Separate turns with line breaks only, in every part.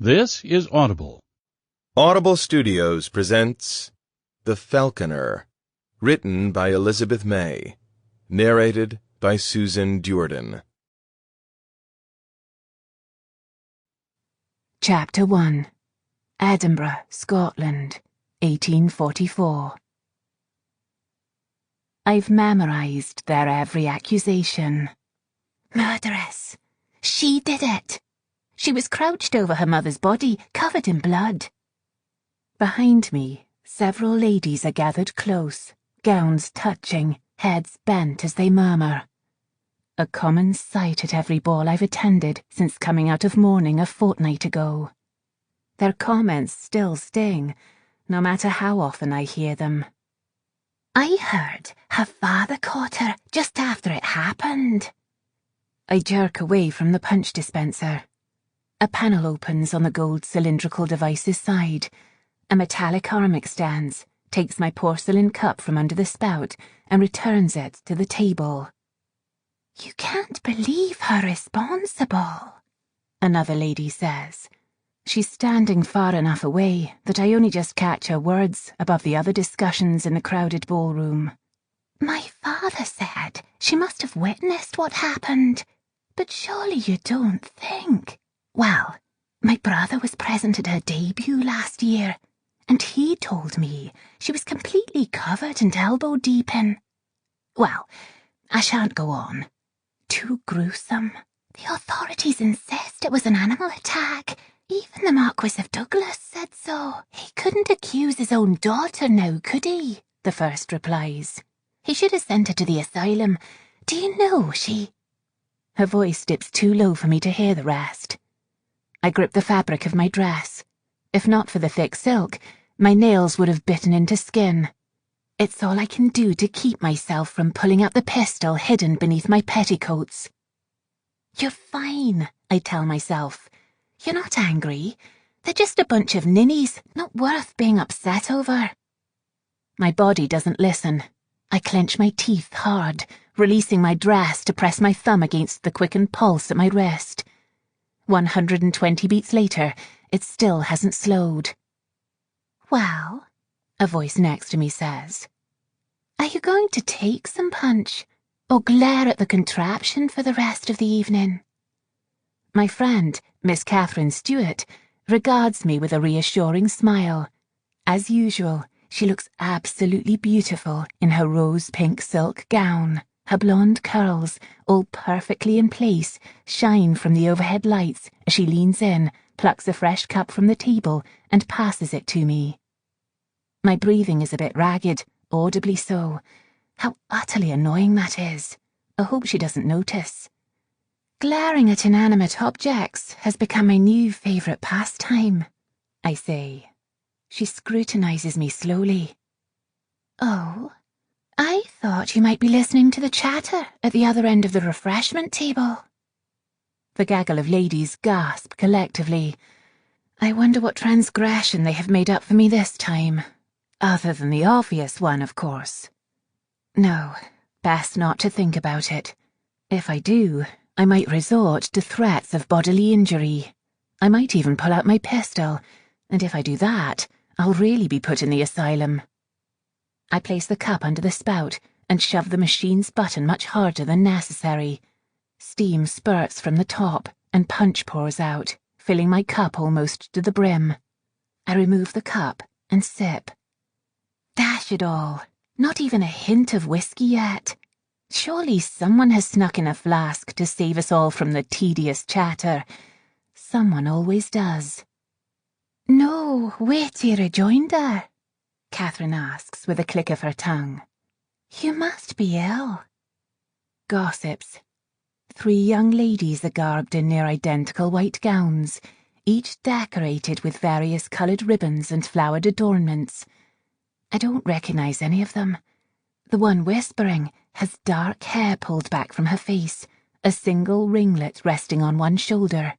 This is Audible.
Audible Studios presents The Falconer, written by Elizabeth May, narrated by Susan Durden.
Chapter 1. Edinburgh, Scotland, 1844. I've memorised their every accusation. Murderess! She did it! She was crouched over her mother's body, covered in blood. Behind me, several ladies are gathered close, gowns touching, heads bent as they murmur. A common sight at every ball I've attended since coming out of mourning a fortnight ago. Their comments still sting, no matter how often I hear them. I heard her father caught her just after it happened. I jerk away from the punch dispenser. A panel opens on the gold cylindrical device's side. A metallic arm extends, takes my porcelain cup from under the spout, and returns it to the table. You can't believe her responsible, another lady says. She's standing far enough away that I only just catch her words above the other discussions in the crowded ballroom. My father said she must have witnessed what happened, but surely you don't think... Well, my brother was present at her debut last year, and he told me she was completely covered and elbow-deep in... Well, I shan't go on. Too gruesome. The authorities insist it was an animal attack. Even the Marquis of Douglas said so. He couldn't accuse his own daughter now, could he? The first replies. He should have sent her to the asylum. Do you know she... Her voice dips too low for me to hear the rest. I grip the fabric of my dress. If not for the thick silk, my nails would have bitten into skin. It's all I can do to keep myself from pulling out the pistol hidden beneath my petticoats. You're fine, I tell myself. You're not angry. They're just a bunch of ninnies, not worth being upset over. My body doesn't listen. I clench my teeth hard, releasing my dress to press my thumb against the quickened pulse at my wrist. 120 beats later, it still hasn't slowed. Well, a voice next to me says, are you going to take some punch, or glare at the contraption for the rest of the evening? My friend, Miss Catherine Stewart, regards me with a reassuring smile. As usual, she looks absolutely beautiful in her rose-pink silk gown. Her blonde curls, all perfectly in place, shine from the overhead lights as she leans in, plucks a fresh cup from the table, and passes it to me. My breathing is a bit ragged, audibly so. How utterly annoying that is. I hope she doesn't notice. Glaring at inanimate objects has become my new favourite pastime, I say. She scrutinises me slowly. Oh, I thought you might be listening to the chatter at the other end of the refreshment table. The gaggle of ladies gasp collectively. I wonder what transgression they have made up for me this time. Other than the obvious one, of course. No, best not to think about it. If I do, I might resort to threats of bodily injury. I might even pull out my pistol, and if I do that, I'll really be put in the asylum. I place the cup under the spout and shove the machine's button much harder than necessary. Steam spurts from the top and punch pours out, filling my cup almost to the brim. I remove the cup and sip. Dash it all, not even a hint of whiskey yet. Surely someone has snuck in a flask to save us all from the tedious chatter. Someone always does. No witty rejoinder, Catherine asks with a click of her tongue. You must be ill. Gossips. 3 young ladies are garbed in near identical white gowns, each decorated with various coloured ribbons and flowered adornments. I don't recognise any of them. The one whispering has dark hair pulled back from her face, a single ringlet resting on one shoulder.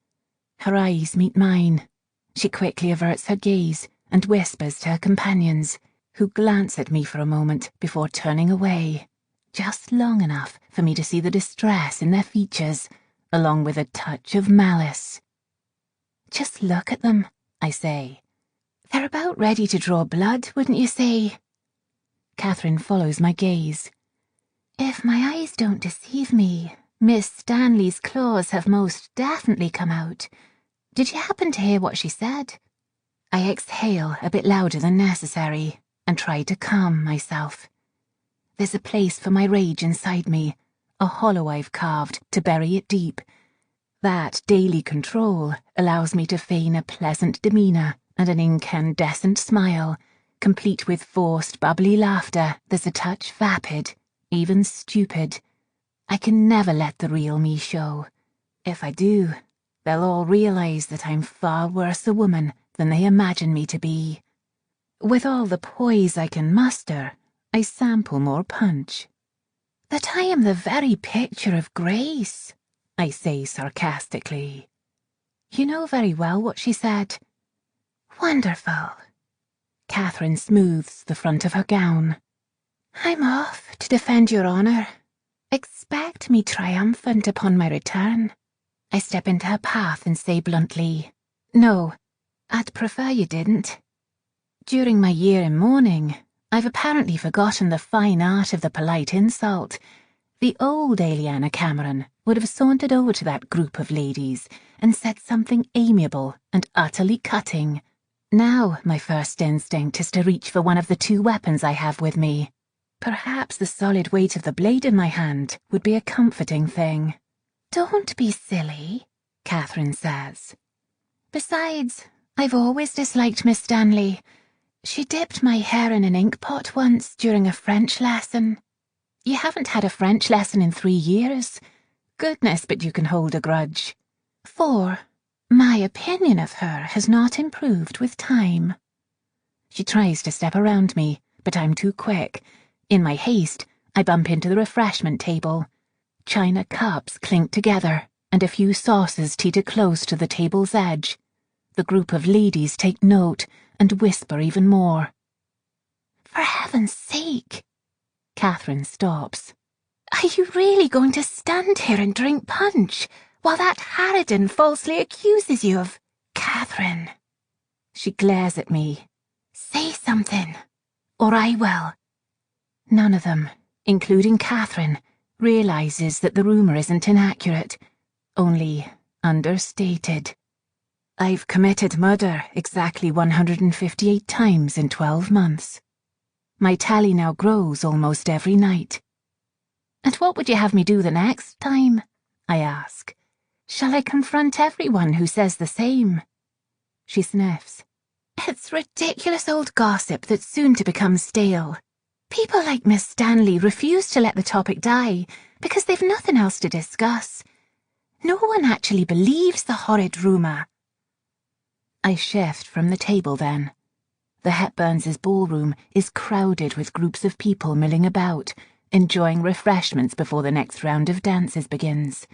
Her eyes meet mine. She quickly averts her gaze and whispers to her companions, who glance at me for a moment before turning away, just long enough for me to see the distress in their features, along with a touch of malice. Just look at them, I say. They're about ready to draw blood, wouldn't you say? Catherine follows my gaze. If my eyes don't deceive me, Miss Stanley's claws have most definitely come out. Did you happen to hear what she said? I exhale a bit louder than necessary and try to calm myself. There's a place for my rage inside me, a hollow I've carved to bury it deep. That daily control allows me to feign a pleasant demeanour and an incandescent smile, complete with forced bubbly laughter that's a touch vapid, even stupid. I can never let the real me show. If I do, they'll all realise that I'm far worse a woman than they imagine me to be. With all the poise I can muster, I sample more punch. That I am the very picture of grace, I say sarcastically. You know very well what she said. Wonderful. Catherine smooths the front of her gown. I'm off to defend your honour. Expect me triumphant upon my return. I step into her path and say bluntly, No, I'd prefer you didn't. During my year in mourning, I've apparently forgotten the fine art of the polite insult. The old Aliana Cameron would have sauntered over to that group of ladies and said something amiable and utterly cutting. Now my first instinct is to reach for one of the two weapons I have with me. Perhaps the solid weight of the blade in my hand would be a comforting thing. Don't be silly, Catherine says. Besides, I've always disliked Miss Stanley. She dipped my hair in an ink pot once during a French lesson. You haven't had a French lesson in 3 years. Goodness, but you can hold a grudge. 4. My opinion of her has not improved with time. She tries to step around me, but I'm too quick. In my haste, I bump into the refreshment table. China cups clink together, and a few saucers teeter close to the table's edge. The group of ladies take note and whisper even more. For heaven's sake! Catherine stops. Are you really going to stand here and drink punch while that harridan falsely accuses you of... Catherine. She glares at me. Say something, or I will. None of them, including Catherine, realises that the rumour isn't inaccurate, only understated. I've committed murder exactly 158 times in 12 months. My tally now grows almost every night. And what would you have me do the next time? I ask. Shall I confront everyone who says the same? She sniffs. It's ridiculous old gossip that's soon to become stale. People like Miss Stanley refuse to let the topic die because they've nothing else to discuss. No one actually believes the horrid rumour. I shift from the table then. The Hepburns' ballroom is crowded with groups of people milling about, enjoying refreshments before the next round of dances begins.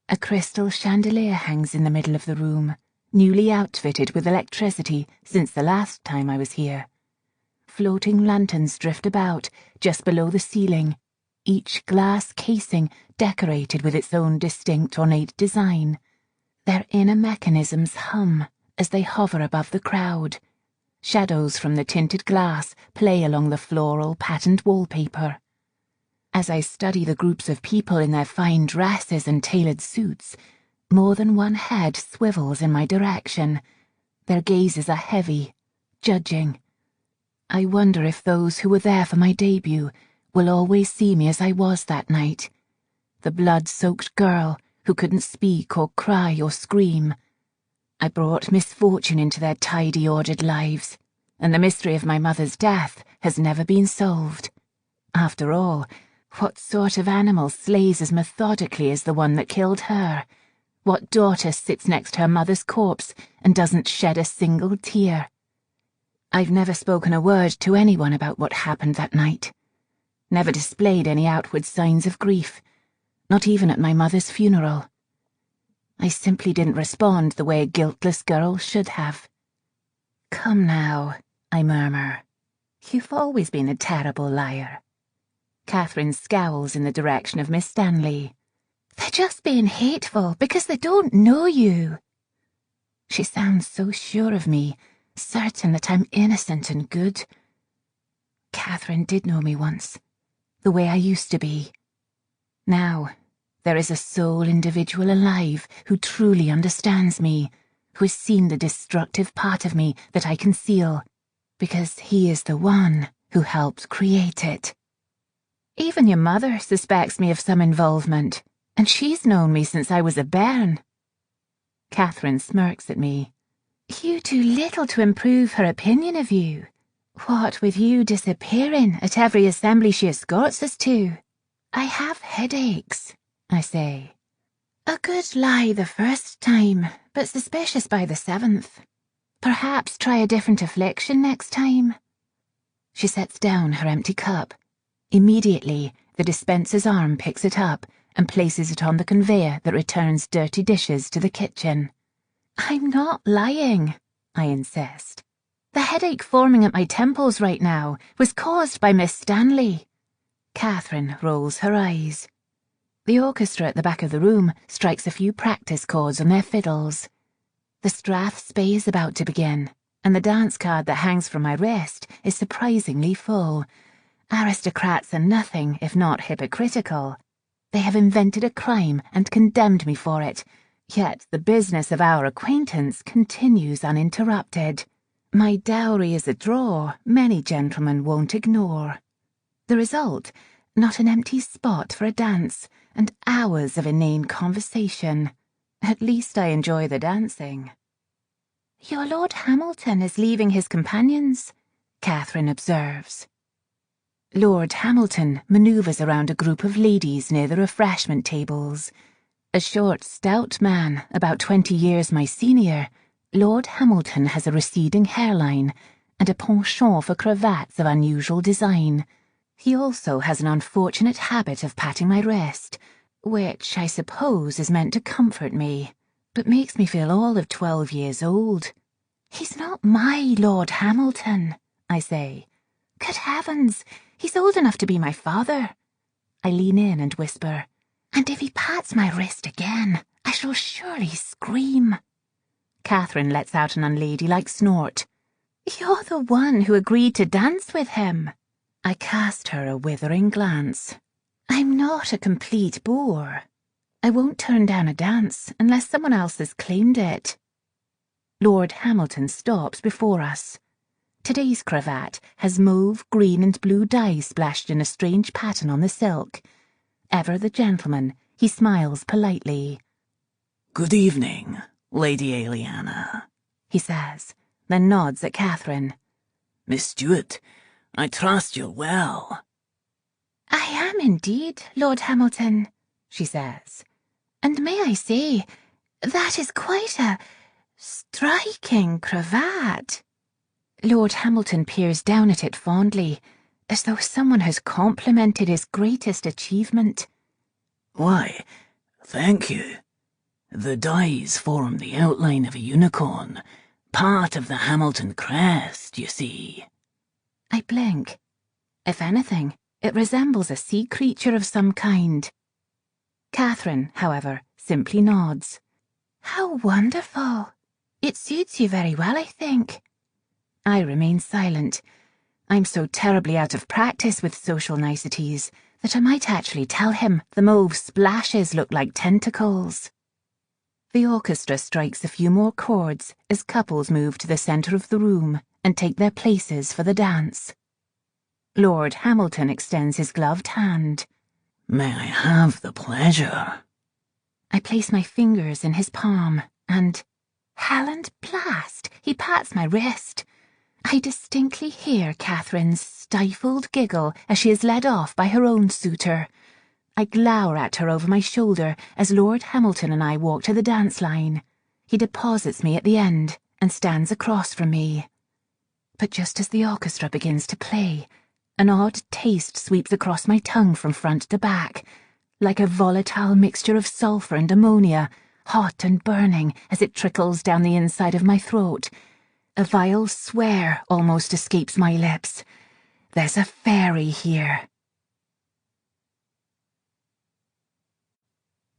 A crystal chandelier hangs in the middle of the room, newly outfitted with electricity since the last time I was here. Floating lanterns drift about just below the ceiling, each glass casing decorated with its own distinct ornate design. Their inner mechanisms hum as they hover above the crowd. Shadows from the tinted glass play along the floral patterned wallpaper. As I study the groups of people in their fine dresses and tailored suits, more than one head swivels in my direction. Their gazes are heavy, judging. I wonder if those who were there for my debut will always see me as I was that night. The blood-soaked girl who couldn't speak or cry or scream. I brought misfortune into their tidy, ordered lives, and the mystery of my mother's death has never been solved. After all, what sort of animal slays as methodically as the one that killed her? What daughter sits next her mother's corpse and doesn't shed a single tear? I've never spoken a word to anyone about what happened that night. Never displayed any outward signs of grief, not even at my mother's funeral. I simply didn't respond the way a guiltless girl should have. Come now, I murmur. You've always been a terrible liar. Catherine scowls in the direction of Miss Stanley. They're just being hateful because they don't know you. She sounds so sure of me, certain that I'm innocent and good. Catherine did know me once, the way I used to be. Now, there is a sole individual alive who truly understands me, who has seen the destructive part of me that I conceal, because he is the one who helped create it. Even your mother suspects me of some involvement, and she's known me since I was a bairn. Catherine smirks at me. You do little to improve her opinion of you. What with you disappearing at every assembly she escorts us to. I have headaches, I say. A good lie the first time, but suspicious by the 7th. Perhaps try a different affliction next time. She sets down her empty cup. Immediately, the dispenser's arm picks it up and places it on the conveyor that returns dirty dishes to the kitchen. I'm not lying, I insist. The headache forming at my temples right now was caused by Miss Stanley. Catherine rolls her eyes. The orchestra at the back of the room strikes a few practice chords on their fiddles. The Strathspey is about to begin, and the dance card that hangs from my wrist is surprisingly full. Aristocrats are nothing if not hypocritical. They have invented a crime and condemned me for it, yet the business of our acquaintance continues uninterrupted. My dowry is a draw many gentlemen won't ignore. The result, not an empty spot for a dance, and hours of inane conversation. At least I enjoy the dancing. Your Lord Hamilton is leaving his companions, Catherine observes. Lord Hamilton manoeuvres around a group of ladies near the refreshment tables. A short, stout man, about 20 years my senior, Lord Hamilton has a receding hairline and a penchant for cravats of unusual design. He also has an unfortunate habit of patting my wrist, which I suppose is meant to comfort me, but makes me feel all of 12 years old. He's not my Lord Hamilton, I say. Good heavens, he's old enough to be my father. I lean in and whisper, and if he pats my wrist again, I shall surely scream. Catherine lets out an unladylike snort. You're the one who agreed to dance with him. I cast her a withering glance. I'm not a complete bore. I won't turn down a dance unless someone else has claimed it. Lord Hamilton stops before us. Today's cravat has mauve, green and blue dye splashed in a strange pattern on the silk. Ever the gentleman, he smiles politely.
Good evening, Lady Aliana,
he says, then nods at Catherine.
Miss Stewart, I trust you're well.
I am indeed, Lord Hamilton, she says. And may I say, that is quite a striking cravat. Lord Hamilton peers down at it fondly, as though someone has complimented his greatest achievement.
Why, thank you. The dyes form the outline of a unicorn, part of the Hamilton crest, you see.
I blink. If anything, it resembles a sea creature of some kind. Catherine, however, simply nods. How wonderful. It suits you very well, I think. I remain silent. I'm so terribly out of practice with social niceties that I might actually tell him the mauve splashes look like tentacles. The orchestra strikes a few more chords as couples move to the centre of the room and take their places for the dance. Lord Hamilton extends his gloved hand.
May I have the pleasure?
I place my fingers in his palm and, hell and blast, he pats my wrist. I distinctly hear Catherine's stifled giggle as she is led off by her own suitor. I glower at her over my shoulder as Lord Hamilton and I walk to the dance line. He deposits me at the end and stands across from me. But just as the orchestra begins to play, an odd taste sweeps across my tongue from front to back, like a volatile mixture of sulphur and ammonia, hot and burning as it trickles down the inside of my throat. A vile swear almost escapes my lips. There's a fairy here.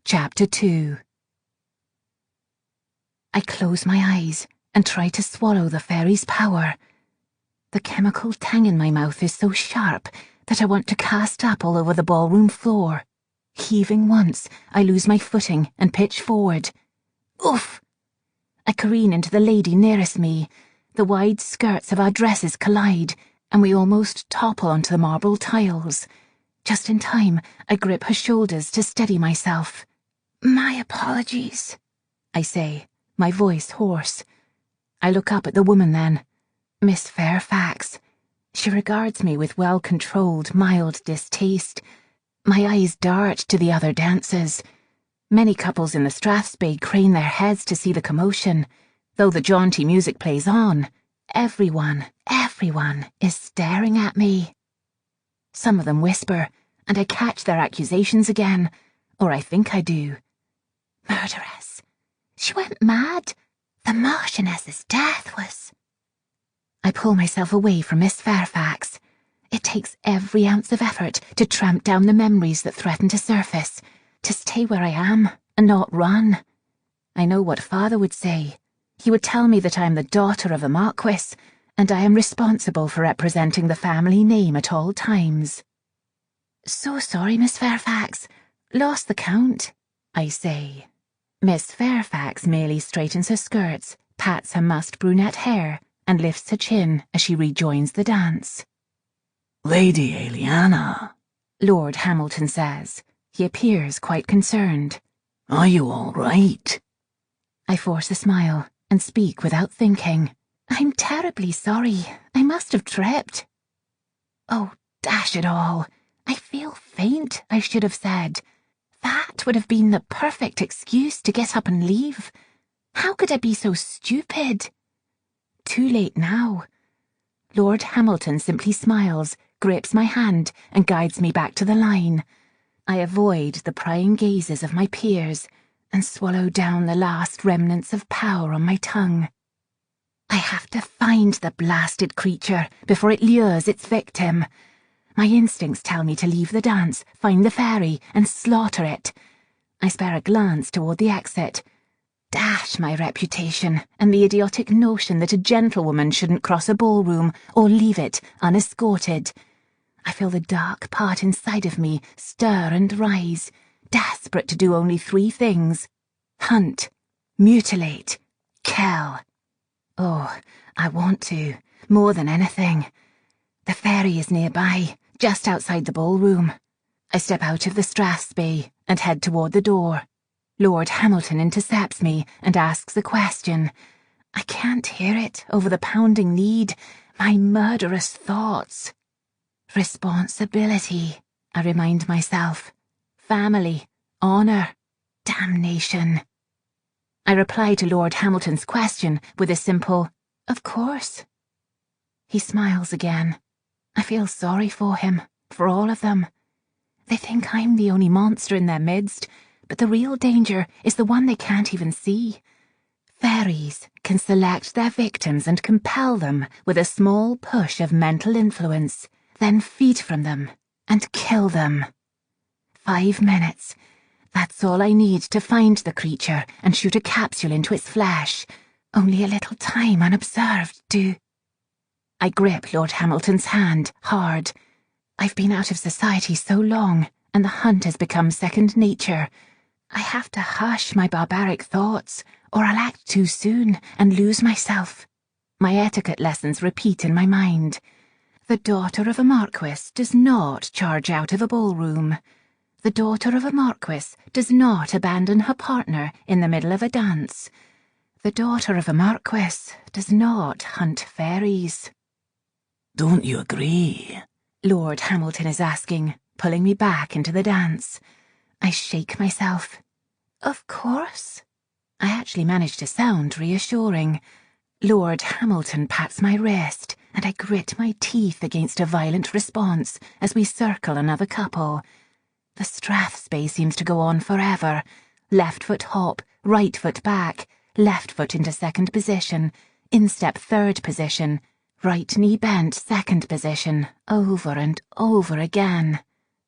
Chapter 2. I close my eyes and try to swallow the fairy's power. The chemical tang in my mouth is so sharp that I want to cast up all over the ballroom floor. Heaving once, I lose my footing and pitch forward. Oof! I careen into the lady nearest me. The wide skirts of our dresses collide, and we almost topple onto the marble tiles. Just in time, I grip her shoulders to steady myself. "My apologies," I say, my voice hoarse. I look up at the woman then. Miss Fairfax. She regards me with well-controlled, mild distaste. My eyes dart to the other dancers. Many couples in the Strathspey crane their heads to see the commotion. Though the jaunty music plays on, everyone is staring at me. Some of them whisper, and I catch their accusations again, or I think I do. "Murderess. She went mad. The Marchioness's death was..." I pull myself away from Miss Fairfax. It takes every ounce of effort to tramp down the memories that threaten to surface, to stay where I am and not run. I know what Father would say. He would tell me that I am the daughter of a marquis, and I am responsible for representing the family name at all times. "So sorry, Miss Fairfax. Lost the count," I say. Miss Fairfax merely straightens her skirts, pats her mussed brunette hair, and lifts her chin as she rejoins the dance.
"Lady Eliana,"
Lord Hamilton says. He appears quite concerned.
"Are you all right?"
I force a smile and speak without thinking. "I'm terribly sorry. I must have tripped." "Oh, dash it all. I feel faint," I should have said. That would have been the perfect excuse to get up and leave. How could I be so stupid? Too late now. Lord Hamilton simply smiles, grips my hand, and guides me back to the line. I avoid the prying gazes of my peers and swallow down the last remnants of power on my tongue. I have to find the blasted creature before it lures its victim. My instincts tell me to leave the dance, find the fairy, and slaughter it. I spare a glance toward the exit. Dash my reputation and the idiotic notion that a gentlewoman shouldn't cross a ballroom or leave it unescorted. I feel the dark part inside of me stir and rise, desperate to do only 3 things: hunt, mutilate, kill. Oh, I want to, more than anything. The fairy is nearby, just outside the ballroom. I step out of the Strathspey and head toward the door. Lord Hamilton intercepts me and asks a question. I can't hear it over the pounding need, my murderous thoughts. Responsibility, I remind myself. Family, honour, damnation. I reply to Lord Hamilton's question with a simple, "Of course." He smiles again. I feel sorry for him, for all of them. They think I'm the only monster in their midst, but the real danger is the one they can't even see. Fairies can select their victims and compel them with a small push of mental influence, then feed from them and kill them. 5 minutes. That's all I need to find the creature and shoot a capsule into its flesh. Only a little time unobserved to... I grip Lord Hamilton's hand hard. I've been out of society so long, and the hunt has become second nature. I have to hush my barbaric thoughts, or I'll act too soon and lose myself. My etiquette lessons repeat in my mind. The daughter of a marquis does not charge out of a ballroom. The daughter of a marquis does not abandon her partner in the middle of a dance. The daughter of a marquis does not hunt fairies.
"Don't you agree?"
Lord Hamilton is asking, pulling me back into the dance. I shake myself. Of course. I actually manage to sound reassuring. Lord Hamilton pats my wrist, and I grit my teeth against a violent response as we circle another couple. The Strathspey seems to go on forever. Left foot hop, right foot back, left foot into second position, instep third position, right knee bent second position, over and over again.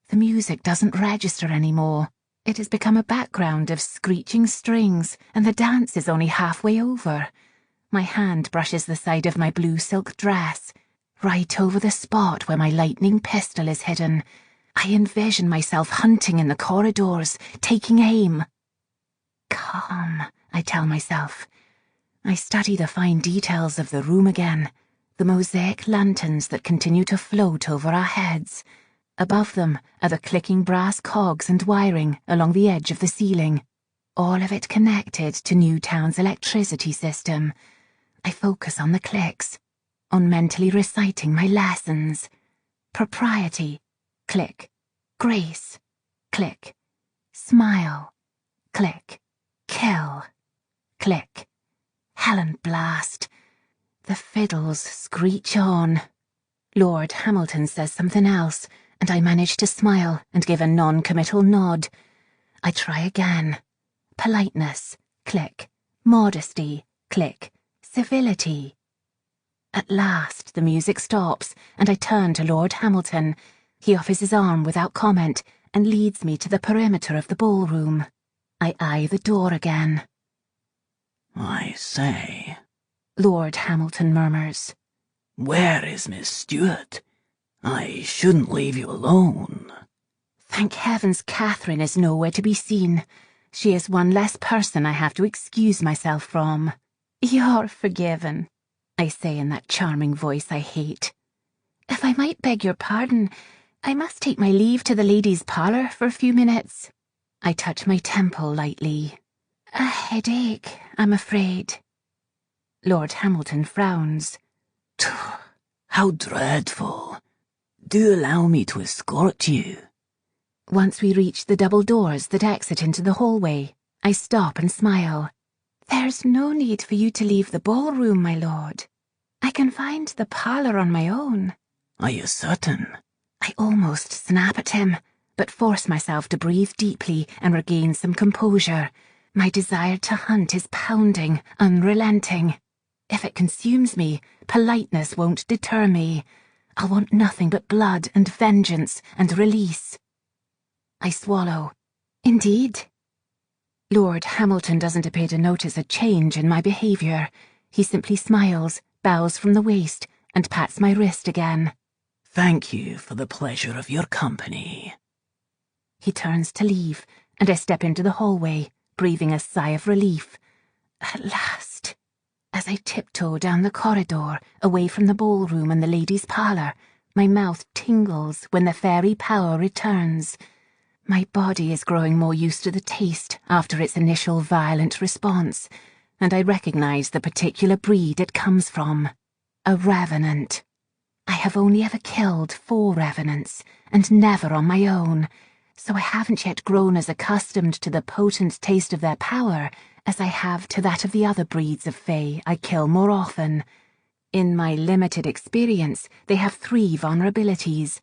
The music doesn't register anymore. It has become a background of screeching strings, and the dance is only halfway over. My hand brushes the side of my blue silk dress, right over the spot where my lightning pistol is hidden. I envision myself hunting in the corridors, taking aim. Calm, I tell myself. I study the fine details of the room again, the mosaic lanterns that continue to float over our heads. Above them are the clicking brass cogs and wiring along the edge of the ceiling, all of it connected to Newtown's electricity system. I focus on the clicks, on mentally reciting my lessons. Propriety, click. Grace, click. Smile, click. Kill, click. Helen blast. The fiddles screech on. Lord Hamilton says something else, and I manage to smile and give a non-committal nod. I try again. Politeness, click. Modesty, click. Civility. At last the music stops, and I turn to Lord Hamilton. He offers his arm without comment and leads me to the perimeter of the ballroom. I eye the door again.
I say,
Lord Hamilton murmurs.
Where is Miss Stewart? I shouldn't leave you alone.
Thank heavens Catherine is nowhere to be seen. She is one less person I have to excuse myself from. You're forgiven, I say in that charming voice I hate. If I might beg your pardon, I must take my leave to the ladies' parlour for a few minutes. I touch my temple lightly. A headache, I'm afraid. Lord Hamilton frowns.
How dreadful. Do allow me to escort you.
Once we reach the double doors that exit into the hallway, I stop and smile. There's no need for you to leave the ballroom, my lord. I can find the parlour on my own.
Are you certain?
I almost snap at him, but force myself to breathe deeply and regain some composure. My desire to hunt is pounding, unrelenting. If it consumes me, politeness won't deter me. I'll want nothing but blood and vengeance and release. I swallow. Indeed. Lord Hamilton doesn't appear to notice a change in my behaviour. He simply smiles, bows from the waist, and pats my wrist again.
Thank you for the pleasure of your company.
He turns to leave, and I step into the hallway, breathing a sigh of relief. At last. As I tiptoe down the corridor, away from the ballroom and the ladies' parlour, my mouth tingles when the fairy power returns. My body is growing more used to the taste after its initial violent response, and I recognise the particular breed it comes from. A revenant. I have only ever killed 4 revenants, and never on my own, so I haven't yet grown as accustomed to the potent taste of their power as I have to that of the other breeds of fae I kill more often. In my limited experience, they have 3 vulnerabilities: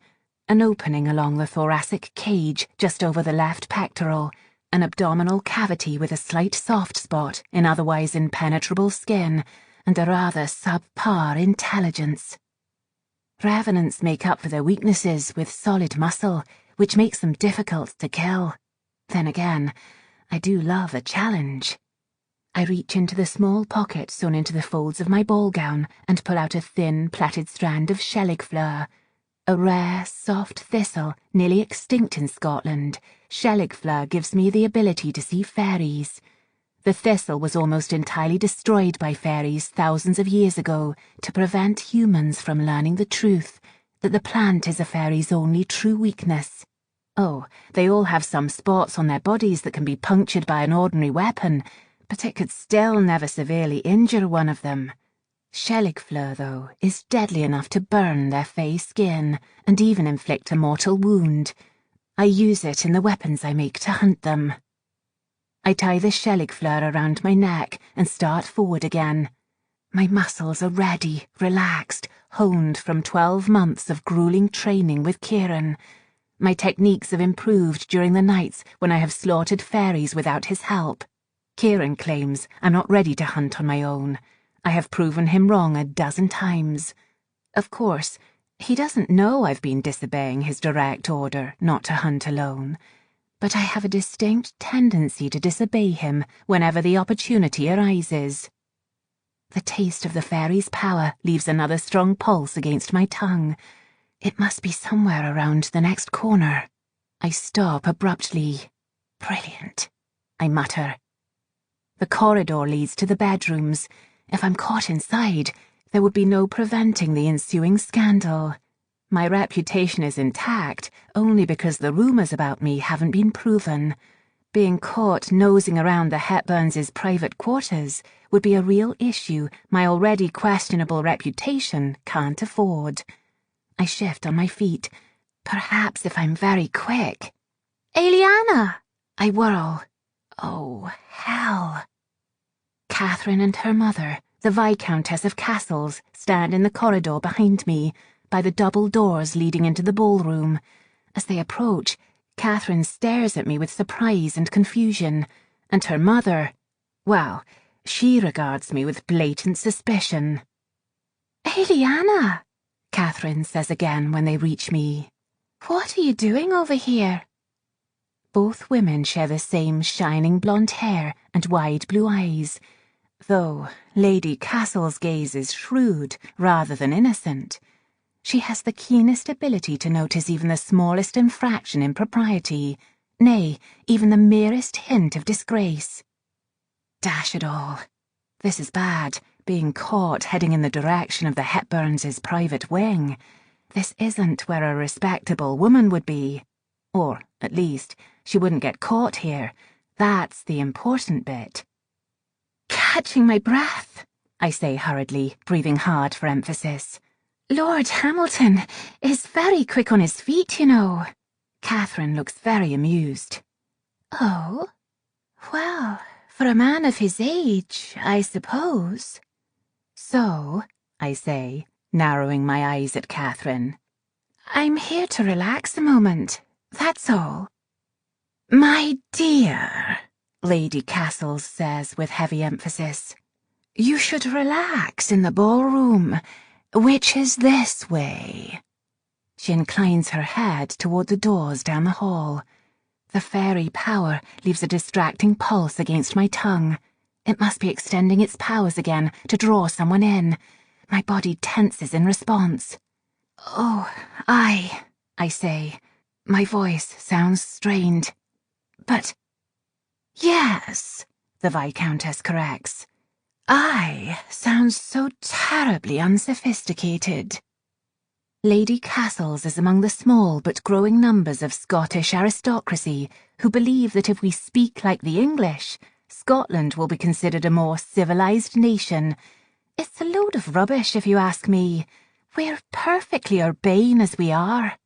an opening along the thoracic cage just over the left pectoral, an abdominal cavity with a slight soft spot in otherwise impenetrable skin, and a rather subpar intelligence. Revenants make up for their weaknesses with solid muscle, which makes them difficult to kill. Then again, I do love a challenge. I reach into the small pocket sewn into the folds of my ball gown and pull out a thin, plaited strand of Shelligfleur. A rare, soft thistle, nearly extinct in Scotland. Shelligfleur gives me the ability to see fairies. The thistle was almost entirely destroyed by fairies thousands of years ago to prevent humans from learning the truth, that the plant is a fairy's only true weakness. Oh, they all have some spots on their bodies that can be punctured by an ordinary weapon, but it could still never severely injure one of them. Shelligfleur, though, is deadly enough to burn their fey skin and even inflict a mortal wound. I use it in the weapons I make to hunt them. I tie the Shelligfleur around my neck and start forward again. My muscles are ready, relaxed, honed from 12 months of grueling training with Kieran. My techniques have improved during the nights when I have slaughtered fairies without his help. Kieran claims I'm not ready to hunt on my own. I have proven him wrong a dozen times. Of course, he doesn't know I've been disobeying his direct order not to hunt alone. but I have a distinct tendency to disobey him whenever the opportunity arises. The taste of the fairy's power leaves another strong pulse against my tongue. It must be somewhere around the next corner. I stop abruptly. Brilliant, I mutter. The corridor leads to the bedrooms. If I'm caught inside, there would be no preventing the ensuing scandal. My reputation is intact only because the rumours about me haven't been proven. Being caught nosing around the Hepburns' private quarters would be a real issue my already questionable reputation can't afford. I shift on my feet. Perhaps if I'm very quick. Eliana! I whirl. Oh, hell. Catherine and her mother, the Viscountess of Castles, stand in the corridor behind me, by the double doors leading into the ballroom. As they approach, Catherine stares at me with surprise and confusion, and her mother, well, she regards me with blatant suspicion. Eliana, Catherine says again when they reach me. What are you doing over here? Both women share the same shining blonde hair and wide blue eyes, though Lady Castle's gaze is shrewd rather than innocent. She has the keenest ability to notice even the smallest infraction in propriety, nay, even the merest hint of disgrace. Dash it all. This is bad, being caught heading in the direction of the Hepburns' private wing. This isn't where a respectable woman would be. Or, at least, she wouldn't get caught here. That's the important bit. Catching my breath, I say hurriedly, breathing hard for emphasis. Lord Hamilton is very quick on his feet, you know. Catherine looks very amused. Oh? Well, for a man of his age, I suppose. So, I say, narrowing my eyes at Catherine, I'm here to relax a moment, that's all. My dear, Lady Castles says with heavy emphasis, you should relax in the ballroom, which is this way. She inclines her head toward the doors down the hall. The fairy power leaves a distracting pulse against my tongue. It must be extending its powers again to draw someone in. My body tenses in response. Oh, I say. My voice sounds strained. But, yes, the Viscountess corrects. I sound so terribly unsophisticated. Lady Castles is among the small but growing numbers of Scottish aristocracy who believe that if we speak like the English, Scotland will be considered a more civilized nation. It's a load of rubbish, if you ask me. We're perfectly urbane as we are.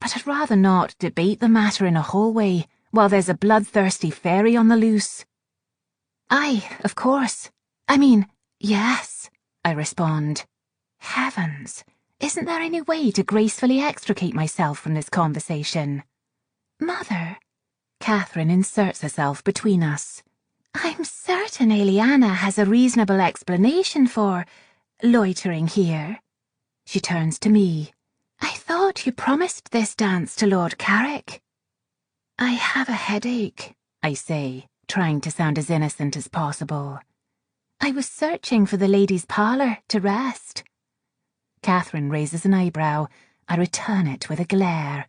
But I'd rather not debate the matter in a hallway while there's a bloodthirsty fairy on the loose. Aye, of course. Yes, I respond. Heavens, isn't there any way to gracefully extricate myself from this conversation? Mother, Catherine inserts herself between us. I'm certain Eliana has a reasonable explanation for loitering here. She turns to me. I thought you promised this dance to Lord Carrick. I have a headache, I say, trying to sound as innocent as possible. I was searching for the ladies' parlour to rest. Catherine raises an eyebrow. I return it with a glare.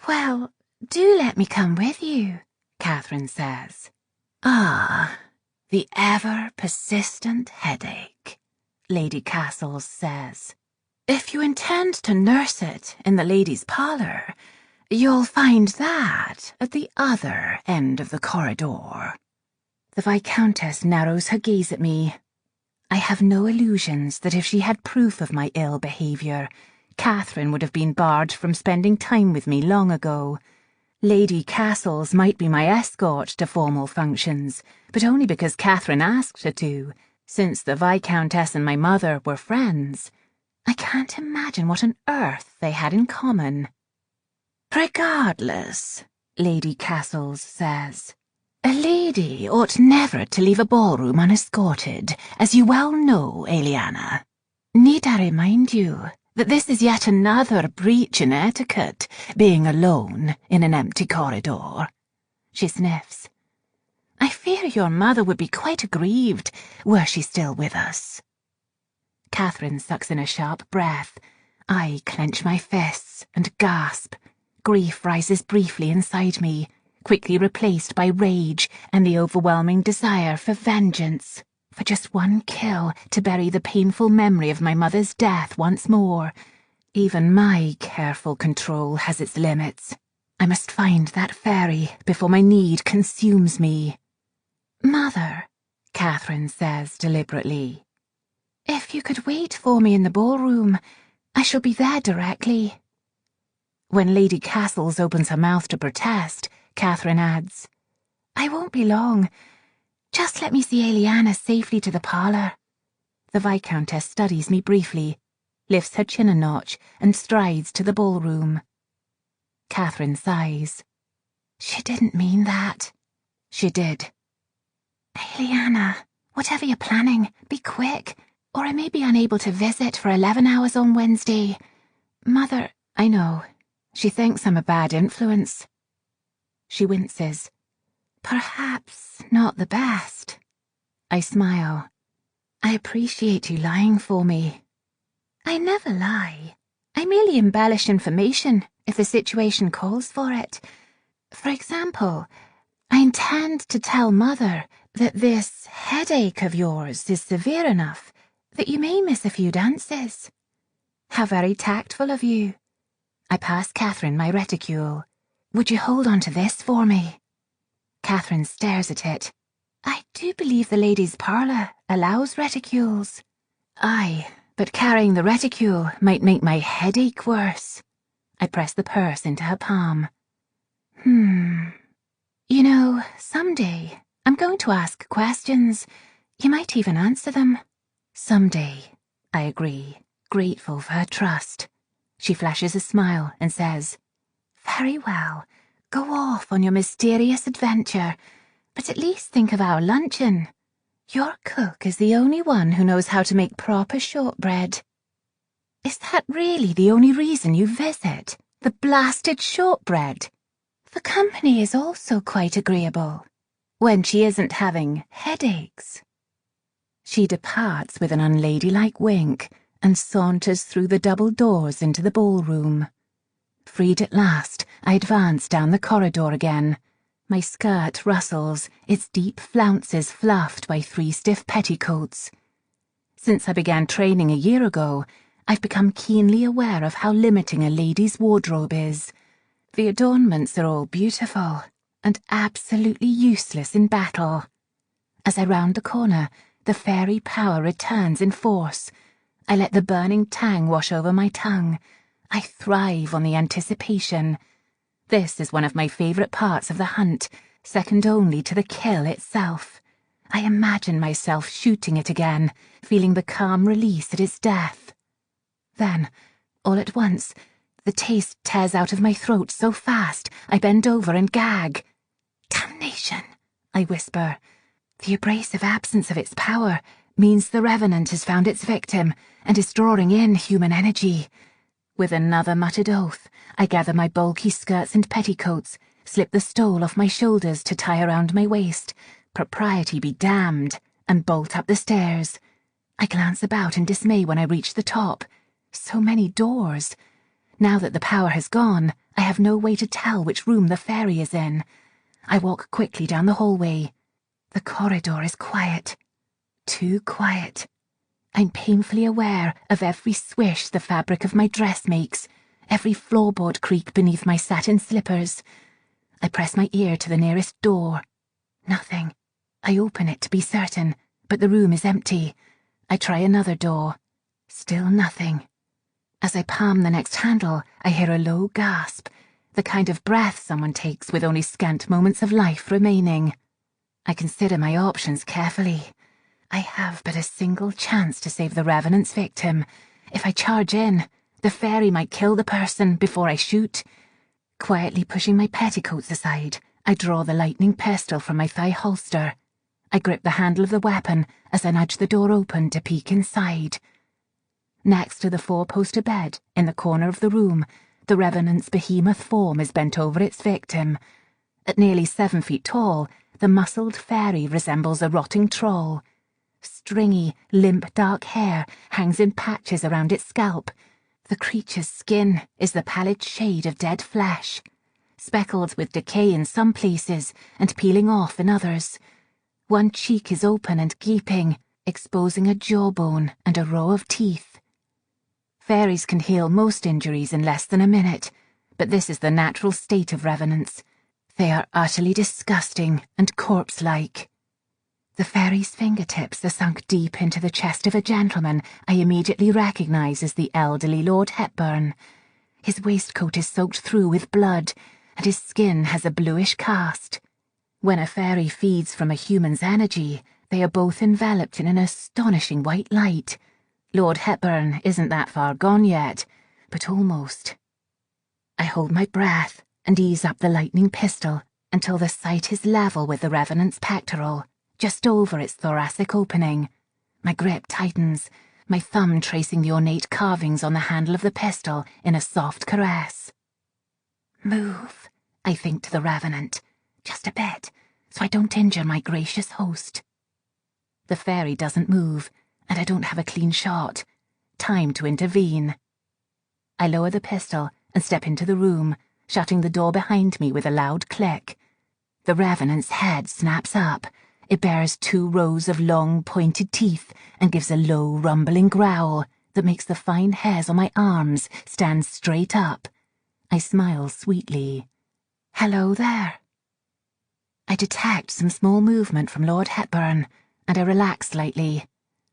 Well, do let me come with you, Catherine says. Ah, the ever-persistent headache, Lady Castles says. If you intend to nurse it in the ladies' parlour, you'll find that at the other end of the corridor. The Viscountess narrows her gaze at me. I have no illusions that if she had proof of my ill behaviour, Catherine would have been barred from spending time with me long ago. Lady Castles might be my escort to formal functions, but only because Catherine asked her to, since the Viscountess and my mother were friends. I can't imagine what on earth they had in common. Regardless, Lady Castles says, a lady ought never to leave a ballroom unescorted, as you well know, Eliana. Need I remind you that this is yet another breach in etiquette, being alone in an empty corridor? she sniffs. I fear your mother would be quite aggrieved were she still with us. Catherine sucks in a sharp breath. I clench my fists and gasp. Grief rises briefly inside me, quickly replaced by rage and the overwhelming desire for vengeance, for just one kill to bury the painful memory of my mother's death once more. Even my careful control has its limits. I must find that fairy before my need consumes me. Mother, Catherine says deliberately, if you could wait for me in the ballroom, I shall be there directly. When Lady Castles opens her mouth to protest, Catherine adds, I won't be long. Just let me see Eliana safely to the parlour. The Viscountess studies me briefly, lifts her chin a notch, and strides to the ballroom. Catherine sighs. She didn't mean that. She did. Eliana, whatever you're planning, be quick, or I may be unable to visit for 11 hours on Wednesday. Mother, I know. She thinks I'm a bad influence. She winces. Perhaps not the best. I smile. I appreciate you lying for me. I never lie. I merely embellish information if the situation calls for it. For example, I intend to tell Mother that this headache of yours is severe enough that you may miss a few dances. How very tactful of you. I pass Catherine my reticule. Would you hold on to this for me? Catherine stares at it. I do believe the ladies' parlour allows reticules. Aye, but carrying the reticule might make my headache worse. I press the purse into her palm. You know, someday I'm going to ask questions. You might even answer them. Someday, I agree, grateful for her trust. She flashes a smile and says, Very well, go off on your mysterious adventure, but at least think of our luncheon. Your cook is the only one who knows how to make proper shortbread. Is that really the only reason you visit? The blasted shortbread? The company is also quite agreeable, when she isn't having headaches. She departs with an unladylike wink and saunters through the double doors into the ballroom. Freed at last, I advance down the corridor again. My skirt rustles, its deep flounces fluffed by 3 stiff petticoats. Since I began training a year ago, I've become keenly aware of how limiting a lady's wardrobe is. The adornments are all beautiful and absolutely useless in battle. As I round the corner, the fairy power returns in force. I let the burning tang wash over my tongue. I thrive on the anticipation. This is one of my favourite parts of the hunt, second only to the kill itself. I imagine myself shooting it again, feeling the calm release at its death. Then, all at once, the taste tears out of my throat so fast, I bend over and gag. Damnation, I whisper. The abrasive absence of its power means the revenant has found its victim and is drawing in human energy. With another muttered oath, I gather my bulky skirts and petticoats, slip the stole off my shoulders to tie around my waist, propriety be damned, and bolt up the stairs. I glance about in dismay when I reach the top. So many doors. Now that the power has gone, I have no way to tell which room the fairy is in. I walk quickly down the hallway. The corridor is quiet. Too quiet. I'm painfully aware of every swish the fabric of my dress makes, every floorboard creak beneath my satin slippers. I press my ear to the nearest door. Nothing. I open it to be certain, but the room is empty. I try another door. Still nothing. As I palm the next handle, I hear a low gasp, the kind of breath someone takes with only scant moments of life remaining. I consider my options carefully. I have but a single chance to save the Revenant's victim. If I charge in, the fairy might kill the person before I shoot. Quietly pushing my petticoats aside, I draw the lightning pistol from my thigh holster. I grip the handle of the weapon as I nudge the door open to peek inside. Next to the 4-poster bed, in the corner of the room, the Revenant's behemoth form is bent over its victim. At nearly 7 feet tall, the muscled fairy resembles a rotting troll. Stringy, limp dark hair hangs in patches around its scalp. The creature's skin is the pallid shade of dead flesh, speckled with decay in some places and peeling off in others. One cheek is open and gaping, exposing a jawbone and a row of teeth. Fairies can heal most injuries in less than a minute, but this is the natural state of revenants. They are utterly disgusting and corpse-like. The fairy's fingertips are sunk deep into the chest of a gentleman I immediately recognise as the elderly Lord Hepburn. His waistcoat is soaked through with blood, and his skin has a bluish cast. When a fairy feeds from a human's energy, they are both enveloped in an astonishing white light. Lord Hepburn isn't that far gone yet, but almost. I hold my breath and ease up the lightning pistol until the sight is level with the revenant's pectoral, just over its thoracic opening. My grip tightens, my thumb tracing the ornate carvings on the handle of the pistol in a soft caress. Move, I think to the revenant, just a bit, so I don't injure my gracious host. The fairy doesn't move, and I don't have a clean shot. Time to intervene. I lower the pistol and step into the room, shutting the door behind me with a loud click. The revenant's head snaps up. It bears 2 rows of long, pointed teeth and gives a low, rumbling growl that makes the fine hairs on my arms stand straight up. I smile sweetly. Hello there. I detect some small movement from Lord Hepburn, and I relax slightly.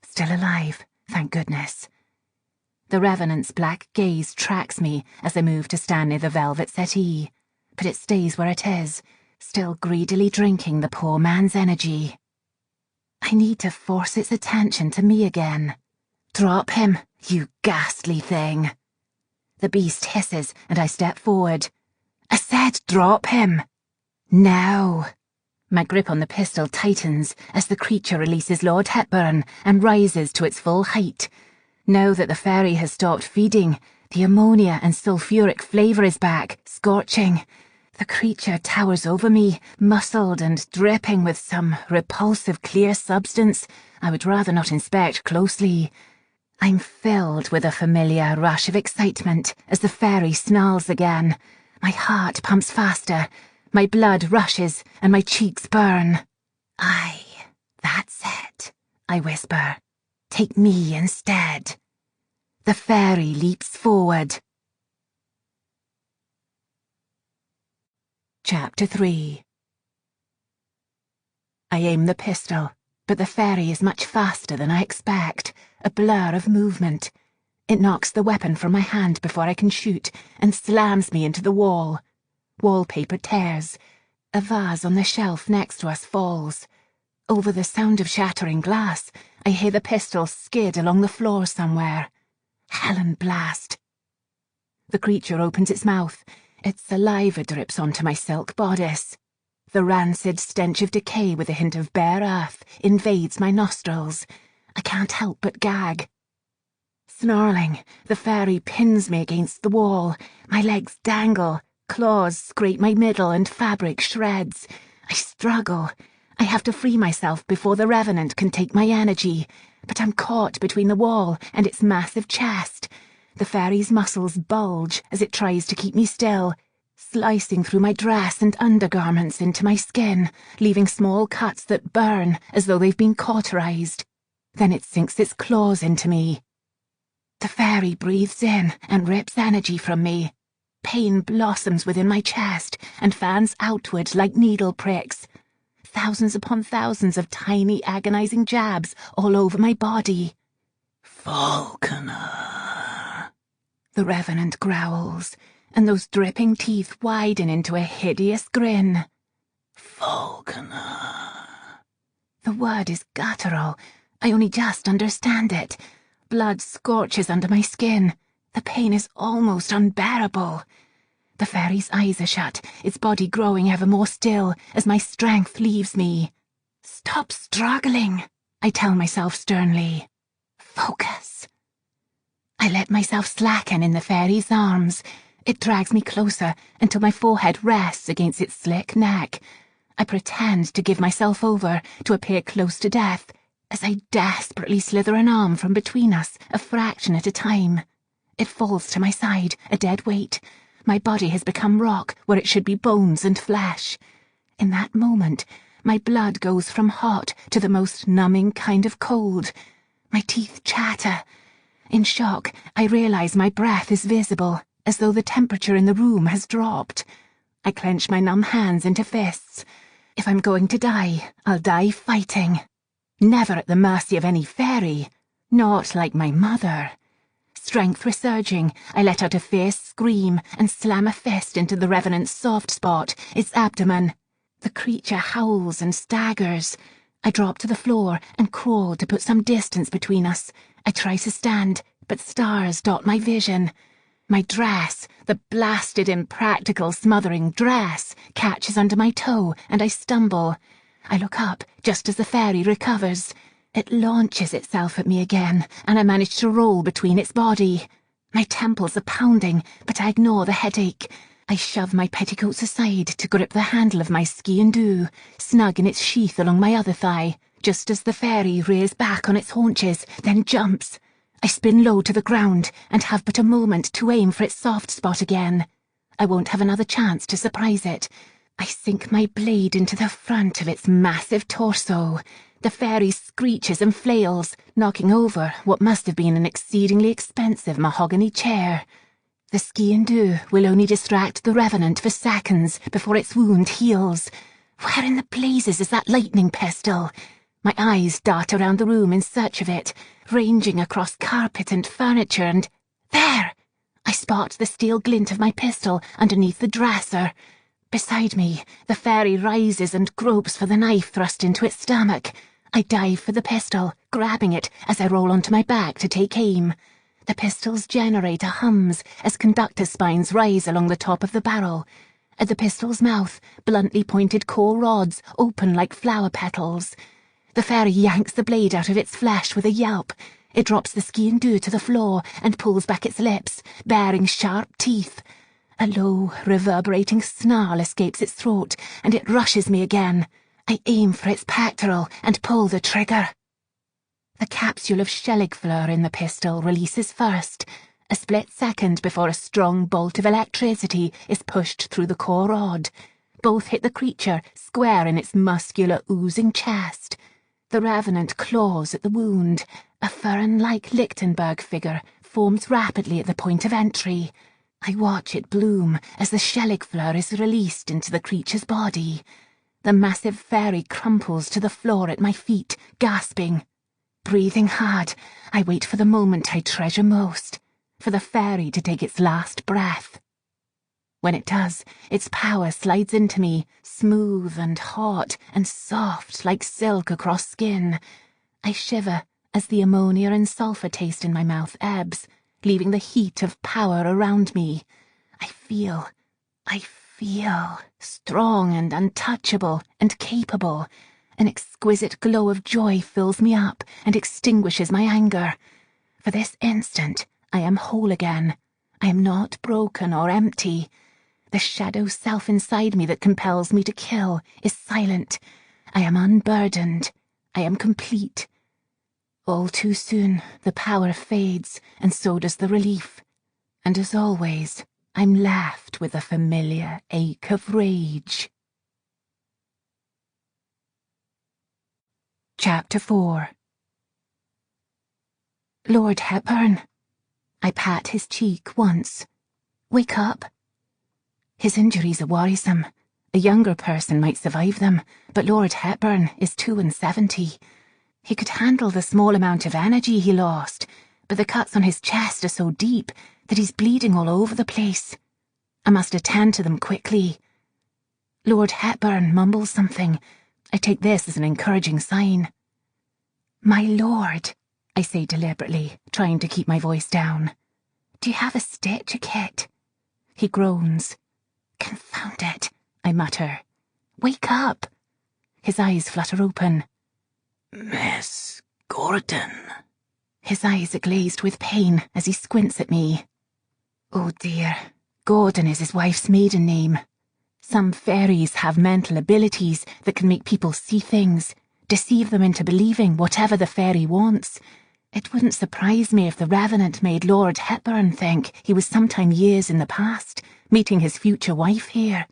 Still alive, thank goodness. The revenant's black gaze tracks me as I move to stand near the velvet settee, but it stays where it is, still greedily drinking the poor man's energy. I need to force its attention to me again. Drop him, you ghastly thing. The beast hisses and I step forward. I said drop him. Now. My grip on the pistol tightens as the creature releases Lord Hepburn and rises to its full height. Now that the fairy has stopped feeding, the ammonia and sulphuric flavour is back, scorching. The creature towers over me, muscled and dripping with some repulsive clear substance I would rather not inspect closely. I'm filled with a familiar rush of excitement as the fairy snarls again. My heart pumps faster, my blood rushes, and my cheeks burn. Aye, that's it, I whisper. Take me instead. The fairy leaps forward. Chapter 3. I aim the pistol, but the fairy is much faster than I expect, a blur of movement. It knocks the weapon from my hand before I can shoot and slams me into the wall. Wallpaper tears. A vase on the shelf next to us falls. Over the sound of shattering glass, I hear the pistol skid along the floor somewhere. Helen blast. The creature opens its mouth. Its saliva drips onto my silk bodice. The rancid stench of decay with a hint of bare earth invades my nostrils. I can't help but gag. Snarling, the fairy pins me against the wall. My legs dangle. Claws scrape my middle and fabric shreds. I struggle. I have to free myself before the revenant can take my energy, but I'm caught between the wall and its massive chest. The fairy's muscles bulge as it tries to keep me still, slicing through my dress and undergarments into my skin, leaving small cuts that burn as though they've been cauterized. Then it sinks its claws into me. The fairy breathes in and rips energy from me. Pain blossoms within my chest and fans outward like needle pricks. Thousands upon thousands of tiny agonizing jabs all over my body.
Falconer.
The revenant growls, and those dripping teeth widen into a hideous grin.
Falconer.
The word is guttural. I only just understand it. Blood scorches under my skin. The pain is almost unbearable. The fairy's eyes are shut, its body growing ever more still as my strength leaves me. Stop struggling, I tell myself sternly. Focus. I let myself slacken in the fairy's arms. It drags me closer until my forehead rests against its slick neck. I pretend to give myself over, to appear close to death, as I desperately slither an arm from between us, a fraction at a time. It falls to my side, a dead weight. My body has become rock where it should be bones and flesh. In that moment, my blood goes from hot to the most numbing kind of cold. My teeth chatter. In shock, I realize my breath is visible, as though the temperature in the room has dropped. I clench my numb hands into fists. If I'm going to die, I'll die fighting. Never at the mercy of any fairy. Not like my mother. Strength resurging, I let out a fierce scream and slam a fist into the revenant's soft spot, its abdomen. The creature howls and staggers. I drop to the floor and crawl to put some distance between us. I try to stand, but stars dot my vision. My dress, the blasted, impractical, smothering dress, catches under my toe, and I stumble. I look up just as the fairy recovers. It launches itself at me again, and I manage to roll between its body. My temples are pounding, but I ignore the headache. I shove my petticoats aside to grip the handle of my ski-and-do, snug in its sheath along my other thigh, just as the fairy rears back on its haunches, then jumps. I spin low to the ground and have but a moment to aim for its soft spot again. I won't have another chance to surprise it. I sink my blade into the front of its massive torso. The fairy screeches and flails, knocking over what must have been an exceedingly expensive mahogany chair. The ski-and-do will only distract the revenant for seconds before its wound heals. Where in the blazes is that lightning pistol? My eyes dart around the room in search of it, ranging across carpet and furniture, and there! I spot the steel glint of my pistol underneath the dresser. Beside me, the fairy rises and gropes for the knife thrust into its stomach. I dive for the pistol, grabbing it as I roll onto my back to take aim. The pistol's generator hums as conductor spines rise along the top of the barrel. At the pistol's mouth, bluntly pointed core rods open like flower petals. The fairy yanks the blade out of its flesh with a yelp. It drops the ski-and-do to the floor and pulls back its lips, baring sharp teeth. A low, reverberating snarl escapes its throat, and it rushes me again. I aim for its pectoral and pull the trigger. The capsule of Scheligfleur in the pistol releases first, a split second before a strong bolt of electricity is pushed through the core rod. Both hit the creature square in its muscular, oozing chest. The revenant claws at the wound. A Fern-like Lichtenberg figure forms rapidly at the point of entry. I watch it bloom as the Scheligfleur is released into the creature's body. The massive fairy crumples to the floor at my feet, gasping. Breathing hard, I wait for the moment I treasure most, for the fairy to take its last breath. When it does, its power slides into me, smooth and hot and soft like silk across skin. I shiver as the ammonia and sulfur taste in my mouth ebbs, leaving the heat of power around me. I feel strong and untouchable and capable. An exquisite glow of joy fills me up and extinguishes my anger. For this instant, I am whole again. I am not broken or empty. The shadow self inside me that compels me to kill is silent. I am unburdened. I am complete. All too soon, the power fades, and so does the relief. And as always, I'm left with a familiar ache of rage. Chapter 4. Lord Hepburn. I pat his cheek once. Wake up. His injuries are worrisome. A younger person might survive them, but Lord Hepburn is 72. He could handle the small amount of energy he lost, but the cuts on his chest are so deep that he's bleeding all over the place. I must attend to them quickly. Lord Hepburn mumbles something. I take this as an encouraging sign. My lord, I say deliberately, trying to keep my voice down. Do you have a stitch kit? He groans. Confound it, I mutter. Wake up. His eyes flutter open.
Miss Gordon.
His eyes are glazed with pain as he squints at me. Oh dear, Gordon is his wife's maiden name. Some fairies have mental abilities that can make people see things, deceive them into believing whatever the fairy wants. It wouldn't surprise me if the Revenant made Lord Hepburn think he was sometime years in the past, meeting his future wife here.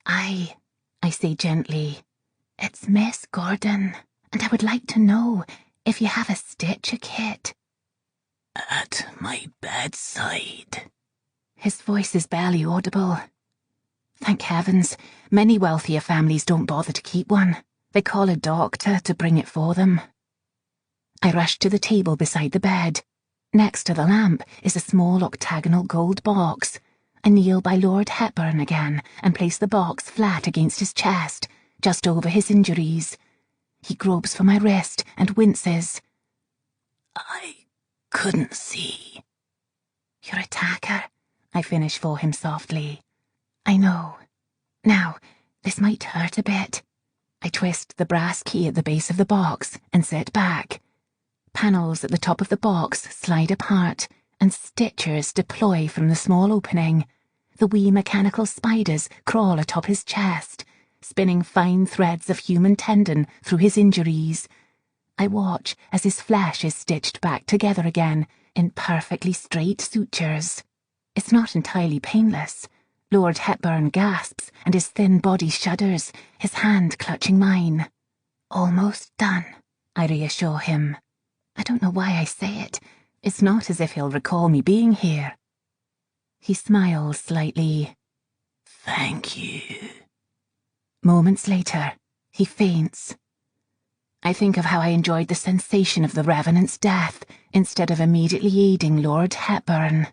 I say gently, it's Miss Gordon, and I would like to know if you have a stitcher kit.
At my bedside.
His voice is barely audible. Thank heavens, many wealthier families don't bother to keep one. They call a doctor to bring it for them. I rush to the table beside the bed. Next to the lamp is a small octagonal gold box. I kneel by Lord Hepburn again and place the box flat against his chest, just over his injuries. He gropes for my wrist and winces.
I couldn't see.
You're a tacker, I finish for him softly. I know. Now, this might hurt a bit. I twist the brass key at the base of the box and sit back. Panels at the top of the box slide apart, and stitchers deploy from the small opening. The wee mechanical spiders crawl atop his chest, spinning fine threads of human tendon through his injuries. I watch as his flesh is stitched back together again in perfectly straight sutures. It's not entirely painless. Lord Hepburn gasps and his thin body shudders, his hand clutching mine. Almost done, I reassure him. I don't know why I say it. It's not as if he'll recall me being here. He smiles slightly.
Thank you.
Moments later, he faints. I think of how I enjoyed the sensation of the Revenant's death instead of immediately aiding Lord Hepburn.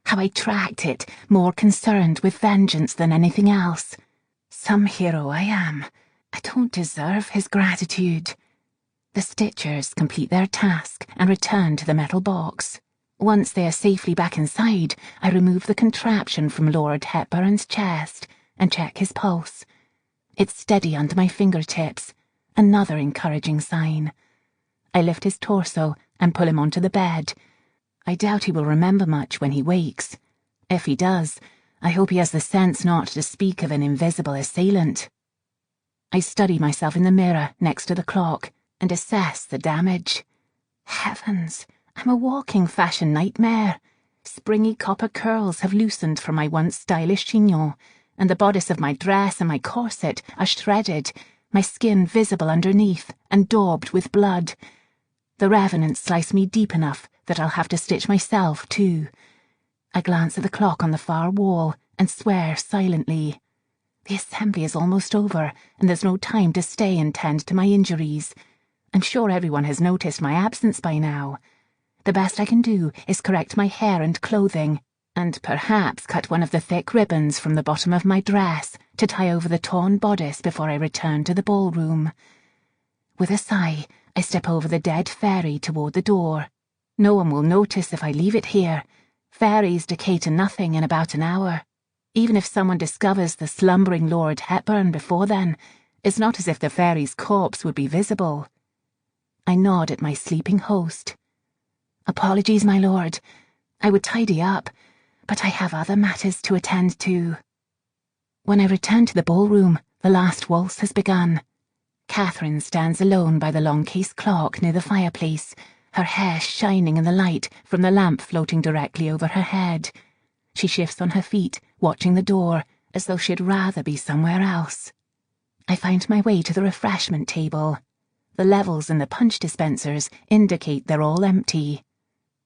How I tracked it, more concerned with vengeance than anything else. Some hero I am. I don't deserve his gratitude. The stitchers complete their task and return to the metal box. Once they are safely back inside, I remove the contraption from Lord Hepburn's chest and check his pulse. It's steady under my fingertips, another encouraging sign. I lift his torso and pull him onto the bed. I doubt he will remember much when he wakes. If he does, I hope he has the sense not to speak of an invisible assailant. I study myself in the mirror next to the clock and assess the damage. Heavens, I'm a walking fashion nightmare. Springy copper curls have loosened from my once stylish chignon, and the bodice of my dress and my corset are shredded, my skin visible underneath and daubed with blood. The Revenant sliced me deep enough that I'll have to stitch myself too. I glance at the clock on the far wall and swear silently. The assembly is almost over, and there's no time to stay and tend to my injuries. I'm sure everyone has noticed my absence by now. The best I can do is correct my hair and clothing, and perhaps cut one of the thick ribbons from the bottom of my dress to tie over the torn bodice before I return to the ballroom. With a sigh, I step over the dead fairy toward the door. No one will notice if I leave it here. Fairies decay to nothing in about an hour. Even if someone discovers the slumbering Lord Hepburn before then, it's not as if the fairy's corpse would be visible. I nod at my sleeping host. Apologies, my lord. I would tidy up, but I have other matters to attend to. When I return to the ballroom, the last waltz has begun. Catherine stands alone by the long case clock near the fireplace, her hair shining in the light from the lamp floating directly over her head. She shifts on her feet, watching the door, as though she'd rather be somewhere else. I find my way to the refreshment table. The levels in the punch dispensers indicate they're all empty.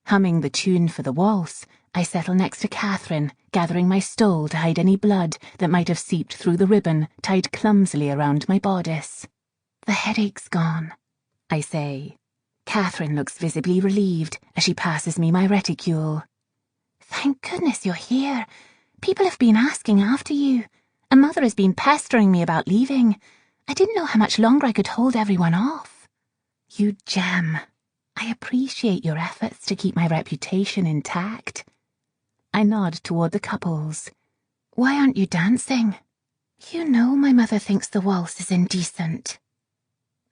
Humming the tune for the waltz, I settle next to Catherine, gathering my stole to hide any blood that might have seeped through the ribbon tied clumsily around my bodice. The headache's gone, I say. Catherine looks visibly relieved as she passes me my reticule. Thank goodness you're here. People have been asking after you, and Mother has been pestering me about leaving. I didn't know how much longer I could hold everyone off. You gem. I appreciate your efforts to keep my reputation intact. I nod toward the couples. Why aren't you dancing? You know my mother thinks the waltz is indecent.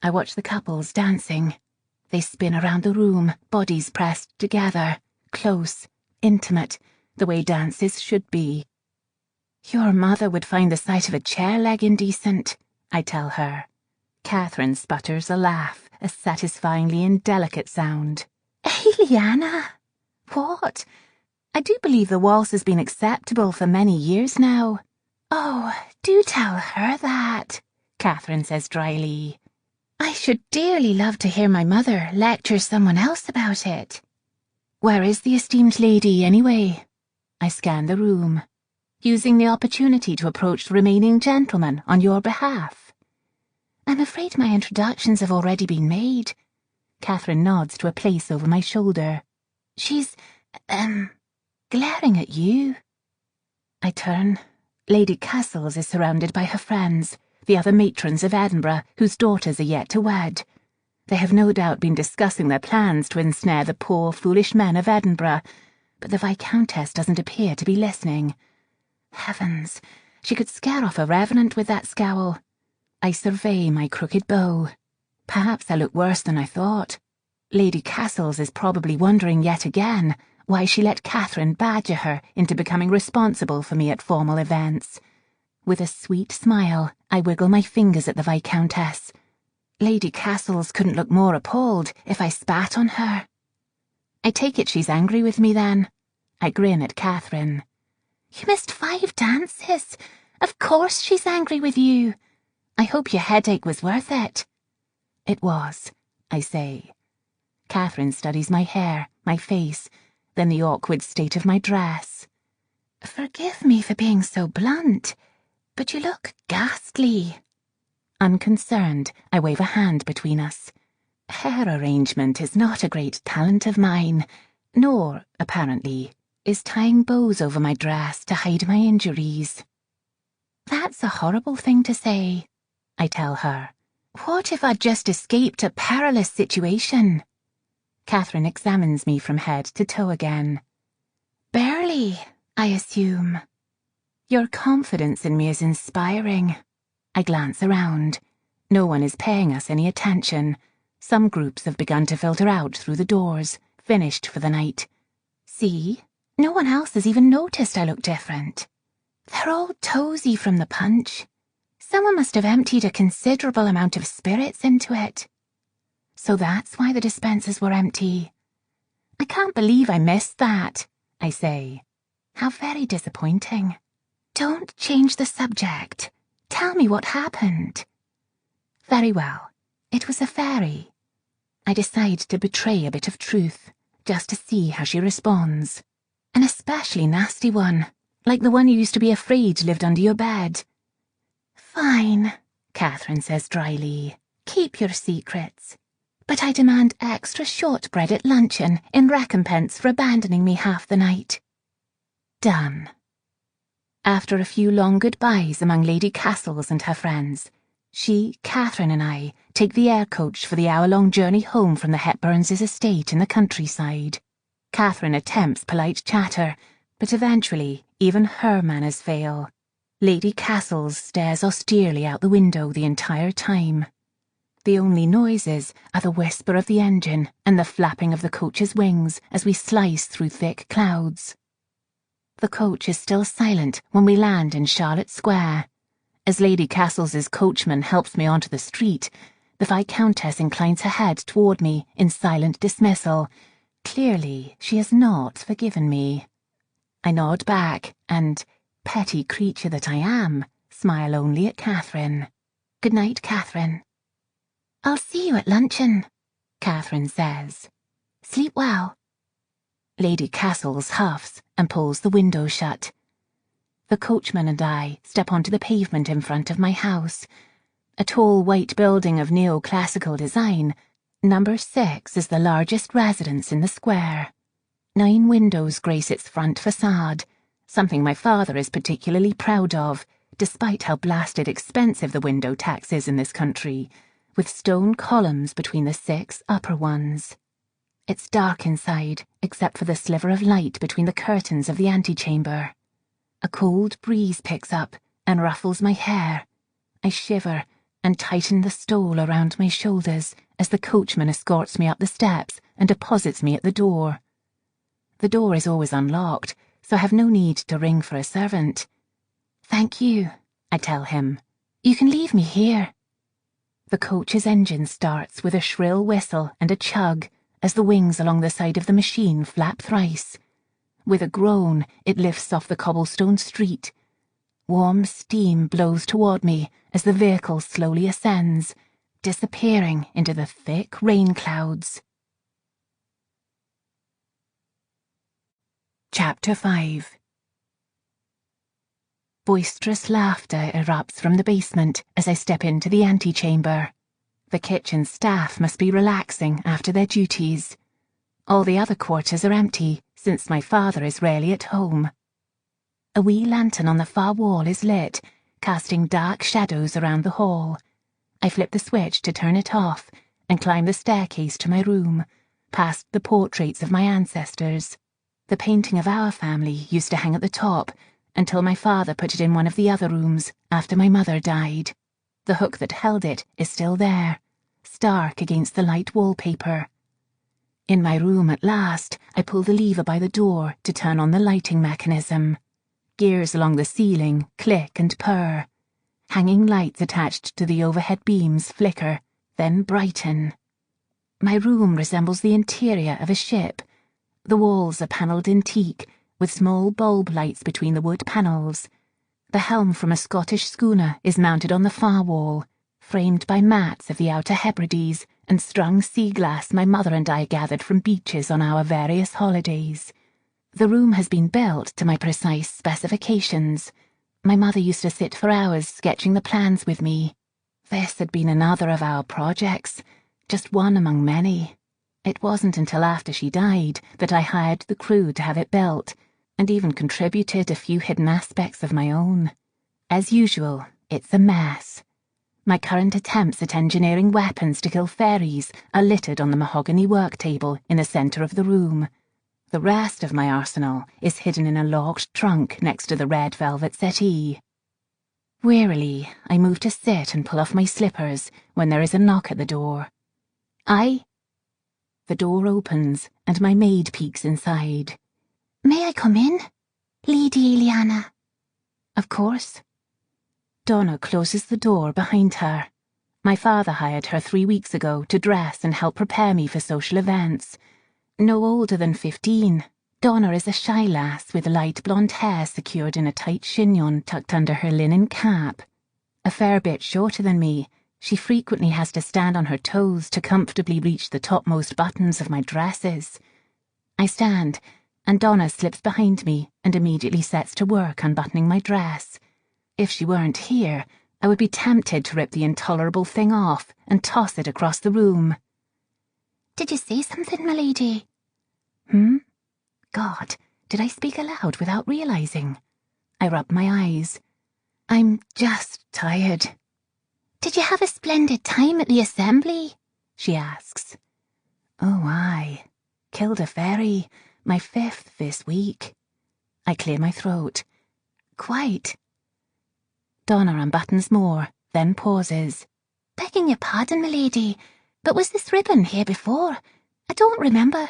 I watch the couples dancing. They spin around the room, bodies pressed together, close, intimate, the way dances should be. Your mother would find the sight of a chair leg indecent, I tell her. Catherine sputters a laugh, a satisfyingly indelicate sound. Eliana! What? I do believe the waltz has been acceptable for many years now. Oh, do tell her that, Catherine says dryly. I should dearly love to hear my mother lecture someone else about it. Where is the esteemed lady, anyway? I scan the room, using the opportunity to approach the remaining gentlemen on your behalf. I'm afraid my introductions have already been made. Catherine nods to a place over my shoulder. She's, glaring at you. I turn. Lady Castles is surrounded by her friends, the other matrons of Edinburgh whose daughters are yet to wed. They have no doubt been discussing their plans to ensnare the poor, foolish men of Edinburgh, but the Viscountess doesn't appear to be listening. Heavens, she could scare off a revenant with that scowl. I survey my crooked bow. Perhaps I look worse than I thought. Lady Castles is probably wondering yet again why she let Catherine badger her into becoming responsible for me at formal events. With a sweet smile, I wiggle my fingers at the Viscountess. Lady Castles couldn't look more appalled if I spat on her. I take it she's angry with me then. I grin at Catherine. You missed 5 dances. Of course she's angry with you. I hope your headache was worth it. It was, I say. Catherine studies my hair, my face, then the awkward state of my dress. Forgive me for being so blunt, but you look ghastly. Unconcerned, I wave a hand between us. Hair arrangement is not a great talent of mine, nor, apparently, is tying bows over my dress to hide my injuries. That's a horrible thing to say, I tell her. What if I'd just escaped a perilous situation? Catherine examines me from head to toe again. Barely, I assume. Your confidence in me is inspiring. I glance around. No one is paying us any attention. Some groups have begun to filter out through the doors, finished for the night. See? No one else has even noticed I look different. They're all toesy from the punch. Someone must have emptied a considerable amount of spirits into it. So that's why the dispensers were empty. I can't believe I missed that, I say. How very disappointing. Don't change the subject. Tell me what happened. Very well. It was a fairy. I decide to betray a bit of truth, just to see how she responds. An especially nasty one, like the one you used to be afraid lived under your bed. Fine, Catherine says dryly. Keep your secrets. But I demand extra shortbread at luncheon in recompense for abandoning me half the night. Done. After a few long goodbyes among Lady Castles and her friends, she, Catherine and I take the air coach for the hour-long journey home from the Hepburns' estate in the countryside. Catherine attempts polite chatter, but eventually even her manners fail. Lady Castles stares austerely out the window the entire time. The only noises are the whisper of the engine and the flapping of the coach's wings as we slice through thick clouds. The coach is still silent when we land in Charlotte Square. As Lady Castles' coachman helps me onto the street, the Viscountess inclines her head toward me in silent dismissal. Clearly, she has not forgiven me. I nod back and, petty creature that I am, smile only at Catherine. Good night, Catherine. I'll see you at luncheon, Catherine says. Sleep well. Lady Castles huffs and pulls the window shut. The coachman and I step onto the pavement in front of my house. A tall white building of neoclassical design, number 6 is the largest residence in the square. 9 windows grace its front facade, something my father is particularly proud of, despite how blasted expensive the window tax is in this country, with stone columns between the 6 upper ones. It's dark inside, except for the sliver of light between the curtains of the antechamber. A cold breeze picks up and ruffles my hair. I shiver and tighten the stole around my shoulders as the coachman escorts me up the steps and deposits me at the door. The door is always unlocked, so I have no need to ring for a servant. Thank you, I tell him. You can leave me here. The coach's engine starts with a shrill whistle and a chug as the wings along the side of the machine flap thrice. With a groan, it lifts off the cobblestone street. Warm steam blows toward me as the vehicle slowly ascends, disappearing into the thick rain clouds. Chapter 5. Boisterous laughter erupts from the basement as I step into the antechamber. The kitchen staff must be relaxing after their duties. All the other quarters are empty, since my father is rarely at home. A wee lantern on the far wall is lit, casting dark shadows around the hall. I flip the switch to turn it off and climb the staircase to my room, past the portraits of my ancestors. The painting of our family used to hang at the top, until my father put it in one of the other rooms after my mother died. The hook that held it is still there, stark against the light wallpaper. In my room at last, I pull the lever by the door to turn on the lighting mechanism. Gears along the ceiling click and purr. Hanging lights attached to the overhead beams flicker, then brighten. My room resembles the interior of a ship. The walls are panelled in teak, with small bulb lights between the wood panels. The helm from a Scottish schooner is mounted on the far wall, framed by mats of the Outer Hebrides and strung sea glass my mother and I gathered from beaches on our various holidays. The room has been built to my precise specifications. My mother used to sit for hours sketching the plans with me. This had been another of our projects, just one among many. It wasn't until after she died that I hired the crew to have it built, and even contributed a few hidden aspects of my own. As usual, it's a mess. My current attempts at engineering weapons to kill fairies are littered on the mahogany work table in the centre of the room. The rest of my arsenal is hidden in a locked trunk next to the red velvet settee. Wearily, I move to sit and pull off my slippers when there is a knock at the door. Aye? The door opens and my maid peeks inside. May I come in, Lady Eliana? Of course. Donna closes the door behind her. My father hired her 3 weeks ago to dress and help prepare me for social events. No older than 15, Donna is a shy lass with light blonde hair secured in a tight chignon tucked under her linen cap. A fair bit shorter than me, she frequently has to stand on her toes to comfortably reach the topmost buttons of my dresses. I stand, and Donna slips behind me and immediately sets to work unbuttoning my dress. If she weren't here, I would be tempted to rip the intolerable thing off and toss it across the room. Did you say something, my lady? God, did I speak aloud without realising? I rub my eyes. I'm just tired. Did you have a splendid time at the assembly? She asks. Oh, aye. Killed a fairy, my 5th this week. I clear my throat. Quite. Donna unbuttons more, then pauses. Begging your pardon, my lady, but was this ribbon here before? I don't remember.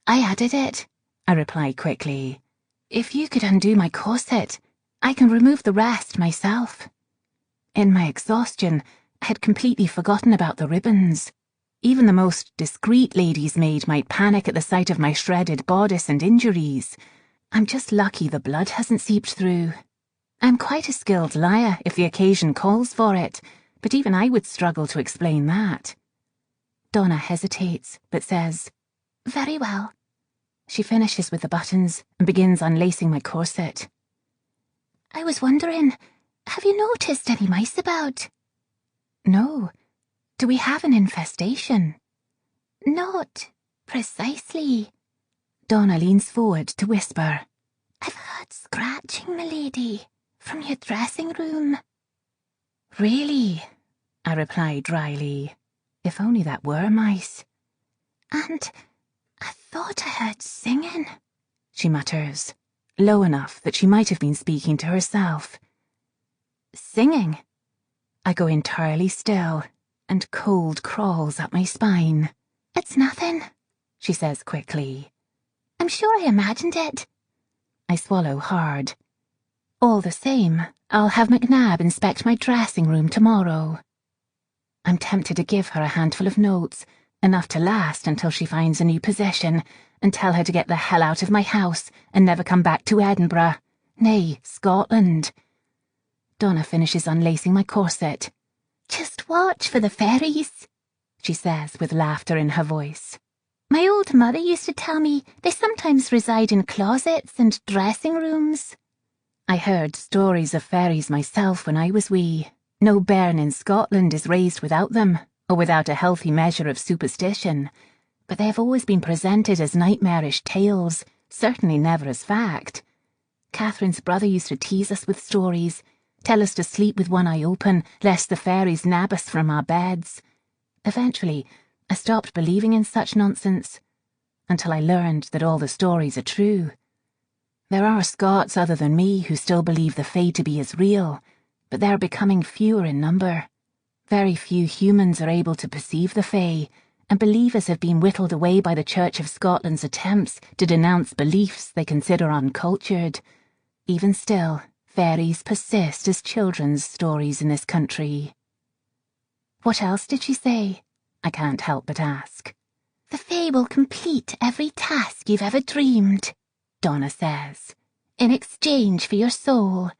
I added it, I reply quickly. If you could undo my corset, I can remove the rest myself. In my exhaustion, I had completely forgotten about the ribbons. Even the most discreet lady's maid might panic at the sight of my shredded bodice and injuries. I'm just lucky the blood hasn't seeped through. I'm quite a skilled liar if the occasion calls for it, but even I would struggle to explain that. Donna hesitates, but says, Very well. She finishes with the buttons and begins unlacing my corset. I was wondering, have you noticed any mice about? No. Do we have an infestation? Not precisely. Donna leans forward to whisper. I've heard scratching, milady, from your dressing room. Really? I reply dryly. If only that were mice. And I thought I heard singing, she mutters, low enough that she might have been speaking to herself. Singing? I go entirely still, and cold crawls up my spine. It's nothing, she says quickly. I'm sure I imagined it. I swallow hard. All the same, I'll have McNabb inspect my dressing room tomorrow. I'm tempted to give her a handful of notes, enough to last until she finds a new position, and tell her to get the hell out of my house and never come back to Edinburgh. Nay, Scotland. Donna finishes unlacing my corset. Just watch for the fairies, she says with laughter in her voice. My old mother used to tell me they sometimes reside in closets and dressing rooms. I heard stories of fairies myself when I was wee. No bairn in Scotland is raised without them, or without a healthy measure of superstition, but they have always been presented as nightmarish tales, certainly never as fact. Catherine's brother used to tease us with stories, tell us to sleep with one eye open, lest the fairies nab us from our beds. Eventually, I stopped believing in such nonsense, until I learned that all the stories are true. There are Scots other than me who still believe the Fae to be as real, but they are becoming fewer in number. Very few humans are able to perceive the Fae, and believers have been whittled away by the Church of Scotland's attempts to denounce beliefs they consider uncultured. Even still, fairies persist as children's stories in this country. What else did she say? I can't help but ask. The Fae will complete every task you've ever dreamed, Donna says, in exchange for your soul,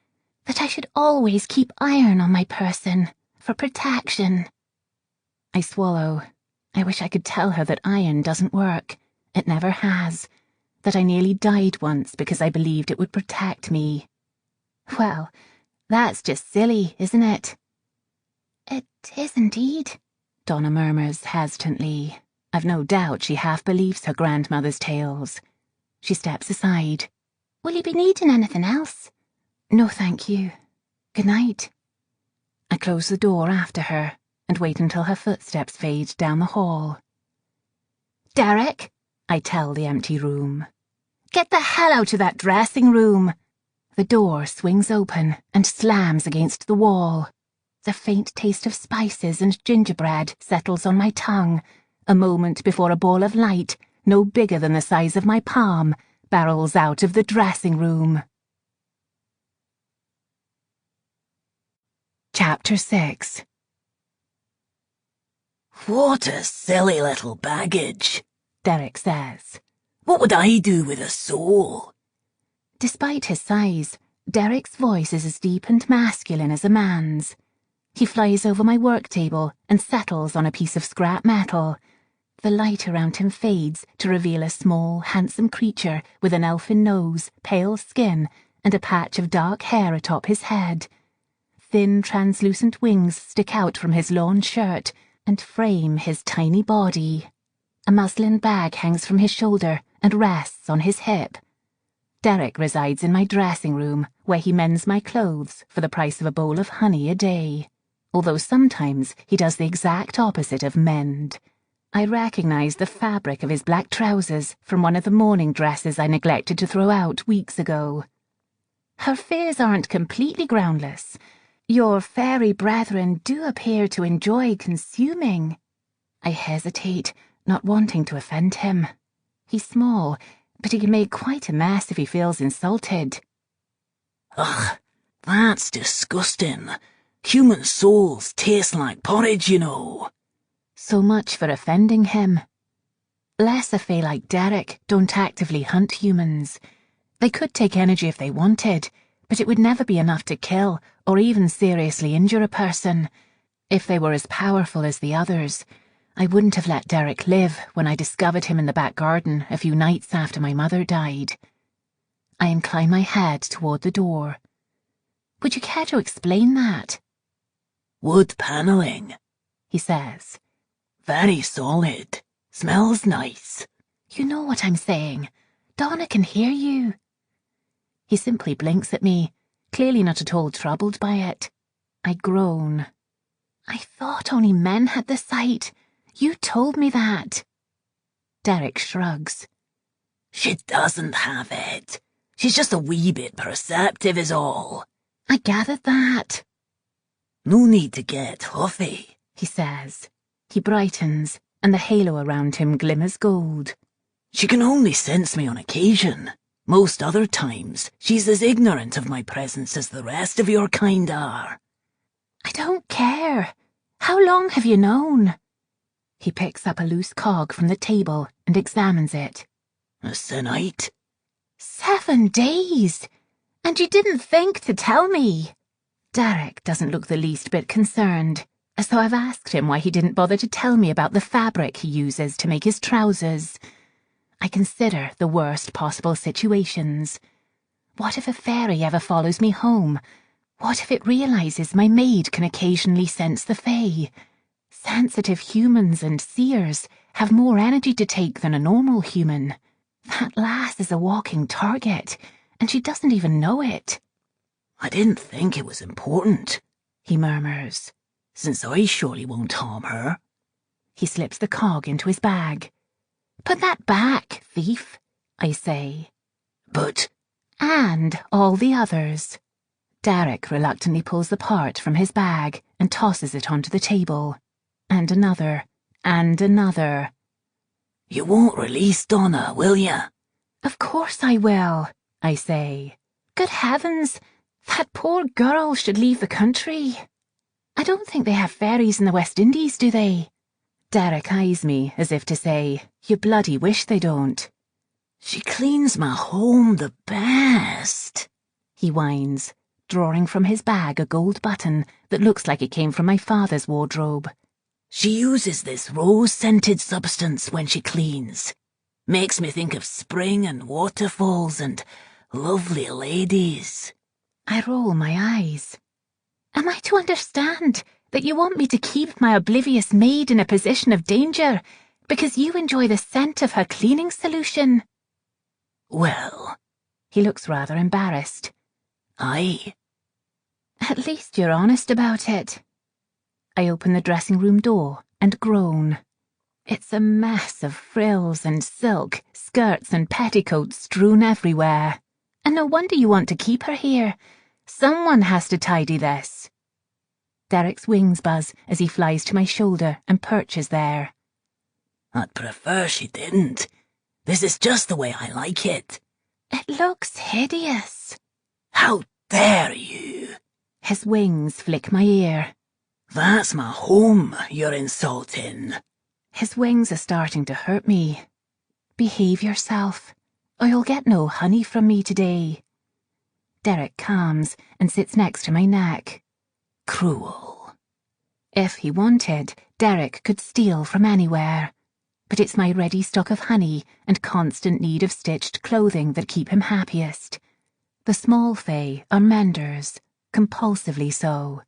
that I should always keep iron on my person, for protection. I swallow. I wish I could tell her that iron doesn't work. It never has. That I nearly died once because I believed it would protect me. Well, that's just silly, isn't it? It is indeed, Donna murmurs hesitantly. I've no doubt she half believes her grandmother's tales. She steps aside. Will you be needing anything else? No, thank you. Good night. I close the door after her and wait until her footsteps fade down the hall. Derek, I tell the empty room. Get the hell out of that dressing room. The door swings open and slams against the wall. The faint taste of spices and gingerbread settles on my tongue, a moment before a ball of light, no bigger than the size of my palm, barrels out of the dressing room. Chapter 6.
What a silly little baggage,
Derek says.
What would I do with a soul?
Despite his size, Derek's voice is as deep and masculine as a man's. He flies over my work table and settles on a piece of scrap metal. The light around him fades to reveal a small, handsome creature with an elfin nose, pale skin, and a patch of dark hair atop his head. Thin, translucent wings stick out from his lawn shirt and frame his tiny body. A muslin bag hangs from his shoulder and rests on his hip. Derek resides in my dressing room, where he mends my clothes for the price of a bowl of honey a day. Although sometimes he does the exact opposite of mend. I recognize the fabric of his black trousers from one of the morning dresses I neglected to throw out weeks ago. Her fears aren't completely groundless. Your fairy brethren do appear to enjoy consuming. I hesitate, not wanting to offend him. He's small, but he can make quite a mess if he feels insulted.
Ugh, that's disgusting. Human souls taste like porridge, you know.
So much for offending him. Lesser Fae like Derek don't actively hunt humans. They could take energy if they wanted, but it would never be enough to kill or even seriously injure a person. If they were as powerful as the others, I wouldn't have let Derek live when I discovered him in the back garden a few nights after my mother died. I incline my head toward the door. Would you care to explain that?
Wood panelling,
he says.
Very solid. Smells nice.
You know what I'm saying. Donna can hear you. He simply blinks at me, clearly not at all troubled by it. I groan. I thought only men had the sight. You told me that. Derek shrugs.
She doesn't have it. She's just a wee bit perceptive is all.
I gathered that.
No need to get huffy,
he says. He brightens, and the halo around him glimmers gold.
She can only sense me on occasion. Most other times, she's as ignorant of my presence as the rest of your kind are.
I don't care. How long have you known? He picks up a loose cog from the table and examines it.
A sennight?
7 days! And you didn't think to tell me. Derek doesn't look the least bit concerned, as though I've asked him why he didn't bother to tell me about the fabric he uses to make his trousers. I consider the worst possible situations. What if a fairy ever follows me home? What if it realises my maid can occasionally sense the fae? Sensitive humans and seers have more energy to take than a normal human. That lass is a walking target, and she doesn't even know it.
I didn't think it was important, he murmurs, since I surely won't harm her.
He slips the cog into his bag. Put that back, thief, I say.
But...
And all the others. Derek reluctantly pulls the part from his bag and tosses it onto the table. And another. And another.
You won't release Donna, will you?
Of course I will, I say. Good heavens, that poor girl should leave the country. I don't think they have fairies in the West Indies, do they? Derek eyes me as if to say, you bloody wish they don't.
She cleans my home the best,
he whines, drawing from his bag a gold button that looks like it came from my father's wardrobe.
She uses this rose-scented substance when she cleans. Makes me think of spring and waterfalls and lovely ladies.
I roll my eyes. Am I to understand that you want me to keep my oblivious maid in a position of danger because you enjoy the scent of her cleaning solution?
Well,
he looks rather embarrassed.
Aye.
At least you're honest about it. I open the dressing room door and groan. It's a mess of frills and silk, skirts and petticoats strewn everywhere. And no wonder you want to keep her here. Someone has to tidy this. Derek's wings buzz as he flies to my shoulder and perches there.
I'd prefer she didn't. This is just the way I like it.
It looks hideous.
How dare you?
His wings flick my ear.
That's my home you're insulting.
His wings are starting to hurt me. Behave yourself, or you'll get no honey from me today. Derek calms and sits next to my neck.
Cruel.
If he wanted, Derek could steal from anywhere. But it's my ready stock of honey and constant need of stitched clothing that keep him happiest. The small fae are menders, compulsively so.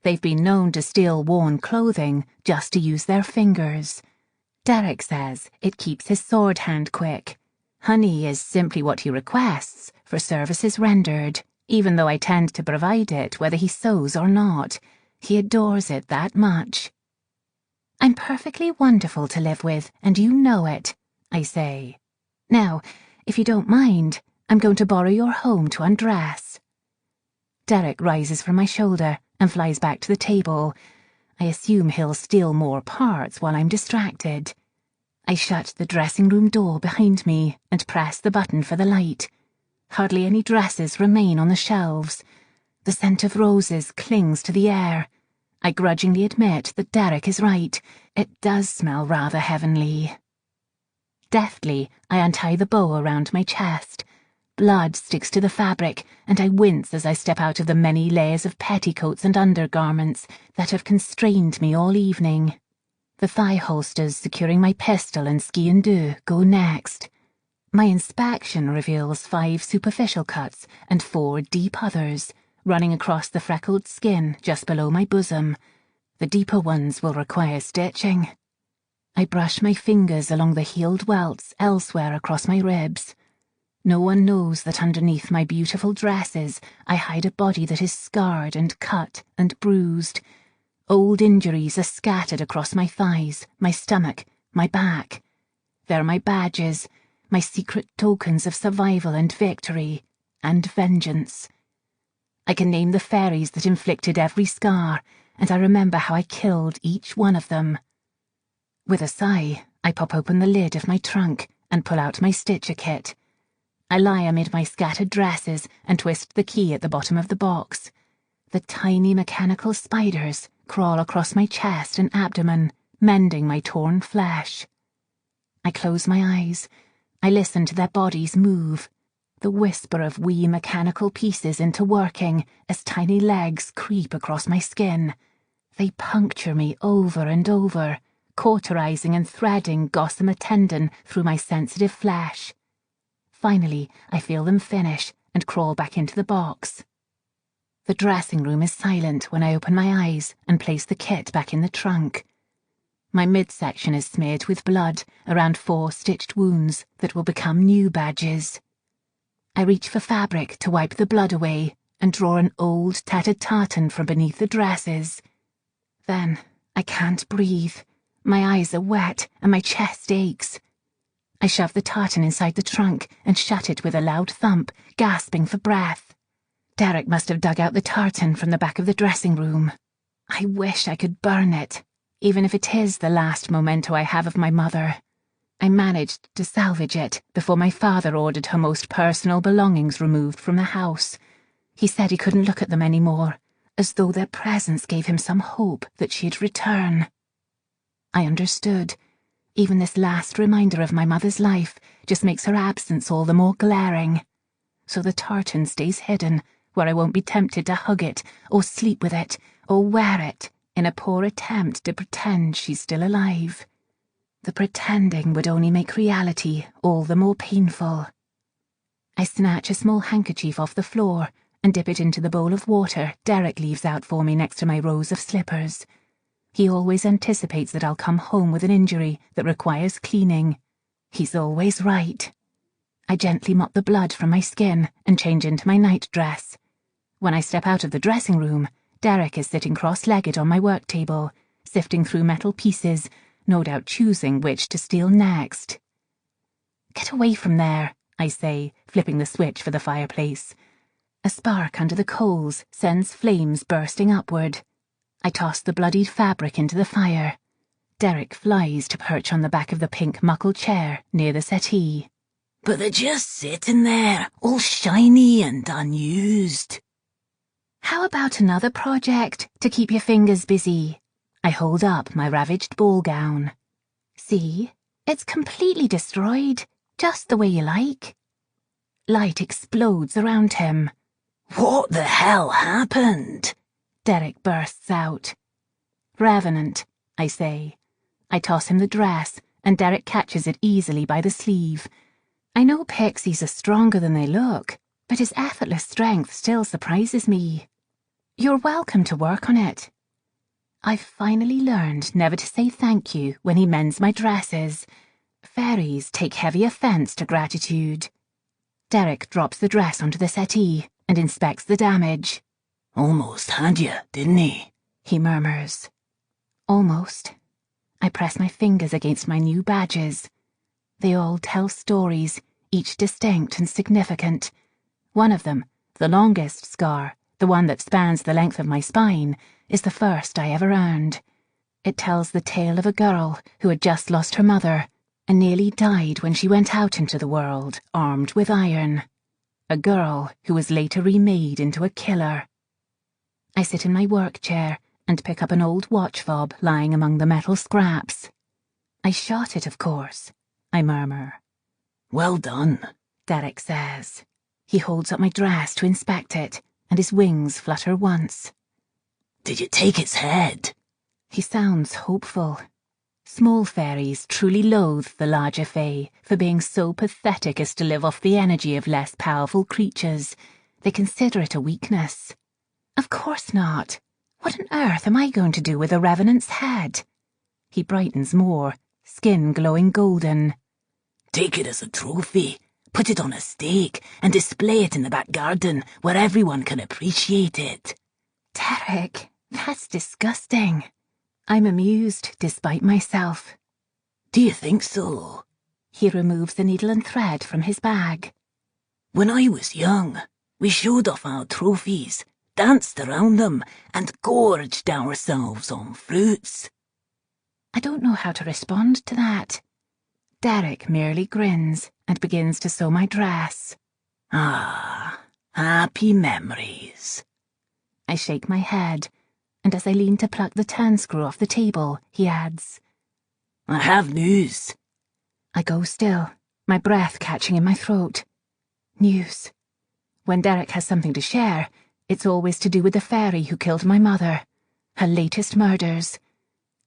They've been known to steal worn clothing just to use their fingers. Derek says it keeps his sword hand quick. Honey is simply what he requests for services rendered, even though I tend to provide it whether he sews or not. He adores it that much. I'm perfectly wonderful to live with, and you know it, I say. Now, if you don't mind, I'm going to borrow your home to undress. Derek rises from my shoulder and flies back to the table. I assume he'll steal more parts while I'm distracted. I shut the dressing room door behind me and press the button for the light. Hardly any dresses remain on the shelves. The scent of roses clings to the air. I grudgingly admit that Derek is right. It does smell rather heavenly. Deftly, I untie the bow around my chest. Blood sticks to the fabric, and I wince as I step out of the many layers of petticoats and undergarments that have constrained me all evening. The thigh holsters securing my pistol and ski-and-do go next. My inspection reveals 5 superficial cuts and 4 deep others, running across the freckled skin just below my bosom. The deeper ones will require stitching. I brush my fingers along the healed welts elsewhere across my ribs. No one knows that underneath my beautiful dresses I hide a body that is scarred and cut and bruised. Old injuries are scattered across my thighs, my stomach, my back. They're my badges, my secret tokens of survival and victory, and vengeance. I can name the fairies that inflicted every scar, and I remember how I killed each one of them. With a sigh, I pop open the lid of my trunk and pull out my stitcher kit. I lie amid my scattered dresses and twist the key at the bottom of the box. The tiny mechanical spiders crawl across my chest and abdomen, mending my torn flesh. I close my eyes. I listen to their bodies move, the whisper of wee mechanical pieces interworking as tiny legs creep across my skin. They puncture me over and over, cauterizing and threading gossamer tendon through my sensitive flesh. Finally, I feel them finish and crawl back into the box. The dressing room is silent when I open my eyes and place the kit back in the trunk. My midsection is smeared with blood around 4 stitched wounds that will become new badges. I reach for fabric to wipe the blood away and draw an old, tattered tartan from beneath the dresses. Then I can't breathe. My eyes are wet and my chest aches. I shove the tartan inside the trunk and shut it with a loud thump, gasping for breath. Derek must have dug out the tartan from the back of the dressing room. I wish I could burn it, even if it is the last memento I have of my mother. I managed to salvage it before my father ordered her most personal belongings removed from the house. He said he couldn't look at them anymore, as though their presence gave him some hope that she'd return. I understood. Even this last reminder of my mother's life just makes her absence all the more glaring. So the tartan stays hidden, where I won't be tempted to hug it, or sleep with it, or wear it, in a poor attempt to pretend she's still alive. The pretending would only make reality all the more painful. I snatch a small handkerchief off the floor and dip it into the bowl of water Derek leaves out for me next to my rows of slippers. He always anticipates that I'll come home with an injury that requires cleaning. He's always right. I gently mop the blood from my skin and change into my nightdress. When I step out of the dressing room, Derek is sitting cross-legged on my work table, sifting through metal pieces, no doubt choosing which to steal next. "Get away from there," I say, flipping the switch for the fireplace. A spark under the coals sends flames bursting upward. I toss the bloodied fabric into the fire. Derek flies to perch on the back of the pink muckle chair near the settee.
"But they're just sitting there, all shiny and unused."
"How about another project to keep your fingers busy?" I hold up my ravaged ball gown. "See? It's completely destroyed, just the way you like." Light explodes around him.
"What the hell happened?"
Derek bursts out. "Revenant," I say. I toss him the dress, and Derek catches it easily by the sleeve. I know pixies are stronger than they look, but his effortless strength still surprises me. "You're welcome to work on it." I've finally learned never to say thank you when he mends my dresses. Fairies take heavy offence to gratitude. Derek drops the dress onto the settee and inspects the damage.
"Almost had you, didn't he murmurs.
Almost. I press my fingers against my new badges. They all tell stories, each distinct and significant. One of them, the longest scar, the one that spans the length of my spine, is the first I ever earned. It tells the tale of a girl who had just lost her mother and nearly died when she went out into the world armed with iron. A girl who was later remade into a killer. I sit in my work chair and pick up an old watch fob lying among the metal scraps. "I shot it, of course," I murmur.
"Well done,"
Derek says. He holds up my dress to inspect it, and his wings flutter once.
"Did you take its head?"
He sounds hopeful. Small fairies truly loathe the larger fae for being so pathetic as to live off the energy of less powerful creatures. They consider it a weakness. "Of course not. What on earth am I going to do with a revenant's head?" He brightens more, skin glowing golden.
"Take it as a trophy, put it on a stake, and display it in the back garden where everyone can appreciate it."
"Derek, that's disgusting." I'm amused despite myself.
"Do you think so?"
He removes the needle and thread from his bag.
"When I was young, we showed off our trophies, danced around them, and gorged ourselves on fruits."
I don't know how to respond to that. Derek merely grins and begins to sew my dress.
Ah, happy memories.
I shake my head, and as I lean to pluck the turnscrew off the table, he adds,
I have news.
I go still, my breath catching in my throat. News. When Derek has something to share, it's always to do with the fairy who killed my mother, her latest murders.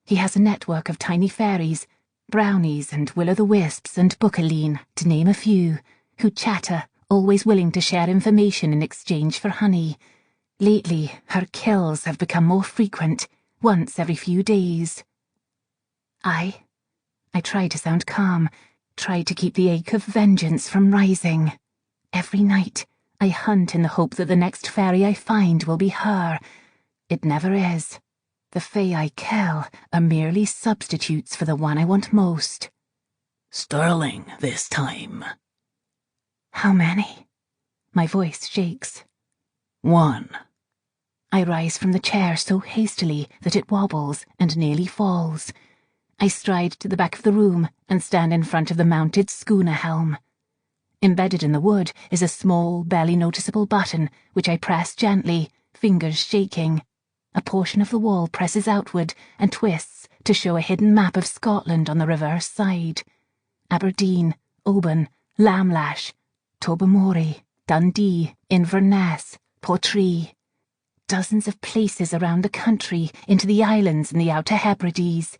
He has a network of tiny fairies, brownies and will-o'-the-wisps and bookaline, to name a few, who chatter, always willing to share information in exchange for honey. Lately, her kills have become more frequent, once every few days. I try to sound calm, try to keep the ache of vengeance from rising. Every night, I hunt in the hope that the next fairy I find will be her. It never is. The fae I kill are merely substitutes for the one I want most.
Sterling this time.
How many? My voice shakes.
1.
I rise from the chair so hastily that it wobbles and nearly falls. I stride to the back of the room and stand in front of the mounted schooner helm. Embedded in the wood is a small, barely noticeable button, which I press gently, fingers shaking. A portion of the wall presses outward and twists to show a hidden map of Scotland on the reverse side. Aberdeen, Oban, Lamlash, Tobermory, Dundee, Inverness, Portree. Dozens of places around the country, into the islands and the Outer Hebrides.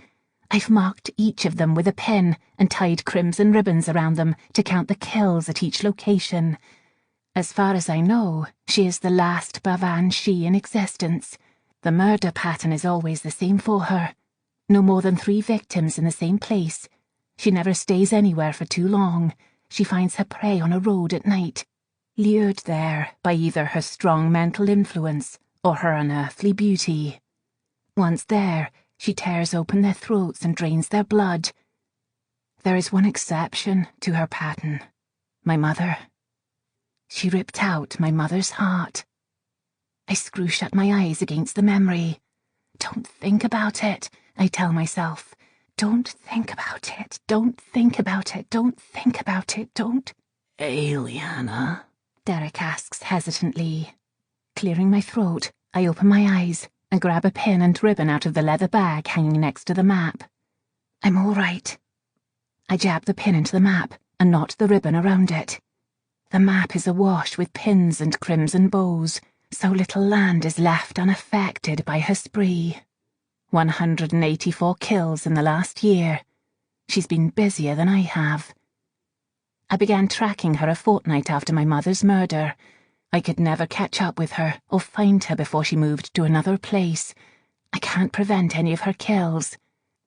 I've marked each of them with a pen and tied crimson ribbons around them to count the kills at each location. As far as I know, she is the last Bavan-Shi in existence. The murder pattern is always the same for her. No more than 3 victims in the same place. She never stays anywhere for too long. She finds her prey on a road at night, lured there by either her strong mental influence or her unearthly beauty. Once there, she tears open their throats and drains their blood. There is one exception to her pattern. My mother. She ripped out my mother's heart. I screw shut my eyes against the memory. Don't think about it, I tell myself. Don't think about it, don't think about it, don't think about it, don't...
Aliana?
Derek asks hesitantly. Clearing my throat, I open my eyes and grab a pin and ribbon out of the leather bag hanging next to the map. I'm all right. I jab the pin into the map and knot the ribbon around it. The map is awash with pins and crimson bows. So little land is left unaffected by her spree. 184 kills in the last year. She's been busier than I have. I began tracking her a fortnight after my mother's murder. I could never catch up with her or find her before she moved to another place. I can't prevent any of her kills,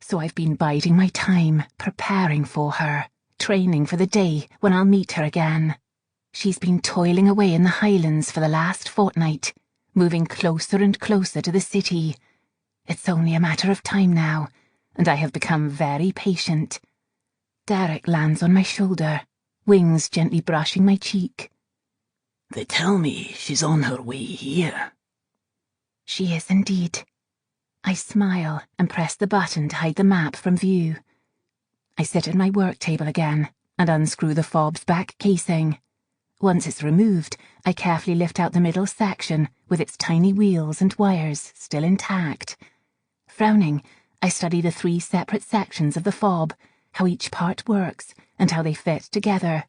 so I've been biding my time, preparing for her, training for the day when I'll meet her again. She's been toiling away in the Highlands for the last fortnight, moving closer and closer to the city. It's only a matter of time now, and I have become very patient. Derek lands on my shoulder, wings gently brushing my cheek.
They tell me she's on her way here.
She is indeed. I smile and press the button to hide the map from view. I sit at my work table again and unscrew the fob's back casing. Once it's removed, I carefully lift out the middle section with its tiny wheels and wires still intact. Frowning, I study the 3 separate sections of the fob, how each part works and how they fit together.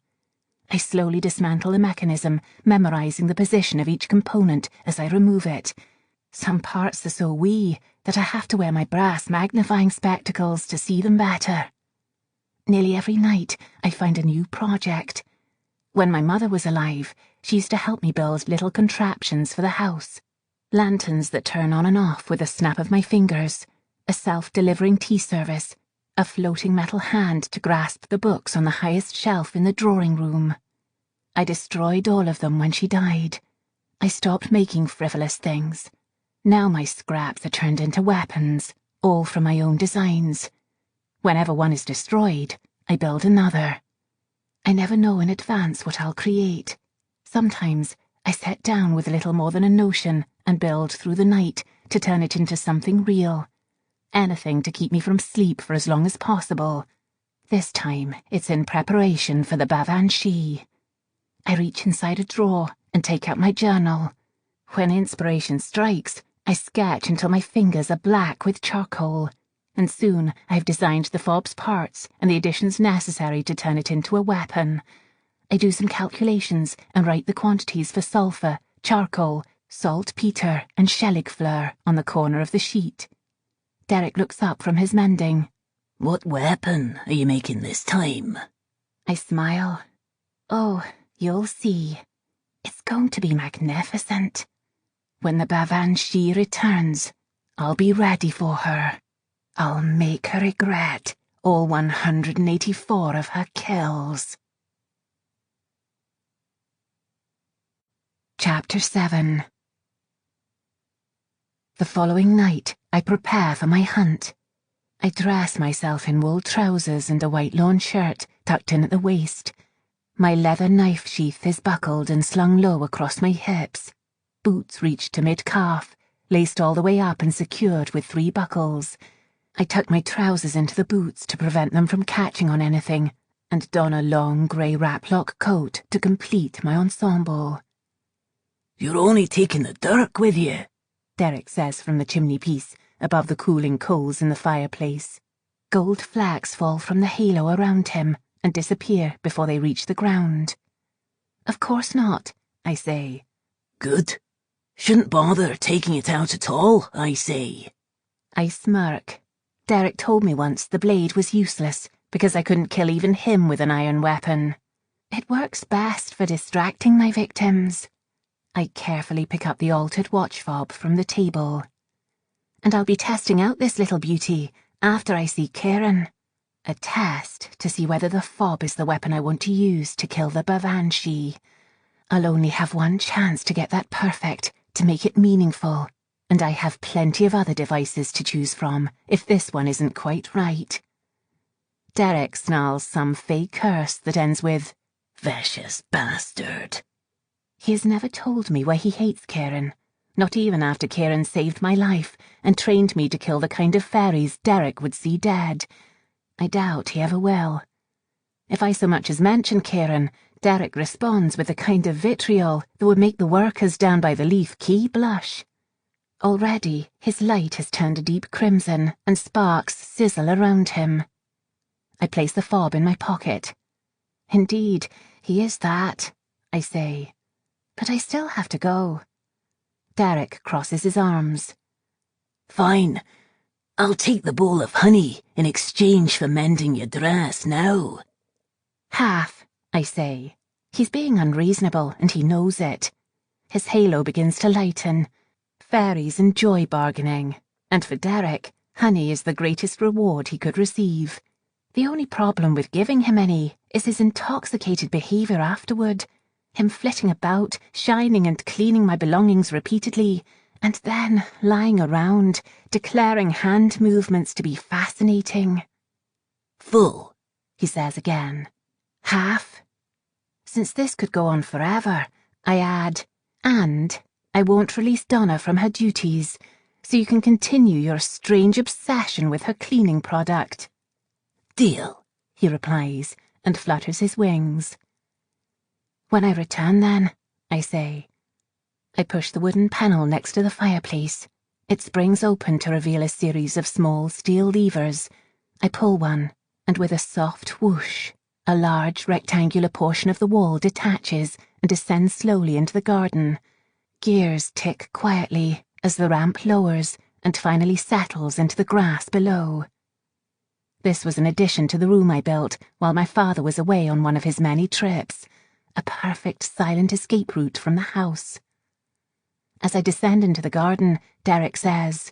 I slowly dismantle the mechanism, memorizing the position of each component as I remove it. Some parts are so wee that I have to wear my brass magnifying spectacles to see them better. Nearly every night, I find a new project. When my mother was alive, she used to help me build little contraptions for the house. Lanterns that turn on and off with a snap of my fingers, a self-delivering tea service, a floating metal hand to grasp the books on the highest shelf in the drawing room. I destroyed all of them when she died. I stopped making frivolous things. Now my scraps are turned into weapons, all from my own designs. Whenever one is destroyed, I build another. I never know in advance what I'll create. Sometimes I sit down with little more than a notion and build through the night to turn it into something real. Anything to keep me from sleep for as long as possible. This time it's in preparation for the Bavan-Shi. I reach inside a drawer and take out my journal. When inspiration strikes, I sketch until my fingers are black with charcoal, and soon I've designed the fob's parts and the additions necessary to turn it into a weapon. I do some calculations and write the quantities for sulphur, charcoal, saltpeter, and Schelligfleur on the corner of the sheet. Derek looks up from his mending.
What weapon are you making this time?
I smile. Oh, you'll see. It's going to be magnificent. When the Bavanshi returns, I'll be ready for her. I'll make her regret all 184 of her kills. Chapter 7. The following night, I prepare for my hunt. I dress myself in wool trousers and a white lawn shirt tucked in at the waist. My leather knife sheath is buckled and slung low across my hips. Boots reach to mid-calf, laced all the way up and secured with 3 buckles. I tuck my trousers into the boots to prevent them from catching on anything, and don a long grey wraplock coat to complete my ensemble.
You're only taking the dirk with you,
Derek says from the chimney-piece, above the cooling coals in the fireplace. Gold flecks fall from the halo around him and disappear before they reach the ground. Of course not, I say.
Good. Shouldn't bother taking it out at all, I say.
I smirk. Derek told me once the blade was useless because I couldn't kill even him with an iron weapon. It works best for distracting my victims. I carefully pick up the altered watch fob from the table. And I'll be testing out this little beauty after I see Kieran. A test to see whether the fob is the weapon I want to use to kill the Bavanshi. I'll only have one chance to get that perfect, to make it meaningful, and I have plenty of other devices to choose from if this one isn't quite right. Derek snarls some fake curse that ends with,
"Vicious bastard."
He has never told me why he hates Kieran, not even after Kieran saved my life and trained me to kill the kind of fairies Derek would see dead. I doubt he ever will. If I so much as mention Kieran, Derek responds with a kind of vitriol that would make the workers down by the Leaf Quay blush. Already, his light has turned a deep crimson and sparks sizzle around him. I place the fob in my pocket. Indeed, he is that, I say. But I still have to go. Derek crosses his arms.
Fine. I'll take the bowl of honey in exchange for mending your dress now.
Half, I say. He's being unreasonable, and he knows it. His halo begins to lighten. Fairies enjoy bargaining, and for Derek, honey is the greatest reward he could receive. The only problem with giving him any is his intoxicated behaviour afterward. Him flitting about, shining and cleaning my belongings repeatedly, and then lying around, declaring hand movements to be fascinating.
Full,
he says again. Half. Since this could go on forever, I add, and I won't release Donna from her duties, so you can continue your strange obsession with her cleaning product.
Deal,
he replies, and flutters his wings. When I return then, I say. I push the wooden panel next to the fireplace. It springs open to reveal a series of small steel levers. I pull one, and with a soft whoosh, a large rectangular portion of the wall detaches and descends slowly into the garden. Gears tick quietly as the ramp lowers and finally settles into the grass below. This was an addition to the room I built while my father was away on one of his many trips. A perfect silent escape route from the house. As I descend into the garden, Derek says,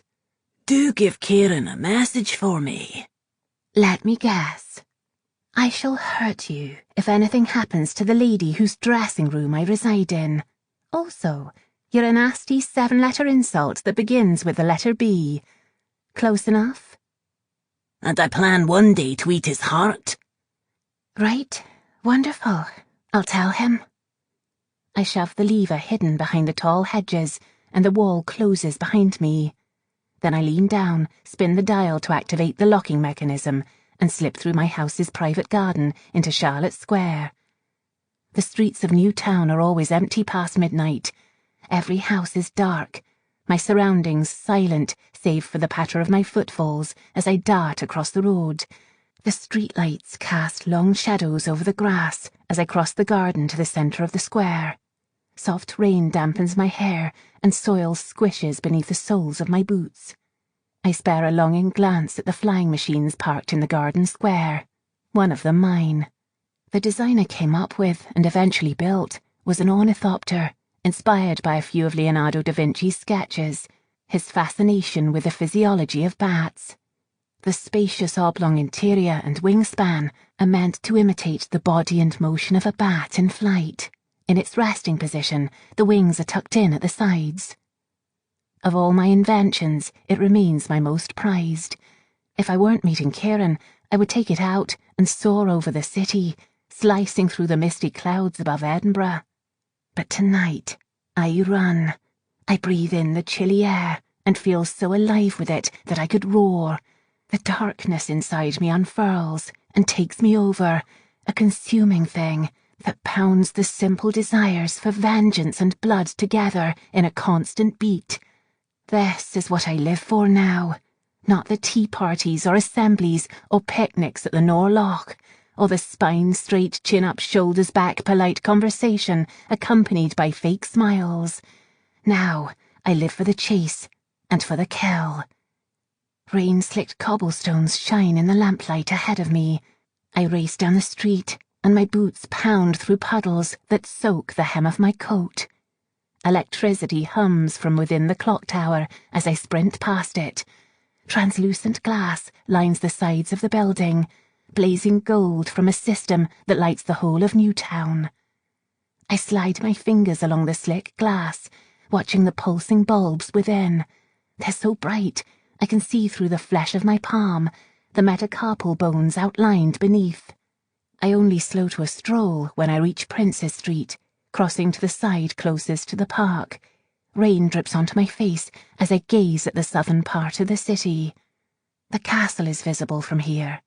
"Do give Kieran a message for me."
Let me guess. I shall hurt you if anything happens to the lady whose dressing room I reside in. Also, you're a nasty 7-letter insult that begins with the letter B. Close enough?
And I plan one day to eat his heart.
Right, wonderful. I'll tell him. I shove the lever hidden behind the tall hedges, and the wall closes behind me. Then I lean down, spin the dial to activate the locking mechanism, and slip through my house's private garden into Charlotte Square. The streets of Newtown are always empty past midnight. Every house is dark, my surroundings silent save for the patter of my footfalls as I dart across the road. The streetlights cast long shadows over the grass as I cross the garden to the centre of the square. Soft rain dampens my hair and soil squishes beneath the soles of my boots. I spare a longing glance at the flying machines parked in the garden square, one of them mine. The design I came up with and eventually built was an ornithopter, inspired by a few of Leonardo da Vinci's sketches, his fascination with the physiology of bats. The spacious oblong interior and wingspan are meant to imitate the body and motion of a bat in flight. In its resting position, the wings are tucked in at the sides. Of all my inventions, it remains my most prized. If I weren't meeting Kieran, I would take it out and soar over the city, slicing through the misty clouds above Edinburgh. But tonight, I run. I breathe in the chilly air and feel so alive with it that I could roar. The darkness inside me unfurls and takes me over, a consuming thing that pounds the simple desires for vengeance and blood together in a constant beat. This is what I live for now, not the tea parties or assemblies or picnics at the Norloch, or the spine-straight, chin-up, shoulders-back polite conversation accompanied by fake smiles. Now I live for the chase and for the kill. Rain-slicked cobblestones shine in the lamplight ahead of me. I race down the street, and my boots pound through puddles that soak the hem of my coat. Electricity hums from within the clock tower as I sprint past it. Translucent glass lines the sides of the building, blazing gold from a system that lights the whole of Newtown. I slide my fingers along the slick glass, watching the pulsing bulbs within. They're so bright, I can see through the flesh of my palm, the metacarpal bones outlined beneath. I only slow to a stroll when I reach Princess Street, crossing to the side closest to the park. Rain drips onto my face as I gaze at the southern part of the city. The castle is visible from here,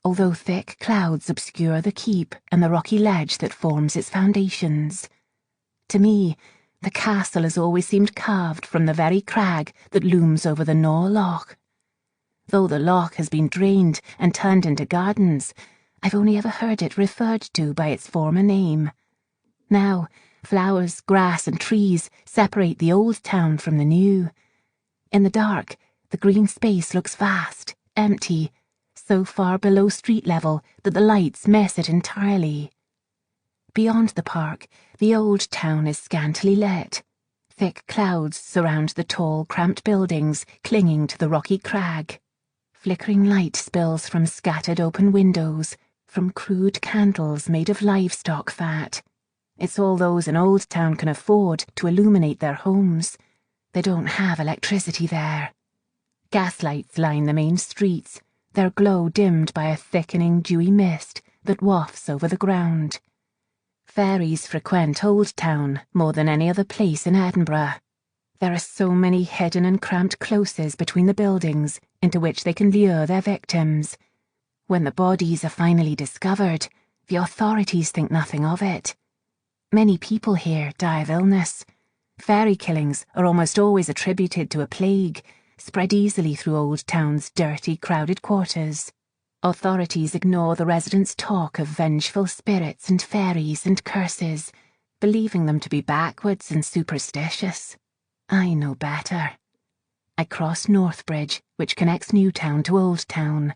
although thick clouds obscure the keep and the rocky ledge that forms its foundations. To me, the castle has always seemed carved from the very crag that looms over the Norloch. Though the loch has been drained and turned into gardens, I've only ever heard it referred to by its former name. Now, flowers, grass and trees separate the old town from the new. In the dark, the green space looks vast, empty, so far below street level that the lights miss it entirely. Beyond the park, the old town is scantily lit. Thick clouds surround the tall, cramped buildings clinging to the rocky crag. Flickering light spills from scattered open windows, from crude candles made of livestock fat. It's all those in Old Town can afford to illuminate their homes. They don't have electricity there. Gaslights line the main streets, their glow dimmed by a thickening dewy mist that wafts over the ground. Fairies frequent Old Town more than any other place in Edinburgh. There are so many hidden and cramped closes between the buildings into which they can lure their victims. When the bodies are finally discovered, the authorities think nothing of it. Many people here die of illness. Fairy killings are almost always attributed to a plague, spread easily through Old Town's dirty, crowded quarters. Authorities ignore the residents' talk of vengeful spirits and fairies and curses, believing them to be backwards and superstitious. I know better. I cross Northbridge, which connects Newtown to Old Town.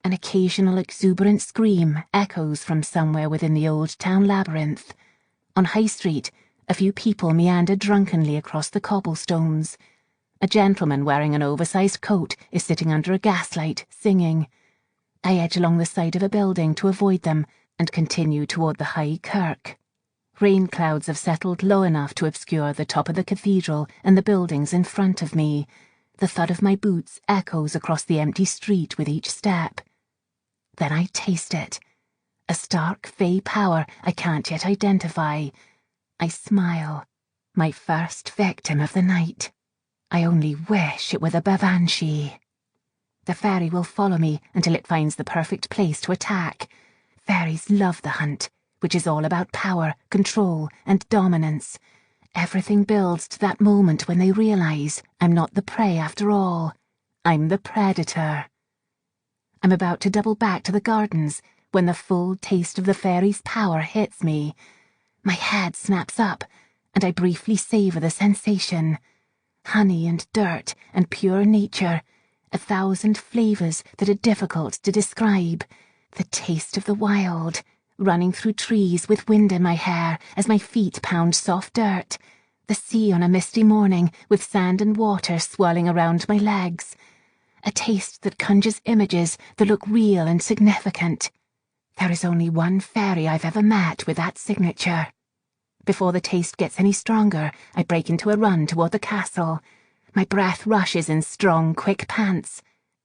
An occasional exuberant scream echoes from somewhere within the Old Town labyrinth. On High Street, a few people meander drunkenly across the cobblestones. A gentleman wearing an oversized coat is sitting under a gaslight, singing. I edge along the side of a building to avoid them and continue toward the High Kirk. Rain clouds have settled low enough to obscure the top of the cathedral and the buildings in front of me. The thud of my boots echoes across the empty street with each step. Then I taste it. A stark fey power I can't yet identify. I smile. My first victim of the night. I only wish it were the Bavanshi. The fairy will follow me until it finds the perfect place to attack. Fairies love the hunt. which is all about power, control, and dominance. Everything builds to that moment when they realize I'm not the prey after all. I'm the predator. I'm about to double back to the gardens when the full taste of the fairy's power hits me. My head snaps up, and I briefly savor the sensation. Honey and dirt and pure nature, 1,000 flavors that are difficult to describe. The taste of the wild, running through trees with wind in my hair as my feet pound soft dirt. The sea on a misty morning with sand and water swirling around my legs. A taste that conjures images that look real and significant. There is only one fairy I've ever met with that signature. Before the taste gets any stronger, I break into a run toward the castle. My breath rushes in strong, quick pants.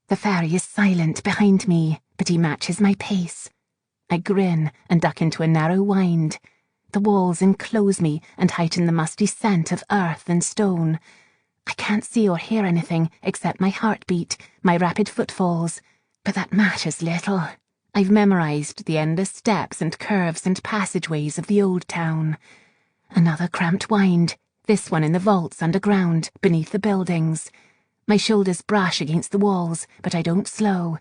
The fairy is silent behind me, but he matches my pace. I grin and duck into a narrow wind. The walls enclose me and heighten the musty scent of earth and stone. I can't see or hear anything except my heartbeat, my rapid footfalls, but that matters little. I've memorized the endless steps and curves and passageways of the old town. Another cramped wind, this one in the vaults underground, beneath the buildings. My shoulders brush against the walls, but I don't slow.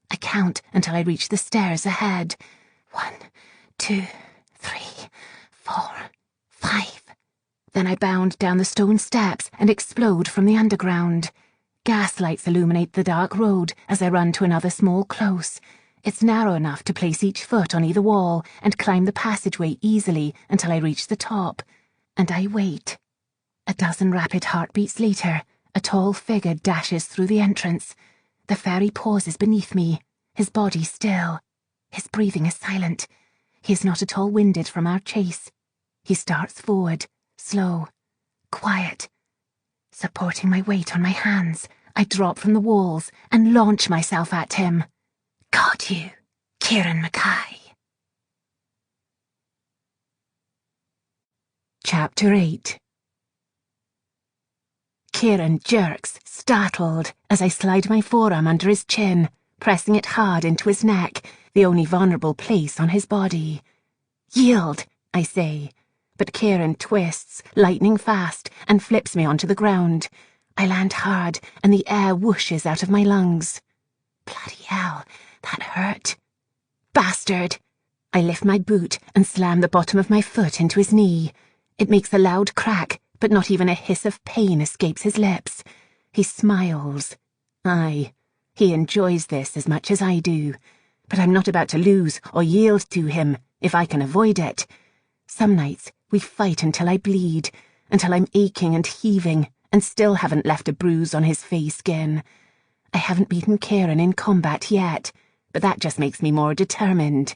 I count until I reach the stairs ahead. 1, 2, 3, 4, 5. Then I bound down the stone steps and explode from the underground. Gaslights illuminate the dark road as I run to another small close. It's narrow enough to place each foot on either wall and climb the passageway easily until I reach the top. And I wait. A dozen rapid heartbeats later, a tall figure dashes through the entrance. The fairy pauses beneath me, his body still. His breathing is silent. He is not at all winded from our chase. He starts forward, slow, quiet. Supporting my weight on my hands, I drop from the walls and launch myself at him. Got you, Kieran Mackay. Chapter 8. Kieran jerks, startled, as I slide my forearm under his chin, pressing it hard into his neck, the only vulnerable place on his body. Yield, I say, but Kieran twists, lightning fast, and flips me onto the ground. I land hard, and the air whooshes out of my lungs. Bloody hell, that hurt. Bastard! I lift my boot and slam the bottom of my foot into his knee. It makes a loud crack, but not even a hiss of pain escapes his lips. He smiles. Aye, he enjoys this as much as I do. But I'm not about to lose or yield to him if I can avoid it. Some nights we fight until I bleed, until I'm aching and heaving, and still haven't left a bruise on his face skin. I haven't beaten Kieran in combat yet, but that just makes me more determined.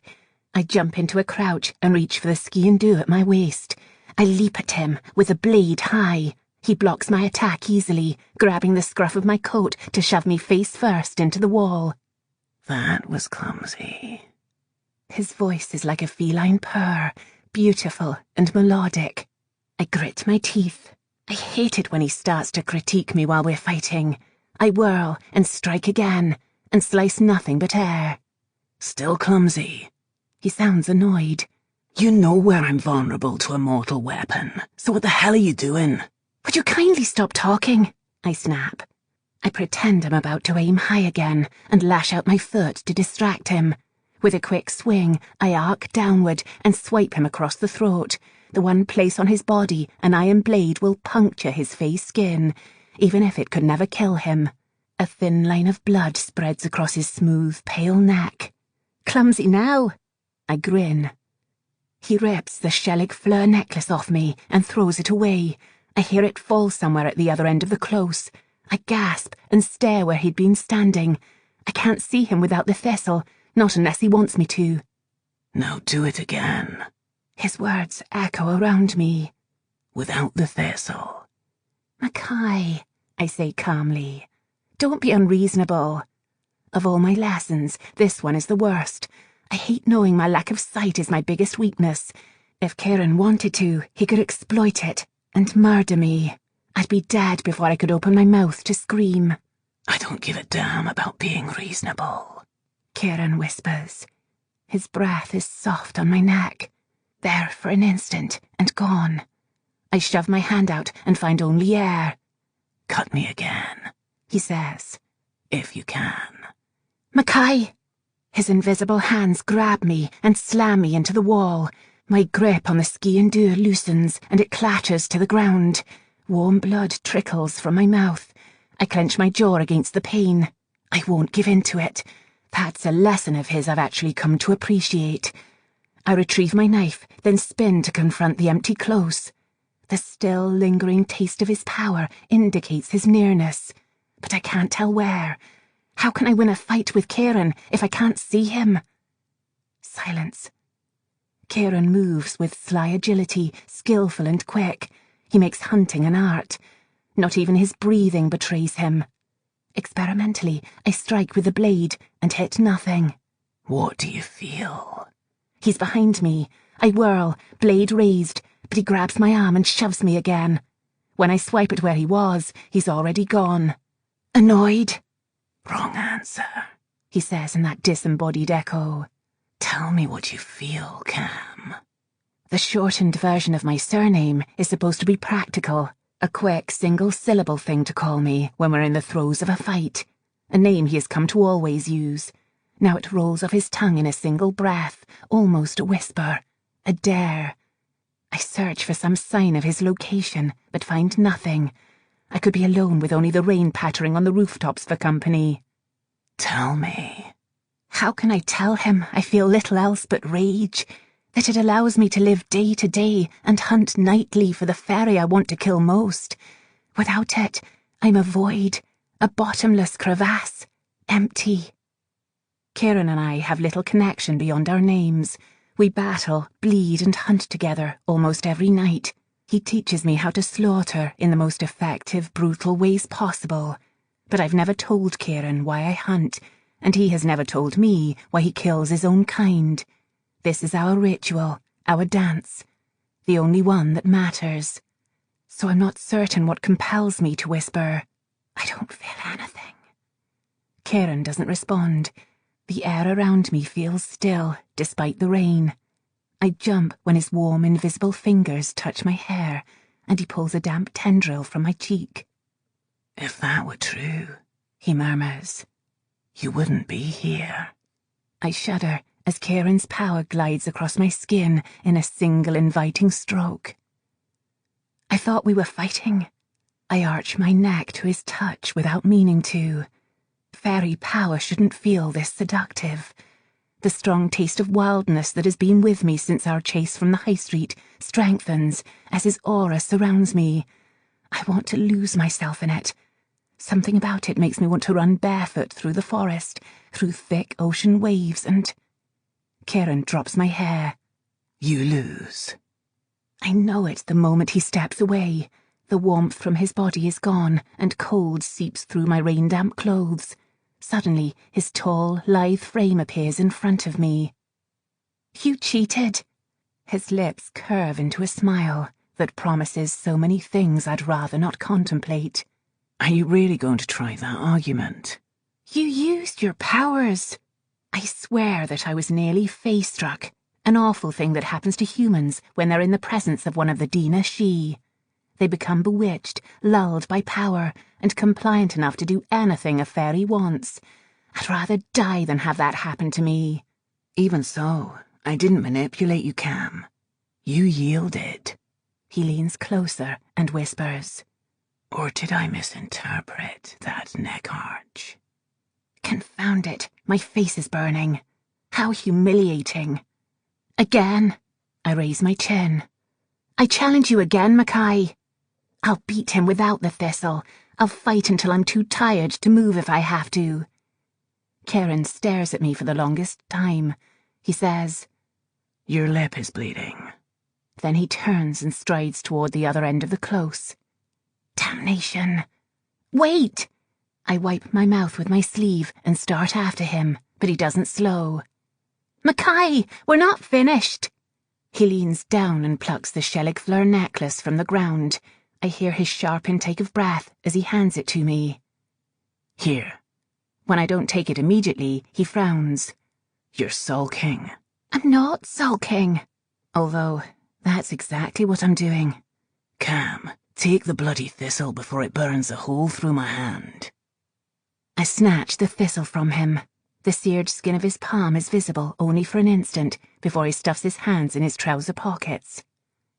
I jump into a crouch and reach for the ski-and-do at my waist. I leap at him with the blade high. He blocks my attack easily, grabbing the scruff of my coat to shove me face first into the wall.
That was clumsy.
His voice is like a feline purr, beautiful and melodic. I grit my teeth. I hate it when he starts to critique me while we're fighting. I whirl and strike again, and slice nothing but air.
Still clumsy.
He sounds annoyed.
You know where I'm vulnerable to a mortal weapon, so what the hell are you doing?
Would you kindly stop talking? I snap. I pretend I'm about to aim high again and lash out my foot to distract him. With a quick swing, I arc downward and swipe him across the throat, the one place on his body an iron blade will puncture his face skin, even if it could never kill him. A thin line of blood spreads across his smooth, pale neck. Clumsy now. I grin. He rips the Shellig Fleur necklace off me and throws it away. I hear it fall somewhere at the other end of the close. I gasp and stare where he'd been standing. I can't see him without the thistle, not unless he wants me to.
Now do it again.
His words echo around me.
Without the thistle.
Mackay, I say calmly. Don't be unreasonable. Of all my lessons, this one is the worst. I hate knowing my lack of sight is my biggest weakness. If Kieran wanted to, he could exploit it and murder me. I'd be dead before I could open my mouth to scream.
I don't give a damn about being reasonable,
Kieran whispers. His breath is soft on my neck. There for an instant, and gone. I shove my hand out and find only air.
Cut me again,
he says.
if you can.
Mackay! His invisible hands grab me and slam me into the wall. My grip on the ski-endure loosens and it clatters to the ground. Warm blood trickles from my mouth. I clench my jaw against the pain. I won't give in to it. That's a lesson of his I've actually come to appreciate. I retrieve my knife, then spin to confront the empty close. The still lingering taste of his power indicates his nearness, but I can't tell where. How can I win a fight with Kieran if I can't see him? Silence. Kieran moves with sly agility, skillful and quick. He makes hunting an art. Not even his breathing betrays him. Experimentally, I strike with the blade and hit nothing.
What do you feel?
He's behind me. I whirl, blade raised, but he grabs my arm and shoves me again. When I swipe at where he was, he's already gone. Annoyed?
Wrong answer,
he says in that disembodied echo.
Tell me what you feel, Cam.
The shortened version of my surname is supposed to be practical, a quick single-syllable thing to call me when we're in the throes of a fight, a name he has come to always use. Now it rolls off his tongue in a single breath, almost a whisper, a dare. I search for some sign of his location, but find nothing. I could be alone with only the rain pattering on the rooftops for company.
Tell me.
How can I tell him I feel little else but rage? That it allows me to live day to day and hunt nightly for the fairy I want to kill most. Without it, I'm a void, a bottomless crevasse, empty. Kieran and I have little connection beyond our names. We battle, bleed and hunt together almost every night. He teaches me how to slaughter in the most effective, brutal ways possible. But I've never told Kieran why I hunt, and he has never told me why he kills his own kind. This is our ritual, our dance, the only one that matters. So I'm not certain what compels me to whisper, I don't feel anything. Kieran doesn't respond. The air around me feels still, despite the rain. I jump when his warm, invisible fingers touch my hair, and he pulls a damp tendril from my cheek.
If that were true,
he murmurs,
you wouldn't be here.
I shudder as Kieran's power glides across my skin in a single inviting stroke. I thought we were fighting. I arch my neck to his touch without meaning to. Fairy power shouldn't feel this seductive. The strong taste of wildness that has been with me since our chase from the high street strengthens as his aura surrounds me. I want to lose myself in it. Something about it makes me want to run barefoot through the forest, through thick ocean waves, and... Kieran drops my hair.
You lose.
I know it the moment he steps away. The warmth from his body is gone, and cold seeps through my rain-damp clothes. Suddenly, his tall, lithe frame appears in front of me. You cheated. His lips curve into a smile that promises so many things I'd rather not contemplate.
Are you really going to try that argument?
You used your powers. I swear that I was nearly face-struck, an awful thing that happens to humans when they're in the presence of one of the Dina She. They become bewitched, lulled by power, and compliant enough to do anything a fairy wants. I'd rather die than have that happen to me.
Even so, I didn't manipulate you, Cam. You yielded.
He leans closer and whispers.
Or did I misinterpret that neck arch?
Confound it, my face is burning. How humiliating. Again. I raise my chin. I challenge you again, Mackay. I'll beat him without the thistle. I'll fight until I'm too tired to move if I have to. Kieran stares at me for the longest time. He says,
Your lip is bleeding.
Then he turns and strides toward the other end of the close. Damnation. Wait! I wipe my mouth with my sleeve and start after him, but he doesn't slow. Mackay, we're not finished. He leans down and plucks the Shellig Fleur necklace from the ground. I hear his sharp intake of breath as he hands it to me.
Here.
When I don't take it immediately, he frowns.
You're sulking.
I'm not sulking. Although, that's exactly what I'm doing.
Cam, take the bloody thistle before it burns a hole through my hand.
I snatch the thistle from him. The seared skin of his palm is visible only for an instant before he stuffs his hands in his trouser pockets.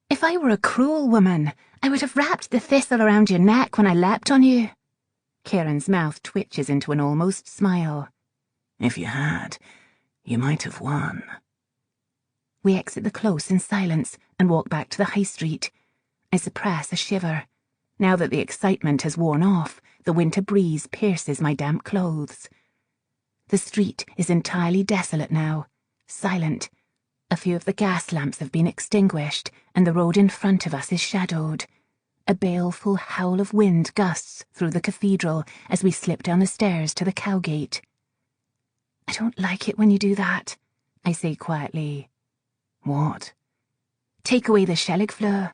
If I were a cruel woman, I would have wrapped the thistle around your neck when I leapt on you. Kieran's mouth twitches into an almost smile.
If you had, you might have won.
We exit the close in silence and walk back to the high street. I suppress a shiver. Now that the excitement has worn off, the winter breeze pierces my damp clothes. The street is entirely desolate now, silent. A few of the gas lamps have been extinguished, and the road in front of us is shadowed. A baleful howl of wind gusts through the cathedral as we slip down the stairs to the cowgate. I don't like it when you do that, I say quietly.
What?
Take away the Shelligfleur.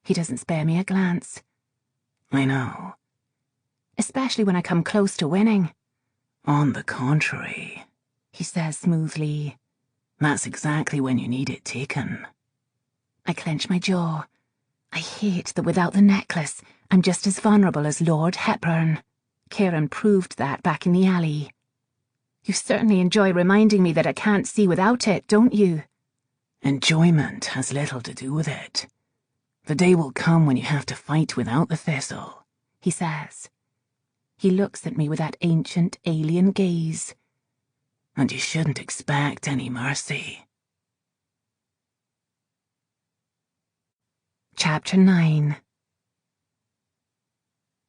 He doesn't spare me a glance.
I know.
Especially when I come close to winning.
On the contrary,
he says smoothly.
That's exactly when you need it taken.
I clench my jaw. I hate that without the necklace, I'm just as vulnerable as Lord Hepburn. Kieran proved that back in the alley. You certainly enjoy reminding me that I can't see without it, don't you?
Enjoyment has little to do with it. The day will come when you have to fight without the thistle,
he says. He looks at me with that ancient alien gaze.
And you shouldn't expect any mercy.
Chapter 9.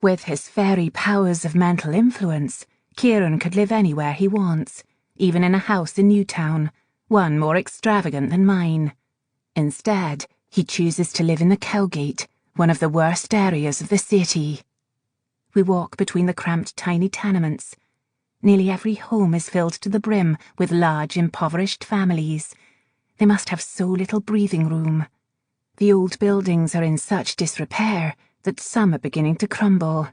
With his fairy powers of mental influence, Kieran could live anywhere he wants, even in a house in Newtown, one more extravagant than mine. Instead, he chooses to live in the Cowgate, one of the worst areas of the city. We walk between the cramped tiny tenements. Nearly every home is filled to the brim with large, impoverished families. They must have so little breathing room. The old buildings are in such disrepair that some are beginning to crumble.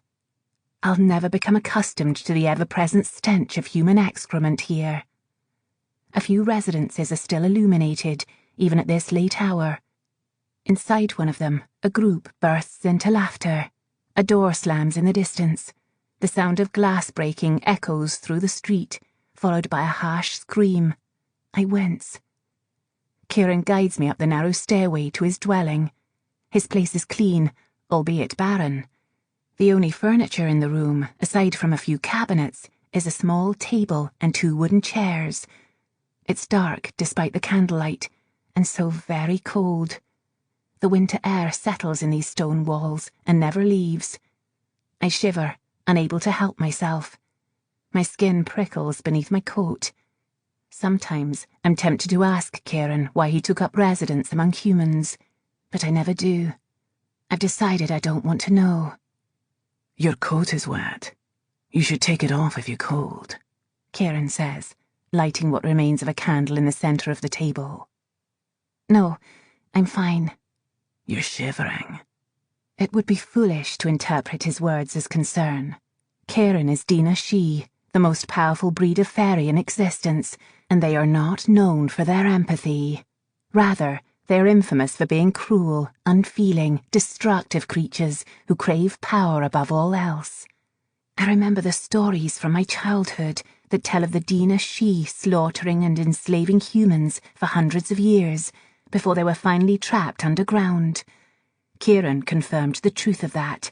I'll never become accustomed to the ever-present stench of human excrement here. A few residences are still illuminated, even at this late hour. Inside one of them, a group bursts into laughter. A door slams in the distance. The sound of glass breaking echoes through the street, followed by a harsh scream. I wince. Kieran guides me up the narrow stairway to his dwelling. His place is clean, albeit barren. The only furniture in the room, aside from a few cabinets, is a small table and 2 wooden chairs. It's dark despite the candlelight, and so very cold. The winter air settles in these stone walls and never leaves. I shiver, unable to help myself. My skin prickles beneath my coat. Sometimes I'm tempted to ask Kieran why he took up residence among humans, but I never do. I've decided I don't want to know.
Your coat is wet. You should take it off if you're cold,
Kieran says, lighting what remains of a candle in the centre of the table. No, I'm fine.
You're shivering.
It would be foolish to interpret his words as concern. Kieran is Dina Shee, the most powerful breed of fairy in existence, and they are not known for their empathy. Rather, they are infamous for being cruel, unfeeling, destructive creatures who crave power above all else. I remember the stories from my childhood that tell of the Dina Shee slaughtering and enslaving humans for hundreds of years before they were finally trapped underground. Kieran confirmed the truth of that.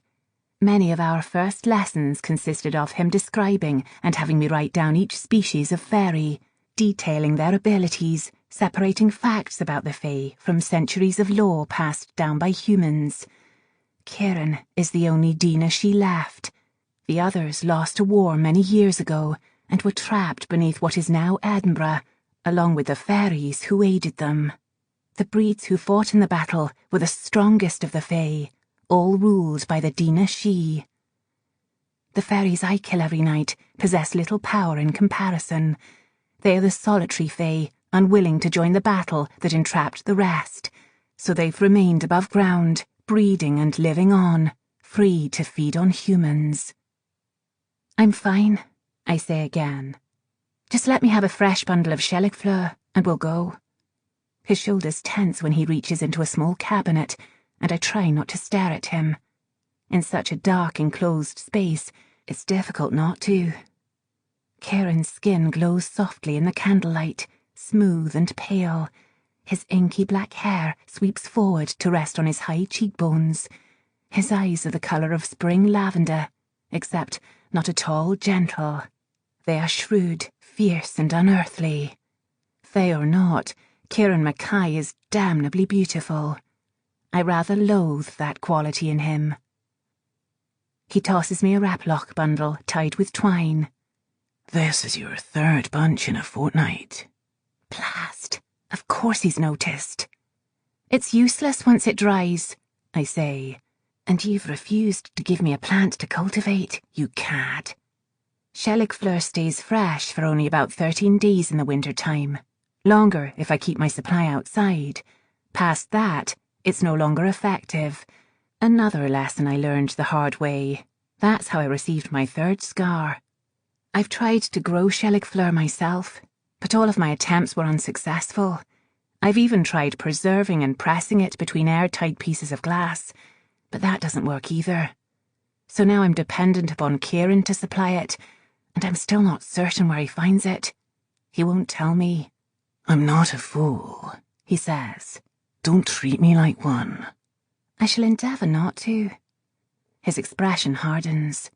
Many of our first lessons consisted of him describing and having me write down each species of fairy, detailing their abilities, separating facts about the Fae from centuries of lore passed down by humans. Kieran is the only Dina Shee left. The others lost a war many years ago and were trapped beneath what is now Edinburgh, along with the fairies who aided them. The breeds who fought in the battle were the strongest of the Fae, all ruled by the Dina Shee. The fairies I kill every night possess little power in comparison. They are the solitary Fae, unwilling to join the battle that entrapped the rest, so they've remained above ground, breeding and living on, free to feed on humans. I'm fine, I say again. Just let me have a fresh bundle of Shelligfleur, and we'll go. His shoulders tense when he reaches into a small cabinet, and I try not to stare at him. In such a dark, enclosed space, it's difficult not to. Kieran's skin glows softly in the candlelight, smooth and pale. His inky black hair sweeps forward to rest on his high cheekbones. His eyes are the colour of spring lavender, except not at all gentle. They are shrewd, fierce and unearthly. Fey or not, Kieran Mackay is damnably beautiful. I rather loathe that quality in him. He tosses me a wrap-lock bundle tied with twine.
This is your third bunch in a fortnight.
Blast! Of course he's noticed. It's useless once it dries, I say. And you've refused to give me a plant to cultivate, you cad. Chelicfleur stays fresh for only about 13 days in the winter time. Longer if I keep my supply outside. Past that, it's no longer effective. Another lesson I learned the hard way. That's how I received my third scar. I've tried to grow Chelicfleur myself, but all of my attempts were unsuccessful. I've even tried preserving and pressing it between airtight pieces of glass, but that doesn't work either. So now I'm dependent upon Kieran to supply it, and I'm still not certain where he finds it. He won't tell me.
I'm not a fool, he says. Don't treat me like one.
I shall endeavour not to. His expression hardens.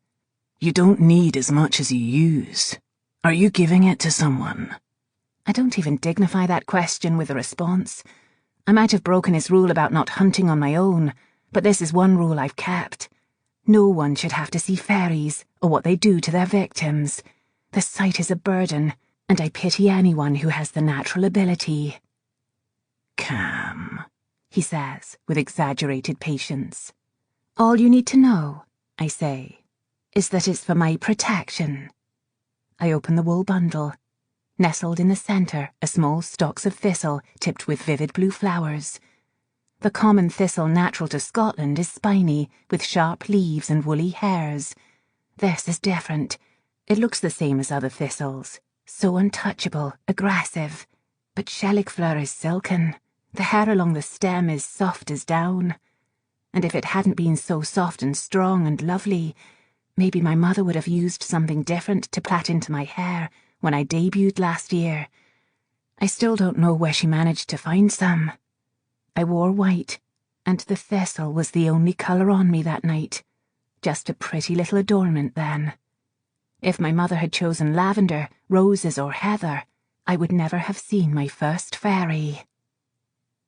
You don't need as much as you use. Are you giving it to someone?
I don't even dignify that question with a response. I might have broken his rule about not hunting on my own, but this is one rule I've kept. No one should have to see fairies or what they do to their victims. The sight is a burden, and I pity anyone who has the natural ability.
Cam,
he says with exaggerated patience. All you need to know, I say, is that it's for my protection. I open the wool bundle. Nestled in the centre are small stalks of thistle tipped with vivid blue flowers. The common thistle natural to Scotland is spiny, with sharp leaves and woolly hairs. This is different. It looks the same as other thistles, so untouchable, aggressive. But Chelicfleur is silken. The hair along the stem is soft as down. And if it hadn't been so soft and strong and lovely, maybe my mother would have used something different to plait into my hair when I debuted last year. I still don't know where she managed to find some. I wore white, and the thistle was the only colour on me that night. Just a pretty little adornment then. If my mother had chosen lavender, roses or heather, I would never have seen my first fairy.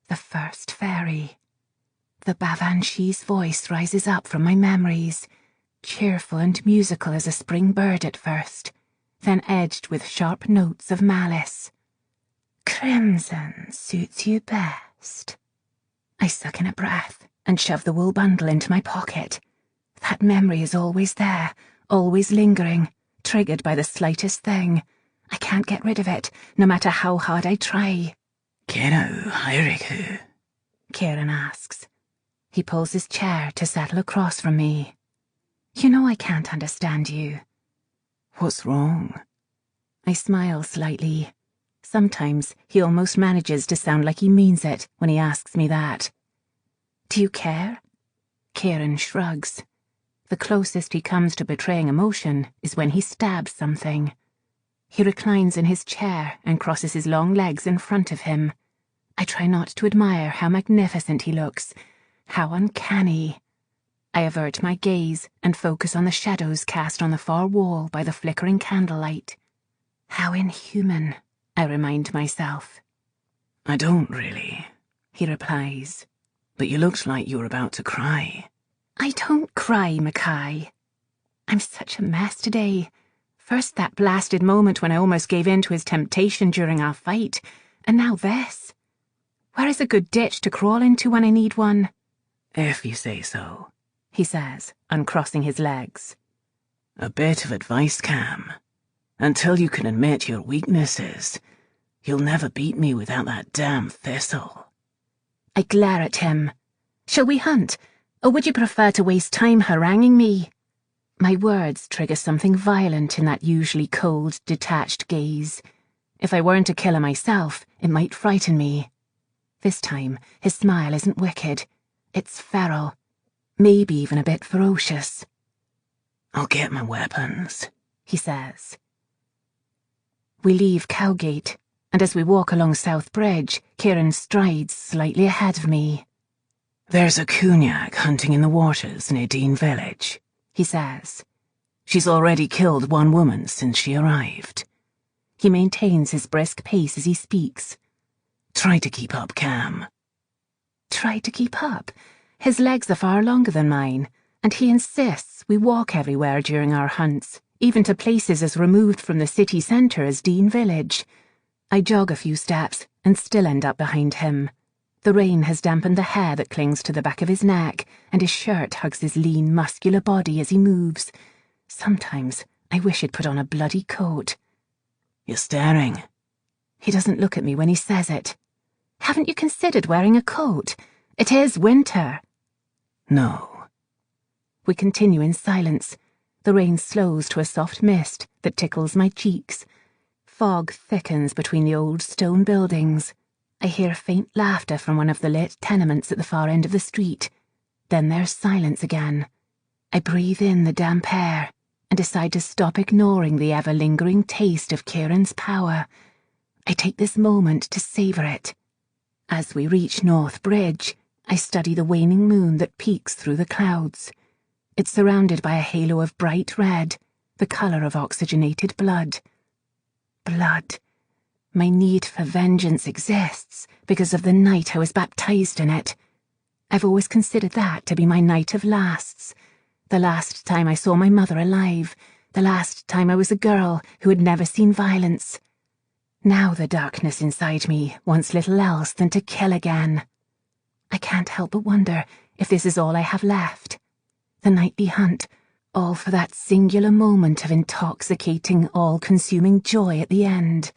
The first fairy. The Bavanshee's voice rises up from my memories, cheerful and musical as a spring bird at first, then edged with sharp notes of malice. Crimson suits you best. I suck in a breath and shove the wool bundle into my pocket. That memory is always there, always lingering, triggered by the slightest thing. I can't get rid of it, no matter how hard I try.
Kenno Hairiku?
Kieran asks. He pulls his chair to settle across from me. You know I can't understand you.
What's wrong?
I smile slightly. Sometimes he almost manages to sound like he means it when he asks me that. Do you care? Kieran shrugs. The closest he comes to betraying emotion is when he stabs something. He reclines in his chair and crosses his long legs in front of him. I try not to admire how magnificent he looks, how uncanny. I avert my gaze and focus on the shadows cast on the far wall by the flickering candlelight. How inhuman, I remind myself.
I don't really,
he replies.
But you looked like you were about to cry.
I don't cry, Mackay. I'm such a mess today. First that blasted moment when I almost gave in to his temptation during our fight, and now this. Where is a good ditch to crawl into when I need one?
If you say so,
he says, uncrossing his legs.
A bit of advice, Cam. Until you can admit your weaknesses, you'll never beat me without that damn thistle.
I glare at him. Shall we hunt, or would you prefer to waste time haranguing me? My words trigger something violent in that usually cold, detached gaze. If I weren't a killer myself, it might frighten me. This time, his smile isn't wicked. It's feral. Maybe even a bit ferocious.
I'll get my weapons,
he says. We leave Cowgate, and as we walk along South Bridge, Kieran strides slightly ahead of me.
There's a Cunyak hunting in the waters near Dean Village, he says. She's already killed one woman since she arrived.
He maintains his brisk pace as he speaks.
Try to keep up, Cam.
Try to keep up? His legs are far longer than mine, and he insists we walk everywhere during our hunts, even to places as removed from the city centre as Dean Village. I jog a few steps and still end up behind him. The rain has dampened the hair that clings to the back of his neck, and his shirt hugs his lean, muscular body as he moves. Sometimes I wish he'd put on a bloody coat.
You're staring.
He doesn't look at me when he says it. Haven't you considered wearing a coat? It is winter.
No.
We continue in silence. The rain slows to a soft mist that tickles my cheeks. Fog thickens between the old stone buildings. I hear faint laughter from one of the lit tenements at the far end of the street. Then there's silence again. I breathe in the damp air and decide to stop ignoring the ever-lingering taste of Kieran's power. I take this moment to savour it. As we reach North Bridge, I study the waning moon that peeks through the clouds. It's surrounded by a halo of bright red, the colour of oxygenated blood. Blood. My need for vengeance exists because of the night I was baptised in it. I've always considered that to be my night of lasts. The last time I saw my mother alive. The last time I was a girl who had never seen violence. Now the darkness inside me wants little else than to kill again. I can't help but wonder if this is all I have left. The nightly hunt, all for that singular moment of intoxicating, all-consuming joy at the end.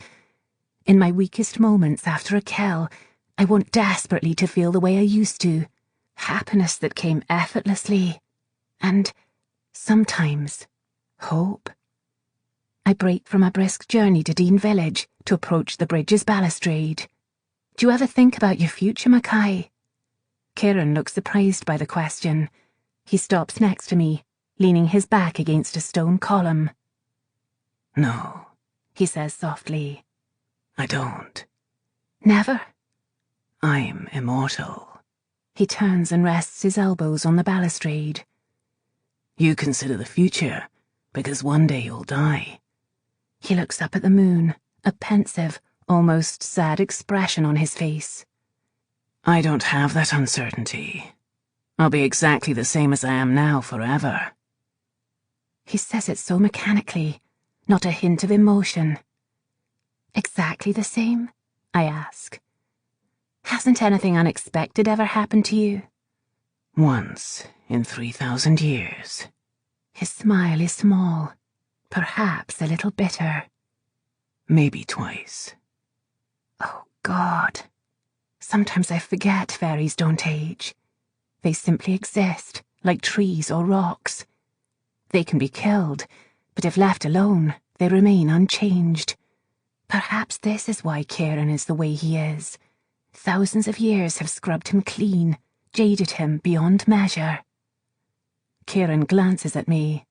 In my weakest moments after a kill, I want desperately to feel the way I used to. Happiness that came effortlessly. And, sometimes, hope. I break from a brisk journey to Dean Village to approach the bridge's balustrade. Do you ever think about your future, Mackay? Kieran looks surprised by the question. He stops next to me, leaning his back against a stone column.
No,
he says softly.
I don't.
Never?
I'm immortal.
He turns and rests his elbows on the balustrade.
You consider the future, because one day you'll die.
He looks up at the moon, a pensive, almost sad expression on his face.
I don't have that uncertainty. I'll be exactly the same as I am now forever.
He says it so mechanically, not a hint of emotion. Exactly the same? I ask. Hasn't anything unexpected ever happened to you?
Once in 3,000 years.
His smile is small, perhaps a little bitter.
Maybe twice.
Oh, God. Sometimes I forget fairies don't age. They simply exist, like trees or rocks. They can be killed, but if left alone, they remain unchanged. Perhaps this is why Kieran is the way he is. Thousands of years have scrubbed him clean, jaded him beyond measure. Kieran glances at me.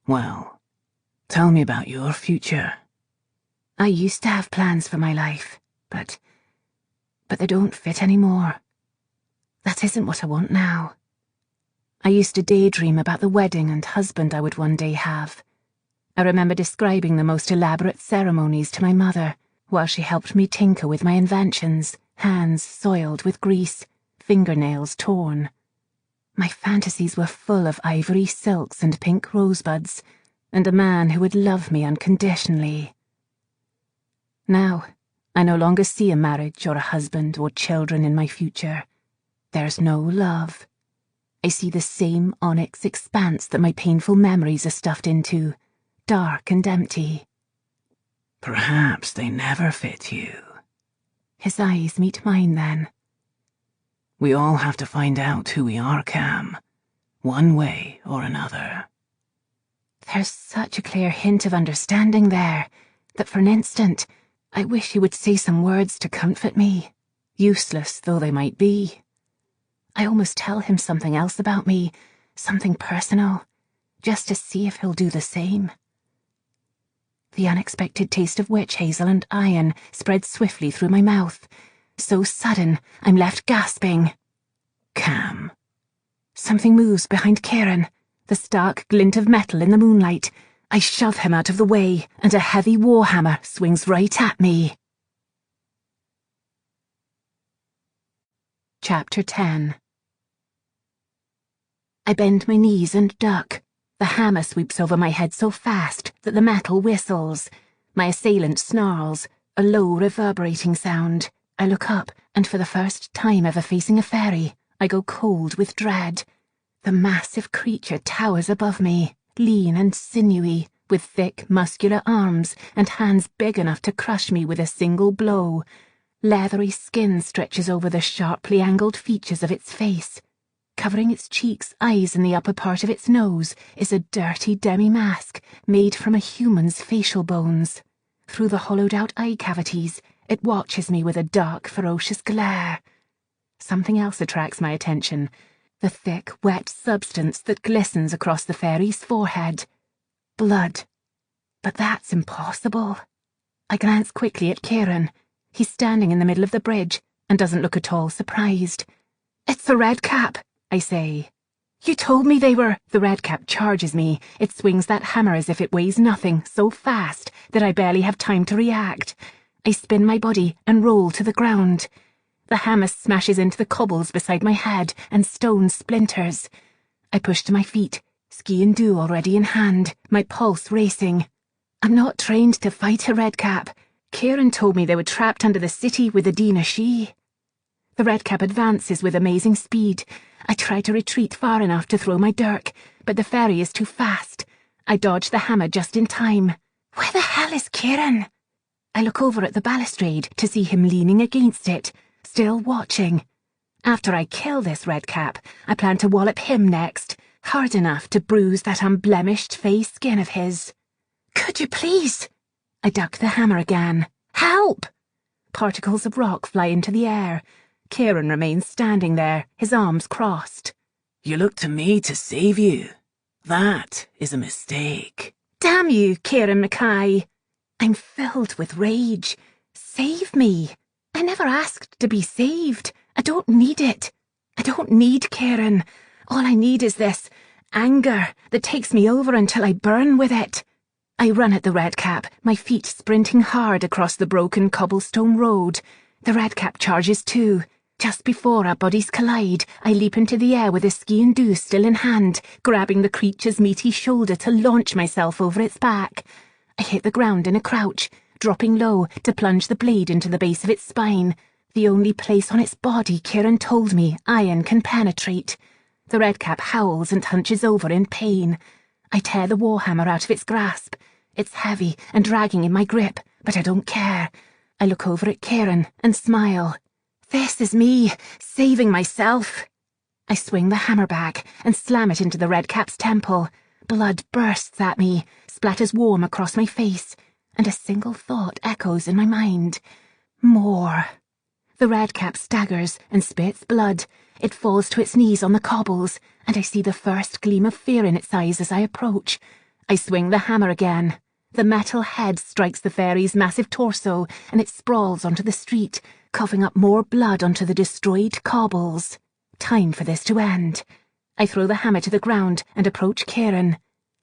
Well, tell me about your future.
I used to have plans for my life, but they don't fit anymore. That isn't what I want now. I used to daydream about the wedding and husband I would one day have. I remember describing the most elaborate ceremonies to my mother while she helped me tinker with my inventions, hands soiled with grease, fingernails torn. My fantasies were full of ivory silks and pink rosebuds, and a man who would love me unconditionally. Now, I no longer see a marriage or a husband or children in my future. There's no love. I see the same onyx expanse that my painful memories are stuffed into, dark and empty.
Perhaps they never fit you.
His eyes meet mine then.
We all have to find out who we are, Cam, one way or another.
There's such a clear hint of understanding there that for an instant I wish he would say some words to comfort me. useless though they might be. I almost tell him something else about me, something personal, just to see if he'll do the same. The unexpected taste of witch hazel and iron spread swiftly through my mouth. So sudden, I'm left gasping.
Cam.
Something moves behind Kieran, the stark glint of metal in the moonlight. I shove him out of the way, and a heavy warhammer swings right at me. Chapter 10. I bend my knees and duck. The hammer sweeps over my head so fast that the metal whistles. My assailant snarls, a low reverberating sound. I look up, and for the first time ever facing a fairy, I go cold with dread. The massive creature towers above me, lean and sinewy, with thick, muscular arms and hands big enough to crush me with a single blow. Leathery skin stretches over the sharply angled features of its face. Covering its cheeks, eyes, and the upper part of its nose is a dirty demi-mask made from a human's facial bones. Through the hollowed-out eye cavities, it watches me with a dark, ferocious glare. Something else attracts my attention, the thick, wet substance that glistens across the fairy's forehead. Blood. But that's impossible. I glance quickly at Kieran. He's standing in the middle of the bridge and doesn't look at all surprised. "It's the Red Cap," I say. "You told me they were—" The Red Cap charges me. It swings that hammer as if it weighs nothing, so fast that I barely have time to react. I spin my body and roll to the ground. The hammer smashes into the cobbles beside my head and stone splinters. I push to my feet, ski and do already in hand, my pulse racing. I'm not trained to fight a Red Cap. Kieran told me they were trapped under the city with the Dina She. The Red Cap advances with amazing speed. I try to retreat far enough to throw my dirk, but the fairy is too fast. I dodge the hammer just in time. Where the hell is Kieran? I look over at the balustrade to see him leaning against it, still watching. After I kill this Red Cap, I plan to wallop him next, hard enough to bruise that unblemished face skin of his. "Could you please?" I duck the hammer again. "Help!" Particles of rock fly into the air. Kieran remains standing there, his arms crossed.
"You look to me to save you. That is a mistake."
"Damn you, Kieran Mackay!" I'm filled with rage. Save me. I never asked to be saved. I don't need it. I don't need Kieran. All I need is this anger that takes me over until I burn with it. I run at the Red Cap, my feet sprinting hard across the broken cobblestone road. The Red Cap charges too. Just before our bodies collide, I leap into the air with a ski-and-do still in hand, grabbing the creature's meaty shoulder to launch myself over its back. I hit the ground in a crouch, dropping low to plunge the blade into the base of its spine, the only place on its body Kieran told me iron can penetrate. The Red Cap howls and hunches over in pain. I tear the warhammer out of its grasp. It's heavy and dragging in my grip, but I don't care. I look over at Kieran and smile. This is me, saving myself. I swing the hammer back and slam it into the Red Cap's temple. Blood bursts at me, splatters warm across my face, and a single thought echoes in my mind. More. The Red Cap staggers and spits blood. It falls to its knees on the cobbles, and I see the first gleam of fear in its eyes as I approach. I swing the hammer again. The metal head strikes the fairy's massive torso, and it sprawls onto the street, coughing up more blood onto the destroyed cobbles. Time for this to end. I throw the hammer to the ground and approach Kieran.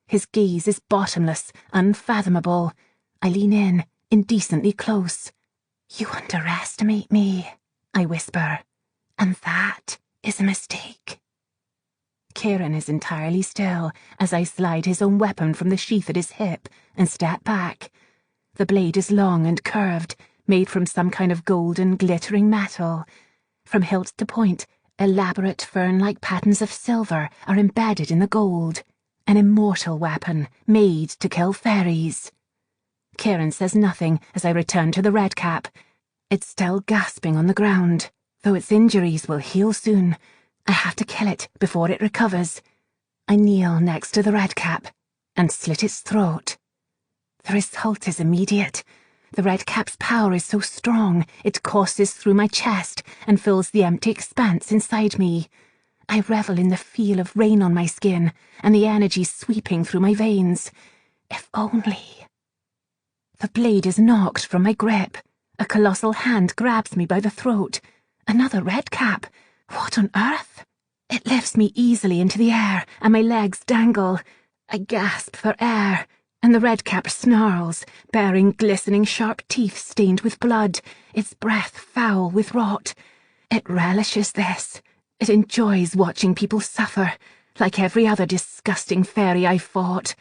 His gaze is bottomless, unfathomable. I lean in, indecently close. You underestimate me, I whisper, and that is a mistake. Kieran is entirely still as I slide his own weapon from the sheath at his hip and step back. The blade is long and curved, made from some kind of golden, glittering metal. From hilt to point, elaborate fern-like patterns of silver are embedded in the gold. An immortal weapon, made to kill fairies. Kieran says nothing as I return to the Red Cap. It's still gasping on the ground, though its injuries will heal soon. I have to kill it before it recovers. I kneel next to the Red Cap and slit its throat. The result is immediate. The redcap's power is so strong, it courses through my chest and fills the empty expanse inside me. I revel in the feel of rain on my skin and the energy sweeping through my veins. If only... The blade is knocked from my grip. A colossal hand grabs me by the throat. Another redcap. What on earth? It lifts me easily into the air, and my legs dangle. I gasp for air, and the redcap snarls, baring glistening sharp teeth stained with blood, its breath foul with rot. It relishes this. It enjoys watching people suffer, like every other disgusting fairy I fought.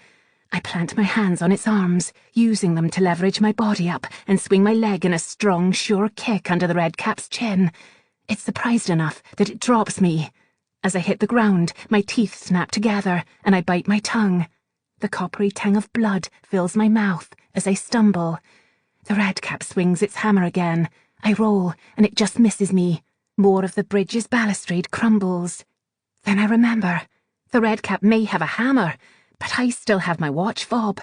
I plant my hands on its arms, using them to leverage my body up and swing my leg in a strong, sure kick under the redcap's chin. It's surprised enough that it drops me. As I hit the ground, my teeth snap together, and I bite my tongue. The coppery tang of blood fills my mouth as I stumble. The redcap swings its hammer again. I roll, and it just misses me. More of the bridge's balustrade crumbles. Then I remember. The redcap may have a hammer, but I still have my watch fob.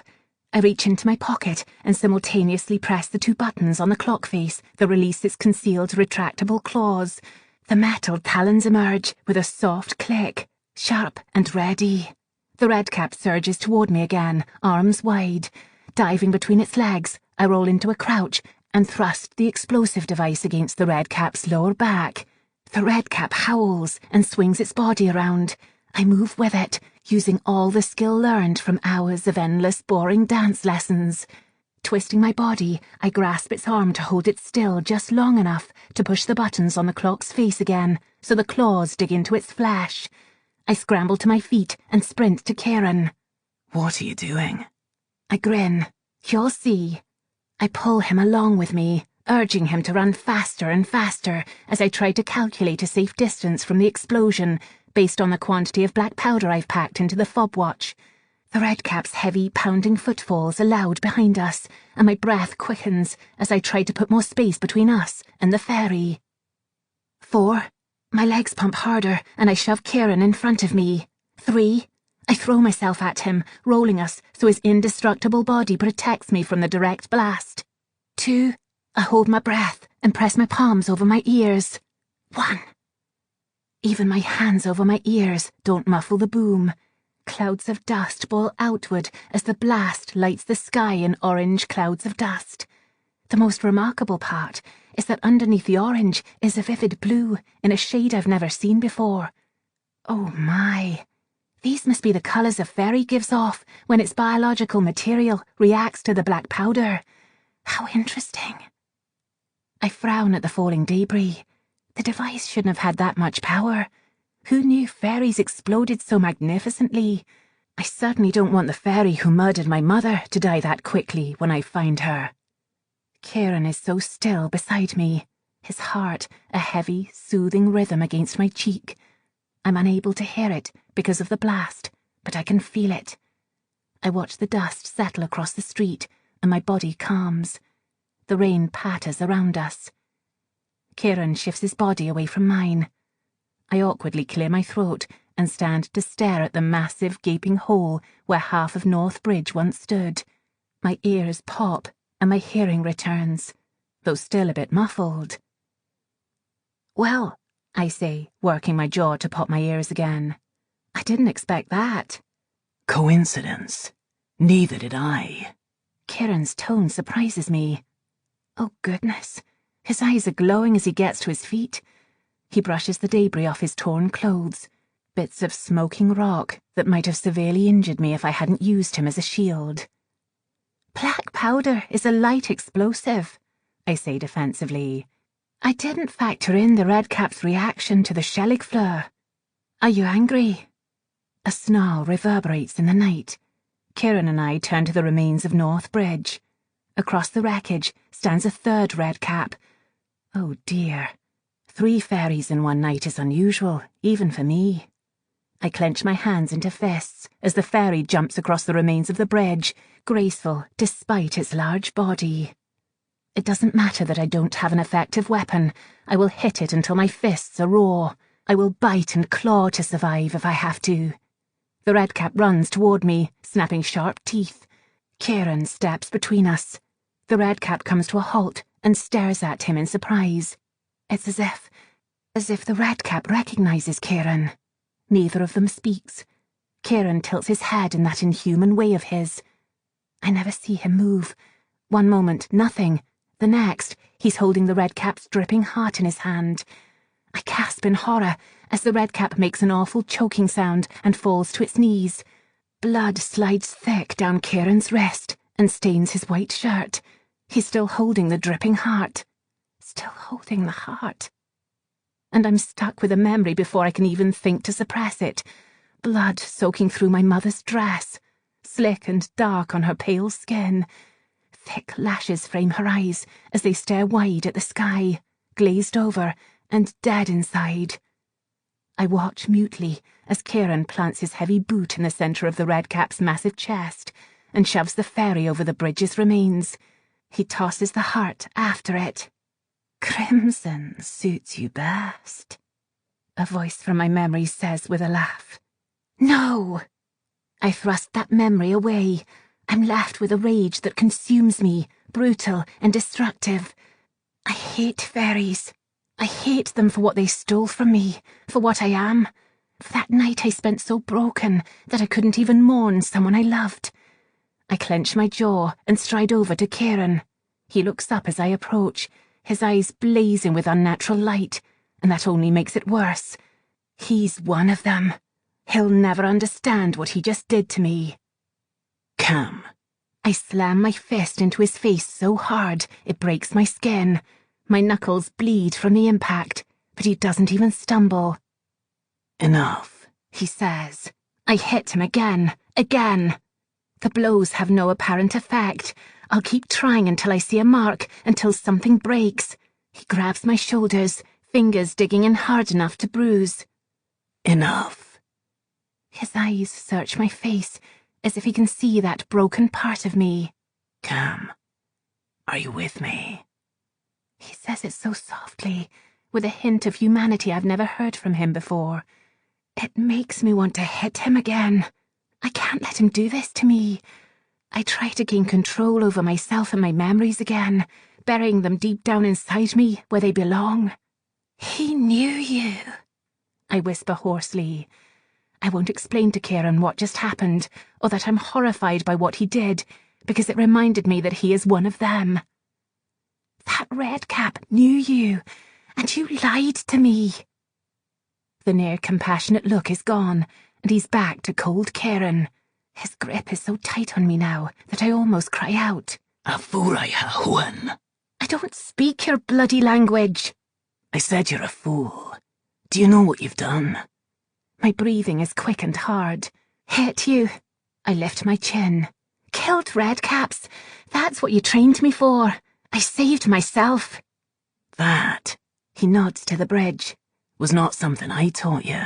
I reach into my pocket and simultaneously press the 2 buttons on the clock face that release its concealed retractable claws. The metal talons emerge with a soft click, sharp and ready. The redcap surges toward me again, arms wide. Diving between its legs, I roll into a crouch and thrust the explosive device against the redcap's lower back. The redcap howls and swings its body around. I move with it, using all the skill learned from hours of endless boring dance lessons. Twisting my body, I grasp its arm to hold it still just long enough to push the buttons on the clock's face again, so the claws dig into its flesh. I scramble to my feet and sprint to Kieran.
What are you doing?
I grin. You'll see. I pull him along with me, urging him to run faster and faster as I try to calculate a safe distance from the explosion based on the quantity of black powder I've packed into the fob watch. The redcap's heavy, pounding footfalls are loud behind us, and my breath quickens as I try to put more space between us and the ferry. 4. My legs pump harder, and I shove Kieran in front of me. 3. I throw myself at him, rolling us so his indestructible body protects me from the direct blast. 2. I hold my breath and press my palms over my ears. 1. Even my hands over my ears don't muffle the boom. Clouds of dust ball outward as the blast lights the sky in orange clouds of dust. The most remarkable part is that underneath the orange is a vivid blue in a shade I've never seen before. Oh my! These must be the colours a fairy gives off when its biological material reacts to the black powder. How interesting. I frown at the falling debris. The device shouldn't have had that much power. Who knew fairies exploded so magnificently? I certainly don't want the fairy who murdered my mother to die that quickly when I find her. Kieran is so still beside me, his heart a heavy, soothing rhythm against my cheek. I'm unable to hear it because of the blast, but I can feel it. I watch the dust settle across the street, and my body calms. The rain patters around us. Kieran shifts his body away from mine. I awkwardly clear my throat and stand to stare at the massive gaping hole where half of North Bridge once stood. My ears pop and my hearing returns, though still a bit muffled. Well, I say, working my jaw to pop my ears again. I didn't expect that.
Coincidence? Neither did I.
Kieran's tone surprises me. Oh goodness, his eyes are glowing as he gets to his feet. He brushes the debris off his torn clothes, bits of smoking rock that might have severely injured me if I hadn't used him as a shield. Black powder is a light explosive, I say defensively. I didn't factor in the redcap's reaction to the Shellig fleur. Are you angry? A snarl reverberates in the night. Kieran and I turn to the remains of North Bridge. Across the wreckage stands a third redcap. Oh dear. 3 fairies in one night is unusual, even for me. I clench my hands into fists as the fairy jumps across the remains of the bridge, graceful despite its large body. It doesn't matter that I don't have an effective weapon. I will hit it until my fists are raw. I will bite and claw to survive if I have to. The redcap runs toward me, snapping sharp teeth. Kieran steps between us. The redcap comes to a halt and stares at him in surprise. It's as if the redcap recognises Kieran. Neither of them speaks. Kieran tilts his head in that inhuman way of his. I never see him move. One moment, nothing. The next, he's holding the redcap's dripping heart in his hand. I gasp in horror as the redcap makes an awful choking sound and falls to its knees. Blood slides thick down Kieran's wrist and stains his white shirt. He's still holding the dripping heart. Still holding the heart. And I'm stuck with a memory before I can even think to suppress it. Blood soaking through my mother's dress, slick and dark on her pale skin. Thick lashes frame her eyes as they stare wide at the sky, glazed over and dead inside. I watch mutely as Kieran plants his heavy boot in the centre of the redcap's massive chest and shoves the ferry over the bridge's remains. He tosses the heart after it. "Crimson suits you best," a voice from my memory says with a laugh. No! I thrust that memory away. I'm left with a rage that consumes me, brutal and destructive. I hate fairies. I hate them for what they stole from me, for what I am. For that night I spent so broken that I couldn't even mourn someone I loved. I clench my jaw and stride over to Kieran. He looks up as I approach, his eyes blazing with unnatural light, and that only makes it worse. He's one of them. He'll never understand what he just did to me.
Cam.
I slam my fist into his face so hard it breaks my skin. My knuckles bleed from the impact, but he doesn't even stumble.
Enough,
he says. I hit him again. The blows have no apparent effect. I'll keep trying until I see a mark, until something breaks. He grabs my shoulders, fingers digging in hard enough to bruise.
Enough.
His eyes search my face, as if he can see that broken part of me.
Cam, are you with me?
He says it so softly, with a hint of humanity I've never heard from him before. It makes me want to hit him again. I can't let him do this to me. I try to gain control over myself and my memories again, burying them deep down inside me where they belong. He knew you, I whisper hoarsely. I won't explain to Kieran what just happened, or that I'm horrified by what he did, because it reminded me that he is one of them. That redcap knew you, and you lied to me. The near compassionate look is gone, and he's back to cold Kieran. His grip is so tight on me now that I almost cry out.
A fúraiha huan.
I don't speak your bloody language.
I said you're a fool. Do you know what you've done?
My breathing is quick and hard. Hit you. I lift my chin. Killed redcaps. That's what you trained me for. I saved myself.
That,
he nods to the bridge,
was not something I taught you.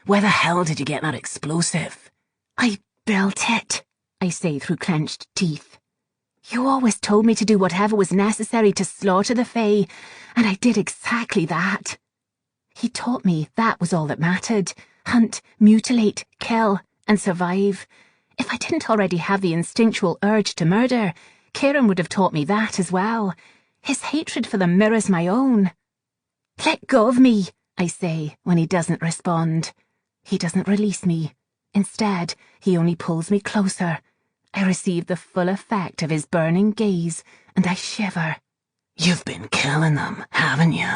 Where the hell did you get that explosive?
I built it, I say through clenched teeth. You always told me to do whatever was necessary to slaughter the Fae, and I did exactly that. He taught me that was all that mattered. Hunt, mutilate, kill, and survive. If I didn't already have the instinctual urge to murder, Kieran would have taught me that as well. His hatred for them mirrors my own. Let go of me, I say when he doesn't respond. He doesn't release me. Instead, he only pulls me closer. I receive the full effect of his burning gaze, and I shiver.
You've been killing them, haven't you?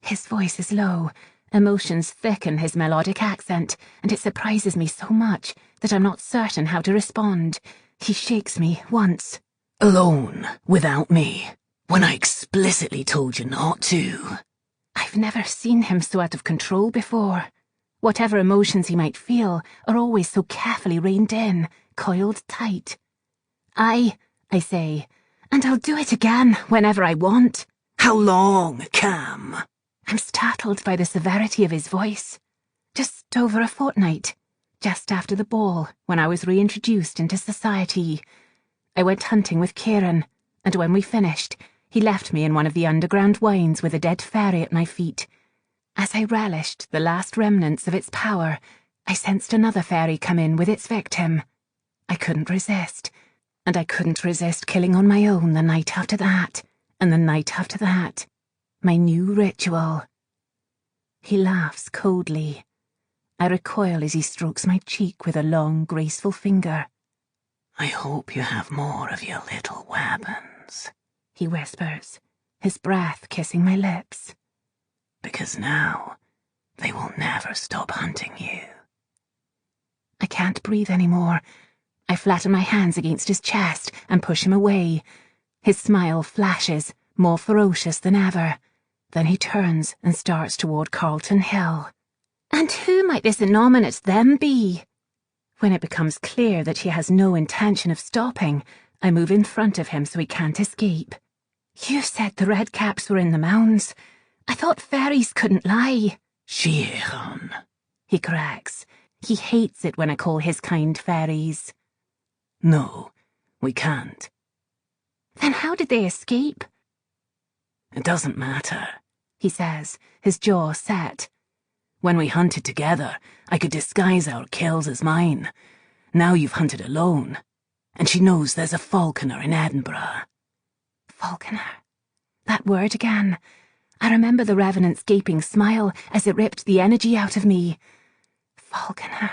His voice is low. Emotions thicken his melodic accent, and it surprises me so much that I'm not certain how to respond. He shakes me once.
Alone, without me, when I explicitly told you not to.
I've never seen him so out of control before. Whatever emotions he might feel are always so carefully reined in, coiled tight. I say, and I'll do it again whenever I want.
How long, Cam?
I'm startled by the severity of his voice. Just over a fortnight, just after the ball, when I was reintroduced into society. I went hunting with Kieran, and when we finished, he left me in one of the underground wines with a dead fairy at my feet. As I relished the last remnants of its power, I sensed another fairy come in with its victim. I couldn't resist. and I couldn't resist killing on my own the night after that, and the night after that. My new ritual. He laughs coldly. I recoil as he strokes my cheek with a long, graceful finger.
I hope you have more of your little weapons,
he whispers, his breath kissing my lips.
Because now they will never stop hunting you.
I can't breathe anymore. I flatten my hands against his chest and push him away. His smile flashes, more ferocious than ever. Then he turns and starts toward Carlton Hill. And who might this innominate them be? When it becomes clear that he has no intention of stopping, I move in front of him so he can't escape. You said the redcaps were in the mounds. I thought fairies couldn't lie.
Sheeran,
he corrects. He hates it when I call his kind fairies.
No, we can't.
Then how did they escape?
It doesn't matter,
he says, his jaw set.
When we hunted together, I could disguise our kills as mine. Now you've hunted alone, and she knows there's a Falconer in Edinburgh.
Falconer. That word again. I remember the Revenant's gaping smile as it ripped the energy out of me. Falconer.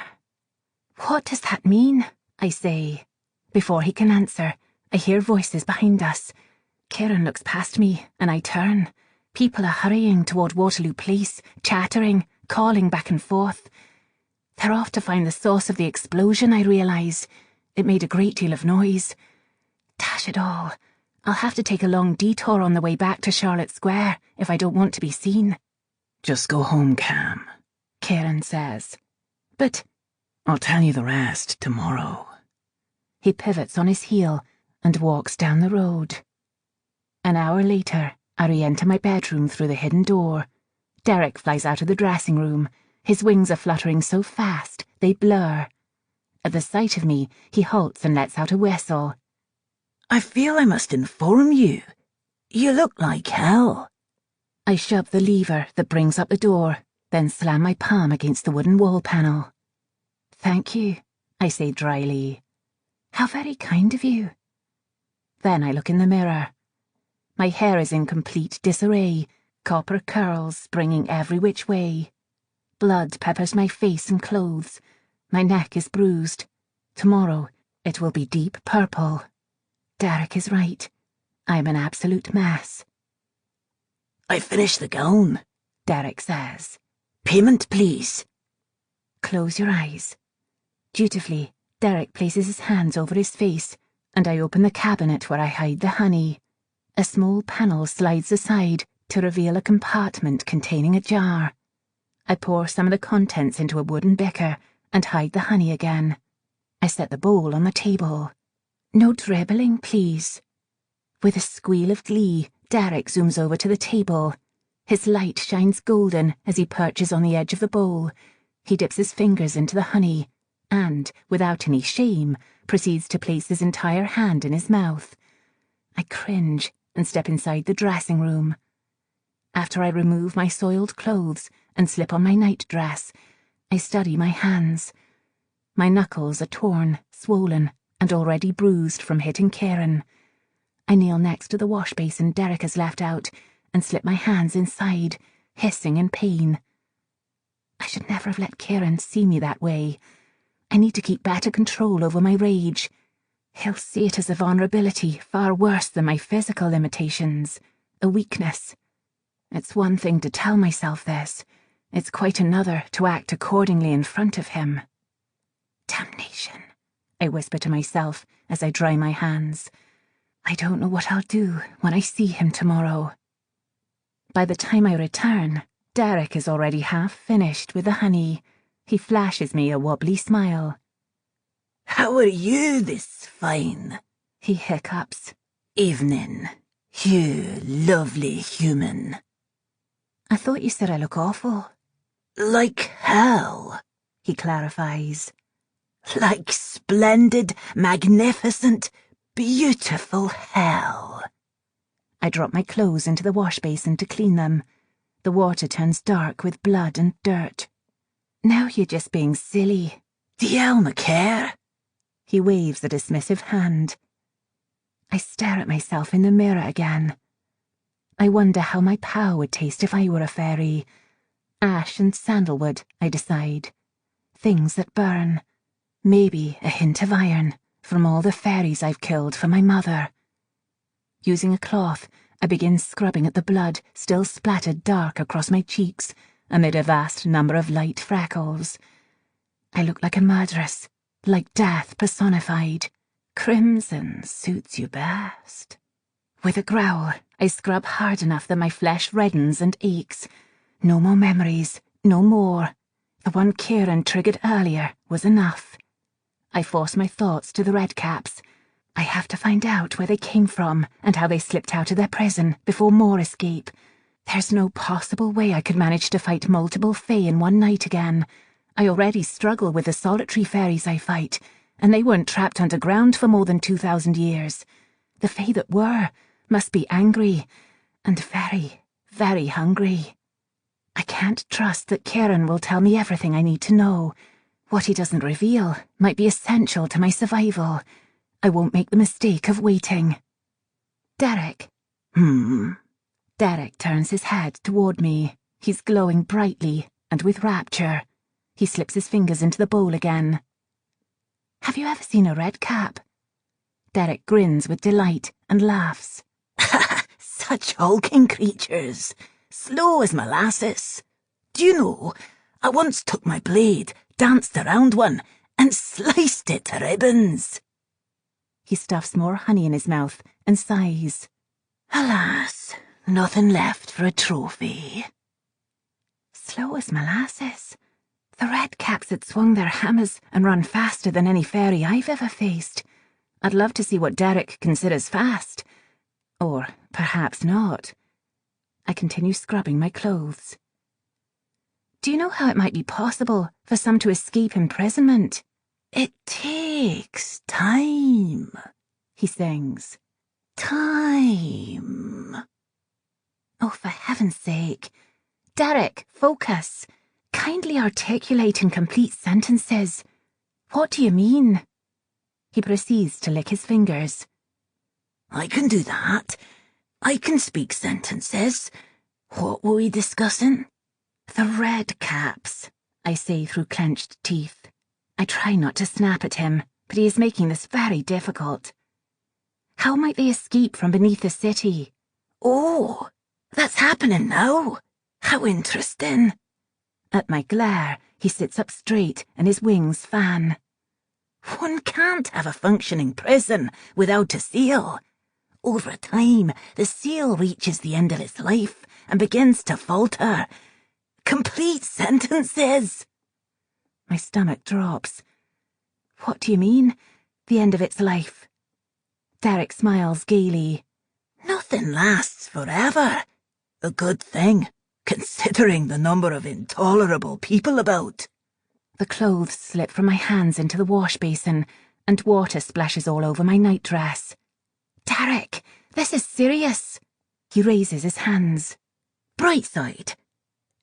What does that mean? I say. Before he can answer, I hear voices behind us. Kieran looks past me, and I turn. People are hurrying toward Waterloo Place, chattering, calling back and forth. They're off to find the source of the explosion, I realise. It made a great deal of noise. Dash it all. I'll have to take a long detour on the way back to Charlotte Square if I don't want to be seen.
Just go home, Cam,
Kieran says. But
I'll tell you the rest tomorrow.
He pivots on his heel and walks down the road. An hour later, I re-enter my bedroom through the hidden door. Derek flies out of the dressing room. His wings are fluttering so fast, they blur. At the sight of me, he halts and lets out a whistle.
I feel I must inform you. You look like hell.
I shove the lever that brings up the door, then slam my palm against the wooden wall panel. Thank you, I say dryly. How very kind of you. Then I look in the mirror. My hair is in complete disarray, copper curls springing every which way. Blood peppers my face and clothes. My neck is bruised. Tomorrow it will be deep purple. Derek is right. I'm an absolute mess.
I finished the gown,
Derek says.
Payment, please.
Close your eyes. Dutifully, Derek places his hands over his face, and I open the cabinet where I hide the honey. A small panel slides aside to reveal a compartment containing a jar. I pour some of the contents into a wooden bicker and hide the honey again. I set the bowl on the table. No dribbling, please. With a squeal of glee, Derek zooms over to the table. His light shines golden as he perches on the edge of the bowl. He dips his fingers into the honey and, without any shame, proceeds to place his entire hand in his mouth. I cringe and step inside the dressing room. After I remove my soiled clothes and slip on my nightdress, I study my hands. My knuckles are torn, swollen, and already bruised from hitting Kieran. I kneel next to the wash basin Derek has left out and slip my hands inside, hissing in pain. I should never have let Kieran see me that way. I need to keep better control over my rage. He'll see it as a vulnerability far worse than my physical limitations, a weakness. It's one thing to tell myself this. It's quite another to act accordingly in front of him. Damnation, I whisper to myself as I dry my hands. I don't know what I'll do when I see him tomorrow. By the time I return, Derek is already half finished with the honey. He flashes me a wobbly smile.
How are you this fine?
He hiccups.
Evening, you lovely human.
I thought you said I look awful.
Like hell,
he clarifies.
Like splendid, magnificent, beautiful hell.
I drop my clothes into the wash basin to clean them. The water turns dark with blood and dirt. Now you're just being silly.
Do you care?
He waves a dismissive hand. I stare at myself in the mirror again. I wonder how my power would taste if I were a fairy. Ash and sandalwood, I decide. Things that burn. Maybe a hint of iron from all the fairies I've killed for my mother. Using a cloth, I begin scrubbing at the blood still splattered dark across my cheeks amid a vast number of light freckles. I look like a murderess, like death personified. Crimson suits you best. With a growl, I scrub hard enough that my flesh reddens and aches. No more memories, no more. The one Kieran triggered earlier was enough. I force my thoughts to the redcaps. I have to find out where they came from and how they slipped out of their prison before more escape. There's no possible way I could manage to fight multiple Fae in one night again. I already struggle with the solitary fairies I fight, and they weren't trapped underground for more than 2,000 years. The Fae that were must be angry and very, very hungry. I can't trust that Kieran will tell me everything I need to know. What he doesn't reveal might be essential to my survival. I won't make the mistake of waiting. Derek. Derek turns his head toward me. He's glowing brightly and with rapture. He slips his fingers into the bowl again. Have you ever seen a redcap? Derek grins with delight and laughs.
Such hulking creatures, slow as molasses. Do you know, I once took my blade, danced around one, and sliced it to ribbons.
He stuffs more honey in his mouth and sighs.
Alas, nothing left for a trophy.
Slow as molasses. The redcaps had swung their hammers and run faster than any fairy I've ever faced. I'd love to see what Derek considers fast. Or perhaps not. I continue scrubbing my clothes. Do you know how it might be possible for some to escape imprisonment?
It takes time,
he sings.
Time.
Oh, for heaven's sake. Derek, focus. Kindly articulate in complete sentences. What do you mean? He proceeds to lick his fingers.
I can do that. I can speak sentences. What were we discussing?
The redcaps, I say through clenched teeth. I try not to snap at him, but he is making this very difficult. How might they escape from beneath the city?
Oh, that's happening now. How interesting.
At my glare, he sits up straight and his wings fan.
One can't have a functioning prison without a seal. Over time, the seal reaches the end of its life and begins to falter. Complete sentences.
My stomach drops. What do you mean, the end of its life? Derek smiles gaily.
Nothing lasts forever. A good thing, considering the number of intolerable people about.
The clothes slip from my hands into the wash basin, and water splashes all over my nightdress. Derek, this is serious. He raises his hands.
Bright side.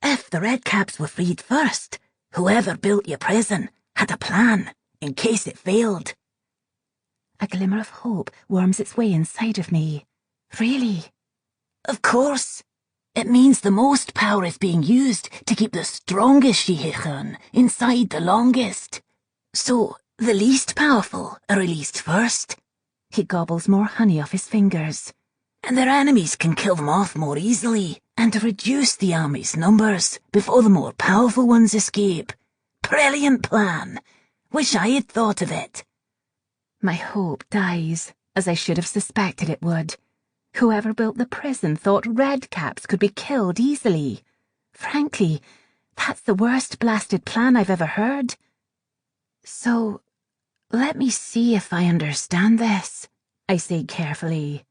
If the redcaps were freed first, whoever built your prison had a plan in case it failed.
A glimmer of hope worms its way inside of me. Really?
Of course. It means the most power is being used to keep the strongest Shihichan inside the longest. So, the least powerful are released first.
He gobbles more honey off his fingers.
And their enemies can kill them off more easily and reduce the army's numbers before the more powerful ones escape. Brilliant plan. Wish I had thought of it.
My hope dies, as I should have suspected it would. Whoever built the prison thought redcaps could be killed easily. Frankly, that's the worst blasted plan I've ever heard. So, let me see if I understand this, I say carefully.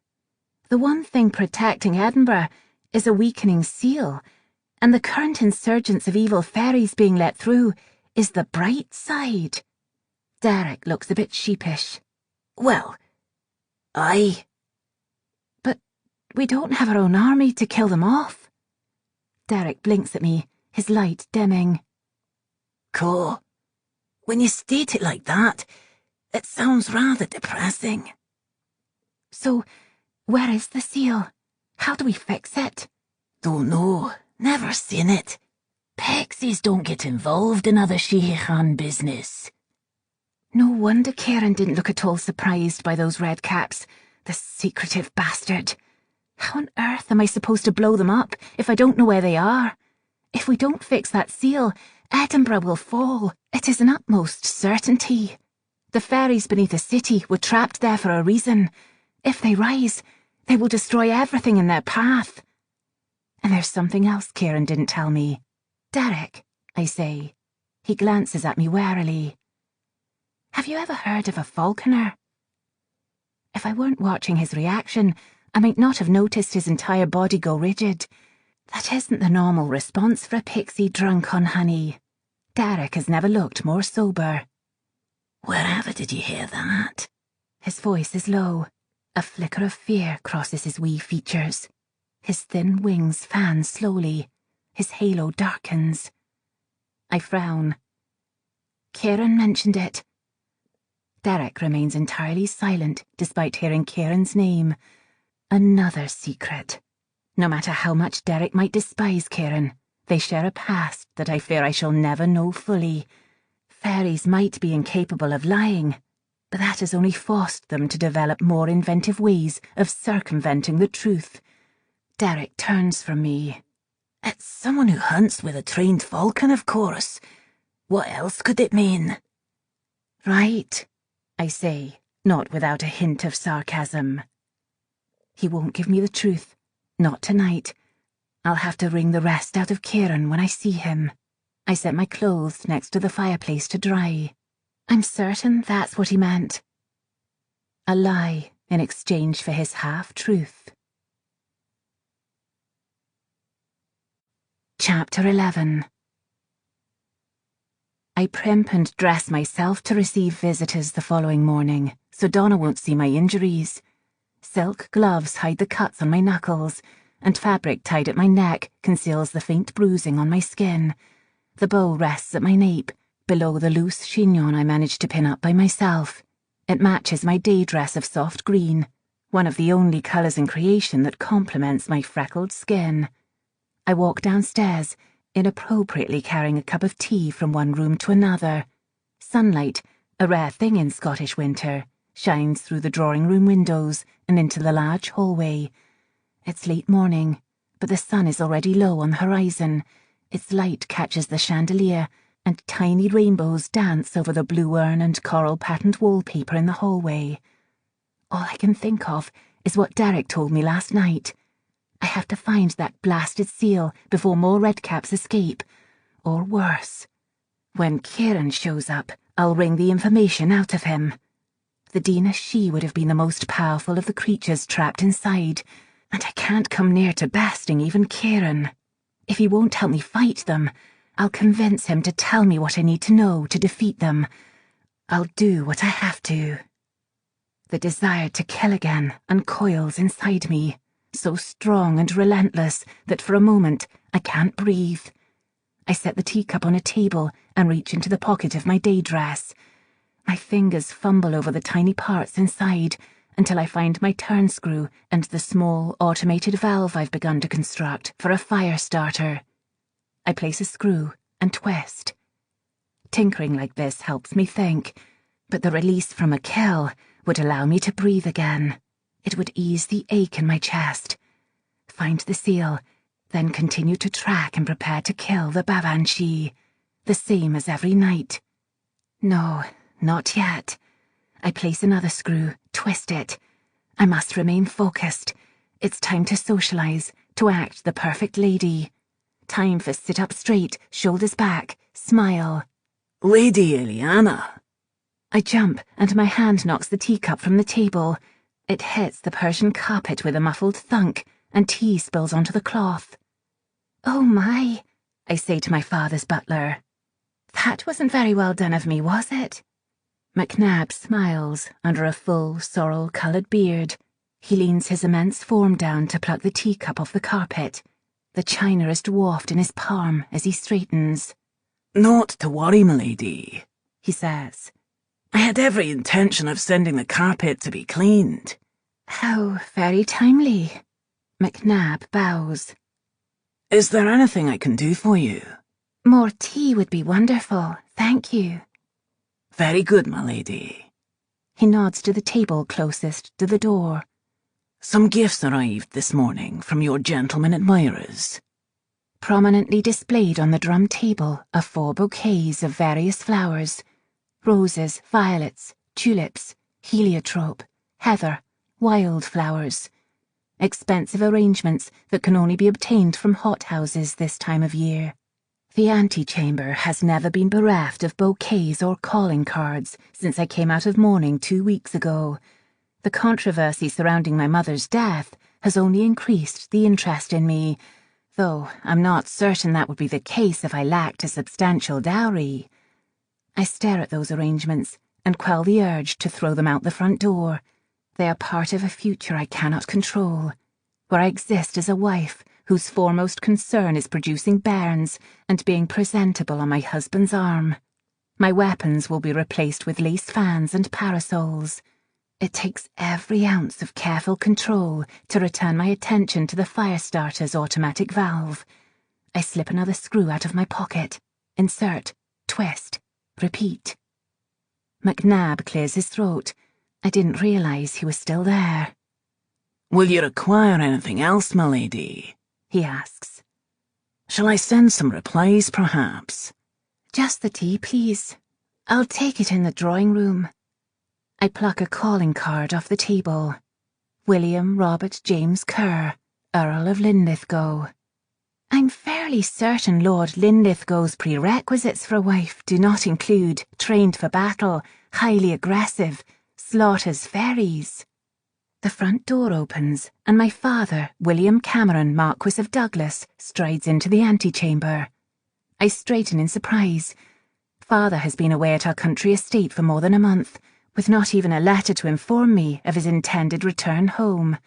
The one thing protecting Edinburgh is a weakening seal, and the current insurgence of evil fairies being let through is the bright side. Derek looks a bit sheepish.
Well,
But we don't have our own army to kill them off. Derek blinks at me, his light dimming.
Cool. When you state it like that, it sounds rather depressing.
So, where is the seal? How do we fix it?
Don't know. Never seen it. Pixies don't get involved in other Sheikhan business.
No wonder Kieran didn't look at all surprised by those red caps. The secretive bastard. How on earth am I supposed to blow them up if I don't know where they are? If we don't fix that seal, Edinburgh will fall. It is an utmost certainty. The ferries beneath the city were trapped there for a reason. If they rise, they will destroy everything in their path. And there's something else Kieran didn't tell me. Derek, I say. He glances at me warily. Have you ever heard of a Falconer? If I weren't watching his reaction, I might not have noticed his entire body go rigid. That isn't the normal response for a pixie drunk on honey. Derek has never looked more sober.
Wherever did you hear that?
His voice is low. A flicker of fear crosses his wee features. His thin wings fan slowly. His halo darkens. I frown. Kieran mentioned it. Derek remains entirely silent despite hearing Kieran's name. Another secret. No matter how much Derek might despise Kieran, they share a past that I fear I shall never know fully. Fairies might be incapable of lying, but that has only forced them to develop more inventive ways of circumventing the truth. Derek turns from me.
It's someone who hunts with a trained falcon, of course. What else could it mean?
Right, I say, not without a hint of sarcasm. He won't give me the truth. Not tonight. I'll have to wring the rest out of Kieran when I see him. I set my clothes next to the fireplace to dry. I'm certain that's what he meant. A lie in exchange for his half-truth. Chapter 11. I primp and dress myself to receive visitors the following morning, so Donna won't see my injuries. Silk gloves hide the cuts on my knuckles, and fabric tied at my neck conceals the faint bruising on my skin. The bow rests at my nape, below the loose chignon I managed to pin up by myself. It matches my day dress of soft green, one of the only colours in creation that complements my freckled skin. I walk downstairs, inappropriately carrying a cup of tea from one room to another. Sunlight, a rare thing in Scottish winter, shines through the drawing-room windows and into the large hallway. It's late morning, but the sun is already low on the horizon. Its light catches the chandelier, and tiny rainbows dance over the blue urn and coral-patterned wallpaper in the hallway. All I can think of is what Derek told me last night. I have to find that blasted seal before more redcaps escape, or worse. When Kieran shows up, I'll wring the information out of him. The Dina she would have been the most powerful of the creatures trapped inside, and I can't come near to besting even Kieran. If he won't help me fight them, I'll convince him to tell me what I need to know to defeat them. I'll do what I have to. The desire to kill again uncoils inside me, so strong and relentless that for a moment I can't breathe. I set the teacup on a table and reach into the pocket of my day dress. My fingers fumble over the tiny parts inside until I find my turn screw and the small automated valve I've begun to construct for a fire starter. I place a screw and twist. Tinkering like this helps me think, but the release from a kill would allow me to breathe again. It would ease the ache in my chest. Find the seal, then continue to track and prepare to kill the Babanshee, the same as every night. No, not yet. I place another screw, twist it. I must remain focused. It's time to socialize, to act the perfect lady. Time for sit up straight, shoulders back, smile.
Lady Ileana.
I jump, and my hand knocks the teacup from the table. It hits the Persian carpet with a muffled thunk, and tea spills onto the cloth. Oh my, I say to my father's butler. That wasn't very well done of me, was it? McNabb smiles under a full, sorrel-coloured beard. He leans his immense form down to pluck the teacup off the carpet. The china is dwarfed in his palm as he straightens.
Not to worry, milady,
he says.
I had every intention of sending the carpet to be cleaned.
How very timely. McNab bows.
Is there anything I can do for you?
More tea would be wonderful, thank you.
Very good, my lady.
He nods to the table closest to the door.
Some gifts arrived this morning from your gentlemen admirers.
Prominently displayed on the drum table are 4 bouquets of various flowers: roses, violets, tulips, heliotrope, heather, wildflowers. Expensive arrangements that can only be obtained from hothouses this time of year. The antechamber has never been bereft of bouquets or calling cards since I came out of mourning 2 weeks ago. The controversy surrounding my mother's death has only increased the interest in me, though I'm not certain that would be the case if I lacked a substantial dowry. I stare at those arrangements and quell the urge to throw them out the front door. They are part of a future I cannot control, where I exist as a wife whose foremost concern is producing bairns and being presentable on my husband's arm. My weapons will be replaced with lace fans and parasols. It takes every ounce of careful control to return my attention to the fire starter's automatic valve. I slip another screw out of my pocket, insert, twist, repeat. McNab clears his throat. I didn't realize he was still there.
Will you require anything else, my lady?
He asks.
Shall I send some replies, perhaps?
Just the tea, please. I'll take it in the drawing room. I pluck a calling card off the table. William Robert James Kerr, Earl of Linlithgow. I'm fairly certain Lord Linlithgow's prerequisites for a wife do not include trained for battle, highly aggressive, slaughters fairies. The front door opens, and my father, William Cameron, Marquis of Douglas, strides into the antechamber. I straighten in surprise. Father has been away at our country estate for more than a month, with not even a letter to inform me of his intended return home.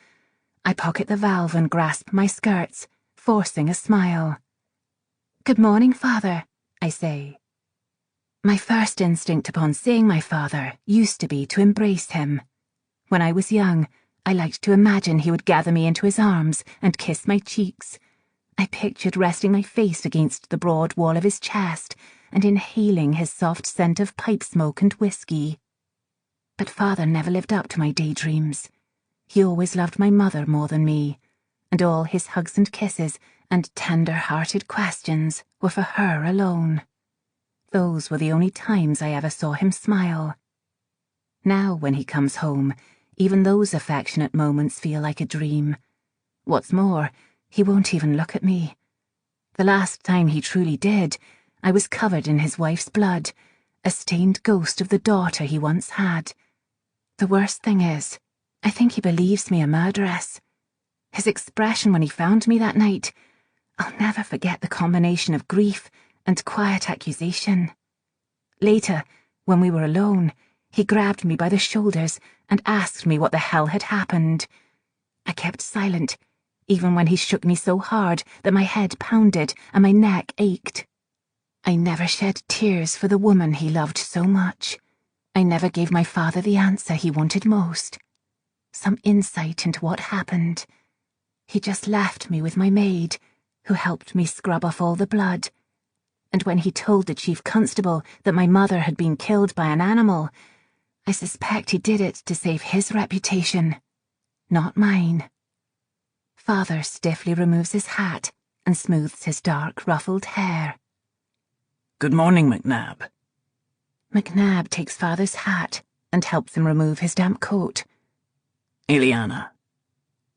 I pocket the valve and grasp my skirts, forcing a smile. Good morning, Father, I say. My first instinct upon seeing my father used to be to embrace him. When I was young, I liked to imagine he would gather me into his arms and kiss my cheeks. I pictured resting my face against the broad wall of his chest and inhaling his soft scent of pipe smoke and whiskey. But Father never lived up to my daydreams. He always loved my mother more than me, and all his hugs and kisses and tender-hearted questions were for her alone. Those were the only times I ever saw him smile. Now, when he comes home, even those affectionate moments feel like a dream. What's more, he won't even look at me. The last time he truly did, I was covered in his wife's blood, a stained ghost of the daughter he once had. The worst thing is, I think he believes me a murderess. His expression when he found me that night, I'll never forget the combination of grief and quiet accusation. Later, when we were alone, he grabbed me by the shoulders and asked me what the hell had happened. I kept silent, even when he shook me so hard that my head pounded and my neck ached. I never shed tears for the woman he loved so much. I never gave my father the answer he wanted most. Some insight into what happened. He just left me with my maid, who helped me scrub off all the blood. And when he told the chief constable that my mother had been killed by an animal, I suspect he did it to save his reputation, not mine. Father stiffly removes his hat and smooths his dark, ruffled hair.
Good morning, McNab.
McNab takes Father's hat and helps him remove his damp coat.
Ileana.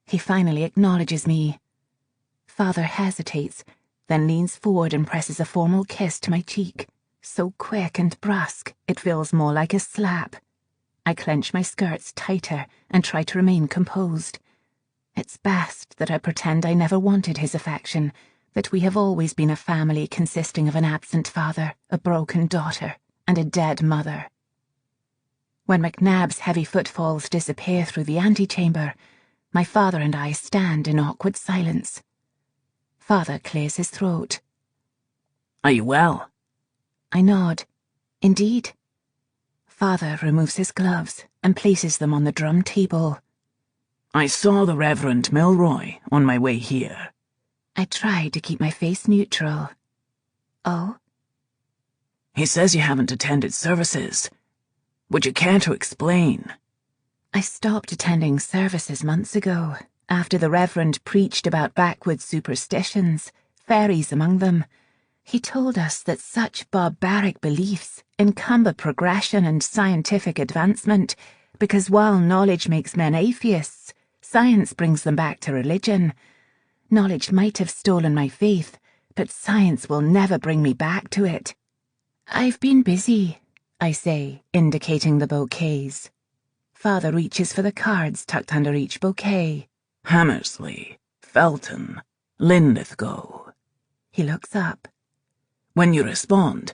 He finally acknowledges me. Father hesitates, then leans forward and presses a formal kiss to my cheek, so quick and brusque it feels more like a slap. I clench my skirts tighter and try to remain composed. It's best that I pretend I never wanted his affection, that we have always been a family consisting of an absent father, a broken daughter, and a dead mother. When McNab's heavy footfalls disappear through the antechamber, my father and I stand in awkward silence. Father clears his throat.
Are you well?
I nod. Indeed. Father removes his gloves and places them on the drum table.
I saw the Reverend Milroy on my way here.
I tried to keep my face neutral. Oh?
He says you haven't attended services. Would you care to explain?
I stopped attending services months ago, after the Reverend preached about backwoods superstitions, fairies among them. He told us that such barbaric beliefs encumber progression and scientific advancement, because while knowledge makes men atheists, science brings them back to religion. Knowledge might have stolen my faith, but science will never bring me back to it. I've been busy, I say, indicating the bouquets. Father reaches for the cards tucked under each bouquet.
Hammersley, Felton, Linlithgow.
He looks up.
When you respond,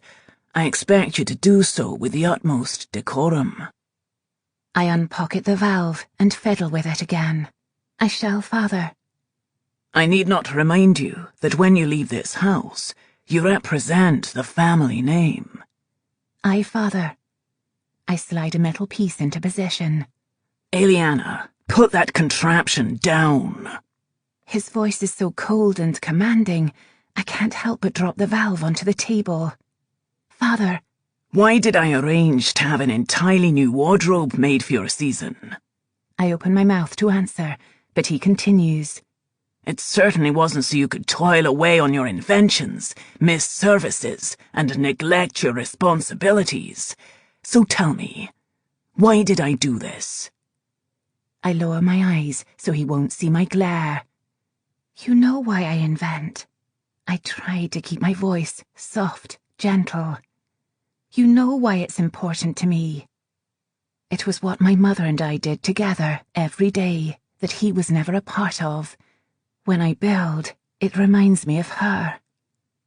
I expect you to do so with the utmost decorum.
I unpocket the valve and fiddle with it again. I shall, Father.
I need not remind you that when you leave this house, you represent the family name.
Aye, Father. I slide a metal piece into position.
Eliana, put that contraption down.
His voice is so cold and commanding, I can't help but drop the valve onto the table. Father.
Why did I arrange to have an entirely new wardrobe made for your season?
I open my mouth to answer, but he continues.
It certainly wasn't so you could toil away on your inventions, miss services, and neglect your responsibilities. So tell me, why did I do this?
I lower my eyes so he won't see my glare. You know why I invent. I try to keep my voice soft, gentle. You know why it's important to me. It was what my mother and I did together every day that he was never a part of. When I build, it reminds me of her.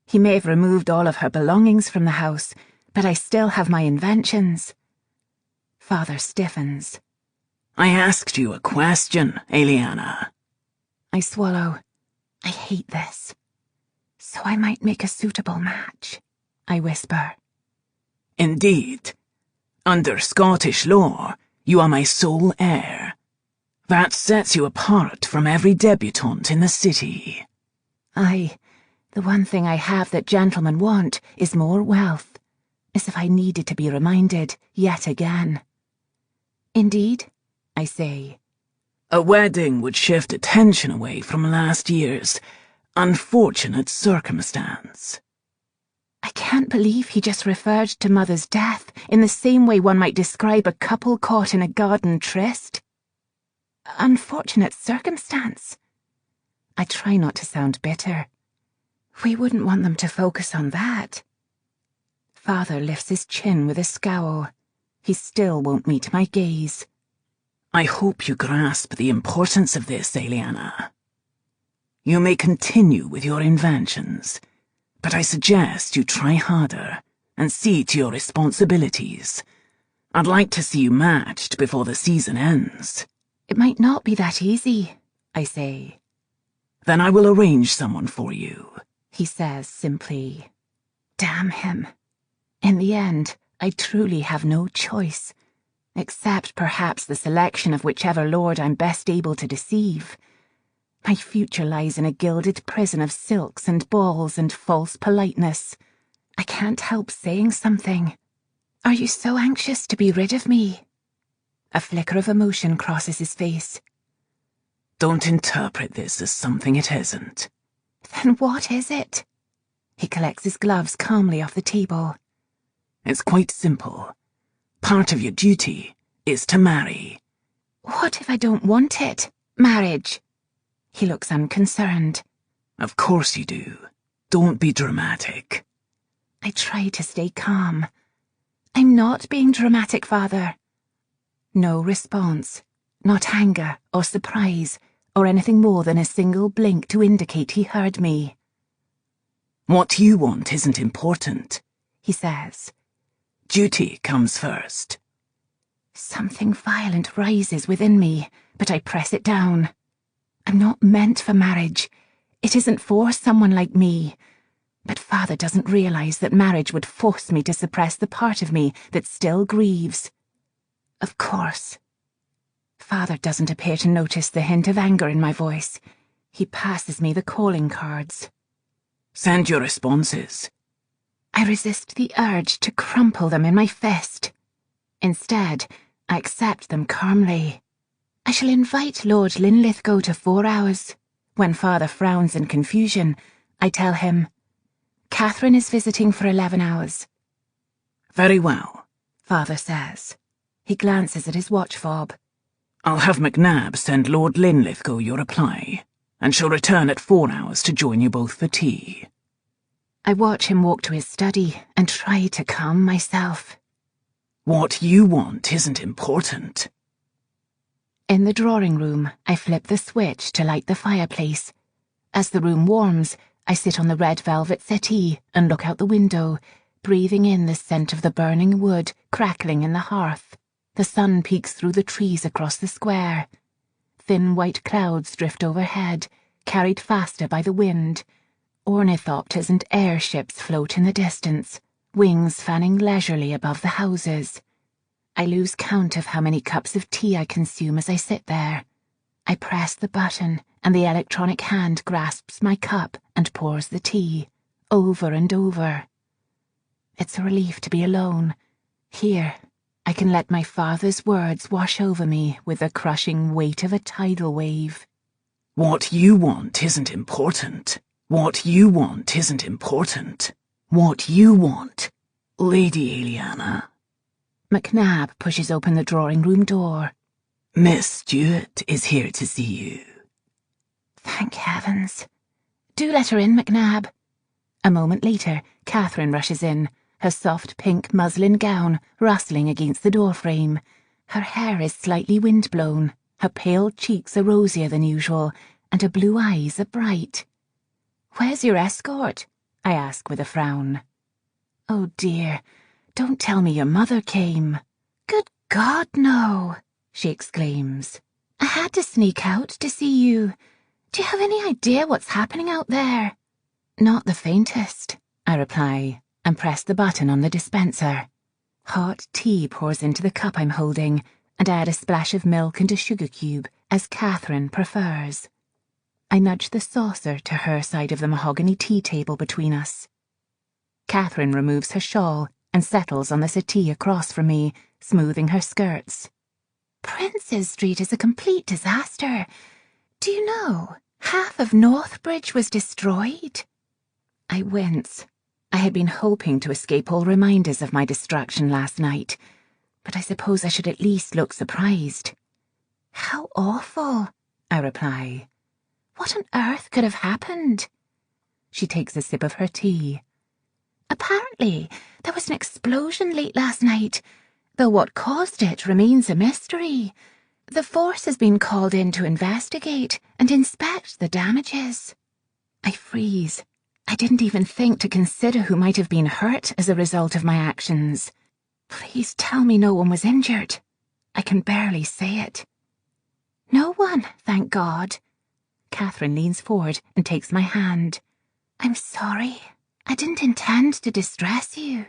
He may have removed all of her belongings from the house, but I still have my inventions. Father stiffens.
I asked you a question, Eliana.
I swallow. I hate this. So I might make a suitable match, I whisper.
Indeed. Under Scottish law, you are my sole heir. That sets you apart from every debutante in the city.
Aye, the one thing I have that gentlemen want is more wealth, as if I needed to be reminded yet again. Indeed, I say.
A wedding would shift attention away from last year's unfortunate circumstance.
I can't believe he just referred to Mother's death in the same way one might describe a couple caught in a garden tryst. Unfortunate circumstance. I try not to sound bitter. We wouldn't want them to focus on that. Father lifts his chin with a scowl. He still won't meet my gaze.
I hope you grasp the importance of this, Eliana. You may continue with your inventions, but I suggest you try harder and see to your responsibilities. I'd like to see you matched before the season ends.
It might not be that easy, I say.
Then I will arrange someone for you,
he says simply. Damn him. In the end, I truly have no choice, except perhaps the selection of whichever lord I'm best able to deceive. My future lies in a gilded prison of silks and balls and false politeness. I can't help saying something. Are you so anxious to be rid of me? A flicker of emotion crosses his face.
Don't interpret this as something it isn't.
Then what is it? He collects his gloves calmly off the table.
It's quite simple. Part of your duty is to marry.
What if I don't want it? Marriage. He looks unconcerned.
Of course you do. Don't be dramatic.
I try to stay calm. I'm not being dramatic, Father. No response, not anger or surprise or anything more than a single blink to indicate he heard me.
What you want isn't important,
he says.
Duty comes first.
Something violent rises within me, but I press it down. I'm not meant for marriage. It isn't for someone like me. But Father doesn't realize that marriage would force me to suppress the part of me that still grieves. Of course. Father doesn't appear to notice the hint of anger in my voice. He passes me the calling cards.
Send your responses.
I resist the urge to crumple them in my fist. Instead, I accept them calmly. I shall invite Lord Linlithgow to 4 hours. When Father frowns in confusion, I tell him, Catherine is visiting for 11 hours.
Very well,
Father says. He glances at his watch fob.
I'll have McNabb send Lord Linlithgow your reply, and she'll return at 4 hours to join you both for tea.
I watch him walk to his study and try to calm myself.
What you want isn't important.
In the drawing room, I flip the switch to light the fireplace. As the room warms, I sit on the red velvet settee and look out the window, breathing in the scent of the burning wood crackling in the hearth. The sun peeks through the trees across the square. Thin white clouds drift overhead, carried faster by the wind. Ornithopters and airships float in the distance, wings fanning leisurely above the houses. I lose count of how many cups of tea I consume as I sit there. I press the button, and the electronic hand grasps my cup and pours the tea, over and over. It's a relief to be alone. Here, I can let my father's words wash over me with the crushing weight of a tidal wave.
What you want isn't important. What you want isn't important. What you want, Lady Eliana.
McNabb pushes open the drawing room door.
Miss Stewart is here to see you.
Thank heavens. Do let her in, McNabb. A moment later, Catherine rushes in, her soft pink muslin gown rustling against the doorframe. Her hair is slightly wind-blown, her pale cheeks are rosier than usual, and her blue eyes are bright. Where's your escort? I ask with a frown. Oh dear, don't tell me your mother came. Good God, no, she exclaims. I had to sneak out to see you. Do you have any idea what's happening out there? Not the faintest, I reply, and press the button on the dispenser. Hot tea pours into the cup I'm holding, and I add a splash of milk and a sugar cube, as Catherine prefers. I nudge the saucer to her side of the mahogany tea table between us. Catherine removes her shawl and settles on the settee across from me, smoothing her skirts. Princes Street is a complete disaster. Do you know, half of Northbridge was destroyed? I wince. I had been hoping to escape all reminders of my destruction last night, but I suppose I should at least look surprised. How awful, I reply. What on earth could have happened? She takes a sip of her tea. Apparently, there was an explosion late last night, though what caused it remains a mystery. The force has been called in to investigate and inspect the damages. I freeze. I didn't even think to consider who might have been hurt as a result of my actions. Please tell me no one was injured. I can barely say it. No one, thank God. Catherine leans forward and takes my hand. I'm sorry. I didn't intend to distress you.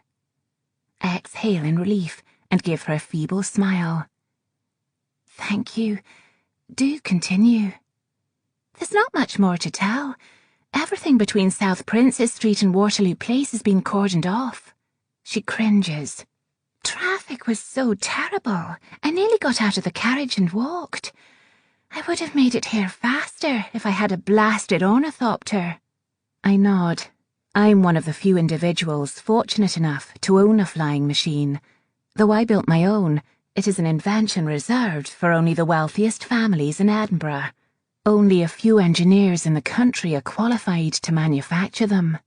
I exhale in relief and give her a feeble smile. Thank you. Do continue. There's not much more to tell. Everything between South Princes Street and Waterloo Place has been cordoned off. She cringes. Traffic was so terrible. I nearly got out of the carriage and walked. I would have made it here faster if I had a blasted ornithopter. I nod. I'm one of the few individuals fortunate enough to own a flying machine. Though I built my own, it is an invention reserved for only the wealthiest families in Edinburgh. Only a few engineers in the country are qualified to manufacture them.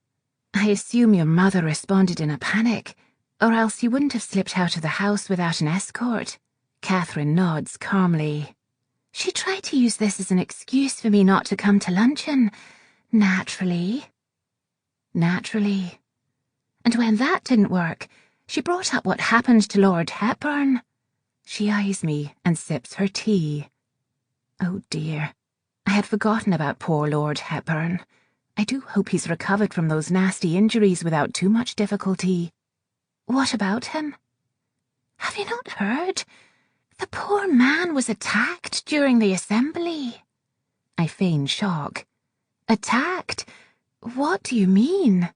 I assume your mother responded in a panic, or else you wouldn't have slipped out of the house without an escort. Catherine nods calmly. She tried to use this as an excuse for me not to come to luncheon. Naturally. Naturally. And when that didn't work, she brought up what happened to Lord Hepburn. She eyes me and sips her tea. Oh dear. I had forgotten about poor Lord Hepburn. I do hope he's recovered from those nasty injuries without too much difficulty. What about him? Have you not heard? The poor poor man was attacked during the assembly. I feign shock. Attacked? What do you mean?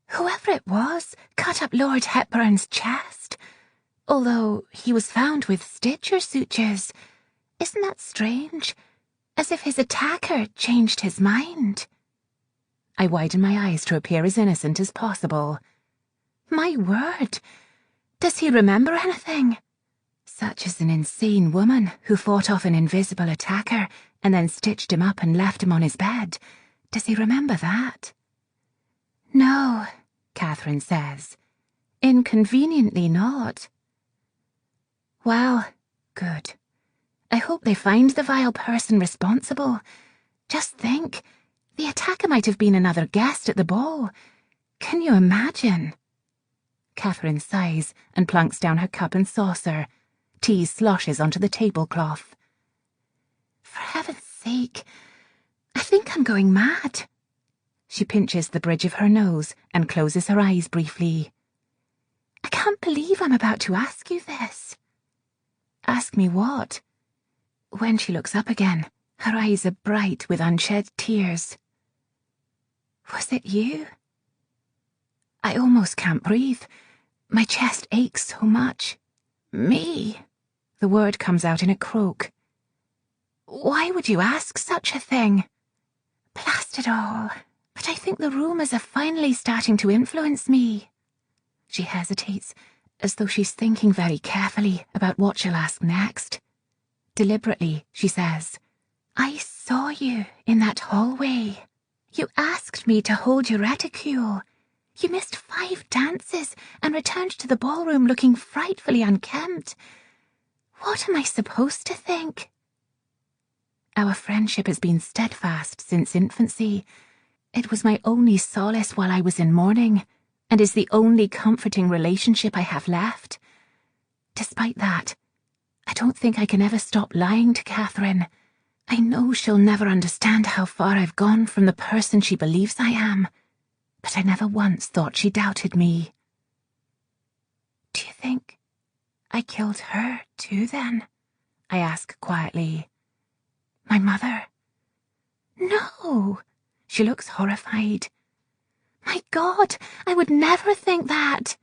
Whoever it was cut up Lord Hepburn's chest, although he was found with stitcher sutures. Isn't that strange? As if his attacker changed his mind. I widen my eyes to appear as innocent as possible. My word! Does he remember anything? Such is an insane woman who fought off an invisible attacker and then stitched him up and left him on his bed. Does he remember that? No, Catherine says. Inconveniently not. Well, good. I hope they find the vile person responsible. Just think, the attacker might have been another guest at the ball. Can you imagine? Catherine sighs and plunks down her cup and saucer. Tea sloshes onto the tablecloth. For heaven's sake, I think I'm going mad. She pinches the bridge of her nose and closes her eyes briefly. I can't believe I'm about to ask you this. Ask me what? When she looks up again, her eyes are bright with unshed tears. Was it you? I almost can't breathe. My chest aches so much. Me? The word comes out in a croak. Why would you ask such a thing? Blast it all, but I think the rumours are finally starting to influence me. She hesitates, as though she's thinking very carefully about what she'll ask next. Deliberately, she says, I saw you in that hallway. You asked me to hold your reticule. You missed 5 dances and returned to the ballroom looking frightfully unkempt. What am I supposed to think? Our friendship has been steadfast since infancy. It was my only solace while I was in mourning, and is the only comforting relationship I have left. Despite that, I don't think I can ever stop lying to Catherine. I know she'll never understand how far I've gone from the person she believes I am, but I never once thought she doubted me. Do you think I killed her too, then? I ask quietly. My mother? No. She looks horrified. My God, I would never think that.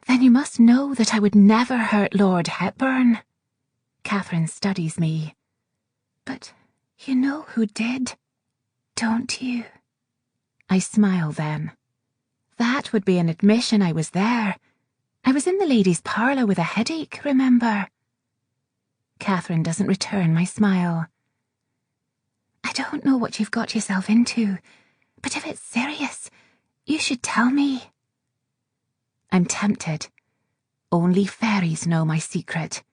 Then you must know that I would never hurt Lord Hepburn. Catherine studies me. But you know who did, don't you? I smile then. That would be an admission I was there. I was in the ladies' parlour with a headache, remember? Catherine doesn't return my smile. I don't know what you've got yourself into, but if it's serious, you should tell me. I'm tempted. Only fairies know my secret.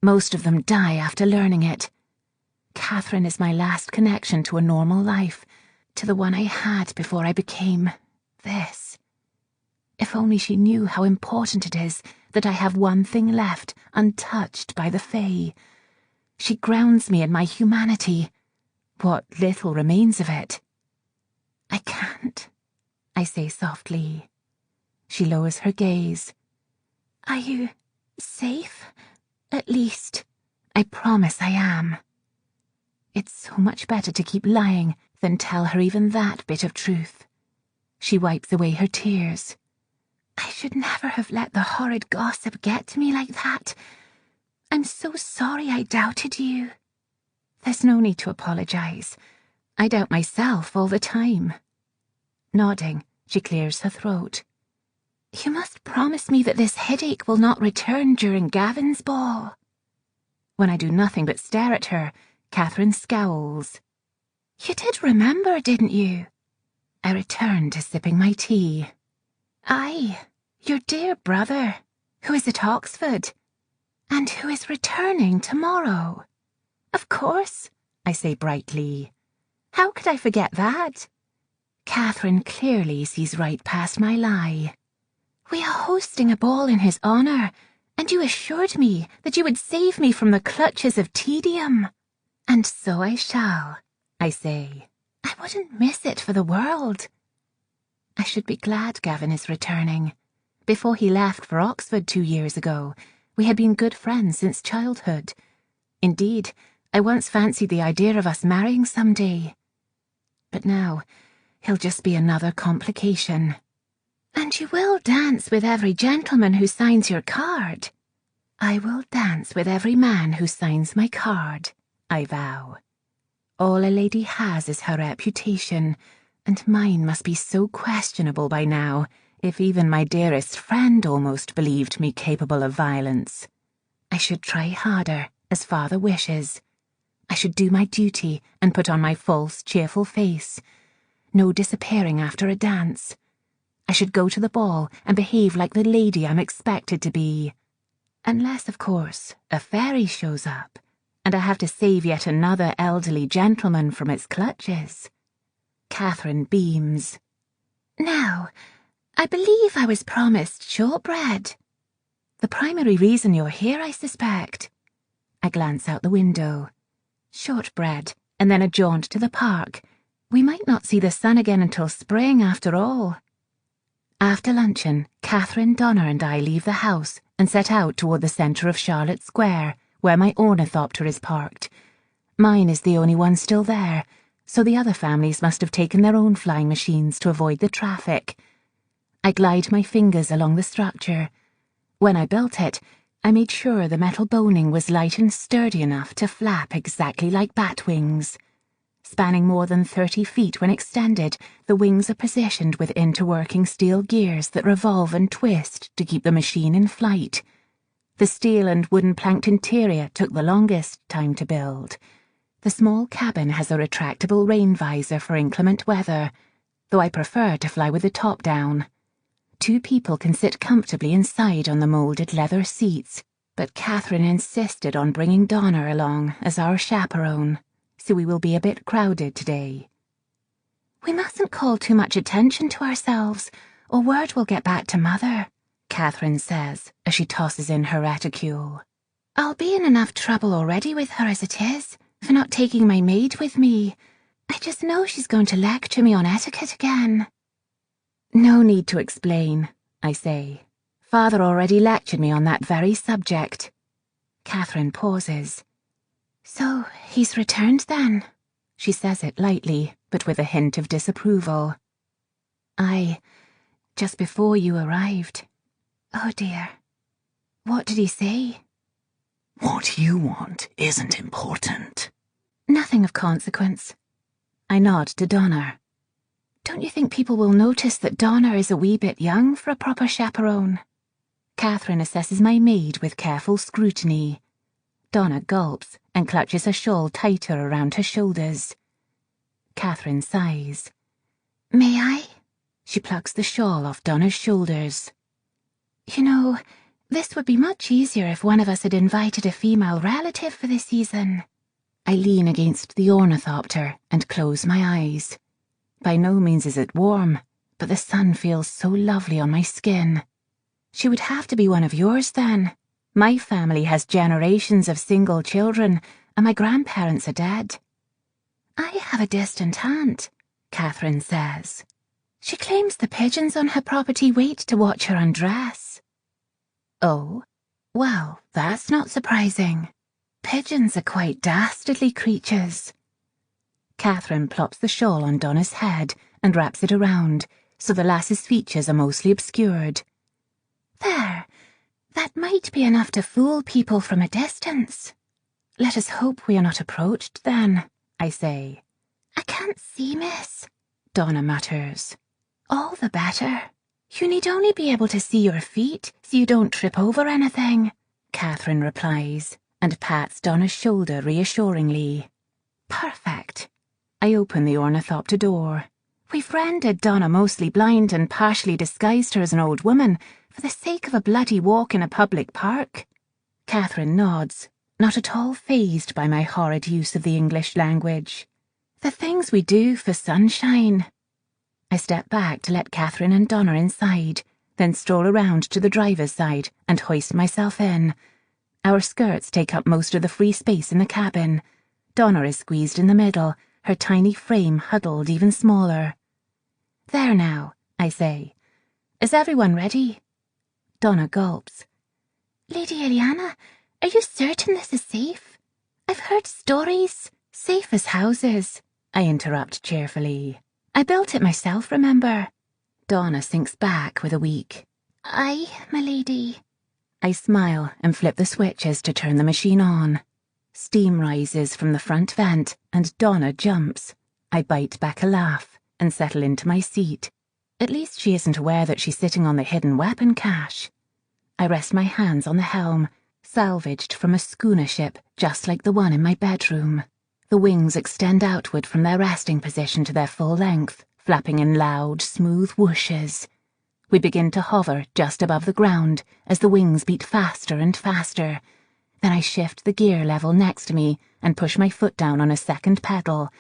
Most of them die after learning it. Catherine is my last connection to a normal life, to the one I had before I became this. If only she knew how important it is that I have one thing left untouched by the Fae. She grounds me in my humanity, what little remains of it. I can't, I say softly. She lowers her gaze. Are you safe? At least, I promise I am. It's so much better to keep lying than tell her even that bit of truth. She wipes away her tears. I should never have let the horrid gossip get to me like that. I'm so sorry I doubted you. There's no need to apologise. I doubt myself all the time. Nodding, she clears her throat. You must promise me that this headache will not return during Gavin's ball. When I do nothing but stare at her, Catherine scowls. You did remember, didn't you? I return to sipping my tea. Aye, your dear brother, who is at Oxford, and who is returning tomorrow. Of course, I say brightly. How could I forget that? Catherine clearly sees right past my lie. We are hosting a ball in his honour, and you assured me that you would save me from the clutches of tedium. And so I shall, I say. I wouldn't miss it for the world. I should be glad Gavin is returning. Before he left for Oxford 2 years ago, we had been good friends since childhood. Indeed, I once fancied the idea of us marrying someday. But now, he'll just be another complication. And you will dance with every gentleman who signs your card. I will dance with every man who signs my card, I vow. All a lady has is her reputation, and mine must be so questionable by now, if even my dearest friend almost believed me capable of violence. I should try harder, as father wishes. I should do my duty and put on my false, cheerful face. No disappearing after a dance. I should go to the ball and behave like the lady I'm expected to be. Unless, of course, a fairy shows up, and I have to save yet another elderly gentleman from its clutches. Catherine beams. Now, I believe I was promised shortbread. The primary reason you're here, I suspect. I glance out the window. Shortbread, and then a jaunt to the park. We might not see the sun again until spring, after all. After luncheon, Catherine, Donna and I leave the house and set out toward the centre of Charlotte Square, where my ornithopter is parked. Mine is the only one still there, so the other families must have taken their own flying machines to avoid the traffic. I glide my fingers along the structure. When I built it, I made sure the metal boning was light and sturdy enough to flap exactly like bat wings. Spanning more than 30 feet when extended, the wings are positioned with interworking steel gears that revolve and twist to keep the machine in flight. The steel and wooden planked interior took the longest time to build. The small cabin has a retractable rain visor for inclement weather, though I prefer to fly with the top down. 2 people can sit comfortably inside on the moulded leather seats, but Catherine insisted on bringing Donna along as our chaperone, so we will be a bit crowded today. We mustn't call too much attention to ourselves, or word will get back to Mother, Catherine says as she tosses in her reticule. I'll be in enough trouble already with her as it is, for not taking my maid with me. I just know she's going to lecture me on etiquette again. No need to explain, I say. Father already lectured me on that very subject. Catherine pauses. So, he's returned then? She says it lightly, but with a hint of disapproval. Aye, just before you arrived. Oh dear. What did he say?
What you want isn't important.
Nothing of consequence. I nod to Donna. Don't you think people will notice that Donna is a wee bit young for a proper chaperone? Catherine assesses my maid with careful scrutiny. Donna gulps and clutches her shawl tighter around her shoulders. Catherine sighs. May I? She plucks the shawl off Donna's shoulders. You know, this would be much easier if one of us had invited a female relative for the season. I lean against the ornithopter and close my eyes. By no means is it warm, but the sun feels so lovely on my skin. She would have to be one of yours then. My family has generations of single children, and my grandparents are dead. I have a distant aunt, Catherine says. She claims the pigeons on her property wait to watch her undress. Oh, well, that's not surprising. Pigeons are quite dastardly creatures. Catherine plops the shawl on Donna's head and wraps it around, so the lass's features are mostly obscured. There, that might be enough to fool people from a distance. Let us hope we are not approached, then, I say. I can't see, miss, Donna mutters. All the better. You need only be able to see your feet so you don't trip over anything, Catherine replies, and pats Donna's shoulder reassuringly. Perfect. I open the ornithopter door. We've rendered Donna mostly blind and partially disguised her as an old woman for the sake of a bloody walk in a public park. Catherine nods, not at all fazed by my horrid use of the English language. The things we do for sunshine. I step back to let Catherine and Donna inside, then stroll around to the driver's side and hoist myself in. Our skirts take up most of the free space in the cabin. Donna is squeezed in the middle, her tiny frame huddled even smaller. There now, I say. Is everyone ready? Donna gulps. Lady Eliana, are you certain this is safe? heard stories. Safe as houses, I interrupt cheerfully. I built it myself, remember? Donna sinks back with a weak, "Aye, my lady." I smile and flip the switches to turn the machine on. Steam rises from the front vent and Donna jumps. I bite back a laugh and settle into my seat. At least she isn't aware that she's sitting on the hidden weapon cache. I rest my hands on the helm, salvaged from a schooner ship just like the one in my bedroom. The wings extend outward from their resting position to their full length, flapping in loud, smooth whooshes. We begin to hover just above the ground as the wings beat faster and faster. Then I shift the gear level next to me and push my foot down on a second pedal.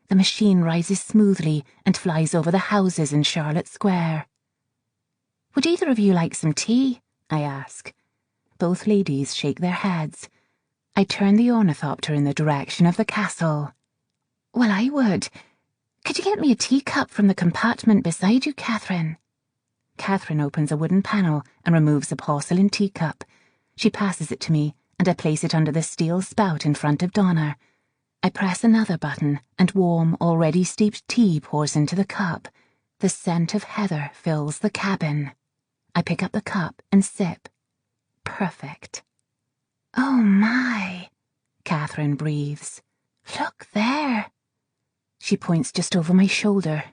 The machine rises smoothly and flies over the houses in Charlotte Square. "Would either of you like some tea?" I ask. Both ladies shake their heads. I turn the ornithopter in the direction of the castle. "Well, I would. Could you get me a teacup from the compartment beside you, Catherine?" Catherine opens a wooden panel and removes a porcelain teacup. She passes it to me, and I place it under the steel spout in front of Donna. I press another button, and warm, already steeped tea pours into the cup. The scent of heather fills the cabin. I pick up the cup and sip. Perfect. "Oh my," Catherine breathes. "Look there." She points just over my shoulder.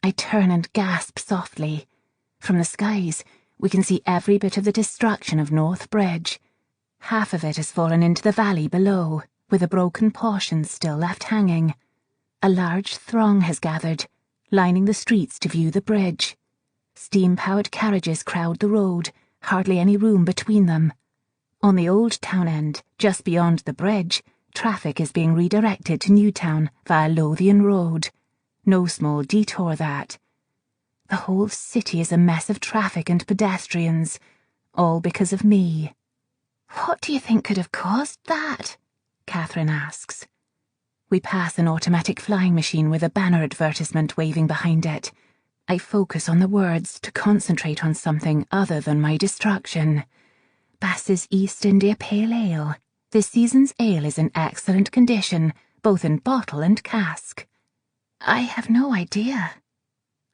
I turn and gasp softly. From the skies, we can see every bit of the destruction of North Bridge. Half of it has fallen into the valley below, with a broken portion still left hanging. A large throng has gathered, lining the streets to view the bridge. Steam-powered carriages crowd the road, hardly any room between them. On the old town end, just beyond the bridge, traffic is being redirected to Newtown via Lothian Road. No small detour, that. The whole city is a mess of traffic and pedestrians, all because of me. "What do you think could have caused that?" Catherine asks. We pass an automatic flying machine with a banner advertisement waving behind it. I focus on the words to concentrate on something other than my destruction. Bass's East India Pale Ale. This season's ale is in excellent condition, both in bottle and cask. I have no idea.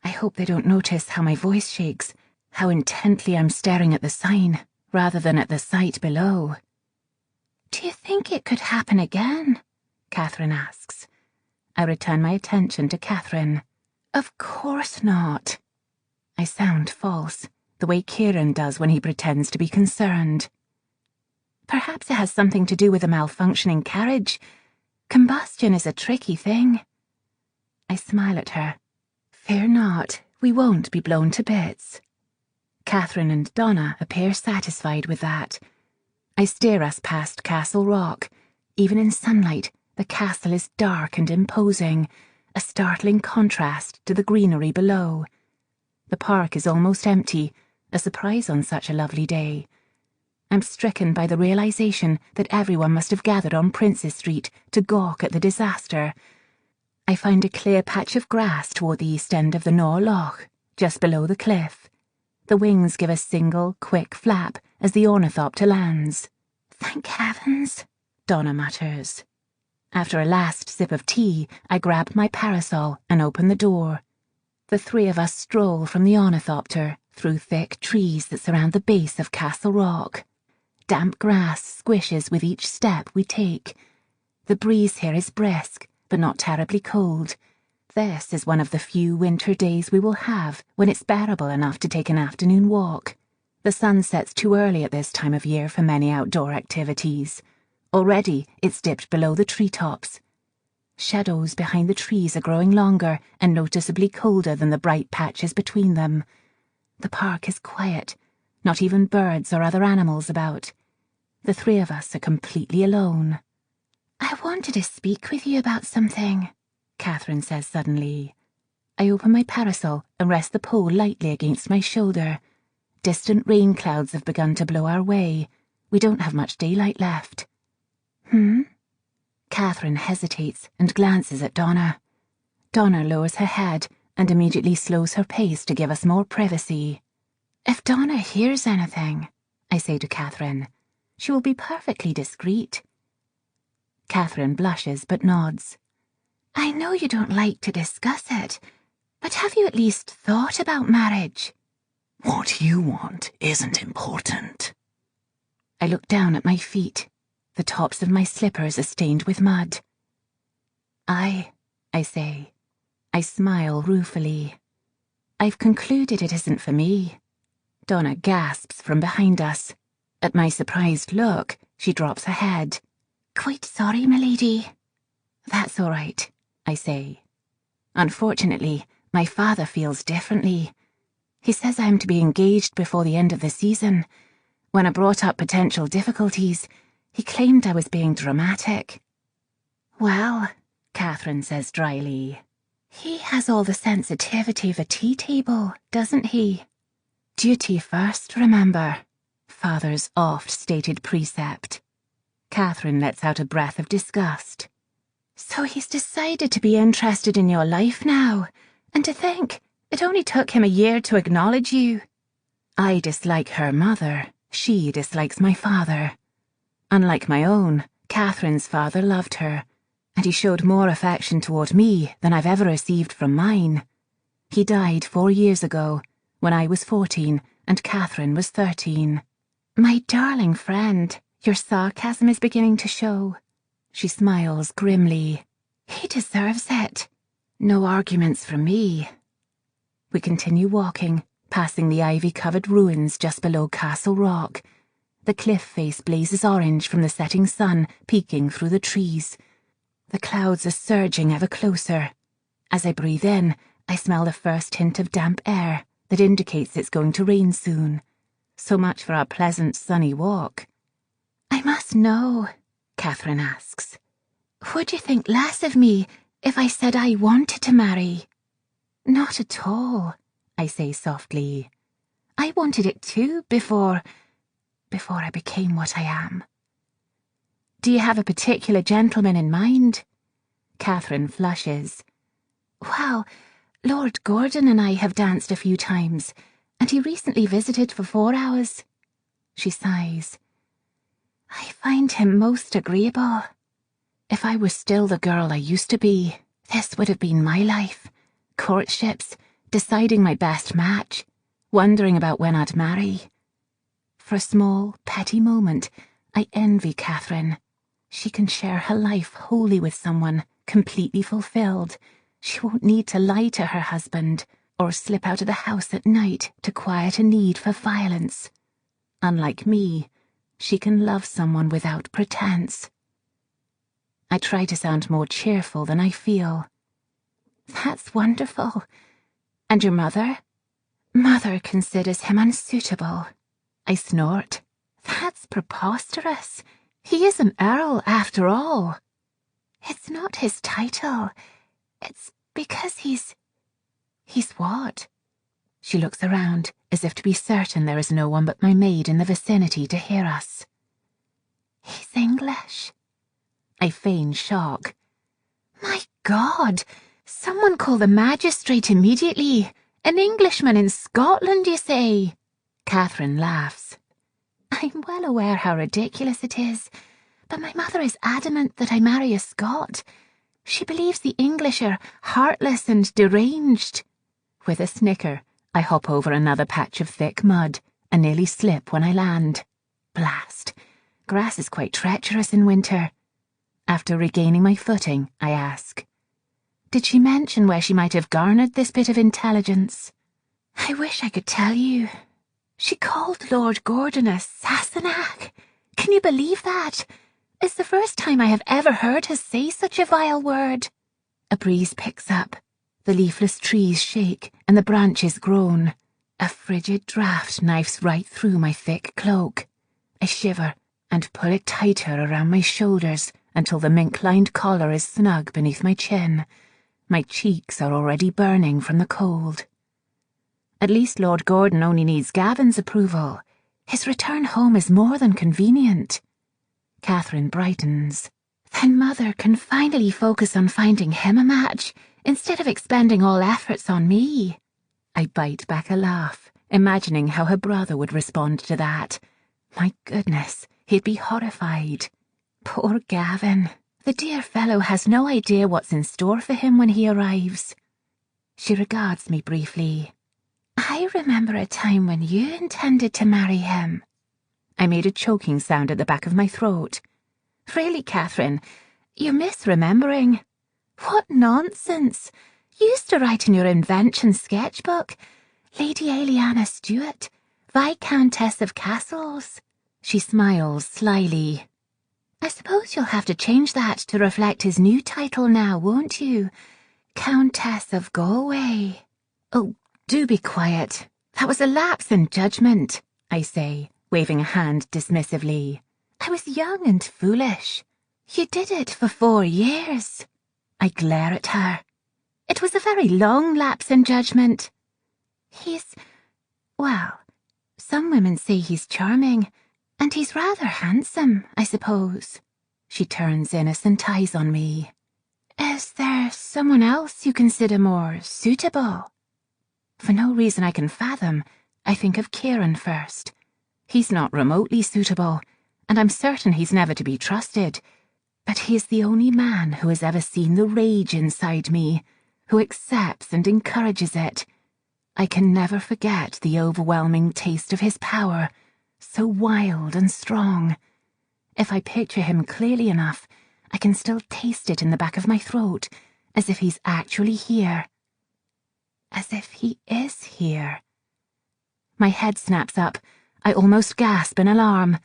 I hope they don't notice how my voice shakes, how intently I'm staring at the sign, rather than at the sight below. "Do you think it could happen again?" Catherine asks. I return my attention to Catherine. "Of course not." I sound false, the way Kieran does when he pretends to be concerned. "Perhaps it has something to do with a malfunctioning carriage. Combustion is a tricky thing." I smile at her. "Fear not, we won't be blown to bits." Catherine and Donna appear satisfied with that. I steer us past Castle Rock. Even in sunlight, the castle is dark and imposing, a startling contrast to the greenery below. The park is almost empty, a surprise on such a lovely day. I'm stricken by the realization that everyone must have gathered on Princes Street to gawk at the disaster. I find a clear patch of grass toward the east end of the Nor Loch, just below the cliff. The wings give a single, quick flap as the ornithopter lands. "Thank heavens," Donna mutters. After a last sip of tea, I grab my parasol and open the door. The three of us stroll from the ornithopter through thick trees that surround the base of Castle Rock. Damp grass squishes with each step we take. The breeze here is brisk, but not terribly cold. This is one of the few winter days we will have when it's bearable enough to take an afternoon walk. The sun sets too early at this time of year for many outdoor activities. Already it's dipped below the treetops. Shadows behind the trees are growing longer and noticeably colder than the bright patches between them. The park is quiet, not even birds or other animals about. The three of us are completely alone. "I wanted to speak with you about something," Catherine says suddenly. I open my parasol and rest the pole lightly against my shoulder. Distant rain clouds have begun to blow our way. We don't have much daylight left. Catherine hesitates and glances at Donna. Donna lowers her head and immediately slows her pace to give us more privacy. "If Donna hears anything," I say to Catherine, "she will be perfectly discreet." Catherine blushes but nods. I know you don't like to discuss it, but have you at least thought about marriage?
What you want isn't important.
I look down at my feet. The tops of my slippers are stained with mud. I say. I smile ruefully. I've concluded it isn't for me. Donna gasps from behind us. At my surprised look, she drops her head. Quite sorry, milady. That's all right, I say. Unfortunately, my father feels differently. He says I'm to be engaged before the end of the season. When I brought up potential difficulties, he claimed I was being dramatic. Well, Catherine says dryly, he has all the sensitivity of a tea table, doesn't he? Duty first, remember. Father's oft-stated precept. Catherine lets out a breath of disgust. So he's decided to be interested in your life now, and to think it only took him a year to acknowledge you. I dislike her mother, she dislikes my father. Unlike my own, Catherine's father loved her, and he showed more affection toward me than I've ever received from mine. He died 4 years ago, when I was 14 and Catherine was 13. My darling friend, your sarcasm is beginning to show. She smiles grimly. He deserves it. No arguments from me. We continue walking, passing the ivy-covered ruins just below Castle Rock. The cliff face blazes orange from the setting sun peeking through the trees. The clouds are surging ever closer. As I breathe in, I smell the first hint of damp air that indicates it's going to rain soon. So much for our pleasant sunny walk. I must know, Catherine asks. Would you think less of me if I said I wanted to marry? Not at all, I say softly. I wanted it too before I became what I am. Do you have a particular gentleman in mind? Catherine flushes. Well, Lord Gordon and I have danced a few times, and he recently visited for 4 hours. She sighs. I find him most agreeable. If I was still the girl I used to be, this would have been my life. Courtships, deciding my best match, wondering about when I'd marry. For a small, petty moment, I envy Catherine. She can share her life wholly with someone, completely fulfilled. She won't need to lie to her husband or slip out of the house at night to quiet a need for violence. Unlike me, she can love someone without pretense. I try to sound more cheerful than I feel. That's wonderful. And your mother? Mother considers him unsuitable. I snort. That's preposterous. He is an earl, after all. It's not his title. It's because he's what? She looks around, as if to be certain there is no one but my maid in the vicinity to hear us. He's English. I feign shock. My God! Someone call the magistrate immediately. An Englishman in Scotland, you say? Catherine laughs. I'm well aware how ridiculous it is, but my mother is adamant that I marry a Scot. She believes the English are heartless and deranged. With a snicker, I hop over another patch of thick mud and nearly slip when I land. Blast. Grass is quite treacherous in winter. After regaining my footing, I ask, did she mention where she might have garnered this bit of intelligence? I wish I could tell you. She called Lord Gordon a Sassenach. Can you believe that? It's the first time I have ever heard her say such a vile word. A breeze picks up. The leafless trees shake and the branches groan. A frigid draught knifes right through my thick cloak. I shiver and pull it tighter around my shoulders until the mink-lined collar is snug beneath my chin. My cheeks are already burning from the cold. At least Lord Gordon only needs Gavin's approval. His return home is more than convenient. Catherine brightens. Then Mother can finally focus on finding him a match, instead of expending all efforts on me. I bite back a laugh, imagining how her brother would respond to that. My goodness, he'd be horrified. Poor Gavin. The dear fellow has no idea what's in store for him when he arrives. She regards me briefly. I remember a time when you intended to marry him. I made a choking sound at the back of my throat. Really, Catherine, you're misremembering. What nonsense! You used to write in your invention sketchbook, Lady Aeliana Stuart, Viscountess of Castles. She smiles slyly. I suppose you'll have to change that to reflect his new title now, won't you? Countess of Galway. Oh, do be quiet. That was a lapse in judgment, I say, waving a hand dismissively. I was young and foolish. You did it for 4 years. I glare at her. It was a very long lapse in judgment. Well, some women say he's charming, and he's rather handsome, I suppose. She turns innocent eyes on me. Is there someone else you consider more suitable? For no reason I can fathom, I think of Kieran first. He's not remotely suitable, and I'm certain he's never to be trusted. But he is the only man who has ever seen the rage inside me, who accepts and encourages it. I can never forget the overwhelming taste of his power, so wild and strong. If I picture him clearly enough, I can still taste it in the back of my throat, as if he's actually here. As if he is here. My head snaps up. I almost gasp in alarm.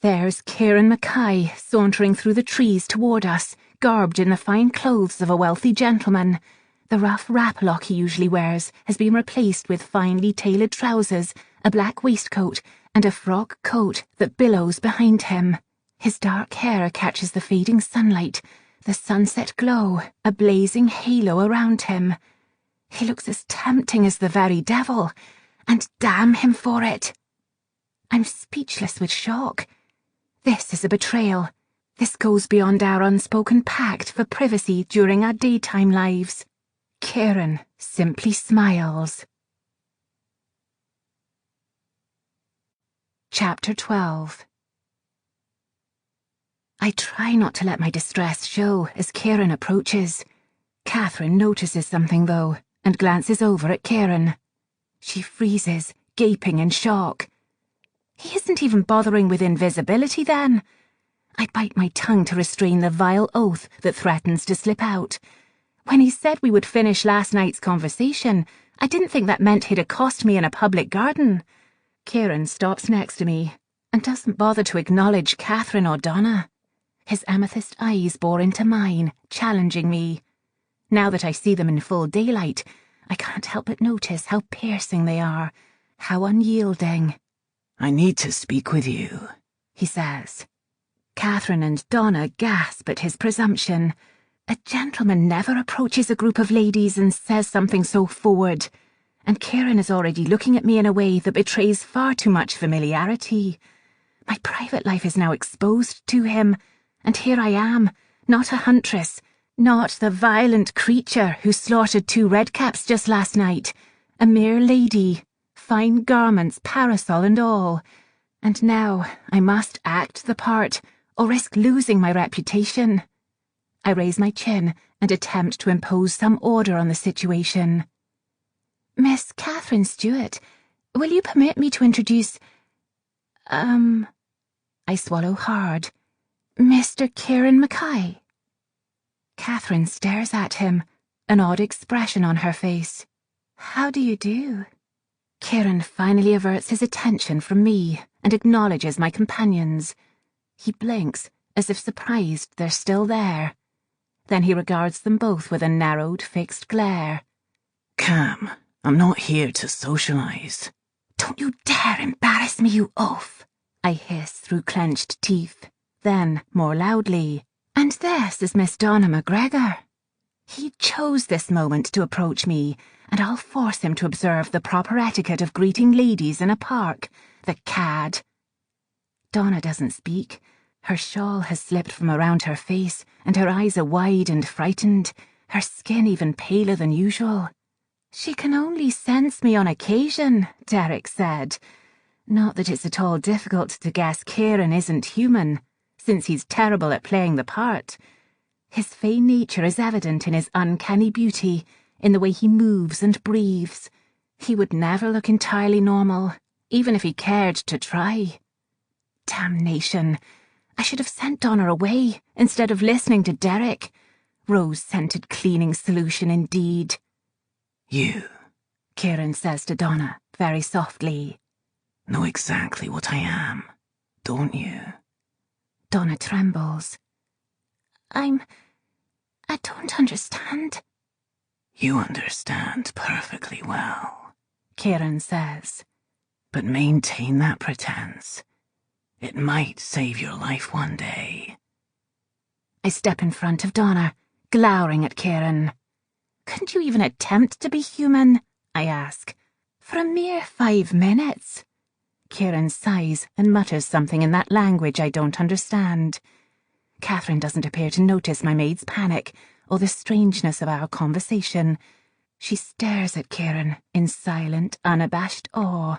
There's Kieran Mackay sauntering through the trees toward us, garbed in the fine clothes of a wealthy gentleman. The rough wrap-lock he usually wears has been replaced with finely tailored trousers, a black waistcoat, and a frock coat that billows behind him. His dark hair catches the fading sunlight, the sunset glow, a blazing halo around him. He looks as tempting as the very devil, and damn him for it. I'm speechless with shock. This is a betrayal. This goes beyond our unspoken pact for privacy during our daytime lives. Kieran simply smiles. Chapter 12. I try not to let my distress show as Kieran approaches. Catherine notices something, though, and glances over at Kieran. She freezes, gaping in shock. He isn't even bothering with invisibility, then. I bite my tongue to restrain the vile oath that threatens to slip out. When he said we would finish last night's conversation, I didn't think that meant he'd accost me in a public garden. Kieran stops next to me and doesn't bother to acknowledge Catherine or Donna. His amethyst eyes bore into mine, challenging me. Now that I see them in full daylight, I can't help but notice how piercing they are, how unyielding.
I need to speak with you,
he says. Catherine and Donna gasp at his presumption. A gentleman never approaches a group of ladies and says something so forward, and Kieran is already looking at me in a way that betrays far too much familiarity. My private life is now exposed to him, and here I am, not a huntress, not the violent creature who slaughtered 2 redcaps just last night, a mere lady, fine garments, parasol and all. And now I must act the part, or risk losing my reputation. I raise my chin and attempt to impose some order on the situation. Miss Catherine Stuart, will you permit me to introduce... I swallow hard. Mr. Kieran Mackay. Catherine stares at him, an odd expression on her face. How do you do? Kieran finally averts his attention from me and acknowledges my companions. He blinks, as if surprised they're still there. Then he regards them both with a narrowed, fixed glare.
Cam, I'm not here to socialise.
Don't you dare embarrass me, you oaf, I hiss through clenched teeth. Then, more loudly, and this is Miss Donna McGregor. He chose this moment to approach me, and I'll force him to observe the proper etiquette of greeting ladies in a park, the cad. Donna doesn't speak. Her shawl has slipped from around her face, and her eyes are wide and frightened, her skin even paler than usual. She can only sense me on occasion, Derek said. Not that it's at all difficult to guess Kieran isn't human, since he's terrible at playing the part. His fey nature is evident in his uncanny beauty, in the way he moves and breathes. He would never look entirely normal, even if he cared to try. Damnation! I should have sent Donna away instead of listening to Derek. Rose-scented cleaning solution indeed.
You,
Kieran says to Donna, very softly.
Know exactly what I am, don't you?
Donna trembles. I don't understand.
You understand perfectly well,
Kieran says.
But maintain that pretense. It might save your life one day.
I step in front of Donna, glowering at Kieran. Couldn't you even attempt to be human? I ask. For a mere 5 minutes. Kieran sighs and mutters something in that language I don't understand. Catherine doesn't appear to notice my maid's panic or the strangeness of our conversation. She stares at Kieran in silent, unabashed awe.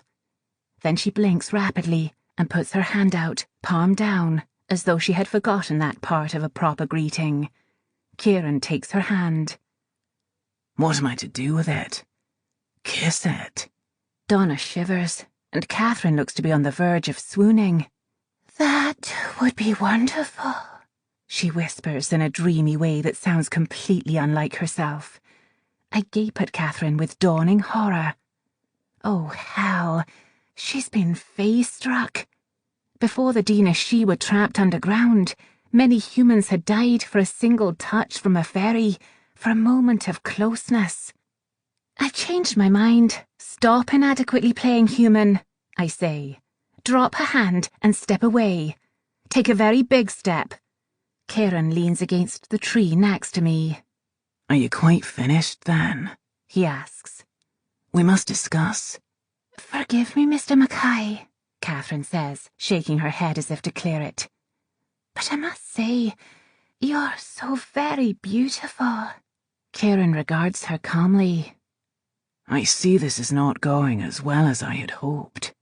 Then she blinks rapidly and puts her hand out, palm down, as though she had forgotten that part of a proper greeting. Kieran takes her hand.
What am I to do with it? Kiss it.
Donna shivers, and Catherine looks to be on the verge of swooning. That would be wonderful, she whispers in a dreamy way that sounds completely unlike herself. I gape at Catherine with dawning horror. Oh, hell. She's been fey-struck. Before the Dina she were trapped underground, many humans had died for a single touch from a fairy, for a moment of closeness. I've changed my mind. Stop inadequately playing human, I say. Drop her hand and step away. Take a very big step. Kieran leans against the tree next to me.
Are you quite finished, then?
He asks.
We must discuss.
Forgive me, Mr. Mackay, Catherine says, shaking her head as if to clear it. But I must say, you're so very beautiful. Kieran regards her calmly.
I see this is not going as well as I had hoped.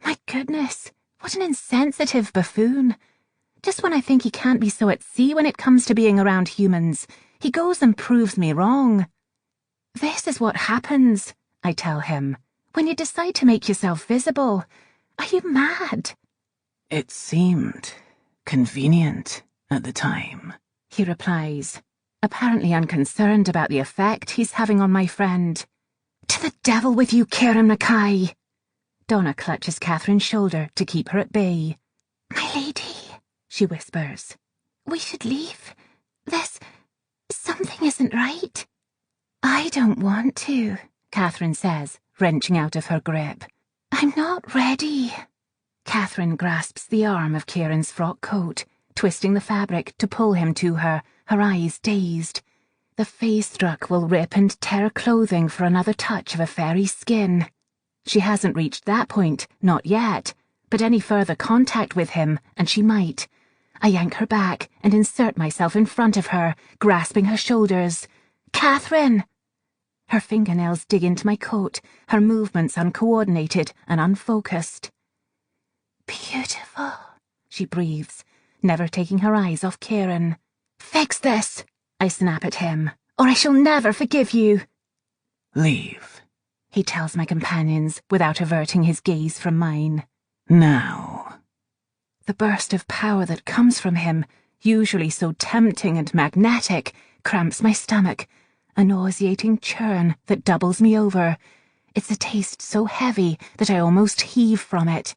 My goodness, what an insensitive buffoon. Just when I think he can't be so at sea when it comes to being around humans, he goes and proves me wrong. This is what happens, I tell him, when you decide to make yourself visible. Are you mad?
It seemed convenient at the time,
he replies, apparently unconcerned about the effect he's having on my friend. To the devil with you, Kieran Mackay. Donna clutches Catherine's shoulder to keep her at bay. My lady, she whispers, we should leave. Something isn't right. I don't want to, Catherine says, wrenching out of her grip. I'm not ready. Catherine grasps the arm of Kieran's frock coat, twisting the fabric to pull him to her, her eyes dazed. The fey-struck will rip and tear clothing for another touch of a fairy's skin. She hasn't reached that point, not yet, but any further contact with him, and she might. I yank her back and insert myself in front of her, grasping her shoulders. Catherine! Her fingernails dig into my coat, her movements uncoordinated and unfocused. Beautiful, she breathes, never taking her eyes off Kieran. Fix this, I snap at him, or I shall never forgive you.
Leave,
he tells my companions without averting his gaze from mine.
Now.
The burst of power that comes from him, usually so tempting and magnetic, cramps my stomach, a nauseating churn that doubles me over. It's a taste so heavy that I almost heave from it.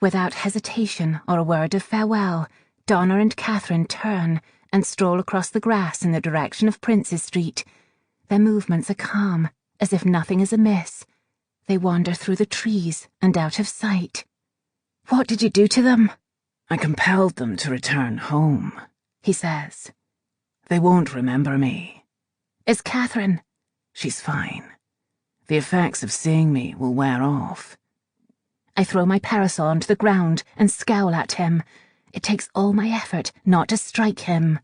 Without hesitation or a word of farewell, Donna and Catherine turn and stroll across the grass in the direction of Princes Street. Their movements are calm, as if nothing is amiss. They wander through the trees and out of sight. What did you do to them?
I compelled them to return home,
he says.
They won't remember me.
Is Catherine?
She's fine. The effects of seeing me will wear off.
I throw my parasol onto the ground and scowl at him. It takes all my effort not to strike him.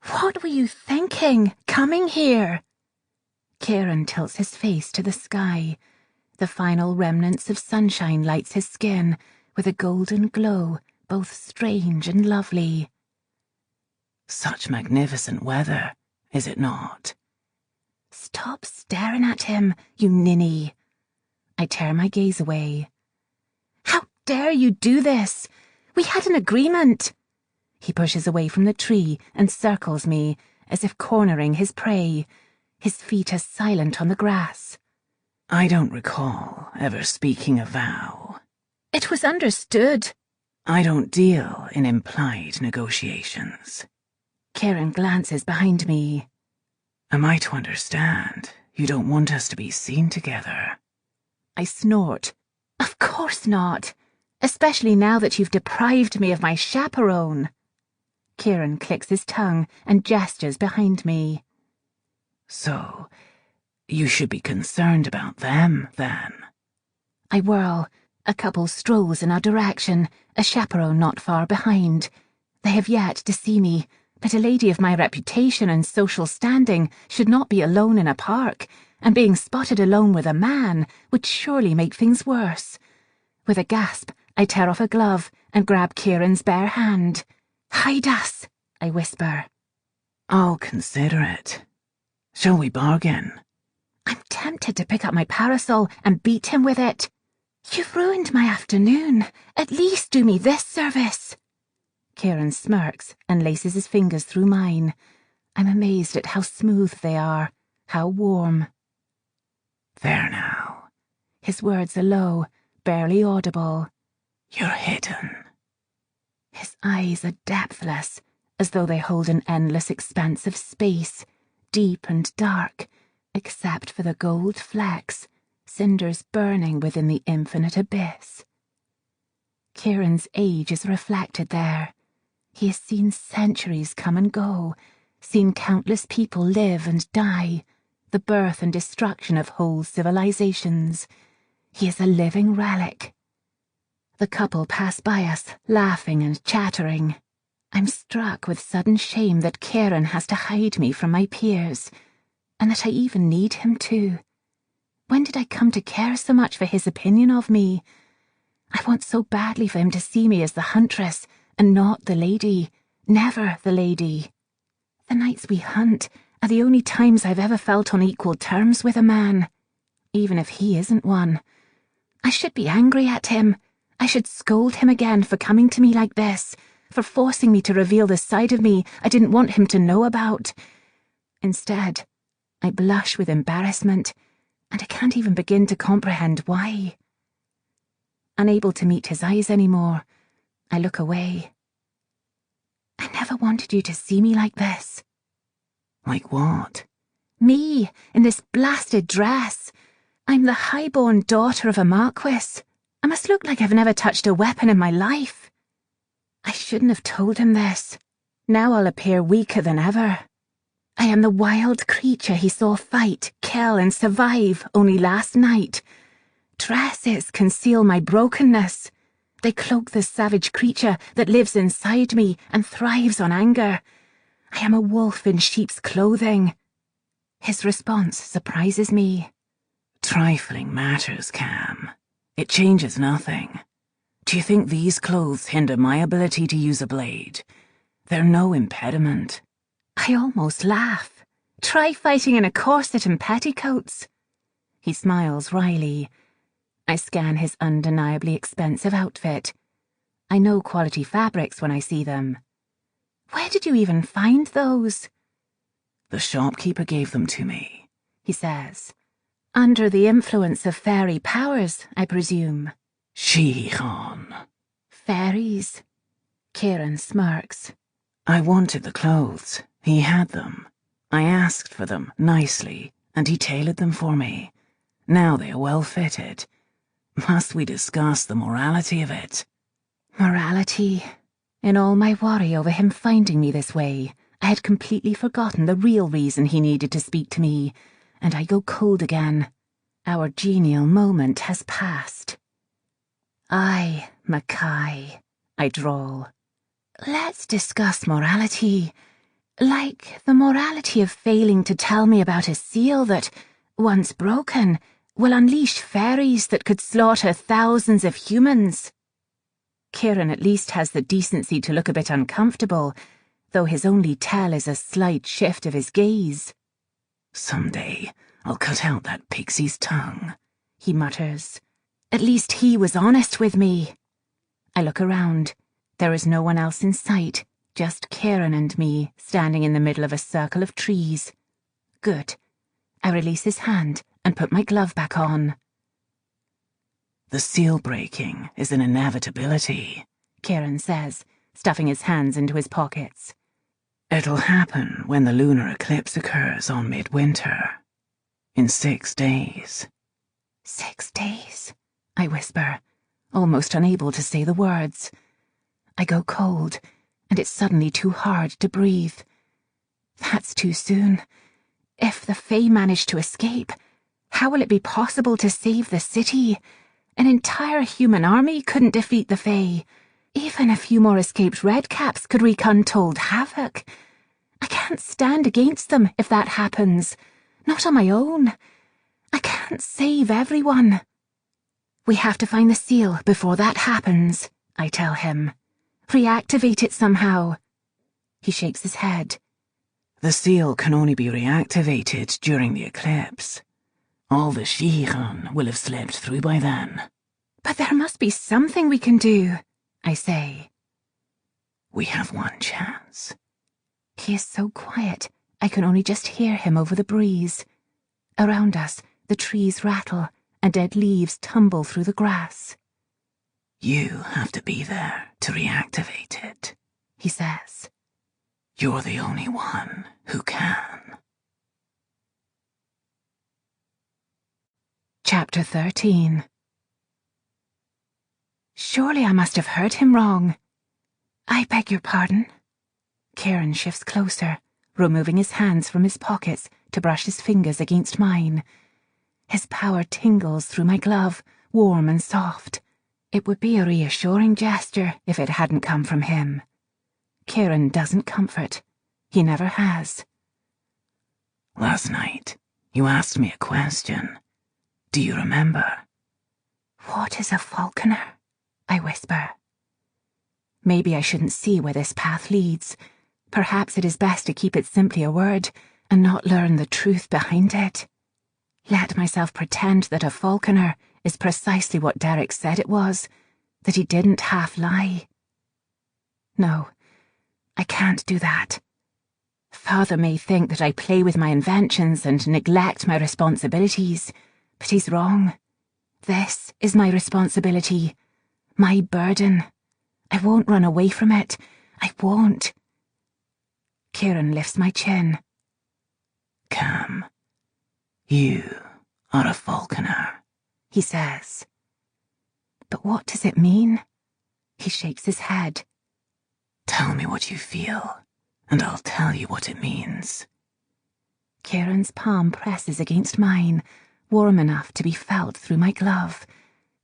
What were you thinking, coming here? Kieran tilts his face to the sky. The final remnants of sunshine lights his skin with a golden glow, both strange and lovely.
Such magnificent weather, is it not?
Stop staring at him, you ninny. I tear my gaze away. How dare you do this? We had an agreement. He pushes away from the tree and circles me, as if cornering his prey, his feet as silent on the grass.
I don't recall ever speaking a vow.
It was understood.
I don't deal in implied negotiations.
Kieran glances behind me.
Am I to understand you don't want us to be seen together?
I snort. Of course not. Especially now that you've deprived me of my chaperone. Kieran clicks his tongue and gestures behind me.
So, you should be concerned about them, then.
I whirl. A couple strolls in our direction, a chaperone not far behind. They have yet to see me, but a lady of my reputation and social standing should not be alone in a park, and being spotted alone with a man would surely make things worse. With a gasp, I tear off a glove and grab Kieran's bare hand. Hide us, I whisper.
I'll consider it. Shall we bargain?
I'm tempted to pick up my parasol and beat him with it. You've ruined my afternoon. At least do me this service. Kieran smirks and laces his fingers through mine. I'm amazed at how smooth they are, how warm.
There now.
His words are low, barely audible.
You're hidden.
His eyes are depthless, as though they hold an endless expanse of space, deep and dark, except for the gold flecks, cinders burning within the infinite abyss. Kieran's age is reflected there. He has seen centuries come and go, seen countless people live and die, the birth and destruction of whole civilizations. He is a living relic. The couple pass by us, laughing and chattering. I'm struck with sudden shame that Kieran has to hide me from my peers, and that I even need him to. When did I come to care so much for his opinion of me? I want so badly for him to see me as the huntress, and not the lady, never the lady. The nights we hunt are the only times I've ever felt on equal terms with a man, even if he isn't one. I should be angry at him. I should scold him again for coming to me like this, for forcing me to reveal the side of me I didn't want him to know about. Instead, I blush with embarrassment, and I can't even begin to comprehend why. Unable to meet his eyes anymore, I look away. I never wanted you to see me like this.
Like what?
Me, in this blasted dress. I'm the high-born daughter of a marquis. I must look like I've never touched a weapon in my life. I shouldn't have told him this. Now I'll appear weaker than ever. I am the wild creature he saw fight, kill, and survive only last night. Dresses conceal my brokenness. They cloak the savage creature that lives inside me and thrives on anger. I am a wolf in sheep's clothing. His response surprises me.
Trifling matters, Cam. It changes nothing. Do you think these clothes hinder my ability to use a blade? They're no impediment.
I almost laugh. Try fighting in a corset and petticoats. He smiles wryly. I scan his undeniably expensive outfit. I know quality fabrics when I see them. Where did you even find those?
The shopkeeper gave them to me,
he says. Under the influence of fairy powers, I presume.
She-Khan.
Fairies? Kieran smirks.
I wanted the clothes. He had them. I asked for them nicely, and he tailored them for me. Now they are well fitted. Must we discuss the morality of it?
Morality? In all my worry over him finding me this way, I had completely forgotten the real reason he needed to speak to me, and I go cold again. Our genial moment has passed. Aye, Mackay, I drawl. Let's discuss morality. Like the morality of failing to tell me about a seal that, once broken, will unleash fairies that could slaughter thousands of humans. Kieran at least has the decency to look a bit uncomfortable, though his only tell is a slight shift of his gaze.
"Someday I'll cut out that pixie's tongue,"
he mutters. At least he was honest with me. I look around. There is no one else in sight, just Kieran and me standing in the middle of a circle of trees. Good. I release his hand and put my glove back on.
"The seal breaking is an inevitability,"
Kieran says, stuffing his hands into his pockets.
"It'll happen when the lunar eclipse occurs on midwinter. In 6 days.
6 days, I whisper, almost unable to say the words. I go cold, and it's suddenly too hard to breathe. That's too soon. If the Fae manage to escape, how will it be possible to save the city? An entire human army couldn't defeat the Fae. Even a few more escaped redcaps could wreak untold havoc. I can't stand against them if that happens. Not on my own. I can't save everyone. We have to find the seal before that happens, I tell him. Reactivate it somehow. He shakes his head.
"The seal can only be reactivated during the eclipse. All the Shirun will have slipped through by then."
"But there must be something we can do," I say.
"We have one chance."
He is so quiet, I can only just hear him over the breeze. Around us, the trees rattle, and dead leaves tumble through the grass.
"You have to be there to reactivate it,"
he says.
"You're the only one who can."
Chapter 13. Surely I must have heard him wrong. "I beg your pardon." Kieran shifts closer, removing his hands from his pockets to brush his fingers against mine. His power tingles through my glove, warm and soft. It would be a reassuring gesture if it hadn't come from him. Kieran doesn't comfort. He never has.
"Last night, you asked me a question. Do you remember?"
"What is a falconer?" I whisper. Maybe I shouldn't see where this path leads. Perhaps it is best to keep it simply a word and not learn the truth behind it. Let myself pretend that a falconer is precisely what Derek said it was, that he didn't half lie. No, I can't do that. Father may think that I play with my inventions and neglect my responsibilities, but he's wrong. This is my responsibility, my burden. I won't run away from it. I won't. Kieran lifts my chin.
"Cam, you are a falconer,"
he says. But what does it mean? He shakes his head.
"Tell me what you feel, and I'll tell you what it means."
Kieran's palm presses against mine, warm enough to be felt through my glove.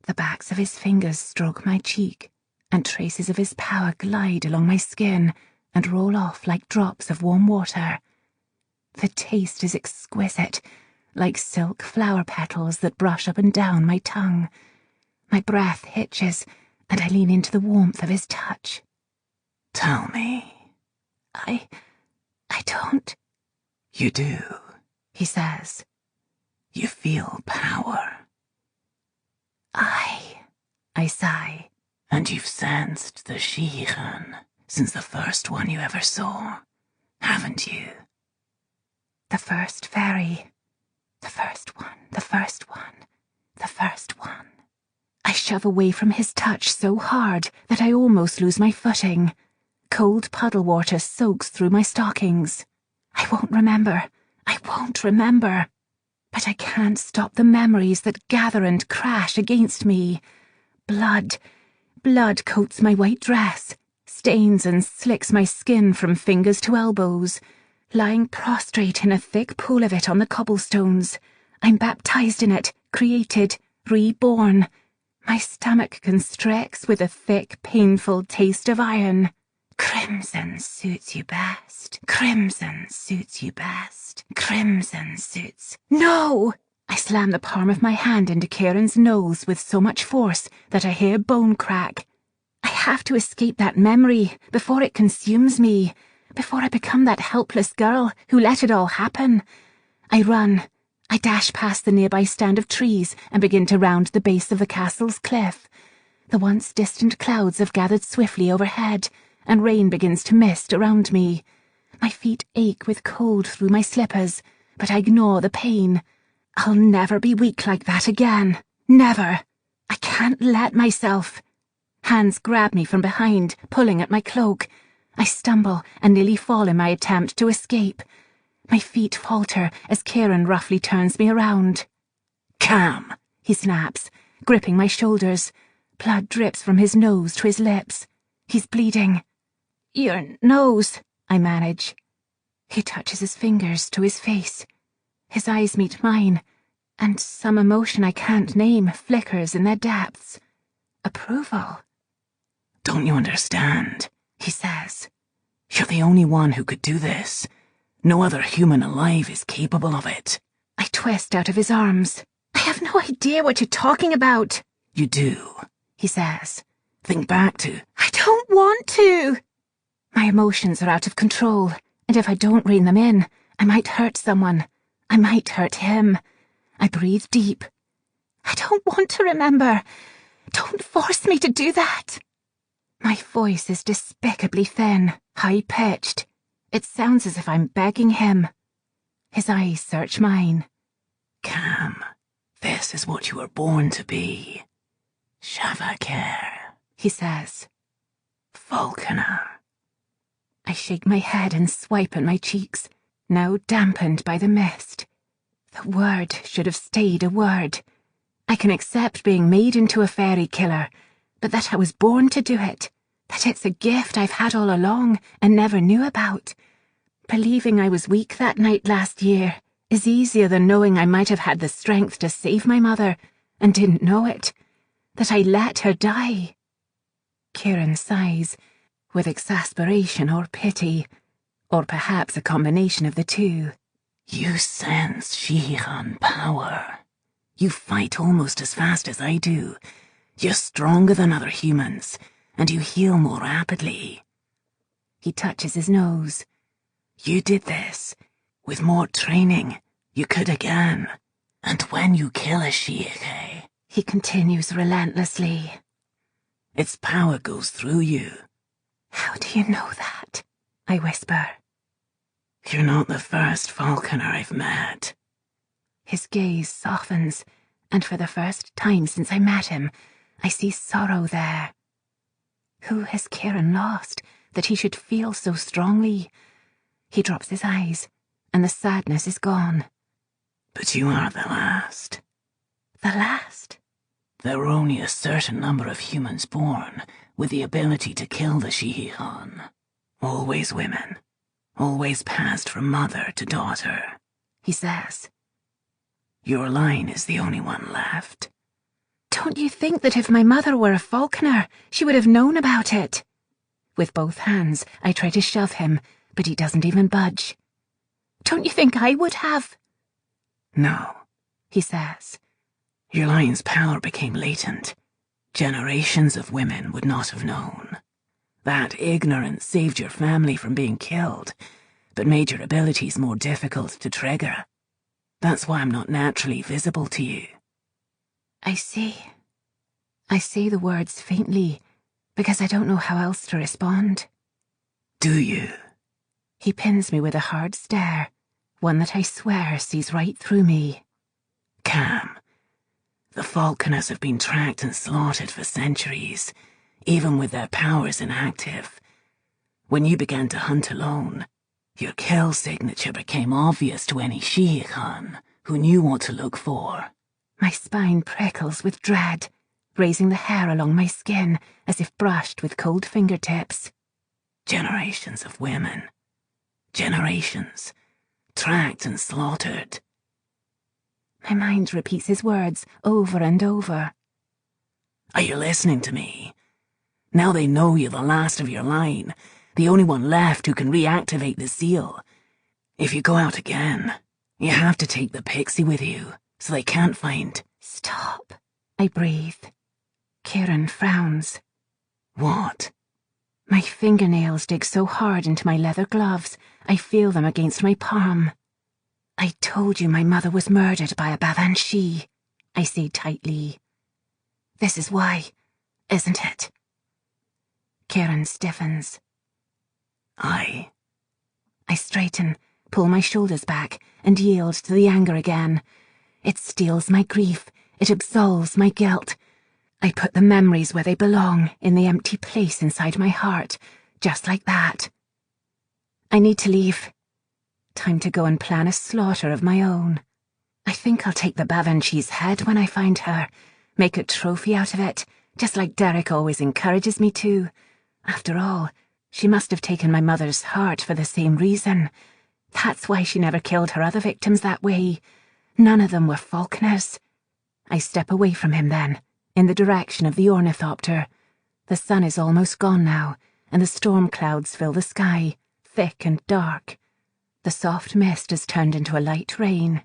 The backs of his fingers stroke my cheek, and traces of his power glide along my skin and roll off like drops of warm water. The taste is exquisite, like silk flower petals that brush up and down my tongue. My breath hitches, and I lean into the warmth of his touch.
"Tell me."
I don't.
"You do,"
he says.
"You feel power."
I sigh.
"And you've sensed the Shirun since the first one you ever saw, haven't you?"
The first fairy. The first one, the first one, the first one. I shove away from his touch so hard that I almost lose my footing. Cold puddle water soaks through my stockings. I won't remember. But I can't stop the memories that gather and crash against me. Blood coats my white dress, stains and slicks my skin from fingers to elbows. Lying prostrate in a thick pool of it on the cobblestones, I'm baptized in it, created, reborn. My stomach constricts with a thick, painful taste of iron. Crimson suits you best. Crimson suits you best. Crimson suits... No! I slam the palm of my hand into Kieran's nose with so much force that I hear bone crack. I have to escape that memory before it consumes me. before I become that helpless girl who let it all happen. I run. I dash past the nearby stand of trees and begin to round the base of the castle's cliff. The once distant clouds have gathered swiftly overhead, and rain begins to mist around me. My feet ache with cold through my slippers, but I ignore the pain. I'll never be weak like that again. Never. I can't let myself. Hands grab me from behind, pulling at my cloak. I stumble and nearly fall in my attempt to escape. My feet falter as Kieran roughly turns me around.
Cam,
he snaps, gripping my shoulders. Blood drips from his nose to his lips. He's bleeding. Your nose, I manage. He touches his fingers to his face. His eyes meet mine, and some emotion I can't name flickers in their depths. Approval.
Don't you understand? He says. You're the only one who could do this. No other human alive is capable of it.
I twist out of his arms. I have no idea what you're talking about.
You do,
he says.
Think back to...
I don't want to. My emotions are out of control, and if I don't rein them in, I might hurt someone. I might hurt him. I breathe deep. I don't want to remember. Don't force me to do that. My voice is despicably thin, high-pitched. It sounds as if I'm begging him. His eyes search mine.
Cam, this is what you were born to be. Shavakar,
he says.
Falconer.
I shake my head and swipe at my cheeks, now dampened by the mist. The word should have stayed a word. I can accept being made into a fairy killer, but that I was born to do it, that it's a gift I've had all along and never knew about. Believing I was weak that night last year is easier than knowing I might have had the strength to save my mother and didn't know it, that I let her die. Kieran sighs, with exasperation or pity, or perhaps a combination of the two.
You sense Shihan power. You fight almost as fast as I do. You're stronger than other humans, and you heal more rapidly.
He touches his nose.
You did this. With more training, you could again. And when you kill a Shihe,
he continues relentlessly,
its power goes through you.
How do you know that? I whisper.
You're not the first Falconer I've met.
His gaze softens, and for the first time since I met him, I see sorrow there. Who has Kieran lost that he should feel so strongly? He drops his eyes, and the sadness is gone.
But you are the last.
The last?
There are only a certain number of humans born with the ability to kill the Shihan. Always women. Always passed from mother to daughter,
he says.
Your line is the only one left.
Don't you think that if my mother were a Falconer, she would have known about it? With both hands, I try to shove him, but he doesn't even budge. Don't you think I would have?
No,
he says.
Your line's power became latent. Generations of women would not have known. That ignorance saved your family from being killed, but made your abilities more difficult to trigger. That's why I'm not naturally visible to you.
I see. I say the words faintly, because I don't know how else to respond.
Do you?
He pins me with a hard stare, one that I swear sees right through me.
Cam, the Falconers have been tracked and slaughtered for centuries, even with their powers inactive. When you began to hunt alone, your kill signature became obvious to any Shihan who knew what to look for.
My spine prickles with dread, raising the hair along my skin as if brushed with cold fingertips.
Generations of women. Generations. Tracked and slaughtered.
My mind repeats his words over and over.
Are you listening to me? Now they know you're the last of your line, the only one left who can reactivate the seal. If you go out again, you have to take the pixie with you, so they can't find...
Stop, I breathe. Kieran frowns.
What?
My fingernails dig so hard into my leather gloves, I feel them against my palm. I told you my mother was murdered by a Bavanshi, I say tightly. This is why, isn't it? Kieran stiffens.
Aye.
I straighten, pull my shoulders back, and yield to the anger again. It steals my grief, it absolves my guilt. I put the memories where they belong, in the empty place inside my heart, just like that. I need to leave. Time to go and plan a slaughter of my own. I think I'll take the Bavanshi's head when I find her, make a trophy out of it, just like Derek always encourages me to. After all, she must have taken my mother's heart for the same reason. That's why she never killed her other victims that way. None of them were Falconers. I step away from him then, in the direction of the ornithopter. The sun is almost gone now, and the storm clouds fill the sky, thick and dark. The soft mist has turned into a light rain.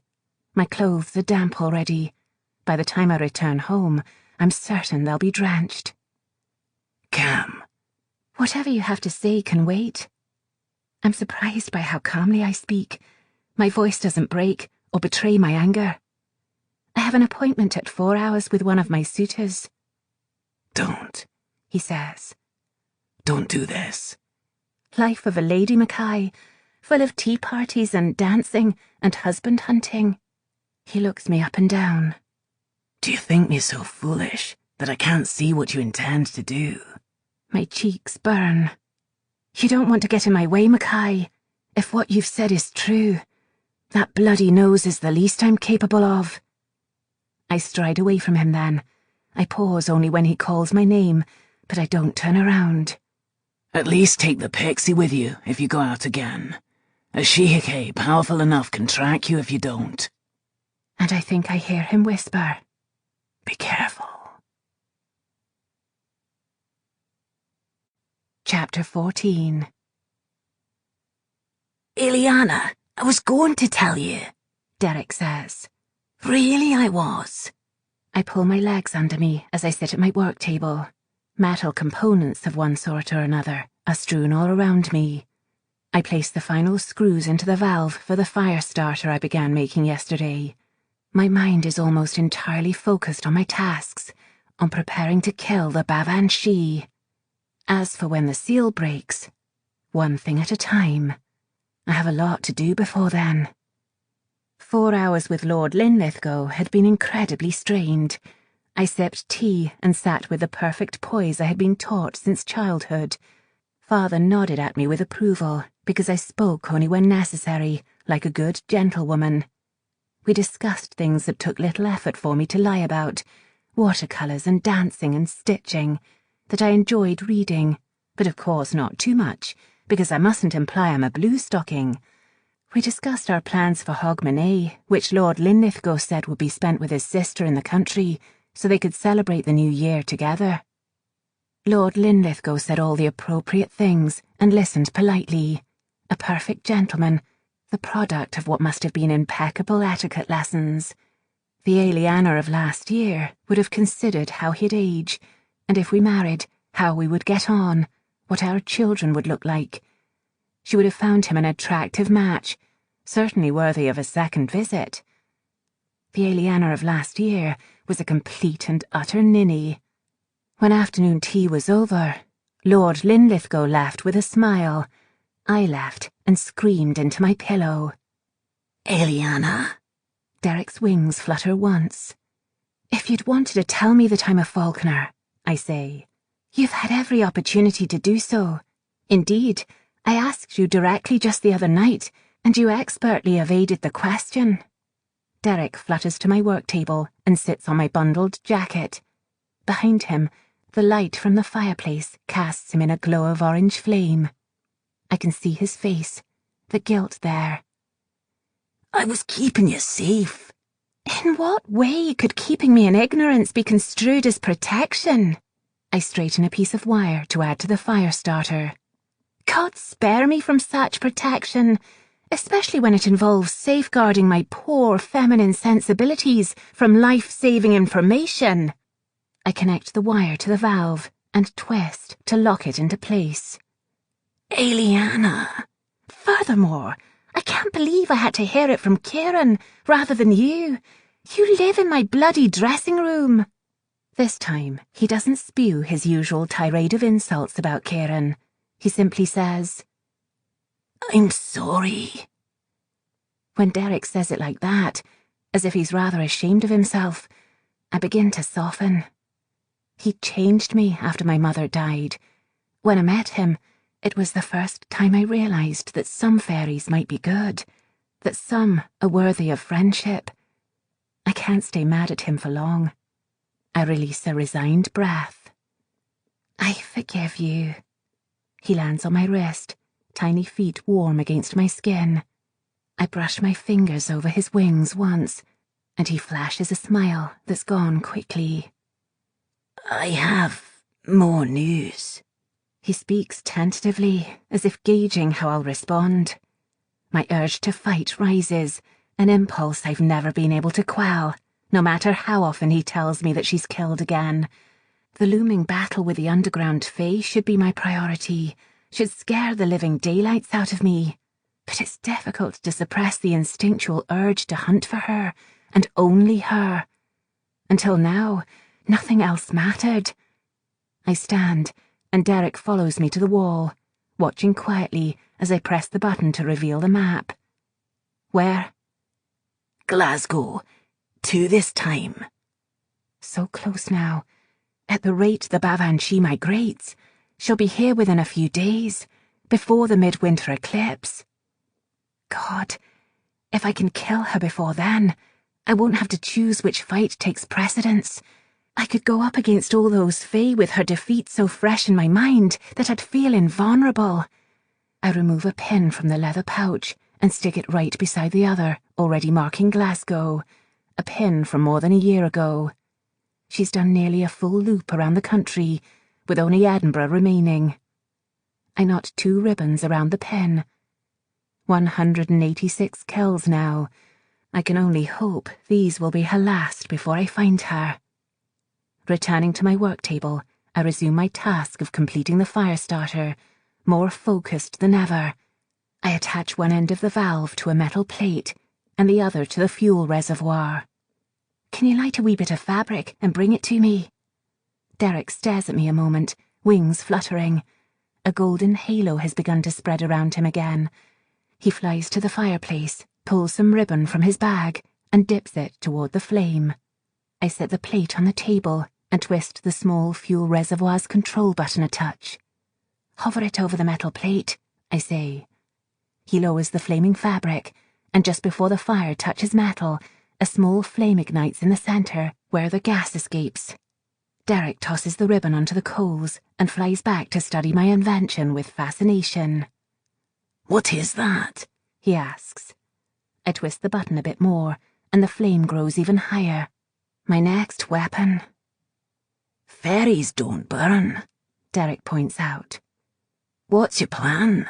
My clothes are damp already. By the time I return home, I'm certain they'll be drenched.
Cam.
Whatever you have to say can wait. I'm surprised by how calmly I speak. My voice doesn't break or betray my anger. I have an appointment at 4 hours with one of my suitors.
Don't,
he says.
Don't do this.
Life of a lady, Mackay, full of tea parties and dancing and husband hunting. He looks me up and down.
Do you think me so foolish that I can't see what you intend to do?
My cheeks burn. You don't want to get in my way, Mackay. If what you've said is true, that bloody nose is the least I'm capable of. I stride away from him then. I pause only when he calls my name, but I don't turn around.
At least take the pixie with you if you go out again. A Shihike powerful enough can track you if you don't.
And I think I hear him whisper,
Be careful.
Chapter 14.
Ileana, I was going to tell you,
Derek says.
Really, I was.
I pull my legs under me as I sit at my work table. Metal components of one sort or another are strewn all around me. I place the final screws into the valve for the fire starter I began making yesterday. My mind is almost entirely focused on my tasks, on preparing to kill the Bavanshi. As for when the seal breaks, one thing at a time. I have a lot to do before then. 4 hours with Lord Linlithgow had been incredibly strained. I sipped tea and sat with the perfect poise I had been taught since childhood. Father nodded at me with approval because I spoke only when necessary, like a good gentlewoman. We discussed things that took little effort for me to lie about, watercolours and dancing and stitching, that I enjoyed reading, but of course not too much, because I mustn't imply I'm a blue-stocking. We discussed our plans for Hogmanay, which Lord Linlithgow said would be spent with his sister in the country, so they could celebrate the new year together. Lord Linlithgow said all the appropriate things and listened politely. A perfect gentleman, the product of what must have been impeccable etiquette lessons. The Aliana of last year would have considered how he'd age, and if we married, how we would get on, what our children would look like. She would have found him an attractive match, certainly worthy of a second visit. The Aliana of last year was a complete and utter ninny. When afternoon tea was over, Lord Linlithgow left with a smile. I left and screamed into my pillow.
Ileana.
Derek's wings flutter once. If you'd wanted to tell me that I'm a Falconer, I say, you've had every opportunity to do so. Indeed, I asked you directly just the other night, and you expertly evaded the question. Derek flutters to my work table and sits on my bundled jacket. Behind him, the light from the fireplace casts him in a glow of orange flame. I can see his face, the guilt there.
I was keeping you safe.
In what way could keeping me in ignorance be construed as protection? I straighten a piece of wire to add to the fire starter. God spare me from such protection, especially when it involves safeguarding my poor feminine sensibilities from life-saving information. I connect the wire to the valve and twist to lock it into place.
Eliana!
Furthermore, I can't believe I had to hear it from Kieran rather than you. You live in my bloody dressing room. This time, he doesn't spew his usual tirade of insults about Kieran. He simply says,
I'm sorry.
When Derek says it like that, as if he's rather ashamed of himself, I begin to soften. He changed me after my mother died. When I met him, it was the first time I realised that some fairies might be good, that some are worthy of friendship. I can't stay mad at him for long. I release a resigned breath. I forgive you. He lands on my wrist, tiny feet warm against my skin. I brush my fingers over his wings once, and he flashes a smile that's gone quickly.
I have more news.
He speaks tentatively, as if gauging how I'll respond. My urge to fight rises, an impulse I've never been able to quell, no matter how often he tells me that she's killed again. The looming battle with the underground fae should be my priority, should scare the living daylights out of me. But it's difficult to suppress the instinctual urge to hunt for her, and only her. Until now, nothing else mattered. I stand, and Derek follows me to the wall, watching quietly as I press the button to reveal the map. Where?
Glasgow. 2 this time.
So close now. At the rate the Bavanshi migrates, she'll be here within a few days, before the midwinter eclipse. God, if I can kill her before then, I won't have to choose which fight takes precedence. I could go up against all those fae with her defeat so fresh in my mind that I'd feel invulnerable. I remove a pin from the leather pouch and stick it right beside the other, already marking Glasgow. A pin from more than a year ago. She's done nearly a full loop around the country, with only Edinburgh remaining. I knot 2 ribbons around the pin. 186 kills now. I can only hope these will be her last before I find her. Returning to my work table, I resume my task of completing the fire starter, more focused than ever. I attach one end of the valve to a metal plate, and the other to the fuel reservoir. Can you light a wee bit of fabric and bring it to me? Derek stares at me a moment, wings fluttering. A golden halo has begun to spread around him again. He flies to the fireplace, pulls some ribbon from his bag, and dips it toward the flame. I set the plate on the table and twist the small fuel reservoir's control button a touch. Hover it over the metal plate, I say. He lowers the flaming fabric, and just before the fire touches metal, a small flame ignites in the center, where the gas escapes. Derek tosses the ribbon onto the coals and flies back to study my invention with fascination.
What is that?
He asks. I twist the button a bit more, and the flame grows even higher. My next weapon.
Fairies don't burn,
Derek points out.
What's your plan?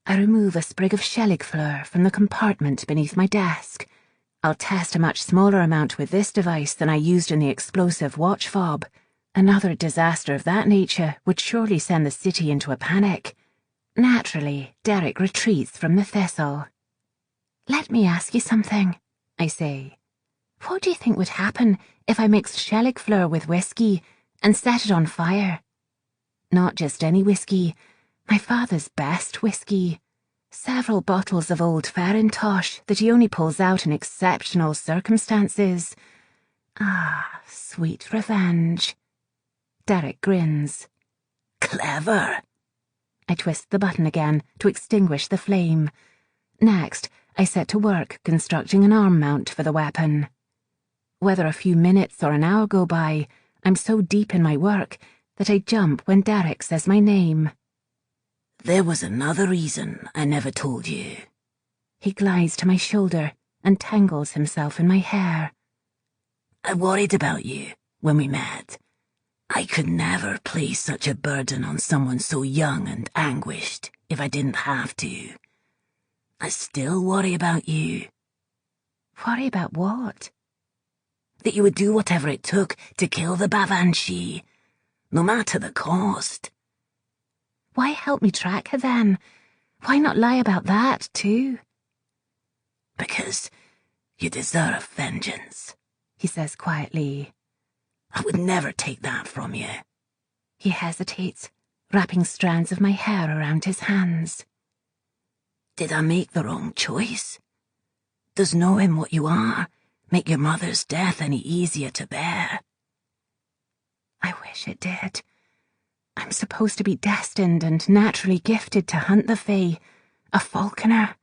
I remove a sprig of Scheligfleur from the compartment beneath my desk. I'll test a much smaller amount with this device than I used in the explosive watch fob. Another disaster of that nature would surely send the city into a panic. Naturally, Derek retreats from the thistle. Let me ask you something, I say. What do you think would happen if I mixed Scheligfleur with whiskey and set it on fire? Not just any whiskey, my father's best whiskey. Several bottles of old Farintosh that he only pulls out in exceptional circumstances. Ah, sweet revenge. Derek grins.
Clever.
I twist the button again to extinguish the flame. Next, I set to work constructing an arm mount for the weapon. Whether a few minutes or an hour go by, I'm so deep in my work that I jump when Derek says my name.
There was another reason I never told you.
He glides to my shoulder and tangles himself in my hair.
I worried about you when we met. I could never place such a burden on someone so young and anguished if I didn't have to. I still worry about you.
Worry about what?
That you would do whatever it took to kill the Bavanshi. no matter the cost.
Why help me track her then? Why not lie about that too?
Because you deserve vengeance,
he says quietly.
I would never take that from you.
He hesitates, wrapping strands of my hair around his hands.
Did I make the wrong choice? Does knowing what you are make your mother's death any easier to bear?
I wish it did. I'm supposed to be destined and naturally gifted to hunt the Fae, a falconer,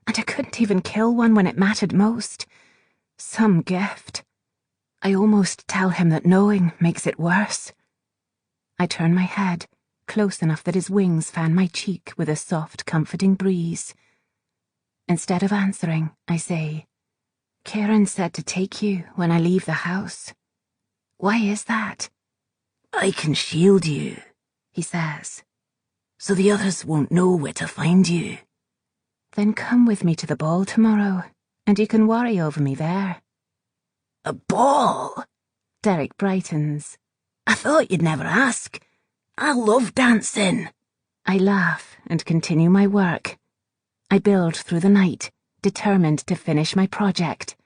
and I couldn't even kill one when it mattered most. Some gift. I almost tell him that knowing makes it worse. I turn my head, close enough that his wings fan my cheek with a soft, comforting breeze. Instead of answering, I say, Kieran said to take you when I leave the house. Why is that?
I can shield you, he says, so the others won't know where to find you.
Then come with me to the ball tomorrow, and you can worry over me there.
A ball?
Derek brightens.
I thought you'd never ask. I love dancing.
I laugh and continue my work. I build through the night, determined to finish my project.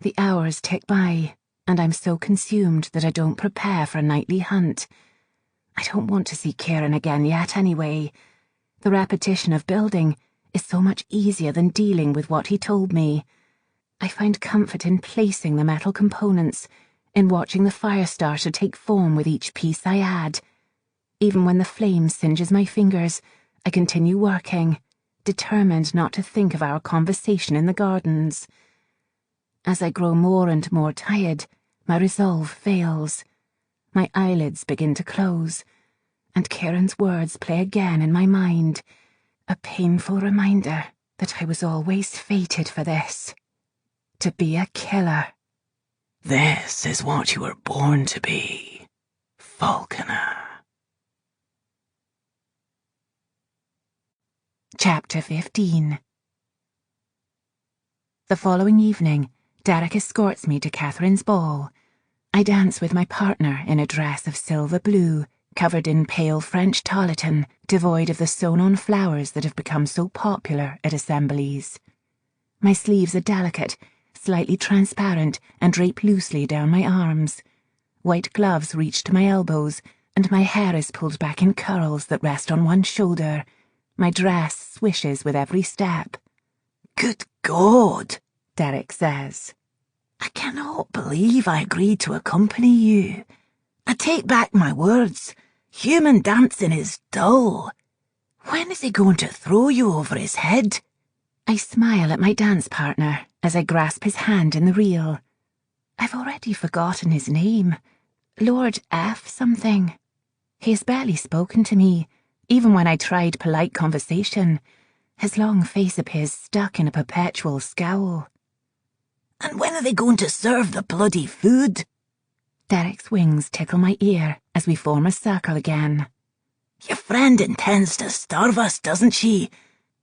The hours tick by, and I'm so consumed that I don't prepare for a nightly hunt. I don't want to see Kieran again yet anyway. The repetition of building is so much easier than dealing with what he told me. I find comfort in placing the metal components, in watching the fire starter take form with each piece I add. Even when the flame singes my fingers, I continue working, determined not to think of our conversation in the gardens. As I grow more and more tired, my resolve fails. My eyelids begin to close, and Kieran's words play again in my mind, a painful reminder that I was always fated for this. To be a killer.
This is what you were born to be, Falconer.
Chapter 15. The following evening, Derek escorts me to Catherine's ball. I dance with my partner in a dress of silver blue, covered in pale French tarlatan, devoid of the sewn-on flowers that have become so popular at assemblies. My sleeves are delicate, slightly transparent, and drape loosely down my arms. White gloves reach to my elbows, and my hair is pulled back in curls that rest on one shoulder. My dress swishes with every step.
Good God,
Derek says.
I cannot believe I agreed to accompany you. I take back my words. Human dancing is dull. When is he going to throw you over his head?
I smile at my dance partner as I grasp his hand in the reel. I've already forgotten his name. Lord F. something. He has barely spoken to me, even when I tried polite conversation. His long face appears stuck in a perpetual scowl.
And when are they going to serve the bloody food?
Derek's wings tickle my ear as we form a circle again.
Your friend intends to starve us, doesn't she?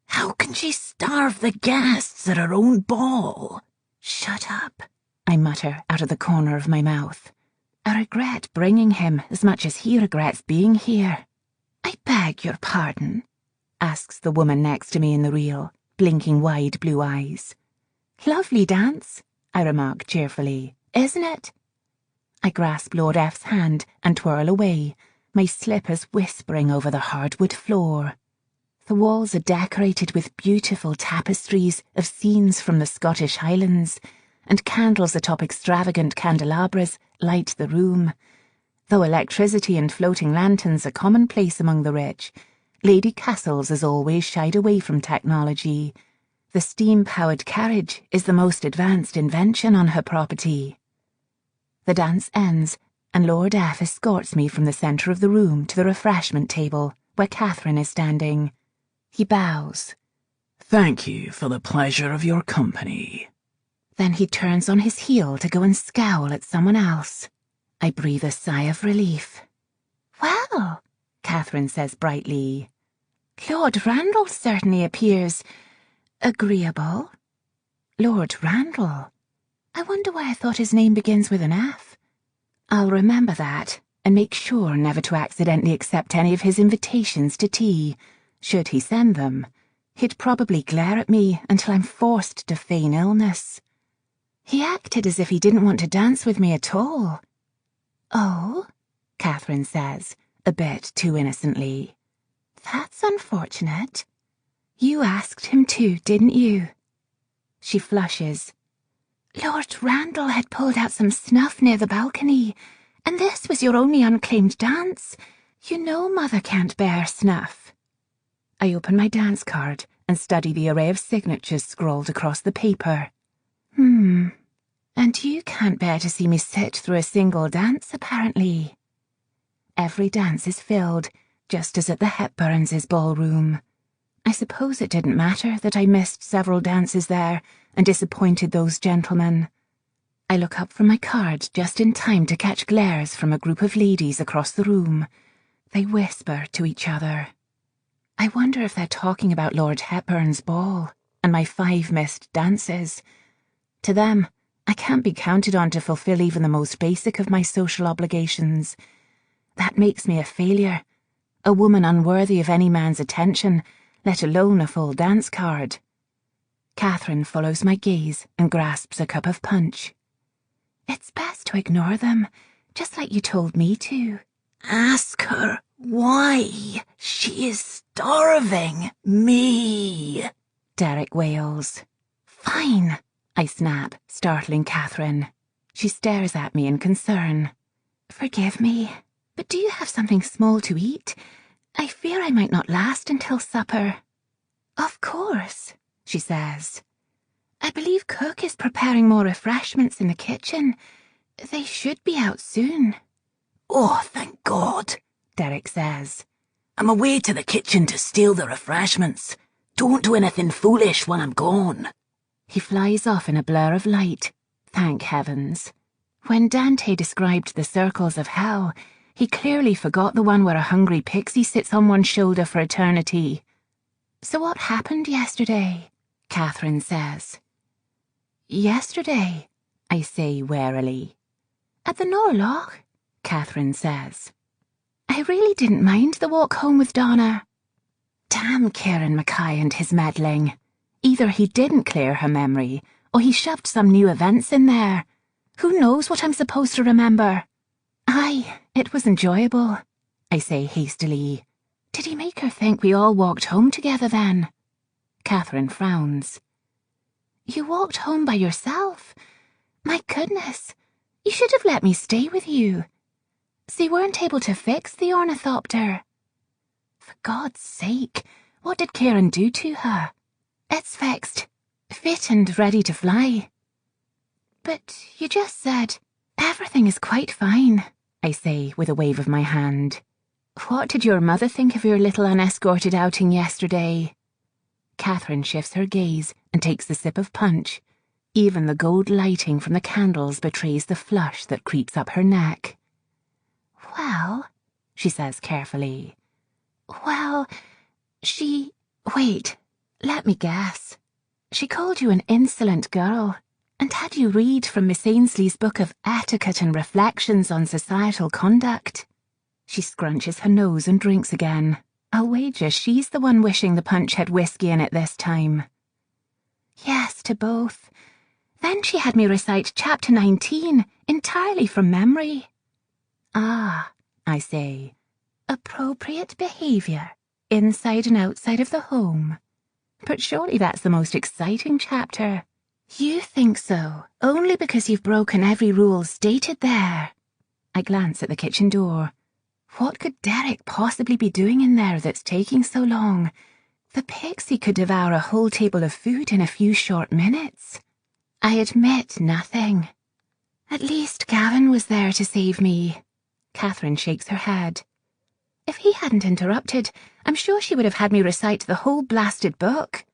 How can she starve the guests at her own ball?
Shut up, I mutter out of the corner of my mouth. I regret bringing him as much as he regrets being here. I beg your pardon, asks the woman next to me in the reel, blinking wide blue eyes. Lovely dance, I remark cheerfully, isn't it? I grasp Lord F's hand and twirl away, my slippers whispering over the hardwood floor. The walls are decorated with beautiful tapestries of scenes from the Scottish Highlands, and candles atop extravagant candelabras light the room. Though electricity and floating lanterns are commonplace among the rich, Lady Castles has always shied away from technology. The steam-powered carriage is the most advanced invention on her property. The dance ends, and Lord F escorts me from the centre of the room to the refreshment table, where Catherine is standing. He bows.
Thank you for the pleasure of your company.
Then he turns on his heel to go and scowl at someone else. I breathe a sigh of relief. Well, Catherine says brightly, Lord Randall certainly appears agreeable. Lord Randall? I wonder why I thought his name begins with an F. I'll remember that, and make sure never to accidentally accept any of his invitations to tea. Should he send them, he'd probably glare at me until I'm forced to feign illness. He acted as if he didn't want to dance with me at all. "Oh?" Catherine says, a bit too innocently. "That's unfortunate. You asked him to, didn't you?" She flushes. "Lord Randall had pulled out some snuff near the balcony, and this was your only unclaimed dance. You know Mother can't bear snuff." I open my dance card and study the array of signatures scrawled across the paper. And you can't bear to see me sit through a single dance, apparently. Every dance is filled, just as at the Hepburns' ballroom. I suppose it didn't matter that I missed several dances there and disappointed those gentlemen. I look up from my card just in time to catch glares from a group of ladies across the room. They whisper to each other. I wonder if they're talking about Lord Hepburn's ball and my 5 missed dances. To them, I can't be counted on to fulfill even the most basic of my social obligations. That makes me a failure, a woman unworthy of any man's attention, let alone a full dance card. Catherine follows my gaze and grasps a cup of punch. "It's best to ignore them, just like you told me to."
Ask her why. She is starving me,
Derek wails. "Fine," I snap, startling Catherine. She stares at me in concern. "Forgive me, but do you have something small to eat? I fear I might not last until supper." "Of course," she says. "I believe Cook is preparing more refreshments in the kitchen. They should be out soon."
"Oh, thank God,"
Derek says.
"I'm away to the kitchen to steal the refreshments. Don't do anything foolish when I'm gone."
He flies off in a blur of light. Thank heavens. When Dante described the circles of hell, he clearly forgot the one where a hungry pixie sits on one's shoulder for eternity. "So what happened yesterday?" Catherine says. "Yesterday," I say warily. "At the Norloch," Catherine says. "I really didn't mind the walk home with Donna." Damn Kieran Mackay and his meddling. Either he didn't clear her memory, or he shoved some new events in there. Who knows what I'm supposed to remember? "Aye, it was enjoyable," I say hastily. "Did he make her think we all walked home together then?" Catherine frowns. "You walked home by yourself? My goodness, you should have let me stay with you. So you weren't able to fix the ornithopter." For God's sake, what did Kieran do to her? "It's fixed, fit and ready to fly." "But you just said..." "Everything is quite fine," I say with a wave of my hand. "What did your mother think of your little unescorted outing yesterday?" Catherine shifts her gaze and takes a sip of punch. Even the gold lighting from the candles betrays the flush that creeps up her neck. "Well," she says carefully. "Well, wait, let me guess. She called you an insolent girl, and had you read from Miss Ainsley's book of Etiquette and Reflections on Societal Conduct." She scrunches her nose and drinks again. I'll wager she's the one wishing the punch had whiskey in it this time. "Yes, to both. Then she had me recite chapter 19 entirely from memory." "Ah," I say, "appropriate behaviour, inside and outside of the home. But surely that's the most exciting chapter." "You think so, only because you've broken every rule stated there." I glance at the kitchen door. What could Derek possibly be doing in there that's taking so long? The pixie could devour a whole table of food in a few short minutes. I admit nothing. "At least Gavin was there to save me." Catherine shakes her head. "If he hadn't interrupted, I'm sure she would have had me recite the whole blasted book."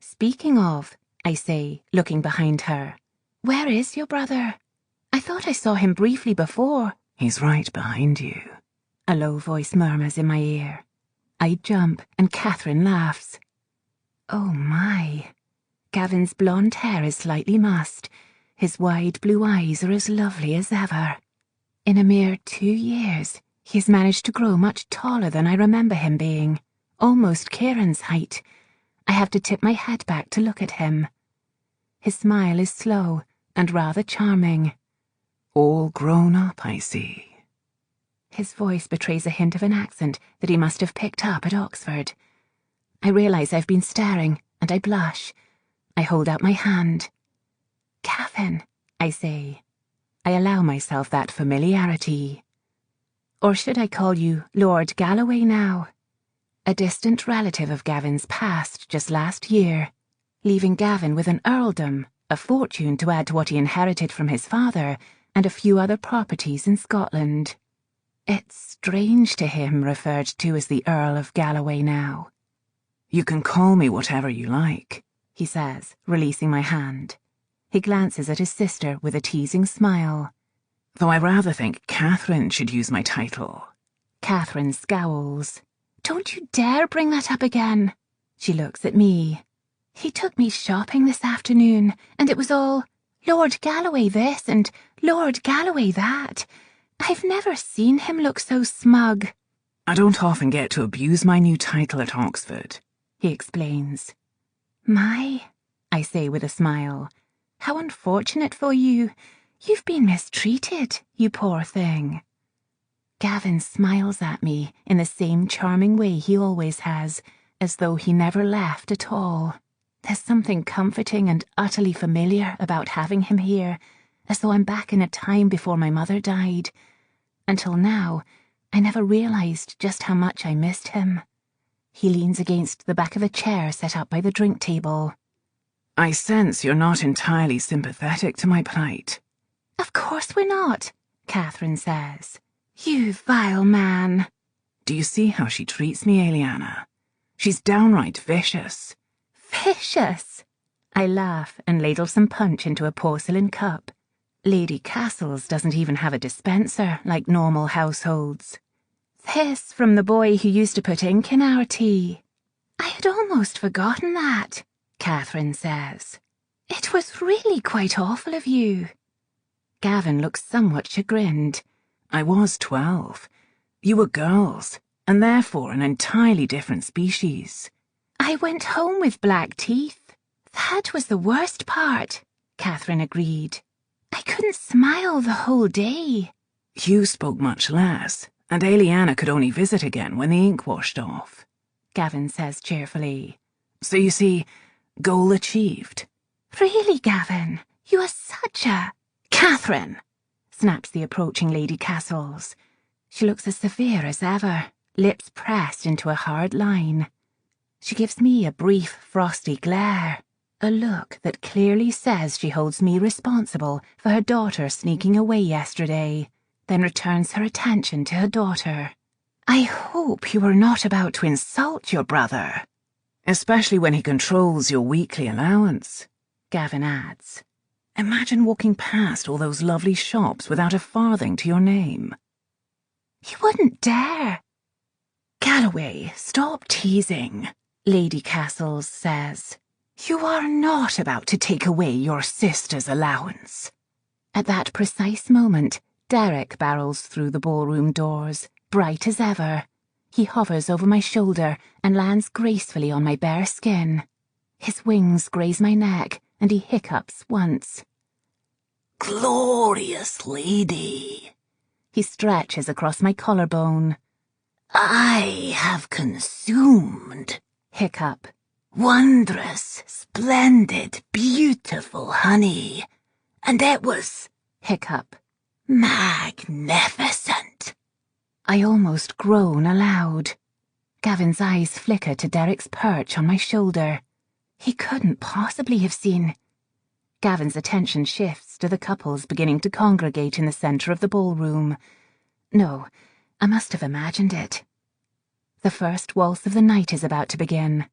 "Speaking of," I say, looking behind her, "where is your brother? I thought I saw him briefly before."
"He's right behind you,"
a low voice murmurs in my ear. I jump and Catherine laughs. Oh my. Gavin's blonde hair is slightly mussed. His wide blue eyes are as lovely as ever. In a mere 2 years, he has managed to grow much taller than I remember him being, almost Kieran's height. I have to tip my head back to look at him. His smile is slow and rather charming.
All grown up, I see.
His voice betrays a hint of an accent that he must have picked up at Oxford. I realise I've been staring, and I blush. I hold out my hand. "Gavin," I say. I allow myself that familiarity. Or should I call you Lord Galloway now? A distant relative of Gavin's passed just last year, leaving Gavin with an earldom, a fortune to add to what he inherited from his father, and a few other properties in Scotland. It's strange to hear him referred to as the Earl of Galloway now.
You can call me whatever you like,
he says, releasing my hand. He glances at his sister with a teasing smile.
though I rather think Catherine should use my title.
Catherine scowls. "Don't you dare bring that up again." She looks at me. "He took me shopping this afternoon, and it was all Lord Galloway this and Lord Galloway that. I've never seen him look so smug."
I don't often get to abuse my new title at Oxford,
he explains. "My," I say with a smile. "How unfortunate for you. You've been mistreated, you poor thing." Gavin smiles at me in the same charming way he always has, as though he never left at all. There's something comforting and utterly familiar about having him here, as though I'm back in a time before my mother died. Until now, I never realised just how much I missed him. He leans against the back of a chair set up by the drink table.
I sense you're not entirely sympathetic to my plight.
"Of course we're not," Catherine says. "You vile man."
Do you see how she treats me, Eliana? She's downright vicious.
"Vicious." I laugh and ladle some punch into a porcelain cup. Lady Castles doesn't even have a dispenser like normal households. "This from the boy who used to put ink in our tea." "I had almost forgotten that," Catherine says. "It was really quite awful of you." Gavin looks somewhat chagrined.
I was 12. You were girls, and therefore an entirely different species.
"I went home with black teeth. That was the worst part," Catherine agreed. "I couldn't smile the whole day."
You spoke much less, and Eliana could only visit again when the ink washed off,
Gavin says cheerfully.
So you see, goal achieved.
"Really, Gavin? You are such a—" "Catherine!" snaps the approaching Lady Castles. She looks as severe as ever, lips pressed into a hard line. She gives me a brief, frosty glare, a look that clearly says she holds me responsible for her daughter sneaking away yesterday, then returns her attention to her daughter. "I hope you were not about to insult your brother."
Especially when he controls your weekly allowance,
Gavin adds.
Imagine walking past all those lovely shops without a farthing to your name.
"You wouldn't dare."
"Galloway, stop teasing,"
Lady Castles says.
"You are not about to take away your sister's allowance."
At that precise moment, Derek barrels through the ballroom doors, bright as ever. He hovers over my shoulder and lands gracefully on my bare skin. His wings graze my neck, and he hiccups once.
"Glorious lady,"
he stretches across my collarbone.
"I have consumed,"
hiccup,
"wondrous, splendid, beautiful honey, and it was,"
hiccup,
"magnificent."
I almost groan aloud. Gavin's eyes flicker to Derek's perch on my shoulder. He couldn't possibly have seen. Gavin's attention shifts to the couples beginning to congregate in the centre of the ballroom. No, I must have imagined it. The first waltz of the night is about to begin.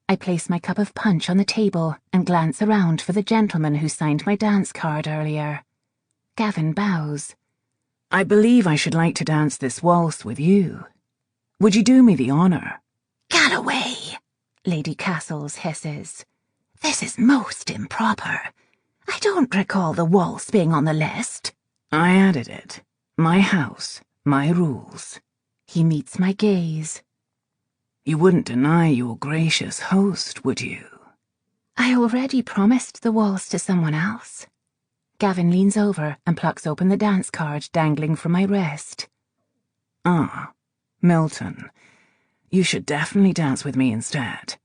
I place my cup of punch on the table and glance around for the gentleman who signed my dance card earlier. Gavin bows.
I believe I should like to dance this waltz with you. Would you do me the honour?
"Galloway,"
Lady Castles hisses.
"this is most improper. I don't recall the waltz being on the list."
I added it. My house, my rules.
He meets my gaze.
You wouldn't deny your gracious host, would you?
I already promised the waltz to someone else. Gavin leans over and plucks open the dance card dangling from my wrist.
Ah, Milton. You should definitely dance with me instead.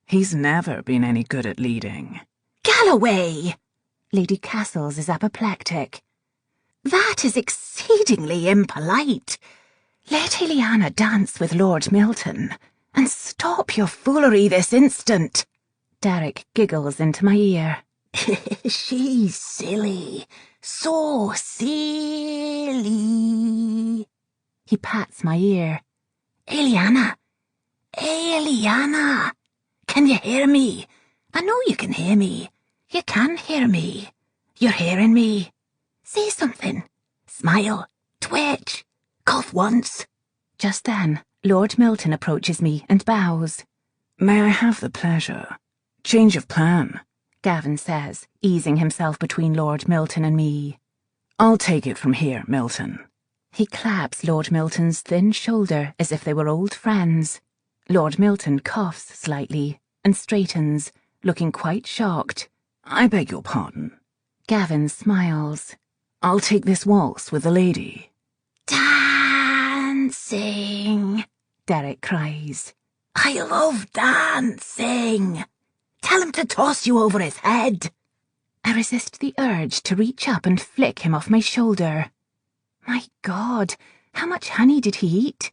He's never been any good at leading.
Galloway!
Lady Castles is apoplectic.
That is exceedingly impolite. Let Ileana dance with Lord Milton, and stop your foolery this instant.
Derek giggles into my ear.
She's silly. So silly.
He pats my ear.
Ileana! Ileana! Can you hear me? I know you can hear me. You can hear me. You're hearing me. Say something. Smile. Twitch. Cough once.
Just then, Lord Milton approaches me and bows.
May I have the pleasure? Change of plan,
Gavin says, easing himself between Lord Milton and me.
I'll take it from here, Milton.
He claps Lord Milton's thin shoulder as if they were old friends. Lord Milton coughs slightly and straightens, looking quite shocked.
I beg your pardon.
Gavin smiles.
I'll take this waltz with the lady.
Dancing,
Derek cries.
I love dancing. Tell him to toss you over his head.
I resist the urge to reach up and flick him off my shoulder. My God, how much honey did he eat?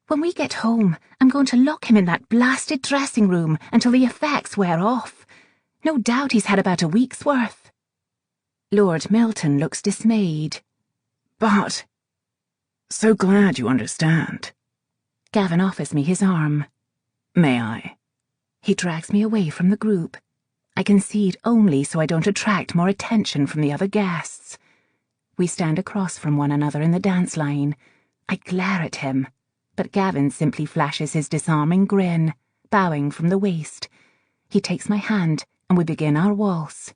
When we get home, I'm going to lock him in that blasted dressing room until the effects wear off. No doubt he's had about a week's worth. Lord Milton looks dismayed.
But... so glad you understand.
Gavin offers me his arm.
May I?
He drags me away from the group. I concede only so I don't attract more attention from the other guests. We stand across from one another in the dance line. I glare at him, but Gavin simply flashes his disarming grin, bowing from the waist. He takes my hand and we begin our waltz.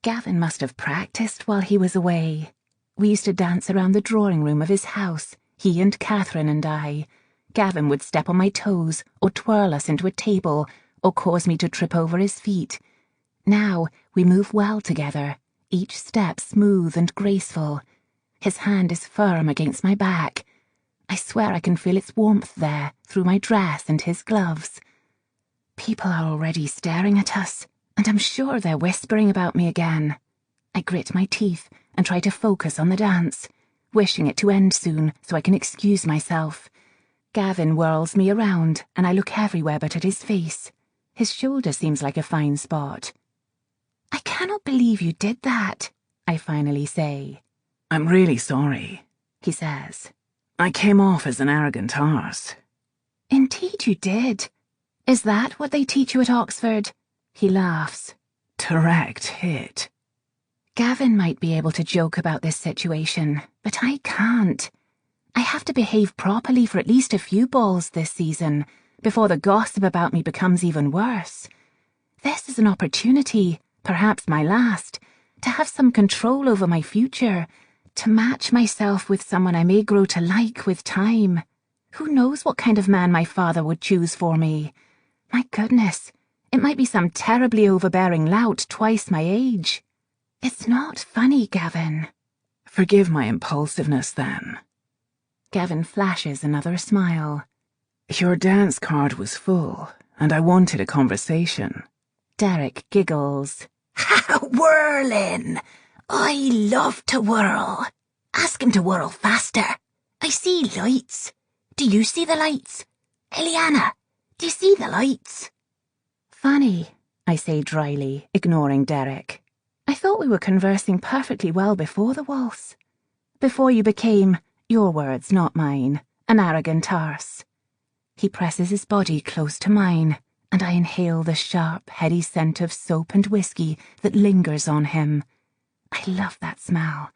Gavin must have practiced while he was away. We used to dance around the drawing room of his house, he and Catherine and I. Gavin would step on my toes or twirl us into a table or cause me to trip over his feet. Now we move well together, each step smooth and graceful. His hand is firm against my back. I swear I can feel its warmth there through my dress and his gloves. People are already staring at us, and I'm sure they're whispering about me again. I grit my teeth and try to focus on the dance, wishing it to end soon so I can excuse myself. Gavin whirls me around, and I look everywhere but at his face. His shoulder seems like a fine spot. I cannot believe you did that, I finally say.
I'm really sorry,
he says.
I came off as an arrogant arse.
Indeed you did. Is that what they teach you at Oxford? He laughs.
Direct hit.
Gavin might be able to joke about this situation, but I can't. I have to behave properly for at least a few balls this season, before the gossip about me becomes even worse. This is an opportunity, perhaps my last, to have some control over my future, to match myself with someone I may grow to like with time. Who knows what kind of man my father would choose for me? My goodness, it might be some terribly overbearing lout twice my age. It's not funny, Gavin.
Forgive my impulsiveness, then.
Gavin flashes another smile.
Your dance card was full, and I wanted a conversation.
Derek giggles.
Whirling! I love to whirl. Ask him to whirl faster. I see lights. Do you see the lights? Ileana, do you see the lights?
Funny, I say dryly, ignoring Derek. I thought we were conversing perfectly well before the waltz. Before you became, your words, not mine, an arrogant arse. He presses his body close to mine, and I inhale the sharp, heady scent of soap and whiskey that lingers on him. I love that smell.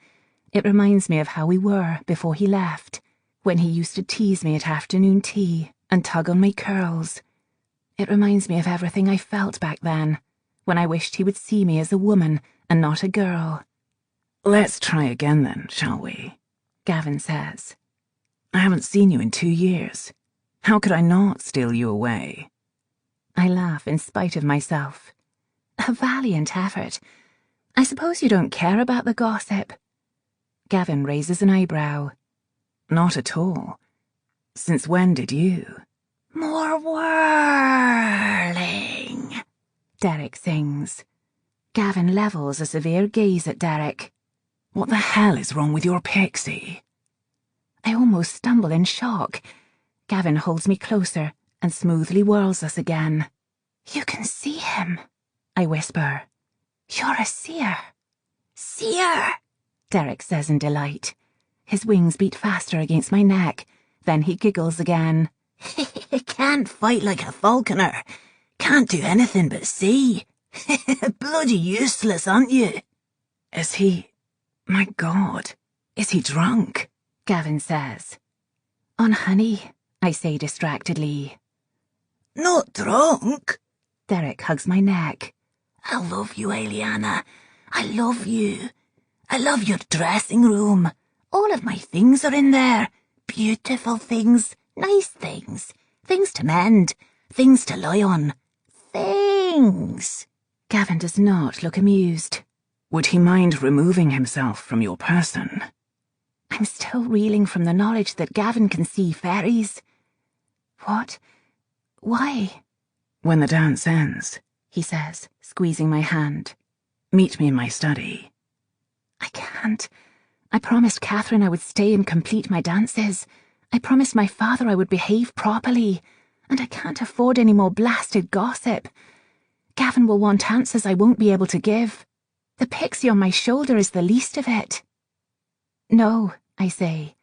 It reminds me of how we were before he left, when he used to tease me at afternoon tea and tug on my curls. It reminds me of everything I felt back then, when I wished he would see me as a woman and not a girl.
Let's try again then, shall we?
Gavin says.
I haven't seen you in 2 years. How could I not steal you away?
I laugh in spite of myself. A valiant effort. I suppose you don't care about the gossip. Gavin raises an eyebrow.
Not at all. Since when did you?
More whirling,
Derek sings. Gavin levels a severe gaze at Derek.
What the hell is wrong with your pixie?
I almost stumble in shock. Gavin holds me closer and smoothly whirls us again. You can see him, I whisper. You're a seer.
Seer,
Derek says in delight. His wings beat faster against my neck. Then he giggles again.
Can't fight like a falconer. Can't do anything but see. Bloody useless, aren't you?
Is he... My God, is he drunk?
Gavin says. On honey, I say distractedly.
Not drunk.
Derek hugs my neck.
I love you, Eliana. I love you. I love your dressing room. All of my things are in there. Beautiful things, nice things, things to mend, things to lie on. Things.
Gavin does not look amused.
Would he mind removing himself from your person?
I'm still reeling from the knowledge that Gavin can see fairies. What? Why?
When the dance ends,
he says, squeezing my hand.
Meet me in my study.
I can't. I promised Catherine I would stay and complete my dances. I promised my father I would behave properly. And I can't afford any more blasted gossip. Gavin will want answers I won't be able to give. The pixie on my shoulder is the least of it. No, I say,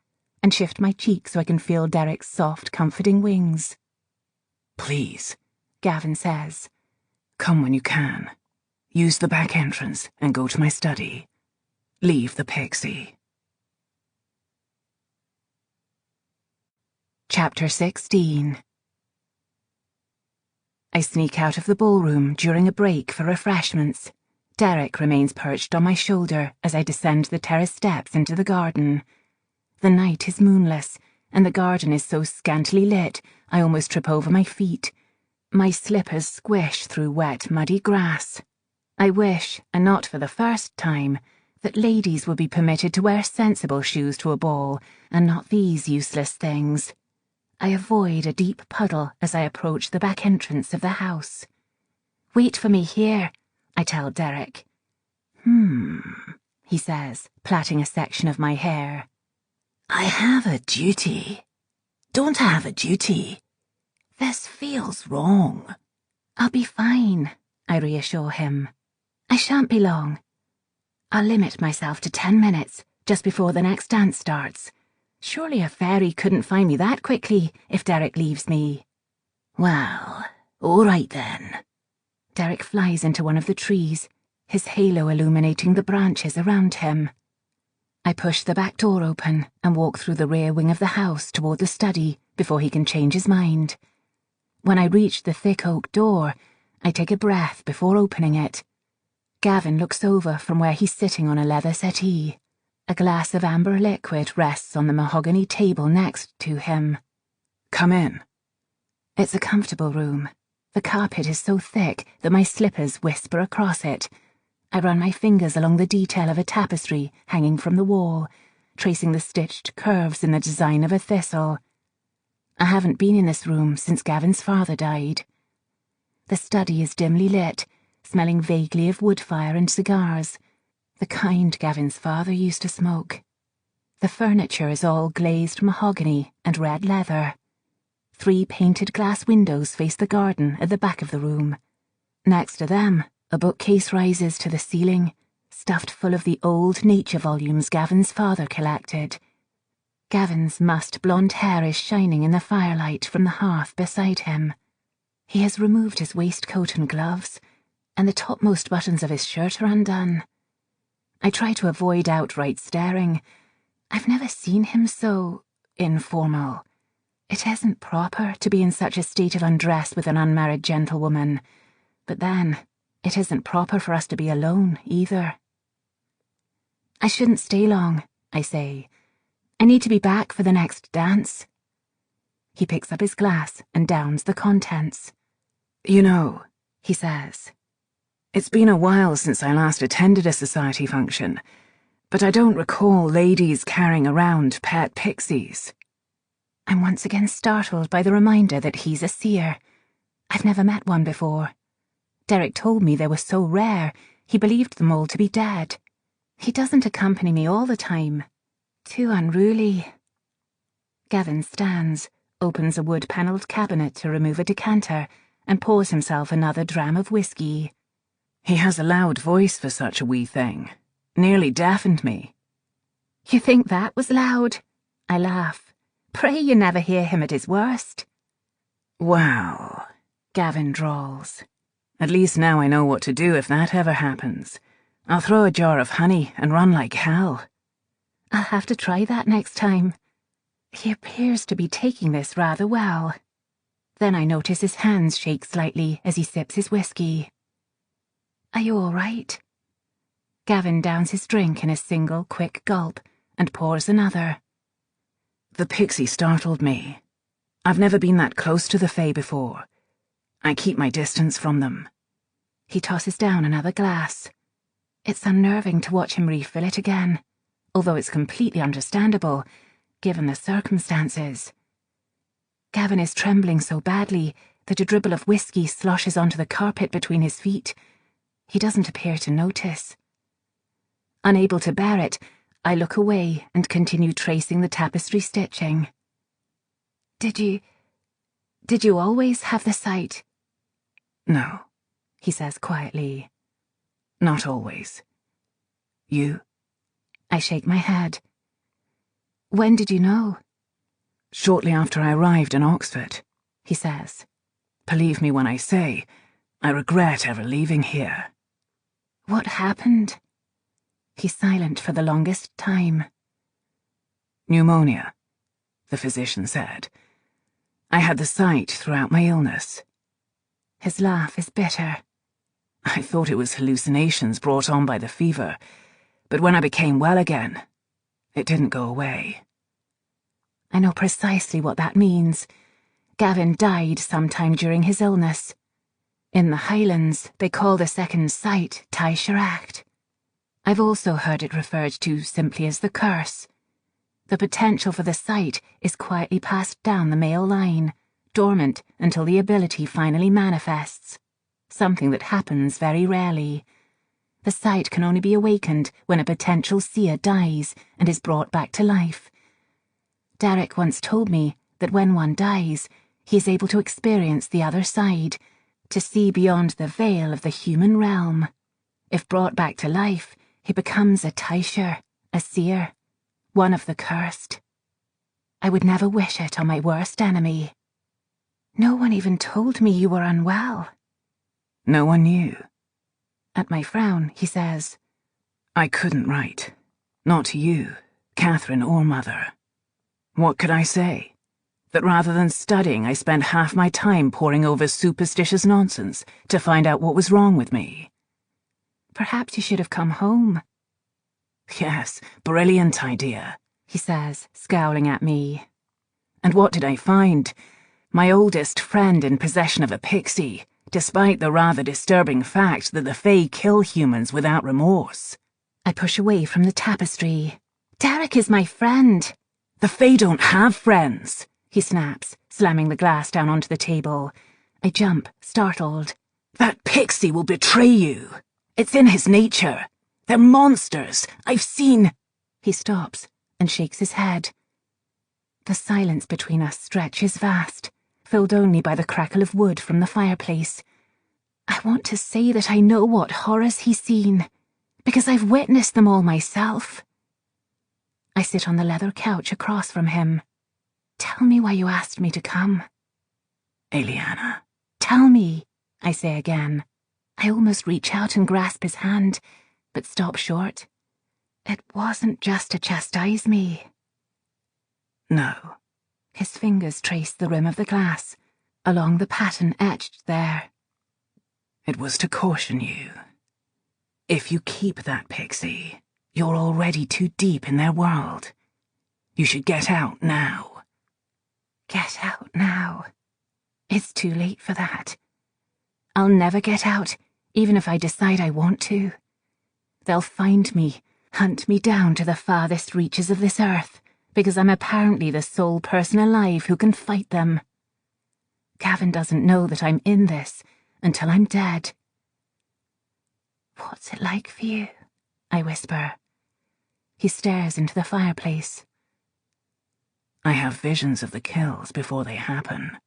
and shift my cheek so I can feel Derek's soft, comforting wings.
Please,
Gavin says.
Come when you can. Use the back entrance and go to my study. Leave the pixie.
Chapter 16. I sneak out of the ballroom during a break for refreshments. Derek remains perched on my shoulder as I descend the terrace steps into the garden. The night is moonless, and the garden is so scantily lit I almost trip over my feet. My slippers squish through wet, muddy grass. I wish, and not for the first time, that ladies would be permitted to wear sensible shoes to a ball, and not these useless things. I avoid a deep puddle as I approach the back entrance of the house. Wait for me here, I tell Derek. He says, plaiting a section of my hair.
I have a duty. Don't I have a duty? This feels wrong.
I'll be fine, I reassure him. I shan't be long. I'll limit myself to 10 minutes, just before the next dance starts. Surely a fairy couldn't find me that quickly if Derek leaves me.
Well, all right then.
Derek flies into one of the trees, his halo illuminating the branches around him. I push the back door open and walk through the rear wing of the house toward the study before he can change his mind. When I reach the thick oak door, I take a breath before opening it. Gavin looks over from where he's sitting on a leather settee. A glass of amber liquid rests on the mahogany table next to him.
Come in.
It's a comfortable room. The carpet is so thick that my slippers whisper across it. I run my fingers along the detail of a tapestry hanging from the wall, tracing the stitched curves in the design of a thistle. I haven't been in this room since Gavin's father died. The study is dimly lit, smelling vaguely of wood fire and cigars, the kind Gavin's father used to smoke. The furniture is all glazed mahogany and red leather. 3 painted glass windows face the garden at the back of the room. Next to them, a bookcase rises to the ceiling, stuffed full of the old nature volumes Gavin's father collected. Gavin's mussed blonde hair is shining in the firelight from the hearth beside him. He has removed his waistcoat and gloves, and the topmost buttons of his shirt are undone. I try to avoid outright staring. I've never seen him so informal. It isn't proper to be in such a state of undress with an unmarried gentlewoman, but then it isn't proper for us to be alone either. I shouldn't stay long, I say. I need to be back for the next dance. He picks up his glass and downs the contents.
You know, he says, it's been a while since I last attended a society function, but I don't recall ladies carrying around pet pixies.
I'm once again startled by the reminder that he's a seer. I've never met one before. Derek told me they were so rare, he believed them all to be dead. He doesn't accompany me all the time. Too unruly. Gavin stands, opens a wood-panelled cabinet to remove a decanter, and pours himself another dram of whiskey.
He has a loud voice for such a wee thing. Nearly deafened me.
You think that was loud? I laugh. Pray you never hear him at his worst.
Well, Gavin drawls. At least now I know what to do if that ever happens. I'll throw a jar of honey and run like hell.
I'll have to try that next time. He appears to be taking this rather well. Then I notice his hands shake slightly as he sips his whiskey. Are you all right? Gavin downs his drink in a single quick gulp and pours another.
The pixie startled me. I've never been that close to the Fae before. I keep my distance from them.
He tosses down another glass. It's unnerving to watch him refill it again, although it's completely understandable, given the circumstances. Gavin is trembling so badly that a dribble of whiskey sloshes onto the carpet between his feet. He doesn't appear to notice. Unable to bear it, I look away and continue tracing the tapestry stitching. Did you always have the sight?
No,
he says quietly.
Not always. You?
I shake my head. When did you know?
Shortly after I arrived in Oxford, he says. Believe me when I say, I regret ever leaving here.
What happened? He's silent for the longest time.
Pneumonia, the physician said. I had the sight throughout my illness.
His laugh is bitter.
I thought it was hallucinations brought on by the fever, but when I became well again, it didn't go away.
I know precisely what that means. Gavin died sometime during his illness. In the Highlands, they call the second sight Taisharacht. I've also heard it referred to simply as the curse. The potential for the sight is quietly passed down the male line, dormant until the ability finally manifests. Something that happens very rarely. The sight can only be awakened when a potential seer dies and is brought back to life. Derek once told me that when one dies, he is able to experience the other side, to see beyond the veil of the human realm. If brought back to life, he becomes a Taisher, a seer, one of the cursed. I would never wish it on my worst enemy. No one even told me you were unwell.
No one knew.
At my frown, he says,
I couldn't write. Not to you, Catherine or Mother. What could I say? That rather than studying, I spent half my time poring over superstitious nonsense to find out what was wrong with me.
Perhaps you should have come home.
Yes, brilliant idea,
he says, scowling at me.
And what did I find? My oldest friend in possession of a pixie, despite the rather disturbing fact that the Fae kill humans without remorse.
I push away from the tapestry. Derek is my friend.
The Fae don't have friends,
he snaps, slamming the glass down onto the table. I jump, startled.
That pixie will betray you. It's in his nature. They're monsters. I've seen...
He stops and shakes his head. The silence between us stretches vast, filled only by the crackle of wood from the fireplace. I want to say that I know what horrors he's seen, because I've witnessed them all myself. I sit on the leather couch across from him. Tell me why you asked me to come.
Eliana.
Tell me, I say again. I almost reach out and grasp his hand, but stop short. It wasn't just to chastise me.
No.
His fingers trace the rim of the glass, along the pattern etched there.
It was to caution you. If you keep that pixie, you're already too deep in their world. You should get out now.
Get out now? It's too late for that. I'll never get out, even if I decide I want to. They'll find me, hunt me down to the farthest reaches of this earth, because I'm apparently the sole person alive who can fight them. Gavin doesn't know that I'm in this until I'm dead. What's it like for you? I whisper. He stares into the fireplace.
I have visions of the kills before they happen.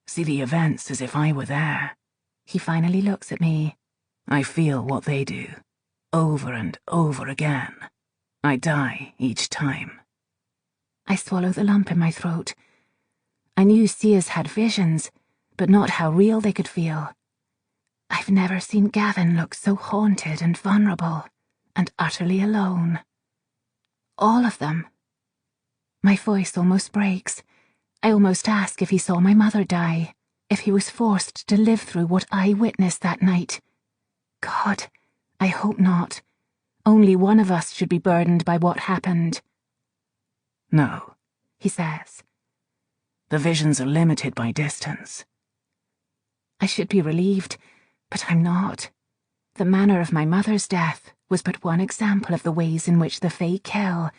See the events as if I were there.
He finally looks at me.
I feel what they do, over and over again. I die each time.
I swallow the lump in my throat. I knew Sia's had visions, but not how real they could feel. I've never seen Gavin look so haunted and vulnerable and utterly alone. All of them. My voice almost breaks. I almost ask if he saw my mother die, if he was forced to live through what I witnessed that night. God, I hope not. Only one of us should be burdened by what happened.
No,
he says.
The visions are limited by distance.
I should be relieved, but I'm not. The manner of my mother's death was but one example of the ways in which the Fae kill,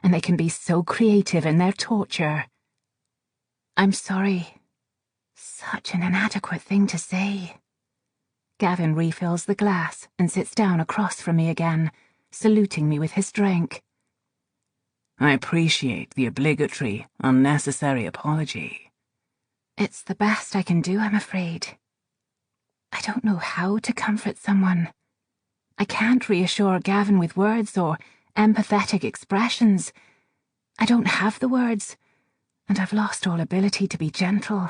and they can be so creative in their torture. I'm sorry. Such an inadequate thing to say. Gavin refills the glass and sits down across from me again, saluting me with his drink.
I appreciate the obligatory, unnecessary apology.
It's the best I can do, I'm afraid. I don't know how to comfort someone. I can't reassure Gavin with words or empathetic expressions. I don't have the words, and I've lost all ability to be gentle.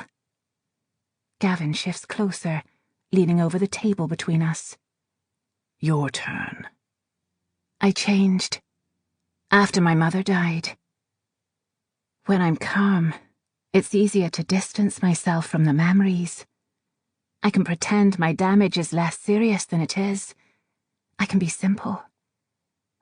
Gavin shifts closer, leaning over the table between us.
Your turn.
I changed. After my mother died. When I'm calm, it's easier to distance myself from the memories. I can pretend my damage is less serious than it is. I can be simple.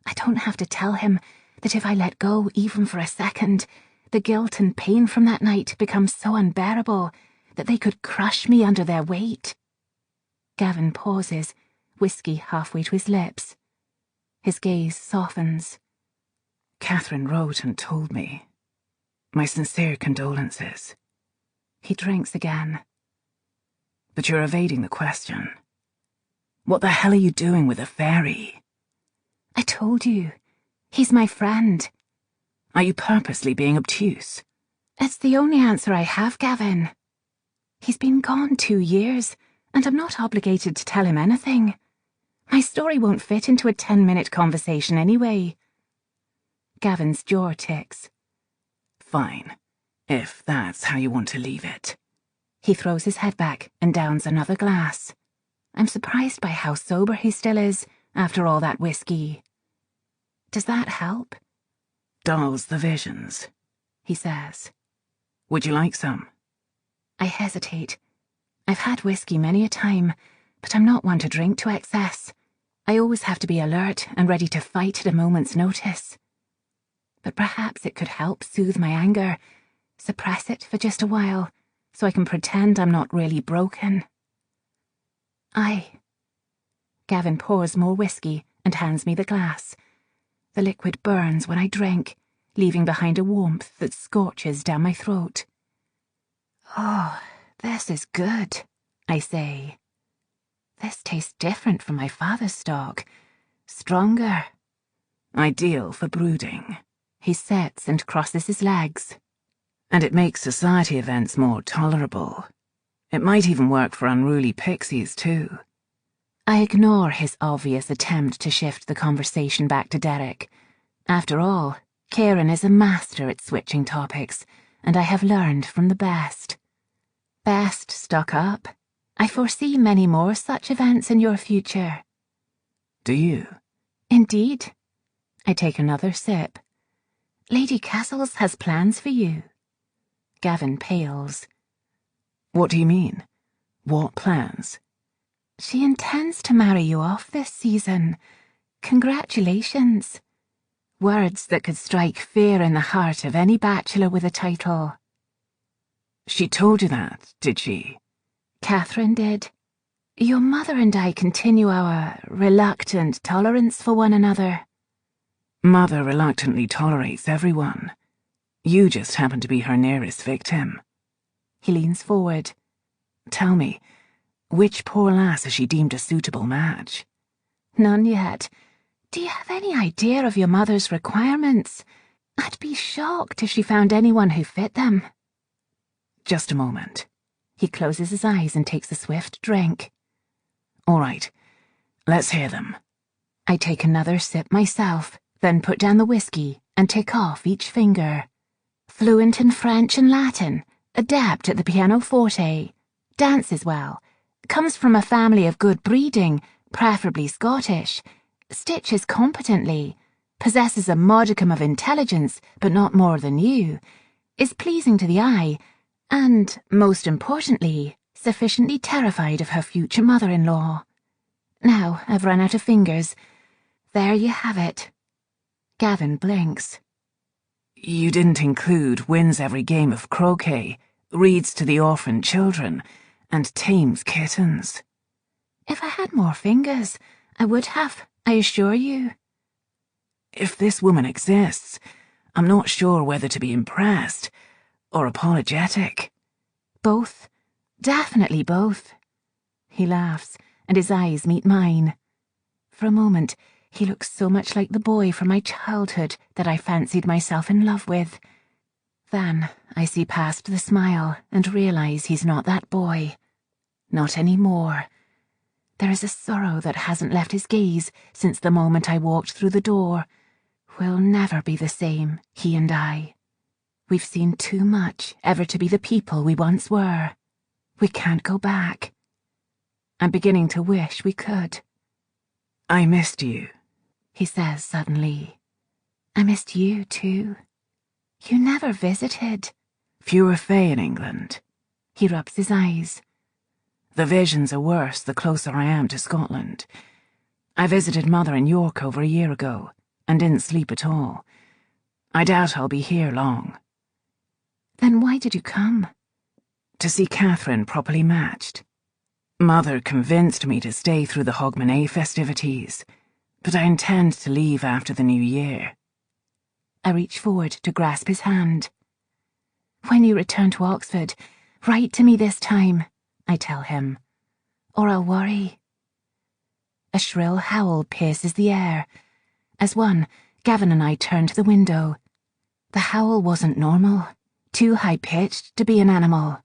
I don't have to tell him that if I let go even for a second, the guilt and pain from that night becomes so unbearable that they could crush me under their weight. Gavin pauses, whiskey halfway to his lips. His gaze softens.
Catherine wrote and told me. My sincere condolences.
He drinks again.
But you're evading the question. What the hell are you doing with a fairy?
I told you. He's my friend.
Are you purposely being obtuse?
It's the only answer I have, Gavin. He's been gone 2 years, and I'm not obligated to tell him anything. My story won't fit into a 10-minute conversation anyway. Gavin's jaw ticks.
Fine, if that's how you want to leave it.
He throws his head back and downs another glass. I'm surprised by how sober he still is after all that whiskey. Does that help?
Dulls the visions,
he says.
Would you like some?
I hesitate. I've had whiskey many a time, but I'm not one to drink to excess. I always have to be alert and ready to fight at a moment's notice. But perhaps it could help soothe my anger, suppress it for just a while, so I can pretend I'm not really broken. Gavin pours more whiskey and hands me the glass. The liquid burns when I drink, leaving behind a warmth that scorches down my throat. Oh, this is good, I say. This tastes different from my father's stock. Stronger.
Ideal for brooding.
He sits and crosses his legs.
And it makes society events more tolerable. It might even work for unruly pixies, too.
I ignore his obvious attempt to shift the conversation back to Derek. After all, Kieran is a master at switching topics, and I have learned from the best. Best stuck up. I foresee many more such events in your future.
Do you?
Indeed. I take another sip. Lady Castles has plans for you. Gavin pales.
What do you mean? What plans?
She intends to marry you off this season. Congratulations. Words that could strike fear in the heart of any bachelor with a title.
She told you that, did she?
Catherine did. Your mother and I continue our reluctant tolerance for one another.
Mother reluctantly tolerates everyone. You just happen to be her nearest victim.
He leans forward.
Tell me, which poor lass has she deemed a suitable match?
None yet. Do you have any idea of your mother's requirements? I'd be shocked if she found anyone who fit them.
Just a moment.
He closes his eyes and takes a swift drink.
All right, let's hear them.
I take another sip myself, then put down the whiskey and tick off each finger. Fluent in French and Latin, adept at the pianoforte, dances well, comes from a family of good breeding, preferably Scottish, stitches competently, possesses a modicum of intelligence, but not more than you, is pleasing to the eye, and, most importantly, sufficiently terrified of her future mother-in-law. Now I've run out of fingers. There you have it. Gavin blinks.
You didn't include wins every game of croquet, reads to the orphan children, and tames kittens.
If I had more fingers, I would have, I assure you.
If this woman exists, I'm not sure whether to be impressed or apologetic.
Both. Definitely both. He laughs, and his eyes meet mine. For a moment, he looks so much like the boy from my childhood that I fancied myself in love with. Then I see past the smile and realize he's not that boy. Not anymore. There is a sorrow that hasn't left his gaze since the moment I walked through the door. We'll never be the same, he and I. We've seen too much ever to be the people we once were. We can't go back. I'm beginning to wish we could.
I missed you,
he says suddenly. I missed you too. You never visited.
Fewer Fae in England.
He rubs his eyes.
The visions are worse the closer I am to Scotland. I visited Mother in York over a year ago, and didn't sleep at all. I doubt I'll be here long.
Then why did you come?
To see Catherine properly matched. Mother convinced me to stay through the Hogmanay festivities, but I intend to leave after the new year.
I reach forward to grasp his hand. When you return to Oxford, write to me this time, I tell him, or I'll worry. A shrill howl pierces the air. As one, Gavin and I turn to the window. The howl wasn't normal, too high-pitched to be an animal.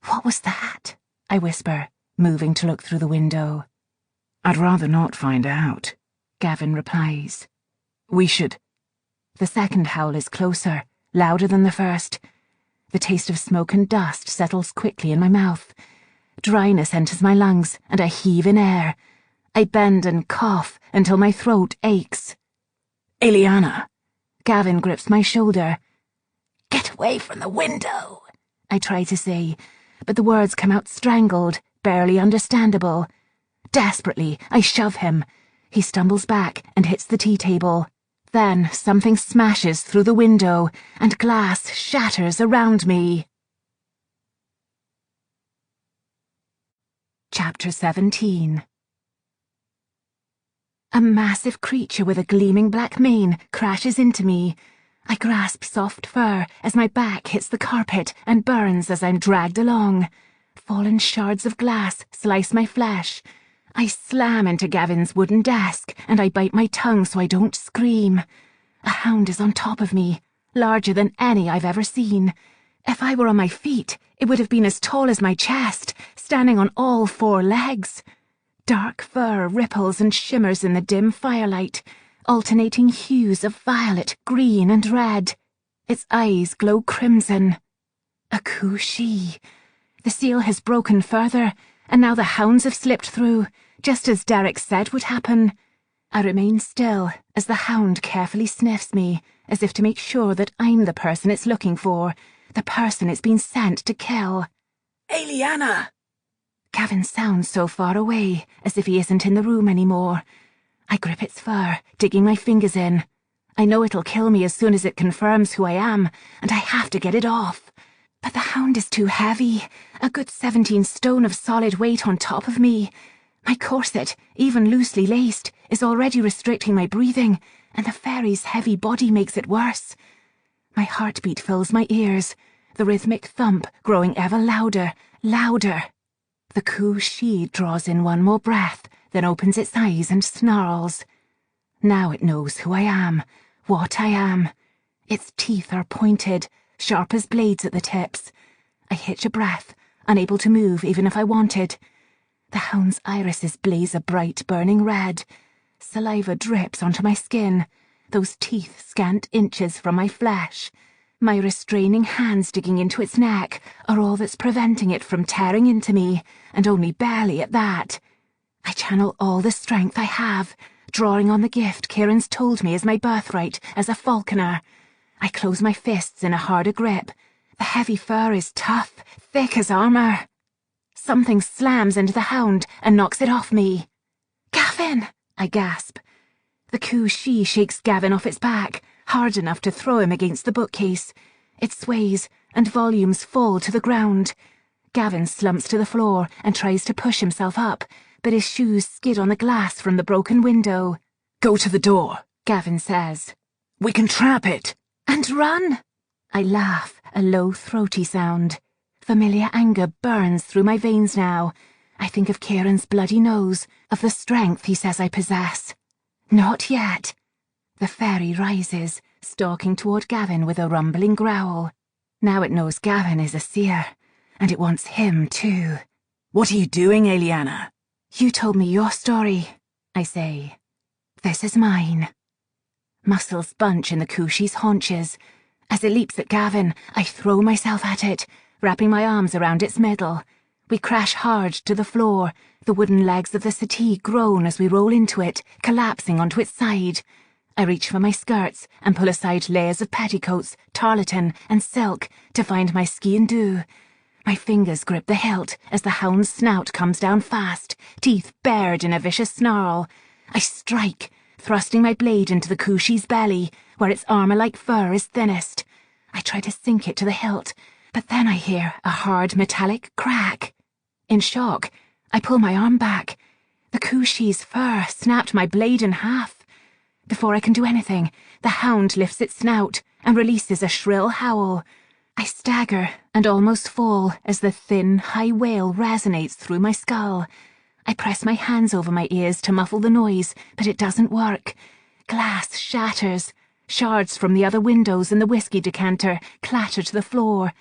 What was that? I whisper, moving to look through the window.
I'd rather not find out,
Gavin replies.
We should.
The second howl is closer, louder than the first. The taste of smoke and dust settles quickly in my mouth. Dryness enters my lungs, and I heave in air. I bend and cough until my throat aches.
Eliana!
Gavin grips my shoulder.
Get away from the window,
I try to say, but the words come out strangled, barely understandable. Desperately, I shove him. He stumbles back and hits the tea table. Then something smashes through the window, and glass shatters around me. Chapter 17. A massive creature with a gleaming black mane crashes into me. I grasp soft fur as my back hits the carpet and burns as I'm dragged along. Fallen shards of glass slice my flesh. I slam into Gavin's wooden desk and I bite my tongue so I don't scream. A hound is on top of me, larger than any I've ever seen. If I were on my feet, it would have been as tall as my chest, standing on all four legs. Dark fur ripples and shimmers in the dim firelight, alternating hues of violet, green, and red. Its eyes glow crimson. A couchee. The seal has broken further, and now the hounds have slipped through, just as Derek said would happen. I remain still as the hound carefully sniffs me, as if to make sure that I'm the person it's looking for, the person it's been sent to kill.
Eliana!
Gavin sounds so far away, as if he isn't in the room anymore. I grip its fur, digging my fingers in. I know it'll kill me as soon as it confirms who I am, and I have to get it off. But the hound is too heavy, a good 17 stone of solid weight on top of me. My corset, even loosely laced, is already restricting my breathing, and the fairy's heavy body makes it worse. My heartbeat fills my ears, the rhythmic thump growing ever louder, louder. The Coo-Shee draws in one more breath, then opens its eyes and snarls. Now it knows who I am, what I am. Its teeth are pointed, sharp as blades at the tips. I hitch a breath, unable to move even if I wanted. The hound's irises blaze a bright, burning red. Saliva drips onto my skin, those teeth scant inches from my flesh. My restraining hands digging into its neck are all that's preventing it from tearing into me, and only barely at that. I channel all the strength I have, drawing on the gift Kieran's told me is my birthright as a falconer. I close my fists in a harder grip. The heavy fur is tough, thick as armour. Something slams into the hound and knocks it off me. "Gavin!" I gasp. The Coo-Shee shakes Gavin off its back, hard enough to throw him against the bookcase. It sways, and volumes fall to the ground. Gavin slumps to the floor and tries to push himself up, but his shoes skid on the glass from the broken window.
Go to the door,
Gavin says.
We can trap it.
And run! I laugh, a low, throaty sound. Familiar anger burns through my veins now. I think of Kieran's bloody nose, of the strength he says I possess. Not yet. The fairy rises, stalking toward Gavin with a rumbling growl. Now it knows Gavin is a seer, and it wants him too.
What are you doing, Eliana?
You told me your story, I say. This is mine. Muscles bunch in the Coo-Shee's haunches. As it leaps at Gavin, I throw myself at it, wrapping my arms around its middle. We crash hard to the floor. The wooden legs of the settee groan as we roll into it, collapsing onto its side. I reach for my skirts and pull aside layers of petticoats, tarlatan, and silk to find my ski-and-do. My fingers grip the hilt as the hound's snout comes down fast, teeth bared in a vicious snarl. I strike, thrusting my blade into the Coo-Shee's belly, where its armour-like fur is thinnest. I try to sink it to the hilt, but then I hear a hard metallic crack. In shock, I pull my arm back. The Coo-Shee's fur snapped my blade in half. Before I can do anything, the hound lifts its snout and releases a shrill howl. I stagger and almost fall as the thin, high wail resonates through my skull. I press my hands over my ears to muffle the noise, but it doesn't work. Glass shatters. Shards from the other windows and the whiskey decanter clatter to the floor.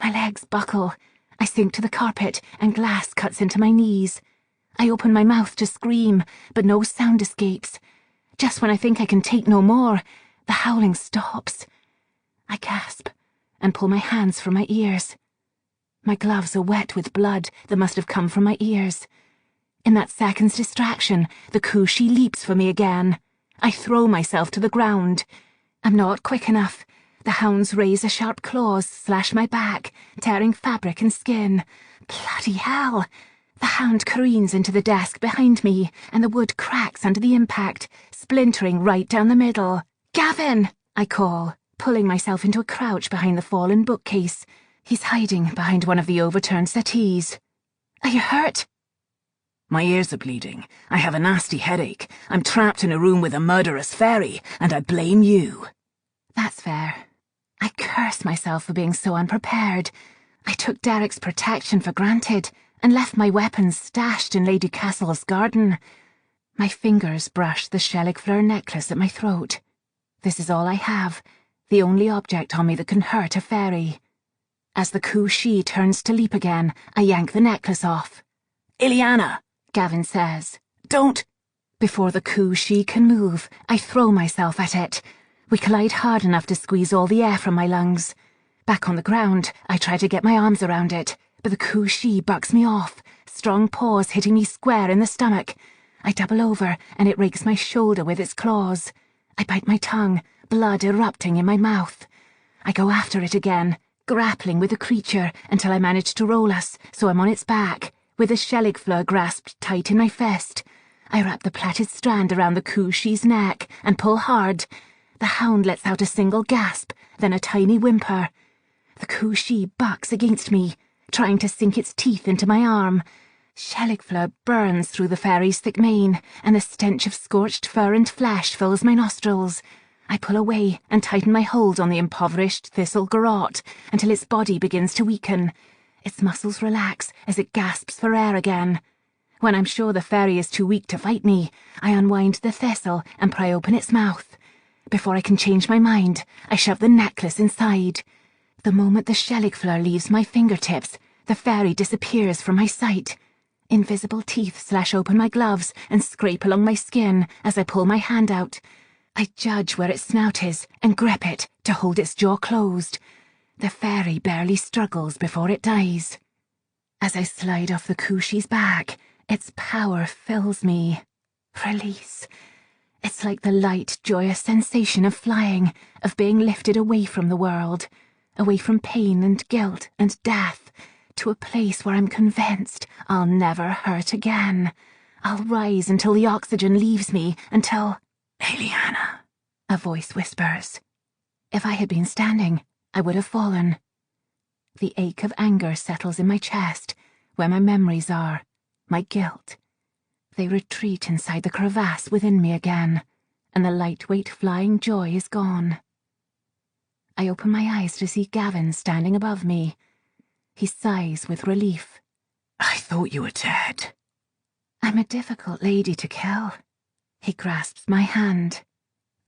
My legs buckle. I sink to the carpet and glass cuts into my knees. I open my mouth to scream, but no sound escapes. Just when I think I can take no more, the howling stops. I gasp and pull my hands from my ears. My gloves are wet with blood that must have come from my ears. In that second's distraction, the Coo-Shee leaps for me again. I throw myself to the ground. I'm not quick enough. The hound's razor-sharp claws slash my back, tearing fabric and skin. Bloody hell! The hound careens into the desk behind me, and the wood cracks under the impact, splintering right down the middle. "Gavin!" I call, pulling myself into a crouch behind the fallen bookcase. He's hiding behind one of the overturned settees. "Are you hurt?"
My ears are bleeding. I have a nasty headache. I'm trapped in a room with a murderous fairy, and I blame you.
That's fair. I curse myself for being so unprepared. I took Derek's protection for granted and left my weapons stashed in Lady Castle's garden. My fingers brush the Shelligfleur necklace at my throat. This is all I have, the only object on me that can hurt a fairy. As the Coo-Shee turns to leap again, I yank the necklace off.
"Eliana!"
Gavin says.
"Don't!"
Before the Coo-Shee can move, I throw myself at it. We collide hard enough to squeeze all the air from my lungs. Back on the ground, I try to get my arms around it, but the Coo-Shee bucks me off, strong paws hitting me square in the stomach. I double over, and it rakes my shoulder with its claws. I bite my tongue, blood erupting in my mouth. I go after it again, grappling with the creature until I manage to roll us, so I'm on its back, with the Shelligfleur grasped tight in my fist. I wrap the plaited strand around the Coo-Shee's neck and pull hard. The hound lets out a single gasp, then a tiny whimper. The coochie bucks against me, trying to sink its teeth into my arm. Shelligfleur burns through the fairy's thick mane, and the stench of scorched fur and flesh fills my nostrils. I pull away and tighten my hold on the impoverished thistle garrote until its body begins to weaken. Its muscles relax as it gasps for air again. When I'm sure the fairy is too weak to fight me, I unwind the thistle and pry open its mouth. Before I can change my mind, I shove the necklace inside. The moment the Shelligfleur leaves my fingertips, the fairy disappears from my sight. Invisible teeth slash open my gloves and scrape along my skin as I pull my hand out. I judge where its snout is and grip it to hold its jaw closed. The fairy barely struggles before it dies. As I slide off the coochie's back, its power fills me. Release. It's like the light, joyous sensation of flying, of being lifted away from the world, away from pain and guilt and death, to a place where I'm convinced I'll never hurt again. I'll rise until the oxygen leaves me, until...
Eliana,
a voice whispers. If I had been standing, I would have fallen. The ache of anger settles in my chest, where my memories are, my guilt. They retreat inside the crevasse within me again, and the lightweight flying joy is gone. I open my eyes to see Gavin standing above me. He sighs with relief.
I thought you were dead.
I'm a difficult lady to kill. He grasps my hand.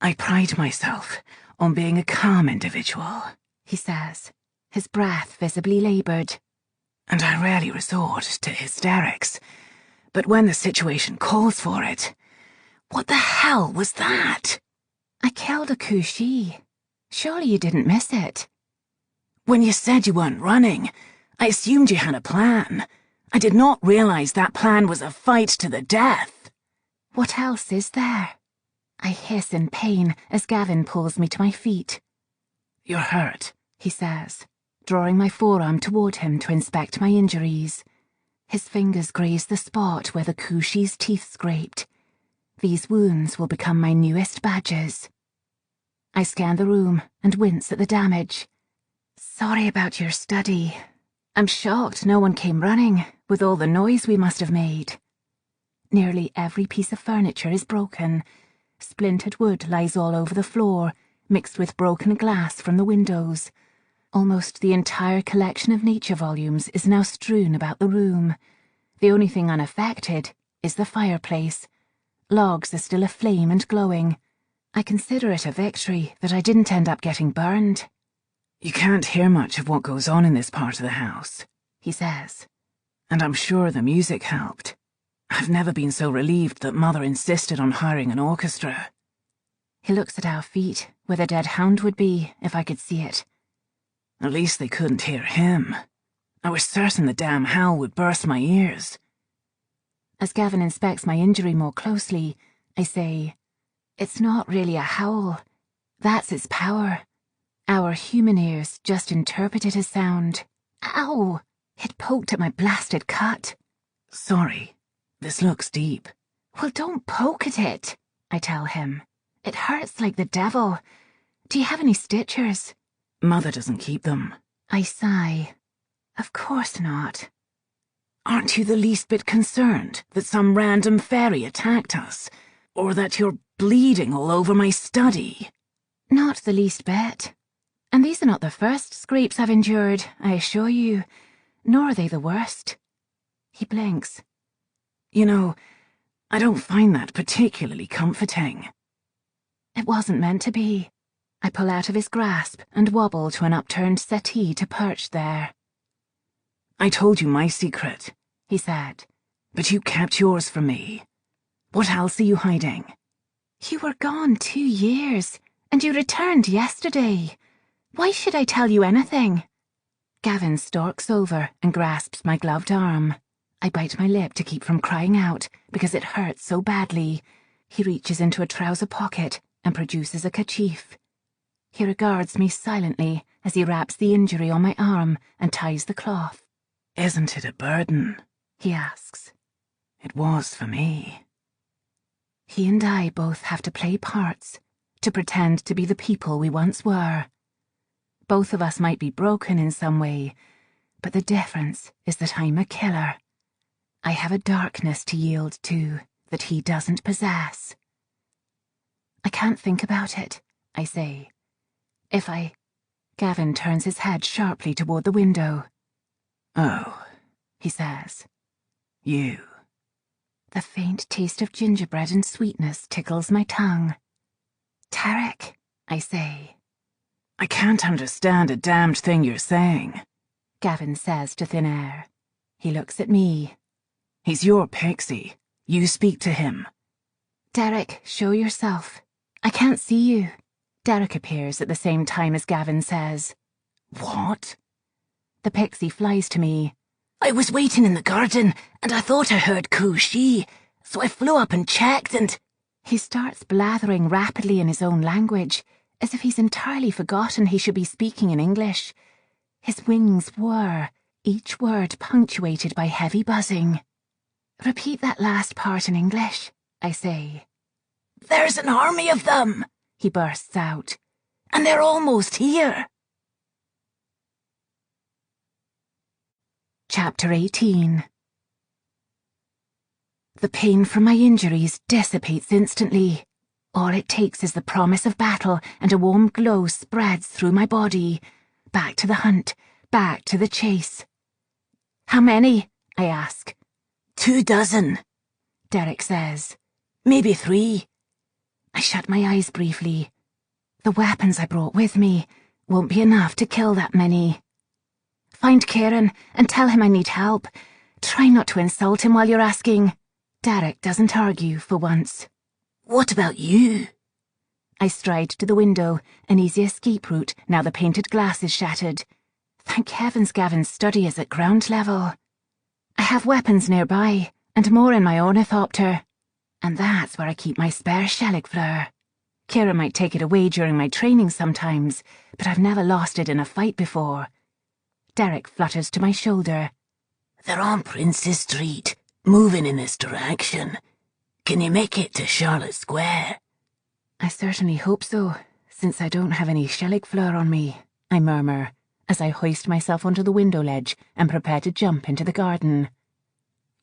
I pride myself on being a calm individual,
he says, his breath visibly laboured.
And I rarely resort to hysterics. But when the situation calls for it, what the hell was that?
I killed a coochie. Surely you didn't miss it.
When you said you weren't running, I assumed you had a plan. I did not realise that plan was a fight to the death.
What else is there? I hiss in pain as Gavin pulls me to my feet.
You're hurt,
he says, drawing my forearm toward him to inspect my injuries. His fingers graze the spot where the coochie's teeth scraped. These wounds will become my newest badges. I scan the room and wince at the damage. Sorry about your study. I'm shocked no one came running, with all the noise we must have made. Nearly every piece of furniture is broken. Splintered wood lies all over the floor, mixed with broken glass from the windows. Almost the entire collection of nature volumes is now strewn about the room. The only thing unaffected is the fireplace. Logs are still aflame and glowing. I consider it a victory that I didn't end up getting burned.
You can't hear much of what goes on in this part of the house, he says. And I'm sure the music helped. I've never been so relieved that Mother insisted on hiring an orchestra.
He looks at our feet, where the dead hound would be, if I could see it.
At least they couldn't hear him. I was certain the damn howl would burst my ears.
As Gavin inspects my injury more closely, I say, it's not really a howl. That's its power. Our human ears just interpret it as sound. Ow! It poked at my blasted cut.
Sorry, this looks deep.
Well, don't poke at it, I tell him. It hurts like the devil. Do you have any stitchers?
Mother doesn't keep them.
I sigh. Of course not.
Aren't you the least bit concerned that some random fairy attacked us? Or that you're bleeding all over my study?
Not the least bit. And these are not the first scrapes I've endured, I assure you. Nor are they the worst. He blinks.
You know, I don't find that particularly comforting.
It wasn't meant to be. I pull out of his grasp and wobble to an upturned settee to perch there.
I told you my secret, he said, but you kept yours from me. What else are you hiding?
You were gone 2 years, and you returned yesterday. Why should I tell you anything? Gavin stalks over and grasps my gloved arm. I bite my lip to keep from crying out because it hurts so badly. He reaches into a trouser pocket and produces a kerchief. He regards me silently as he wraps the injury on my arm and ties the cloth.
Isn't it a burden?
He asks.
It was for me.
He and I both have to play parts, to pretend to be the people we once were. Both of us might be broken in some way, but the difference is that I'm a killer. I have a darkness to yield to that he doesn't possess. I can't think about it, I say. Gavin turns his head sharply toward the window.
Oh,
He says.
you.
The faint taste of gingerbread and sweetness tickles my tongue. Tarek, I say.
I can't understand a damned thing you're saying,
Gavin says to thin air. He looks at me.
He's your pixie. You speak to him.
Derek, show yourself. I can't see you. Derek appears at the same time as Gavin says.
What?
The pixie flies to me.
I was waiting in the garden, and I thought I heard coo-shee, so I flew up and checked and...
He starts blathering rapidly in his own language, as if he's entirely forgotten he should be speaking in English. His wings whir, each word punctuated by heavy buzzing. Repeat that last part in English, I say.
There's an army of them,
he bursts out.
And they're almost here.
Chapter 18. The pain from my injuries dissipates instantly. All it takes is the promise of battle, and a warm glow spreads through my body. Back to the hunt, back to the chase. How many? I ask.
24,
Derek says.
maybe 3.
I shut my eyes briefly. The weapons I brought with me won't be enough to kill that many. Find Kieran and tell him I need help. Try not to insult him while you're asking. Derek doesn't argue for once.
What about you?
I stride to the window, an easy escape route now the painted glass is shattered. Thank heavens Gavin's study is at ground level. I have weapons nearby, and more in my ornithopter. And that's where I keep my spare Shelligfleur. Kieran might take it away during my training sometimes, but I've never lost it in a fight before. Derek flutters to my shoulder.
They're on Princess Street, moving in this direction. Can you make it to Charlotte Square?
I certainly hope so, since I don't have any Shelligfleur on me, I murmur, as I hoist myself onto the window ledge and prepare to jump into the garden.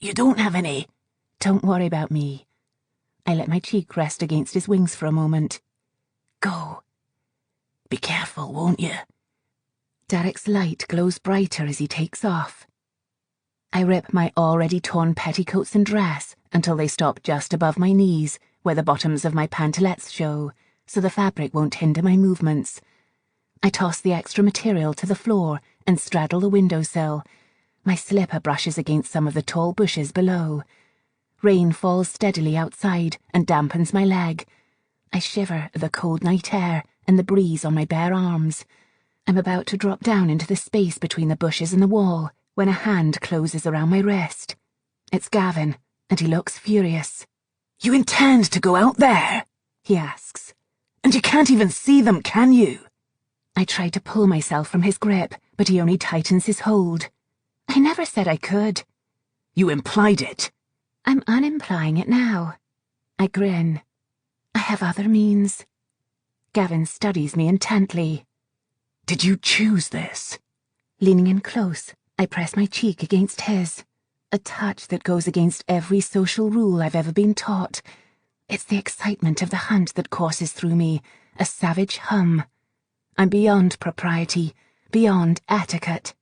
You don't have any?
Don't worry about me. I let my cheek rest against his wings for a moment.
Go. Be careful, won't you?
Derek's light glows brighter as he takes off. I rip my already torn petticoats and dress until they stop just above my knees, where the bottoms of my pantalettes show, so the fabric won't hinder my movements. I toss the extra material to the floor and straddle the windowsill. My slipper brushes against some of the tall bushes below. Rain falls steadily outside and dampens my leg. I shiver at the cold night air and the breeze on my bare arms. I'm about to drop down into the space between the bushes and the wall when a hand closes around my wrist. It's Gavin, and he looks furious.
You intend to go out there?
He asks.
And you can't even see them, can you?
I try to pull myself from his grip, but he only tightens his hold. I never said I could.
You implied it.
I'm unimplying it now. I grin. I have other means. Gavin studies me intently.
Did you choose this?
Leaning in close, I press my cheek against his. A touch that goes against every social rule I've ever been taught. It's the excitement of the hunt that courses through me, a savage hum. I'm beyond propriety, beyond etiquette.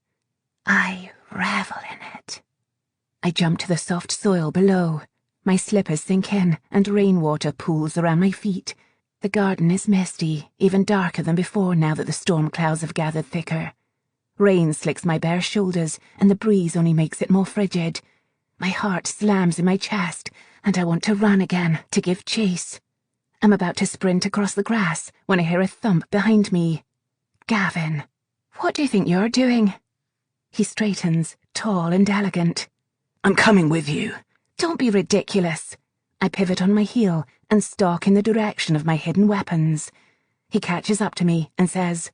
I revel in it. I jump to the soft soil below. My slippers sink in, and rainwater pools around my feet. The garden is misty, even darker than before now that the storm clouds have gathered thicker. Rain slicks my bare shoulders, and the breeze only makes it more frigid. My heart slams in my chest, and I want to run again, to give chase. I'm about to sprint across the grass when I hear a thump behind me. Gavin, what do you think you're doing? He straightens, tall and elegant.
I'm coming with you.
Don't be ridiculous. I pivot on my heel and stalk in the direction of my hidden weapons. He catches up to me and says,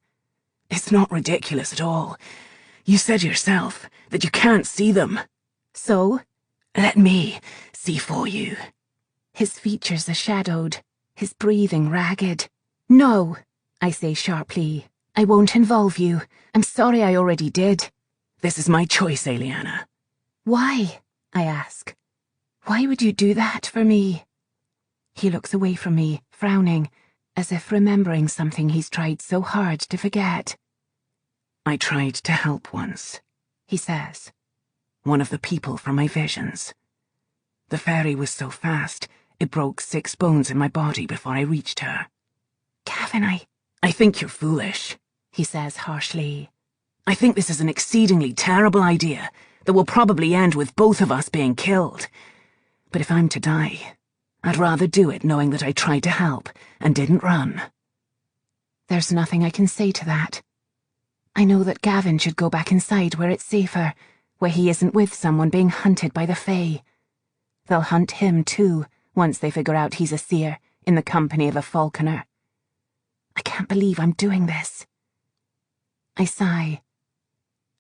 It's not ridiculous at all. You said yourself that you can't see them.
So?
Let me see for you.
His features are shadowed, his breathing ragged. No, I say sharply. I won't involve you. I'm sorry I already did.
This is my choice, Eliana.
Why? I ask. Why would you do that for me? He looks away from me, frowning, as if remembering something he's tried so hard to forget.
I tried to help once,
he says.
One of the people from my visions. The fairy was so fast, it broke 6 bones in my body before I reached her.
Gavin,
I think you're foolish,
he says harshly.
I think this is an exceedingly terrible idea that will probably end with both of us being killed. But if I'm to die, I'd rather do it knowing that I tried to help and didn't run.
There's nothing I can say to that. I know that Gavin should go back inside where it's safer, where he isn't with someone being hunted by the Fae. They'll hunt him too, once they figure out he's a seer in the company of a Falconer. I can't believe I'm doing this. I sigh.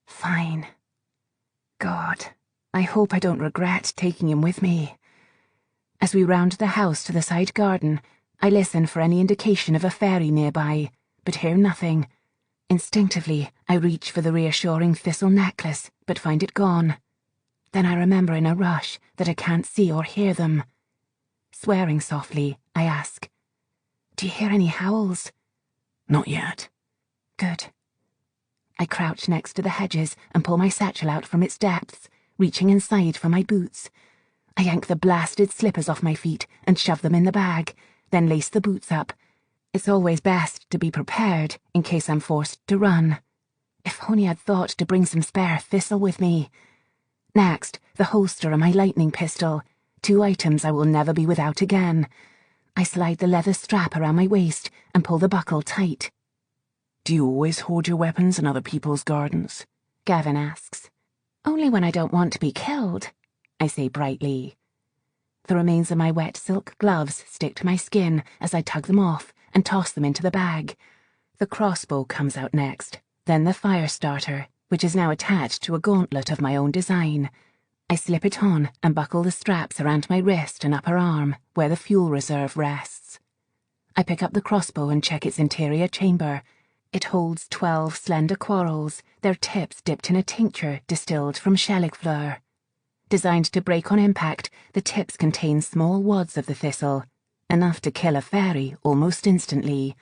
Fine. God, I hope I don't regret taking him with me. As we round the house to the side garden, I listen for any indication of a fairy nearby, but hear nothing. Instinctively, I reach for the reassuring thistle necklace, but find it gone. Then I remember in a rush that I can't see or hear them. Swearing softly, I ask, "Do you hear any howls?"
Not yet.
Good. I crouch next to the hedges and pull my satchel out from its depths, reaching inside for my boots. I yank the blasted slippers off my feet and shove them in the bag, then lace the boots up. It's always best to be prepared in case I'm forced to run. If only I'd thought to bring some spare thistle with me. Next, the holster and my lightning pistol, 2 items I will never be without again. I slide the leather strap around my waist and pull the buckle tight.
Do you always hoard your weapons in other people's gardens?
Gavin asks. Only when I don't want to be killed, I say brightly. The remains of my wet silk gloves stick to my skin as I tug them off and toss them into the bag. The crossbow comes out next, then the fire starter, which is now attached to a gauntlet of my own design. I slip it on and buckle the straps around my wrist and upper arm, where the fuel reserve rests. I pick up the crossbow and check its interior chamber. It holds 12 slender quarrels, their tips dipped in a tincture distilled from Sheligfleur. Designed to break on impact, the tips contain small wads of the thistle, enough to kill a fairy almost instantly.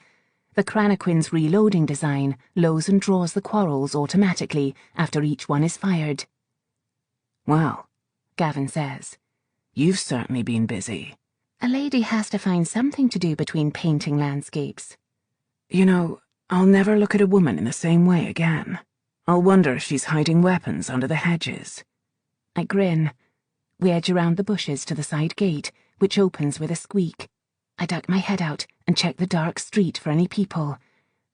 The Cranaquin's reloading design loads and draws the quarrels automatically after each one is fired.
Well,
Gavin says,
you've certainly been busy.
A lady has to find something to do between painting landscapes.
You know, I'll never look at a woman in the same way again. I'll wonder if she's hiding weapons under the hedges.
I grin. We edge around the bushes to the side gate, which opens with a squeak. I duck my head out and check the dark street for any people.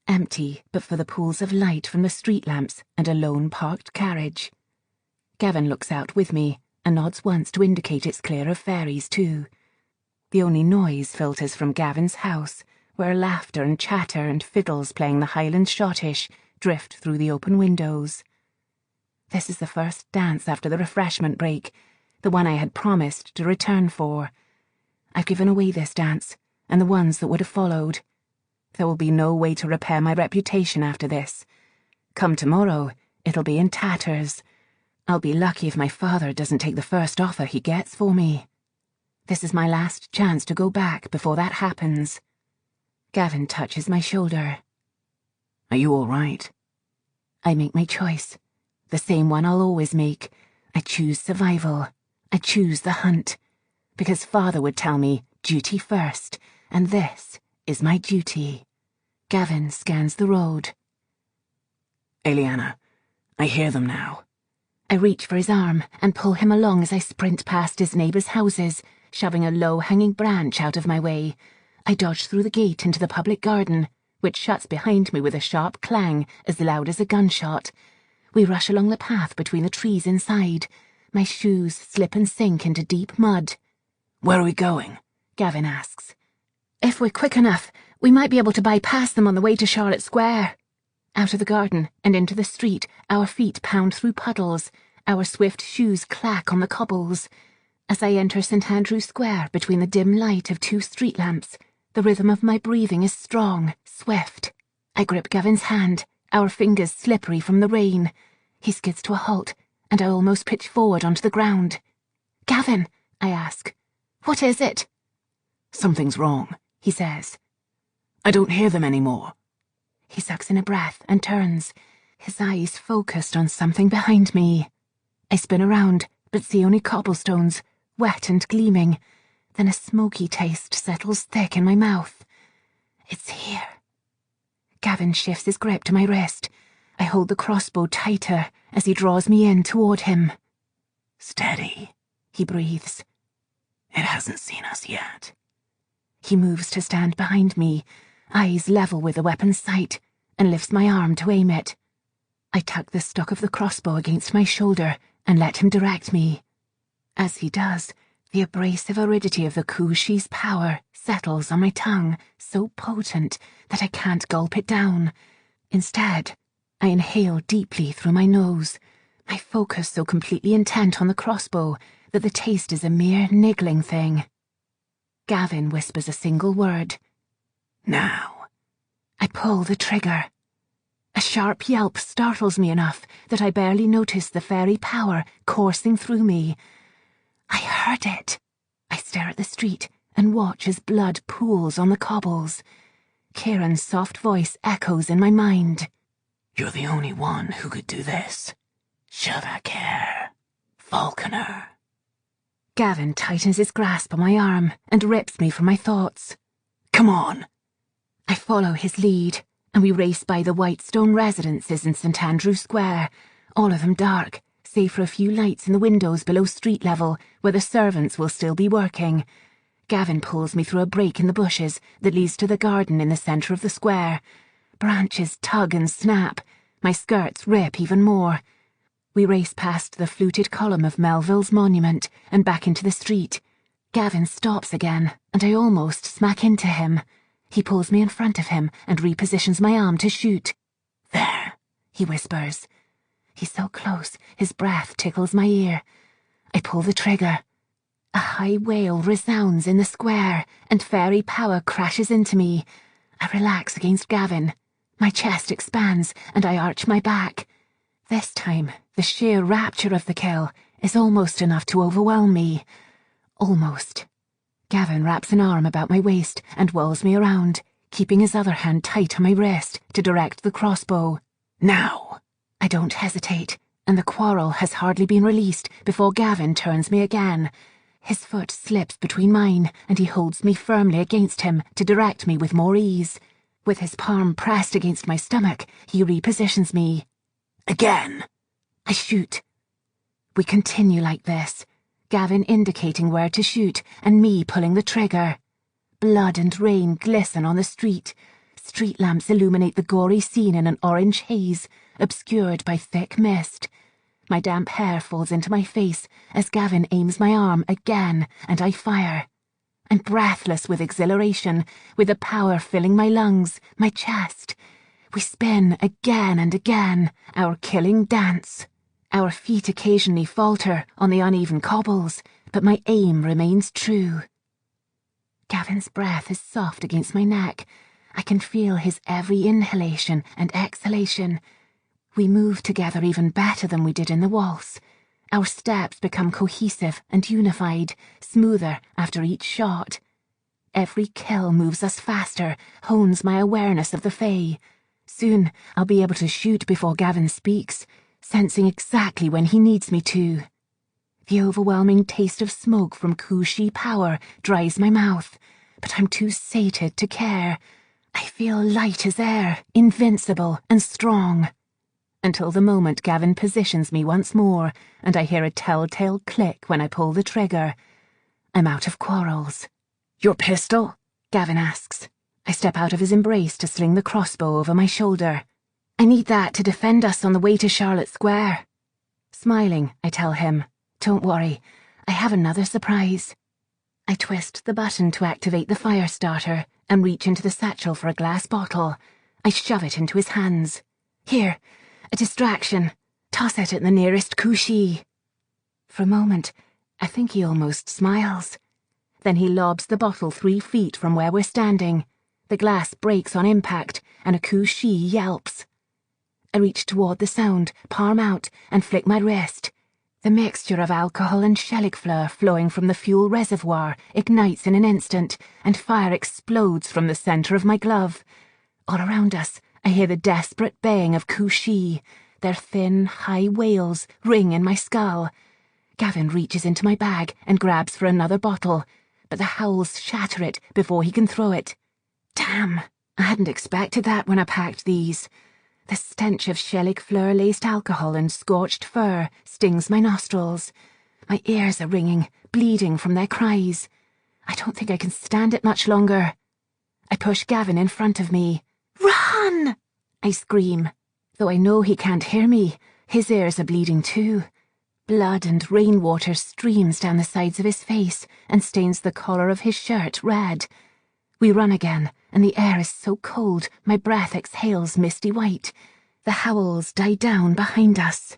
Empty, but for the pools of light from the street lamps and a lone parked carriage. Gavin looks out with me and nods once to indicate it's clear of fairies too. The only noise filters from Gavin's house, where laughter and chatter and fiddles playing the Highland schottisch drift through the open windows. This is the first dance after the refreshment break, the one I had promised to return for. I've given away this dance, and the ones that would have followed. There will be no way to repair my reputation after this. Come tomorrow, it'll be in tatters. I'll be lucky if my father doesn't take the first offer he gets for me. This is my last chance to go back before that happens. Gavin touches my shoulder.
Are you all right?
I make my choice. The same one I'll always make. I choose survival. I choose the hunt. Because father would tell me, duty first, and this is my duty. Gavin scans the road.
Eliana, I hear them now.
I reach for his arm and pull him along as I sprint past his neighbours' houses, shoving a low-hanging branch out of my way. I dodge through the gate into the public garden, which shuts behind me with a sharp clang as loud as a gunshot. We rush along the path between the trees inside. My shoes slip and sink into deep mud.
Where are we going?
Gavin asks. If we're quick enough, we might be able to bypass them on the way to Charlotte Square. Out of the garden and into the street, our feet pound through puddles. Our swift shoes clack on the cobbles. As I enter St. Andrew's Square between the dim light of 2 street lamps, The rhythm of my breathing is strong, swift. I grip Gavin's hand, our fingers slippery from the rain. He skids to a halt, and I almost pitch forward onto the ground. "Gavin," I ask, "what is it?"
"Something's wrong," he says. "I don't hear them anymore."
He sucks in a breath and turns, his eyes focused on something behind me. I spin around, but see only cobblestones, wet and gleaming. Then a smoky taste settles thick in my mouth. It's here. Gavin shifts his grip to my wrist. I hold the crossbow tighter as he draws me in toward him.
"Steady,"
he breathes.
"It hasn't seen us yet."
He moves to stand behind me, eyes level with the weapon's sight, and lifts my arm to aim it. I tuck the stock of the crossbow against my shoulder and let him direct me. As he does, the abrasive aridity of the Kushi's power settles on my tongue, so potent that I can't gulp it down. Instead, I inhale deeply through my nose, my focus so completely intent on the crossbow that the taste is a mere niggling thing. Gavin whispers a single word.
"Now."
I pull the trigger. A sharp yelp startles me enough that I barely notice the fairy power coursing through me. I heard it. I stare at the street and watch as blood pools on the cobbles. Kieran's soft voice echoes in my mind.
"You're the only one who could do this. Shavakir. Falconer."
Gavin tightens his grasp on my arm and rips me from my thoughts.
"Come on."
I follow his lead, and we race by the white stone residences in St. Andrew Square, all of them dark, save for a few lights in the windows below street level where the servants will still be working. Gavin pulls me through a break in the bushes that leads to the garden in the centre of the square. Branches tug and snap. My skirts rip even more. We race past the fluted column of Melville's monument and back into the street. Gavin stops again, and I almost smack into him. He pulls me in front of him and repositions my arm to shoot.
"There,"
he whispers. He's so close, his breath tickles my ear. I pull the trigger. A high wail resounds in the square, and fairy power crashes into me. I relax against Gavin. My chest expands, and I arch my back. This time, the sheer rapture of the kill is almost enough to overwhelm me. Almost. Gavin wraps an arm about my waist and whirls me around, keeping his other hand tight on my wrist to direct the crossbow.
"Now."
I don't hesitate, and the quarrel has hardly been released before Gavin turns me again. His foot slips between mine, and he holds me firmly against him to direct me with more ease. With his palm pressed against my stomach, he repositions me.
"Again."
I shoot. We continue like this, Gavin indicating where to shoot and me pulling the trigger. Blood and rain glisten on the street. Street lamps illuminate the gory scene in an orange haze, obscured by thick mist. My damp hair falls into my face as Gavin aims my arm again, and I fire. I'm breathless with exhilaration, with the power filling my lungs, my chest. We spin again and again, our killing dance. Our feet occasionally falter on the uneven cobbles, but my aim remains true. Gavin's breath is soft against my neck. I can feel his every inhalation and exhalation. We move together even better than we did in the waltz. Our steps become cohesive and unified, smoother after each shot. Every kill moves us faster, hones my awareness of the Fae. Soon I'll be able to shoot before Gavin speaks, sensing exactly when he needs me to. The overwhelming taste of smoke from Kushi power dries my mouth, but I'm too sated to care. I feel light as air, invincible and strong. Until the moment Gavin positions me once more, and I hear a telltale click when I pull the trigger. I'm out of quarrels.
"Your pistol?"
Gavin asks. I step out of his embrace to sling the crossbow over my shoulder. I need that to defend us on the way to Charlotte Square. Smiling, I tell him, "Don't worry, I have another surprise." I twist the button to activate the fire starter and reach into the satchel for a glass bottle. I shove it into his hands. "Here, a distraction. Toss it at the nearest Kushi." For a moment, I think he almost smiles. Then he lobs the bottle 3 feet from where we're standing. The glass breaks on impact, and a Ku-Shi yelps. I reach toward the sound, palm out, and flick my wrist. The mixture of alcohol and Scheligfleur flowing from the fuel reservoir ignites in an instant, and fire explodes from the center of my glove. All around us, I hear the desperate baying of Ku-Shi. Their thin, high wails ring in my skull. Gavin reaches into my bag and grabs for another bottle, but the howls shatter it before he can throw it. Damn, I hadn't expected that when I packed these. The stench of Scheligfleur-laced alcohol and scorched fur stings my nostrils. My ears are ringing, bleeding from their cries. I don't think I can stand it much longer. I push Gavin in front of me. "Run!" I scream. Though I know he can't hear me, his ears are bleeding too. Blood and rainwater streams down the sides of his face and stains the collar of his shirt red. We run again, and the air is so cold my breath exhales misty white. The howls die down behind us.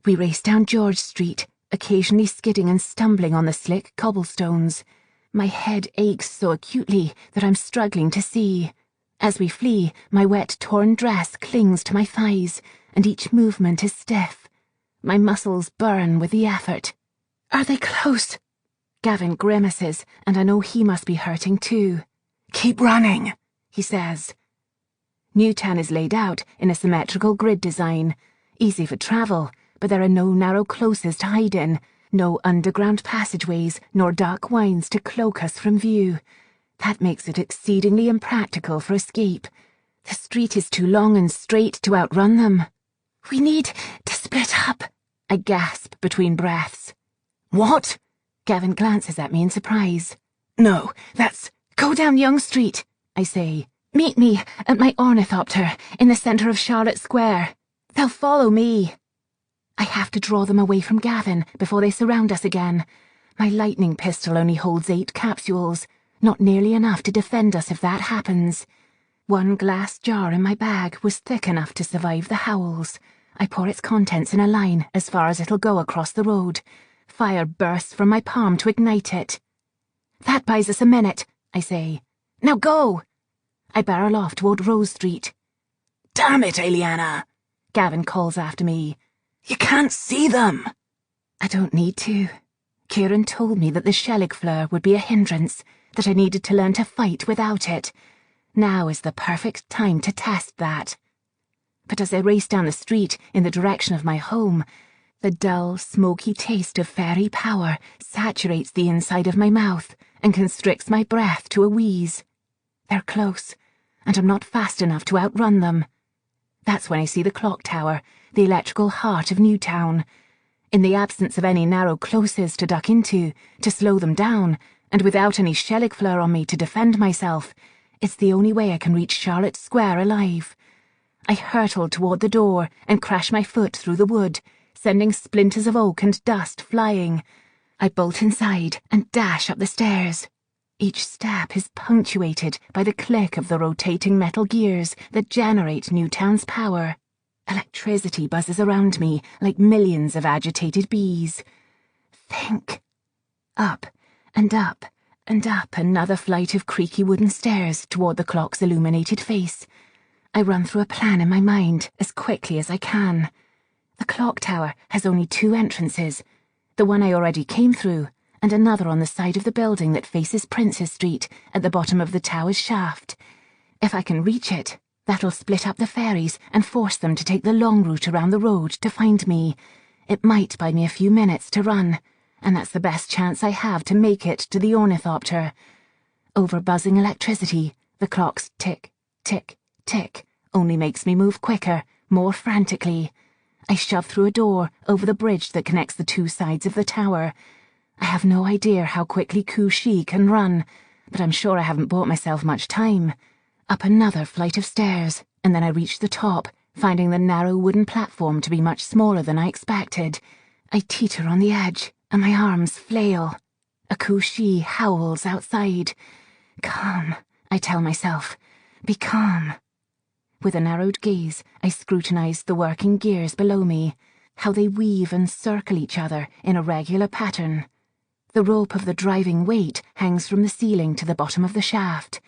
We race down George Street, occasionally skidding and stumbling on the slick cobblestones. My head aches so acutely that I'm struggling to see. As we flee, my wet, torn dress clings to my thighs, and each movement is stiff. My muscles burn with the effort. "Are they close?" Gavin grimaces, and I know he must be hurting too. "Keep running," he says. Newtown is laid out in a symmetrical grid design, easy for travel, but there are no narrow closes to hide in, no underground passageways nor dark wynds to cloak us from view. That makes it exceedingly impractical for escape. The street is too long and straight to outrun them. "We need to split up," I gasp between breaths. "What?" Gavin glances at me in surprise. "No, that's... Go down Young Street," I say. "Meet me at my ornithopter in the centre of Charlotte Square. They'll follow me." I have to draw them away from Gavin before they surround us again. My lightning pistol only holds 8 capsules, not nearly enough to defend us if that happens. One glass jar in my bag was thick enough to survive the howls. I pour its contents in a line as far as it'll go across the road. Fire bursts from my palm to ignite it. "That buys us a minute," I say. "Now go!" I barrel off toward Rose Street. "Damn it, Eliana!" Gavin calls after me. "You can't see them!" I don't need to. Kieran told me that the Scheligfleur would be a hindrance, that I needed to learn to fight without it. Now is the perfect time to test that. But as I race down the street in the direction of my home, the dull, smoky taste of fairy power saturates the inside of my mouth and constricts my breath to a wheeze. They're close, and I'm not fast enough to outrun them. That's when I see the clock tower, the electrical heart of Newtown. In the absence of any narrow closes to duck into, to slow them down, and without any Scheligfleur on me to defend myself, it's the only way I can reach Charlotte Square alive. I hurtle toward the door and crash my foot through the wood, sending splinters of oak and dust flying. I bolt inside and dash up the stairs. Each step is punctuated by the click of the rotating metal gears that generate Newtown's power. Electricity buzzes around me like millions of agitated bees. Think. Up and up and up another flight of creaky wooden stairs toward the clock's illuminated face. I run through a plan in my mind as quickly as I can. The clock tower has only 2 entrances, the one I already came through, and another on the side of the building that faces Princess Street at the bottom of the tower's shaft. If I can reach it, that'll split up the fairies and force them to take the long route around the road to find me. It might buy me a few minutes to run, and that's the best chance I have to make it to the ornithopter. Over buzzing electricity, the clock's tick, tick, tick only makes me move quicker, more frantically. I shove through a door over the bridge that connects the 2 sides of the tower. I have no idea how quickly Ku-Shi can run, but I'm sure I haven't bought myself much time. Up another flight of stairs, and then I reach the top, finding the narrow wooden platform to be much smaller than I expected. I teeter on the edge, and my arms flail. A Ku-Shi howls outside. Calm, I tell myself. Be calm. With a narrowed gaze, I scrutinize the working gears below me, how they weave and circle each other in a regular pattern. The rope of the driving weight hangs from the ceiling to the bottom of the shaft.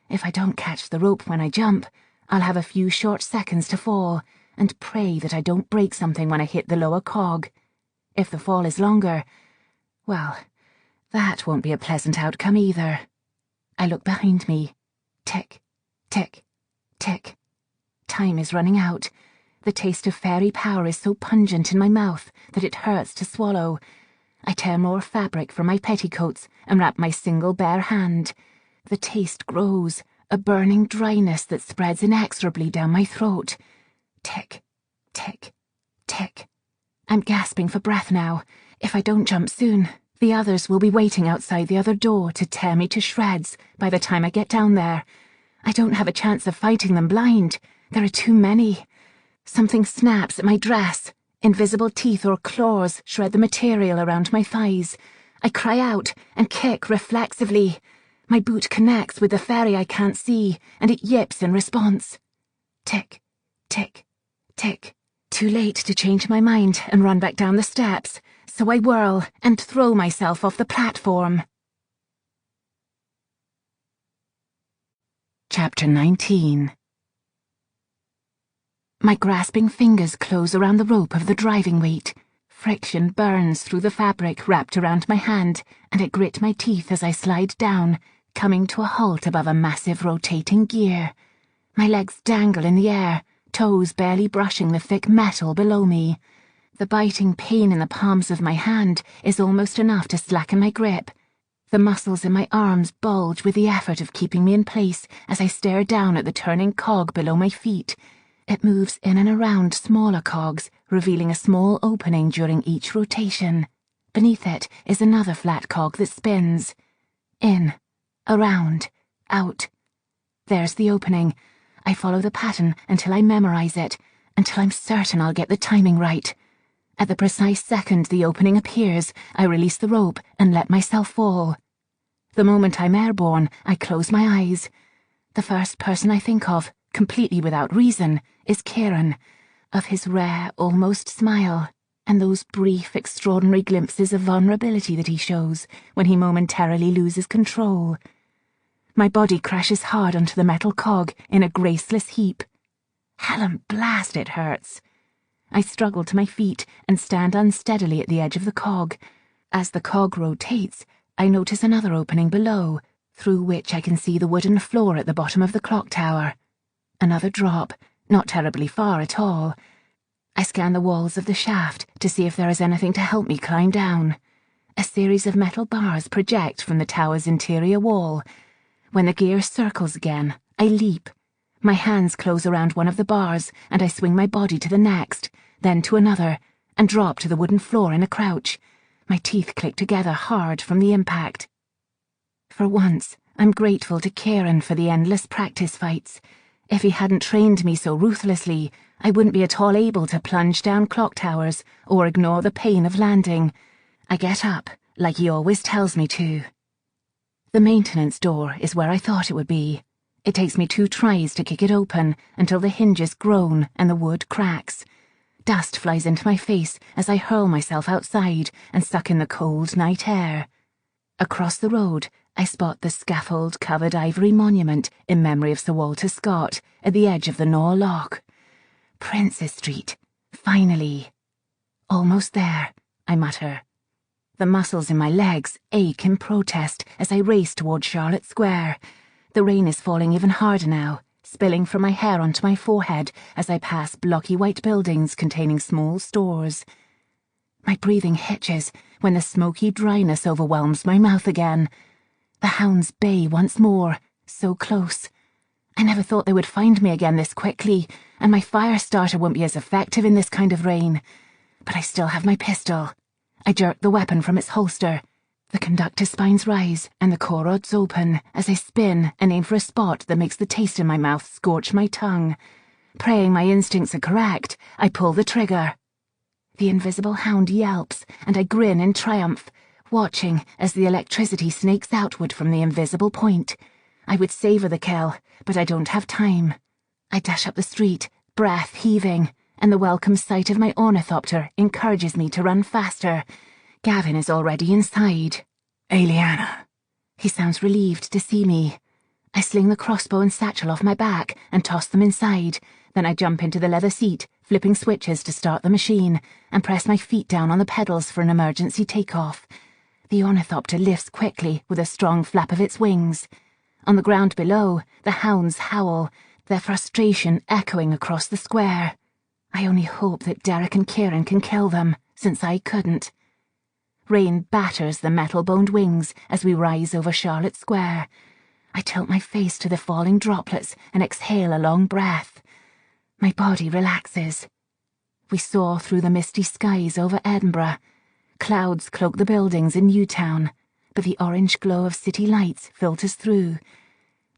If I don't catch the rope when I jump, I'll have a few short seconds to fall, and pray that I don't break something when I hit the lower cog. If the fall is longer, well, that won't be a pleasant outcome either. I look behind me. Tick, tick, tick. Time is running out. The taste of fairy power is so pungent in my mouth that it hurts to swallow. I tear more fabric from my petticoats and wrap my single bare hand. The taste grows, a burning dryness that spreads inexorably down my throat. Tick, tick, tick. I'm gasping for breath now. If I don't jump soon, the others will be waiting outside the other door to tear me to shreds by the time I get down there. I don't have a chance of fighting them blind. There are too many. Something snaps at my dress. Invisible teeth or claws shred the material around my thighs. I cry out and kick reflexively. My boot connects with the fairy I can't see, and it yips in response. Tick, tick, tick. Too late to change my mind and run back down the steps, so I whirl and throw myself off the platform. Chapter 19. My grasping fingers close around the rope of the driving weight. Friction burns through the fabric wrapped around my hand, and I grit my teeth as I slide down, coming to a halt above a massive rotating gear. My legs dangle in the air, toes barely brushing the thick metal below me. The biting pain in the palms of my hand is almost enough to slacken my grip. The muscles in my arms bulge with the effort of keeping me in place as I stare down at the turning cog below my feet. It moves in and around smaller cogs, revealing a small opening during each rotation. Beneath it is another flat cog that spins. In, around, out. There's the opening. I follow the pattern until I memorize it, until I'm certain I'll get the timing right. At the precise second the opening appears, I release the rope and let myself fall. The moment I'm airborne, I close my eyes. The first person I think of, completely without reason, is Kieran, of his rare, almost smile, and those brief, extraordinary glimpses of vulnerability that he shows when he momentarily loses control. My body crashes hard onto the metal cog in a graceless heap. Helen blast, it hurts. I struggle to my feet and stand unsteadily at the edge of the cog. As the cog rotates, I notice another opening below, through which I can see the wooden floor at the bottom of the clock tower. Another drop, not terribly far at all. I scan the walls of the shaft to see if there is anything to help me climb down. A series of metal bars project from the tower's interior wall. When the gear circles again, I leap. My hands close around one of the bars, and I swing my body to the next, then to another, and drop to the wooden floor in a crouch. My teeth click together hard from the impact. For once, I'm grateful to Kieran for the endless practice fights. If he hadn't trained me so ruthlessly, I wouldn't be at all able to plunge down clock towers or ignore the pain of landing. I get up, like he always tells me to. The maintenance door is where I thought it would be. It takes me 2 tries to kick it open until the hinges groan and the wood cracks. Dust flies into my face as I hurl myself outside and suck in the cold night air. Across the road, I spot the scaffold-covered ivory monument in memory of Sir Walter Scott at the edge of the Nor Loch. Princess Street, finally. Almost there, I mutter. The muscles in my legs ache in protest as I race toward Charlotte Square. The rain is falling even harder now, spilling from my hair onto my forehead as I pass blocky white buildings containing small stores. My breathing hitches when the smoky dryness overwhelms my mouth again. The hounds bay once more, so close. I never thought they would find me again this quickly, and my fire starter won't be as effective in this kind of rain. But I still have my pistol. I jerk the weapon from its holster. The conductor spines rise and the core rods open as I spin and aim for a spot that makes the taste in my mouth scorch my tongue. Praying my instincts are correct, I pull the trigger. The invisible hound yelps, and I grin in triumph, watching as the electricity snakes outward from the invisible point. I would savor the kill, but I don't have time. I dash up the street, breath heaving, and the welcome sight of my ornithopter encourages me to run faster. Gavin is already inside.
Eliana.
He sounds relieved to see me. I sling the crossbow and satchel off my back and toss them inside. Then I jump into the leather seat, flipping switches to start the machine, and press my feet down on the pedals for an emergency takeoff. The ornithopter lifts quickly with a strong flap of its wings. On the ground below, the hounds howl, their frustration echoing across the square. I only hope that Derek and Kieran can kill them, since I couldn't. Rain batters the metal-boned wings as we rise over Charlotte Square. I tilt my face to the falling droplets and exhale a long breath. My body relaxes. We soar through the misty skies over Edinburgh. Clouds cloak the buildings in Newtown, but the orange glow of city lights filters through.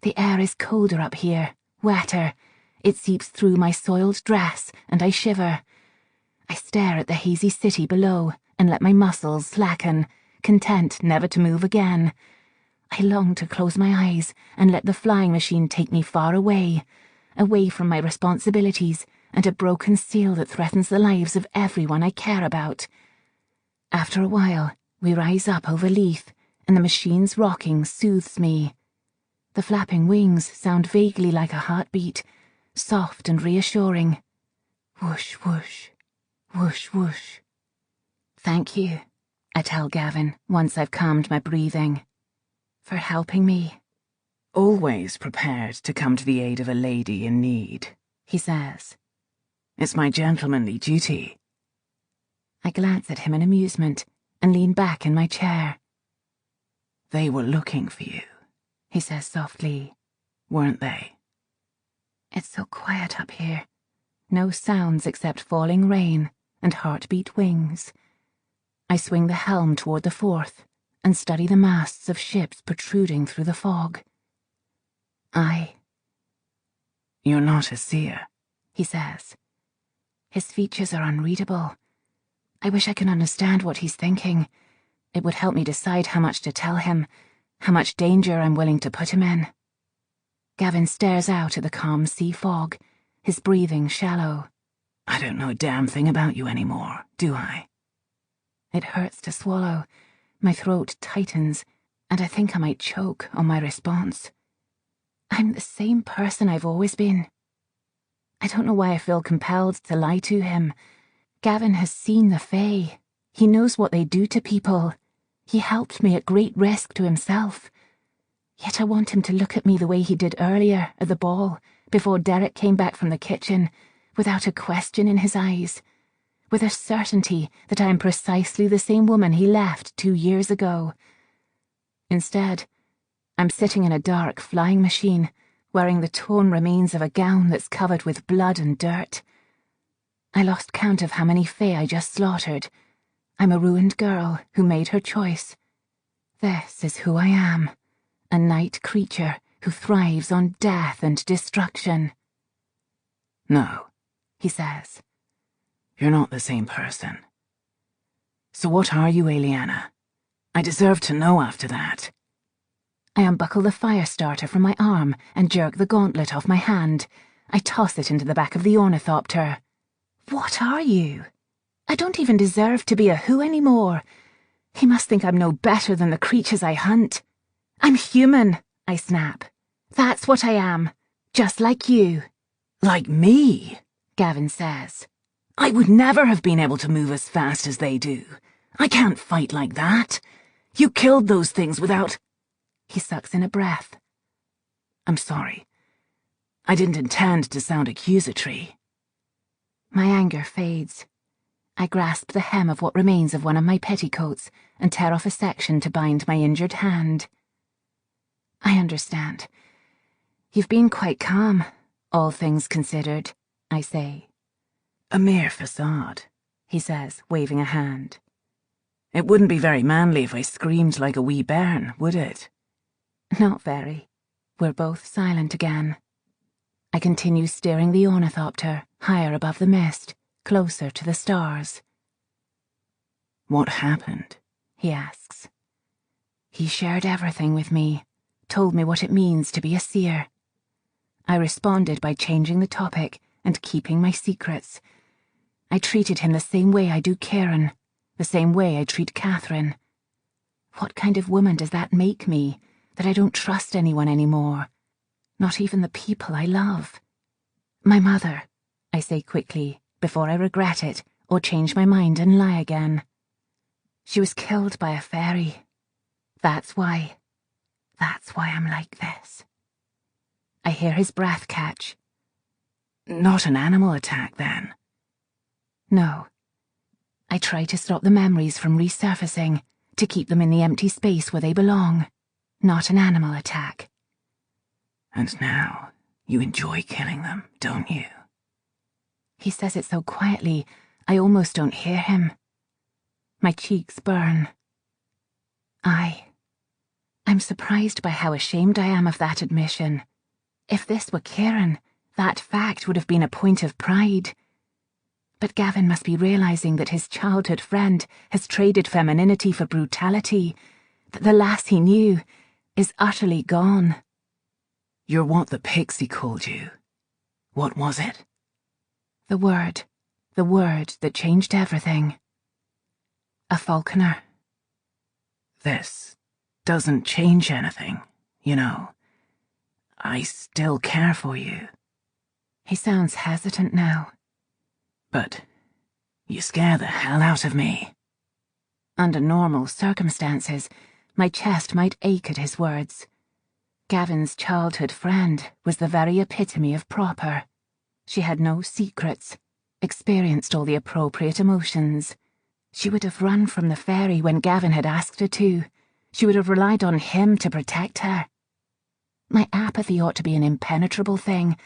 The air is colder up here, wetter. It seeps through my soiled dress, and I shiver. I stare at the hazy city below and let my muscles slacken, content never to move again. I long to close my eyes and let the flying machine take me far away, away from my responsibilities and a broken seal that threatens the lives of everyone I care about. After a while, we rise up over Leith, and the machine's rocking soothes me. The flapping wings sound vaguely like a heartbeat, soft and reassuring. Whoosh, whoosh, whoosh, whoosh. Thank you, I tell Gavin once I've calmed my breathing, for helping me.
Always prepared to come to the aid of a lady in need, he says. It's my gentlemanly duty.
I glance at him in amusement and lean back in my chair.
They were looking for you, he says softly, weren't they?
It's so quiet up here. No sounds except falling rain and heartbeat wings. I swing the helm toward the Forth and study the masts of ships protruding through the fog.
You're not a seer,
he says. His features are unreadable. I wish I could understand what he's thinking. It would help me decide how much to tell him, how much danger I'm willing to put him in. Gavin stares out at the calm sea fog, his breathing shallow.
I don't know a damn thing about you anymore, do I?
It hurts to swallow. My throat tightens, and I think I might choke on my response. I'm the same person I've always been. I don't know why I feel compelled to lie to him. Gavin has seen the Fae. He knows what they do to people. He helped me at great risk to himself. Yet I want him to look at me the way he did earlier at the ball, before Derek came back from the kitchen, without a question in his eyes, with a certainty that I am precisely the same woman he left 2 years ago. Instead, I'm sitting in a dark flying machine, wearing the torn remains of a gown that's covered with blood and dirt. I lost count of how many Fae I just slaughtered. I'm a ruined girl who made her choice. This is who I am, a night creature who thrives on death and destruction.
No,
he says.
You're not the same person. So what are you, Eliana? I deserve to know after that.
I unbuckle the fire starter from my arm and jerk the gauntlet off my hand. I toss it into the back of the ornithopter. What are you? I don't even deserve to be a who anymore. He must think I'm no better than the creatures I hunt. I'm human, I snap. That's what I am. Just like you.
Like me?
Gavin says.
I would never have been able to move as fast as they do. I can't fight like that. You killed those things without...
He sucks in a breath.
I'm sorry. I didn't intend to sound accusatory.
My anger fades. I grasp the hem of what remains of one of my petticoats and tear off a section to bind my injured hand. I understand. You've been quite calm, all things considered, I say.
A mere facade,
he says, waving a hand.
It wouldn't be very manly if I screamed like a wee bairn, would it?
Not very. We're both silent again. I continue steering the ornithopter higher above the mist, closer to the stars.
What happened?
He asks. He shared everything with me, told me what it means to be a seer. I responded by changing the topic and keeping my secrets. I treated him the same way I do Kieran, the same way I treat Catherine. What kind of woman does that make me, that I don't trust anyone anymore? Not even the people I love. My mother, I say quickly, before I regret it or change my mind and lie again. She was killed by a fairy. That's why I'm like this. I hear his breath catch.
Not an animal attack, then?
No. I try to stop the memories from resurfacing, to keep them in the empty space where they belong. Not an animal attack.
And now, you enjoy killing them, don't you?
He says it so quietly, I almost don't hear him. My cheeks burn. I'm surprised by how ashamed I am of that admission. If this were Kieran, that fact would have been a point of pride. But Gavin must be realising that his childhood friend has traded femininity for brutality, that the lass he knew is utterly gone.
You're what the pixie called you. What was it?
The word that changed everything. A Falconer.
This doesn't change anything, you know. I still care for you.
He sounds hesitant now.
But you scare the hell out of me.
Under normal circumstances, my chest might ache at his words. Gavin's childhood friend was the very epitome of proper. She had no secrets, experienced all the appropriate emotions. She would have run from the fairy when Gavin had asked her to. She would have relied on him to protect her. My apathy ought to be an impenetrable thing,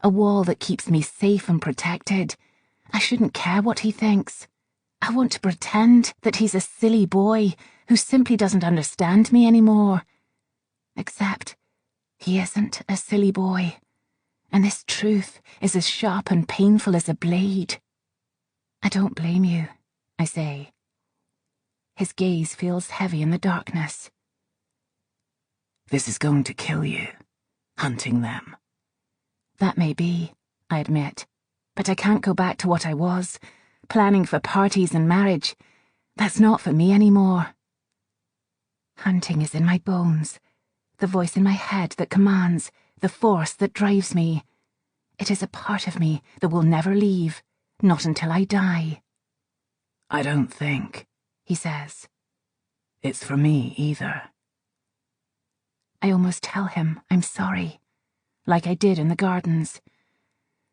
a wall that keeps me safe and protected. I shouldn't care what he thinks. I want to pretend that he's a silly boy who simply doesn't understand me anymore. Except he isn't a silly boy, and this truth is as sharp and painful as a blade. I don't blame you, I say. His gaze feels heavy in the darkness.
This is going to kill you, hunting them.
That may be, I admit, but I can't go back to what I was, planning for parties and marriage. That's not for me anymore. Hunting is in my bones, the voice in my head that commands, the force that drives me. It is a part of me that will never leave, not until I die.
I don't think,
he says,
it's for me either.
I almost tell him I'm sorry, like I did in the gardens.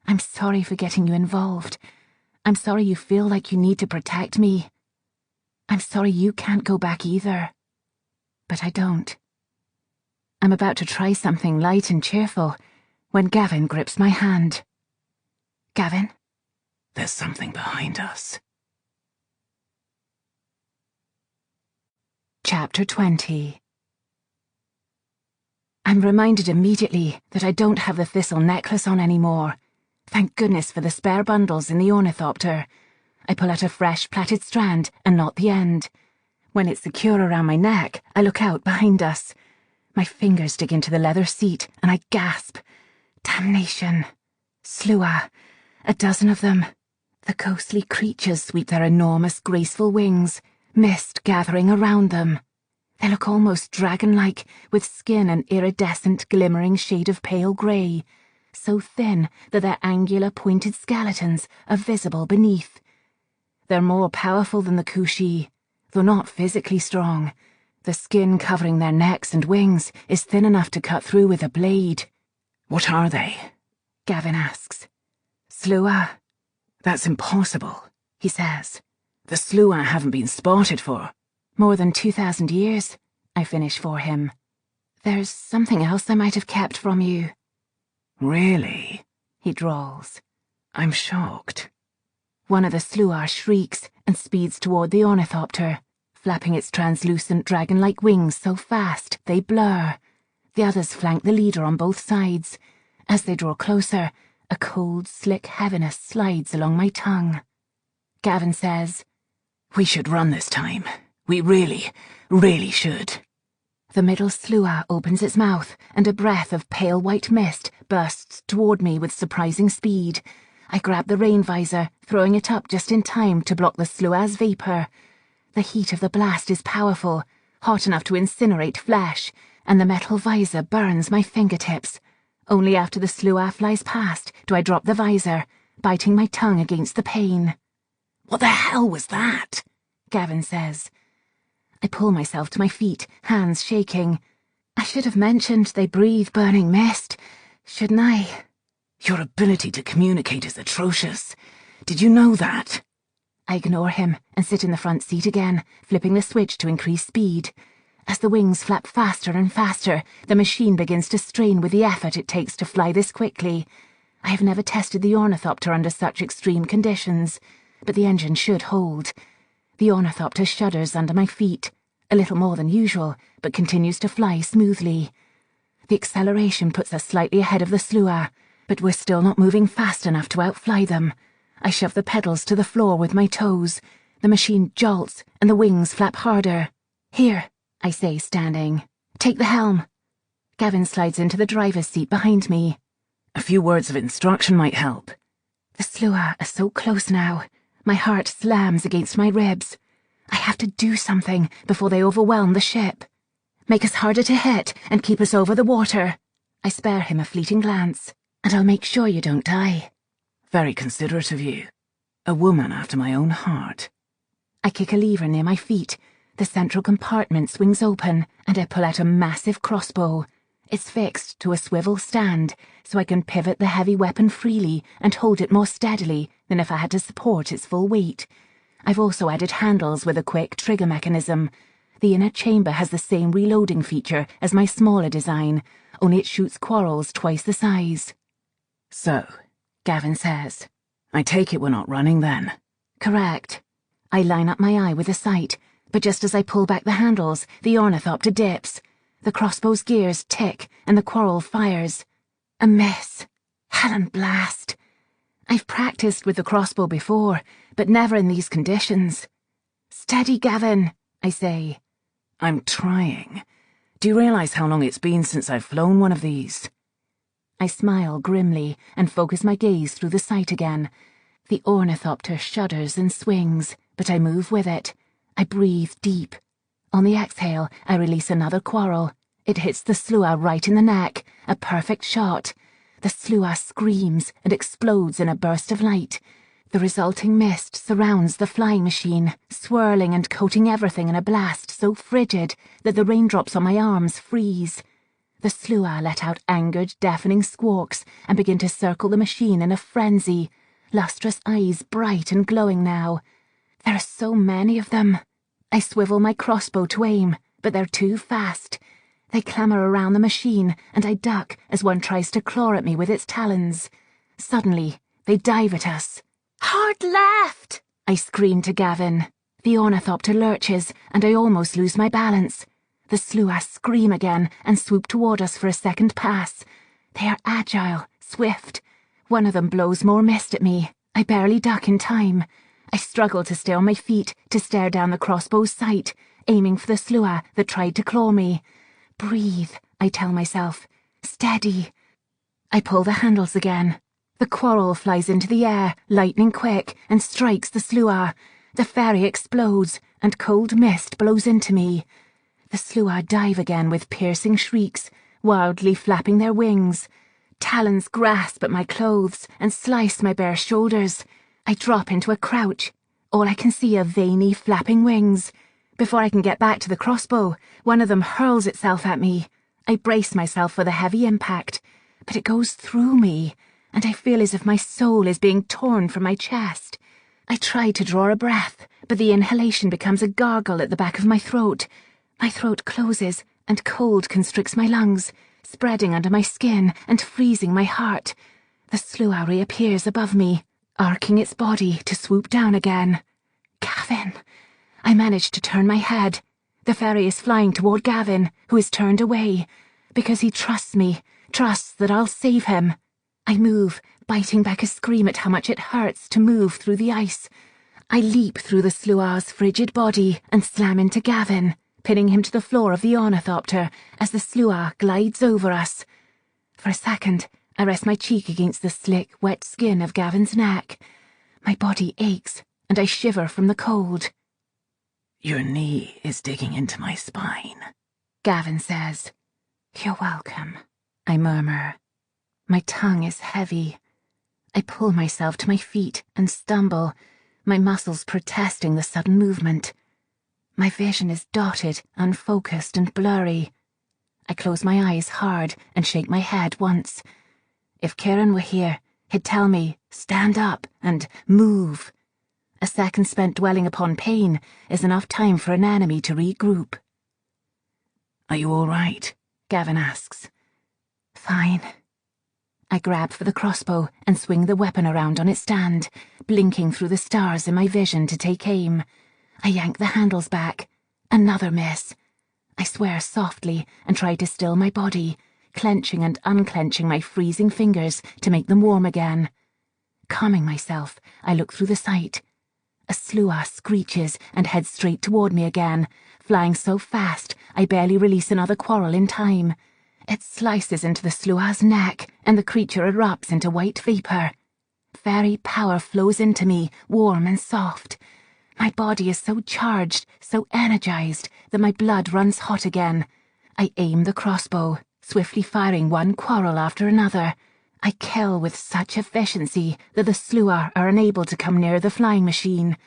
I'm sorry for getting you involved. I'm sorry you feel like you need to protect me. I'm sorry you can't go back either. But I don't. I'm about to try something light and cheerful when Gavin grips my hand. Gavin?
There's something behind us.
Chapter 20. I'm reminded immediately that I don't have the thistle necklace on anymore. Thank goodness for the spare bundles in the ornithopter. I pull out a fresh plaited strand and knot the end. When it's secure around my neck, I look out behind us. My fingers dig into the leather seat and I gasp. Damnation. Slua. 12 of them. The ghostly creatures sweep their enormous, graceful wings, mist gathering around them. They look almost dragon-like, with skin an iridescent, glimmering shade of pale grey, so thin that their angular, pointed skeletons are visible beneath. They're more powerful than the Kushi, though not physically strong. The skin covering their necks and wings is thin enough to cut through with a blade.
What are they?
Gavin asks. Slua.
That's impossible,
he says.
The Slua haven't been spotted for
more than 2,000 years, I finish for him. There's something else I might have kept from you.
Really?
He drawls.
I'm shocked.
One of the Slua shrieks and speeds toward the ornithopter, flapping its translucent dragon-like wings so fast they blur. The others flank the leader on both sides. As they draw closer, a cold, slick heaviness slides along my tongue. Gavin says,
"We should run this time. We really, really should."
The middle Slua opens its mouth, and a breath of pale white mist bursts toward me with surprising speed. I grab the rain visor, throwing it up just in time to block the Slua's vapour. The heat of the blast is powerful, hot enough to incinerate flesh, and the metal visor burns my fingertips. Only after the sluagh flies past do I drop the visor, biting my tongue against the pain.
What the hell was that?
Gavin says. I pull myself to my feet, hands shaking. I should have mentioned they breathe burning mist, shouldn't I?
Your ability to communicate is atrocious. Did you know that?
I ignore him and sit in the front seat again, flipping the switch to increase speed. As the wings flap faster and faster, the machine begins to strain with the effort it takes to fly this quickly. I have never tested the ornithopter under such extreme conditions, but the engine should hold. The ornithopter shudders under my feet, a little more than usual, but continues to fly smoothly. The acceleration puts us slightly ahead of the sluagh, but we're still not moving fast enough to outfly them. I shove the pedals to the floor with my toes. The machine jolts, and the wings flap harder. Here, I say, standing. Take the helm. Gavin slides into the driver's seat behind me.
A few words of instruction might help.
The sluagh are so close now. My heart slams against my ribs. I have to do something before they overwhelm the ship. Make us harder to hit and keep us over the water. I spare him a fleeting glance. And I'll make sure you don't die.
Very considerate of you. A woman after my own heart.
I kick a lever near my feet. The central compartment swings open, and I pull out a massive crossbow. It's fixed to a swivel stand, so I can pivot the heavy weapon freely and hold it more steadily than if I had to support its full weight. I've also added handles with a quick trigger mechanism. The inner chamber has the same reloading feature as my smaller design, only it shoots quarrels twice the size.
So,
Gavin says.
I take it we're not running then.
Correct. I line up my eye with the sight, but just as I pull back the handles, the ornithopter dips. The crossbow's gears tick, and the quarrel fires. A miss. Helen blast. I've practiced with the crossbow before, but never in these conditions. Steady, Gavin, I say.
I'm trying. Do you realize how long it's been since I've flown one of these?
I smile grimly and focus my gaze through the sight again. The ornithopter shudders and swings, but I move with it. I breathe deep. On the exhale, I release another quarrel. It hits the sluagh right in the neck, a perfect shot. The sluagh screams and explodes in a burst of light. The resulting mist surrounds the flying machine, swirling and coating everything in a blast so frigid that the raindrops on my arms freeze. The sluagh let out angered, deafening squawks and begin to circle the machine in a frenzy, lustrous eyes bright and glowing now. There are so many of them. I swivel my crossbow to aim, but they're too fast. They clamber around the machine, and I duck as one tries to claw at me with its talons. Suddenly, they dive at us. "Hard left!" I scream to Gavin. The ornithopter lurches, and I almost lose my balance. The sluagh scream again and swoop toward us for a second pass. They are agile, swift. One of them blows more mist at me. I barely duck in time. I struggle to stay on my feet, to stare down the crossbow's sight, aiming for the sluagh that tried to claw me. Breathe, I tell myself. Steady. I pull the handles again. The quarrel flies into the air, lightning quick, and strikes the sluagh. The ferry explodes, and cold mist blows into me. The sluagh dive again with piercing shrieks, wildly flapping their wings. Talons grasp at my clothes and slice my bare shoulders. I drop into a crouch. All I can see are veiny, flapping wings. Before I can get back to the crossbow, one of them hurls itself at me. I brace myself for the heavy impact, but it goes through me, and I feel as if my soul is being torn from my chest. I try to draw a breath, but the inhalation becomes a gargle at the back of my throat. My throat closes, and cold constricts my lungs, spreading under my skin and freezing my heart. The sluagh reappears above me, arcing its body to swoop down again. Gavin! I manage to turn my head. The ferry is flying toward Gavin, who is turned away, because he trusts me, trusts that I'll save him. I move, biting back a scream at how much it hurts to move through the ice. I leap through the sluagh's frigid body and slam into Gavin, pinning him to the floor of the ornithopter as the sluagh glides over us. For a second, I rest my cheek against the slick, wet skin of Gavin's neck. My body aches, and I shiver from the cold.
Your knee is digging into my spine,
Gavin says. You're welcome, I murmur. My tongue is heavy. I pull myself to my feet and stumble, my muscles protesting the sudden movement. My vision is dotted, unfocused and blurry. I close my eyes hard and shake my head once. If Kieran were here, he'd tell me, stand up and move. A second spent dwelling upon pain is enough time for an enemy to regroup.
Are you all right?
Gavin asks. Fine. I grab for the crossbow and swing the weapon around on its stand, blinking through the stars in my vision to take aim. I yank the handles back. Another miss. I swear softly and try to still my body, clenching and unclenching my freezing fingers to make them warm again. Calming myself, I look through the sight. A slua screeches and heads straight toward me again, flying so fast I barely release another quarrel in time. It slices into the slua's neck, and the creature erupts into white vapor. Fairy power flows into me, warm and soft. My body is so charged, so energized, that my blood runs hot again. I aim the crossbow, swiftly firing one quarrel after another. I kill with such efficiency that the slua are unable to come near the flying machine.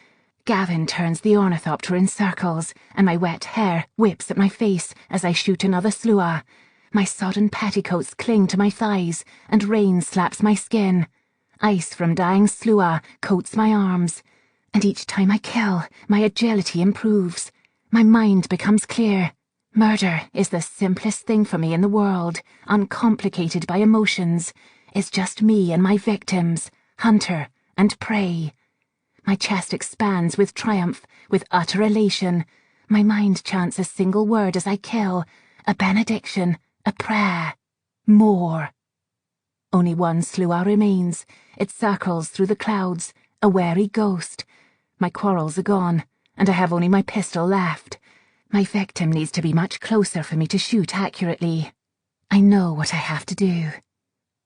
Gavin turns the ornithopter in circles, and my wet hair whips at my face as I shoot another slua. My sodden petticoats cling to my thighs, and rain slaps my skin. Ice from dying slua coats my arms. And each time I kill, my agility improves. My mind becomes clear. Murder is the simplest thing for me in the world, uncomplicated by emotions. It's just me and my victims, hunter and prey. My chest expands with triumph, with utter elation. My mind chants a single word as I kill, a benediction, a prayer. More. Only one slua remains. It circles through the clouds, a wary ghost. My quarrels are gone, and I have only my pistol left. My victim needs to be much closer for me to shoot accurately. I know what I have to do.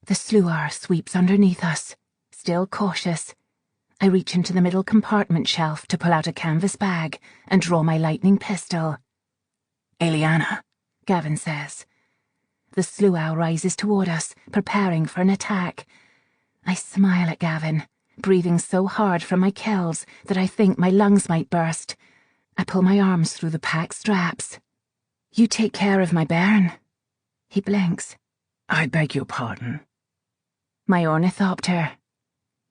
The slua sweeps underneath us, still cautious. I reach into the middle compartment shelf to pull out a canvas bag and draw my lightning pistol.
Eliana,
Gavin says. The slua rises toward us, preparing for an attack. I smile at Gavin, breathing so hard from my kills that I think my lungs might burst. I pull my arms through the pack straps. You take care of my bairn. He blinks.
I beg your pardon.
My ornithopter.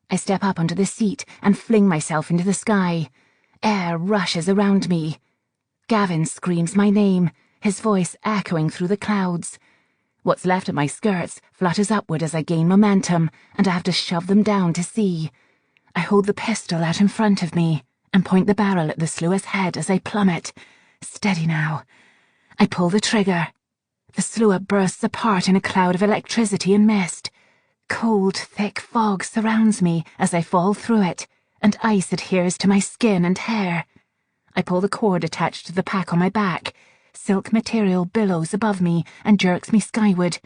I step up onto the seat and fling myself into the sky. Air rushes around me. Gavin screams my name, his voice echoing through the clouds. What's left of my skirts flutters upward as I gain momentum, and I have to shove them down to see. I hold the pistol out in front of me and point the barrel at the slua's head as I plummet. Steady now. I pull the trigger. The slua bursts apart in a cloud of electricity and mist. Cold, thick fog surrounds me as I fall through it, and ice adheres to my skin and hair. I pull the cord attached to the pack on my back. Silk material billows above me and jerks me skyward.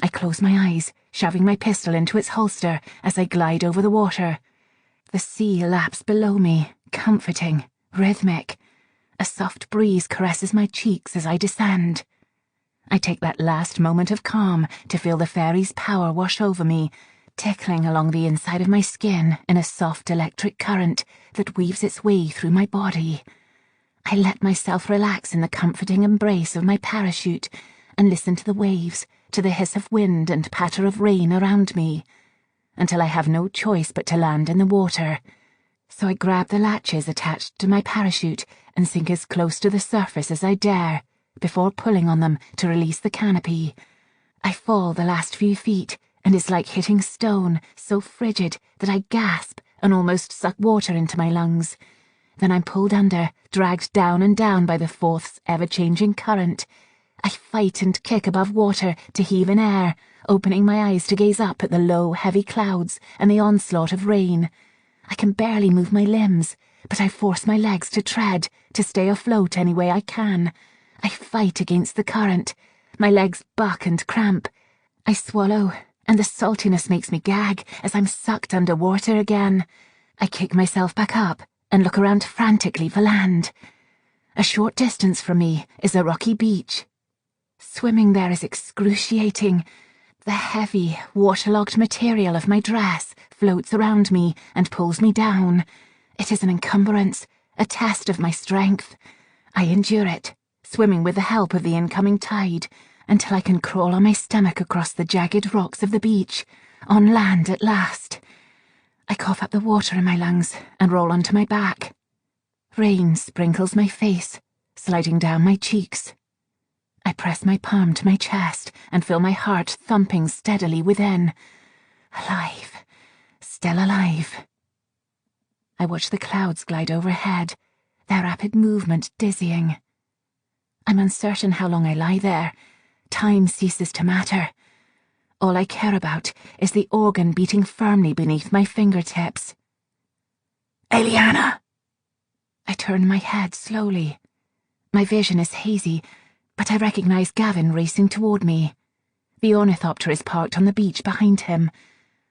I close my eyes, shoving my pistol into its holster as I glide over the water. The sea laps below me, comforting, rhythmic. A soft breeze caresses my cheeks as I descend. I take that last moment of calm to feel the fairy's power wash over me, tickling along the inside of my skin in a soft electric current that weaves its way through my body. I let myself relax in the comforting embrace of my parachute and listen to the waves, to the hiss of wind and patter of rain around me, until I have no choice but to land in the water. So I grab the latches attached to my parachute and sink as close to the surface as I dare, before pulling on them to release the canopy. I fall the last few feet, and it's like hitting stone, so frigid that I gasp and almost suck water into my lungs. Then I'm pulled under, dragged down and down by the Forth's ever-changing current. I fight and kick above water to heave in air, opening my eyes to gaze up at the low, heavy clouds and the onslaught of rain. I can barely move my limbs, but I force my legs to tread, to stay afloat any way I can. I fight against the current. My legs buck and cramp. I swallow, and the saltiness makes me gag as I'm sucked under water again. I kick myself back up and look around frantically for land. A short distance from me is a rocky beach. Swimming there is excruciating. The heavy, waterlogged material of my dress floats around me and pulls me down. It is an encumbrance, a test of my strength. I endure it, swimming with the help of the incoming tide, until I can crawl on my stomach across the jagged rocks of the beach, on land at last. I cough up the water in my lungs and roll onto my back. Rain sprinkles my face, sliding down my cheeks. I press my palm to my chest and feel my heart thumping steadily within. Alive, still alive. I watch the clouds glide overhead, their rapid movement dizzying. I'm uncertain how long I lie there. Time ceases to matter. All I care about is the organ beating firmly beneath my fingertips.
Eliana!
I turn my head slowly. My vision is hazy, but I recognize Gavin racing toward me. The ornithopter is parked on the beach behind him.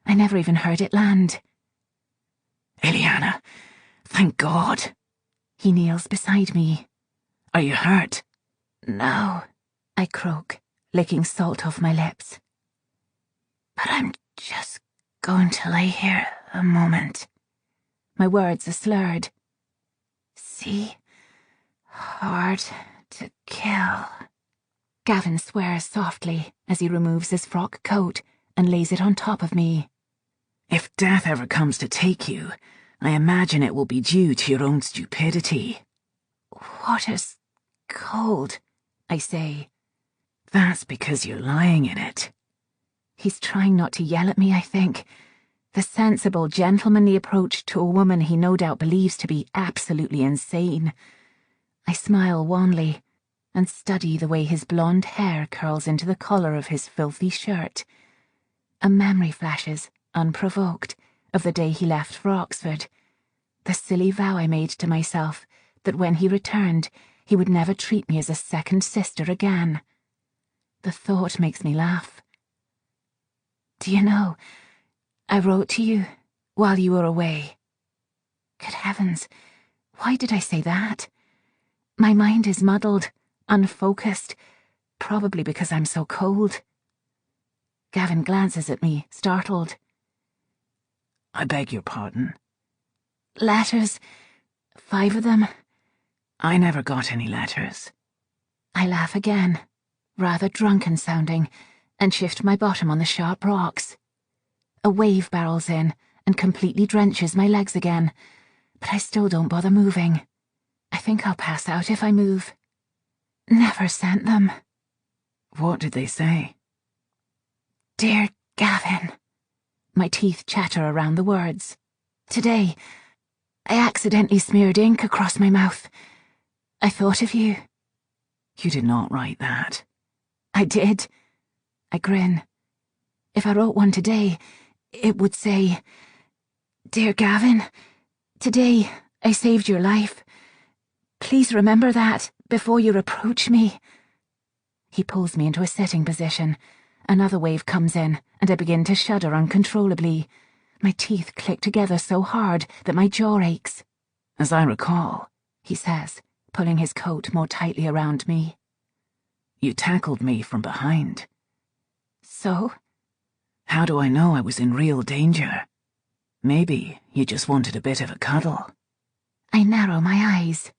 I never even heard it land.
Eliana, thank God.
He kneels beside me.
Are you hurt?
No, I croak, licking salt off my lips.
But I'm just going to lay here a moment.
My words are slurred.
See? Hard to kill.
Gavin swears softly as he removes his frock coat and lays it on top of me.
If death ever comes to take you, I imagine it will be due to your own stupidity.
Water's cold, I say.
That's because you're lying in it.
He's trying not to yell at me, I think. The sensible, gentlemanly approach to a woman he no doubt believes to be absolutely insane. I smile wanly and study the way his blonde hair curls into the collar of his filthy shirt. A memory flashes, unprovoked, of the day he left for Oxford. The silly vow I made to myself that when he returned, he would never treat me as a second sister again. The thought makes me laugh. Do you know, I wrote to you while you were away. Good heavens, why did I say that? My mind is muddled, unfocused, probably because I'm so cold. Gavin glances at me, startled.
I beg your pardon.
Letters, 5 of them.
I never got any letters.
I laugh again, rather drunken sounding, and shift my bottom on the sharp rocks. A wave barrels in and completely drenches my legs again, but I still don't bother moving. I think I'll pass out if I move. Never sent them.
What did they say?
Dear Gavin. My teeth chatter around the words. Today, I accidentally smeared ink across my mouth. I thought of you.
You did not write that.
I did. I grin. If I wrote one today, it would say, Dear Gavin, today I saved your life. Please remember that before you reproach me. He pulls me into a sitting position. Another wave comes in, and I begin to shudder uncontrollably. My teeth click together so hard that my jaw aches.
As I recall,
he says, pulling his coat more tightly around me.
You tackled me from behind.
So?
How do I know I was in real danger? Maybe you just wanted a bit of a cuddle.
I narrow my eyes.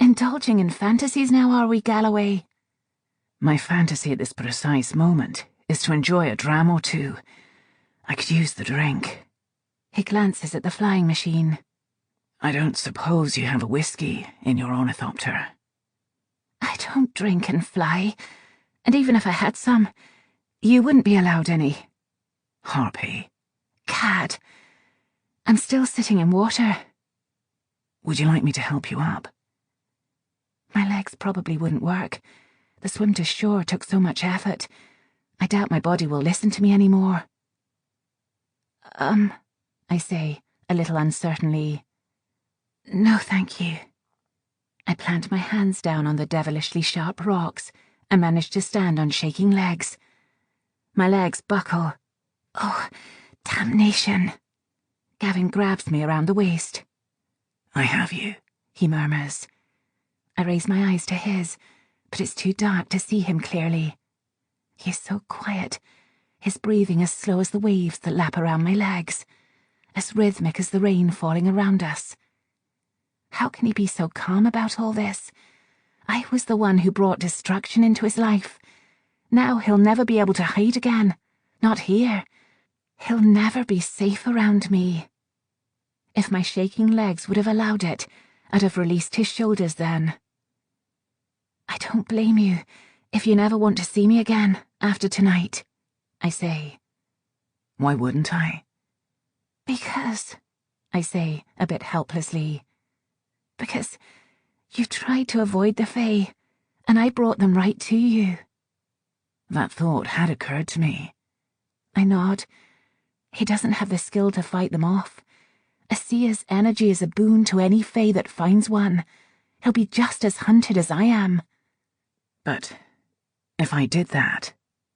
Indulging in fantasies now, are we, Galloway?
My fantasy at this precise moment is to enjoy a dram or two. I could use the drink.
He glances at the flying machine.
I don't suppose you have a whiskey in your ornithopter.
I don't drink and fly, and even if I had some, you wouldn't be allowed any.
Harpy.
Cad. I'm still sitting in water.
Would you like me to help you up?
My legs probably wouldn't work. The swim to shore took so much effort. I doubt my body will listen to me anymore. I say, a little uncertainly. No, thank you. I plant my hands down on the devilishly sharp rocks and manage to stand on shaking legs. My legs buckle. Oh, damnation. Gavin grabs me around the waist.
I have you,
he murmurs. I raise my eyes to his, but it's too dark to see him clearly. He is so quiet, his breathing as slow as the waves that lap around my legs, as rhythmic as the rain falling around us. How can he be so calm about all this? I was the one who brought destruction into his life. Now he'll never be able to hide again. Not here. He'll never be safe around me. If my shaking legs would have allowed it, I'd have released his shoulders then. I don't blame you if you never want to see me again after tonight, I say.
Why wouldn't I?
Because, I say a bit helplessly. Because you tried to avoid the Fae, and I brought them right to you.
That thought had occurred to me.
I nod. He doesn't have the skill to fight them off. A seer's energy is a boon to any Fae that finds one. He'll be just as hunted as I am.
But if I did that,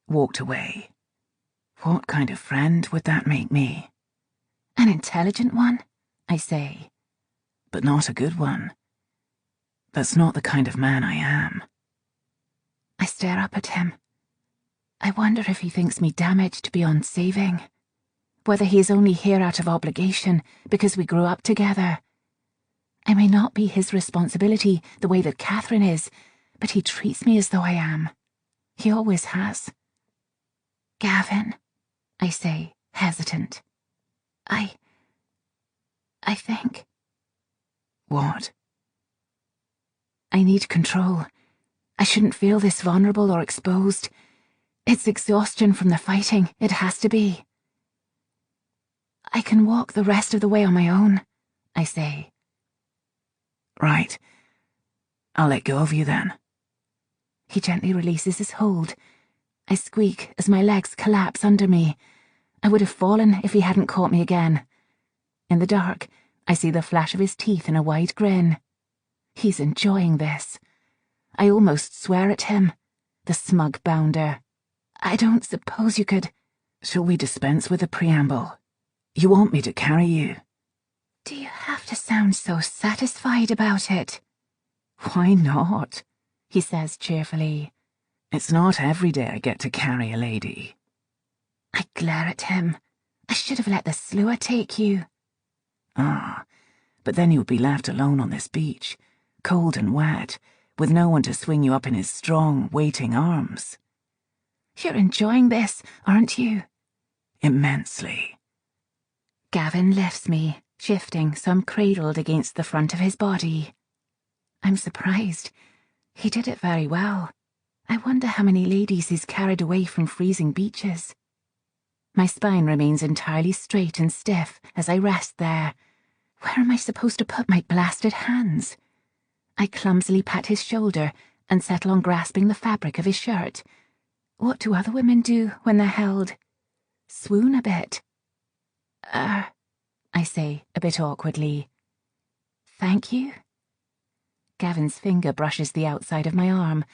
walked away, what kind of friend would that make me?
An intelligent one, I say.
But not a good one. That's not the kind of man I am.
I stare up at him. I wonder if he thinks me damaged beyond saving. Whether he is only here out of obligation because we grew up together. I may not be his responsibility the way that Catherine is, but he treats me as though I am. He always has. Gavin, I say, hesitant. I think.
What?
I need control. I shouldn't feel this vulnerable or exposed. It's exhaustion from the fighting, it has to be. I can walk the rest of the way on my own, I say.
Right. I'll let go of you then.
He gently releases his hold. I squeak as my legs collapse under me. I would have fallen if he hadn't caught me again. In the dark, I see the flash of his teeth in a wide grin. He's enjoying this. I almost swear at him. The smug bounder. I don't suppose you could...
Shall we dispense with the preamble? You want me to carry you?
Do you have to sound so satisfied about it?
Why not?
He says cheerfully.
It's not every day I get to carry a lady.
I glare at him. I should have let the slewer take you.
Ah, but then you would be left alone on this beach, cold and wet, with no one to swing you up in his strong, waiting arms.
You're enjoying this, aren't you?
Immensely.
Gavin lifts me, shifting so I'm cradled against the front of his body. I'm surprised. He did it very well. I wonder how many ladies he's carried away from freezing beaches. My spine remains entirely straight and stiff as I rest there. Where am I supposed to put my blasted hands? I clumsily pat his shoulder and settle on grasping the fabric of his shirt. What do other women do when they're held? Swoon a bit. I say, a bit awkwardly. Thank you? Gavin's finger brushes the outside of my arm,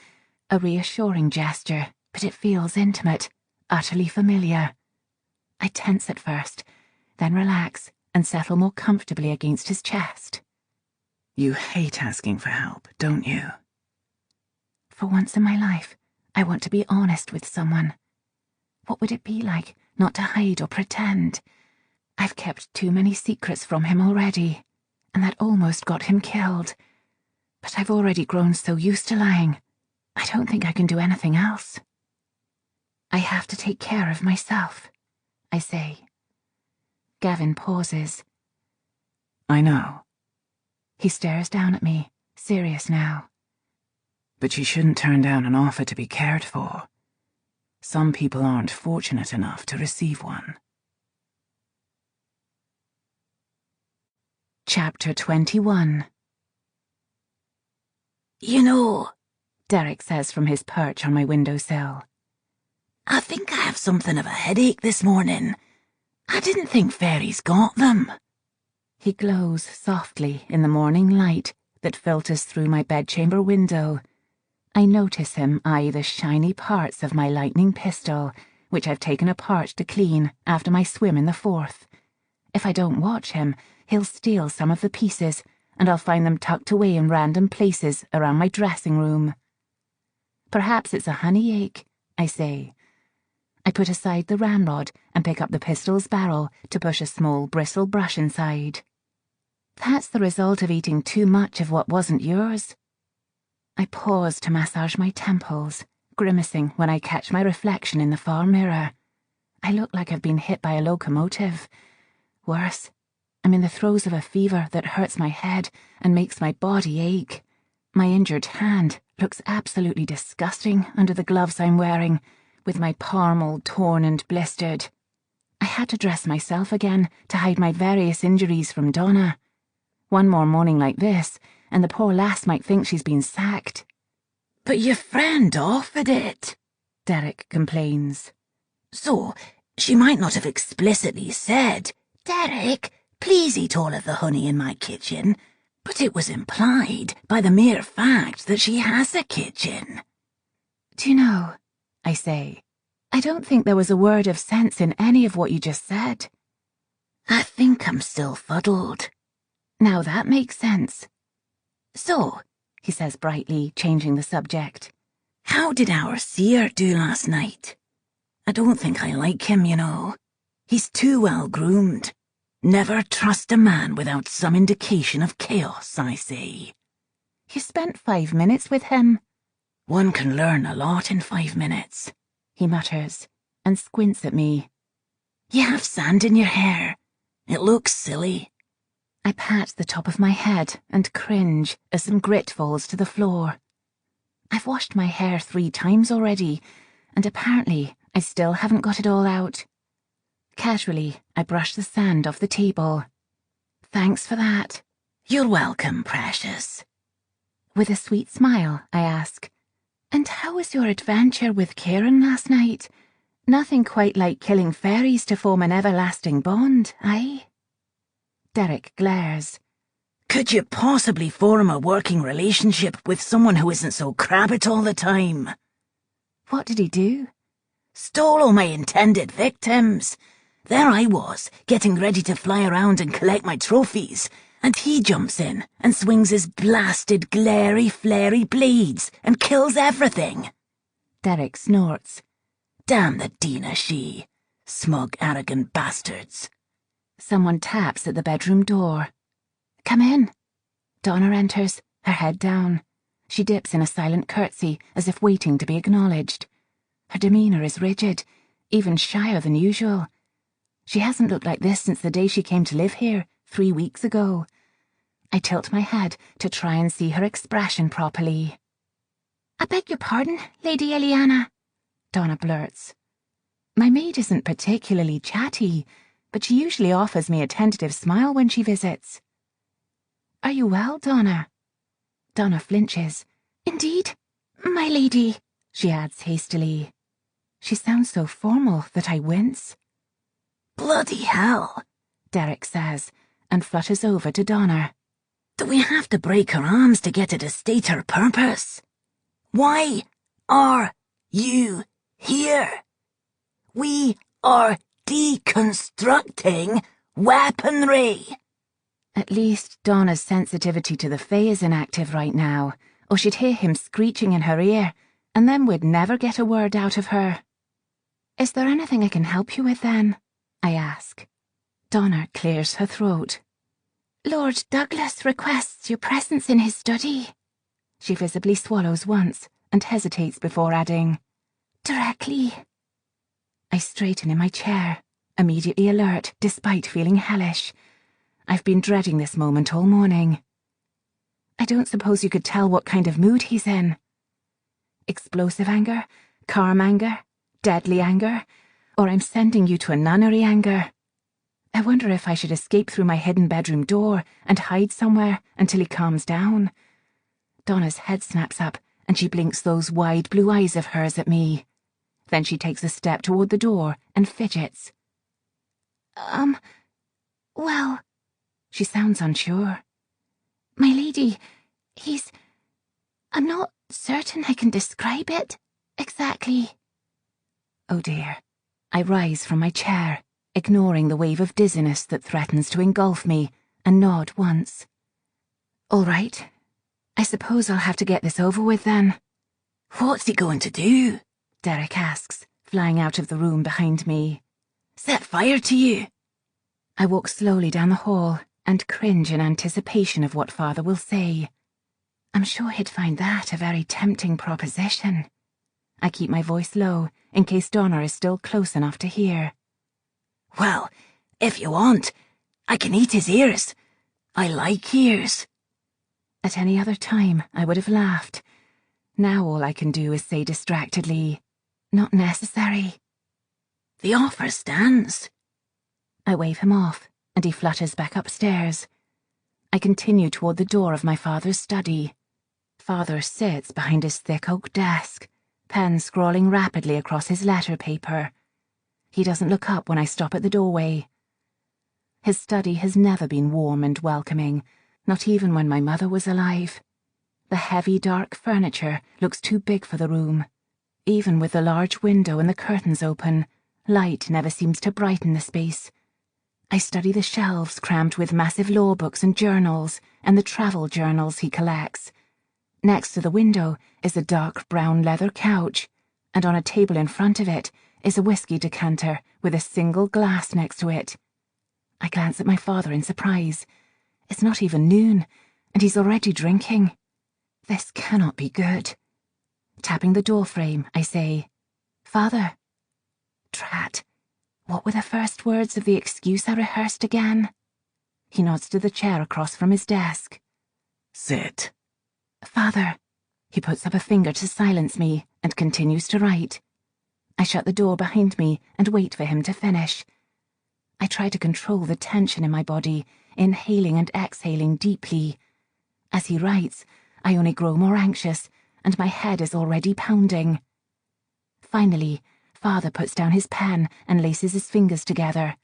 a reassuring gesture, but it feels intimate, utterly familiar. I tense at first, then relax and settle more comfortably against his chest.
You hate asking for help, don't you?
For once in my life, I want to be honest with someone. What would it be like not to hide or pretend? I've kept too many secrets from him already, and that almost got him killed. But I've already grown so used to lying, I don't think I can do anything else. I have to take care of myself, I say. Gavin pauses.
I know.
He stares down at me, serious now.
But you shouldn't turn down an offer to be cared for. Some people aren't fortunate enough to receive one.
Chapter 21.
You know,
Derek says from his perch on my windowsill.
I think I have something of a headache this morning. I didn't think fairies got them.
He glows softly in the morning light that filters through my bedchamber window. I notice him eye the shiny parts of my lightning pistol, which I've taken apart to clean after my swim in the Forth. If I don't watch him, he'll steal some of the pieces and I'll find them tucked away in random places around my dressing room. Perhaps it's a honey ache, I say. I put aside the ramrod and pick up the pistol's barrel to push a small bristle brush inside. That's the result of eating too much of what wasn't yours. I pause to massage my temples, grimacing when I catch my reflection in the far mirror. I look like I've been hit by a locomotive. Worse, I'm in the throes of a fever that hurts my head and makes my body ache. My injured hand looks absolutely disgusting under the gloves I'm wearing, with my palm all torn and blistered. I had to dress myself again to hide my various injuries from Donna. One more morning like this, and the poor lass might think she's been sacked.
But your friend offered it,
Derek complains.
So, she might not have explicitly said, "Derek, please eat all of the honey in my kitchen," but it was implied by the mere fact that she has a kitchen.
Do you know, I say, I don't think there was a word of sense in any of what you just said.
I think I'm still fuddled.
Now that makes sense.
So,
he says brightly, changing the subject.
How did our seer do last night? I don't think I like him, you know. He's too well groomed. Never trust a man without some indication of chaos, I say.
You spent 5 minutes with him.
One can learn a lot in 5 minutes,
he mutters, and squints at me.
You have sand in your hair. It looks silly.
I pat the top of my head and cringe as some grit falls to the floor. I've washed my hair 3 times already, and apparently I still haven't got it all out. Casually, I brush the sand off the table. Thanks for that.
You're welcome, precious.
With a sweet smile, I ask, and how was your adventure with Kieran last night? Nothing quite like killing fairies to form an everlasting bond, eh? Derek glares.
Could you possibly form a working relationship with someone who isn't so crabbit all the time?
What did he do?
Stole all my intended victims. There I was, getting ready to fly around and collect my trophies, and he jumps in and swings his blasted glary flary blades and kills everything.
Derek snorts.
Damn the Dina she. Smug, arrogant bastards.
Someone taps at the bedroom door. Come in. Donna enters, her head down. She dips in a silent curtsy, as if waiting to be acknowledged. Her demeanour is rigid, even shyer than usual. She hasn't looked like this since the day she came to live here, 3 weeks ago. I tilt my head to try and see her expression properly. I beg your pardon, Lady Eliana, Donna blurts. My maid isn't particularly chatty, but she usually offers me a tentative smile when she visits. Are you well, Donna? Donna flinches. Indeed, my lady, she adds hastily. She sounds so formal that I wince.
Bloody hell,
Derek says, and flutters over to Donna.
Do we have to break her arms to get her to state her purpose? Why are you here? We are deconstructing weaponry.
At least Donna's sensitivity to the Fae is inactive right now, or she'd hear him screeching in her ear, and then we'd never get a word out of her. Is there anything I can help you with then? I ask. Donna clears her throat. Lord Douglas requests your presence in his study. She visibly swallows once and hesitates before adding, directly. I straighten in my chair, immediately alert despite feeling hellish. I've been dreading this moment all morning. I don't suppose you could tell what kind of mood he's in. Explosive anger, calm anger, deadly anger, or I'm sending you to a nunnery anger. I wonder if I should escape through my hidden bedroom door and hide somewhere until he calms down. Donna's head snaps up and she blinks those wide blue eyes of hers at me. Then she takes a step toward the door and fidgets. Well, she sounds unsure. My lady, I'm not certain I can describe it exactly. Oh dear. I rise from my chair, ignoring the wave of dizziness that threatens to engulf me, and nod once. All right. I suppose I'll have to get this over with then.
What's he going to do?
Derek asks, flying out of the room behind me.
Set fire to you?
I walk slowly down the hall and cringe in anticipation of what Father will say. I'm sure he'd find that a very tempting proposition. I keep my voice low in case Donna is still close enough to hear.
Well, if you want, I can eat his ears. I like ears.
At any other time, I would have laughed. Now all I can do is say distractedly, not necessary.
The offer stands.
I wave him off, and he flutters back upstairs. I continue toward the door of my father's study. Father sits behind his thick oak desk, pen scrawling rapidly across his letter paper. He doesn't look up when I stop at the doorway. His study has never been warm and welcoming, not even when my mother was alive. The heavy, dark furniture looks too big for the room. Even with the large window and the curtains open, light never seems to brighten the space. I study the shelves crammed with massive law books and journals, and the travel journals he collects. Next to the window is a dark brown leather couch, and on a table in front of it is a whiskey decanter with a single glass next to it. I glance at my father in surprise. It's not even noon, and he's already drinking. This cannot be good. Tapping the doorframe, I say, "Father." Drat. What were the first words of the excuse I rehearsed again? He nods to the chair across from his desk.
Sit.
"Father." He puts up a finger to silence me and continues to write. I shut the door behind me and wait for him to finish. I try to control the tension in my body, inhaling and exhaling deeply. As he writes, I only grow more anxious, and my head is already pounding. Finally, Father puts down his pen and laces his fingers together.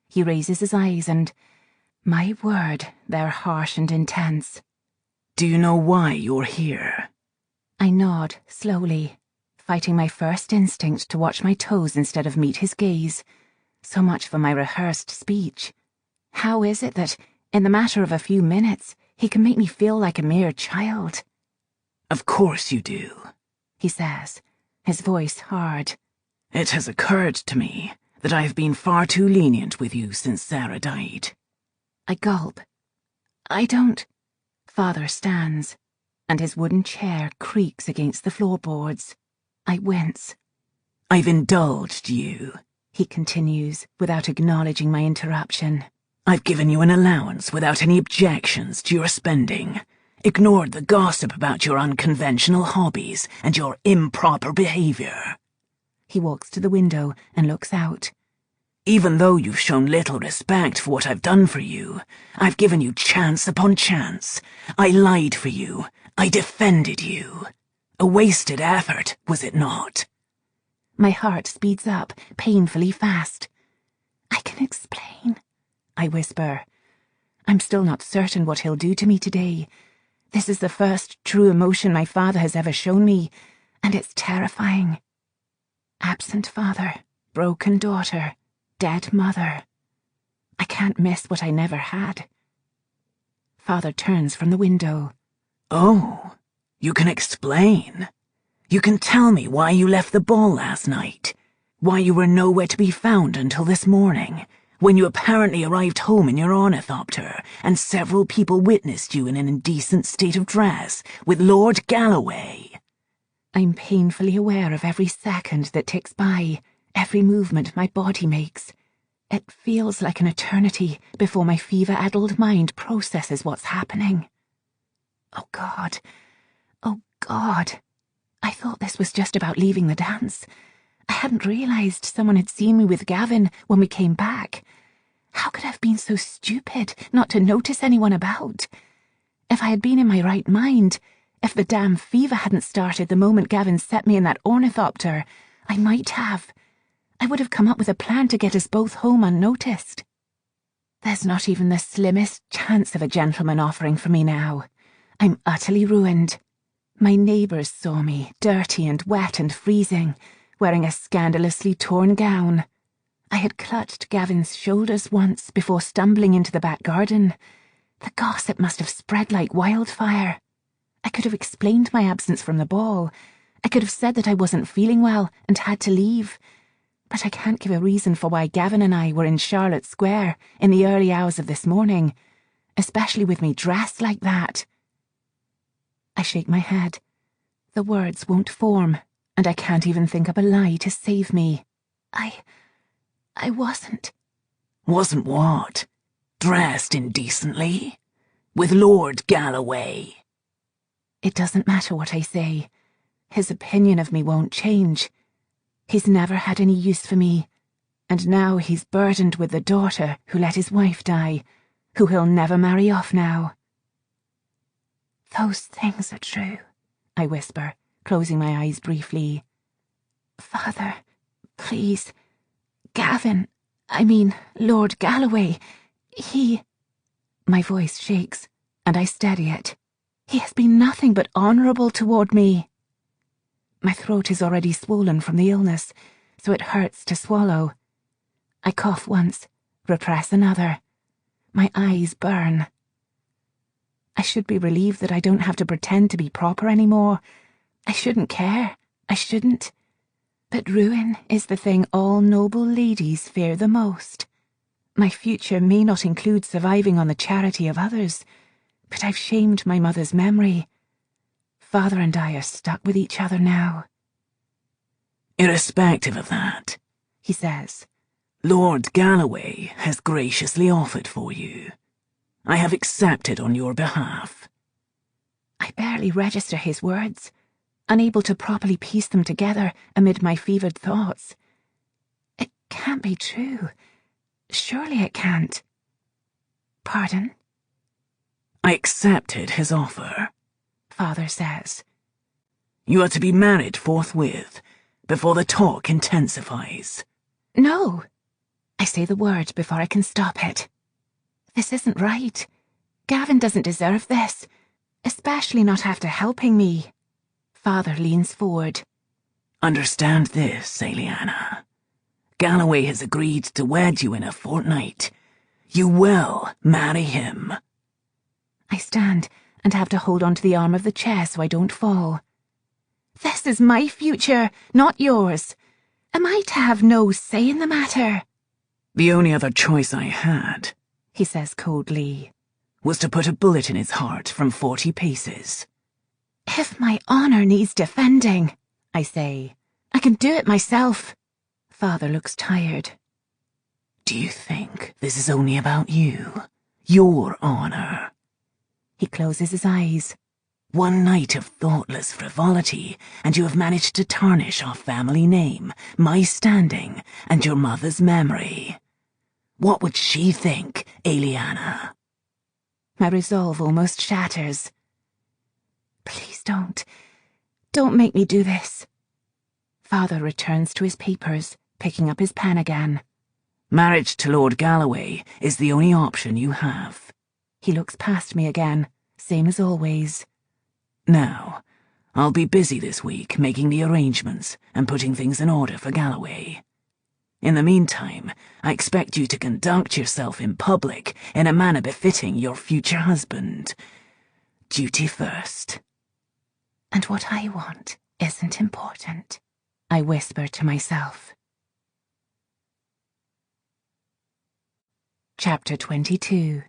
He raises his eyes and, my word, they're harsh and intense.
Do you know why you're here?
I nod, slowly, fighting my first instinct to watch my toes instead of meet his gaze. So much for my rehearsed speech. How is it that, in the matter of a few minutes, he can make me feel like a mere child?
Of course you do,
he says, his voice hard.
It has occurred to me that I have been far too lenient with you since Sarah died.
I gulp. I don't. Father stands, and his wooden chair creaks against the floorboards. I wince.
I've indulged you,
he continues, without acknowledging my interruption.
I've given you an allowance without any objections to your spending, ignored the gossip about your unconventional hobbies and your improper behavior.
He walks to the window and looks out.
Even though you've shown little respect for what I've done for you, I've given you chance upon chance. I lied for you. I defended you. A wasted effort, was it not?
My heart speeds up, painfully fast. I can explain, I whisper. I'm still not certain what he'll do to me today. This is the first true emotion my father has ever shown me, and it's terrifying. Absent father, broken daughter, dead mother. I can't miss what I never had. Father turns from the window.
Oh, you can explain. You can tell me why you left the ball last night, why you were nowhere to be found until this morning, when you apparently arrived home in your ornithopter, and several people witnessed you in an indecent state of dress with Lord Galloway.
I'm painfully aware of every second that ticks by, every movement my body makes. It feels like an eternity before my fever-addled mind processes what's happening. Oh God. Oh God. I thought this was just about leaving the dance. I hadn't realised someone had seen me with Gavin when we came back. How could I have been so stupid not to notice anyone about? If I had been in my right mind, if the damn fever hadn't started the moment Gavin set me in that ornithopter, I might have. I would have come up with a plan to get us both home unnoticed. There's not even the slimmest chance of a gentleman offering for me now. I'm utterly ruined. My neighbours saw me, dirty and wet and freezing, wearing a scandalously torn gown. I had clutched Gavin's shoulders once before stumbling into the back garden. The gossip must have spread like wildfire. I could have explained my absence from the ball. I could have said that I wasn't feeling well and had to leave. But I can't give a reason for why Gavin and I were in Charlotte Square in the early hours of this morning, especially with me dressed like that. I shake my head. The words won't form, and I can't even think up a lie to save me. I wasn't.
Wasn't what? Dressed indecently? With Lord Galloway?
It doesn't matter what I say. His opinion of me won't change. He's never had any use for me, and now he's burdened with the daughter who let his wife die, who he'll never marry off now. Those things are true, I whisper, closing my eyes briefly. Father, please. Gavin, Lord Galloway, he... My voice shakes, and I steady it. He has been nothing but honourable toward me. My throat is already swollen from the illness, so it hurts to swallow. I cough once, repress another. My eyes burn. I should be relieved that I don't have to pretend to be proper anymore. I shouldn't care. I shouldn't. But ruin is the thing all noble ladies fear the most. My future may not include surviving on the charity of others, but I've shamed my mother's memory. Father and I are stuck with each other now.
Irrespective of that, he says, Lord Galloway has graciously offered for you. I have accepted on your behalf.
I barely register his words, unable to properly piece them together amid my fevered thoughts. It can't be true. Surely it can't. Pardon?
I accepted his offer,
Father says.
You are to be married forthwith, before the talk intensifies.
No. I say the word before I can stop it. This isn't right. Gavin doesn't deserve this, especially not after helping me. Father leans forward.
Understand this, Eliana. Galloway has agreed to wed you in a fortnight. You will marry him.
I stand and have to hold onto the arm of the chair so I don't fall. This is my future, not yours. Am I to have no say in the matter?
The only other choice I had,
he says coldly,
was to put a bullet in his heart from 40 paces.
If my honour needs defending, I say, I can do it myself. Father looks tired.
Do you think this is only about you? Your honour?
He closes his eyes.
One night of thoughtless frivolity, and you have managed to tarnish our family name, my standing, and your mother's memory. What would she think, Eliana?
My resolve almost shatters. Please don't. Don't make me do this. Father returns to his papers, picking up his pen again.
Marriage to Lord Galloway is the only option you have.
He looks past me again, same as always.
Now, I'll be busy this week making the arrangements and putting things in order for Galloway. In the meantime, I expect you to conduct yourself in public in a manner befitting your future husband. Duty first.
And what I want isn't important, I whisper to myself. Chapter 22.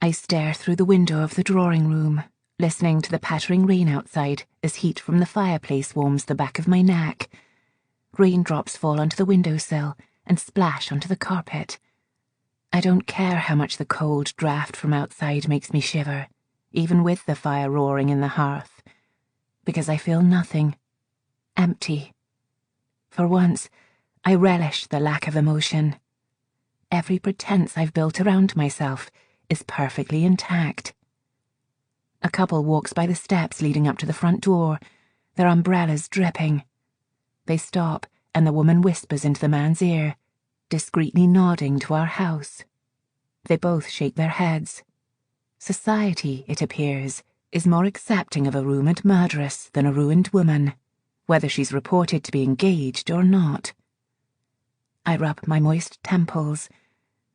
I stare through the window of the drawing room, listening to the pattering rain outside as heat from the fireplace warms the back of my neck. Raindrops fall onto the windowsill and splash onto the carpet. I don't care how much the cold draft from outside makes me shiver, even with the fire roaring in the hearth, because I feel nothing. Empty. For once, I relish the lack of emotion. Every pretense I've built around myself is perfectly intact. A couple walks by the steps leading up to the front door, their umbrellas dripping. They stop, and the woman whispers into the man's ear, discreetly nodding to our house. They both shake their heads. Society, it appears, is more accepting of a rumoured murderess than a ruined woman, whether she's reported to be engaged or not. I rub my moist temples.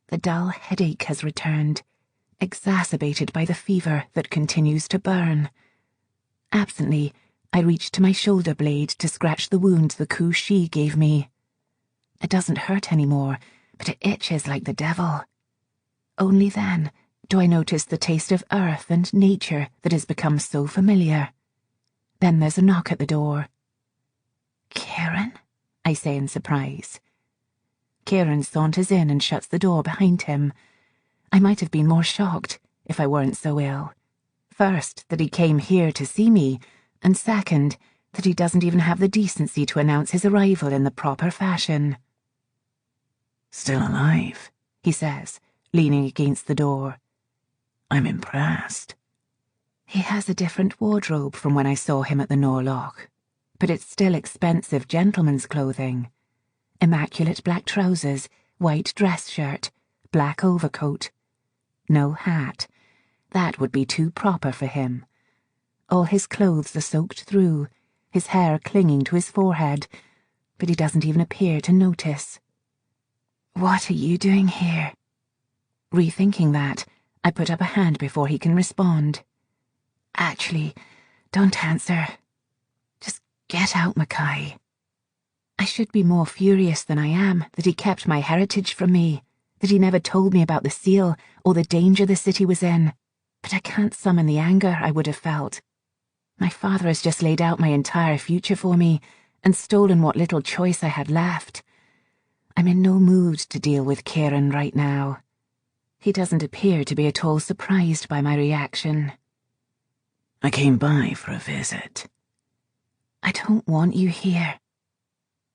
The dull headache has returned, exacerbated by the fever that continues to burn. Absently, I reach to my shoulder blade to scratch the wound the Ku-Shi gave me. It doesn't hurt anymore, but it itches like the devil. Only then do I notice the taste of earth and nature that has become so familiar. Then there's a knock at the door. "Kieran?" I say in surprise. Kieran saunters in and shuts the door behind him. I might have been more shocked if I weren't so ill. First, that he came here to see me, and second, that he doesn't even have the decency to announce his arrival in the proper fashion.
"Still alive," he says, leaning against the door. "I'm impressed."
He has a different wardrobe from when I saw him at the Norloch, but it's still expensive gentleman's clothing. Immaculate black trousers, white dress shirt, black overcoat. No hat. That would be too proper for him. All his clothes are soaked through, his hair clinging to his forehead, but he doesn't even appear to notice. "What are you doing here?" Rethinking that, I put up a hand before he can respond. "Actually, don't answer. Just get out, Mackay." I should be more furious than I am that he kept my heritage from me, that he never told me about the seal or the danger the city was in, but I can't summon the anger I would have felt. My father has just laid out my entire future for me and stolen what little choice I had left. I'm in no mood to deal with Kieran right now. He doesn't appear to be at all surprised by my reaction.
"I came by for a visit."
"I don't want you here."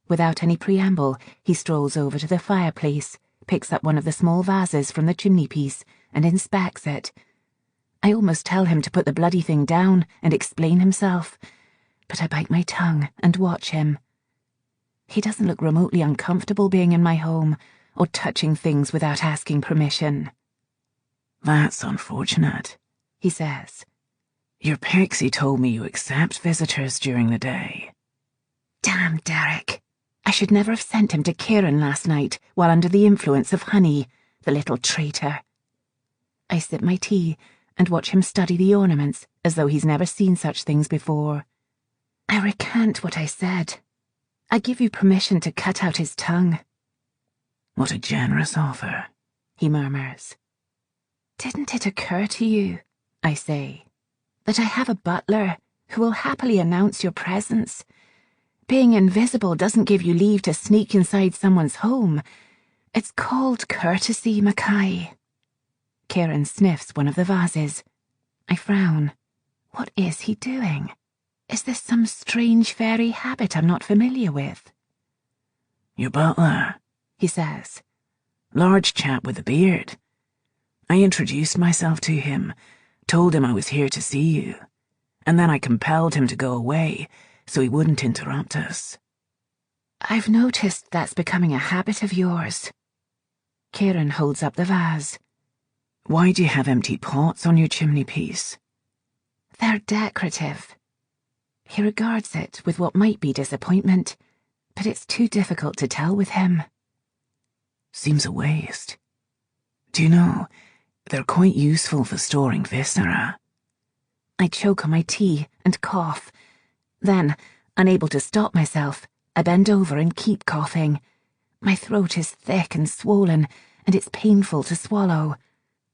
Without any preamble, he strolls over to the fireplace, picks up one of the small vases from the chimney-piece, and inspects it. I almost tell him to put the bloody thing down and explain himself, but I bite my tongue and watch him. He doesn't look remotely uncomfortable being in my home, or touching things without asking permission.
"That's unfortunate," he says. "Your pixie told me you accept visitors during the day."
Damn Derek. I should never have sent him to Kieran last night while under the influence of honey, the little traitor. I sip my tea and watch him study the ornaments as though he's never seen such things before. I recant what I said. I give you permission to cut out his tongue.
"What a generous offer," he murmurs.
"Didn't it occur to you," I say, "that I have a butler who will happily announce your presence? Being invisible doesn't give you leave to sneak inside someone's home. It's called courtesy, Mackay." Kieran sniffs one of the vases. I frown. What is he doing? Is this some strange fairy habit I'm not familiar with?
"Your butler," he says. "Large chap with a beard. I introduced myself to him, told him I was here to see you, and then I compelled him to go away so he wouldn't interrupt us."
"I've noticed that's becoming a habit of yours." Kieran holds up the vase.
"Why do you have empty pots on your chimney-piece?"
"They're decorative." He regards it with what might be disappointment, but it's too difficult to tell with him.
"Seems a waste. Do you know, they're quite useful for storing viscera."
I choke on my tea and cough. Then, unable to stop myself, I bend over and keep coughing. My throat is thick and swollen, and it's painful to swallow.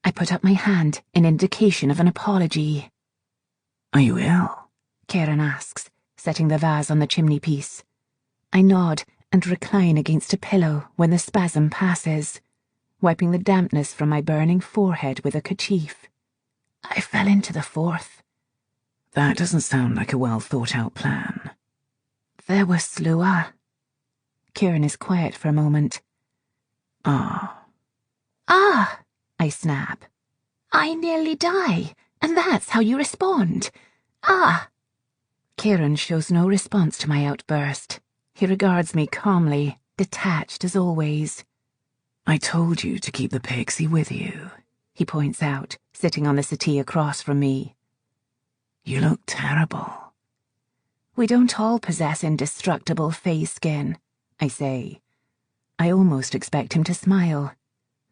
I put up my hand in indication of an apology.
"Are you ill?"
Kieran asks, setting the vase on the chimney-piece. I nod and recline against a pillow when the spasm passes, wiping the dampness from my burning forehead with a kerchief. I fell into the fourth.
"That doesn't sound like a well-thought-out plan."
"There was Slua." Kieran is quiet for a moment.
"Ah."
"Ah," I snap. "I nearly die, and that's how you respond. Ah." Kieran shows no response to my outburst. He regards me calmly, detached as always.
"I told you to keep the pixie with you," he points out, sitting on the settee across from me. "You look terrible."
"We don't all possess indestructible face skin," I say. I almost expect him to smile.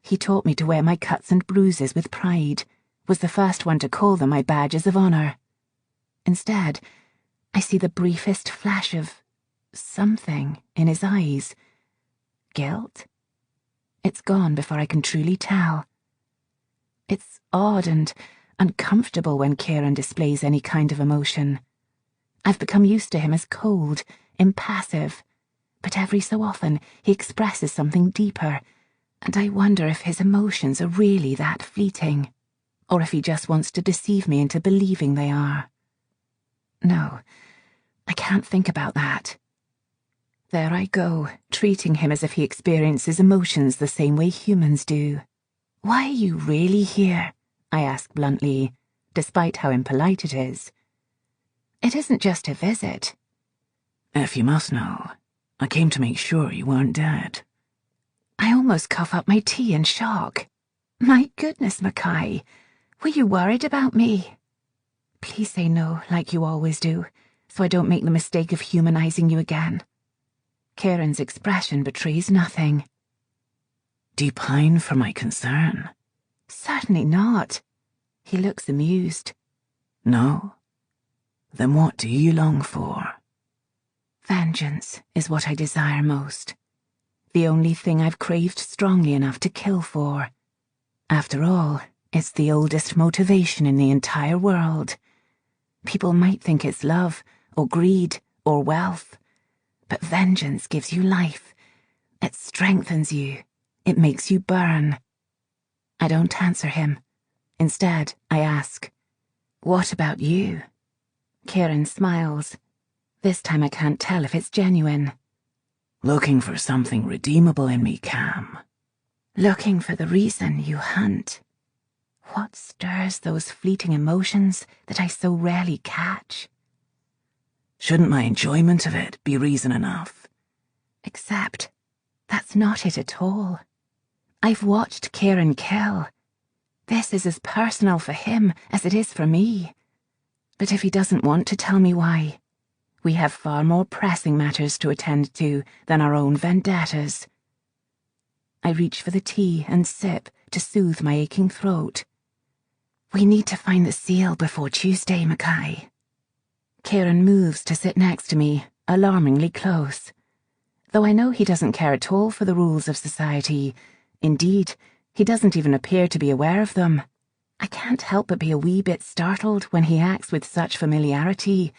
He taught me to wear my cuts and bruises with pride, was the first one to call them my badges of honour. Instead, I see the briefest flash of something in his eyes. Guilt? It's gone before I can truly tell. It's odd and uncomfortable when Kieran displays any kind of emotion. I've become used to him as cold, impassive, but every so often he expresses something deeper, and I wonder if his emotions are really that fleeting, or if he just wants to deceive me into believing they are. No, I can't think about that. There I go, treating him as if he experiences emotions the same way humans do. Why are you really here? I ask bluntly, despite how impolite it is. It isn't just a visit.
If you must know, I came to make sure you weren't dead.
I almost cough up my tea in shock. My goodness, Mackay, were you worried about me? Please say no, like you always do, so I don't make the mistake of humanizing you again. Kieran's expression betrays nothing.
Do you pine for my concern?
Certainly not. He looks amused.
No? Then what do you long for?
Vengeance is what I desire most. The only thing I've craved strongly enough to kill for. After all, it's the oldest motivation in the entire world. People might think it's love, or greed, or wealth. But vengeance gives you life. It strengthens you. It makes you burn. I don't answer him. Instead, I ask, "What about you?" Kieran smiles. This time I can't tell if it's genuine.
Looking for something redeemable in me, Cam.
Looking for the reason you hunt. What stirs those fleeting emotions that I so rarely catch?
Shouldn't my enjoyment of it be reason enough?
Except, that's not it at all. I've watched Kieran kill. This is as personal for him as it is for me. But if he doesn't want to tell me why, we have far more pressing matters to attend to than our own vendettas. I reach for the tea and sip to soothe my aching throat. We need to find the seal before Tuesday, Mackay. Kieran moves to sit next to me, alarmingly close. Though I know he doesn't care at all for the rules of society, indeed, he doesn't even appear to be aware of them, I can't help but be a wee bit startled when he acts with such familiarity.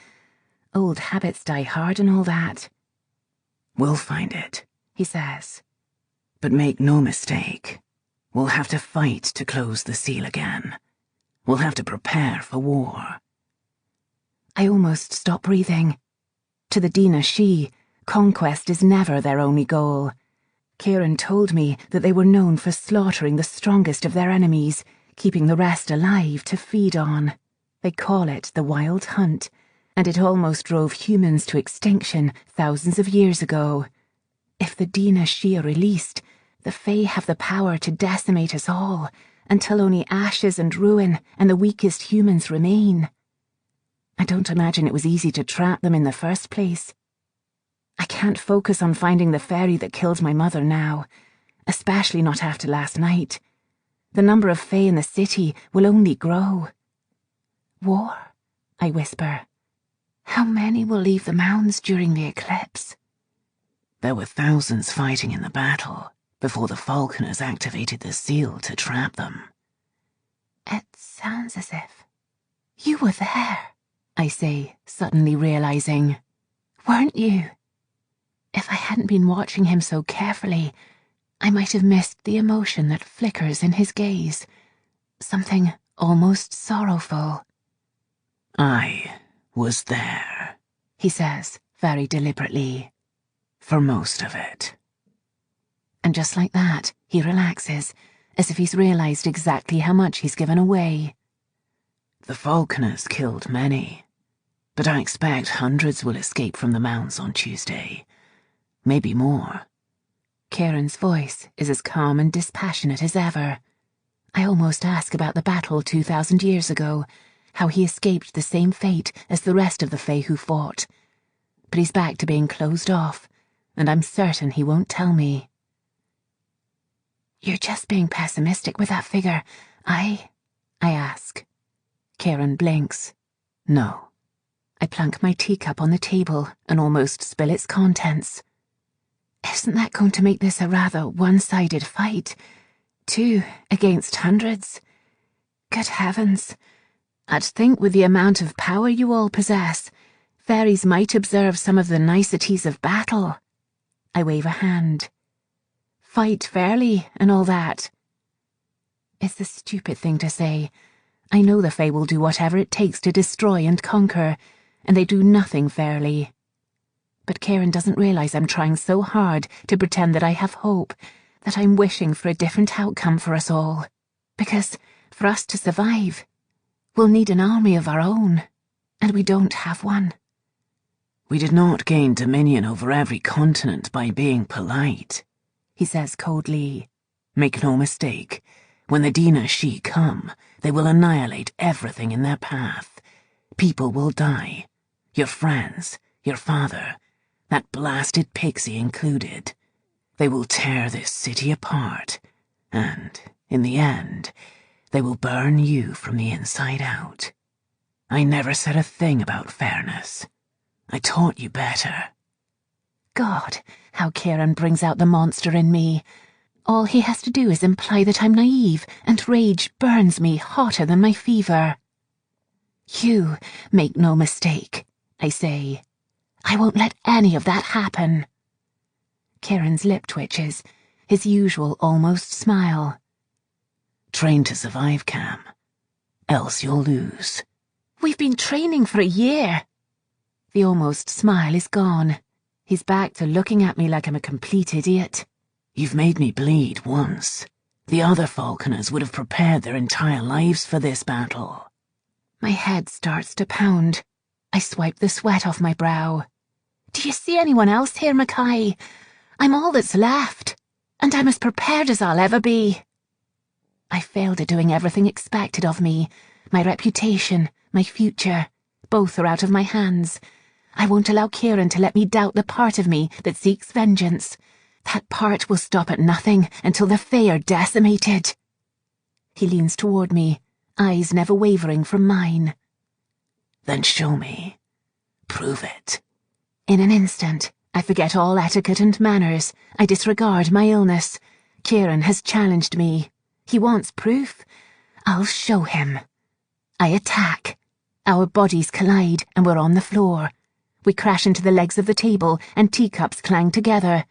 Old habits die hard and all that.
We'll find it,
he says.
But make no mistake, we'll have to fight to close the seal again. We'll have to prepare for war.
I almost stop breathing. To the Dina Shi, conquest is never their only goal. Kieran told me that they were known for slaughtering the strongest of their enemies, keeping the rest alive to feed on. They call it the Wild Hunt, and it almost drove humans to extinction thousands of years ago. If the Dina Shi are released, the Fae have the power to decimate us all, until only ashes and ruin and the weakest humans remain. I don't imagine it was easy to trap them in the first place. I can't focus on finding the fairy that killed my mother now, especially not after last night. The number of Fae in the city will only grow. War? I whisper. How many will leave the mounds during the eclipse?
There were thousands fighting in the battle before the Falconers activated the seal to trap them.
It sounds as if you were there, I say, suddenly realizing. Weren't you? If I hadn't been watching him so carefully, I might have missed the emotion that flickers in his gaze. Something almost sorrowful.
I was there,
he says, very deliberately.
For most of it.
And just like that, he relaxes, as if he's realized exactly how much he's given away.
The Falconers killed many, but I expect hundreds will escape from the mounds on Tuesday. Maybe more.
Kieran's voice is as calm and dispassionate as ever. I almost ask about the battle 2,000 years ago, how he escaped the same fate as the rest of the Fae who fought. But he's back to being closed off, and I'm certain he won't tell me. You're just being pessimistic with that figure. I ask. Kieran blinks.
No.
I plunk my teacup on the table and almost spill its contents. Isn't that going to make this a rather one-sided fight? 2 against hundreds? Good heavens. I'd think with the amount of power you all possess, fairies might observe some of the niceties of battle. I wave a hand. Fight fairly and all that. It's a stupid thing to say. I know the Fae will do whatever it takes to destroy and conquer, and they do nothing fairly. But Kieran doesn't realise I'm trying so hard to pretend that I have hope, that I'm wishing for a different outcome for us all. Because for us to survive, we'll need an army of our own, and we don't have one.
We did not gain dominion over every continent by being polite, he says coldly. Make no mistake, when the Dina Shi come, they will annihilate everything in their path. People will die. Your friends, your father, that blasted pixie included. They will tear this city apart, and, in the end, they will burn you from the inside out. I never said a thing about fairness. I taught you better.
God, how Kieran brings out the monster in me. All he has to do is imply that I'm naive, and rage burns me hotter than my fever. You make no mistake, I say. I won't let any of that happen. Kieran's lip twitches, his usual almost smile.
Train to survive, Cam. Else you'll lose.
We've been training for a year. The almost smile is gone. He's back to looking at me like I'm a complete idiot.
You've made me bleed once. The other Falconers would have prepared their entire lives for this battle.
My head starts to pound. I swipe the sweat off my brow. Do you see anyone else here, Mackay? I'm all that's left, and I'm as prepared as I'll ever be. I failed at doing everything expected of me. My reputation, my future, both are out of my hands. I won't allow Kieran to let me doubt the part of me that seeks vengeance. That part will stop at nothing until the Fae are decimated. He leans toward me, eyes never wavering from mine.
Then show me. Prove it.
In an instant, I forget all etiquette and manners. I disregard my illness. Kieran has challenged me. He wants proof. I'll show him. I attack. Our bodies collide and we're on the floor. We crash into the legs of the table and teacups clang together.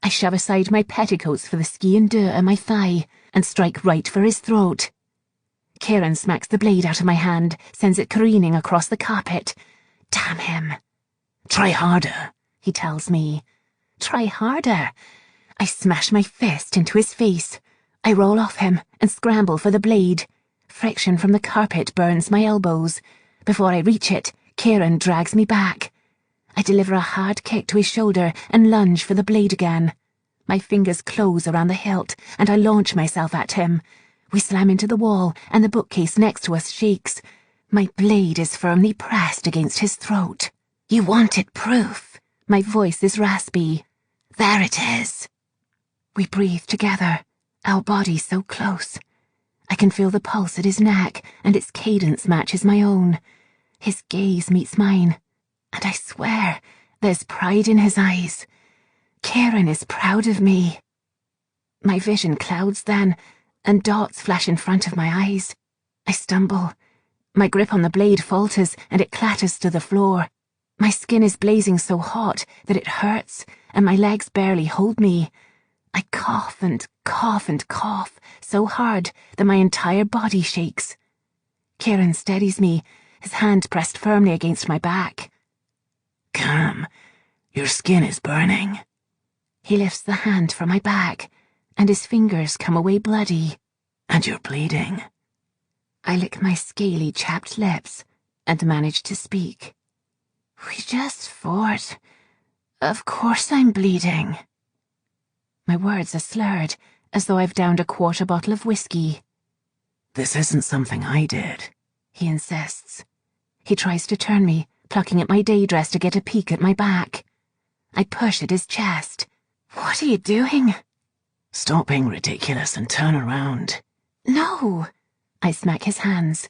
I shove aside my petticoats for the ski and deux at my thigh and strike right for his throat. Kieran smacks the blade out of my hand, sends it careening across the carpet. Damn him.
Try harder,
he tells me. Try harder. I smash my fist into his face. I roll off him and scramble for the blade. Friction from the carpet burns my elbows. Before I reach it, Kieran drags me back. I deliver a hard kick to his shoulder and lunge for the blade again. My fingers close around the hilt and I launch myself at him. We slam into the wall and the bookcase next to us shakes. My blade is firmly pressed against his throat. You wanted proof. My voice is raspy. There it is. We breathe together, our bodies so close. I can feel the pulse at his neck and its cadence matches my own. His gaze meets mine, and I swear there's pride in his eyes. Kieran is proud of me. My vision clouds then, and dots flash in front of my eyes. I stumble. My grip on the blade falters and it clatters to the floor. My skin is blazing so hot that it hurts, and my legs barely hold me. I cough and cough and cough so hard that my entire body shakes. Kieran steadies me, his hand pressed firmly against my back.
Cam, your skin is burning.
He lifts the hand from my back, and his fingers come away bloody.
And you're bleeding.
I lick my scaly, chapped lips and manage to speak. We just fought. Of course I'm bleeding. My words are slurred, as though I've downed a quarter bottle of whiskey.
This isn't something I did,
he insists. He tries to turn me, plucking at my day dress to get a peek at my back. I push at his chest. What are you doing?
Stop being ridiculous and turn around.
No! I smack his hands.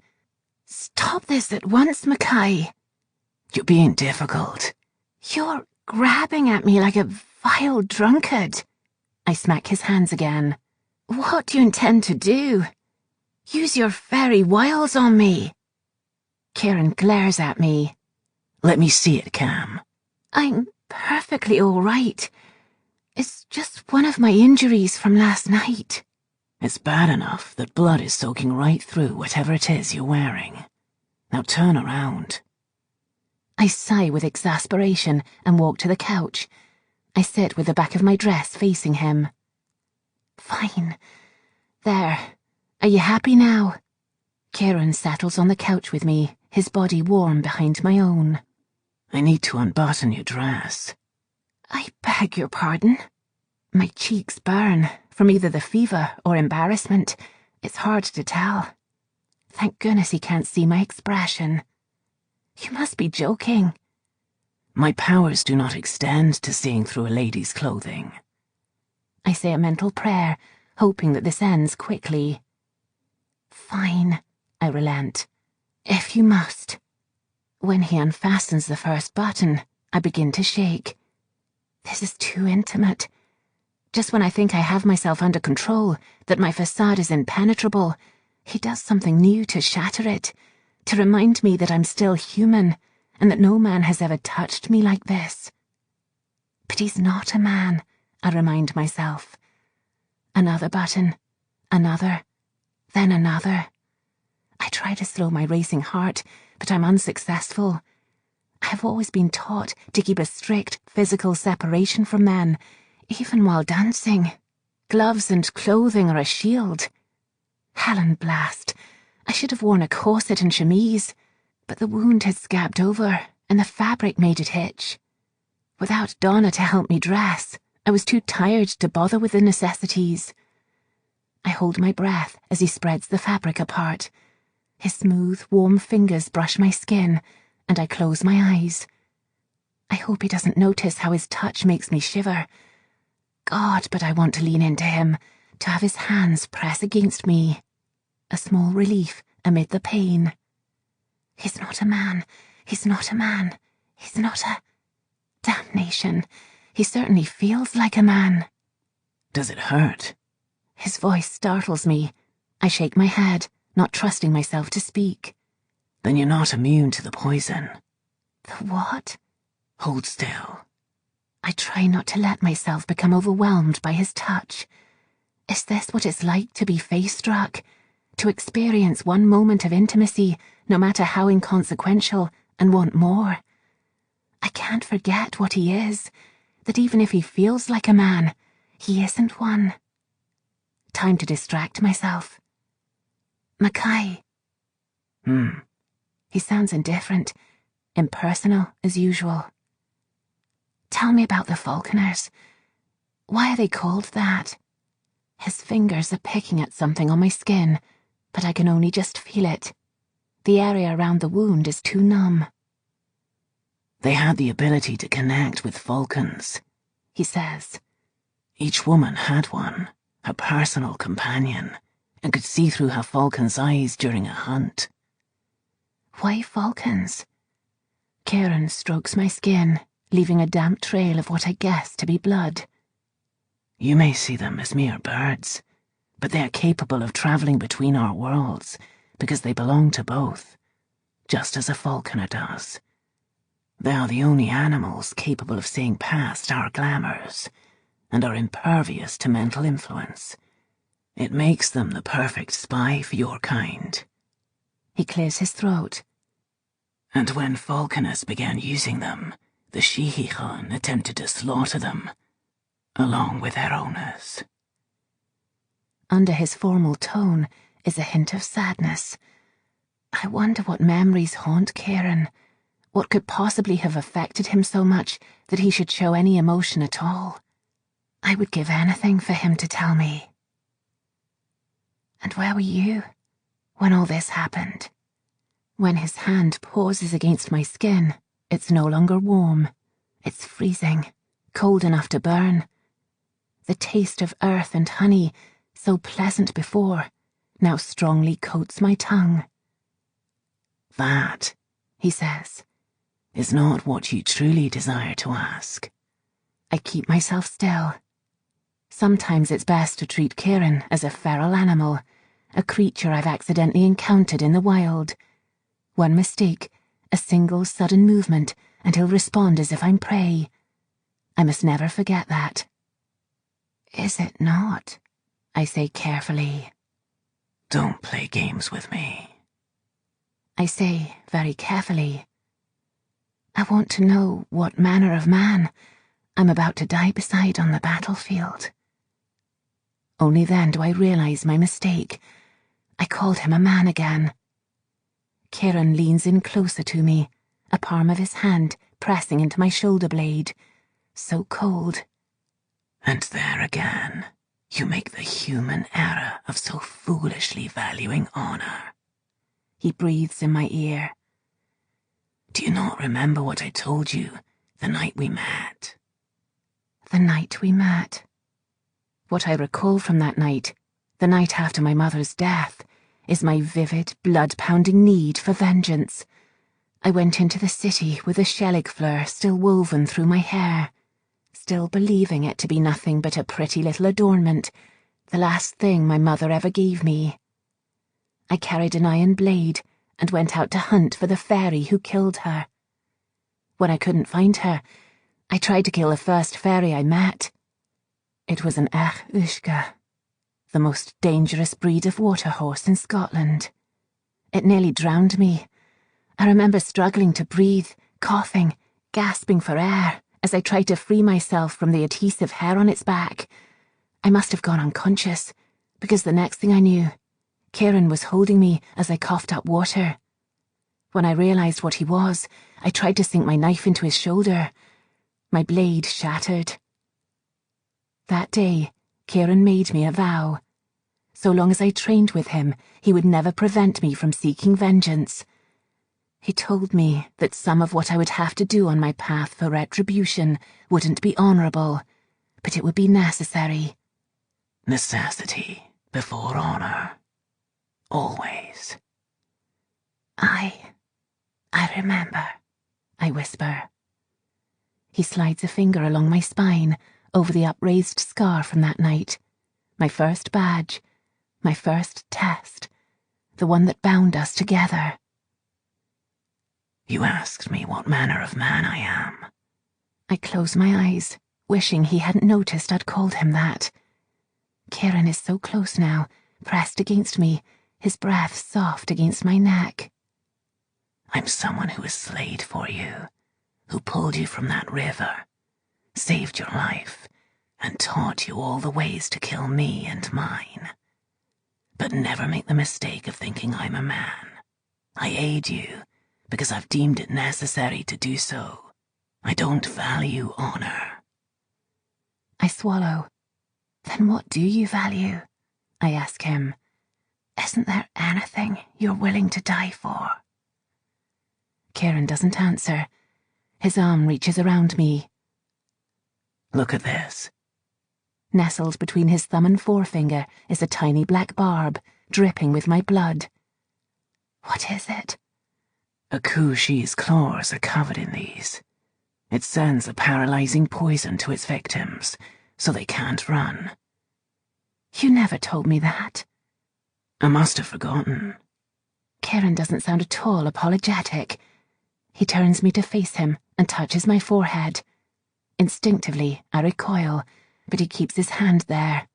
Stop this at once, Mackay.
You're being difficult.
You're grabbing at me like a vile drunkard. I smack his hands again. What do you intend to do? Use your fairy wiles on me. Kieran glares at me.
Let me see it, Cam.
I'm perfectly all right. It's just one of my injuries from last night.
It's bad enough that blood is soaking right through whatever it is you're wearing. Now turn around.
I sigh with exasperation and walk to the couch. I sit with the back of my dress facing him. Fine. There. Are you happy now? Kieran settles on the couch with me, his body warm behind my own.
I need to unbutton your dress.
I beg your pardon. My cheeks burn from either the fever or embarrassment. It's hard to tell. Thank goodness he can't see my expression. You must be joking.
My powers do not extend to seeing through a lady's clothing.
I say a mental prayer, hoping that this ends quickly. Fine, I relent. If you must. When he unfastens the first button, I begin to shake. This is too intimate. Just when I think I have myself under control, that my facade is impenetrable, he does something new to shatter it, to remind me that I'm still human, and that no man has ever touched me like this. But he's not a man, I remind myself. Another button, another, then another. I try to slow my racing heart, but I'm unsuccessful. I have always been taught to keep a strict physical separation from men, even while dancing. Gloves and clothing are a shield. Helen blast. I should have worn a corset and chemise, but the wound had scabbed over, and the fabric made it hitch. Without Donna to help me dress, I was too tired to bother with the necessities. I hold my breath as he spreads the fabric apart. His smooth, warm fingers brush my skin, and I close my eyes. I hope he doesn't notice how his touch makes me shiver. God, but I want to lean into him, to have his hands press against me. A small relief amid the pain. He's not a man. He's not a man. He's not a... Damnation. He certainly feels like a man.
Does it hurt?
His voice startles me. I shake my head, not trusting myself to speak.
Then you're not immune to the poison.
The what?
Hold still.
I try not to let myself become overwhelmed by his touch. Is this what it's like to be face-struck? To experience one moment of intimacy, no matter how inconsequential, and want more? I can't forget what he is, that even if he feels like a man, he isn't one. Time to distract myself. Mackay. He sounds indifferent, impersonal as usual. Tell me about the Falconers. Why are they called that? His fingers are picking at something on my skin, but I can only just feel it. The area around the wound is too numb.
They had the ability to connect with falcons,
he says.
Each woman had one, her personal companion, and could see through her falcon's eyes during a hunt.
Why falcons? Kieran strokes my skin, leaving a damp trail of what I guess to be blood.
You may see them as mere birds, but they are capable of travelling between our worlds because they belong to both, just as a falconer does. They are the only animals capable of seeing past our glamours and are impervious to mental influence. It makes them the perfect spy for your kind.
He clears his throat.
And when falconers began using them, the Shihihan attempted to slaughter them, along with their owners.
Under his formal tone is a hint of sadness. I wonder what memories haunt Kieran. What could possibly have affected him so much that he should show any emotion at all? I would give anything for him to tell me. And where were you when all this happened? When his hand pauses against my skin, it's no longer warm. It's freezing, cold enough to burn. The taste of earth and honey, so pleasant before, now strongly coats my tongue.
That, he says, is not what you truly desire to ask.
I keep myself still. Sometimes it's best to treat Kieran as a feral animal, a creature I've accidentally encountered in the wild. One mistake, a single sudden movement, and he'll respond as if I'm prey. I must never forget that. Is it not? I say carefully.
Don't play games with me.
I say very carefully. I want to know what manner of man I'm about to die beside on the battlefield. Only then do I realize my mistake. I called him a man again. Kieran leans in closer to me, a palm of his hand pressing into my shoulder blade. So cold.
And there again, you make the human error of so foolishly valuing honor.
He breathes in my ear.
Do you not remember what I told you the night we met?
The night we met. What I recall from that night, the night after my mother's death, is my vivid, blood-pounding need for vengeance. I went into the city with a Selig fleur still woven through my hair, still believing it to be nothing but a pretty little adornment, the last thing my mother ever gave me. I carried an iron blade and went out to hunt for the fairy who killed her. When I couldn't find her, I tried to kill the first fairy I met. It was an Ushka, the most dangerous breed of water horse in Scotland. It nearly drowned me. I remember struggling to breathe, coughing, gasping for air as I tried to free myself from the adhesive hair on its back. I must have gone unconscious, because the next thing I knew, Kieran was holding me as I coughed up water. When I realized what he was, I tried to sink my knife into his shoulder. My blade shattered. That day, Kieran made me a vow. So long as I trained with him, he would never prevent me from seeking vengeance. He told me that some of what I would have to do on my path for retribution wouldn't be honorable, but it would be necessary.
Necessity before honor. Always.
I remember, I whisper. He slides a finger along my spine, over the upraised scar from that night. My first badge, my first test, the one that bound us together.
You asked me what manner of man I am.
I close my eyes, wishing he hadn't noticed I'd called him that. Kieran is so close now, pressed against me, his breath soft against my neck.
I'm someone who has slayed for you, who pulled you from that river, saved your life, and taught you all the ways to kill me and mine. But never make the mistake of thinking I'm a man. I aid you because I've deemed it necessary to do so. I don't value honor.
I swallow. Then what do you value? I ask him. Isn't there anything you're willing to die for? Kieran doesn't answer. His arm reaches around me.
Look at this.
Nestled between his thumb and forefinger is a tiny black barb, dripping with my blood. What is it?
A Kushi's claws are covered in these. It sends a paralyzing poison to its victims, so they can't run.
You never told me that.
I must have forgotten.
Kieran doesn't sound at all apologetic. He turns me to face him and touches my forehead. Instinctively, I recoil, but he keeps his hand there.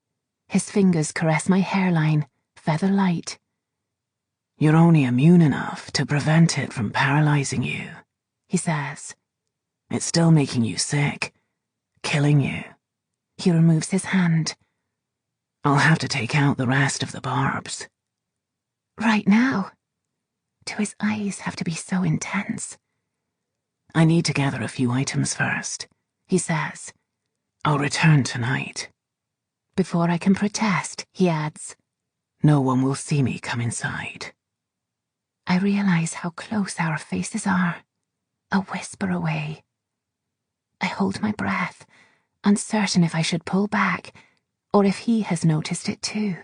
His fingers caress my hairline, feather light.
You're only immune enough to prevent it from paralyzing you,
he says.
It's still making you sick, killing you.
He removes his hand.
I'll have to take out the rest of the barbs.
Right now? Do his eyes have to be so intense?
I need to gather a few items first, he says. I'll return tonight.
Before I can protest, he adds,
no one will see me come inside.
I realize how close our faces are, a whisper away. I hold my breath, uncertain if I should pull back, or if he has noticed it too.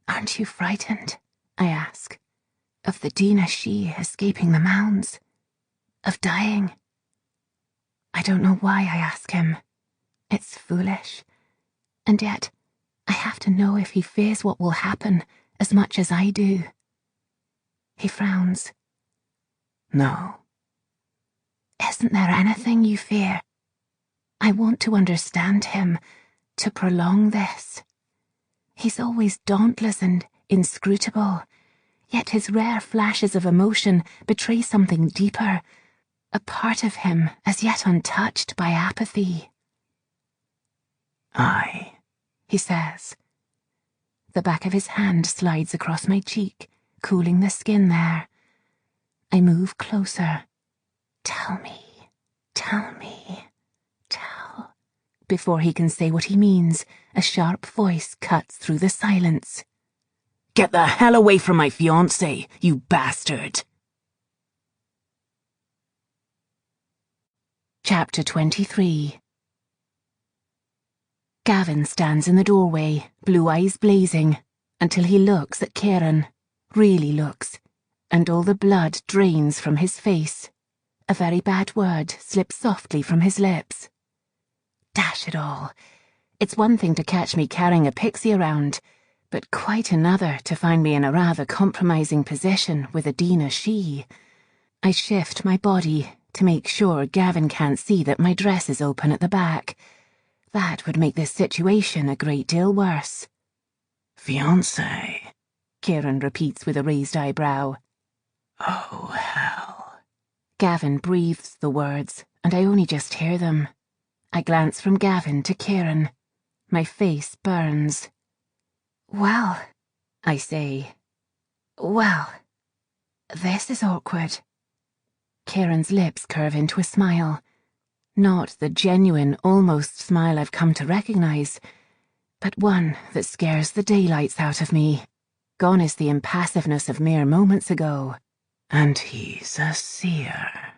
"Aren't you frightened?" I ask. "Of the Dina She escaping the mounds? Of dying?" I don't know why I ask him. It's foolish. And yet, I have to know if he fears what will happen as much as I do. He frowns.
No.
"Isn't there anything you fear?" I want to understand him, to prolong this. He's always dauntless and inscrutable, yet his rare flashes of emotion betray something deeper, a part of him as yet untouched by apathy.
"Aye,"
he says. The back of his hand slides across my cheek, cooling the skin there. I move closer. "Tell me, tell me, tell." Before he can say what he means, a sharp voice cuts through the silence.
"Get the hell away from my fiancé, you bastard!"
Chapter 23. Gavin stands in the doorway, blue eyes blazing, until he looks at Kieran, really looks, and all the blood drains from his face. A very bad word slips softly from his lips. Dash it all. It's one thing to catch me carrying a pixie around, but quite another to find me in a rather compromising position with a Dina She. I shift my body to make sure Gavin can't see that my dress is open at the back. That would make this situation a great deal worse.
"Fiancé,"
Kieran repeats with a raised eyebrow.
"Oh, hell."
Gavin breathes the words, and I only just hear them. I glance from Gavin to Kieran. My face burns. "Well," I say. "Well, this is awkward." Kieran's lips curve into a smile. Not the genuine, almost smile I've come to recognize, but one that scares the daylights out of me. Gone is the impassiveness of mere moments ago.
"And he's a seer."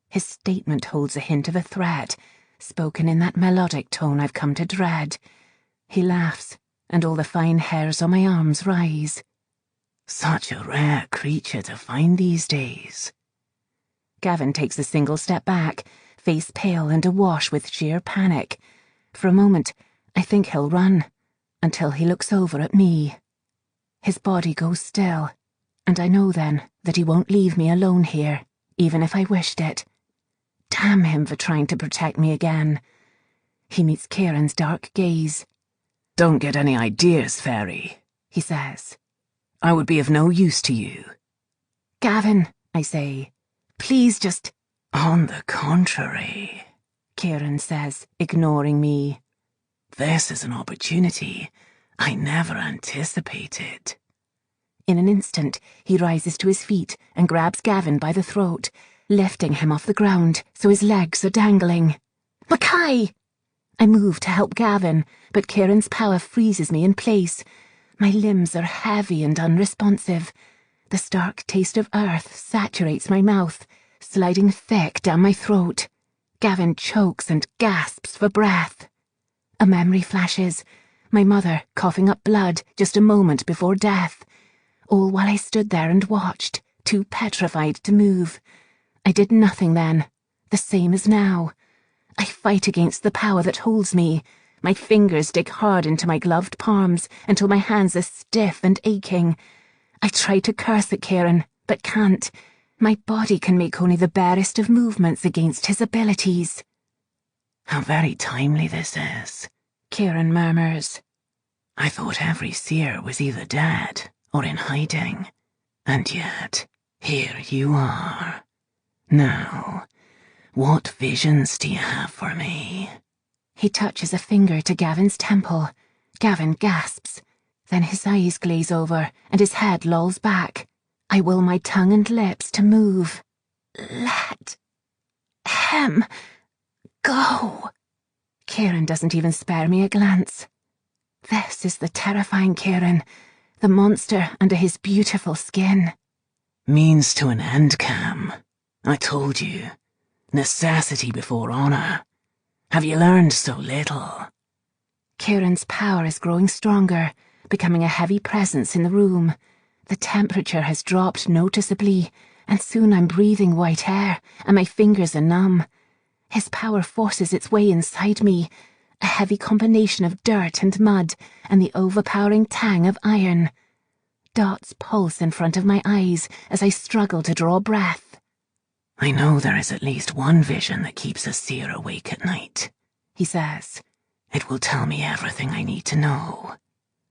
His statement holds a hint of a threat, spoken in that melodic tone I've come to dread. He laughs, and all the fine hairs on my arms rise.
"Such a rare creature to find these days."
Gavin takes a single step back, face pale and awash with sheer panic. For a moment, I think he'll run, until he looks over at me. His body goes still, and I know then that he won't leave me alone here, even if I wished it. Damn him for trying to protect me again. He meets Kieran's dark gaze.
"Don't get any ideas, Fairy,"
he says.
"I would be of no use to you."
"Gavin," I say, "please just—"
"On the contrary,"
Kieran says, ignoring me.
"This is an opportunity I never anticipated."
In an instant, he rises to his feet and grabs Gavin by the throat, lifting him off the ground so his legs are dangling. "Mackay!" I move to help Gavin, but Kieran's power freezes me in place. My limbs are heavy and unresponsive. The stark taste of earth saturates my mouth, sliding thick down my throat. Gavin chokes and gasps for breath. A memory flashes. My mother coughing up blood just a moment before death. All while I stood there and watched, too petrified to move. I did nothing then, the same as now. I fight against the power that holds me. My fingers dig hard into my gloved palms until my hands are stiff and aching. I try to curse at Kieran, but can't. My body can make only the barest of movements against his abilities.
"How very timely this is,"
Kieran murmurs.
"I thought every seer was either dead or in hiding, and yet here you are. Now, what visions do you have for me?"
He touches a finger to Gavin's temple. Gavin gasps. Then his eyes glaze over and his head lolls back. I will my tongue and lips to move. "Let him go." Kieran doesn't even spare me a glance. This is the terrifying Kieran, the monster under his beautiful skin.
"Means to an end, Cam. I told you. Necessity before honor. Have you learned so little?
Kieran's power is growing stronger, becoming a heavy presence in the room. The temperature has dropped noticeably, and soon I'm breathing white air, and my fingers are numb. His power forces its way inside me, a heavy combination of dirt and mud, and the overpowering tang of iron. Dots pulse in front of my eyes as I struggle to draw breath.
I know there is at least one vision that keeps a seer awake at night, he says. It will tell me everything I need to know.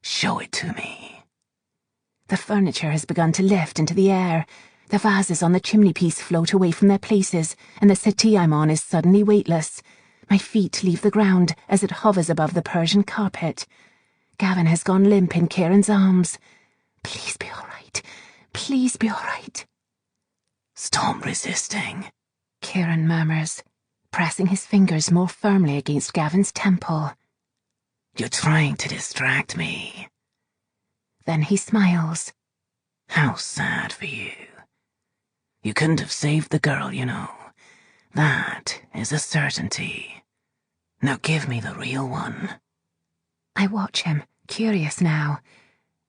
Show it to me.
The furniture has begun to lift into the air. The vases on the chimney-piece float away from their places, and the settee I'm on is suddenly weightless. My feet leave the ground as it hovers above the Persian carpet. Gavin has gone limp in Kieran's arms. Please be all right. Please be all right.
Stop resisting,
Kieran murmurs, pressing his fingers more firmly against Gavin's temple.
You're trying to distract me.
Then he smiles.
How sad for you. You couldn't have saved the girl, you know. That is a certainty. Now give me the real one.
I watch him, curious now.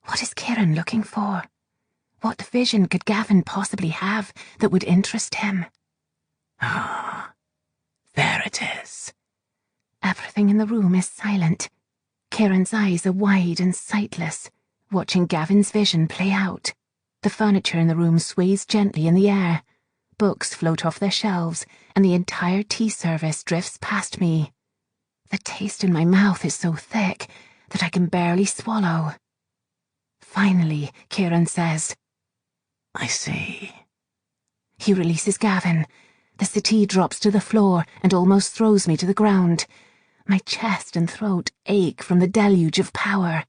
What is Kieran looking for? What vision could Gavin possibly have that would interest him?
Ah, there it is.
Everything in the room is silent. Kieran's eyes are wide and sightless, watching Gavin's vision play out. The furniture in the room sways gently in the air. Books float off their shelves, and the entire tea service drifts past me. The taste in my mouth is so thick that I can barely swallow. Finally, Kieran says,
I see.
He releases Gavin. The settee drops to the floor and almost throws me to the ground. My chest and throat ache from the deluge of power.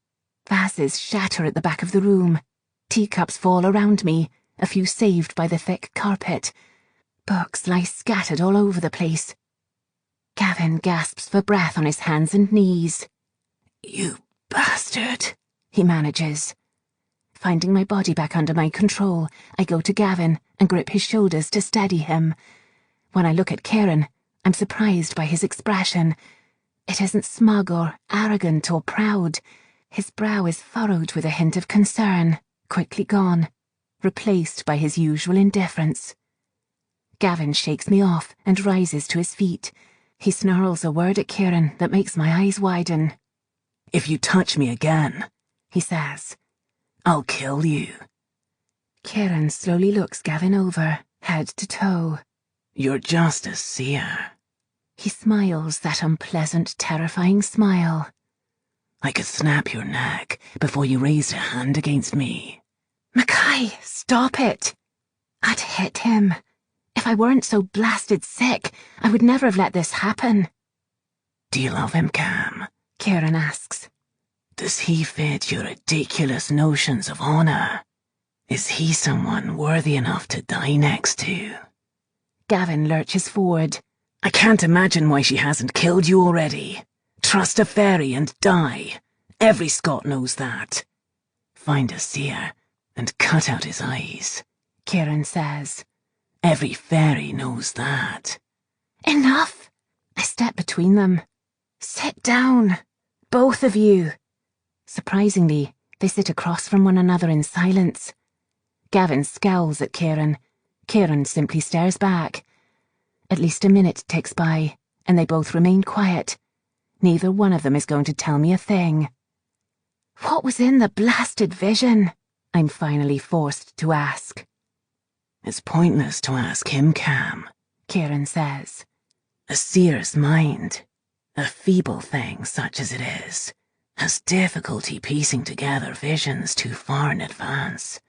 Vases shatter at the back of the room. Teacups fall around me, a few saved by the thick carpet. Books lie scattered all over the place. Gavin gasps for breath on his hands and knees.
You bastard,
he manages. Finding my body back under my control, I go to Gavin and grip his shoulders to steady him. When I look at Kieran, I'm surprised by his expression. It isn't smug or arrogant or proud. His brow is furrowed with a hint of concern, quickly gone, replaced by his usual indifference. Gavin shakes me off and rises to his feet. He snarls a word at Kieran that makes my eyes widen.
If you touch me again,
he says,
I'll kill you.
Kieran slowly looks Gavin over, head to toe.
You're just a seer.
He smiles that unpleasant, terrifying smile.
I could snap your neck before you raised a hand against me.
Mackay, stop it. I'd hit him. If I weren't so blasted sick, I would never have let this happen.
Do you love him, Cam?
Kieran asks.
Does he fit your ridiculous notions of honor? Is he someone worthy enough to die next to?
Gavin lurches forward.
I can't imagine why she hasn't killed you already. Trust a fairy and die. Every Scot knows that. Find a seer and cut out his eyes,
Kieran says.
Every fairy knows that.
Enough! I step between them. Sit down, both of you. Surprisingly, they sit across from one another in silence. Gavin scowls at Kieran. Kieran simply stares back. At least a minute ticks by, and they both remain quiet. Neither one of them is going to tell me a thing. What was in the blasted vision? I'm finally forced to ask.
It's pointless to ask him, Cam,
Kieran says.
A seer's mind, a feeble thing such as it is, has difficulty piecing together visions too far in advance.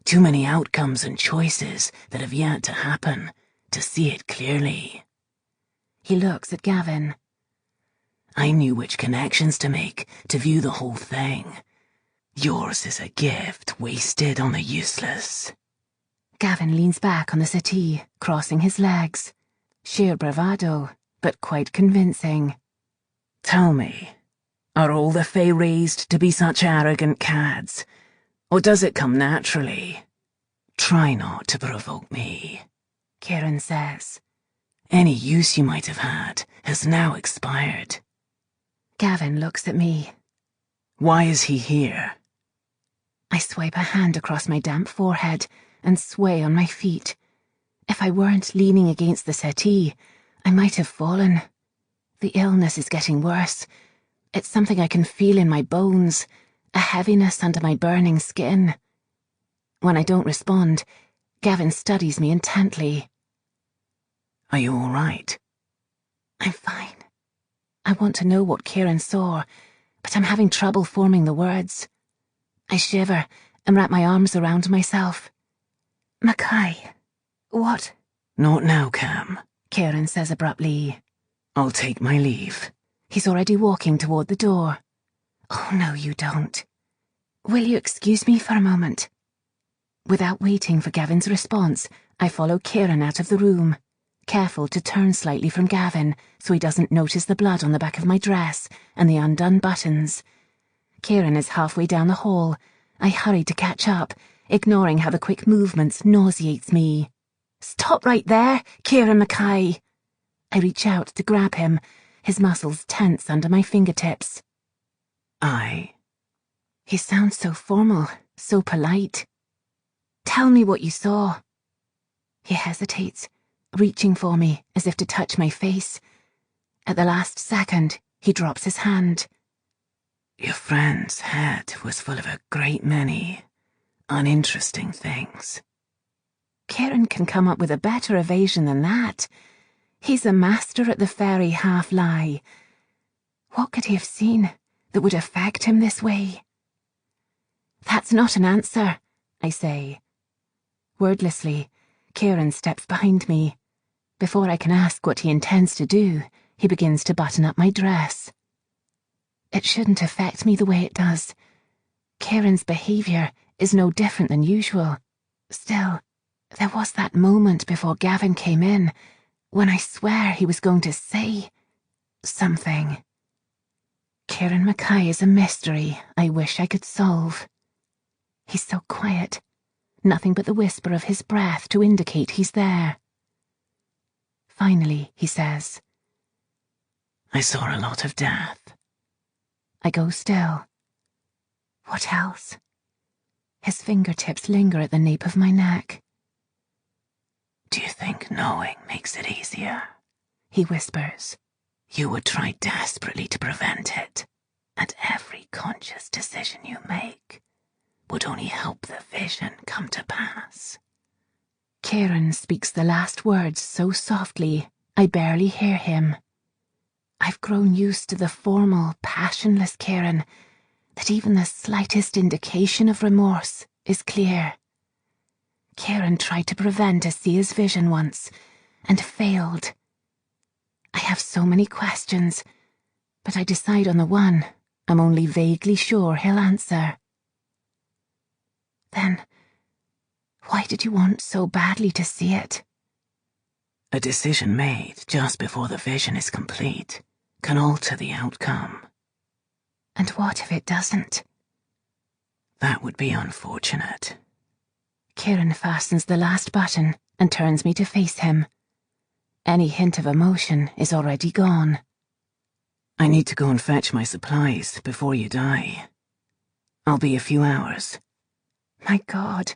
Too many outcomes and choices that have yet to happen to see it clearly.
He looks at Gavin.
I knew which connections to make to view the whole thing. Yours is a gift wasted on the useless.
Gavin leans back on the settee, crossing his legs. Sheer bravado, but quite convincing.
Tell me, are all the Fae raised to be such arrogant cads? Or does it come naturally? Try not to provoke me,
Kieran says.
Any use you might have had has now expired.
Gavin looks at me.
Why is he here?
I swipe a hand across my damp forehead and sway on my feet. If I weren't leaning against the settee, I might have fallen. The illness is getting worse. It's something I can feel in my bones, a heaviness under my burning skin. When I don't respond, Gavin studies me intently.
Are you all right?
I'm fine. I want to know what Kieran saw, but I'm having trouble forming the words. I shiver and wrap my arms around myself. Mackay, what?
Not now, Cam,
Kieran says abruptly.
I'll take my leave.
He's already walking toward the door. Oh, no, you don't. Will you excuse me for a moment? Without waiting for Gavin's response, I follow Kieran out of the room, careful to turn slightly from Gavin so he doesn't notice the blood on the back of my dress and the undone buttons. Kieran is halfway down the hall. I hurry to catch up, ignoring how the quick movements nauseates me. Stop right there, Kieran Mackay. I reach out to grab him, his muscles tense under my fingertips. He sounds so formal, so polite. Tell me what you saw. He hesitates, reaching for me as if to touch my face. At the last second, he drops his hand.
Your friend's head was full of a great many uninteresting things.
Kieran can come up with a better evasion than that. He's a master at the fairy half-lie. What could he have seen that would affect him this way? That's not an answer, I say. Wordlessly, Kieran steps behind me. Before I can ask what he intends to do, he begins to button up my dress. It shouldn't affect me the way it does. Kieran's behaviour is no different than usual. Still, there was that moment before Gavin came in when I swear he was going to say something. Kieran Mackay is a mystery I wish I could solve. He's so quiet, nothing but the whisper of his breath to indicate he's there. Finally, he says,
I saw a lot of death.
I go still. What else? His fingertips linger at the nape of my neck.
Do you think knowing makes it easier?
He whispers.
You would try desperately to prevent it, and every conscious decision you make would only help the vision come to pass.
Kieran speaks the last words so softly, I barely hear him. I've grown used to the formal, passionless Kieran, that even the slightest indication of remorse is clear. Kieran tried to prevent Asia's vision once, and failed. I have so many questions, but I decide on the one I'm only vaguely sure he'll answer. Then, why did you want so badly to see it?
A decision made just before the vision is complete can alter the outcome.
And what if it doesn't?
That would be unfortunate.
Kieran fastens the last button and turns me to face him. Any hint of emotion is already gone.
I need to go and fetch my supplies before you die. I'll be a few hours.
My God,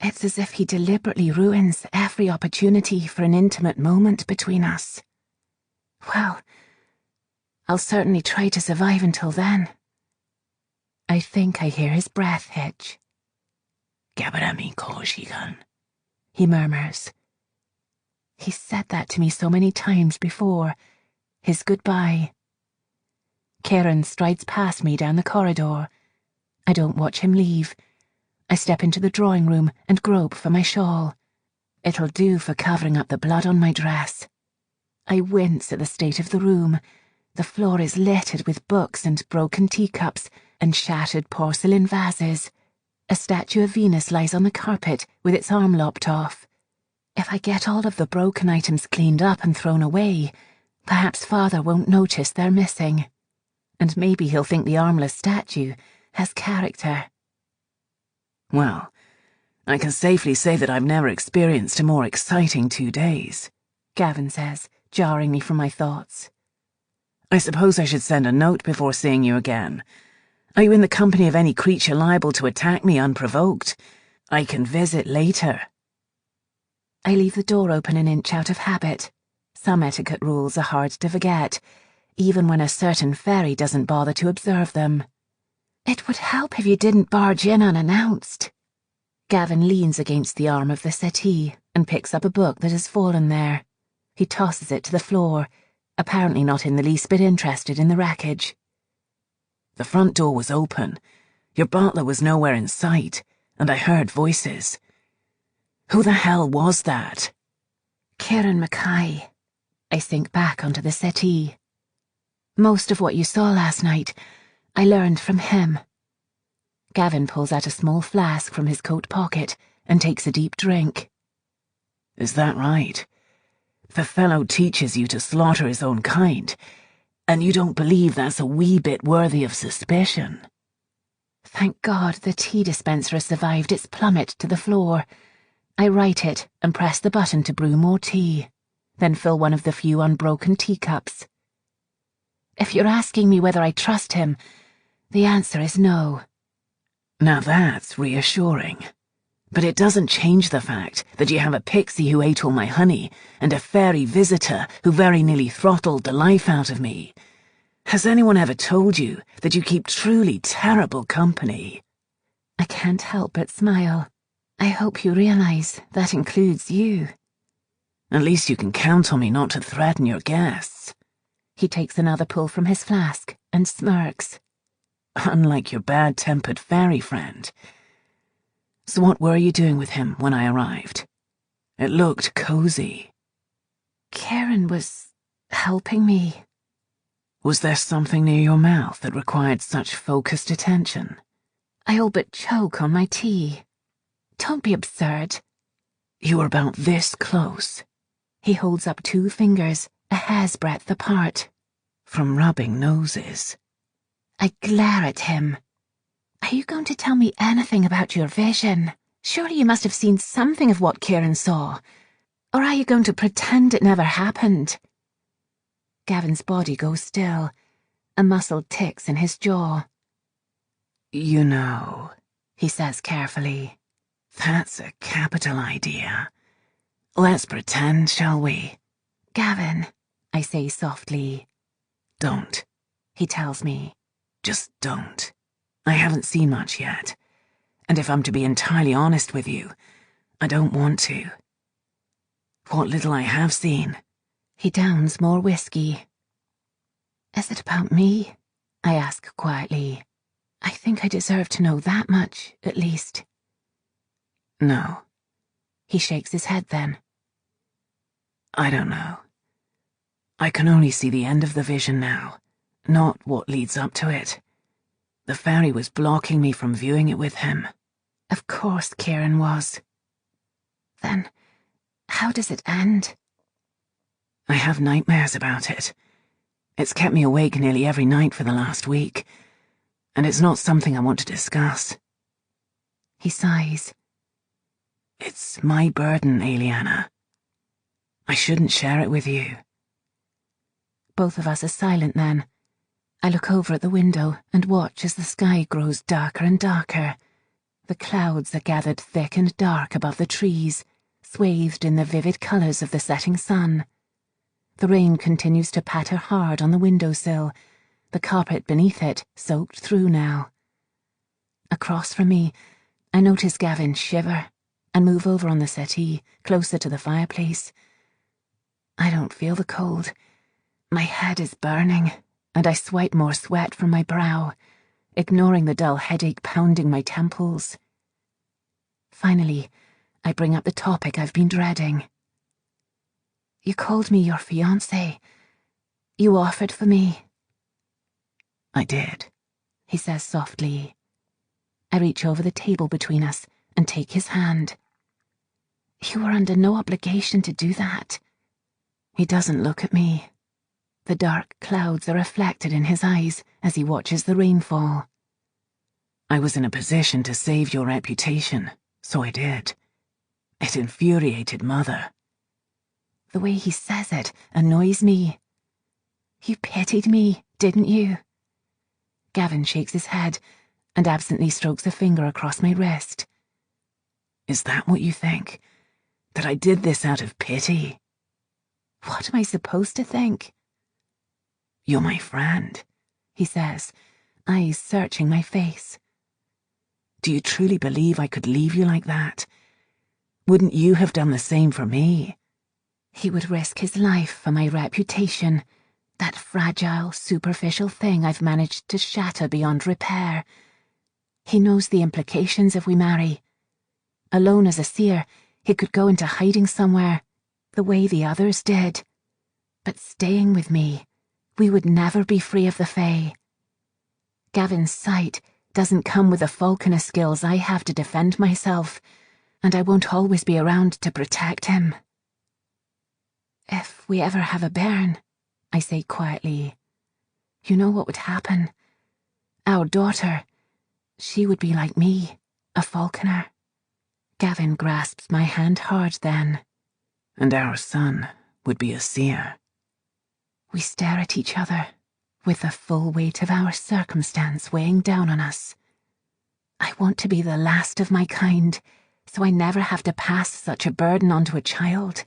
it's as if he deliberately ruins every opportunity for an intimate moment between us. Well, I'll certainly try to survive until then. I think I hear his breath hitch.
Gabarami Koshigan,
he murmurs. He's said that to me so many times before. His goodbye. Kieran strides past me down the corridor. I don't watch him leave. I step into the drawing room and grope for my shawl. It'll do for covering up the blood on my dress. I wince at the state of the room. The floor is littered with books and broken teacups and shattered porcelain vases. A statue of Venus lies on the carpet with its arm lopped off. If I get all of the broken items cleaned up and thrown away, perhaps Father won't notice they're missing. And maybe he'll think the armless statue has character.
Well, I can safely say that I've never experienced a more exciting 2 days.
Gavin says, jarring me from my thoughts.
I suppose I should send a note before seeing you again. Are you in the company of any creature liable to attack me unprovoked? I can visit later.
I leave the door open an inch out of habit. Some etiquette rules are hard to forget, even when a certain fairy doesn't bother to observe them. It would help if you didn't barge in unannounced. Gavin leans against the arm of the settee and picks up a book that has fallen there. He tosses it to the floor, apparently not in the least bit interested in the wreckage.
The front door was open. Your butler was nowhere in sight, and I heard voices. Who the hell was that?
Kieran Mackay. I sink back onto the settee. Most of what you saw last night, I learned from him. Gavin pulls out a small flask from his coat pocket and takes a deep drink.
Is that right? The fellow teaches you to slaughter his own kind, and you don't believe that's a wee bit worthy of suspicion?
Thank God the tea dispenser has survived its plummet to the floor. I right it and press the button to brew more tea, then fill one of the few unbroken teacups. If you're asking me whether I trust him, the answer is no.
Now that's reassuring. But it doesn't change the fact that you have a pixie who ate all my honey and a fairy visitor who very nearly throttled the life out of me. Has anyone ever told you that you keep truly terrible company?
I can't help but smile. I hope you realize that includes you.
At least you can count on me not to threaten your guests.
He takes another pull from his flask and smirks.
Unlike your bad-tempered fairy friend. So what were you doing with him when I arrived? It looked cozy.
Kieran was helping me.
Was there something near your mouth that required such focused attention?
I all but choke on my tea. Don't be absurd.
You were about this close.
He holds up 2 fingers, a hair's breadth apart.
From rubbing noses.
I glare at him. Are you going to tell me anything about your vision? Surely you must have seen something of what Kieran saw. Or are you going to pretend it never happened? Gavin's body goes still. A muscle ticks in his jaw.
You know,
he says carefully,
that's a capital idea. Let's pretend, shall we?
Gavin, I say softly.
Don't,
he tells me.
Just don't. I haven't seen much yet. And if I'm to be entirely honest with you, I don't want to. What little I have seen.
He downs more whiskey. Is it about me? I ask quietly. I think I deserve to know that much, at least.
No.
He shakes his head then.
I don't know. I can only see the end of the vision now, not what leads up to it. The fairy was blocking me from viewing it with him.
Of course Kieran was. Then, how does it end?
I have nightmares about it. It's kept me awake nearly every night for the last week, and it's not something I want to discuss.
He sighs.
It's my burden, Aliana. I shouldn't share it with you.
Both of us are silent then. I look over at the window and watch as the sky grows darker and darker. The clouds are gathered thick and dark above the trees, swathed in the vivid colours of the setting sun. The rain continues to patter hard on the windowsill, the carpet beneath it soaked through now. Across from me, I notice Gavin shiver and move over on the settee, closer to the fireplace. I don't feel the cold. My head is burning, and I swipe more sweat from my brow, ignoring the dull headache pounding my temples. Finally, I bring up the topic I've been dreading. You called me your fiancé. You offered for me.
I did,
he says softly. I reach over the table between us and take his hand. You were under no obligation to do that.
He doesn't look at me.
The dark clouds are reflected in his eyes as he watches the rain fall.
I was in a position to save your reputation, so I did. It infuriated Mother.
The way he says it annoys me. You pitied me, didn't you? Gavin shakes his head and absently strokes a finger across my wrist.
Is that what you think? That I did this out of pity?
What am I supposed to think?
You're my friend,
he says, eyes searching my face.
Do you truly believe I could leave you like that? Wouldn't you have done the same for me?
He would risk his life for my reputation, that fragile, superficial thing I've managed to shatter beyond repair. He knows the implications if we marry. Alone as a seer, he could go into hiding somewhere, the way the others did. But staying with me, we would never be free of the Fae. Gavin's sight doesn't come with the Falconer skills I have to defend myself, and I won't always be around to protect him. If we ever have a bairn, I say quietly, you know what would happen? Our daughter, she would be like me, a Falconer. Gavin grasps my hand hard then.
And our son would be a seer.
We stare at each other, with the full weight of our circumstance weighing down on us. I want to be the last of my kind, so I never have to pass such a burden onto a child.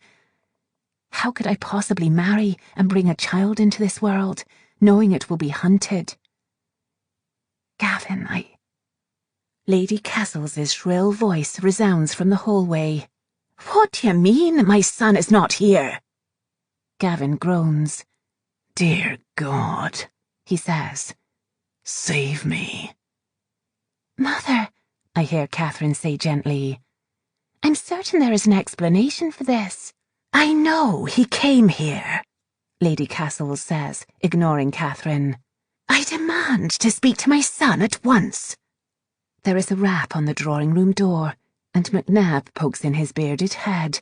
How could I possibly marry and bring a child into this world, knowing it will be hunted? Gavin, Lady Castles's shrill voice resounds from the hallway.
What do you mean, my son is not here?
Gavin groans.
Dear God,
he says.
Save me.
Mother, I hear Catherine say gently. I'm certain there is an explanation for this.
I know he came here,
Lady Castles says, ignoring Catherine.
I demand to speak to my son at once.
There is a rap on the drawing-room door, and McNabb pokes in his bearded head.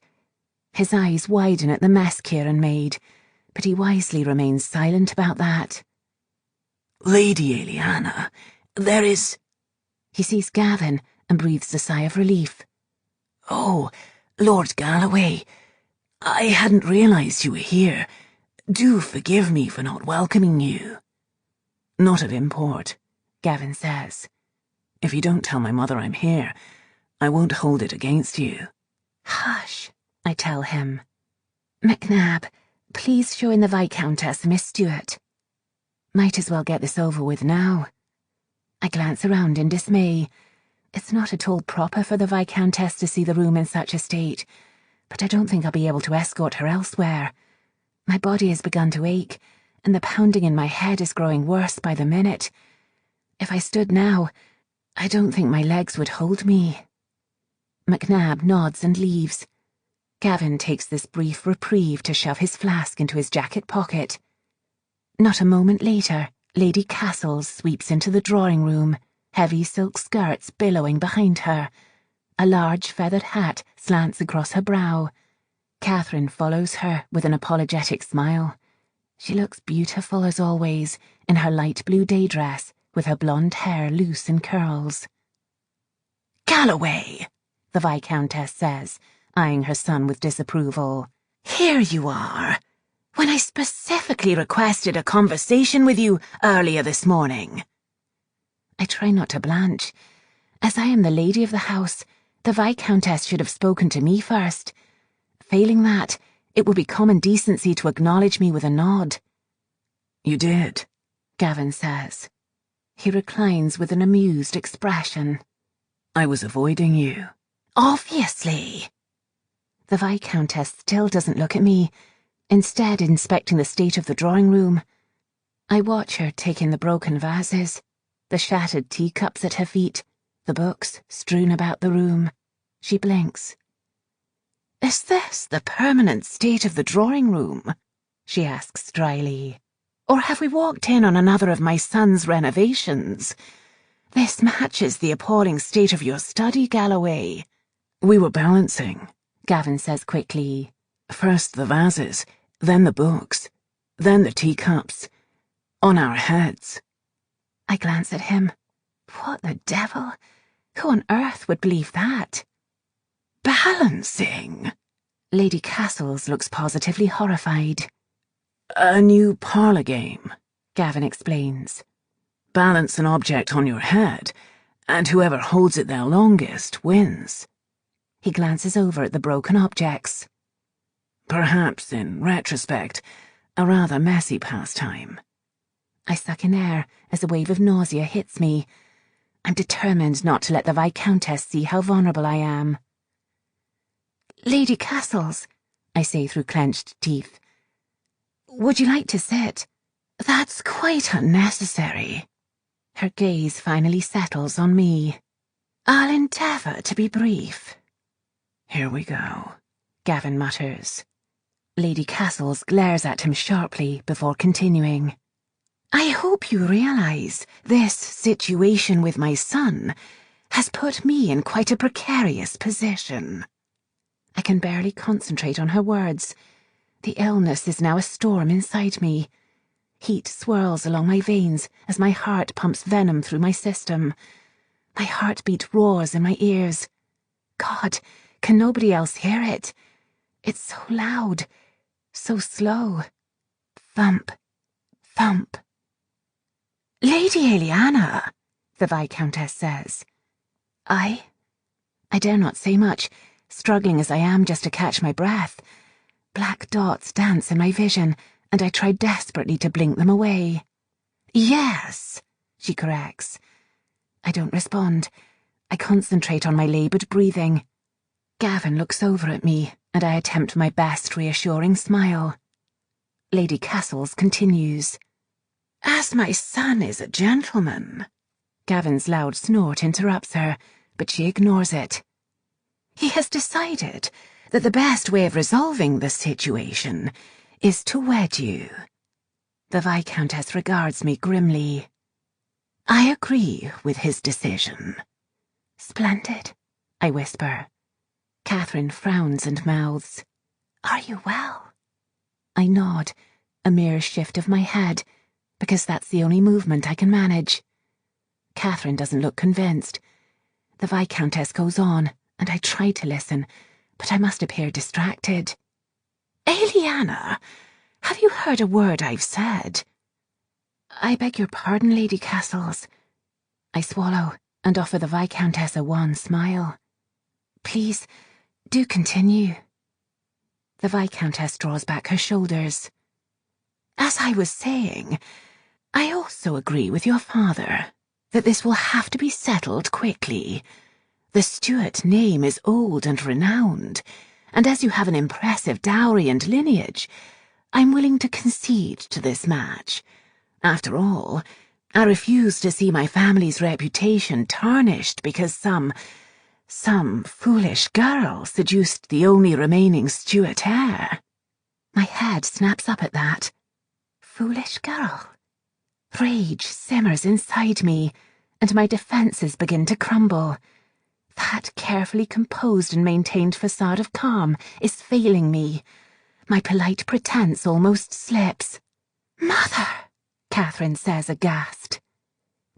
His eyes widen at the mess Kieran made, but he wisely remains silent about that.
Lady Eliana, there is...
He sees Gavin and breathes a sigh of relief.
Oh, Lord Galloway, I hadn't realised you were here. Do forgive me for not welcoming you. Not of import, Gavin says. If you don't tell my mother I'm here, I won't hold it against you.
Hush, I tell him. McNabb, please show in the Viscountess, Miss Stewart. Might as well get this over with now. I glance around in dismay. It's not at all proper for the Viscountess to see the room in such a state, but I don't think I'll be able to escort her elsewhere. My body has begun to ache, and the pounding in my head is growing worse by the minute. If I stood now, I don't think my legs would hold me. McNabb nods and leaves. Gavin takes this brief reprieve to shove his flask into his jacket pocket. Not a moment later, Lady Castles sweeps into the drawing-room, heavy silk skirts billowing behind her. A large feathered hat slants across her brow. Catherine follows her with an apologetic smile. She looks beautiful as always, in her light blue day dress, with her blonde hair loose in curls.
Galloway,
the Viscountess says, eyeing her son with disapproval.
Here you are, when I specifically requested a conversation with you earlier this morning.
I try not to blanch. As I am the lady of the house, the Viscountess should have spoken to me first. Failing that, it would be common decency to acknowledge me with a nod.
You did,
Gavin says. He reclines with an amused expression.
I was avoiding you.
Obviously.
The Viscountess still doesn't look at me, instead inspecting the state of the drawing-room. I watch her take in the broken vases, the shattered teacups at her feet, the books strewn about the room. She blinks.
Is this the permanent state of the drawing-room?
She asks dryly.
Or have we walked in on another of my son's renovations? This matches the appalling state of your study, Galloway.
We were balancing,
Gavin says quickly.
First the vases, then the books, then the teacups. On our heads.
I glance at him. What the devil? Who on earth would believe that?
Balancing,
Lady Castles looks positively horrified.
A new parlour game, Gavin explains. Balance an object on your head, and whoever holds it there longest wins.
He glances over at the broken objects.
Perhaps, in retrospect, a rather messy pastime.
I suck in air as a wave of nausea hits me. I'm determined not to let the Viscountess see how vulnerable I am. Lady Castles, I say through clenched teeth. Would you like to sit?
That's quite unnecessary.
Her gaze finally settles on me.
I'll endeavour to be brief. Here we go,
Gavin mutters. Lady Castles glares at him sharply before continuing.
I hope you realise this situation with my son has put me in quite a precarious position.
I can barely concentrate on her words. The illness is now a storm inside me. Heat swirls along my veins as my heart pumps venom through my system. My heartbeat roars in my ears. God, can nobody else hear it? It's so loud, so slow. Thump, thump.
Lady Eliana,
the Viscountess says. I dare not say much, struggling as I am just to catch my breath. Black dots dance in my vision, and I try desperately to blink them away.
Yes,
she corrects. I don't respond. I concentrate on my laboured breathing. Gavin looks over at me, and I attempt my best reassuring smile. Lady Castles continues.
As my son is a gentleman.
Gavin's loud snort interrupts her, but she ignores it.
He has decided that the best way of resolving the situation is to wed you.
The Viscountess regards me grimly.
I agree with his decision.
Splendid, I whisper. Catherine frowns and mouths.
Are you well?
I nod, a mere shift of my head, because that's the only movement I can manage. Catherine doesn't look convinced. The Viscountess goes on, and I try to listen, but I must appear distracted.
Eliana, have you heard a word I've said?
I beg your pardon, Lady Castles. I swallow and offer the Viscountess a wan smile. Please, do continue. The Viscountess draws back her shoulders.
As I was saying, I also agree with your father that this will have to be settled quickly. The Stuart name is old and renowned, and as you have an impressive dowry and lineage, I'm willing to concede to this match. After all, I refuse to see my family's reputation tarnished because some foolish girl seduced the only remaining Stuart heir.
My head snaps up at that. Foolish girl. Rage simmers inside me, and my defences begin to crumble. That carefully composed and maintained facade of calm is failing me. My polite pretense almost slips.
Mother,
Catherine says aghast.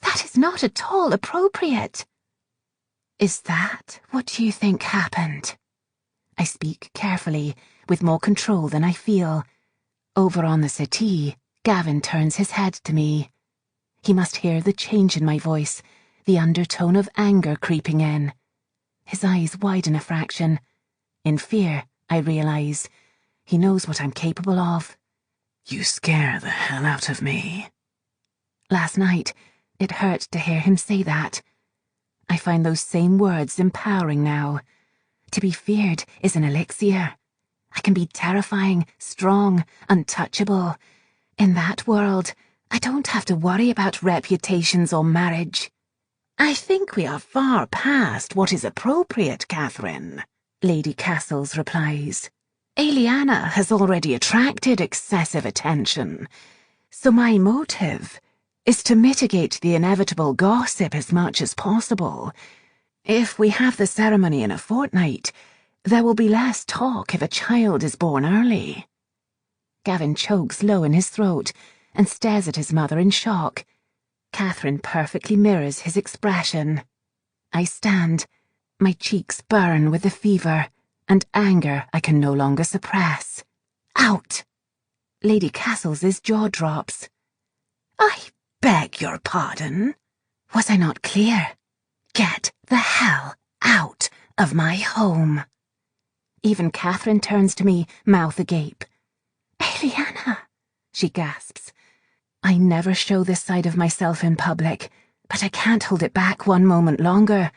That is not at all appropriate.
Is that what you think happened? I speak carefully, with more control than I feel. Over on the settee, Gavin turns his head to me. He must hear the change in my voice, the undertone of anger creeping in. His eyes widen a fraction. In fear, I realise. He knows what I'm capable of.
You scare the hell out of me.
Last night, it hurt to hear him say that. I find those same words empowering now. To be feared is an elixir. I can be terrifying, strong, untouchable. In that world, I don't have to worry about reputations or marriage.
I think we are far past what is appropriate, Catherine, Lady Castles replies. Eliana has already attracted excessive attention, so my motive is to mitigate the inevitable gossip as much as possible. If we have the ceremony in a fortnight, there will be less talk if a child is born early.
Gavin chokes low in his throat and stares at his mother in shock. Catherine perfectly mirrors his expression. I stand. My cheeks burn with the fever, and anger I can no longer suppress. Out! Lady Castles's jaw drops.
I beg your pardon?
Was I not clear? Get the hell out of my home. Even Catherine turns to me, mouth agape.
Eliana,
she gasps. I never show this side of myself in public, but I can't hold it back one moment longer.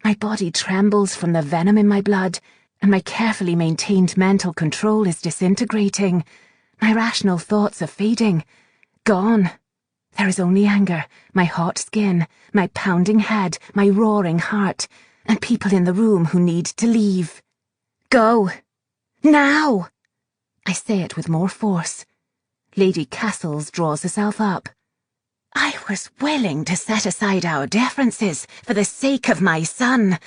My body trembles from the venom in my blood, and my carefully maintained mental control is disintegrating. My rational thoughts are fading. Gone. There is only anger, my hot skin, my pounding head, my roaring heart, and people in the room who need to leave. Go. Now! I say it with more force. Lady Castles draws herself up.
I was willing to set aside our differences for the sake of my son,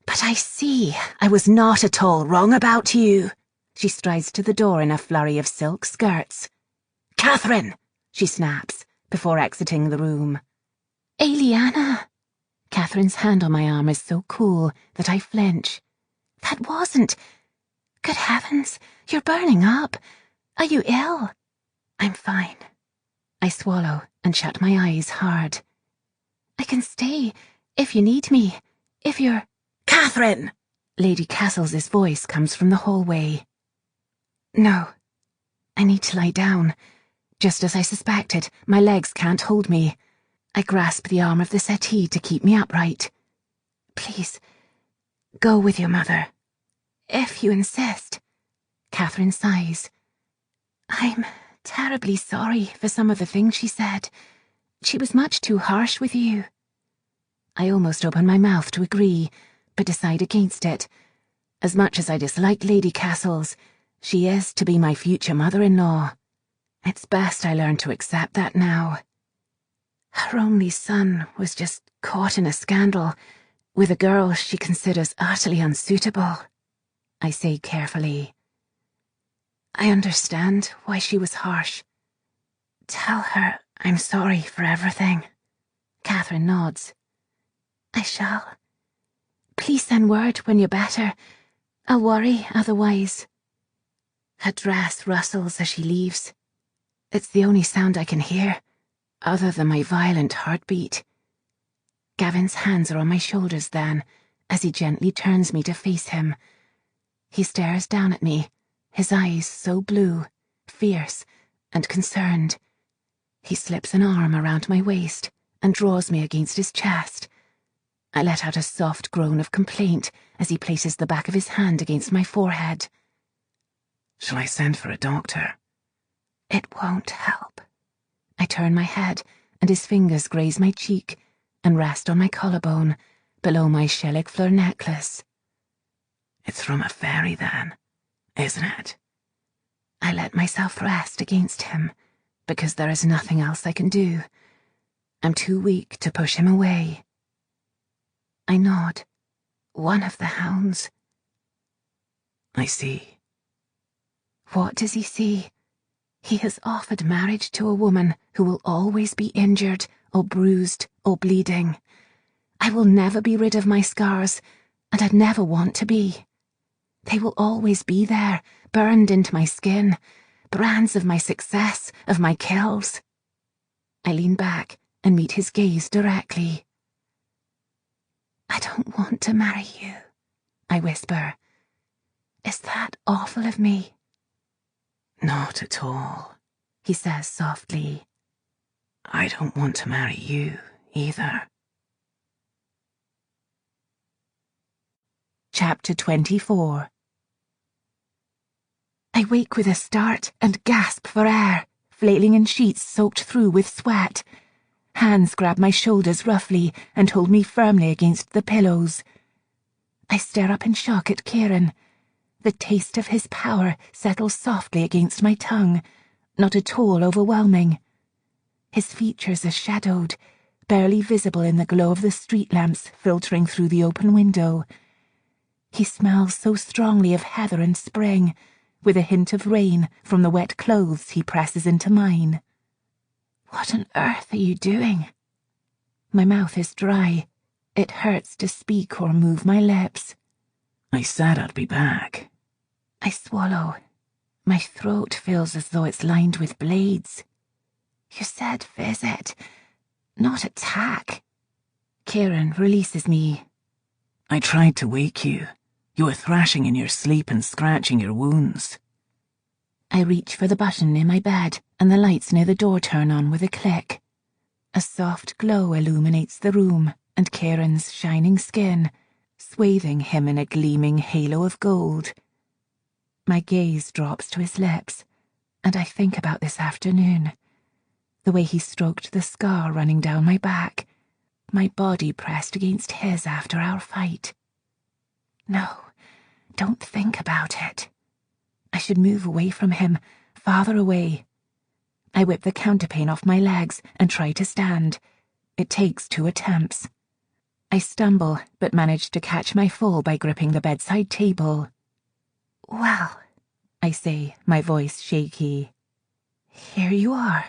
but I see I was not at all wrong about you.
She strides to the door in a flurry of silk skirts.
Catherine,
she snaps, before exiting the room.
Eliana.
Catherine's hand on my arm is so cool that I flinch.
That wasn't... Good heavens, you're burning up. Are you ill?
I'm fine. I swallow and shut my eyes hard.
I can stay if you need me. If you're...
Catherine! Lady Castles's voice comes from the hallway. No. I need to lie down. Just as I suspected, my legs can't hold me. I grasp the arm of the settee to keep me upright. Please, go with your mother.
If you insist.
Catherine sighs.
I'm terribly sorry for some of the things she said. She was much too harsh with you.
I almost open my mouth to agree, but decide against it. As much as I dislike Lady Castles, she is to be my future mother-in-law. It's best I learn to accept that now. Her only son was just caught in a scandal with a girl she considers utterly unsuitable, I say carefully. I understand why she was harsh. Tell her I'm sorry for everything. Catherine nods.
I shall. Please send word when you're better. I'll worry otherwise.
Her dress rustles as she leaves. It's the only sound I can hear, other than my violent heartbeat. Gavin's hands are on my shoulders then, as he gently turns me to face him. He stares down at me, his eyes so blue, fierce, and concerned. He slips an arm around my waist and draws me against his chest. I let out a soft groan of complaint as he places the back of his hand against my forehead. Shall I send for a doctor? It won't help. I turn my head, and his fingers graze my cheek and rest on my collarbone, below my Shelik fleur necklace. It's from a fairy, then, isn't it? I let myself rest against him, because there is nothing else I can do. I'm too weak to push him away. I nod. One of the hounds. I see. What does he see? He has offered marriage to a woman who will always be injured, or bruised, or bleeding. I will never be rid of my scars, and I'd never want to be. They will always be there, burned into my skin, brands of my success, of my kills. I lean back and meet his gaze directly. I don't want to marry you, I whisper. Is that awful of me? Not at all, he says softly. I don't want to marry you either. Chapter 24. I wake with a start and gasp for air, flailing in sheets soaked through with sweat. Hands grab my shoulders roughly and hold me firmly against the pillows. I stare up in shock at Kieran. The taste of his power settles softly against my tongue, not at all overwhelming. His features are shadowed, barely visible in the glow of the street lamps filtering through the open window. He smells so strongly of heather and spring, with a hint of rain from the wet clothes he presses into mine. What on earth are you doing? My mouth is dry. It hurts to speak or move my lips.
I said I'd be back.
I swallow. My throat feels as though it's lined with blades. You said visit, not attack. Kieran releases me.
I tried to wake you. You were thrashing in your sleep and scratching your wounds.
I reach for the button in my bed, and the lights near the door turn on with a click. A soft glow illuminates the room, and Kieran's shining skin, swathing him in a gleaming halo of gold. My gaze drops to his lips, and I think about this afternoon. The way he stroked the scar running down my back, my body pressed against his after our fight. No, don't think about it. I should move away from him, farther away. I whip the counterpane off my legs and try to stand. It takes 2 attempts. I stumble, but manage to catch my fall by gripping the bedside table. Well, I say, my voice shaky. Here you are.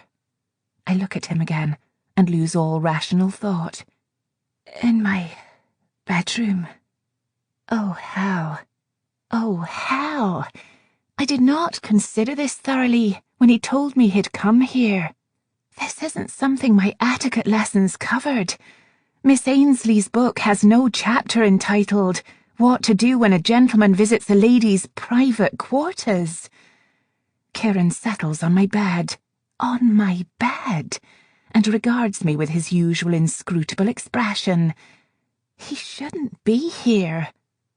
I look at him again and lose all rational thought. In my bedroom. Oh, hell. Oh, hell. I did not consider this thoroughly when he told me he'd come here. This isn't something my etiquette lessons covered. Miss Ainsley's book has no chapter entitled What to Do When a Gentleman Visits a Lady's Private Quarters. Kieran settles on my bed, and regards me with his usual inscrutable expression. He shouldn't be here.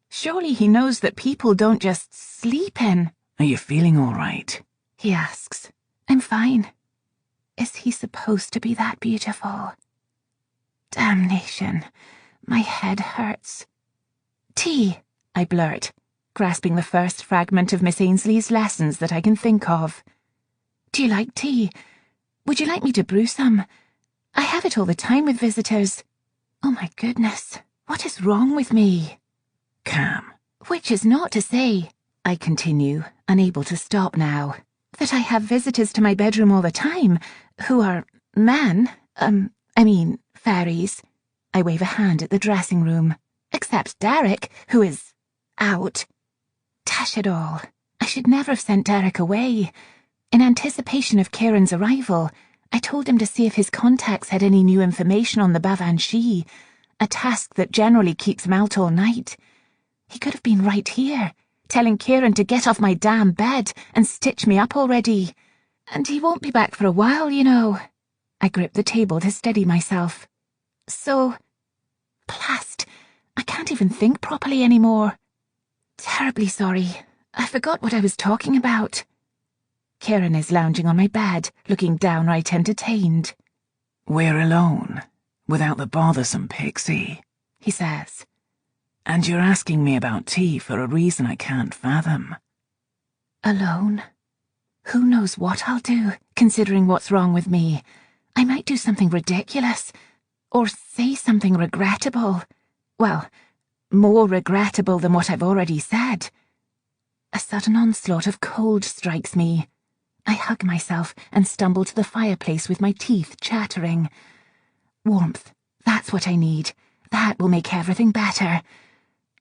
Surely he knows that people don't just sleep in.
Are you feeling all right?
He asks. I'm fine. Is he supposed to be that beautiful? Damnation. My head hurts. Tea, I blurt, grasping the first fragment of Miss Ainsley's lessons that I can think of. Do you like tea? Would you like me to brew some? I have it all the time with visitors. Oh my goodness, what is wrong with me?
Cam.
Which is not to say, I continue, unable to stop now, that I have visitors to my bedroom all the time, who are fairies. I wave a hand at the dressing room. Except Derek, who is out. Dash it all. I should never have sent Derek away. In anticipation of Kieran's arrival, I told him to see if his contacts had any new information on the Bavanshi, a task that generally keeps him out all night. He could have been right here, telling Kieran to get off my damn bed and stitch me up already. And he won't be back for a while, you know. I grip the table to steady myself. So, blast, I can't even think properly anymore. Terribly sorry. I forgot what I was talking about. Kieran is lounging on my bed, looking downright entertained.
We're alone, without the bothersome Pixie,
he says.
And you're asking me about tea for a reason I can't fathom.
Alone? Who knows what I'll do, considering what's wrong with me. I might do something ridiculous, or say something regrettable. Well, more regrettable than what I've already said. A sudden onslaught of cold strikes me. I hug myself and stumble to the fireplace with my teeth chattering. Warmth, that's what I need. That will make everything better.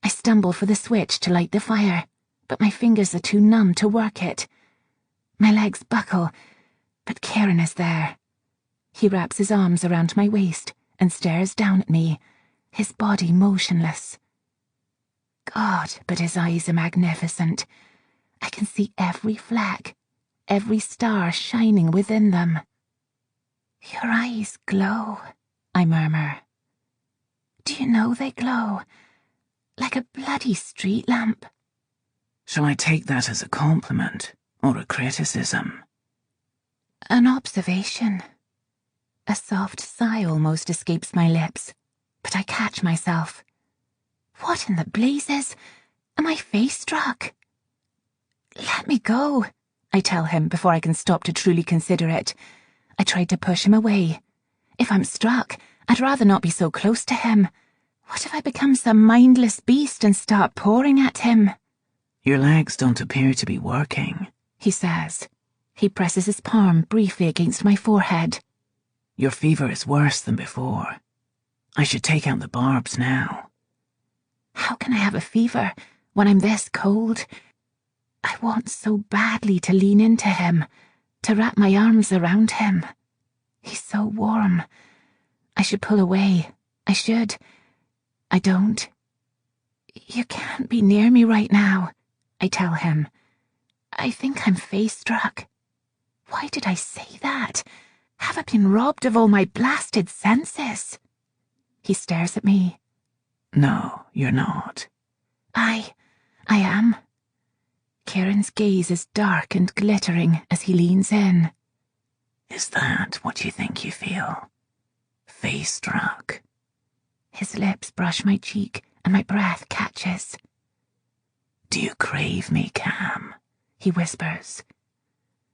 I stumble for the switch to light the fire, but my fingers are too numb to work it. My legs buckle, but Kieran is there. He wraps his arms around my waist and stares down at me, his body motionless. God, but his eyes are magnificent. I can see every fleck, every star shining within them. Your eyes glow, I murmur. Do you know they glow? Like a bloody street lamp.
Shall I take that as a compliment or a criticism?
An observation. A soft sigh almost escapes my lips, but I catch myself. What in the blazes? Am I face-struck? Let me go, I tell him before I can stop to truly consider it. I tried to push him away. If I'm struck, I'd rather not be so close to him. What if I become some mindless beast and start pouring at him?
Your legs don't appear to be working,
he says. He presses his palm briefly against my forehead.
Your fever is worse than before. I should take out the barbs now.
How can I have a fever when I'm this cold. I want so badly to lean into him, to wrap my arms around him. He's so warm. I should pull away. I should. I don't. You can't be near me right now, I tell him. I think I'm face-struck. Why did I say that? Have I been robbed of all my blasted senses? He stares at me.
No, you're not.
I am. Kieran's gaze is dark and glittering as he leans in.
Is that what you think you feel? Face-struck?
His lips brush my cheek and my breath catches.
Do you crave me, Cam?
He whispers.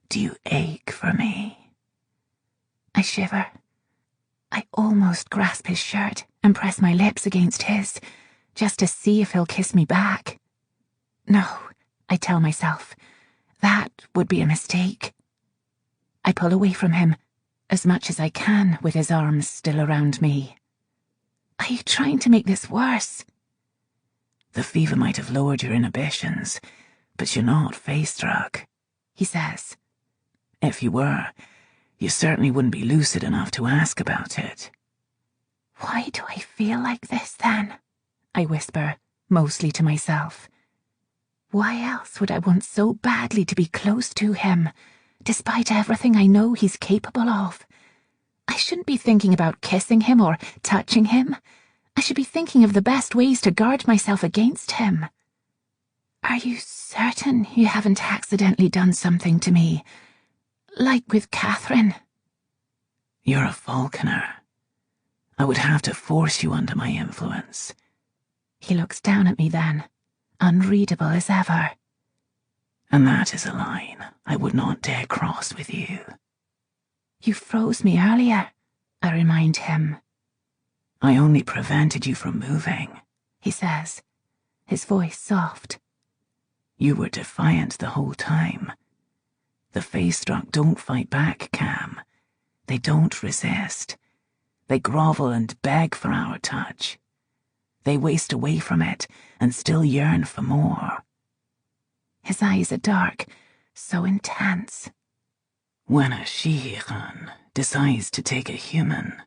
Do you ache for me?
I shiver. I almost grasp his shirt and press my lips against his, just to see if he'll kiss me back. No, I tell myself. That would be a mistake. I pull away from him, as much as I can with his arms still around me. Are you trying to make this worse?
The fever might have lowered your inhibitions, but you're not face-struck,
he says.
If you were, you certainly wouldn't be lucid enough to ask about it.
Why do I feel like this, then? I whisper, mostly to myself. Why else would I want so badly to be close to him, despite everything I know he's capable of? I shouldn't be thinking about kissing him or touching him. I should be thinking of the best ways to guard myself against him. Are you certain you haven't accidentally done something to me? Like with Catherine?
You're a Falconer. I would have to force you under my influence.
He looks down at me then, unreadable as ever.
And that is a line I would not dare cross with you.
You froze me earlier, I remind him.
I only prevented you from moving,
he says, his voice soft.
You were defiant the whole time. The face-struck don't fight back, Cam. They don't resist. They grovel and beg for our touch. They waste away from it and still yearn for more.
His eyes are dark, so intense.
When a Shihan decides to take a human,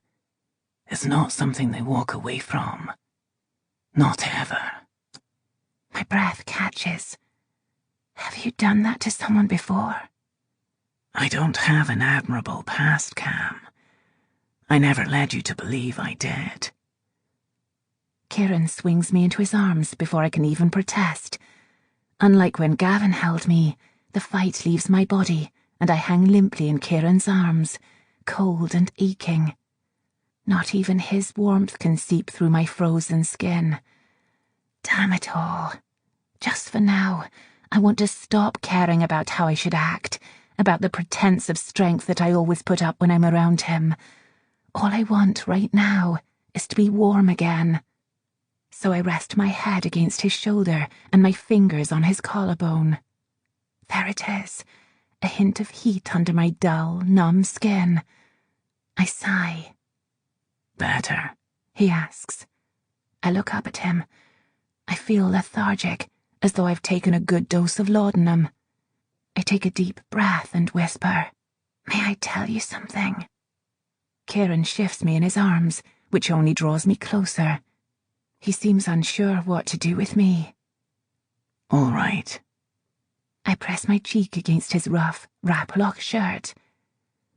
it's not something they walk away from. Not ever.
My breath catches. Have you done that to someone before?
I don't have an admirable past, Cam. I never led you to believe I did.
Kieran swings me into his arms before I can even protest. Unlike when Gavin held me, the fight leaves my body and I hang limply in Kieran's arms, cold and aching. Not even his warmth can seep through my frozen skin. Damn it all. Just for now, I want to stop caring about how I should act, about the pretense of strength that I always put up when I'm around him. All I want right now is to be warm again. So I rest my head against his shoulder and my fingers on his collarbone. There it is, a hint of heat under my dull, numb skin. I sigh.
Better?
He asks. I look up at him. I feel lethargic, as though I've taken a good dose of laudanum. I take a deep breath and whisper, "May I tell you something?" Kieran shifts me in his arms, which only draws me closer. He seems unsure what to do with me.
All right.
I press my cheek against his rough, wrap-lock shirt.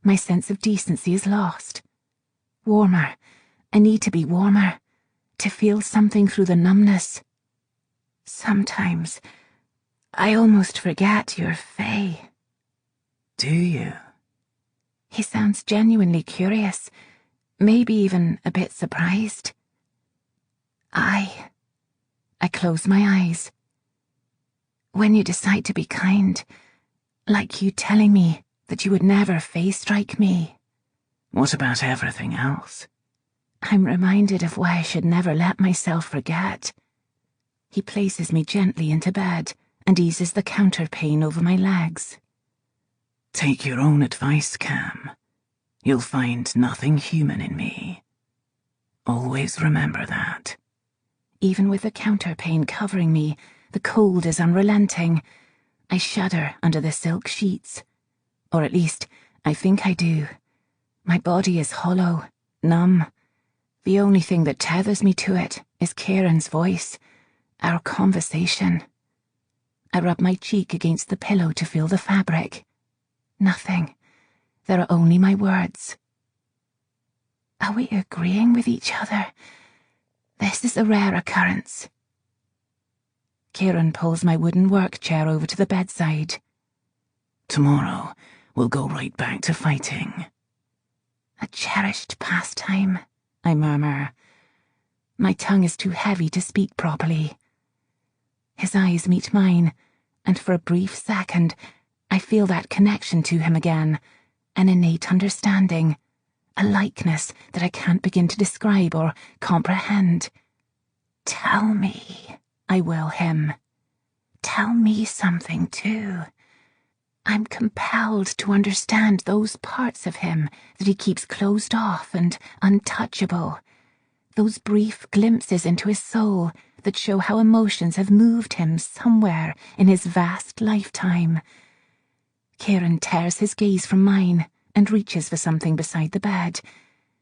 My sense of decency is lost. Warmer. I need to be warmer, to feel something through the numbness. Sometimes, I almost forget you're Faye.
Do you?
He sounds genuinely curious, maybe even a bit surprised. I close my eyes. When you decide to be kind, like you telling me that you would never face-strike me.
What about everything else?
I'm reminded of why I should never let myself forget. He places me gently into bed and eases the counterpane over my legs.
Take your own advice, Cam. You'll find nothing human in me. Always remember that.
Even with the counterpane covering me, The cold is unrelenting. I shudder under the silk sheets. Or at least, I think I do. My body is hollow, numb. The only thing that tethers me to it is Kieran's voice, our conversation. I rub my cheek against the pillow to feel the fabric. Nothing. There are only my words. Are we agreeing with each other? This is a rare occurrence. Kieran pulls my wooden work chair over to the bedside.
Tomorrow, we'll go right back to fighting.
A cherished pastime, I murmur. My tongue is too heavy to speak properly. His eyes meet mine, and for a brief second, I feel that connection to him again, an innate understanding, a likeness that I can't begin to describe or comprehend. Tell me, I will him. Tell me something too. I'm compelled to understand those parts of him that he keeps closed off and untouchable, those brief glimpses into his soul that show how emotions have moved him somewhere in his vast lifetime. Kieran tears his gaze from mine and reaches for something beside the bed.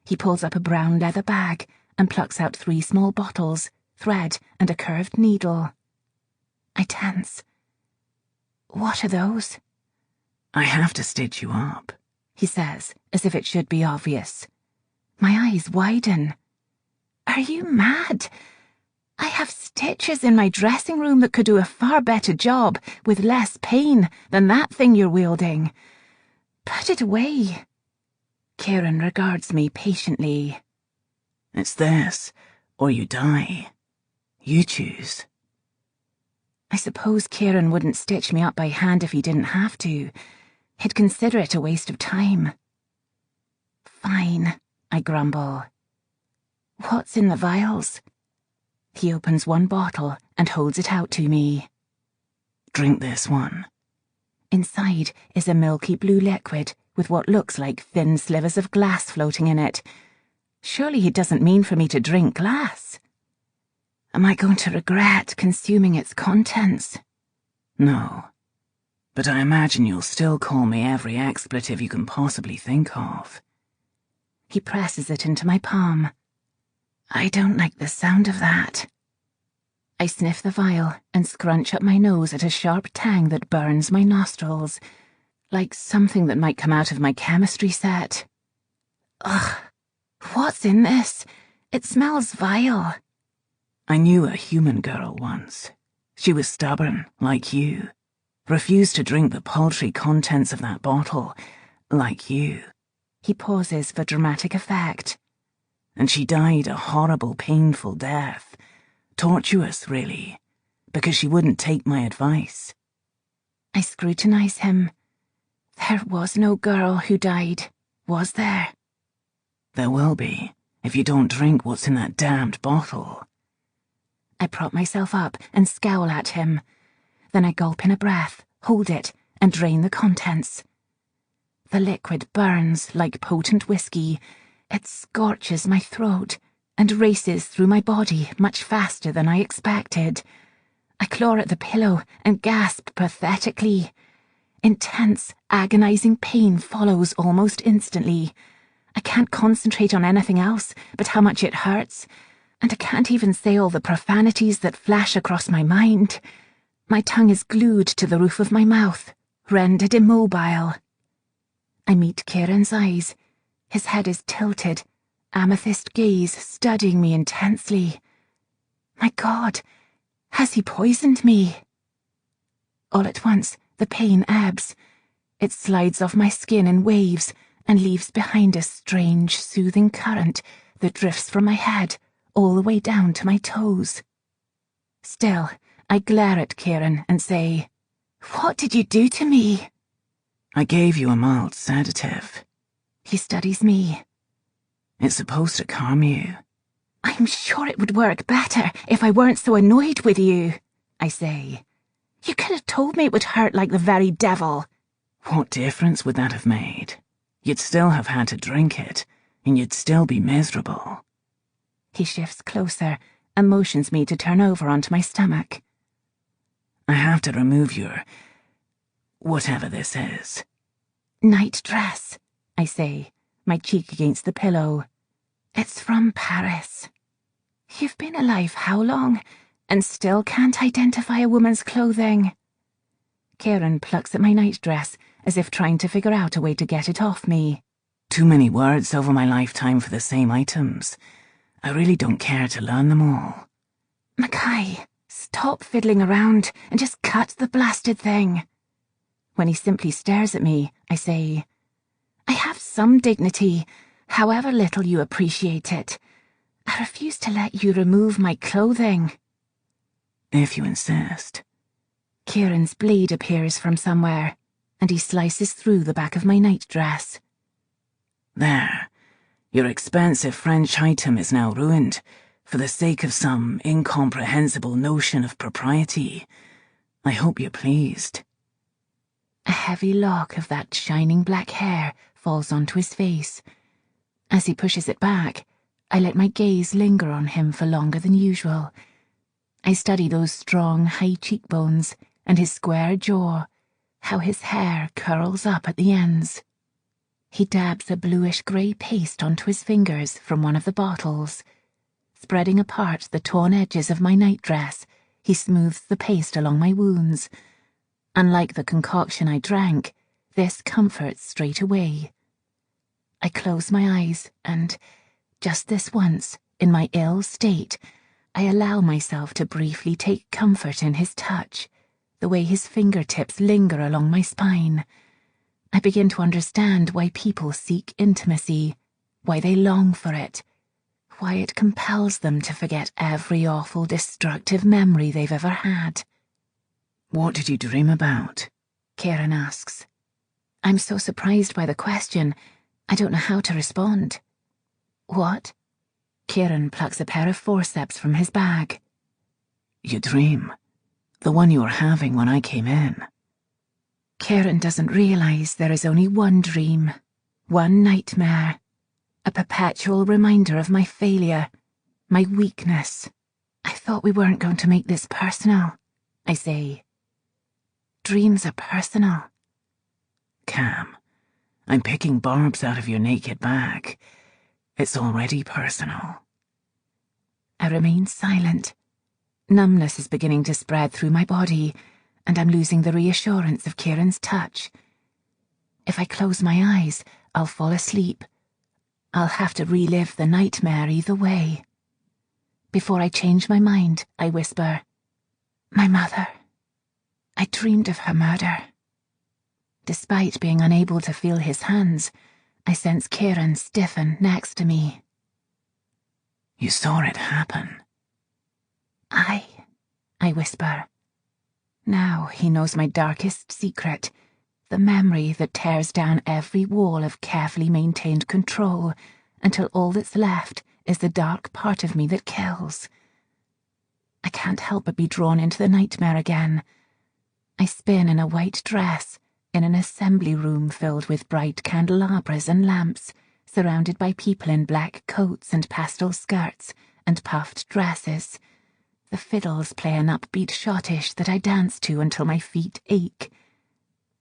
He pulls up a brown leather bag and plucks out 3 small bottles, thread, and a curved needle. I tense. What are those?
I have to stitch you up,
he says, as if it should be obvious. My eyes widen. Are you mad? I have stitches in my dressing room that could do a far better job with less pain than that thing you're wielding. Put it away. Kieran regards me patiently.
It's this, or you die. You choose.
I suppose Kieran wouldn't stitch me up by hand if he didn't have to. He'd consider it a waste of time. Fine, I grumble. What's in the vials? He opens one bottle and holds it out to me.
Drink this one.
Inside is a milky blue liquid with what looks like thin slivers of glass floating in it. Surely he doesn't mean for me to drink glass. Am I going to regret consuming its contents?
No. But I imagine you'll still call me every expletive you can possibly think of.
He presses it into my palm. I don't like the sound of that. I sniff the vial and scrunch up my nose at a sharp tang that burns my nostrils, like something that might come out of my chemistry set. Ugh, what's in this? It smells vile.
I knew a human girl once. She was stubborn, like you. Refused to drink the paltry contents of that bottle, like you.
He pauses for dramatic effect.
And she died a horrible, painful death. Tortuous, really, because she wouldn't take my advice.
I scrutinize him. There was no girl who died, was there?
There will be, if you don't drink what's in that damned bottle.
I prop myself up and scowl at him. Then I gulp in a breath, hold it, and drain the contents. The liquid burns like potent whiskey. It scorches my throat and races through my body much faster than I expected. I claw at the pillow and gasp pathetically. Intense, agonizing pain follows almost instantly. I can't concentrate on anything else but how much it hurts, and I can't even say all the profanities that flash across my mind. My tongue is glued to the roof of my mouth, rendered immobile. I meet Kieran's eyes. His head is tilted, amethyst gaze studying me intensely. My God, has he poisoned me? All at once, the pain ebbs. It slides off my skin in waves and leaves behind a strange, soothing current that drifts from my head all the way down to my toes. Still, I glare at Kieran and say, "What did you do to me?"
I gave you a mild sedative.
He studies me.
It's supposed to calm you.
I'm sure it would work better if I weren't so annoyed with you, I say. You could have told me it would hurt like the very devil.
What difference would that have made? You'd still have had to drink it, and you'd still be miserable.
He shifts closer and motions me to turn over onto my stomach.
I have to remove your... whatever this is.
Night dress, I say, my cheek against the pillow. It's from Paris. You've been alive how long, and still can't identify a woman's clothing? Kieran plucks at my nightdress, as if trying to figure out a way to get it off me.
Too many words over my lifetime for the same items. I really don't care to learn them all.
Mackay, stop fiddling around and just cut the blasted thing. When he simply stares at me, I say, I have some dignity, however little you appreciate it. I refuse to let you remove my clothing.
If you insist.
Kieran's blade appears from somewhere, and he slices through the back of my nightdress.
There. Your expensive French item is now ruined, for the sake of some incomprehensible notion of propriety. I hope you're pleased.
A heavy lock of that shining black hair falls onto his face. As he pushes it back, I let my gaze linger on him for longer than usual. I study those strong, high cheekbones and his square jaw, how his hair curls up at the ends. He dabs a bluish-grey paste onto his fingers from one of the bottles. Spreading apart the torn edges of my nightdress, he smooths the paste along my wounds. Unlike the concoction I drank, this comforts straight away. I close my eyes and, just this once, in my ill state, I allow myself to briefly take comfort in his touch, the way his fingertips linger along my spine. I begin to understand why people seek intimacy, why they long for it, why it compels them to forget every awful, destructive memory they've ever had.
What did you dream about?
Kieran asks. I'm so surprised by the question, I don't know how to respond. What? Kieran plucks a pair of forceps from his bag.
Your dream. The one you were having when I came in.
Kieran doesn't realize there is only one dream, one nightmare, a perpetual reminder of my failure, my weakness. I thought we weren't going to make this personal, I say. Dreams are personal.
Cam, I'm picking barbs out of your naked back. It's already personal.
I remain silent. Numbness is beginning to spread through my body, and I'm losing the reassurance of Kieran's touch. If I close my eyes, I'll fall asleep. I'll have to relive the nightmare either way. Before I change my mind, I whisper, My mother. I dreamed of her murder. Despite being unable to feel his hands, I sense Kieran stiffen next to me.
You saw it happen.
I whisper. Now he knows my darkest secret, the memory that tears down every wall of carefully maintained control until all that's left is the dark part of me that kills. I can't help but be drawn into the nightmare again. I spin in a white dress, in an assembly room filled with bright candelabras and lamps, surrounded by people in black coats and pastel skirts and puffed dresses. The fiddles play an upbeat schottisch that I dance to until my feet ache.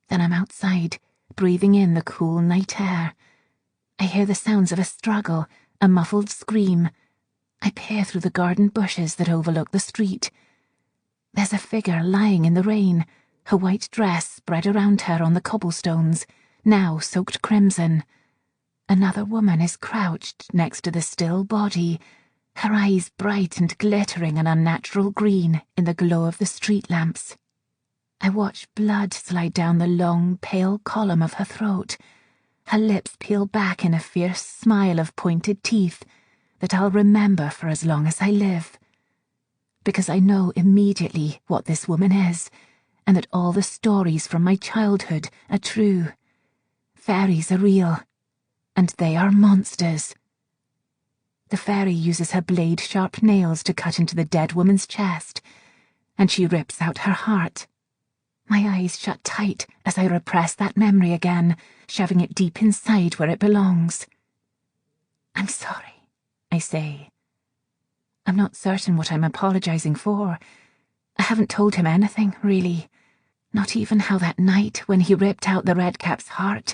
Then I'm outside, breathing in the cool night air. I hear the sounds of a struggle, a muffled scream. I peer through the garden bushes that overlook the street. There's a figure lying in the rain, her white dress spread around her on the cobblestones, now soaked crimson. Another woman is crouched next to the still body, her eyes bright and glittering an unnatural green in the glow of the street lamps. I watch blood slide down the long, pale column of her throat. Her lips peel back in a fierce smile of pointed teeth that I'll remember for as long as I live. Because I know immediately what this woman is, and that all the stories from my childhood are true. Fairies are real, and they are monsters. The fairy uses her blade-sharp nails to cut into the dead woman's chest, and she rips out her heart. My eyes shut tight as I repress that memory again, shoving it deep inside where it belongs. I'm sorry, I say. I'm not certain what I'm apologizing for. I haven't told him anything, really. Not even how that night when he ripped out the redcap's heart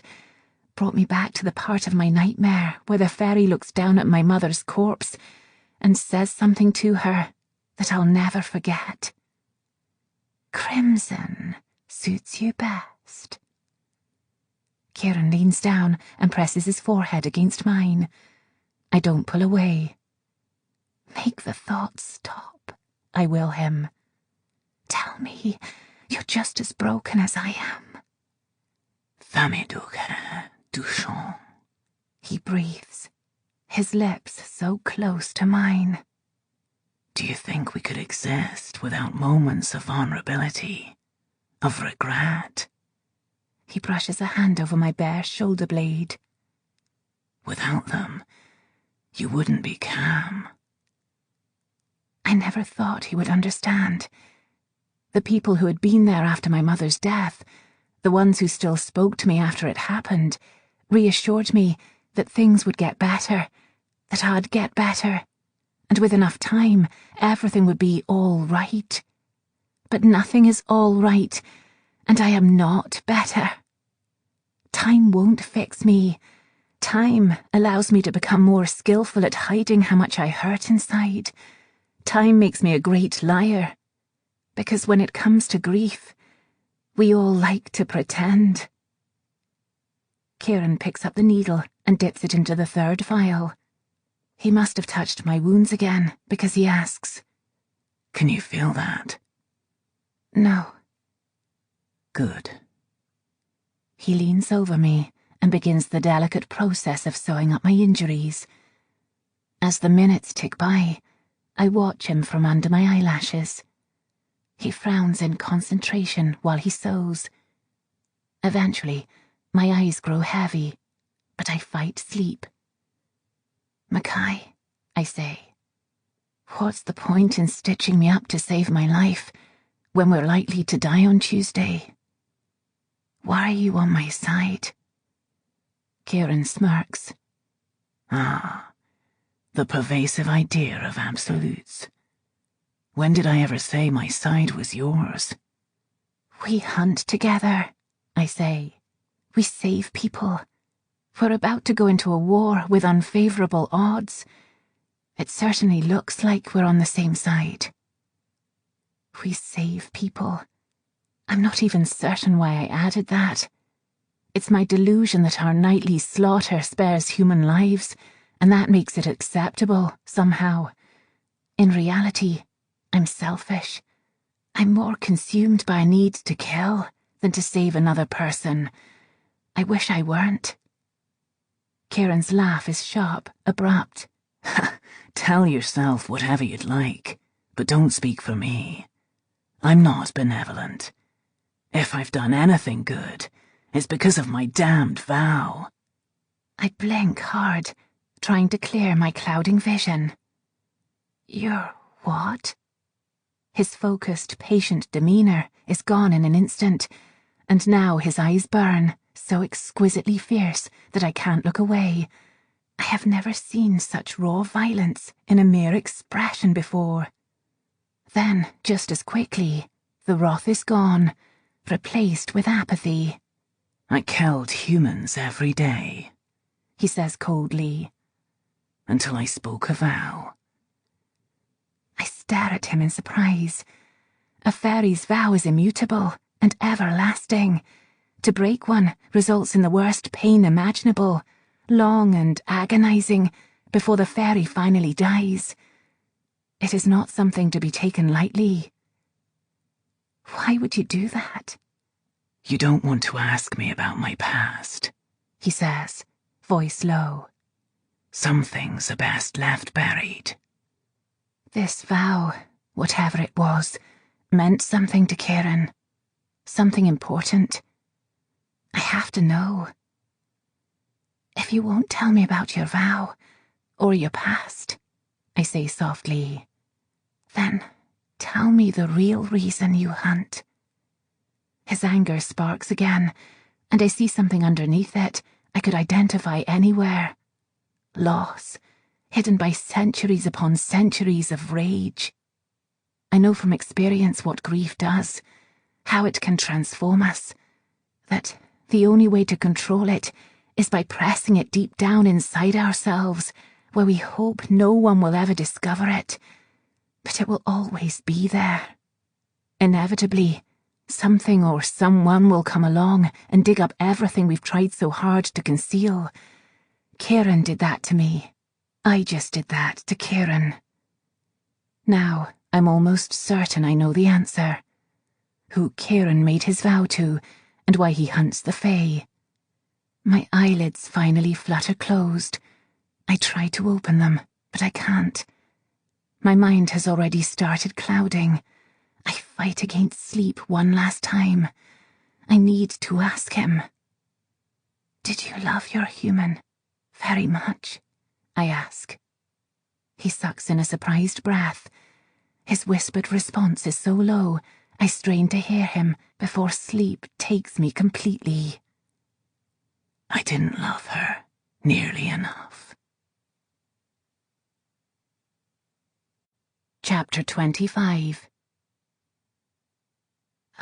brought me back to the part of my nightmare where the fairy looks down at my mother's corpse and says something to her that I'll never forget. Crimson suits you best. Kieran leans down and presses his forehead against mine. I don't pull away. Make the thoughts stop, I will him. Tell me you're just as broken as I am.
Famille Duchamp.
He breathes, his lips so close to mine.
Do you think we could exist without moments of vulnerability, of regret?
He brushes a hand over my bare shoulder blade.
Without them, you wouldn't be calm.
I never thought he would understand. The people who had been there after my mother's death, the ones who still spoke to me after it happened, reassured me that things would get better, that I'd get better, and with enough time, everything would be all right. But nothing is all right, and I am not better. Time won't fix me. Time allows me to become more skillful at hiding how much I hurt inside. Time makes me a great liar. Because when it comes to grief, we all like to pretend. Kieran picks up the needle and dips it into the third vial. He must have touched my wounds again, because he asks,
Can you feel that?
No.
Good.
He leans over me and begins the delicate process of sewing up my injuries. As the minutes tick by, I watch him from under my eyelashes. He frowns in concentration while he sews. Eventually, my eyes grow heavy, but I fight sleep. Mackay, I say, what's the point in stitching me up to save my life when we're likely to die on Tuesday? Why are you on my side? Kieran smirks.
Ah, the pervasive idea of absolutes. When did I ever say my side was yours?
We hunt together, I say. We save people. We're about to go into a war with unfavourable odds. It certainly looks like we're on the same side. We save people. I'm not even certain why I added that. It's my delusion that our nightly slaughter spares human lives, and that makes it acceptable, somehow. In reality, I'm selfish. I'm more consumed by a need to kill than to save another person. I wish I weren't. Kieran's laugh is sharp, abrupt.
Tell yourself whatever you'd like, but don't speak for me. I'm not benevolent. If I've done anything good, it's because of my damned vow.
I blink hard, trying to clear my clouding vision. Your what? His focused, patient demeanour is gone in an instant, and now his eyes burn, so exquisitely fierce that I can't look away. I have never seen such raw violence in a mere expression before. Then, just as quickly, the wrath is gone, replaced with apathy.
I killed humans every day,
he says coldly.
Until I spoke a vow.
I stare at him in surprise. A fairy's vow is immutable and everlasting. To break one results in the worst pain imaginable, long and agonizing, before the fairy finally dies. It is not something to be taken lightly. Why would you do that?
You don't want to ask me about my past,
he says, voice low.
Some things are best left buried.
This vow, whatever it was, meant something to Kieran. Something important. I have to know. If you won't tell me about your vow, or your past, I say softly, then tell me the real reason you hunt. His anger sparks again, and I see something underneath it I could identify anywhere. Loss, hidden by centuries upon centuries of rage. I know from experience what grief does, how it can transform us, that the only way to control it is by pressing it deep down inside ourselves, where we hope no one will ever discover it. But it will always be there. Inevitably, something or someone will come along and dig up everything we've tried so hard to conceal. Kieran did that to me. I just did that to Kieran. Now, I'm almost certain I know the answer. Who Kieran made his vow to, and why he hunts the Fae. My eyelids finally flutter closed. I try to open them, but I can't. My mind has already started clouding. I fight against sleep one last time. I need to ask him. Did you love your human very much? I ask. He sucks in a surprised breath. His whispered response is so low, I strain to hear him before sleep takes me completely.
I didn't love her nearly enough.
Chapter 25.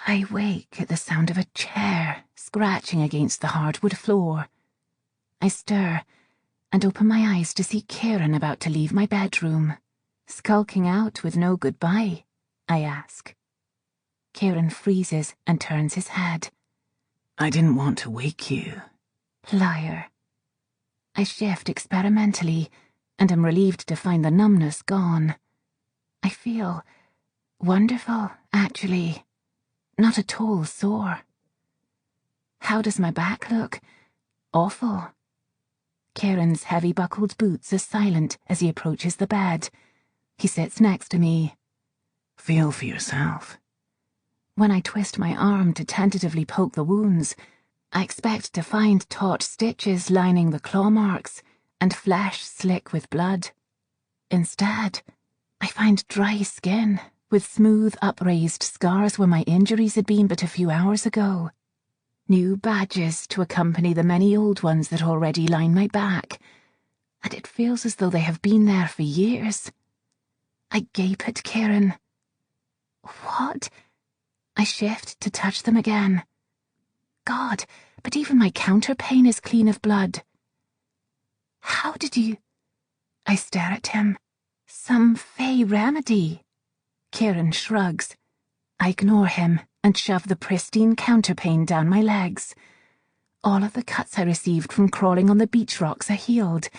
I wake at the sound of a chair scratching against the hardwood floor. I stir and open my eyes to see Kieran about to leave my bedroom. Skulking out with no goodbye, I ask. Kieran freezes and turns his head.
I didn't want to wake you.
Liar. I shift experimentally and am relieved to find the numbness gone. I feel wonderful, actually. Not at all sore. How does my back look? Awful. Kieran's heavy-buckled boots are silent as he approaches the bed. He sits next to me.
Feel for yourself.
When I twist my arm to tentatively poke the wounds, I expect to find taut stitches lining the claw marks and flesh slick with blood. Instead, I find dry skin with smooth upraised scars where my injuries had been but a few hours ago. New badges to accompany the many old ones that already line my back, and it feels as though they have been there for years. I gape at Kieran. What? I shift to touch them again. God, but even my counterpane is clean of blood. How did you... I stare at him. Some Fae remedy. Kieran shrugs. I ignore him and shove the pristine counterpane down my legs. All of the cuts I received from crawling on the beach rocks are healed.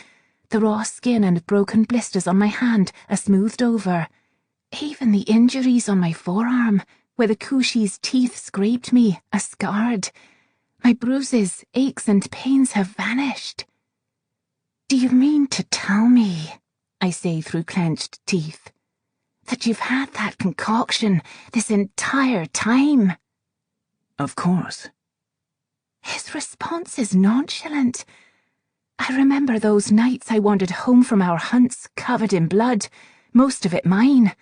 The raw skin and broken blisters on my hand are smoothed over. Even the injuries on my forearm, where the Kushi's teeth scraped me, are scarred. My bruises, aches and pains have vanished. Do you mean to tell me, I say through clenched teeth, that you've had that concoction this entire time?
Of course.
His response is nonchalant. I remember those nights I wandered home from our hunts covered in blood, most of it mine,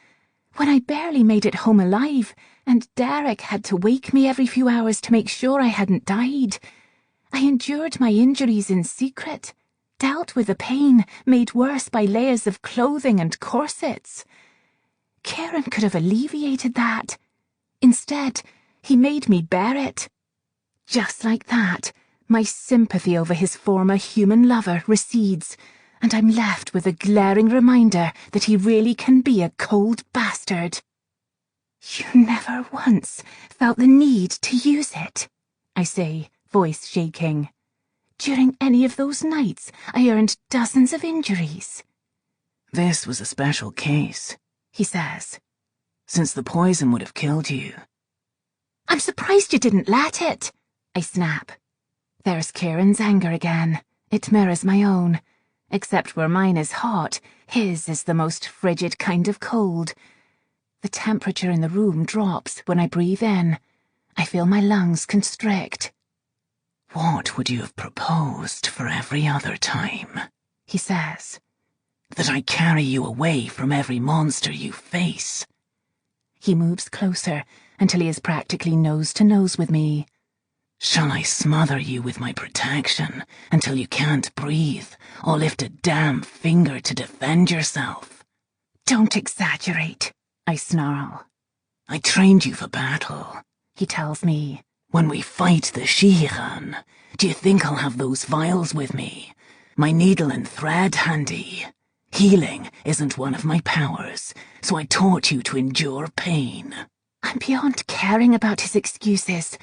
when I barely made it home alive, and Derek had to wake me every few hours to make sure I hadn't died. I endured my injuries in secret, dealt with the pain made worse by layers of clothing and corsets. Kieran could have alleviated that. Instead, he made me bear it. Just like that, my sympathy over his former human lover recedes, and I'm left with a glaring reminder that he really can be a cold bastard. You never once felt the need to use it, I say, voice shaking. During any of those nights, I earned dozens of injuries.
This was a special case, he says, since the poison would have killed you.
I'm surprised you didn't let it, I snap. There's Kieran's anger again. It mirrors my own. Except where mine is hot, his is the most frigid kind of cold. The temperature in the room drops when I breathe in. I feel my lungs constrict.
What would you have proposed for every other time? He says. That I carry you away from every monster you face.
He moves closer until he is practically nose to nose with me.
Shall I smother you with my protection until you can't breathe or lift a damn finger to defend yourself?
Don't exaggerate.
I snarl.
I trained you for battle,
he tells me.
When we fight the Shihiran, do you think I'll have those vials with me? My needle and thread handy? Healing isn't one of my powers, so I taught you to endure pain.
I'm beyond caring about his excuses.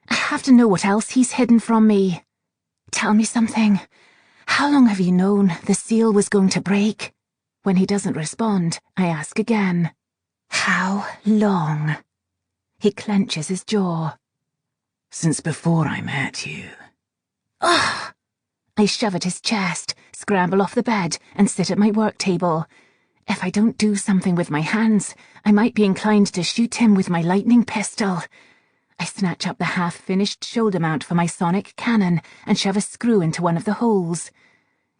I have to know what else he's hidden from me. Tell me something. How long have you known the seal was going to break?
When he doesn't respond, I ask again.
How long?
He clenches his jaw.
Since before I met you.
Ugh!
I shove at his chest, scramble off the bed, and sit at my work table. If I don't do something with my hands, I might be inclined to shoot him with my lightning pistol. I snatch up the half-finished shoulder mount for my sonic cannon and shove a screw into one of the holes.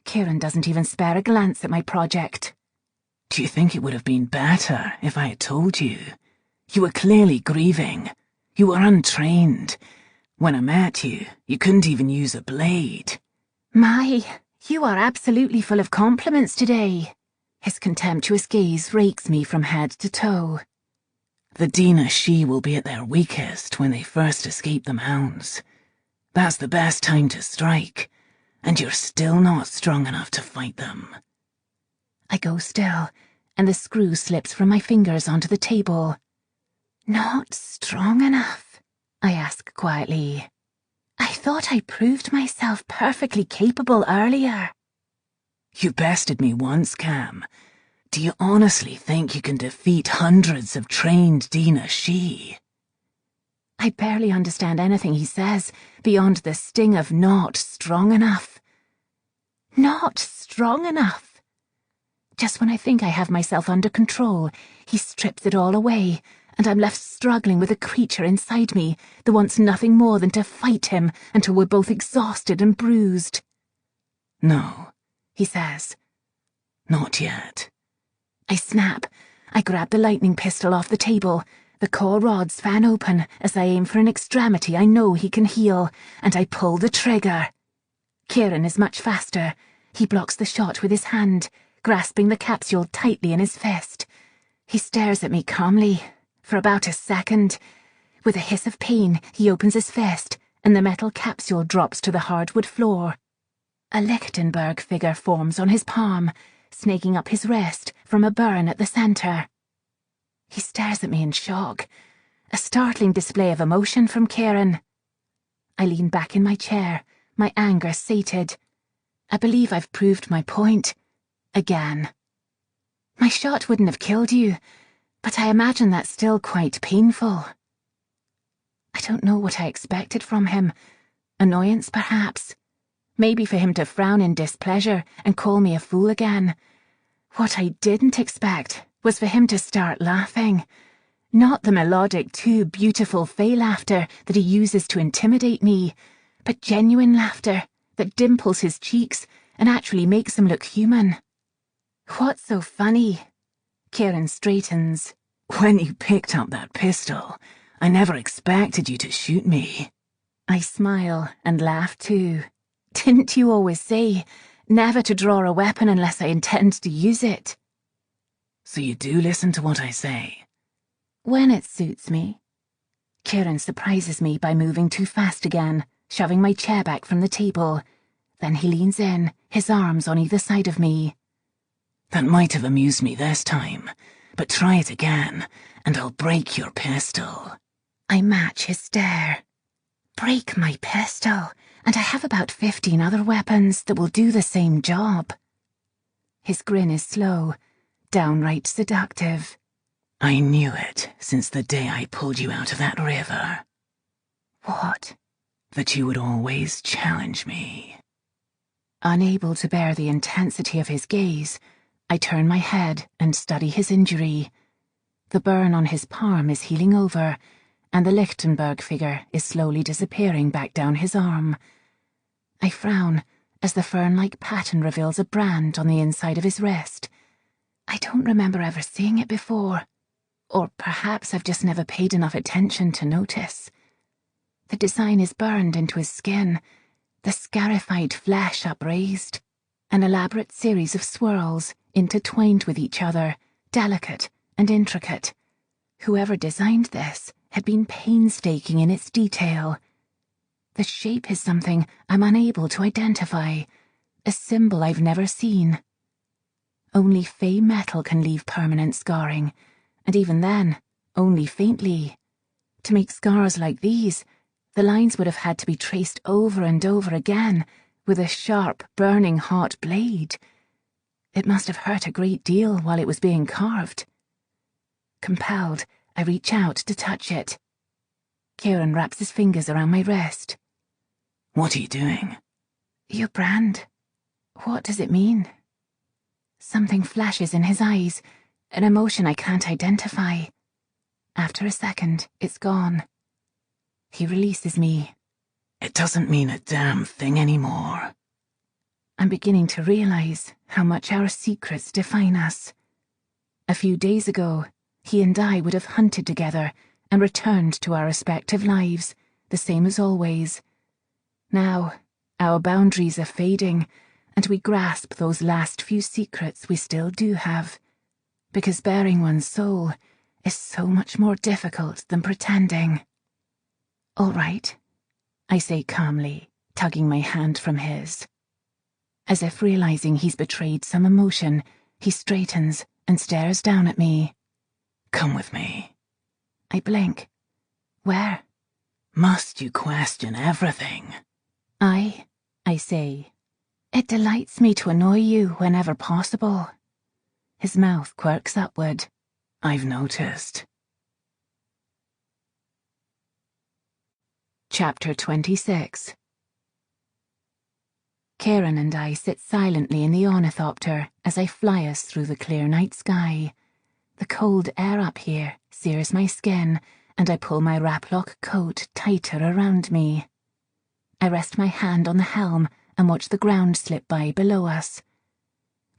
Kieran doesn't even spare a glance at my project.
Do you think it would have been better if I had told you? You were clearly grieving. You were untrained. When I met you, you couldn't even use a blade.
My, you are absolutely full of compliments today.
His contemptuous gaze rakes me from head to toe.
The Dina Shi will be at their weakest when they first escape the mounds. That's the best time to strike, and you're still not strong enough to fight them.
I go still, and the screw slips from my fingers onto the table.
Not strong enough?
I ask quietly.
I thought I proved myself perfectly capable earlier.
You bested me once, Cam. Do you honestly think you can defeat hundreds of trained Dina Shi?
I barely understand anything he says beyond the sting of not strong enough.
Not strong enough?
Just when I think I have myself under control, he strips it all away, and I'm left struggling with a creature inside me that wants nothing more than to fight him until we're both exhausted and bruised.
No,
he says.
Not yet.
I snap. I grab the lightning pistol off the table. The core rods fan open as I aim for an extremity I know he can heal, and I pull the trigger. Kieran is much faster. He blocks the shot with his hand, grasping the capsule tightly in his fist. He stares at me calmly. For about a second. With a hiss of pain, he opens his fist, and the metal capsule drops to the hardwood floor. A Lichtenberg figure forms on his palm, snaking up his wrist from a burn at the center. He stares at me in shock, a startling display of emotion from Kieran. I lean back in my chair, my anger sated. I believe I've proved my point. Again. My shot wouldn't have killed you, but I imagine that's still quite painful. I don't know what I expected from him. Annoyance, perhaps. Maybe for him to frown in displeasure and call me a fool again. What I didn't expect was for him to start laughing. Not the melodic, too beautiful fey laughter that he uses to intimidate me, but genuine laughter that dimples his cheeks and actually makes him look human. What's so funny? Kieran straightens.
When you picked up that pistol, I never expected you to shoot me.
I smile and laugh too. Didn't you always say, never to draw a weapon unless I intend to use it?
So you do listen to what I say?
When it suits me. Kieran surprises me by moving too fast again, shoving my chair back from the table. Then he leans in, his arms on either side of me.
That might have amused me this time, but try it again, and I'll break your pistol.
I match his stare.
Break my pistol,
and I have about 15 other weapons that will do the same job. His grin is slow, downright seductive.
I knew it since the day I pulled you out of that river.
What?
That you would always challenge me.
Unable to bear the intensity of his gaze, I turn my head and study his injury. The burn on his palm is healing over, and the Lichtenberg figure is slowly disappearing back down his arm. I frown as the fern-like pattern reveals a brand on the inside of his wrist. I don't remember ever seeing it before, or perhaps I've just never paid enough attention to notice. The design is burned into his skin, the scarified flesh upraised, an elaborate series of swirls intertwined with each other, delicate
and intricate. Whoever designed this had been painstaking in its detail. The shape is something I'm unable to identify, a symbol I've never seen. Only fey metal can leave permanent scarring, and even then, only faintly. To make scars like these, the lines would have had to be traced over and over again with a sharp, burning hot blade. It must have hurt a great deal while it was being carved. Compelled, I reach out to touch it. Kieran wraps his fingers around my wrist.
What are you doing?
Your brand. What does it mean? Something flashes in his eyes, an emotion I can't identify. After a second, it's gone. He releases me.
It doesn't mean a damn thing anymore.
I'm beginning to realize how much our secrets define us. A few days ago, he and I would have hunted together and returned to our respective lives, the same as always. Now, our boundaries are fading, and we grasp those last few secrets we still do have, because bearing one's soul is so much more difficult than pretending. All right, I say calmly, tugging my hand from his. As if realizing he's betrayed some emotion, he straightens and stares down at me.
Come with me.
I blink. Where?
Must you question everything?
I say. It delights me to annoy you whenever possible. His mouth quirks upward.
I've noticed.
Chapter 26. Kieran and I sit silently in the ornithopter as I fly us through the clear night sky. The cold air up here sears my skin, and I pull my wraplock coat tighter around me. I rest my hand on the helm and watch the ground slip by below us.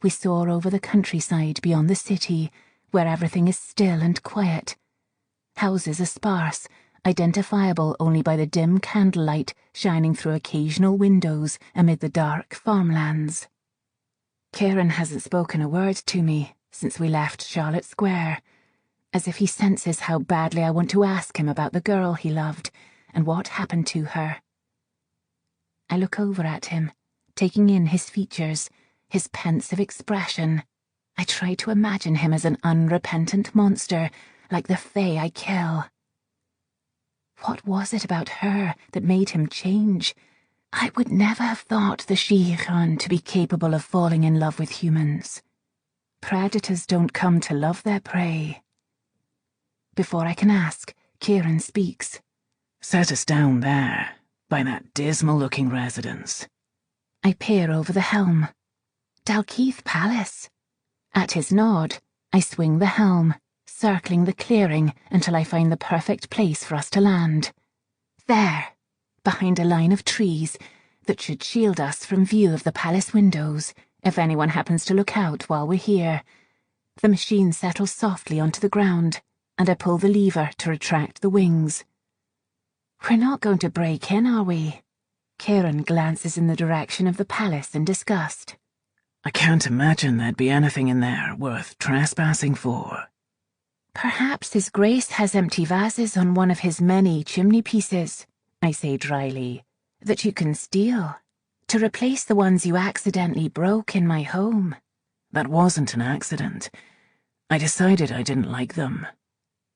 We soar over the countryside beyond the city, where everything is still and quiet. Houses are sparse, identifiable only by the dim candlelight shining through occasional windows amid the dark farmlands. Kieran hasn't spoken a word to me since we left Charlotte Square, as if he senses how badly I want to ask him about the girl he loved and what happened to her. I look over at him, taking in his features, his pensive expression. I try to imagine him as an unrepentant monster, like the fae I kill. What was it about her that made him change? I would never have thought the Shirhan to be capable of falling in love with humans. Predators don't come to love their prey. Before I can ask, Kieran speaks.
Set us down there, by that dismal-looking residence.
I peer over the helm. Dalkeith Palace. At his nod, I swing the helm, circling the clearing until I find the perfect place for us to land. There, behind a line of trees that should shield us from view of the palace windows if anyone happens to look out while we're here. The machine settles softly onto the ground, and I pull the lever to retract the wings. We're not going to break in, are we? Kieran glances in the direction of the palace in disgust.
I can't imagine there'd be anything in there worth trespassing for.
Perhaps His Grace has empty vases on one of his many chimney pieces, I say dryly, that you can steal, to replace the ones you accidentally broke in my home.
That wasn't an accident. I decided I didn't like them.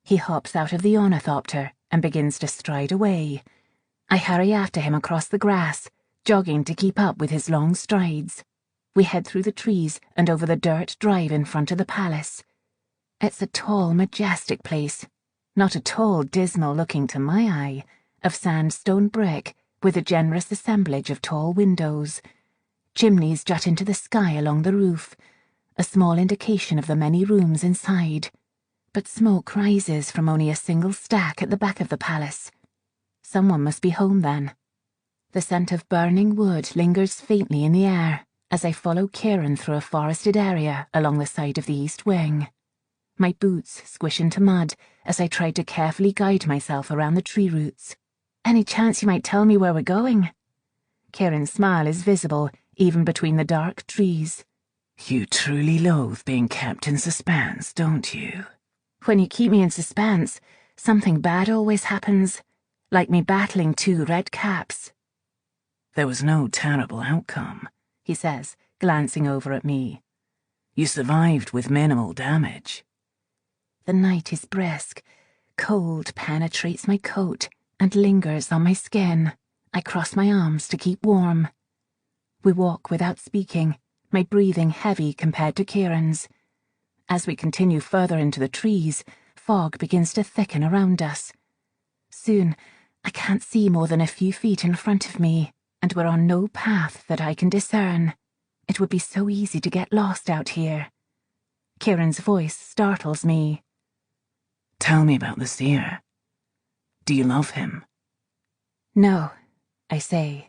He hops out of the ornithopter and begins to stride away. I hurry after him across the grass, jogging to keep up with his long strides. We head through the trees and over the dirt drive in front of the palace. It's a tall, majestic place, not at all dismal-looking to my eye, of sandstone brick with a generous assemblage of tall windows. Chimneys jut into the sky along the roof, a small indication of the many rooms inside. But smoke rises from only a single stack at the back of the palace. Someone must be home then. The scent of burning wood lingers faintly in the air as I follow Kieran through a forested area along the side of the east wing. My boots squish into mud as I try to carefully guide myself around the tree roots. Any chance you might tell me where we're going? Kieran's smile is visible even between the dark trees.
You truly loathe being kept in suspense, don't you?
When you keep me in suspense, something bad always happens, like me battling 2 red caps.
There was no terrible outcome,
he says, glancing over at me.
You survived with minimal damage.
The night is brisk. Cold penetrates my coat and lingers on my skin. I cross my arms to keep warm. We walk without speaking, my breathing heavy compared to Kieran's. As we continue further into the trees, fog begins to thicken around us. Soon, I can't see more than a few feet in front of me, and we're on no path that I can discern. It would be so easy to get lost out here. Kieran's voice startles me.
Tell me about the seer. Do you love him?
No, I say.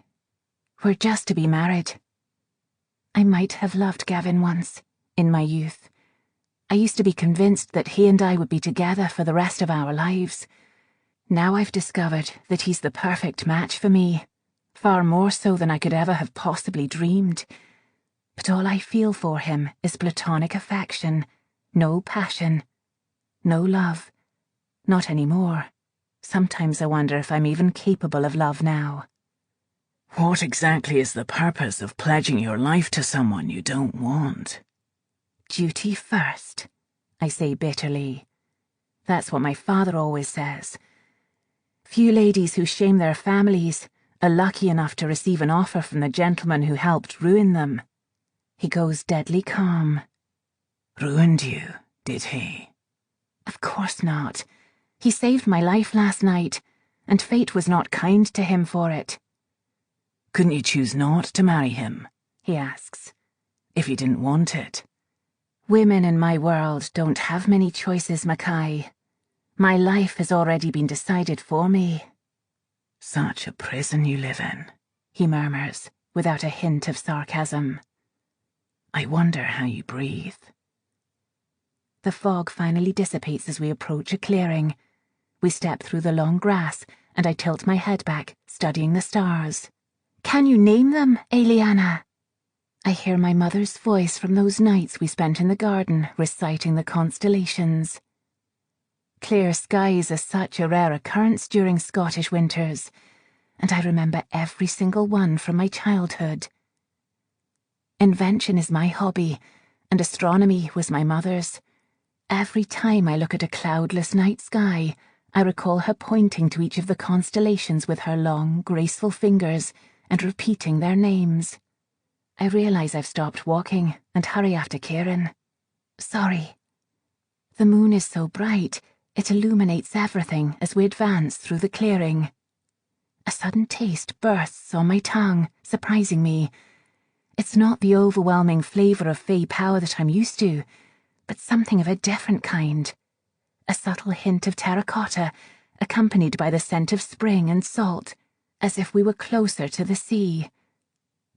We're just to be married. I might have loved Gavin once, in my youth. I used to be convinced that he and I would be together for the rest of our lives. Now I've discovered that he's the perfect match for me, far more so than I could ever have possibly dreamed. But all I feel for him is platonic affection, no passion, no love. Not anymore. Sometimes I wonder if I'm even capable of love now.
What exactly is the purpose of pledging your life to someone you don't want?
Duty first, I say bitterly. That's what my father always says. Few ladies who shame their families are lucky enough to receive an offer from the gentleman who helped ruin them. He goes deadly calm.
Ruined you, did he?
Of course not. He saved my life last night, and fate was not kind to him for it.
Couldn't you choose not to marry him?
He asks.
If you didn't want it.
Women in my world don't have many choices, Mackay. My life has already been decided for me.
Such a prison you live in,
he murmurs, without a hint of sarcasm.
I wonder how you breathe.
The fog finally dissipates as we approach a clearing. We step through the long grass, and I tilt my head back, studying the stars. Can you name them, Eliana? I hear my mother's voice from those nights we spent in the garden reciting the constellations. Clear skies are such a rare occurrence during Scottish winters, and I remember every single one from my childhood. Invention is my hobby, and astronomy was my mother's. Every time I look at a cloudless night sky, I recall her pointing to each of the constellations with her long, graceful fingers and repeating their names. I realise I've stopped walking and hurry after Kieran. Sorry. The moon is so bright, it illuminates everything as we advance through the clearing. A sudden taste bursts on my tongue, surprising me. It's not the overwhelming flavour of fey power that I'm used to, but something of a different kind. A subtle hint of terracotta, accompanied by the scent of spring and salt, as if we were closer to the sea.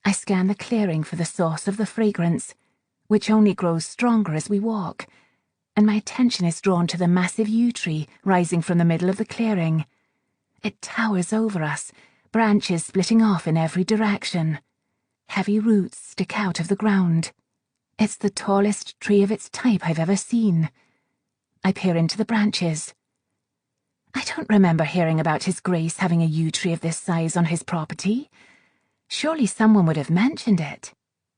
I scan the clearing for the source of the fragrance, which only grows stronger as we walk, and my attention is drawn to the massive yew tree rising from the middle of the clearing. It towers over us, branches splitting off in every direction. Heavy roots stick out of the ground. It's the tallest tree of its type I've ever seen. I peer into the branches. I don't remember hearing about His Grace having a yew tree of this size on his property. Surely someone would have mentioned it.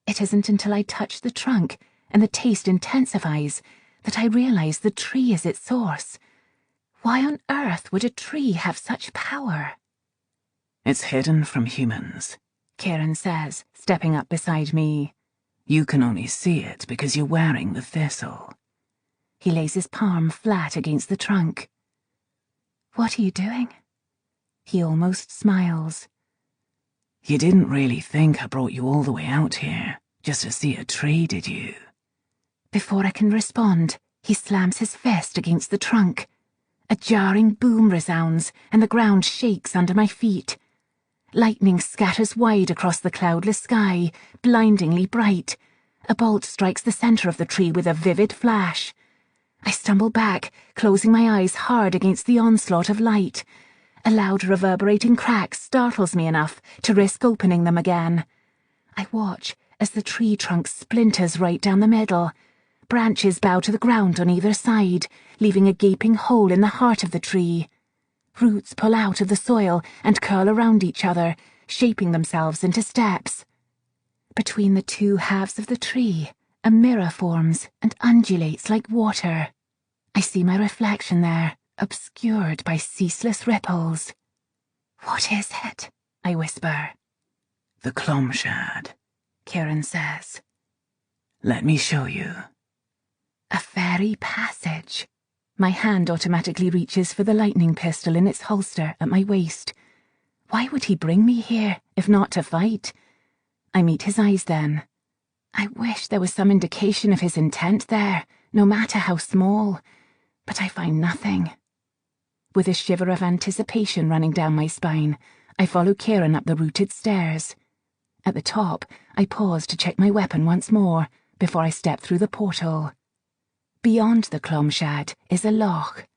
It isn't until I touch the trunk and the taste intensifies that I realise the tree is its source. Why on earth would a tree have such power?
It's hidden from humans,
Kieran says, stepping up beside me.
You can only see it because you're wearing the thistle.
He lays his palm flat against the trunk. What are you doing? He almost smiles.
You didn't really think I brought you all the way out here just to see a tree, did you?
Before I can respond, he slams his fist against the trunk. A jarring boom resounds, and the ground shakes under my feet. Lightning scatters wide across the cloudless sky, blindingly bright. A bolt strikes the centre of the tree with a vivid flash. I stumble back, closing my eyes hard against the onslaught of light. A loud reverberating crack startles me enough to risk opening them again. I watch as the tree trunk splinters right down the middle. Branches bow to the ground on either side, leaving a gaping hole in the heart of the tree. Roots pull out of the soil and curl around each other, shaping themselves into steps. Between the two halves of the tree, a mirror forms and undulates like water. I see my reflection there, obscured by ceaseless ripples. "What is it?" I whisper.
"The Clomshad,"
Kieran says.
"Let me show you."
A fairy passage. My hand automatically reaches for the lightning pistol in its holster at my waist. Why would he bring me here, if not to fight? I meet his eyes then. I wish there was some indication of his intent there, no matter how small, but I find nothing. With a shiver of anticipation running down my spine, I follow Kieran up the rooted stairs. At the top, I pause to check my weapon once more before I step through the portal. Beyond the Clomshad is a loch.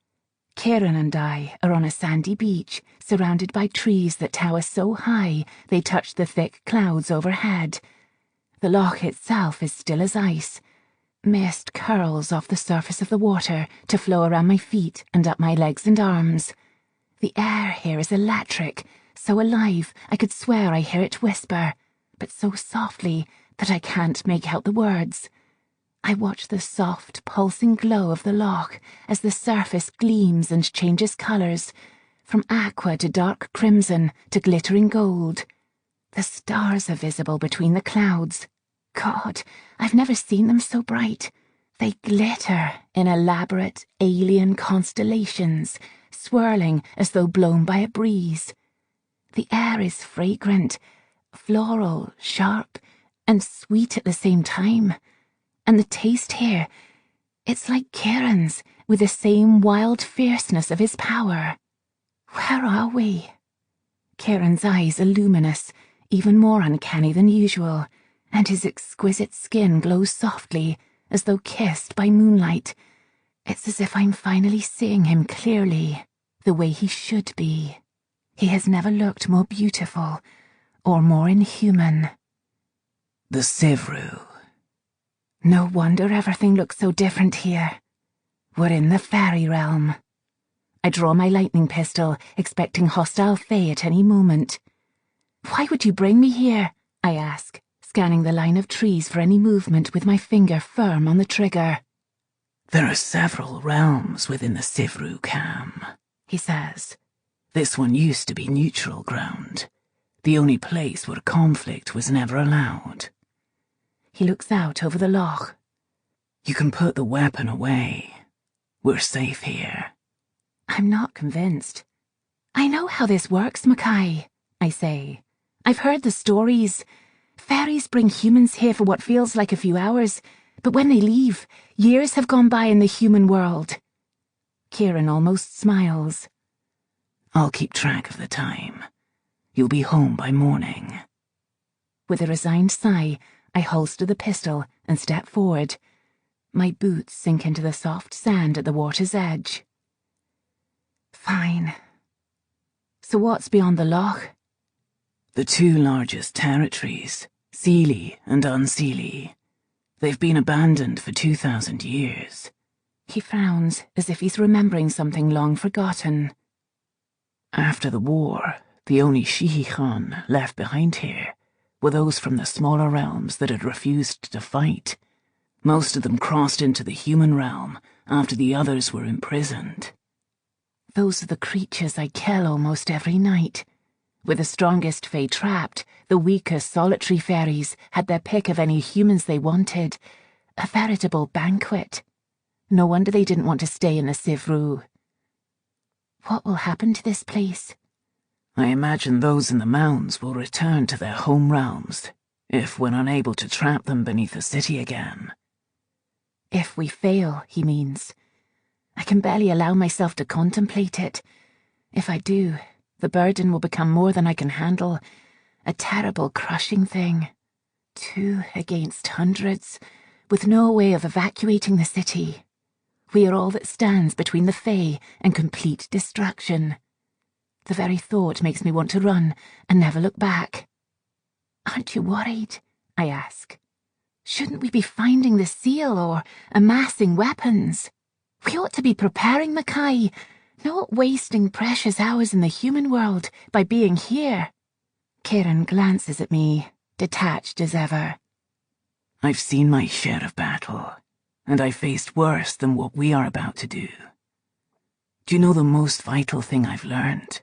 Kieran and I are on a sandy beach, surrounded by trees that tower so high they touch the thick clouds overhead. The loch itself is still as ice. Mist curls off the surface of the water to flow around my feet and up my legs and arms. The air here is electric, so alive I could swear I hear it whisper, but so softly that I can't make out the words. I watch the soft, pulsing glow of the loch as the surface gleams and changes colours, from aqua to dark crimson to glittering gold. The stars are visible between the clouds. God, I've never seen them so bright. They glitter in elaborate alien constellations, swirling as though blown by a breeze. The air is fragrant, floral, sharp, and sweet at the same time. And the taste here, it's like Kieran's, with the same wild fierceness of his power. Where are we? Kieran's eyes are luminous, even more uncanny than usual, and his exquisite skin glows softly, as though kissed by moonlight. It's as if I'm finally seeing him clearly, the way he should be. He has never looked more beautiful, or more inhuman.
"The Sivru."
No wonder everything looks so different here. We're in the fairy realm. I draw my lightning pistol, expecting hostile fey at any moment. "Why would you bring me here?" I ask, scanning the line of trees for any movement with my finger firm on the trigger.
"There are several realms within the Sivru Cam,"
he says.
"This one used to be neutral ground, the only place where conflict was never allowed."
He looks out over the loch.
"You can put the weapon away. We're safe here."
I'm not convinced. "I know how this works, Mackay," I say. "I've heard the stories. Fairies bring humans here for what feels like a few hours, but when they leave, years have gone by in the human world." Kieran almost smiles.
"I'll keep track of the time. You'll be home by morning."
With a resigned sigh, I holster the pistol and step forward. My boots sink into the soft sand at the water's edge. Fine. So what's beyond the loch?
"The two largest territories, Seelie and Unseelie. They've been abandoned for 2,000 years.
He frowns as if he's remembering something long forgotten.
"After the war, the only Shihi-Khan left behind here were those from the smaller realms that had refused to fight. Most of them crossed into the human realm after the others were imprisoned."
Those are the creatures I kill almost every night. With the strongest fae trapped, the weaker solitary fairies had their pick of any humans they wanted. A veritable banquet. No wonder they didn't want to stay in the Sivru. What will happen to this place?
"I imagine those in the mounds will return to their home realms, if we're unable to trap them beneath the city again."
If we fail, he means. I can barely allow myself to contemplate it. If I do, the burden will become more than I can handle. A terrible, crushing thing. 2 against hundreds, with no way of evacuating the city. We are all that stands between the fae and complete destruction. The very thought makes me want to run and never look back. "Aren't you worried?" I ask. Shouldn't we be finding the seal or amassing weapons? We ought to be preparing Mackay, not wasting precious hours in the human world by being here. Kieran glances at me, detached as ever.
I've seen my share of battle, and I faced worse than what we are about to do. Do you know the most vital thing I've learned?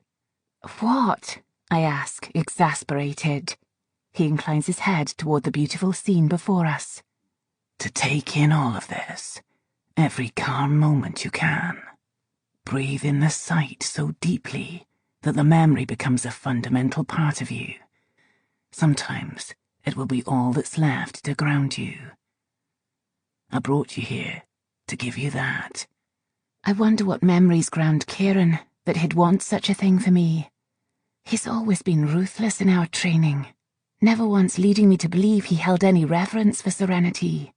What? I ask, exasperated. He inclines his head toward the beautiful scene before us.
To take in all of this, every calm moment you can. Breathe in the sight so deeply that the memory becomes a fundamental part of you. Sometimes it will be all that's left to ground you. I brought you here to give you that.
I wonder what memories ground Kieran, that he'd want such a thing for me. He's always been ruthless in our training, never once leading me to believe he held any reverence for serenity.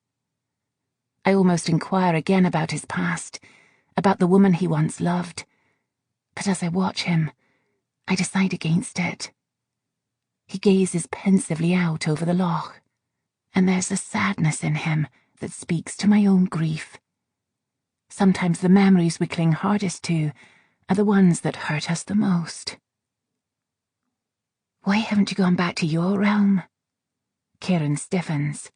I almost inquire again about his past, about the woman he once loved, but as I watch him, I decide against it. He gazes pensively out over the loch, and there's a sadness in him that speaks to my own grief. Sometimes the memories we cling hardest to are the ones that hurt us the most. Why haven't you gone back to your realm? Kieran stiffens.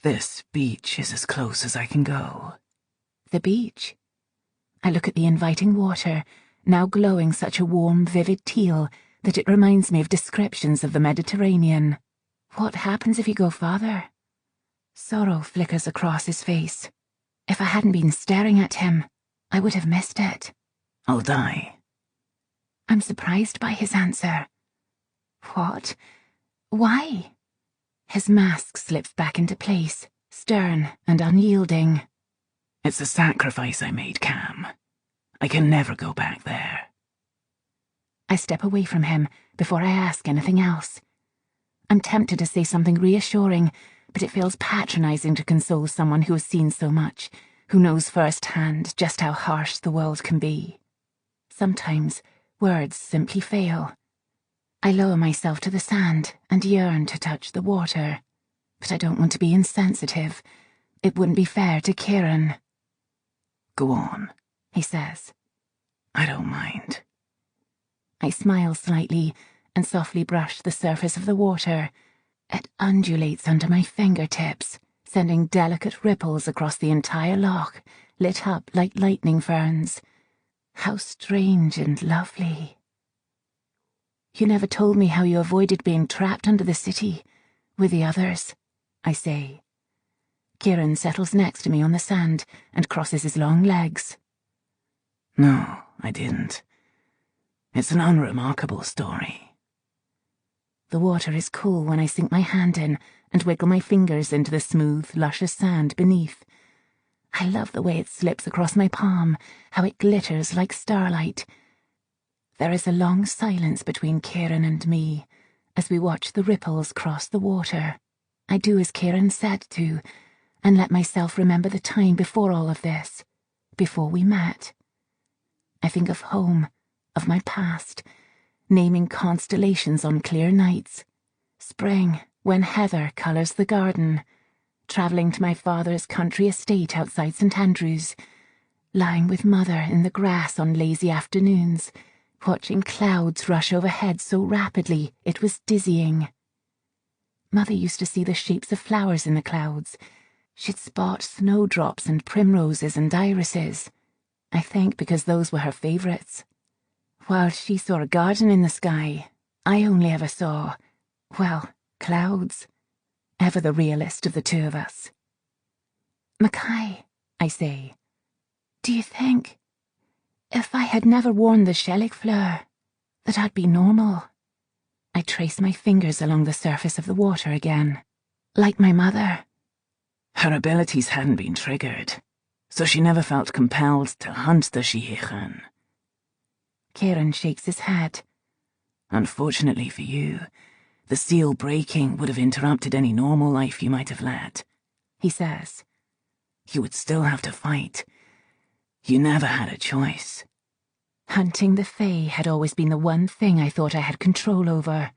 This beach is as close as I can go.
The beach? I look at the inviting water, now glowing such a warm, vivid teal that it reminds me of descriptions of the Mediterranean. What happens if you go farther? Sorrow flickers across his face. If I hadn't been staring at him, I would have missed it.
I'll die.
I'm surprised by his answer. What? Why? His mask slips back into place, stern and unyielding.
It's a sacrifice I made, Cam. I can never go back there.
I step away from him before I ask anything else. I'm tempted to say something reassuring, but it feels patronizing to console someone who has seen so much, who knows firsthand just how harsh the world can be. Sometimes words simply fail. I lower myself to the sand and yearn to touch the water, but I don't want to be insensitive. It wouldn't be fair to Kieran.
Go on,
he says.
I don't mind.
I smile slightly and softly brush the surface of the water. It undulates under my fingertips, sending delicate ripples across the entire loch, lit up like lightning ferns. How strange and lovely. You never told me how you avoided being trapped under the city, with the others, I say. Kieran settles next to me on the sand and crosses his long legs.
No, I didn't. It's an unremarkable story.
The water is cool when I sink my hand in and wiggle my fingers into the smooth, luscious sand beneath. I love the way it slips across my palm, how it glitters like starlight. There is a long silence between Kieran and me as we watch the ripples cross the water. I do as Kieran said to, and let myself remember the time before all of this, before we met. I think of home, of my past, naming constellations on clear nights. Spring, when heather colours the garden. Travelling to my father's country estate outside St Andrews. Lying with Mother in the grass on lazy afternoons. Watching clouds rush overhead so rapidly it was dizzying. Mother used to see the shapes of flowers in the clouds. She'd spot snowdrops and primroses and irises. I think because those were her favourites. While she saw a garden in the sky, I only ever saw, well, clouds. Ever the realist of the two of us. Mackay, I say, do you think, if I had never worn the Shellig fleur, that I'd be normal? I trace my fingers along the surface of the water again, like my mother.
Her abilities hadn't been triggered, so she never felt compelled to hunt the Shihichan.
Kieran shakes his head.
Unfortunately for you, the seal breaking would have interrupted any normal life you might have led, he says. You would still have to fight. You never had a choice.
Hunting the Fae had always been the one thing I thought I had control over.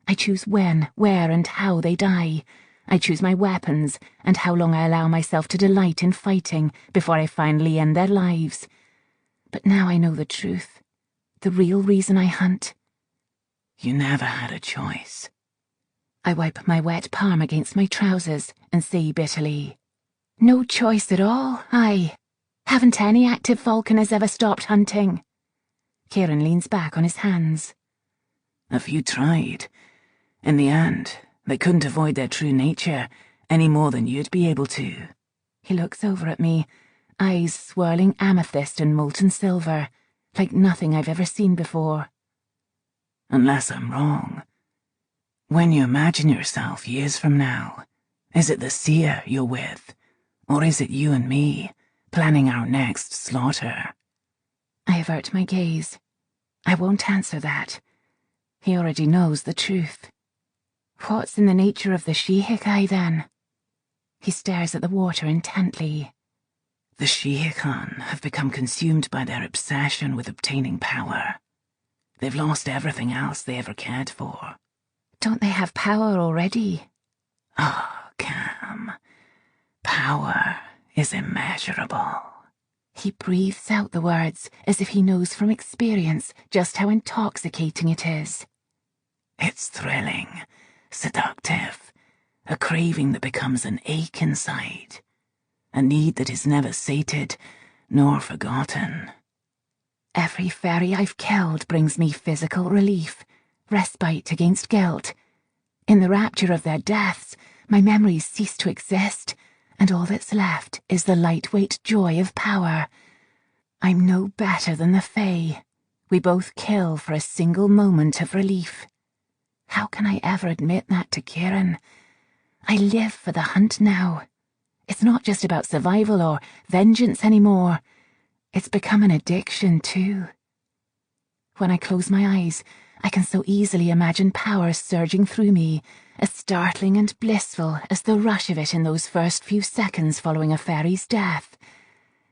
I choose when, where, and how they die. I choose my weapons and how long I allow myself to delight in fighting before I finally end their lives. But now I know the truth, the real reason I hunt.
You never had a choice.
I wipe my wet palm against my trousers and say bitterly, no choice at all, I. Haven't any active falconers ever stopped hunting? Kieran leans back on his hands.
A few tried. In the end, they couldn't avoid their true nature any more than you'd be able to.
He looks over at me, eyes swirling amethyst and molten silver, like nothing I've ever seen before.
Unless I'm wrong. When you imagine yourself years from now, is it the seer you're with, or is it you and me planning our next slaughter?
I avert my gaze. I won't answer that. He already knows the truth. What's in the nature of the Shihikai, then? He stares at the water intently.
The Shihikan have become consumed by their obsession with obtaining power. They've lost everything else they ever cared for.
Don't they have power already?
Ah, Cam. Power is immeasurable.
He breathes out the words as if he knows from experience just how intoxicating it is.
It's thrilling, seductive, a craving that becomes an ache inside, a need that is never sated nor forgotten.
Every fairy I've killed brings me physical relief, respite against guilt. In the rapture of their deaths, my memories cease to exist, and all that's left is the lightweight joy of power. I'm no better than the Fae. We both kill for a single moment of relief. How can I ever admit that to Kieran? I live for the hunt now. It's not just about survival or vengeance anymore. It's become an addiction, too. When I close my eyes, I can so easily imagine power surging through me, as startling and blissful as the rush of it in those first few seconds following a fairy's death.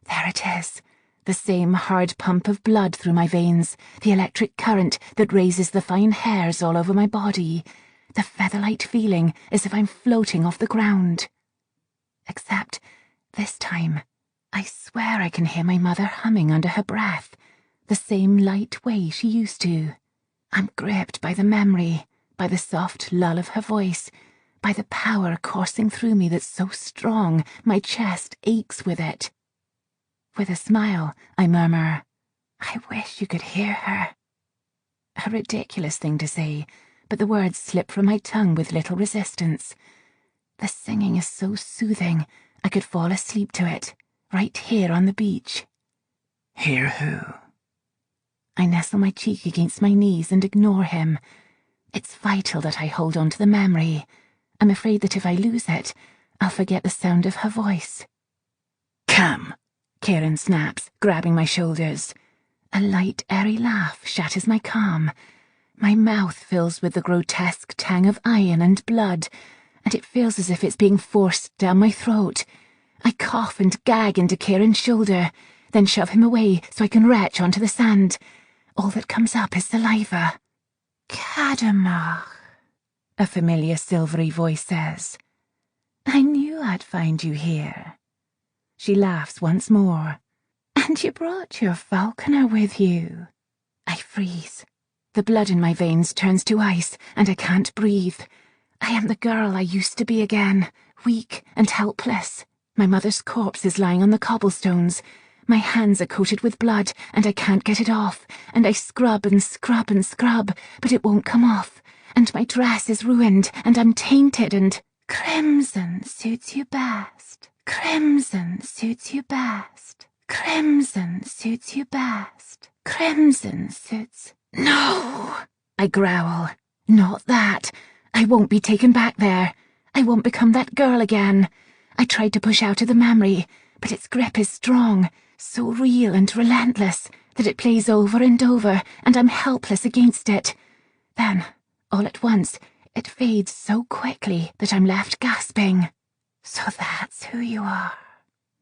There it is, the same hard pump of blood through my veins, the electric current that raises the fine hairs all over my body, the feather-light feeling as if I'm floating off the ground. Except, this time, I swear I can hear my mother humming under her breath, the same light way she used to. I'm gripped by the memory, by the soft lull of her voice, by the power coursing through me that's so strong my chest aches with it. With a smile, I murmur, I wish you could hear her. A ridiculous thing to say, but the words slip from my tongue with little resistance. The singing is so soothing, I could fall asleep to it, right here on the beach.
Hear who?
I nestle my cheek against my knees and ignore him. It's vital that I hold on to the memory. I'm afraid that if I lose it, I'll forget the sound of her voice.
Cam!
Kieran snaps, grabbing my shoulders. A light, airy laugh shatters my calm. My mouth fills with the grotesque tang of iron and blood, and it feels as if it's being forced down my throat. I cough and gag into Kieran's shoulder, then shove him away so I can retch onto the sand. All that comes up is saliva. Kadamar, a familiar silvery voice says. I knew I'd find you here. She laughs once more. And you brought your falconer with you. I freeze. The blood in my veins turns to ice, and I can't breathe. I am the girl I used to be again, weak and helpless. My mother's corpse is lying on the cobblestones. My hands are coated with blood, and I can't get it off, and I scrub and scrub and scrub, but it won't come off, and my dress is ruined, and I'm tainted, and crimson suits you best. Crimson suits you best. Crimson suits you best. Crimson suits... No! I growl. Not that. I won't be taken back there. I won't become that girl again. I tried to push out of the memory, but its grip is strong, so real and relentless, that it plays over and over, and I'm helpless against it. Then, all at once, it fades so quickly that I'm left gasping. So that's who you are,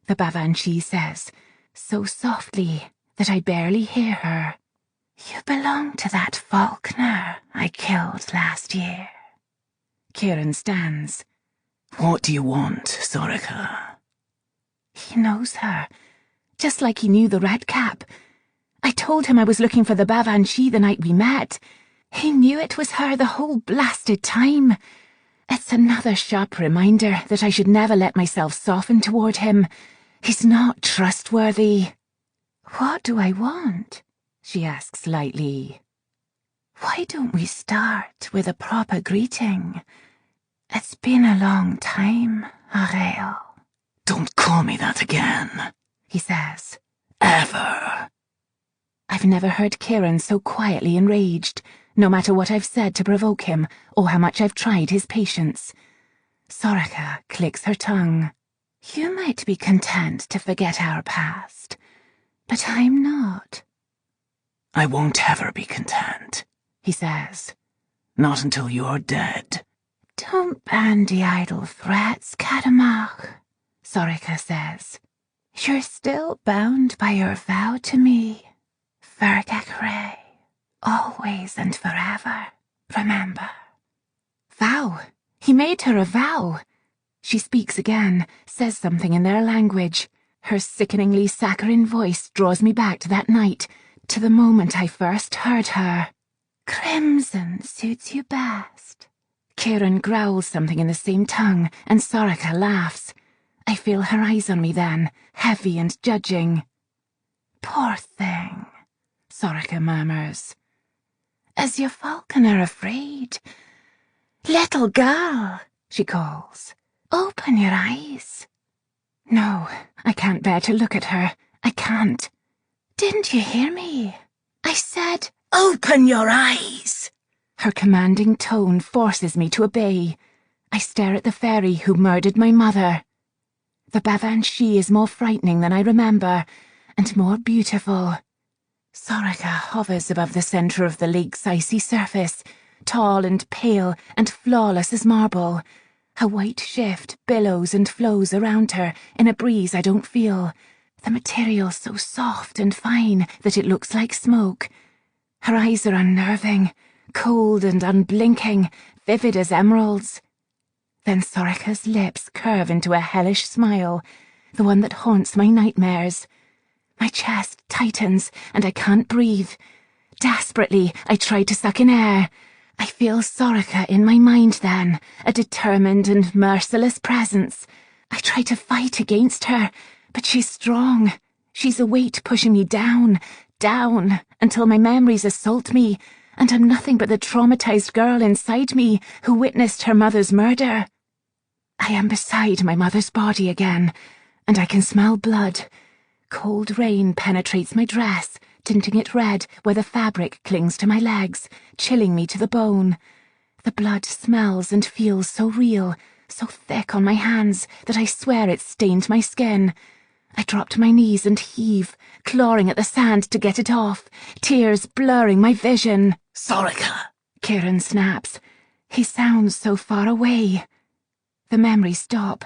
the Bavanchi says, so softly that I barely hear her. You belong to that Falconer I killed last year. Kieran stands.
What do you want, Sorika?
He knows her, just like he knew the red cap. I told him I was looking for the Bavanshi the night we met. He knew it was her the whole blasted time. It's another sharp reminder that I should never let myself soften toward him. He's not trustworthy. What do I want? She asks lightly. Why don't we start with a proper greeting? It's been a long time, Ariel.
Don't call me that again,
he says.
Ever.
I've never heard Kieran so quietly enraged, no matter what I've said to provoke him or how much I've tried his patience. Sorika clicks her tongue. You might be content to forget our past, but I'm not.
I won't ever be content, he says. Not until you're dead.
Don't bandy idle threats, Katamach, Sorika says. You're still bound by your vow to me. Fergakre, always and forever, remember. Vow? He made her a vow. She speaks again, says something in their language. Her sickeningly saccharine voice draws me back to that night, to the moment I first heard her. Crimson suits you best. Kieran growls something in the same tongue, and Sorika laughs. I feel her eyes on me then, heavy and judging. Poor thing, Sorika murmurs. Is your Falconer afraid? Little girl, she calls. Open your eyes. No, I can't bear to look at her. I can't. Didn't you hear me? I said, open your eyes. Her commanding tone forces me to obey. I stare at the fairy who murdered my mother. The Bavanshi is more frightening than I remember, and more beautiful. Sorika hovers above the centre of the lake's icy surface, tall and pale and flawless as marble. Her white shift billows and flows around her in a breeze I don't feel, the material so soft and fine that it looks like smoke. Her eyes are unnerving, cold and unblinking, vivid as emeralds. Then Sorika's lips curve into a hellish smile, the one that haunts my nightmares. My chest tightens and I can't breathe. Desperately, I try to suck in air. I feel Sorika in my mind then, a determined and merciless presence. I try to fight against her, but she's strong. She's a weight pushing me down, down, until my memories assault me, and I'm nothing but the traumatized girl inside me who witnessed her mother's murder. I am beside my mother's body again, and I can smell blood. Cold rain penetrates my dress, tinting it red where the fabric clings to my legs, chilling me to the bone. The blood smells and feels so real, so thick on my hands that I swear it stained my skin. I drop to my knees and heave, clawing at the sand to get it off, tears blurring my vision.
Sorika!
Kieran snaps. He sounds so far away. The memories stop.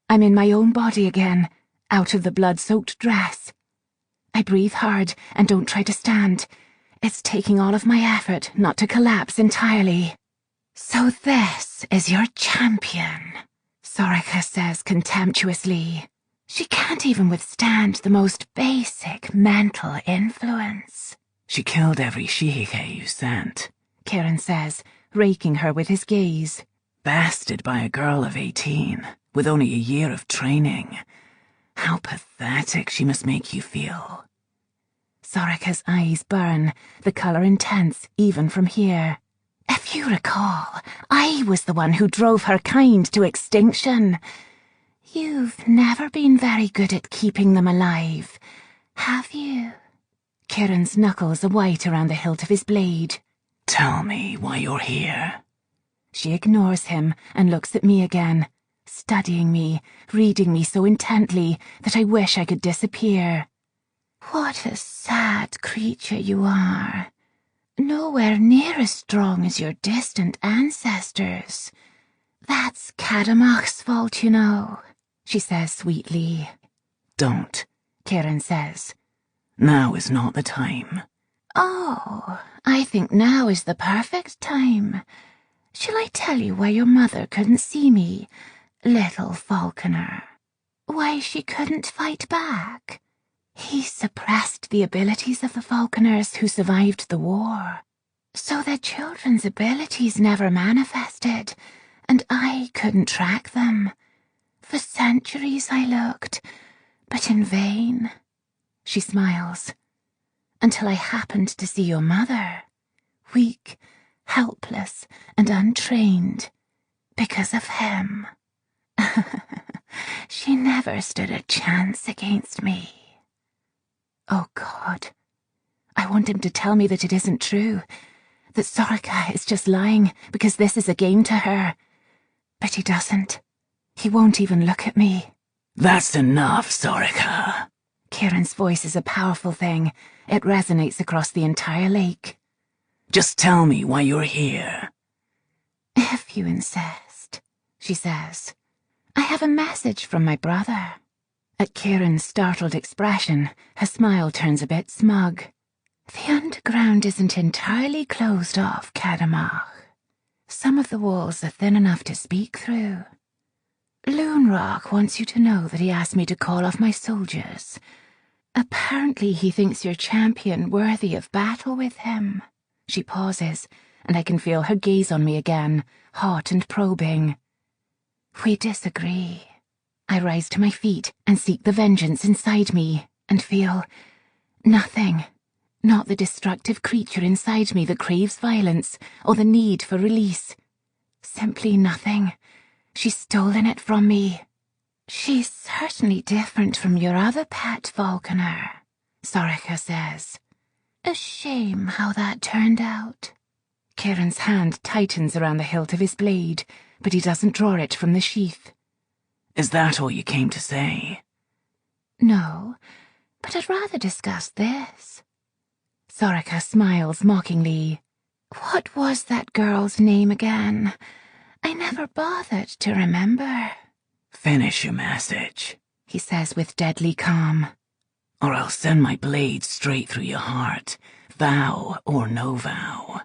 I'm in my own body again, out of the blood-soaked dress. I breathe hard and don't try to stand. It's taking all of my effort not to collapse entirely. So this is your champion, Sorika says contemptuously. She can't even withstand the most basic mental influence.
She killed every Shihike you sent,
Kieran says, raking her with his gaze.
Bested by a girl of 18, with only a year of training. How pathetic she must make you feel.
Sorika's eyes burn, the colour intense even from here. If you recall, I was the one who drove her kind to extinction. You've never been very good at keeping them alive, have you? Kieran's knuckles are white around the hilt of his blade.
Tell me why you're here.
She ignores him and looks at me again, studying me, reading me so intently that I wish I could disappear. What a sad creature you are. Nowhere near as strong as your distant ancestors. That's Katamach's fault, you know, she says sweetly.
Don't,
Kieran says.
Now is not the time.
Oh, I think now is the perfect time. Shall I tell you why your mother couldn't see me? Little Falconer. Why she couldn't fight back. He suppressed the abilities of the Falconers who survived the war, so their children's abilities never manifested, and I couldn't track them. For centuries I looked, but in vain. She smiles. Until I happened to see your mother, weak, helpless, and untrained, because of him. She never stood a chance against me. Oh God, I want him to tell me that it isn't true, that Soraka is just lying because this is a game to her. But he doesn't. He won't even look at me.
That's enough, Soraka.
Kieran's voice is a powerful thing. It resonates across the entire lake.
Just tell me why you're here.
If you insist, she says. I have a message from my brother. At Kieran's startled expression, her smile turns a bit smug. The underground isn't entirely closed off, Kadamach. Some of the walls are thin enough to speak through. Loonrock wants you to know that he asked me to call off my soldiers. Apparently he thinks your champion worthy of battle with him. She pauses, and I can feel her gaze on me again, hot and probing. We disagree. I rise to my feet and seek the vengeance inside me, and feel nothing. Not the destructive creature inside me that craves violence or the need for release. Simply nothing. She's stolen it from me. She's certainly different from your other pet, Falconer, Soraka says. A shame how that turned out. Kieran's hand tightens around the hilt of his blade, but he doesn't draw it from the sheath.
Is that all you came to say?
No, but I'd rather discuss this. Soraka smiles mockingly. What was that girl's name again? I never bothered to remember.
Finish your message,
he says with deadly calm.
Or I'll send my blade straight through your heart, vow or no vow.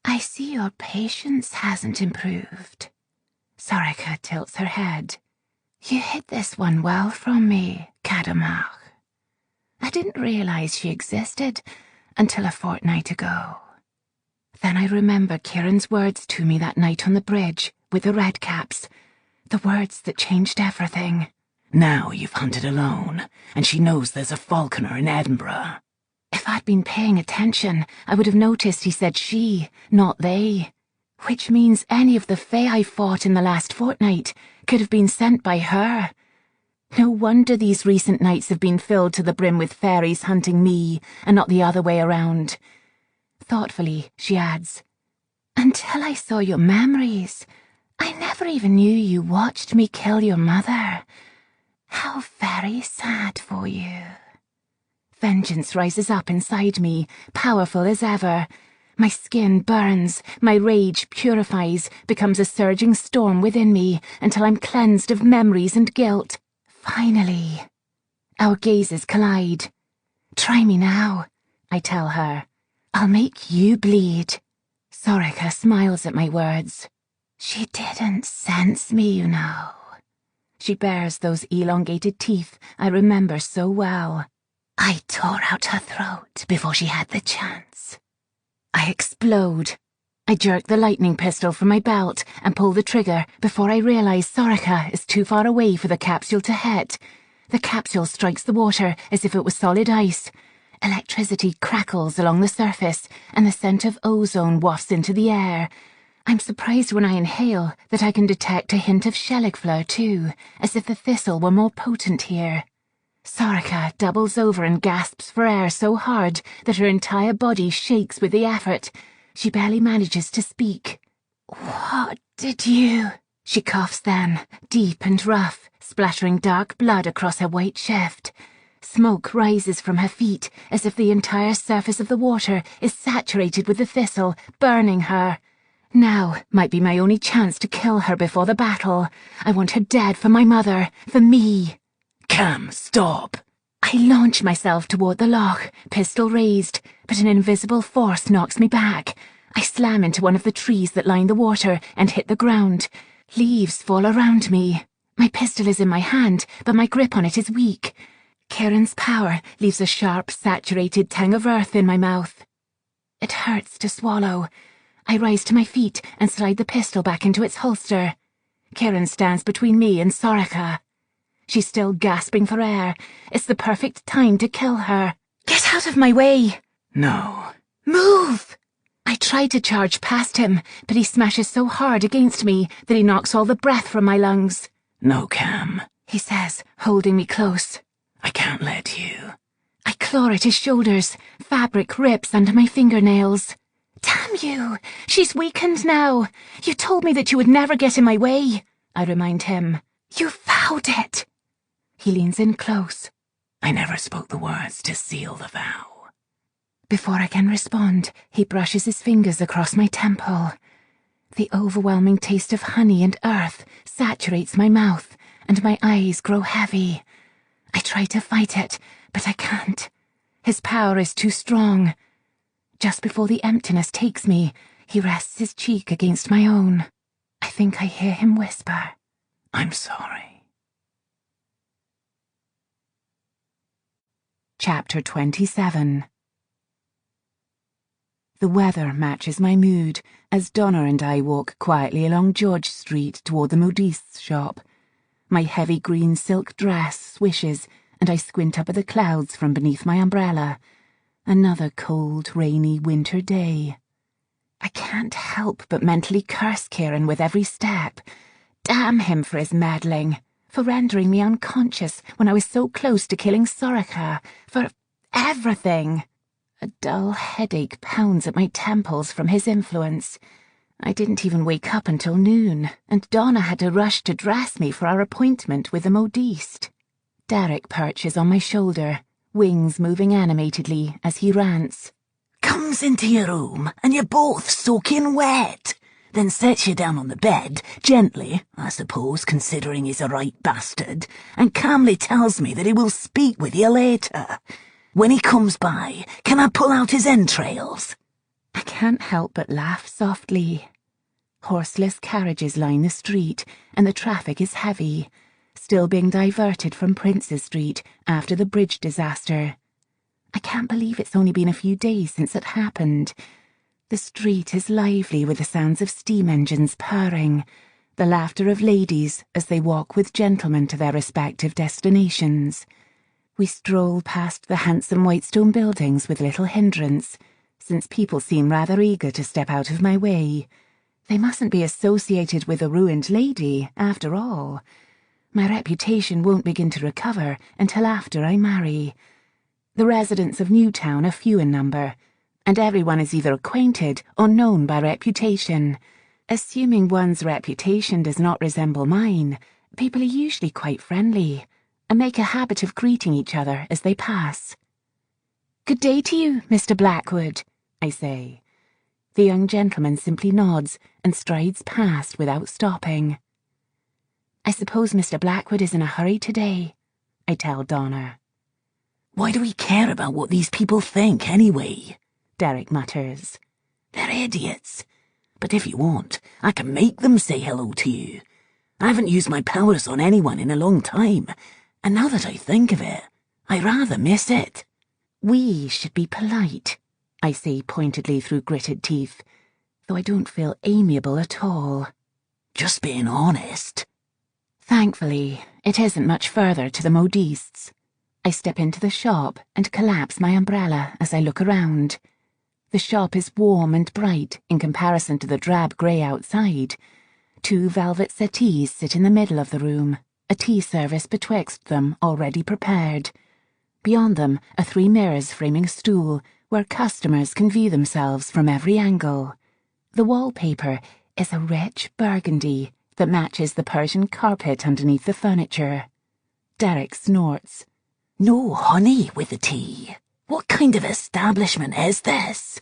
I see your patience hasn't improved. Soraka tilts her head. You hid this one well from me, Kadamach. I didn't realize she existed until a fortnight ago. Then I remember Kieran's words to me that night on the bridge with the redcaps, the words that changed everything.
Now you've hunted alone, and she knows there's a Falconer in Edinburgh.
If I'd been paying attention, I would have noticed he said she, not they, which means any of the Fae I fought in the last fortnight could have been sent by her. No wonder these recent nights have been filled to the brim with fairies hunting me, and not the other way around. Thoughtfully, she adds, Until I saw your memories, I never even knew you watched me kill your mother. How very sad for you. Vengeance rises up inside me, powerful as ever. My skin burns, my rage purifies, becomes a surging storm within me until I'm cleansed of memories and guilt. Finally, our gazes collide. Try me now, I tell her. I'll make you bleed. Soraka smiles at my words. She didn't sense me, you know. She bares those elongated teeth I remember so well. I tore out her throat before she had the chance. I explode. I jerk the lightning pistol from my belt and pull the trigger before I realize Soraka is too far away for the capsule to hit. The capsule strikes the water as if it was solid ice. Electricity crackles along the surface and the scent of ozone wafts into the air. I'm surprised when I inhale that I can detect a hint of Shelligfleur too, as if the thistle were more potent here. Soraka doubles over and gasps for air so hard that her entire body shakes with the effort. She barely manages to speak. What did you... She coughs then, deep and rough, splattering dark blood across her white shift. Smoke rises from her feet as if the entire surface of the water is saturated with the thistle, burning her. Now might be my only chance to kill her before the battle. I want her dead for my mother, for me.
Cam, stop!
I launch myself toward the loch, pistol raised, but an invisible force knocks me back. I slam into one of the trees that line the water and hit the ground. Leaves fall around me. My pistol is in my hand, but my grip on it is weak. Kieran's power leaves a sharp, saturated tang of earth in my mouth. It hurts to swallow. I rise to my feet and slide the pistol back into its holster. Kieran stands between me and Soraka. She's still gasping for air. It's the perfect time to kill her. Get out of my way!
No.
Move! I try to charge past him, but he smashes so hard against me that he knocks all the breath from my lungs.
No, Cam,
he says, holding me close.
I can't let you.
I claw at his shoulders. Fabric rips under my fingernails. Damn you! She's weakened now. You told me that you would never get in my way, I remind him. You vowed it. He leans in close.
I never spoke the words to seal the vow.
Before I can respond, he brushes his fingers across my temple. The overwhelming taste of honey and earth saturates my mouth, and my eyes grow heavy. I try to fight it, but I can't. His power is too strong. Just before the emptiness takes me, he rests his cheek against my own. I think I hear him whisper,
I'm sorry.
Chapter 27. The weather matches my mood as Donna and I walk quietly along George Street toward the modiste's shop. My heavy green silk dress swishes, and I squint up at the clouds from beneath my umbrella. Another cold, rainy winter day. I can't help but mentally curse Kieran with every step. Damn him for his meddling, for rendering me unconscious when I was so close to killing Soraka, for everything. A dull headache pounds at my temples from his influence. I didn't even wake up until noon, and Donna had to rush to dress me for our appointment with the modiste. Derek perches on my shoulder, wings moving animatedly as he rants.
Comes into your room, and you're both soaking wet. Then sets you down on the bed, gently, I suppose, considering he's a right bastard, and calmly tells me that he will speak with you later. When he comes by, can I pull out his entrails?
I can't help but laugh softly. Horseless carriages line the street, and the traffic is heavy, still being diverted from Princes Street after the bridge disaster. I can't believe it's only been a few days since it happened. The street is lively with the sounds of steam engines purring, the laughter of ladies as they walk with gentlemen to their respective destinations. We stroll past the handsome white stone buildings with little hindrance, since people seem rather eager to step out of my way. They mustn't be associated with a ruined lady, after all. My reputation won't begin to recover until after I marry. The residents of Newtown are few in number, and everyone is either acquainted or known by reputation. Assuming one's reputation does not resemble mine, people are usually quite friendly, and make a habit of greeting each other as they pass. Good day to you, Mr. Blackwood, I say. The young gentleman simply nods and strides past without stopping. I suppose Mr. Blackwood is in a hurry today, I tell Donna.
Why do we care about what these people think, anyway?
Derek mutters.
They're idiots. But if you want, I can make them say hello to you. I haven't used my powers on anyone in a long time, and now that I think of it, I rather miss it.
We should be polite, I say pointedly through gritted teeth, though I don't feel amiable at all.
Just being honest.
Thankfully, it isn't much further to the modiste's. I step into the shop and collapse my umbrella as I look around. The shop is warm and bright in comparison to the drab grey outside. 2 velvet settees sit in the middle of the room, a tea service betwixt them already prepared. Beyond them are 3 mirrors framing a stool where customers can view themselves from every angle. The wallpaper is a rich burgundy that matches the Persian carpet underneath the furniture. Derek snorts.
No honey with the tea. What kind of establishment is this?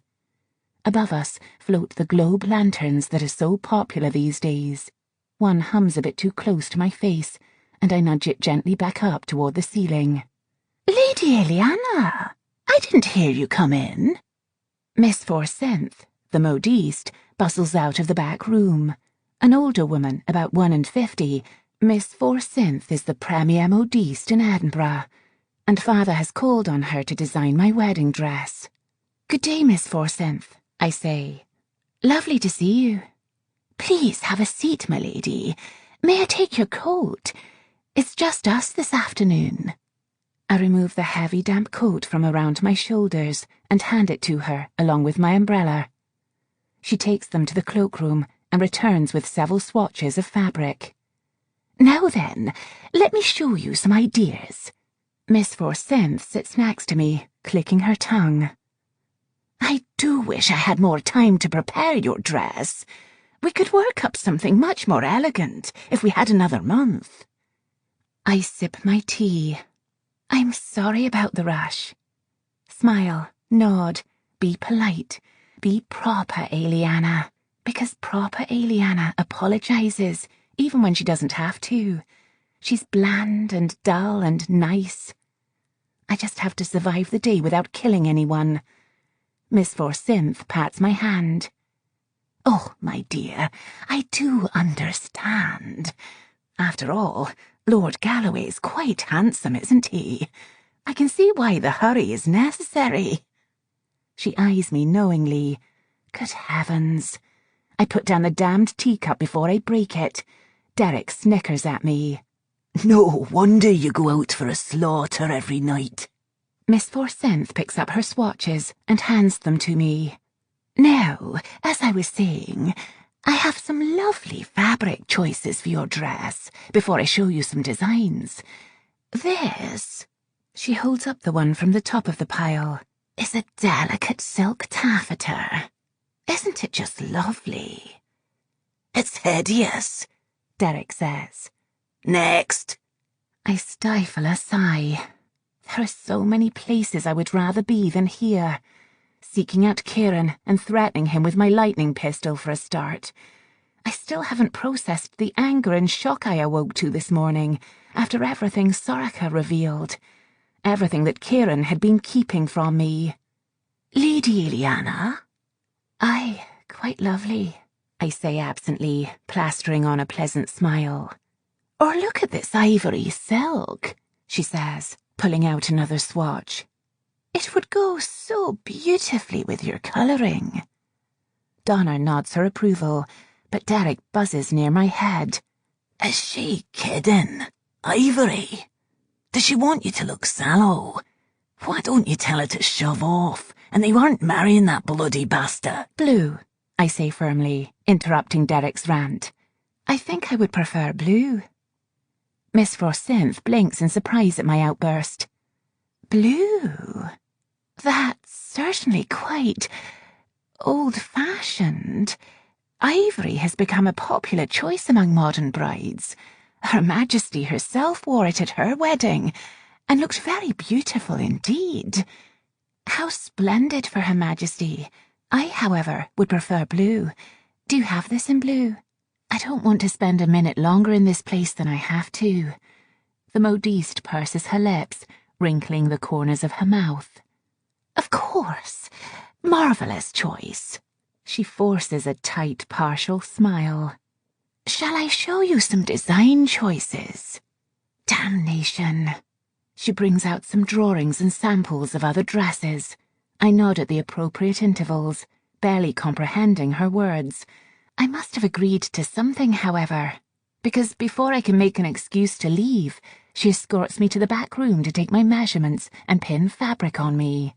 Above us float the globe lanterns that are so popular these days. One hums a bit too close to my face, and I nudge it gently back up toward the ceiling.
Lady Eliana, I didn't hear you come in.
Miss Forsyth, the modiste, bustles out of the back room. An older woman, about 51, Miss Forsyth is the premier modiste in Edinburgh, and Father has called on her to design my wedding dress. Good day, Miss Forsyth, I say. Lovely to see you. Please have a seat, my lady. May I take your coat? It's just us this afternoon. I remove the heavy damp coat from around my shoulders and hand it to her along with my umbrella. She takes them to the cloakroom and returns with several swatches of fabric. Now then, let me show you some ideas. Miss Forsyth sits next to me, clicking her tongue. I do wish I had more time to prepare your dress. We could work up something much more elegant if we had another month. I sip my tea. I'm sorry about the rush. Smile, nod, be polite, be proper, Eliana, because proper Eliana apologizes even when she doesn't have to. She's bland and dull and nice. I just have to survive the day without killing anyone. Miss Forsyth pats my hand. Oh, my dear, I do understand. After all, Lord Galloway's quite handsome, isn't he? I can see why the hurry is necessary. She eyes me knowingly. Good heavens. I put down the damned teacup before I break it. Derek snickers at me.
No wonder you go out for a slaughter every night.
Miss Forsyth picks up her swatches and hands them to me. Now, as I was saying, I have some lovely fabric choices for your dress before I show you some designs. This, she holds up the one from the top of the pile, is a delicate silk taffeta. Isn't it just lovely?
It's hideous,
Derek says.
Next.
I stifle a sigh. There are so many places I would rather be than here. Seeking out Kieran and threatening him with my lightning pistol for a start. I still haven't processed the anger and shock I awoke to this morning after everything Soraka revealed. Everything that Kieran had been keeping from me.
Lady Eliana?
Aye, quite lovely, I say absently, plastering on a pleasant smile.
Or look at this ivory silk,
she says, pulling out another swatch.
It would go so beautifully with your colouring.
Donna nods her approval, but Derek buzzes near my head.
Is she kidding? Ivory? Does she want you to look sallow? Why don't you tell her to shove off, and they weren't marrying that bloody bastard?
Blue, I say firmly, interrupting Derek's rant. I think I would prefer blue. Miss Forsyth blinks in surprise at my outburst.
Blue? That's certainly quite old-fashioned. Ivory has become a popular choice among modern brides. Her Majesty herself wore it at her wedding, and looked very beautiful indeed. How splendid for Her Majesty. I, however, would prefer blue. Do you have this in blue? I don't want to spend a minute longer in this place than I have to. The modiste purses her lips, wrinkling the corners of her mouth. Of course. Marvellous choice. She forces a tight, partial smile. Shall I show you some design choices? Damnation. She brings out some drawings and samples of other dresses. I nod at the appropriate intervals, barely comprehending her words. I must have agreed to something, however, because before I can make an excuse to leave, she escorts me to the back room to take my measurements and pin fabric on me.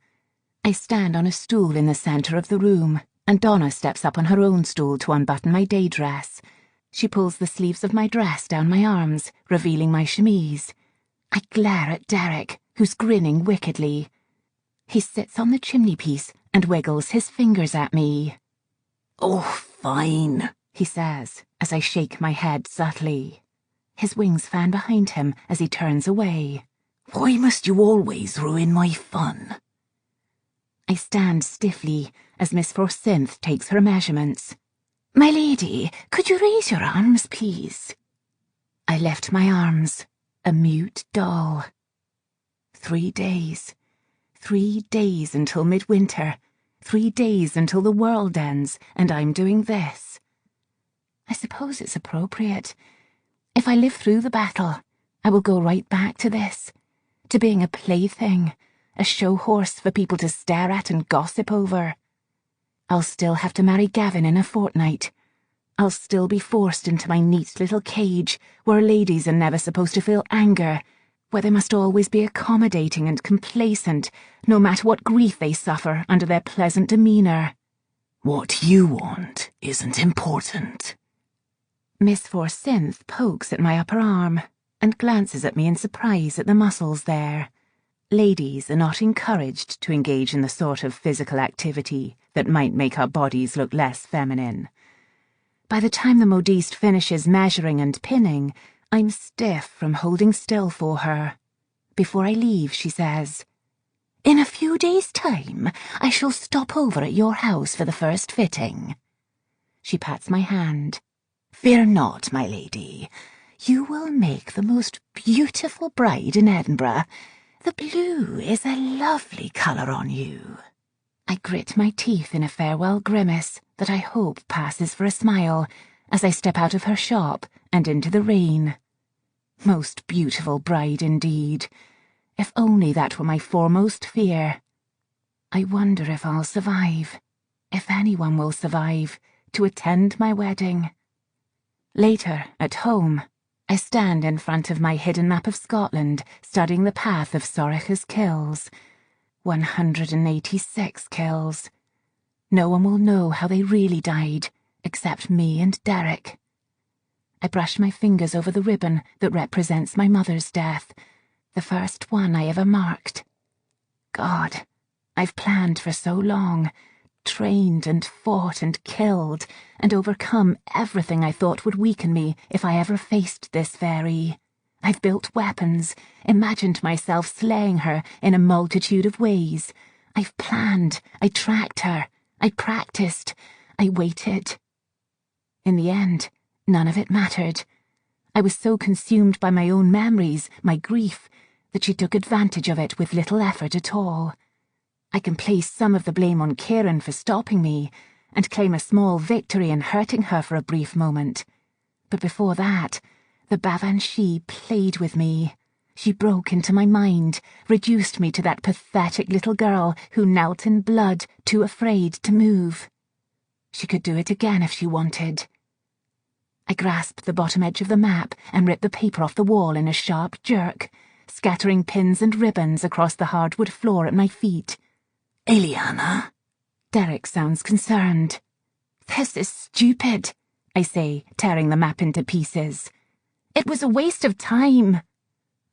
I stand on a stool in the centre of the room, and Donna steps up on her own stool to unbutton my day dress. She pulls the sleeves of my dress down my arms, revealing my chemise. I glare at Derek, who's grinning wickedly. He sits on the chimney-piece and wiggles his fingers at me. Oh, fine,
he says, as I shake my head subtly. His wings fan behind him as he turns away.
Why must you always ruin my fun?
I stand stiffly as Miss Forsyth takes her measurements. My lady, could you raise your arms, please? I lift my arms, a mute doll. 3 days. 3 days until midwinter. 3 days until the world ends, and I'm doing this. I suppose it's appropriate. If I live through the battle, I will go right back to this, to being a plaything, a show horse for people to stare at and gossip over. I'll still have to marry Gavin in a fortnight. I'll still be forced into my neat little cage where ladies are never supposed to feel anger, where they must always be accommodating and complacent, no matter what grief they suffer under their pleasant demeanour.
What you want isn't important.
Miss Forsyth pokes at my upper arm and glances at me in surprise at the muscles there. Ladies are not encouraged to engage in the sort of physical activity that might make our bodies look less feminine. By the time the modiste finishes measuring and pinning, I'm stiff from holding still for her. Before I leave, she says, "In a few days' time, I shall stop over at your house for the first fitting." She pats my hand.
"Fear not, my lady. You will make the most beautiful bride in Edinburgh. The blue is a lovely colour on you."
I grit my teeth in a farewell grimace that I hope passes for a smile as I step out of her shop and into the rain. Most beautiful bride indeed. If only that were my foremost fear. I wonder if I'll survive, if anyone will survive, to attend my wedding. Later, at home, I stand in front of my hidden map of Scotland, studying the path of Sorcha's kills. 186 kills. No one will know how they really died, except me and Derek. I brush my fingers over the ribbon that represents my mother's death, the first one I ever marked. God, I've planned for so long, trained and fought and killed, and overcome everything I thought would weaken me if I ever faced this fairy. I've built weapons, imagined myself slaying her in a multitude of ways. I've planned, I tracked her, I practiced, I waited. In the end, none of it mattered. I was so consumed by my own memories, my grief, that she took advantage of it with little effort at all. I can place some of the blame on Kieran for stopping me, and claim a small victory in hurting her for a brief moment. But before that, the Bavanshi played with me. She broke into my mind, reduced me to that pathetic little girl who knelt in blood, too afraid to move. She could do it again if she wanted. I grasped the bottom edge of the map and ripped the paper off the wall in a sharp jerk, scattering pins and ribbons across the hardwood floor at my feet.
"Eliana?"
Derek sounds concerned. "This is stupid," I say, tearing the map into pieces. "It was a waste of time."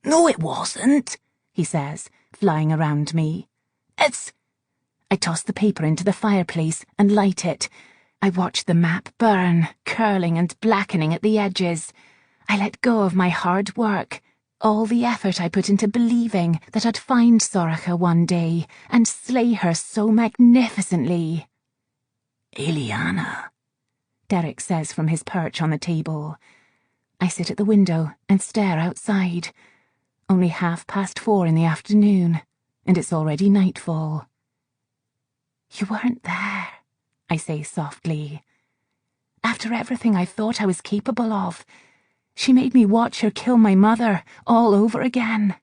"No, it wasn't,"
he says, flying around me. "It's—" I toss the paper into the fireplace and light it. I watch the map burn, curling and blackening at the edges. I let go of my hard work, all the effort I put into believing that I'd find Sorcha one day and slay her so magnificently.
"Eliana,"
Derek says from his perch on the table. I sit at the window and stare outside. Only 4:30 in the afternoon, and it's already nightfall. "You weren't there," I say softly. "After everything I thought I was capable of, she made me watch her kill my mother all over again."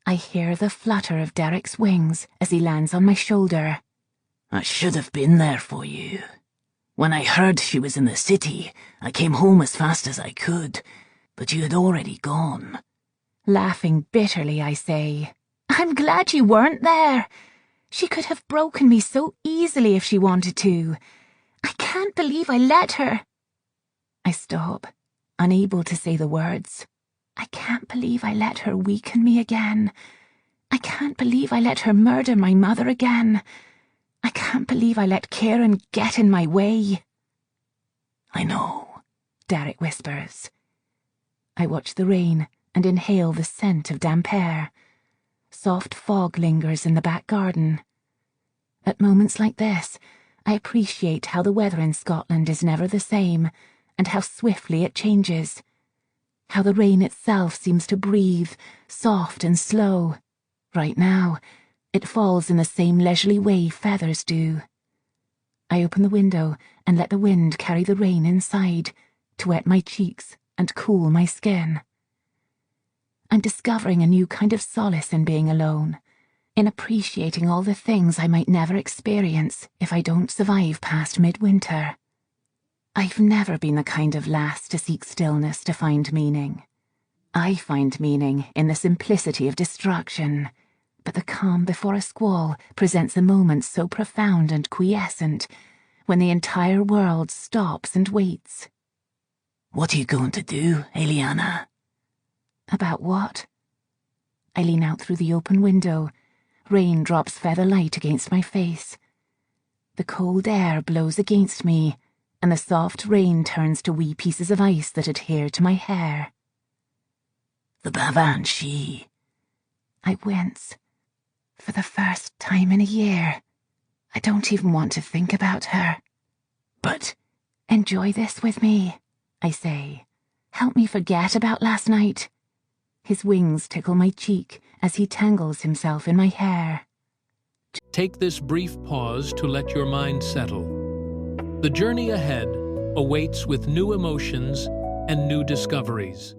I hear the flutter of Derek's wings as he lands on my shoulder.
"I should have been there for you. When I heard she was in the city, I came home as fast as I could, but you had already gone."
Laughing bitterly, I say, "I'm glad you weren't there. She could have broken me so easily if she wanted to. I can't believe I let her." I stop, unable to say the words. I can't believe I let her weaken me again. I can't believe I let her murder my mother again. I can't believe I let Kieran get in my way.
"I know,"
Derek whispers. I watch the rain and inhale the scent of damp air. Soft fog lingers in the back garden. At moments like this, I appreciate how the weather in Scotland is never the same, and how swiftly it changes. How the rain itself seems to breathe, soft and slow. Right now, it falls in the same leisurely way feathers do. I open the window and let the wind carry the rain inside, to wet my cheeks and cool my skin. I'm discovering a new kind of solace in being alone, in appreciating all the things I might never experience if I don't survive past midwinter. I've never been the kind of lass to seek stillness to find meaning. I find meaning in the simplicity of destruction, but the calm before a squall presents a moment so profound and quiescent when the entire world stops and waits.
What are you going to do, Eliana?
About what? I lean out through the open window. Rain drops feather light against my face. The cold air blows against me, and the soft rain turns to wee pieces of ice that adhere to my hair.
The Bavanshi.
I wince. For the first time in a year, I don't even want to think about her.
But
enjoy this with me, I say. Help me forget about last night. His wings tickle my cheek as he tangles himself in my hair.
Take this brief pause to let your mind settle. The journey ahead awaits with new emotions and new discoveries.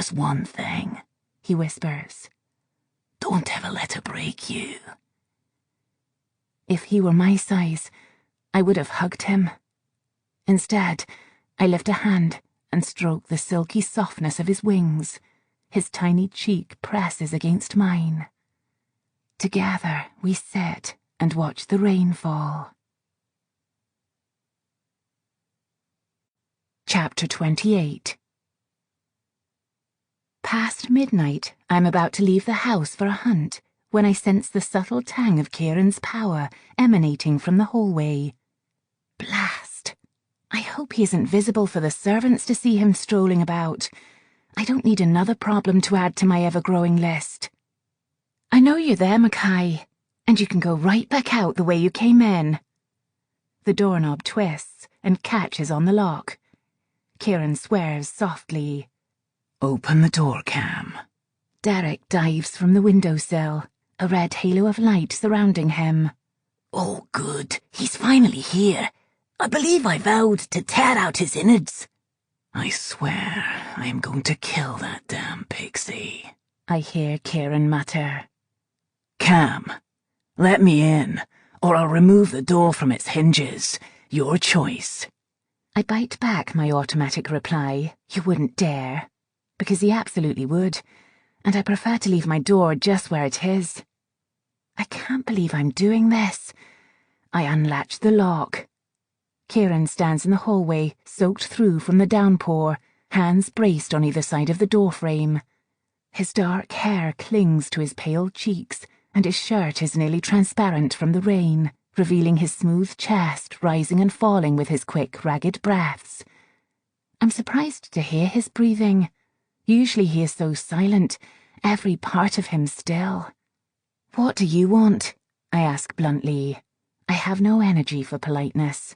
just one thing,
he whispers.
Don't ever let her break you.
If he were my size, I would have hugged him. Instead, I lift a hand and stroke the silky softness of his wings. His tiny cheek presses against mine. Together we sit and watch the rain fall. Chapter 28. Past midnight, I'm about to leave the house for a hunt when I sense the subtle tang of Kieran's power emanating from the hallway. Blast! I hope he isn't visible for the servants to see him strolling about. I don't need another problem to add to my ever-growing list. I know you're there, Mackay, and you can go right back out the way you came in. The doorknob twists and catches on the lock. Kieran swears softly.
Open the door, Cam.
Derek dives from the windowsill, a red halo of light surrounding him.
Oh, good. He's finally here. I believe I vowed to tear out his innards. I swear I am going to kill that damn pixie,
I hear Kieran mutter.
Cam, let me in, or I'll remove the door from its hinges. Your choice.
I bite back my automatic reply, you wouldn't dare, because he absolutely would, and I prefer to leave my door just where it is. I can't believe I'm doing this. I unlatch the lock. Kieran stands in the hallway, soaked through from the downpour, hands braced on either side of the doorframe. His dark hair clings to his pale cheeks, and his shirt is nearly transparent from the rain, revealing his smooth chest rising and falling with his quick, ragged breaths. I'm surprised to hear his breathing. Usually he is so silent, every part of him still. What do you want? I ask bluntly. I have no energy for politeness.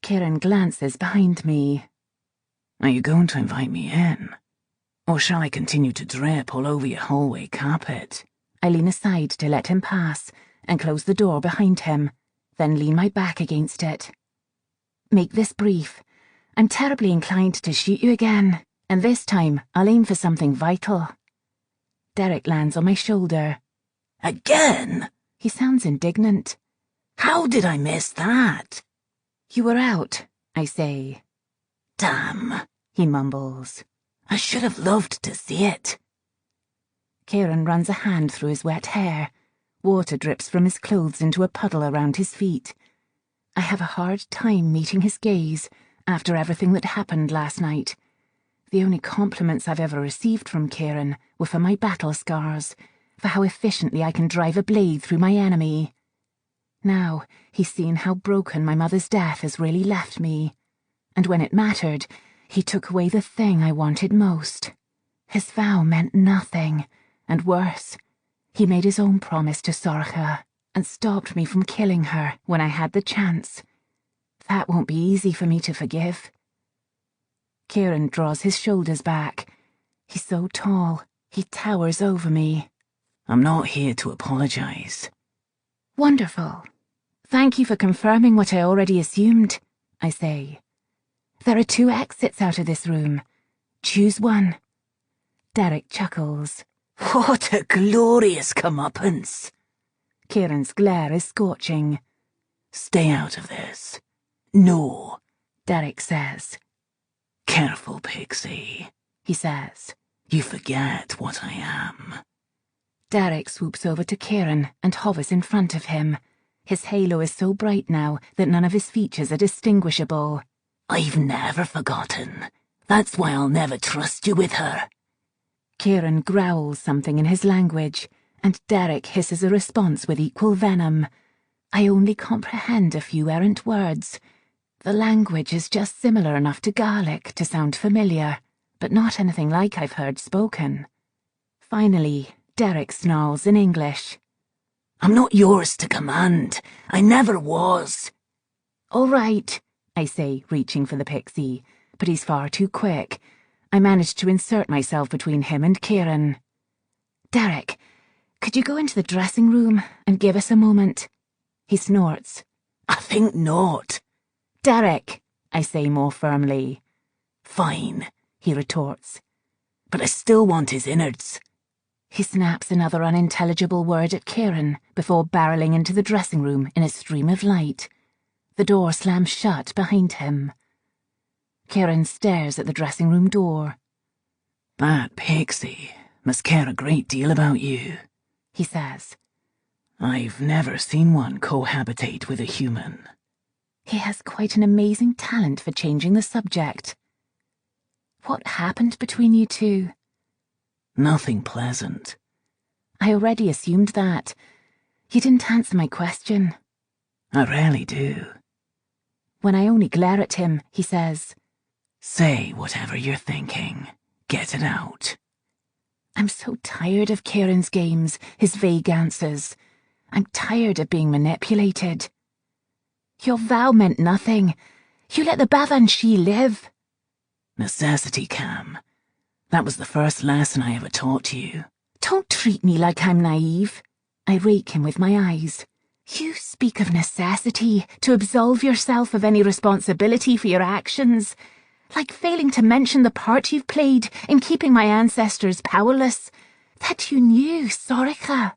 Kieran glances behind me.
Are you going to invite me in? Or shall I continue to drip all over your hallway carpet?
I lean aside to let him pass and close the door behind him, then lean my back against it. Make this brief. I'm terribly inclined to shoot you again, and this time I'll aim for something vital. Derek lands on my shoulder.
Again?
He sounds indignant.
How did I miss that?
You were out, I say.
Damn,
he mumbles.
I should have loved to see it.
Kieran runs a hand through his wet hair. Water drips from his clothes into a puddle around his feet. I have a hard time meeting his gaze after everything that happened last night. The only compliments I've ever received from Kieran were for my battle scars, for how efficiently I can drive a blade through my enemy. Now he's seen how broken my mother's death has really left me, and when it mattered, he took away the thing I wanted most. His vow meant nothing, and worse, he made his own promise to Sorcha and stopped me from killing her when I had the chance. That won't be easy for me to forgive. Kieran draws his shoulders back. He's so tall, he towers over me.
I'm not here to apologize.
Wonderful. Thank you for confirming what I already assumed, I say. There are 2 exits out of this room. Choose one. Derek chuckles.
What a glorious comeuppance.
Kieran's glare is scorching.
Stay out of this. No,
Derek says.
Careful, Pixie,
He says.
You forget what I am.
Derek swoops over to Kieran and hovers in front of him. His halo is so bright now that none of his features are distinguishable.
I've never forgotten. That's why I'll never trust you with her.
Kieran growls something in his language, and Derek hisses a response with equal venom. I only comprehend a few errant words. The language is just similar enough to Gaelic to sound familiar, but not anything like I've heard spoken. Finally, Derek snarls in English.
I'm not yours to command. I never was.
All right, I say, reaching for the pixie, but he's far too quick. I manage to insert myself between him and Kieran. Derek, could you go into the dressing room and give us a moment? He snorts.
I think not.
Derek, I say more firmly.
Fine,
he retorts.
But I still want his innards.
He snaps another unintelligible word at Kieran before barreling into the dressing room in a stream of light. The door slams shut behind him. Kieran stares at the dressing room door.
That pixie must care a great deal about you,
he says.
I've never seen one cohabitate with a human.
He has quite an amazing talent for changing the subject. What happened between you two?
Nothing pleasant.
I already assumed that. You didn't answer my question.
I rarely do.
When I only glare at him, he says,
Say whatever you're thinking. Get it out.
I'm so tired of Kieran's games, his vague answers. I'm tired of being manipulated. Your vow meant nothing. You let the Bavanshi live.
Necessity, Cam. That was the first lesson I ever taught you.
Don't treat me like I'm naive. I rake him with my eyes. You speak of necessity to absolve yourself of any responsibility for your actions, like failing to mention the part you've played in keeping my ancestors powerless, that you knew Sorcha.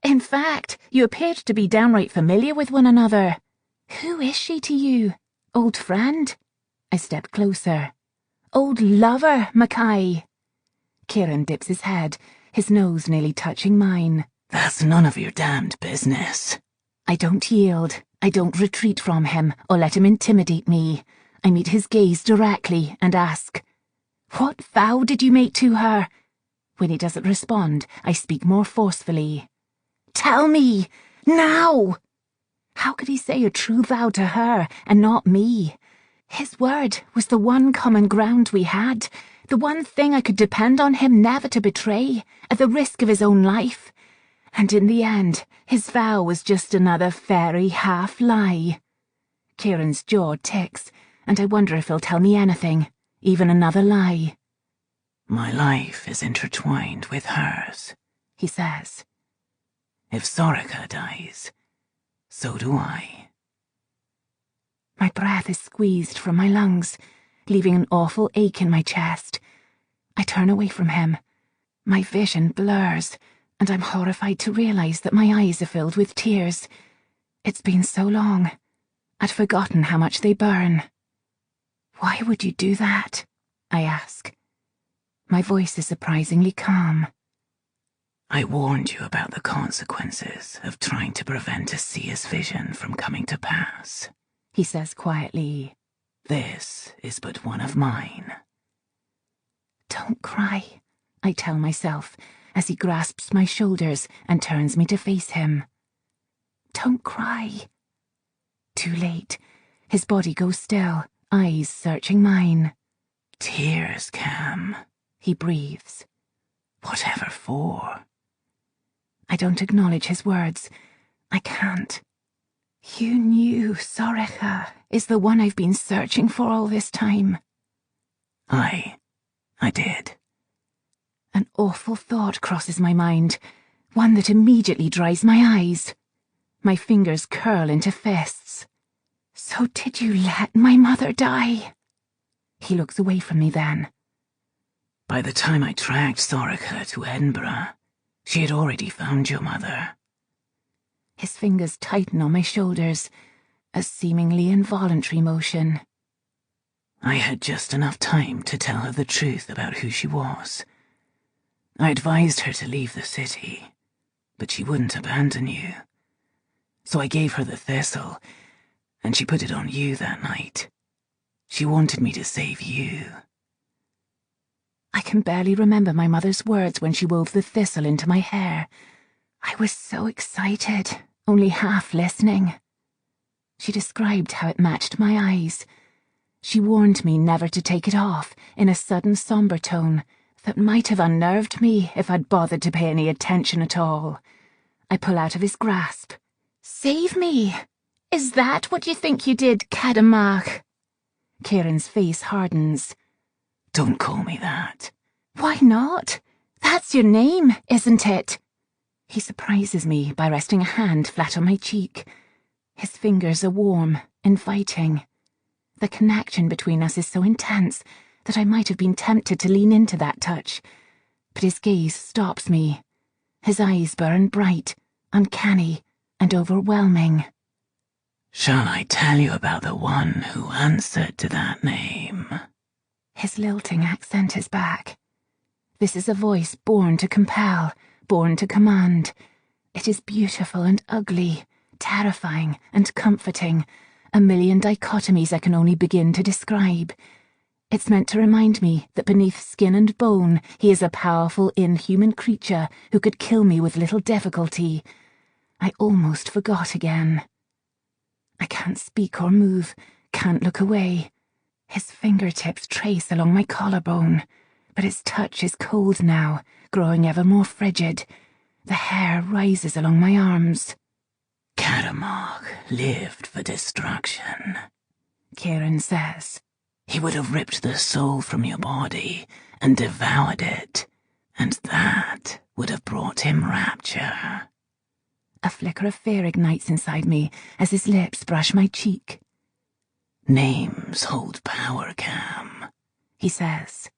In fact, you appeared to be downright familiar with one another. Who is she to you? Old friend? I step closer. Old lover, Mackay. Kieran dips his head, his nose nearly touching mine.
That's none of your damned business.
I don't yield. I don't retreat from him or let him intimidate me. I meet his gaze directly and ask, What vow did you make to her? When he doesn't respond, I speak more forcefully. Tell me, now! How could he say a true vow to her and not me? His word was the one common ground we had, the one thing I could depend on him never to betray, at the risk of his own life. And in the end, his vow was just another fairy half-lie. Kieran's jaw ticks, and I wonder if he'll tell me anything, even another lie.
My life is intertwined with hers,
he says.
If Sorcha dies, so do I.
My breath is squeezed from my lungs, leaving an awful ache in my chest. I turn away from him. My vision blurs, and I'm horrified to realize that my eyes are filled with tears. It's been so long. I'd forgotten how much they burn. Why would you do that? I ask.
My voice is surprisingly calm.
I warned you about the consequences of trying to prevent Asia's vision from coming to pass,
he says quietly.
This is but one of mine.
Don't cry, I tell myself, as he grasps my shoulders and turns me to face him. Don't cry. Too late. His body goes still, eyes searching mine.
Tears, Cam,
he breathes.
Whatever for?
I don't acknowledge his words. I can't. You knew Sorcha is the one I've been searching for all this time.
I did.
An awful thought crosses my mind, one that immediately dries my eyes. My fingers curl into fists. So did you let my mother die? He looks away from me then.
By the time I tracked Sorcha to Edinburgh, she had already found your mother.
His fingers tighten on my shoulders, a seemingly involuntary motion.
I had just enough time to tell her the truth about who she was. I advised her to leave the city, but she wouldn't abandon you. So I gave her the thistle, and she put it on you that night. She wanted me to save you.
I can barely remember my mother's words when she wove the thistle into my hair. I was so excited, only half listening. She described how it matched my eyes. She warned me never to take it off in a sudden somber tone that might have unnerved me if I'd bothered to pay any attention at all. I pull out of his grasp. Save me! Is that what you think you did, Cadamach? Kieran's face hardens.
Don't call me that.
Why not? That's your name, isn't it? He surprises me by resting a hand flat on my cheek. His fingers are warm, inviting. The connection between us is so intense that I might have been tempted to lean into that touch. But his gaze stops me. His eyes burn bright, uncanny, and overwhelming.
Shall I tell you about the one who answered to that name?
His lilting accent is back. This is a voice born to compel, born to command. It is beautiful and ugly, terrifying and comforting, a million dichotomies I can only begin to describe. It's meant to remind me that beneath skin and bone he is a powerful, inhuman creature who could kill me with little difficulty. I almost forgot again. I can't speak or move, can't look away. His fingertips trace along my collarbone, but his touch is cold now, growing ever more frigid. The hair rises along my arms.
Cadamach lived for destruction,
Kieran says.
He would have ripped the soul from your body and devoured it, and that would have brought him rapture.
A flicker of fear ignites inside me as his lips brush my cheek.
Names hold power, Cam,
he says.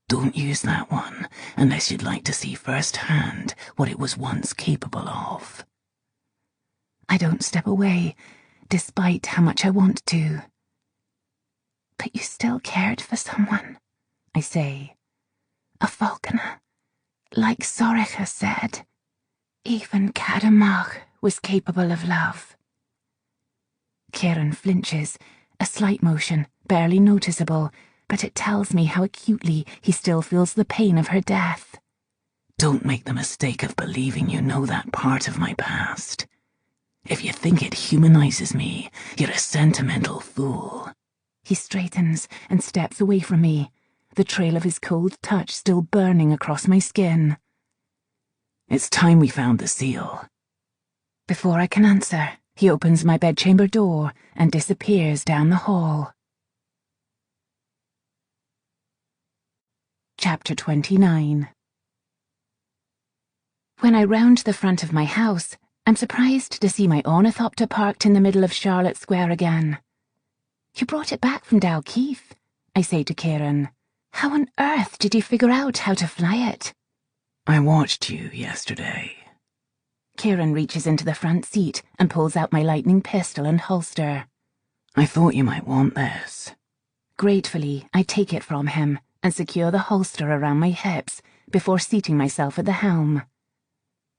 Don't use that one unless you'd like to see firsthand what it was once capable of.
I don't step away, despite how much I want to. But you still cared for someone, I say. A Falconer, like Sorcha said. Even Cadamach was capable of love. Kieran flinches, a slight motion, barely noticeable, but it tells me how acutely he still feels the pain of her death.
Don't make the mistake of believing you know that part of my past. If you think it humanizes me, you're a sentimental fool.
He straightens and steps away from me, the trail of his cold touch still burning across my skin.
It's time we found the seal.
Before I can answer, he opens my bedchamber door and disappears down the hall. Chapter 29. When I round the front of my house, I'm surprised to see my ornithopter parked in the middle of Charlotte Square again. You brought it back from Dalkeith, I say to Kieran. How on earth did you figure out how to fly it?
I watched you yesterday.
Kieran reaches into the front seat and pulls out my lightning pistol and holster.
I thought you might want this.
Gratefully, I take it from him,
and secure the holster around my hips before seating myself at the helm.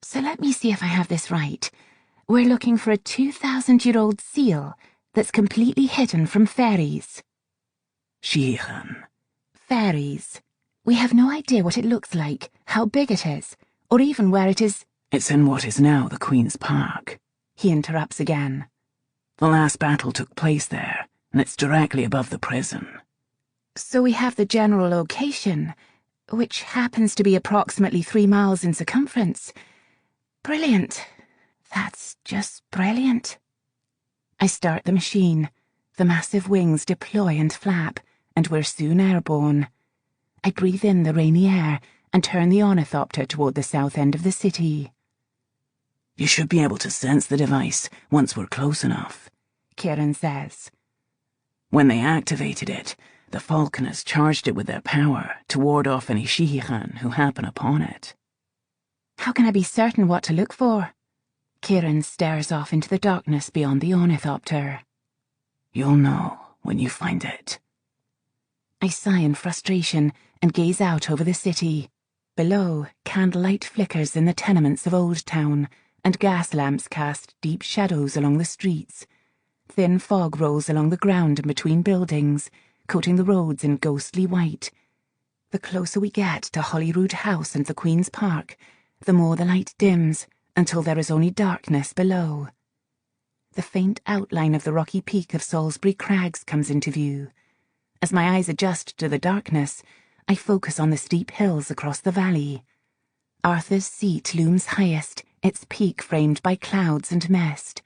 So let me see if I have this right. We're looking for a 2,000-year-old seal that's completely hidden from fairies.
Sheehan.
Fairies. We have no idea what it looks like, how big it is, or even where it is.
It's in what is now the Queen's Park.
He interrupts again.
The last battle took place there, and it's directly above the prison.
So we have the general location, which happens to be approximately 3 miles in circumference. Brilliant. That's just brilliant. I start the machine. The massive wings deploy and flap, and we're soon airborne. I breathe in the rainy air and turn the ornithopter toward the south end of the city.
You should be able to sense the device once we're close enough,
Kieran says.
When they activated it, the Falconers charged it with their power to ward off any Sheehan who happen upon it.
How can I be certain what to look for? Kieran stares off into the darkness beyond the ornithopter.
You'll know when you find it.
I sigh in frustration and gaze out over the city. Below, candlelight flickers in the tenements of Old Town, and gas lamps cast deep shadows along the streets. Thin fog rolls along the ground and between buildings, coating the roads in ghostly white. The closer we get to Holyrood House and the Queen's Park, the more the light dims, until there is only darkness below. The faint outline of the rocky peak of Salisbury Crags comes into view. As my eyes adjust to the darkness, I focus on the steep hills across the valley. Arthur's Seat looms highest, its peak framed by clouds and mist.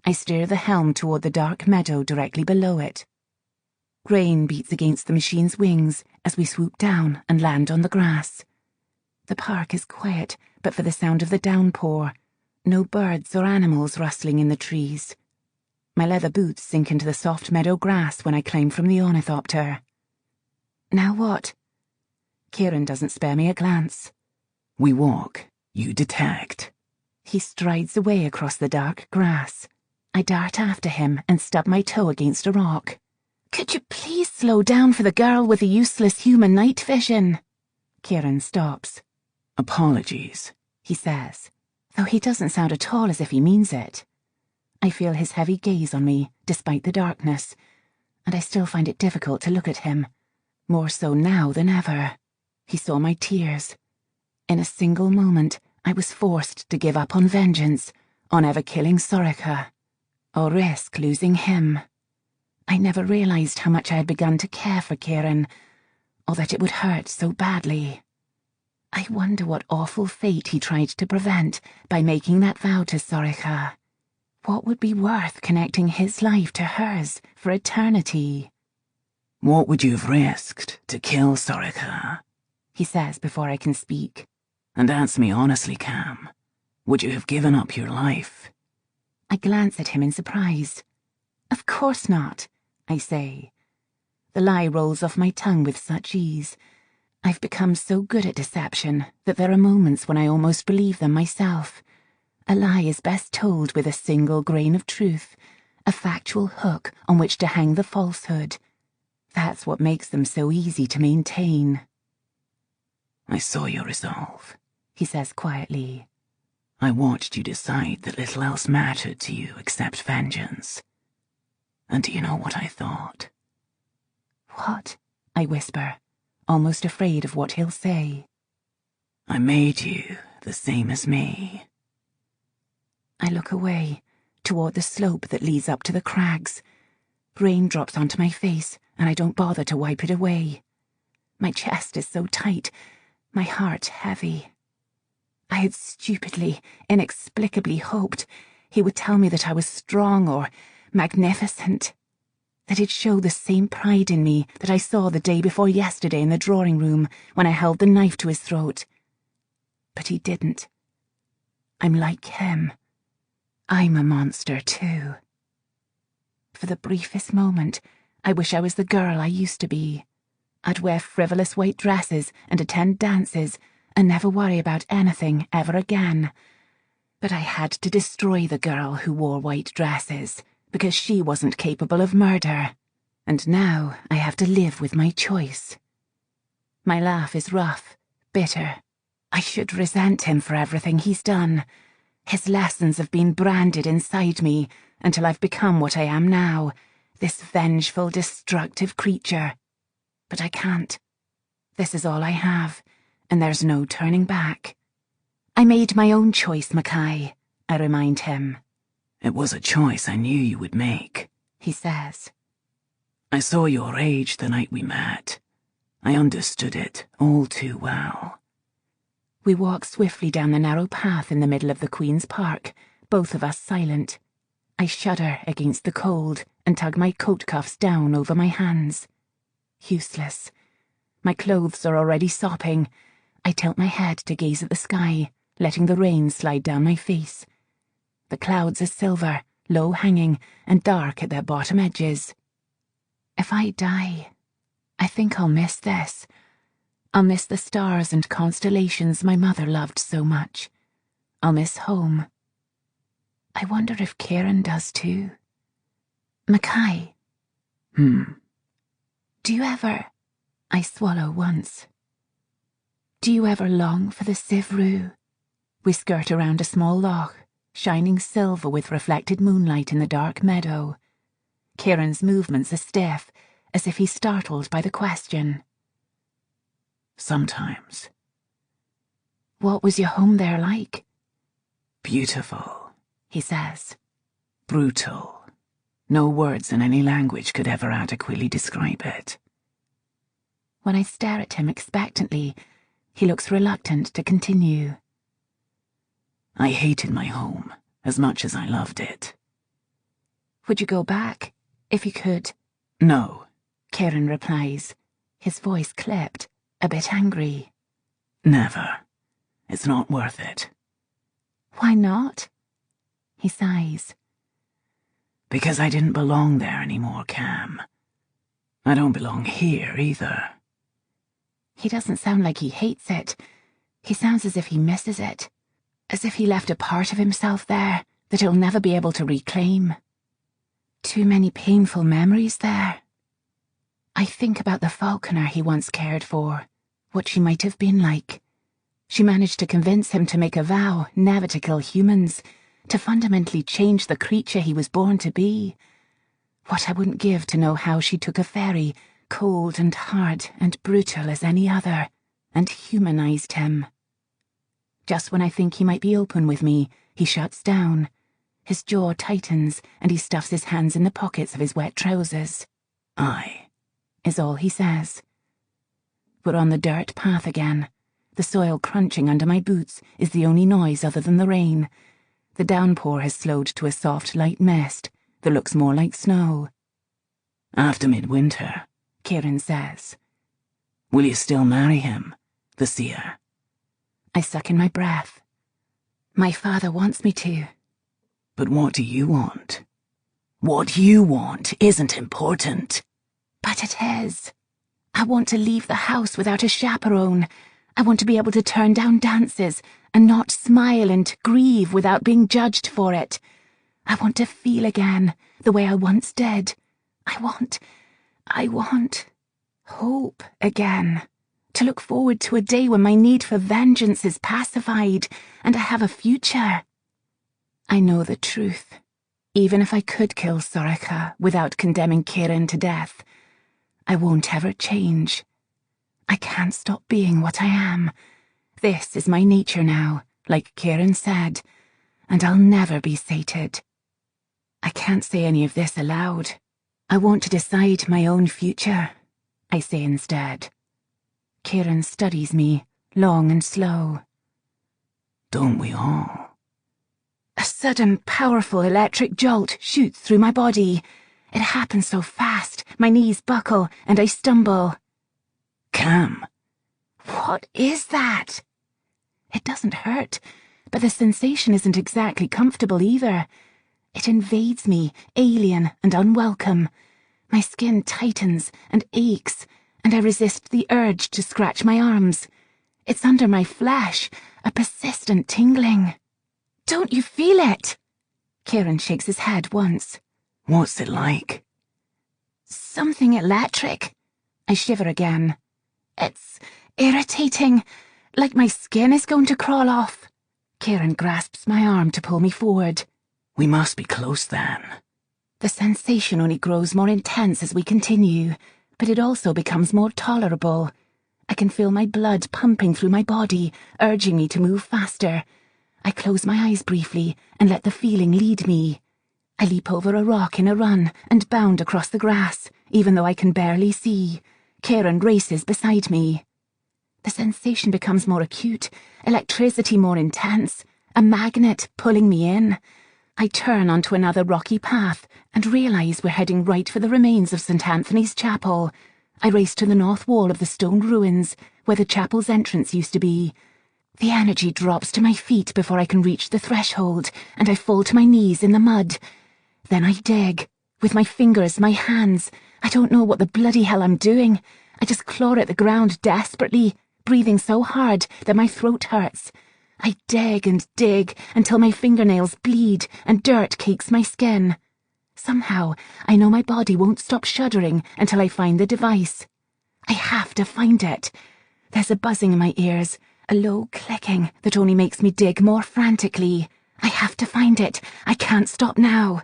I steer the helm toward the dark meadow directly below it. Rain beats against the machine's wings as we swoop down and land on the grass. The park is quiet, but for the sound of the downpour. No birds or animals rustling in the trees. My leather boots sink into the soft meadow grass when I climb from the ornithopter. Now what? Kieran doesn't spare me a glance.
We walk, you detect.
He strides away across the dark grass. I dart after him and stub my toe against a rock. Could you please slow down for the girl with the useless human night vision? Kieran stops.
Apologies,
he says, though he doesn't sound at all as if he means it. I feel his heavy gaze on me, despite the darkness, and I still find it difficult to look at him, more so now than ever. He saw my tears. In a single moment, I was forced to give up on vengeance, on ever killing Sorika, or risk losing him. I never realized how much I had begun to care for Kieran, or that it would hurt so badly. I wonder what awful fate he tried to prevent by making that vow to Sorika. What would be worth connecting his life to hers for eternity?
What would you have risked to kill Sorika?
He says before I can speak.
And answer me honestly, Cam. Would you have given up your life?
I glance at him in surprise. Of course not, I say. The lie rolls off my tongue with such ease. I've become so good at deception that there are moments when I almost believe them myself. A lie is best told with a single grain of truth, a factual hook on which to hang the falsehood. That's what makes them so easy to maintain.
I saw your resolve,
he says quietly.
I watched you decide that little else mattered to you except vengeance. And do you know what I thought?
What? I whisper, almost afraid of what he'll say.
I made you the same as me.
I look away, toward the slope that leads up to the crags. Rain drops onto my face, and I don't bother to wipe it away. My chest is so tight, my heart heavy. I had stupidly, inexplicably hoped he would tell me that I was strong or magnificent, that he'd show the same pride in me that I saw the day before yesterday in the drawing room when I held the knife to his throat. But he didn't. I'm like him. I'm a monster too. For the briefest moment, I wish I was the girl I used to be. I'd wear frivolous white dresses and attend dances and never worry about anything ever again. But I had to destroy the girl who wore white dresses because she wasn't capable of murder. And now I have to live with my choice. My laugh is rough, bitter. I should resent him for everything he's done. His lessons have been branded inside me until I've become what I am now, this vengeful, destructive creature. But I can't. This is all I have, and there's no turning back. I made my own choice, Mackay, I remind him.
It was a choice I knew you would make,
He says.
I saw your rage the night we met. I understood it all too well.
We walk swiftly down the narrow path in the middle of the Queen's Park, both of us silent. I shudder against the cold and tug my coat cuffs down over my hands. Useless. My clothes are already sopping. I tilt my head to gaze at the sky, letting the rain slide down my face. The clouds are silver, low-hanging, and dark at their bottom edges. If I die, I think I'll miss this. I'll miss the stars and constellations my mother loved so much. I'll miss home. I wonder if Kieran does too. Mackay.
Hmm.
Do you ever... I swallow once. Do you ever long for the Sivru? We skirt around a small loch, shining silver with reflected moonlight in the dark meadow. Kieran's movements are stiff, as if he's startled by the question.
Sometimes.
What was your home there like?
Beautiful,
He says.
brutal. No words in any language could ever adequately describe it.
When I stare at him expectantly, he looks reluctant to continue.
I hated my home as much as I loved it.
Would you go back, if you could?
No,
Kieran replies, his voice clipped, a bit angry.
never. It's not worth it.
Why not? He sighs.
Because I didn't belong there anymore, Cam. I don't belong here either.
He doesn't sound like he hates it. He sounds as if he misses it. As if he left a part of himself there that he'll never be able to reclaim. Too many painful memories there. I think about the Falconer he once cared for, what she might have been like. She managed to convince him to make a vow never to kill humans, to fundamentally change the creature he was born to be. What I wouldn't give to know how she took a fairy, cold and hard and brutal as any other, and humanized him. Just when I think he might be open with me, he shuts down. His jaw tightens, and he stuffs his hands in the pockets of his wet trousers.
Aye,
Is all he says. We're on the dirt path again. The soil crunching under my boots is the only noise other than the rain. The downpour has slowed to a soft, light mist that looks more like snow.
after midwinter,
Kieran says.
will you still marry him, the seer?
I suck in my breath. My father wants me to.
But what do you want? What you want isn't important.
But it is. I want to leave the house without a chaperone. I want to be able to turn down dances and not smile and grieve without being judged for it. I want to feel again the way I once did. I want hope again. To look forward to a day when my need for vengeance is pacified and I have a future. I know the truth. Even if I could kill Soraka without condemning Kieran to death, I won't ever change. I can't stop being what I am. This is my nature now, like Kieran said, and I'll never be sated. I can't say any of this aloud. I want to decide my own future, I say instead. Kieran studies me, long and slow.
Don't we all?
A sudden, powerful electric jolt shoots through my body. It happens so fast, my knees buckle and I stumble.
Cam,
What is that? It doesn't hurt, but the sensation isn't exactly comfortable either. It invades me, alien and unwelcome. My skin tightens and aches, and I resist the urge to scratch my arms. It's under my flesh, a persistent tingling. Don't you feel it? Kieran shakes his head once.
what's it like?
Something electric. I shiver again. It's irritating, like my skin is going to crawl off. Kieran grasps my arm to pull me forward.
We must be close then.
The sensation only grows more intense as we continue, but it also becomes more tolerable. I can feel my blood pumping through my body, urging me to move faster. I close my eyes briefly and let the feeling lead me. I leap over a rock in a run and bound across the grass, even though I can barely see. Kieran races beside me. The sensation becomes more acute, electricity more intense, a magnet pulling me in. I turn onto another rocky path and realise we're heading right for the remains of St. Anthony's Chapel. I race to the north wall of the stone ruins, where the chapel's entrance used to be. The energy drops to my feet before I can reach the threshold, and I fall to my knees in the mud. Then I dig, with my fingers, my hands. I don't know what the bloody hell I'm doing. I just claw at the ground desperately, breathing so hard that my throat hurts. I dig and dig until my fingernails bleed and dirt cakes my skin. Somehow, I know my body won't stop shuddering until I find the device. I have to find it. There's a buzzing in my ears, a low clicking that only makes me dig more frantically. I have to find it. I can't stop now.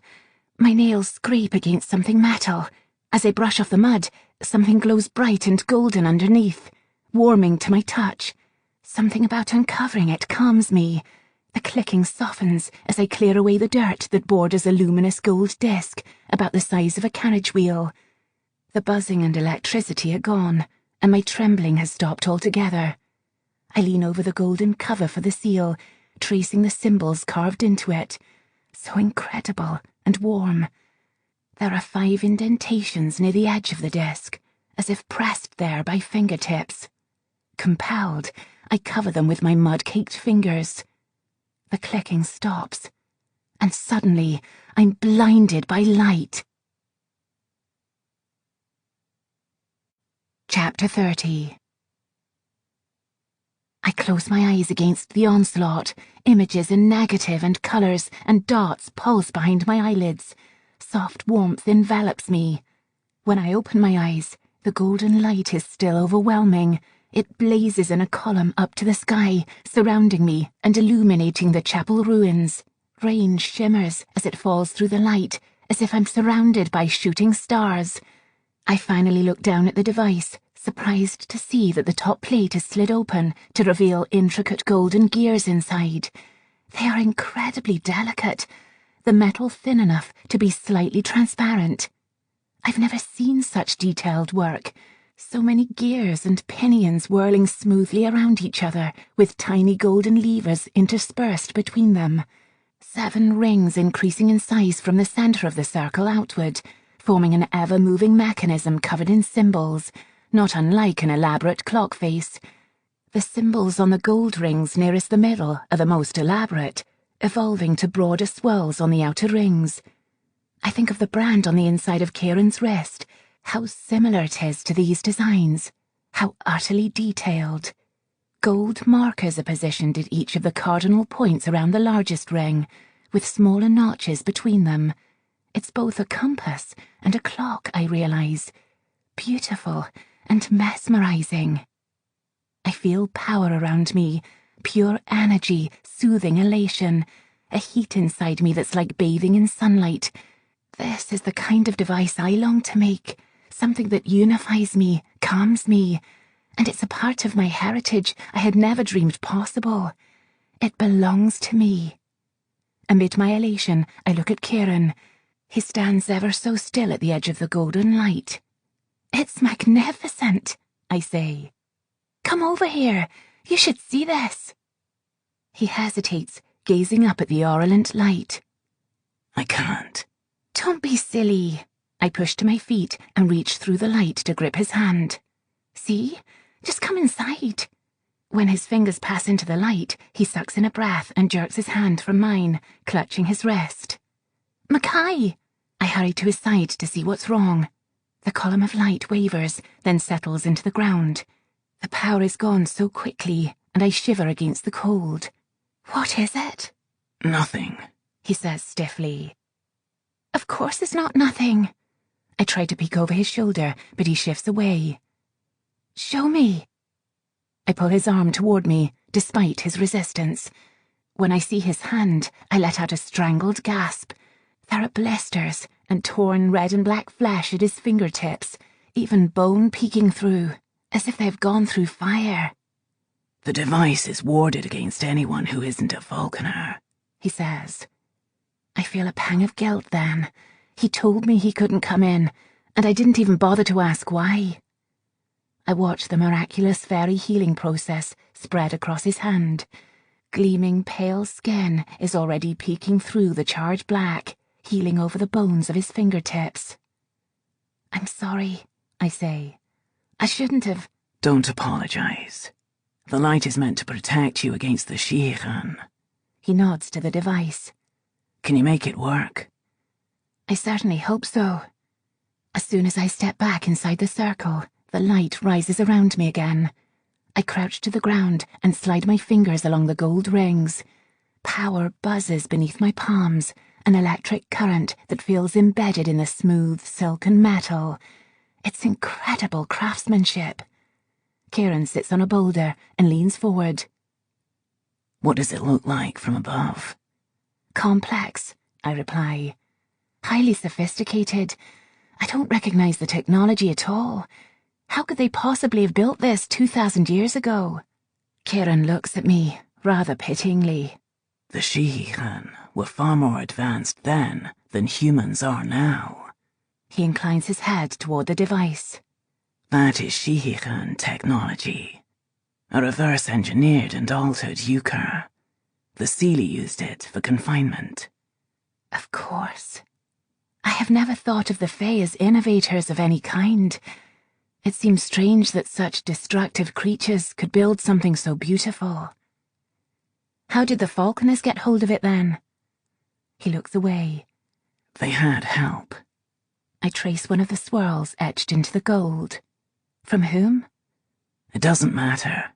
My nails scrape against something metal. As I brush off the mud, something glows bright and golden underneath, warming to my touch. Something about uncovering it calms me. The clicking softens as I clear away the dirt that borders a luminous gold disc about the size of a carriage wheel. The buzzing and electricity are gone, and my trembling has stopped altogether. I lean over the golden cover for the seal, tracing the symbols carved into it. So incredible and warm. There are 5 indentations near the edge of the disc, as if pressed there by fingertips. Compelled, I cover them with my mud-caked fingers. The clicking stops, and suddenly I'm blinded by light. Chapter 30. I close my eyes against the onslaught. Images in negative and colours and dots pulse behind my eyelids. Soft warmth envelops me. When I open my eyes, the golden light is still overwhelming. It blazes in a column up to the sky, surrounding me and illuminating the chapel ruins. Rain shimmers as it falls through the light, as if I'm surrounded by shooting stars. I finally look down at the device, surprised to see that the top plate is slid open to reveal intricate golden gears inside. They are incredibly delicate, the metal thin enough to be slightly transparent. I've never seen such detailed work. So many gears and pinions whirling smoothly around each other, with tiny golden levers interspersed between them. 7 rings increasing in size from the centre of the circle outward, forming an ever-moving mechanism covered in symbols, not unlike an elaborate clock face. The symbols on the gold rings nearest the middle are the most elaborate, evolving to broader swirls on the outer rings. I think of the brand on the inside of Kieran's wrist. How similar it is to these designs. How utterly detailed. Gold markers are positioned at each of the cardinal points around the largest ring, with smaller notches between them. It's both a compass and a clock, I realise. Beautiful and mesmerising. I feel power around me, pure energy, soothing elation, a heat inside me that's like bathing in sunlight. This is the kind of device I long to make. Something that unifies me, calms me, and it's a part of my heritage I had never dreamed possible. It belongs to me. Amid my elation, I look at Kieran. He stands ever so still at the edge of the golden light. "It's magnificent," I say. "Come over here. You should see this." He hesitates, gazing up at the orient light.
I can't.
"Don't be silly." I push to my feet and reach through the light to grip his hand. "See? Just come inside." When his fingers pass into the light, he sucks in a breath and jerks his hand from mine, clutching his wrist. "Mackay!" I hurry to his side to see what's wrong. The column of light wavers, then settles into the ground. The power is gone so quickly, and I shiver against the cold. "What is it?"
Nothing,
he says stiffly. "Of course it's not nothing." I try to peek over his shoulder, but he shifts away. Show me. I pull his arm toward me, despite his resistance. When I see his hand, I let out a strangled gasp. There are blisters and torn red and black flesh at his fingertips, even bone peeking through, as if they've gone through fire.
The device is warded against anyone who isn't a Falconer,
he says. I feel a pang of guilt then. He told me he couldn't come in, and I didn't even bother to ask why. I watch the miraculous fairy healing process spread across his hand. Gleaming pale skin is already peeking through the charred black, healing over the bones of his fingertips. I'm sorry, I say. I shouldn't have.
Don't apologize. The light is meant to protect you against the Sheikhun.
He nods to the device.
Can you make it work?
I certainly hope so. As soon as I step back inside the circle, the light rises around me again. I crouch to the ground and slide my fingers along the gold rings. Power buzzes beneath my palms, an electric current that feels embedded in the smooth, silken metal. It's incredible craftsmanship. Kieran sits on a boulder and leans forward.
What does it look like from above?
Complex, I reply. Highly sophisticated. I don't recognize the technology at all. How could they possibly have built this 2,000 years ago? Kieran looks at me, rather pityingly.
The Sheikhun were far more advanced then than humans are now.
He inclines his head toward the device.
That is Sheikhun technology. A reverse-engineered and altered euchre. The Seelie used it for confinement.
Of course. I have never thought of the Fae as innovators of any kind. It seems strange that such destructive creatures could build something so beautiful. How did the Falconers get hold of it then? He looks away.
They had help.
I trace one of the swirls etched into the gold. From whom?
It doesn't matter.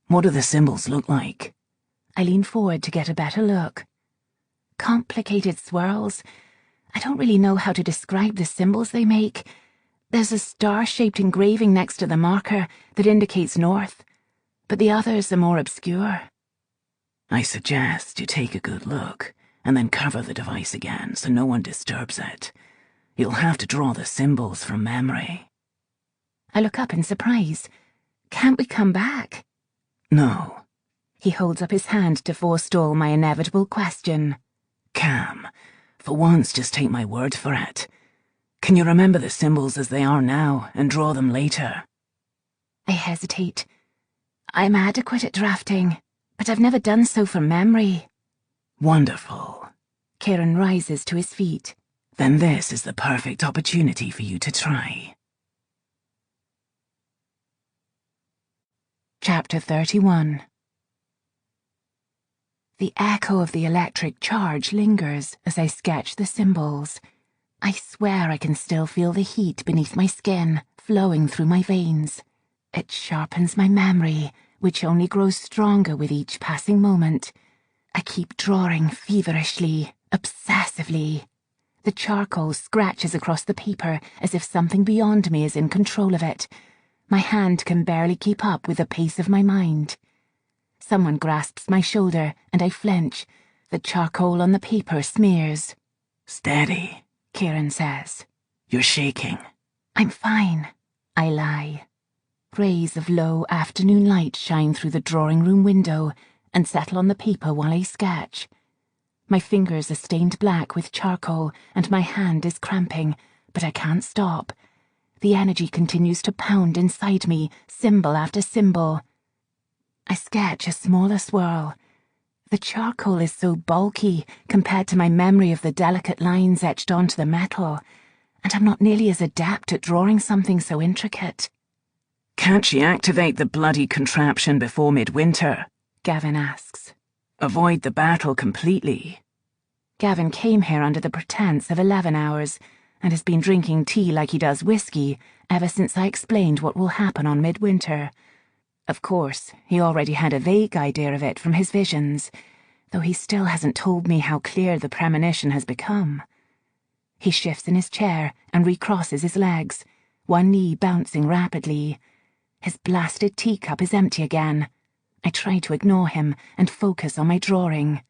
What do the symbols look like?
I lean forward to get a better look. Complicated swirls. I don't really know how to describe the symbols they make. There's a star-shaped engraving next to the marker that indicates north, but the others are more obscure.
I suggest you take a good look and then cover the device again so no one disturbs it. You'll have to draw the symbols from memory.
I look up in surprise. Can't we come back?
No.
He holds up his hand to forestall my inevitable question.
Cam, for once just take my word for it. Can you remember the symbols as they are now and draw them later?
I hesitate. I'm adequate at drafting, but I've never done so from memory.
Wonderful.
Kieran rises to his feet.
Then this is the perfect opportunity for you to try.
Chapter 31. The echo of the electric charge lingers as I sketch the symbols. I swear I can still feel the heat beneath my skin flowing through my veins. It sharpens my memory, which only grows stronger with each passing moment. I keep drawing feverishly, obsessively. The charcoal scratches across the paper as if something beyond me is in control of it. My hand can barely keep up with the pace of my mind. Someone grasps my shoulder, and I flinch. The charcoal on the paper smears.
Steady,
Kieran says.
You're shaking.
I'm fine, I lie. Rays of low afternoon light shine through the drawing room window and settle on the paper while I sketch. My fingers are stained black with charcoal, and my hand is cramping, but I can't stop. The energy continues to pound inside me, symbol after symbol. I sketch a smaller swirl. The charcoal is so bulky compared to my memory of the delicate lines etched onto the metal, and I'm not nearly as adept at drawing something so intricate.
Can't she activate the bloody contraption before midwinter?
Gavin asks.
Avoid the battle completely.
Gavin came here under the pretense of 11 hours, and has been drinking tea like he does whiskey ever since I explained what will happen on midwinter. Of course, he already had a vague idea of it from his visions, though he still hasn't told me how clear the premonition has become. He shifts in his chair and recrosses his legs, one knee bouncing rapidly. His blasted teacup is empty again. I try to ignore him and focus on my drawing.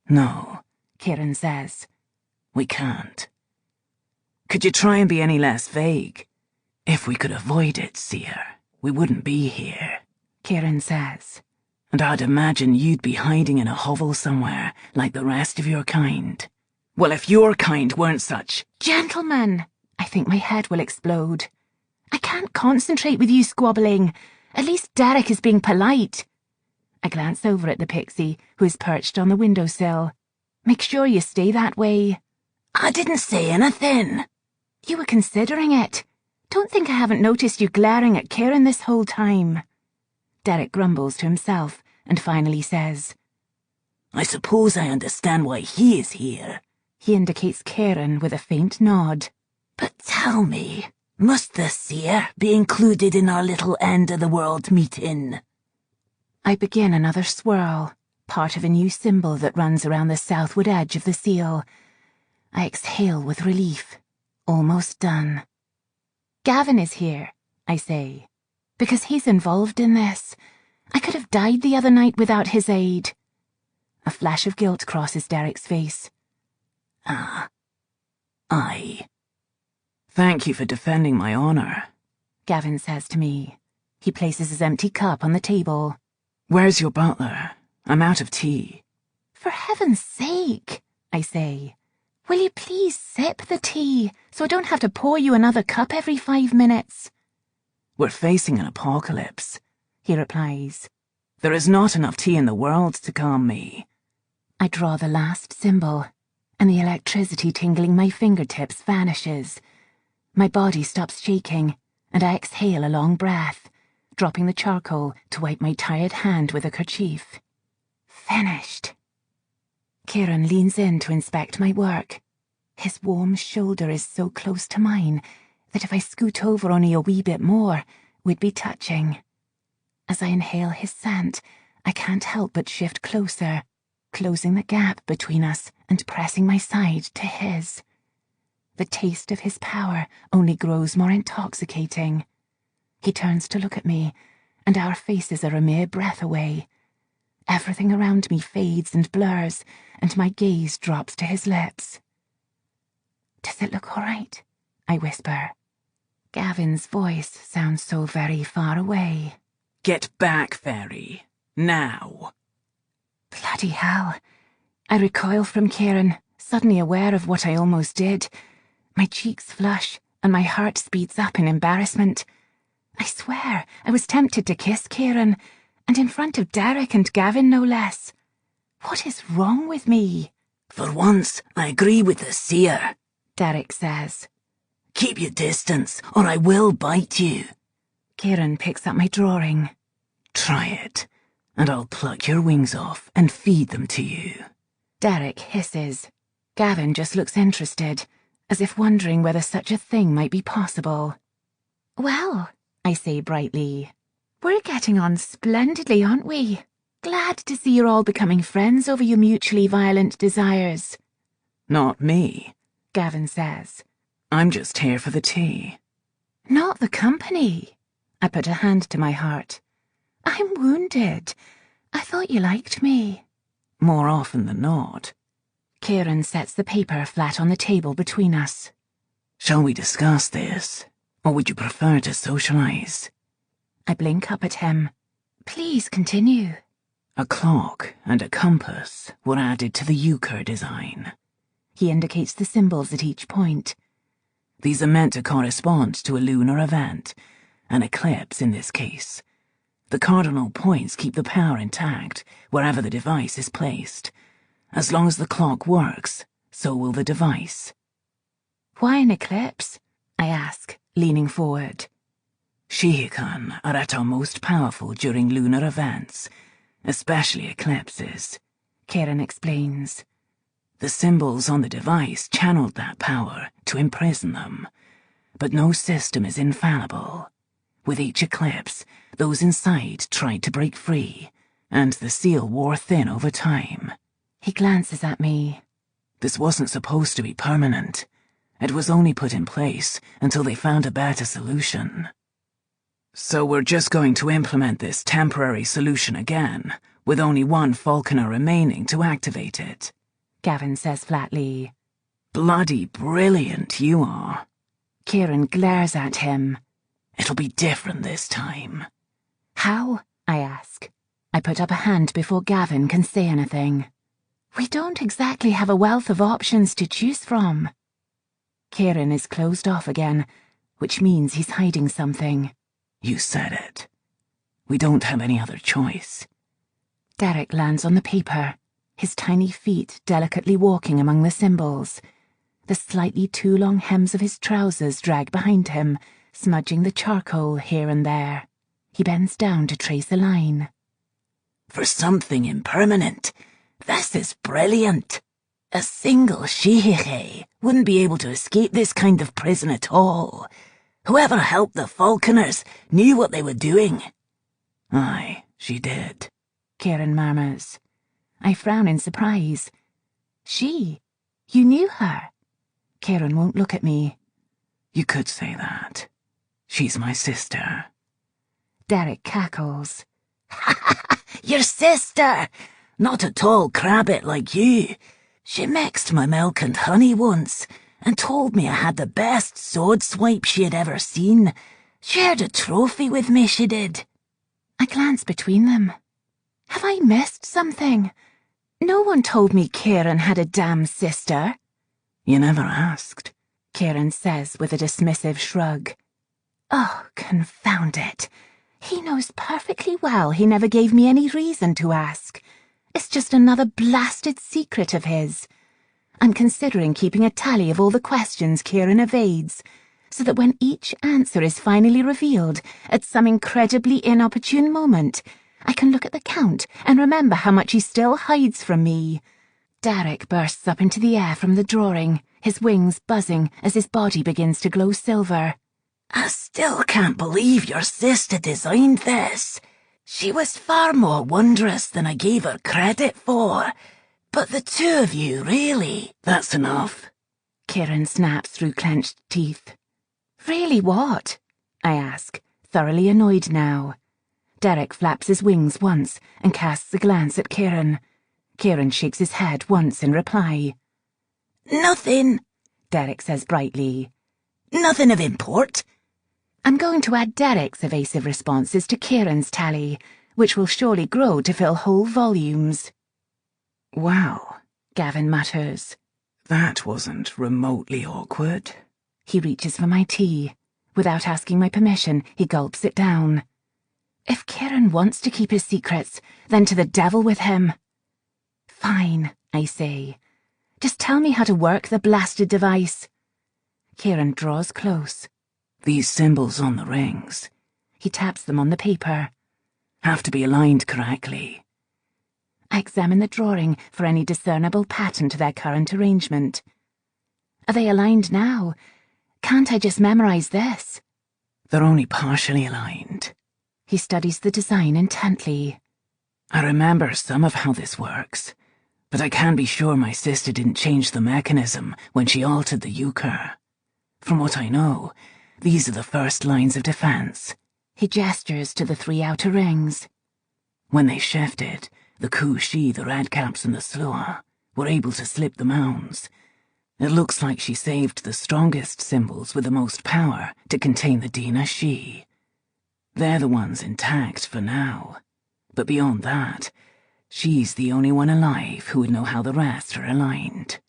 No,
Kieran says.
we can't. Could you try and be any less vague? If we could avoid it, Seer, we wouldn't be here,
Kieran says.
And I'd imagine you'd be hiding in a hovel somewhere, like the rest of your kind. Well, if your kind weren't such...
Gentlemen! I think my head will explode. I can't concentrate with you squabbling. At least Derek is being polite. I glance over at the pixie, who is perched on the windowsill. Make sure you stay that way.
I didn't say anything.
You were considering it. Don't think I haven't noticed you glaring at Kieran this whole time. Derek grumbles to himself and finally says,
I suppose I understand why he is here.
He indicates Kieran with a faint nod.
But tell me, must the seer be included in our little end-of-the-world meeting?
I begin another swirl, part of a new symbol that runs around the southward edge of the seal. I exhale with relief. Almost done. Gavin is here, I say, because he's involved in this. I could have died the other night without his aid. A flash of guilt crosses Derek's face.
Ah, aye.
Thank you for defending my honor,
Gavin says to me. He places his empty cup on the table.
Where's your butler? I'm out of tea.
For heaven's sake, I say. Will you please sip the tea, so I don't have to pour you another cup every 5 minutes?
We're facing an apocalypse, he replies. There is not enough tea in the world to calm me.
I draw the last symbol, and the electricity tingling my fingertips vanishes. My body stops shaking, and I exhale a long breath, dropping the charcoal to wipe my tired hand with a kerchief. Finished. Kieran leans in to inspect my work. His warm shoulder is so close to mine that if I scoot over only a wee bit more, we'd be touching. As I inhale his scent, I can't help but shift closer, closing the gap between us and pressing my side to his. The taste of his power only grows more intoxicating. He turns to look at me, and our faces are a mere breath away. Everything around me fades and blurs, and my gaze drops to his lips. Does it look all right? I whisper. Gavin's voice sounds so very far away.
Get back, Fairy. Now.
Bloody hell. I recoil from Kieran, suddenly aware of what I almost did. My cheeks flush, and my heart speeds up in embarrassment. I swear I was tempted to kiss Kieran, and in front of Derek and Gavin no less. What is wrong with me?
For once, I agree with the seer,
Derek says.
Keep your distance, or I will bite you.
Kieran picks up my drawing.
Try it, and I'll pluck your wings off and feed them to you.
Derek hisses. Gavin just looks interested, as if wondering whether such a thing might be possible. Well, I say brightly, we're getting on splendidly, aren't we? Glad to see you're all becoming friends over your mutually violent desires.
Not me,
Gavin says.
I'm just here for the tea.
Not the company. I put a hand to my heart. I'm wounded. I thought you liked me.
More often than not.
Kieran sets the paper flat on the table between us.
Shall we discuss this, or would you prefer to socialize?
I blink up at him. Please continue.
A clock and a compass were added to the euchre design.
He indicates the symbols at each point.
These are meant to correspond to a lunar event, an eclipse in this case. The cardinal points keep the power intact wherever the device is placed. As long as the clock works, so will the device.
Why an eclipse? I ask, leaning forward.
Shihikan are at our most powerful during lunar events, especially eclipses,
Kieran explains.
The symbols on the device channeled that power to imprison them. But no system is infallible. With each eclipse, those inside tried to break free, and the seal wore thin over time.
He glances at me.
This wasn't supposed to be permanent. It was only put in place until they found a better solution. So we're just going to implement this temporary solution again, with only one Falconer remaining to activate it,
Gavin says flatly.
Bloody brilliant you are.
Kieran glares at him.
It'll be different this time.
How? I ask. I put up a hand before Gavin can say anything. We don't exactly have a wealth of options to choose from. Kieran is closed off again, which means he's hiding something.
You said it. We don't have any other choice.
Derek lands on the paper, his tiny feet delicately walking among the symbols. The slightly too long hems of his trousers drag behind him, smudging the charcoal here and there. He bends down to trace a line.
For something impermanent, this is brilliant. A single Shihige wouldn't be able to escape this kind of prison at all. Whoever helped the Falconers knew what they were doing.
Aye, she did,
Kieran murmurs. I frown in surprise. She? You knew her? Kieran won't look at me.
You could say that. She's my sister.
Derek cackles.
Your sister! Not a tall crabbit like you. She mixed my milk and honey once, and told me I had the best sword swipe she had ever seen. Shared a trophy with me, she did.
I glance between them. Have I missed something? No one told me Kieran had a damn sister.
You never asked,
Kieran says with a dismissive shrug. Oh, confound it. He knows perfectly well he never gave me any reason to ask. It's just another blasted secret of his. I'm considering keeping a tally of all the questions Kieran evades, so that when each answer is finally revealed at some incredibly inopportune moment, I can look at the count and remember how much he still hides from me. Derek bursts up into the air from the drawing, his wings buzzing as his body begins to glow silver.
I still can't believe your sister designed this. She was far more wondrous than I gave her credit for. But the two of you, really.
That's enough.
Kieran snaps through clenched teeth. Really what? I ask, thoroughly annoyed now. Derek flaps his wings once and casts a glance at Kieran. Kieran shakes his head once in reply.
Nothing,
Derek says brightly.
Nothing of import.
I'm going to add Derek's evasive responses to Kieran's tally, which will surely grow to fill whole volumes.
Wow,
Gavin mutters.
That wasn't remotely awkward.
He reaches for my tea. Without asking my permission, he gulps it down. If Kieran wants to keep his secrets, then to the devil with him. Fine, I say. Just tell me how to work the blasted device. Kieran draws close.
These symbols on the rings.
He taps them on the paper.
Have to be aligned correctly.
I examine the drawing for any discernible pattern to their current arrangement. Are they aligned now? Can't I just memorize this?
They're only partially aligned.
He studies the design intently.
I remember some of how this works, but I can't be sure my sister didn't change the mechanism when she altered the euchre. From what I know, these are the first lines of defense.
He gestures to the 3 outer rings.
When they shifted, the Kushi, the Redcaps, and the Slua were able to slip the mounds. It looks like she saved the strongest symbols with the most power to contain the Dina Shi. They're the ones intact for now. But beyond that, she's the only one alive who would know how the rest are aligned.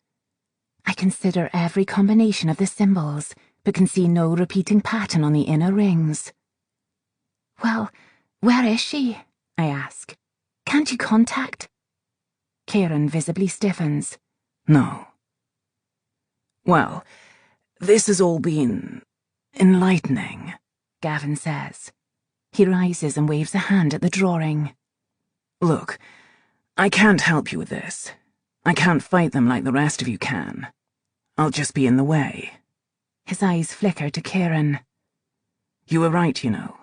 I consider every combination of the symbols, but can see no repeating pattern on the inner rings. Well, where is she? I ask. Can't you contact? Kieran visibly stiffens.
No. Well, this has all been enlightening,
Gavin says. He rises and waves a hand at the drawing.
Look, I can't help you with this. I can't fight them like the rest of you can. I'll just be in the way.
His eyes flicker to Kieran.
You were right, you know.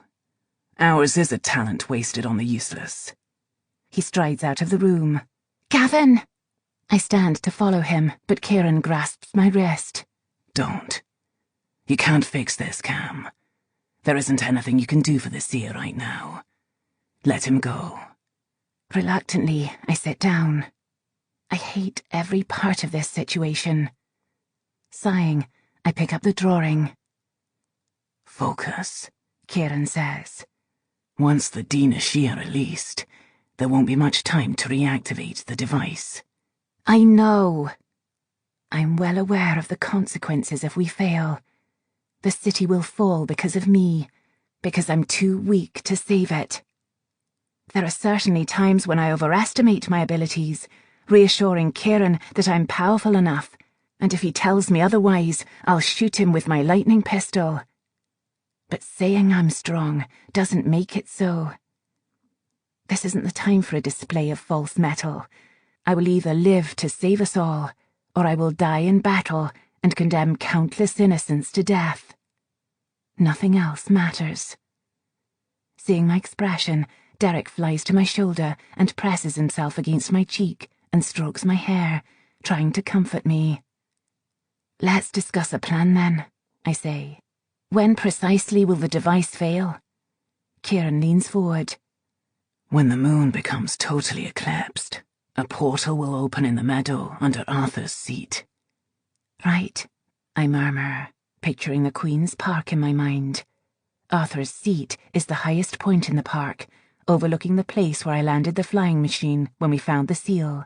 Ours is a talent wasted on the useless.
He strides out of the room. Gavin! I stand to follow him, but Kieran grasps my wrist.
Don't. You can't fix this, Cam. There isn't anything you can do for the seer right now. Let him go.
Reluctantly, I sit down. I hate every part of this situation. Sighing, I pick up the drawing.
Focus,
Kieran says.
Once the Dina-Shi are released, there won't be much time to reactivate the device.
I know. I'm well aware of the consequences if we fail. The city will fall because of me, because I'm too weak to save it. There are certainly times when I overestimate my abilities, reassuring Kieran that I'm powerful enough, and if he tells me otherwise, I'll shoot him with my lightning pistol. But saying I'm strong doesn't make it so. This isn't the time for a display of false mettle. I will either live to save us all, or I will die in battle and condemn countless innocents to death. Nothing else matters. Seeing my expression, Derek flies to my shoulder and presses himself against my cheek and strokes my hair, trying to comfort me. Let's discuss a plan then, I say. When precisely will the device fail? Kieran leans forward.
When the moon becomes totally eclipsed, a portal will open in the meadow under Arthur's seat.
Right, I murmur, picturing the Queen's Park in my mind. Arthur's seat is the highest point in the park, overlooking the place where I landed the flying machine when we found the seal.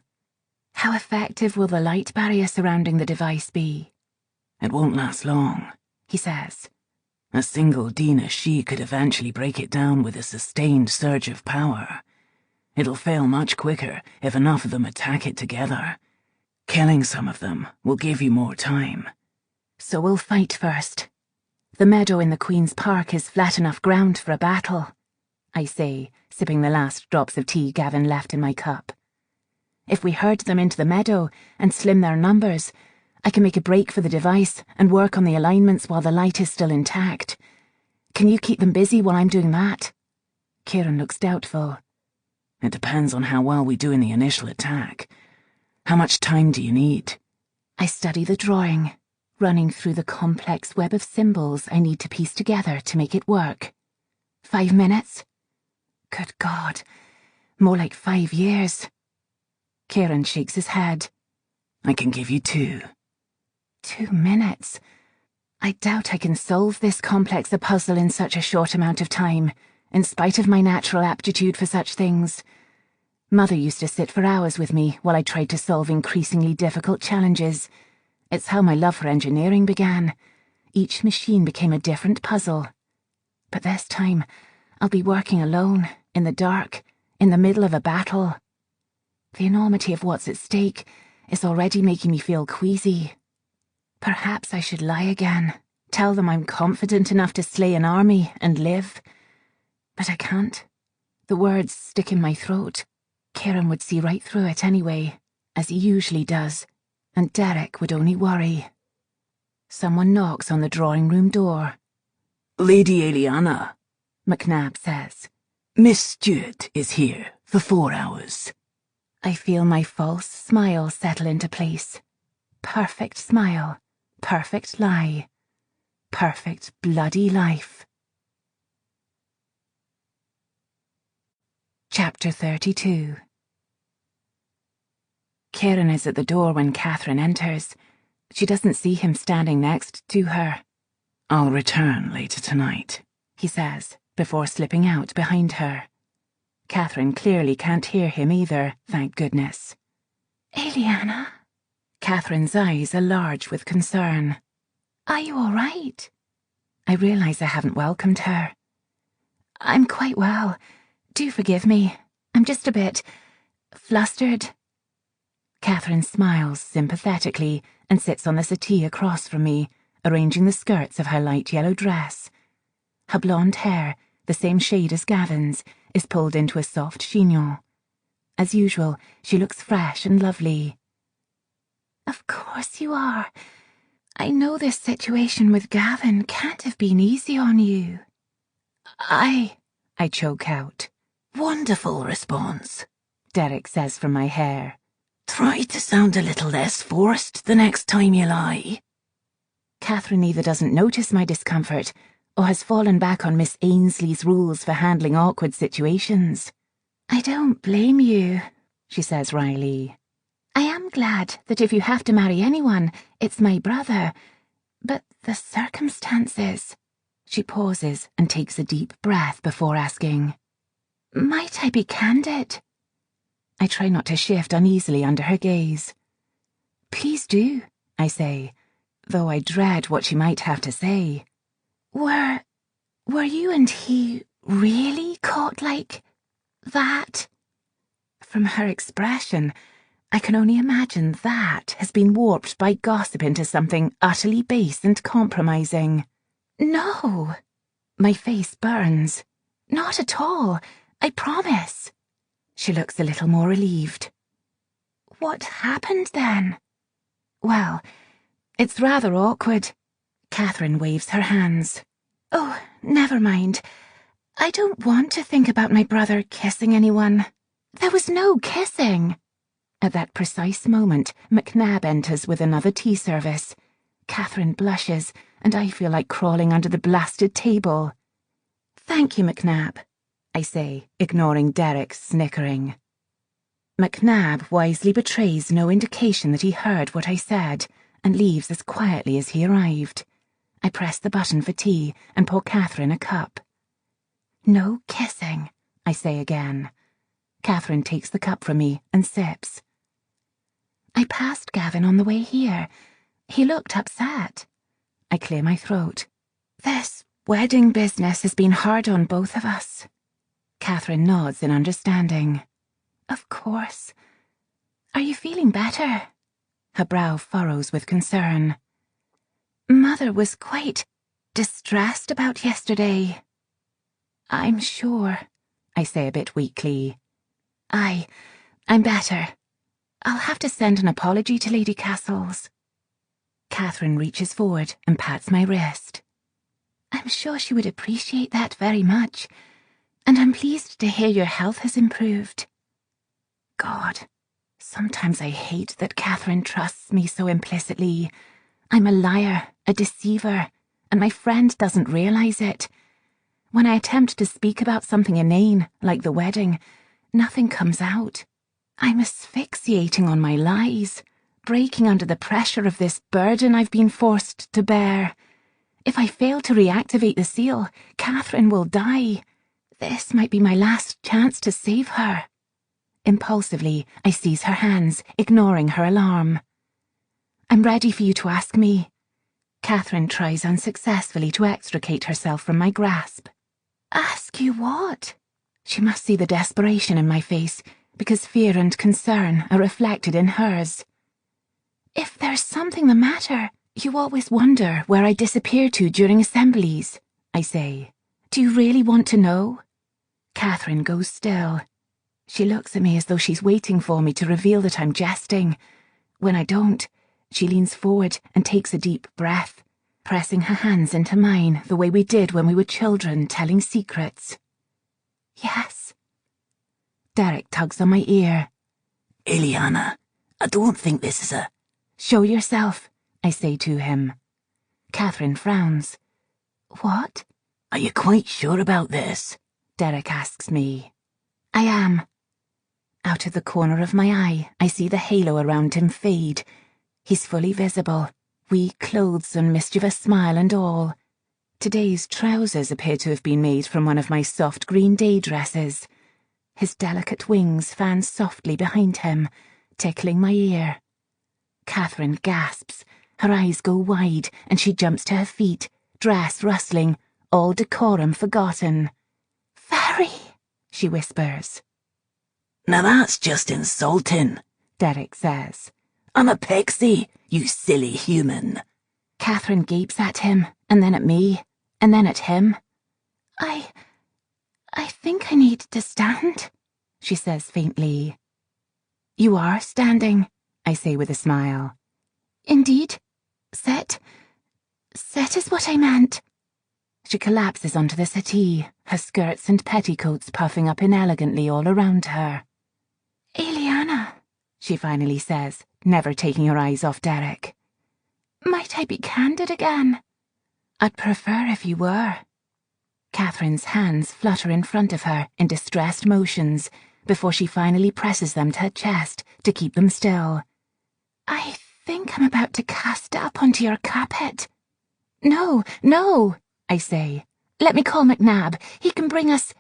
How effective will the light barrier surrounding the device be?
It won't last long,
he says.
A single Dina-Shi could eventually break it down with a sustained surge of power. It'll fail much quicker if enough of them attack it together. Killing some of them will give you more time.
So we'll fight first. The meadow in the Queen's Park is flat enough ground for a battle, I say, sipping the last drops of tea Gavin left in my cup. If we herd them into the meadow and slim their numbers, I can make a break for the device and work on the alignments while the light is still intact. Can you keep them busy while I'm doing that? Kieran looks doubtful.
It depends on how well we do in the initial attack. How much time do you need?
I study the drawing, running through the complex web of symbols I need to piece together to make it work. 5 minutes? Good God, more like 5 years. Kieran shakes his head.
I can give you 2.
2 minutes? I doubt I can solve this complex a puzzle in such a short amount of time, in spite of my natural aptitude for such things. Mother used to sit for hours with me while I tried to solve increasingly difficult challenges. It's how my love for engineering began. Each machine became a different puzzle. But this time, I'll be working alone, in the dark, in the middle of a battle. The enormity of what's at stake is already making me feel queasy. Perhaps I should lie again, tell them I'm confident enough to slay an army and live. But I can't. The words stick in my throat. Kieran would see right through it anyway, as he usually does, and Derek would only worry. Someone knocks on the drawing room door.
Lady Eliana,
McNabb says.
Miss Stewart is here for 4 hours.
I feel my false smile settle into place. Perfect smile. Perfect lie. Perfect bloody life. Chapter 32. Kieran is at the door when Catherine enters. She doesn't see him standing next to her.
I'll return later tonight,
he says, before slipping out behind her. Catherine clearly can't hear him either, thank goodness. Eliana? Catherine's eyes are large with concern. Are you all right? I realise I haven't welcomed her. I'm quite well. Do forgive me. I'm just a bit flustered. Catherine smiles sympathetically and sits on the settee across from me, arranging the skirts of her light yellow dress. Her blonde hair, the same shade as Gavin's, is pulled into a soft chignon. As usual, she looks fresh and lovely. Of course you are. I know this situation with Gavin can't have been easy on you. I choke out.
Wonderful response,
Derek says from my hair.
Try to sound a little less forced the next time you lie.
Catherine either doesn't notice my discomfort, or has fallen back on Miss Ainsley's rules for handling awkward situations. I don't blame you, she says wryly. I am glad that if you have to marry anyone, it's my brother. But the circumstances... She pauses and takes a deep breath before asking, might I be candid? I try not to shift uneasily under her gaze. Please do, I say, though I dread what she might have to say. Were you and he really caught like that? From her expression, I can only imagine that has been warped by gossip into something utterly base and compromising. No. My face burns. Not at all. I promise. She looks a little more relieved. What happened then? Well, it's rather awkward. Catherine waves her hands. Oh, never mind. I don't want to think about my brother kissing anyone. There was no kissing. At that precise moment, McNabb enters with another tea service. Catherine blushes, and I feel like crawling under the blasted table. Thank you, McNabb, I say, ignoring Derek's snickering. McNabb wisely betrays no indication that he heard what I said, and leaves as quietly as he arrived. I press the button for tea and pour Catherine a cup. No kissing, I say again. Catherine takes the cup from me and sips. I passed Gavin on the way here. He looked upset. I clear my throat. This wedding business has been hard on both of us. Catherine nods in understanding. Of course. Are you feeling better? Her brow furrows with concern. Mother was quite distressed about yesterday. I'm sure, I say a bit weakly. I'm better. I'll have to send an apology to Lady Castles. Catherine reaches forward and pats my wrist. I'm sure she would appreciate that very much, and I'm pleased to hear your health has improved. God, sometimes I hate that Catherine trusts me so implicitly. I'm a liar, a deceiver, and my friend doesn't realize it. When I attempt to speak about something inane, like the wedding, nothing comes out. I'm asphyxiating on my lies, breaking under the pressure of this burden I've been forced to bear. If I fail to reactivate the seal, Catherine will die. This might be my last chance to save her. Impulsively, I seize her hands, ignoring her alarm. I'm ready for you to ask me. Catherine tries unsuccessfully to extricate herself from my grasp. Ask you what? She must see the desperation in my face, because fear and concern are reflected in hers. If there's something the matter, you always wonder where I disappear to during assemblies, I say. Do you really want to know? Catherine goes still. She looks at me as though she's waiting for me to reveal that I'm jesting. When I don't, she leans forward and takes a deep breath, pressing her hands into mine the way we did when we were children telling secrets. Yes. Derek tugs on my ear.
Ileana, I don't think this is a...
Show yourself, I say to him. Catherine frowns. What?
Are you quite sure about this?
Derek asks me. I am. Out of the corner of my eye, I see the halo around him fade. He's fully visible, wee clothes and mischievous smile and all. Today's trousers appear to have been made from one of my soft green day dresses. His delicate wings fan softly behind him, tickling my ear. Catherine gasps, her eyes go wide, and she jumps to her feet, dress rustling, all decorum forgotten. Very, she whispers.
Now that's just insulting,
Derek says.
I'm a pixie, you silly human.
Catherine gapes at him, and then at me, and then at him. I think I need to stand, she says faintly. You are standing, I say with a smile. Indeed. Sit is what I meant. She collapses onto the settee, her skirts and petticoats puffing up inelegantly all around her. Ileana, she finally says, never taking her eyes off Derek. Might I be candid again? I'd prefer if you were. Catherine's hands flutter in front of her in distressed motions before she finally presses them to her chest to keep them still. I think I'm about to cast up onto your carpet. No, I say. Let me call McNabb. He can bring us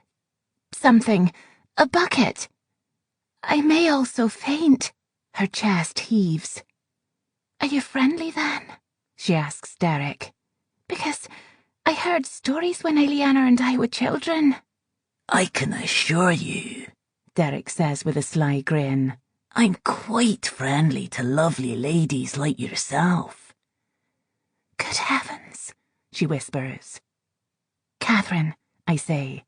something. A bucket. I may also faint. Her chest heaves. Are you friendly then? She asks Derek. Because I heard stories when Eliana and I were children.
I can assure you,
Derek says with a sly grin,
I'm quite friendly to lovely ladies like yourself.
Good heavens, she whispers. Catherine, I say,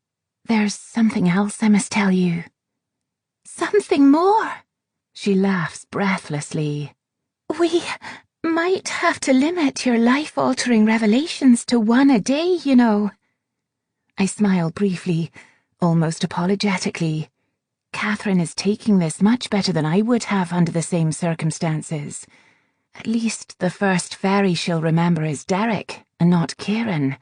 there's something else I must tell you. Something more? She laughs breathlessly. We might have to limit your life-altering revelations to one a day, you know. I smile briefly, almost apologetically. Catherine is taking this much better than I would have under the same circumstances. At least the first fairy she'll remember is Derek, and not Kieran.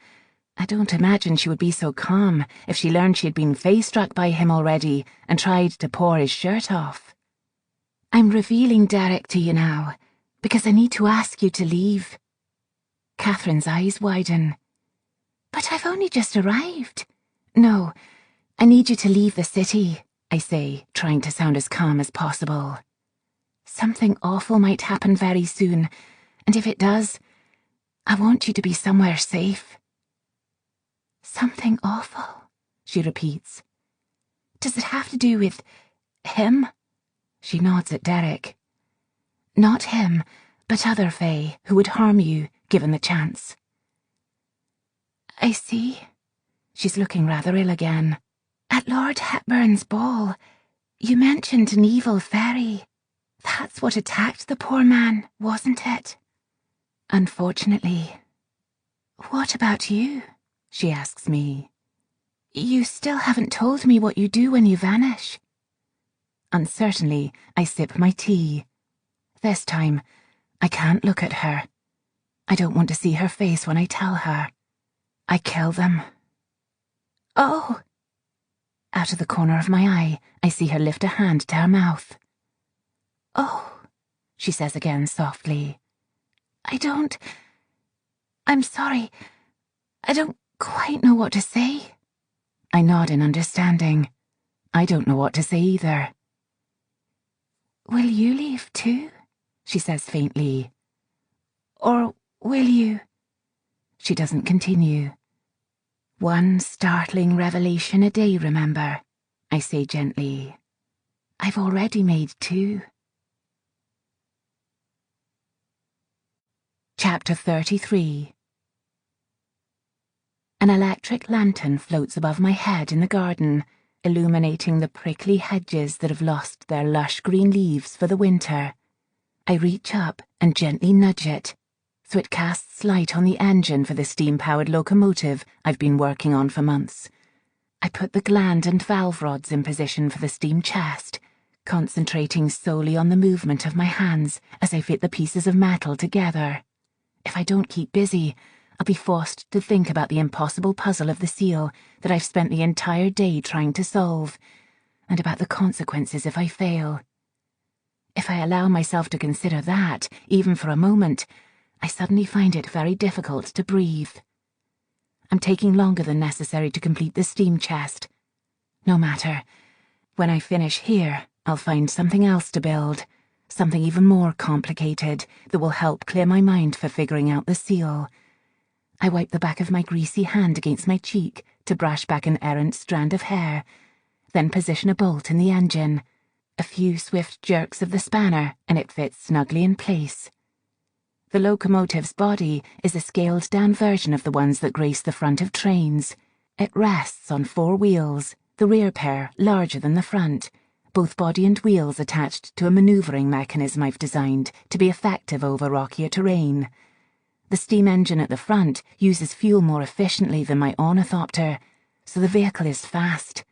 I don't imagine she would be so calm if she learned she had been face-struck by him already and tried to pour his shirt off. I'm revealing Derek to you now, because I need to ask you to leave. Catherine's eyes widen. But I've only just arrived. No, I need you to leave the city, I say, trying to sound as calm as possible. Something awful might happen very soon, and if it does, I want you to be somewhere safe. Something awful, she repeats. Does it have to do with him? She nods at Derek. Not him, but other fae who would harm you, given the chance. I see. She's looking rather ill again. At Lord Hepburn's ball, you mentioned an evil fairy. That's what attacked the poor man, wasn't it? Unfortunately. What about you? She asks me. You still haven't told me what you do when you vanish. Uncertainly, I sip my tea. This time, I can't look at her. I don't want to see her face when I tell her. I kill them. Oh! Out of the corner of my eye, I see her lift a hand to her mouth. Oh, she says again softly. I'm sorry. I don't quite know what to say. I nod in understanding. I don't know what to say either. Will you leave too? She says faintly. Or will you? She doesn't continue. One startling revelation a day, remember, I say gently. I've already made 2. Chapter 33. An electric lantern floats above my head in the garden, illuminating the prickly hedges that have lost their lush green leaves for the winter. I reach up and gently nudge it, so it casts light on the engine for the steam-powered locomotive I've been working on for months. I put the gland and valve rods in position for the steam chest, concentrating solely on the movement of my hands as I fit the pieces of metal together. If I don't keep busy, I'll be forced to think about the impossible puzzle of the seal that I've spent the entire day trying to solve, and about the consequences if I fail. If I allow myself to consider that, even for a moment, I suddenly find it very difficult to breathe. I'm taking longer than necessary to complete the steam chest. No matter. When I finish here, I'll find something else to build, something even more complicated that will help clear my mind for figuring out the seal. I wipe the back of my greasy hand against my cheek to brush back an errant strand of hair, then position a bolt in the engine. A few swift jerks of the spanner, and it fits snugly in place. The locomotive's body is a scaled-down version of the ones that grace the front of trains. It rests on 4 wheels, the rear pair larger than the front, both body and wheels attached to a manoeuvring mechanism I've designed to be effective over rockier terrain. The steam engine at the front uses fuel more efficiently than my ornithopter, so the vehicle is fast.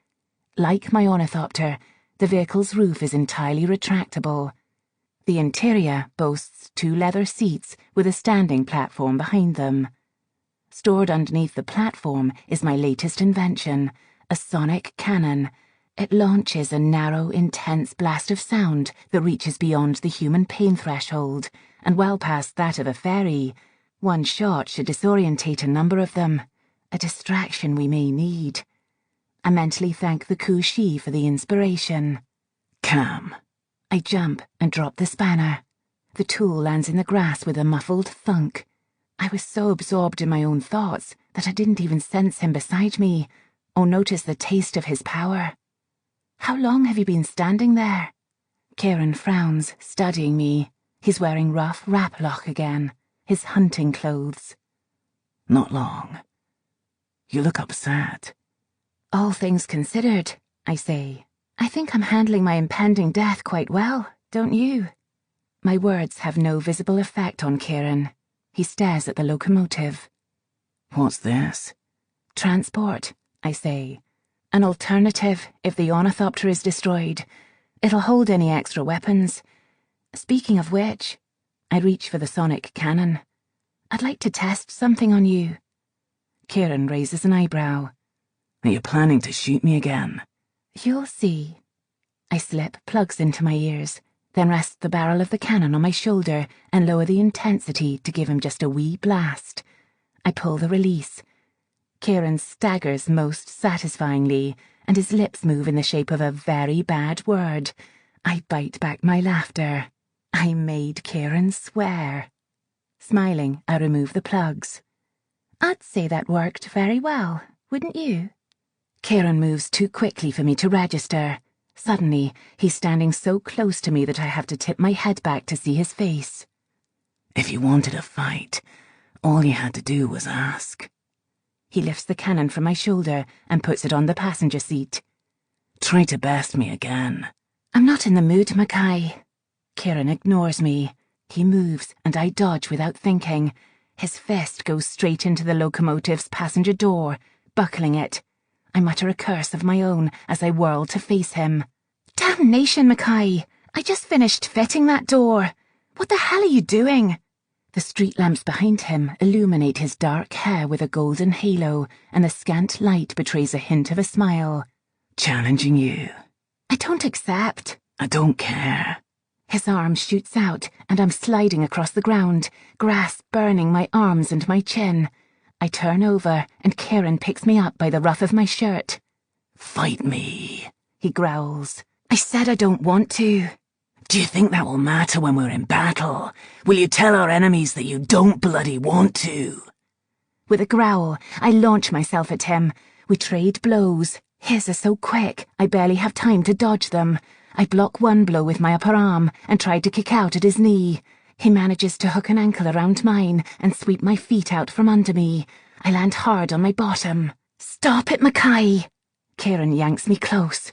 Like my ornithopter, the vehicle's roof is entirely retractable. The interior boasts 2 leather seats with a standing platform behind them. Stored underneath the platform is my latest invention, a sonic cannon. It launches a narrow, intense blast of sound that reaches beyond the human pain threshold, and well past that of a fairy. One shot should disorientate a number of them, a distraction we may need. I mentally thank the Kushi for the inspiration.
Cam.
I jump and drop the spanner. The tool lands in the grass with a muffled thunk. I was so absorbed in my own thoughts that I didn't even sense him beside me, or notice the taste of his power. How long have you been standing there? Kieran frowns, studying me. He's wearing rough wrap-lock again, his hunting clothes.
Not long. You look upset.
All things considered, I say. I think I'm handling my impending death quite well, don't you? My words have no visible effect on Kieran. He stares at the locomotive.
What's this?
Transport, I say. An alternative if the ornithopter is destroyed. It'll hold any extra weapons. Speaking of which, I reach for the sonic cannon. I'd like to test something on you. Kieran raises an eyebrow.
Are you planning to shoot me again?
You'll see. I slip plugs into my ears, then rest the barrel of the cannon on my shoulder and lower the intensity to give him just a wee blast. I pull the release. Kieran staggers most satisfyingly, and his lips move in the shape of a very bad word. I bite back my laughter. I made Kieran swear. Smiling, I remove the plugs. I'd say that worked very well, wouldn't you? Kieran moves too quickly for me to register. Suddenly, he's standing so close to me that I have to tip my head back to see his face.
If you wanted a fight, all you had to do was ask.
He lifts the cannon from my shoulder and puts it on the passenger seat.
Try to best me again.
I'm not in the mood, Mackay. Kieran ignores me. He moves and I dodge without thinking. His fist goes straight into the locomotive's passenger door, buckling it. I mutter a curse of my own as I whirl to face him. Damnation, Mackay! I just finished fitting that door. What the hell are you doing? The street lamps behind him illuminate his dark hair with a golden halo, and the scant light betrays a hint of a smile.
Challenging you.
I don't accept.
I don't care.
His arm shoots out, and I'm sliding across the ground, grass burning my arms and my chin. I turn over, and Kieran picks me up by the ruff of my shirt.
Fight me,
he growls. I said I don't want to.
Do you think that will matter when we're in battle? Will you tell our enemies that you don't bloody want to?
With a growl, I launch myself at him. We trade blows. His are so quick, I barely have time to dodge them. I block one blow with my upper arm and try to kick out at his knee. He manages to hook an ankle around mine and sweep my feet out from under me. I land hard on my bottom. Stop it, Mackay! Kieran yanks me close.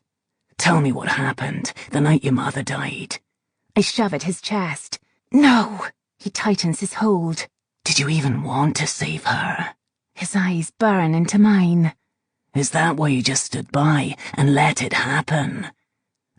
Tell me what happened the night your mother died.
I shove at his chest. No! He tightens his hold.
Did you even want to save her?
His eyes burn into mine.
Is that why you just stood by and let it happen?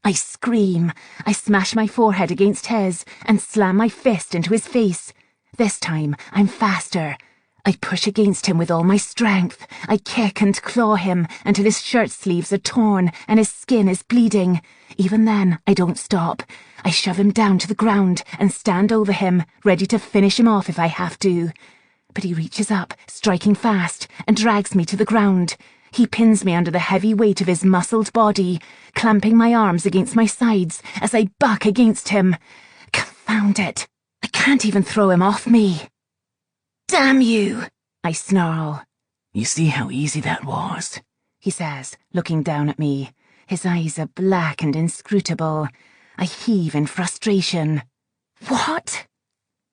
I scream. I smash my forehead against his and slam my fist into his face. This time, I'm faster. I push against him with all my strength. I kick and claw him until his shirt sleeves are torn and his skin is bleeding. Even then, I don't stop. I shove him down to the ground and stand over him, ready to finish him off if I have to. But he reaches up, striking fast, and drags me to the ground. He pins me under the heavy weight of his muscled body, clamping my arms against my sides as I buck against him. Confound it! I can't even throw him off me. Damn you! I snarl.
You see how easy that was?
He says, looking down at me. His eyes are black and inscrutable. I heave in frustration. What?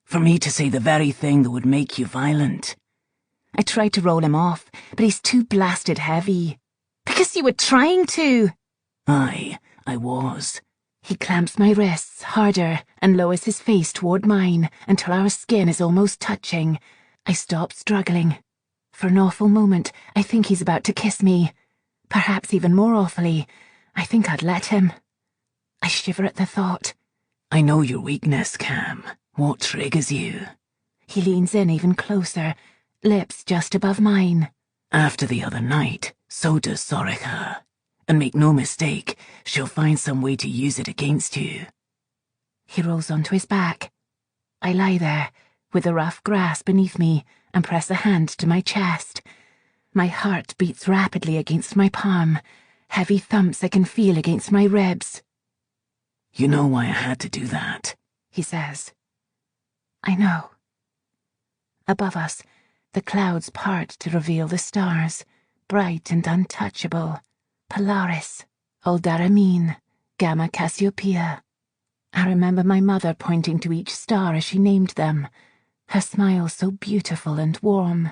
For me to say the very thing that would make you violent.
I tried to roll him off, but he's too blasted heavy. Because you were trying to.
I was.
He clamps my wrists harder and lowers his face toward mine until our skin is almost touching. I stop struggling. For an awful moment, I think he's about to kiss me. Perhaps even more awfully, I think I'd let him. I shiver at the thought.
I know your weakness, Cam. What triggers you?
He leans in even closer, lips just above mine.
After the other night, so does Sorika. And make no mistake, she'll find some way to use it against you.
He rolls onto his back. I lie there, with the rough grass beneath me, and press a hand to my chest. My heart beats rapidly against my palm, heavy thumps I can feel against my ribs.
You know why I had to do that,
he says. I know. Above us, the clouds part to reveal the stars, bright and untouchable. Polaris, Aldaramine, Gamma Cassiopeia. I remember my mother pointing to each star as she named them, her smile so beautiful and warm.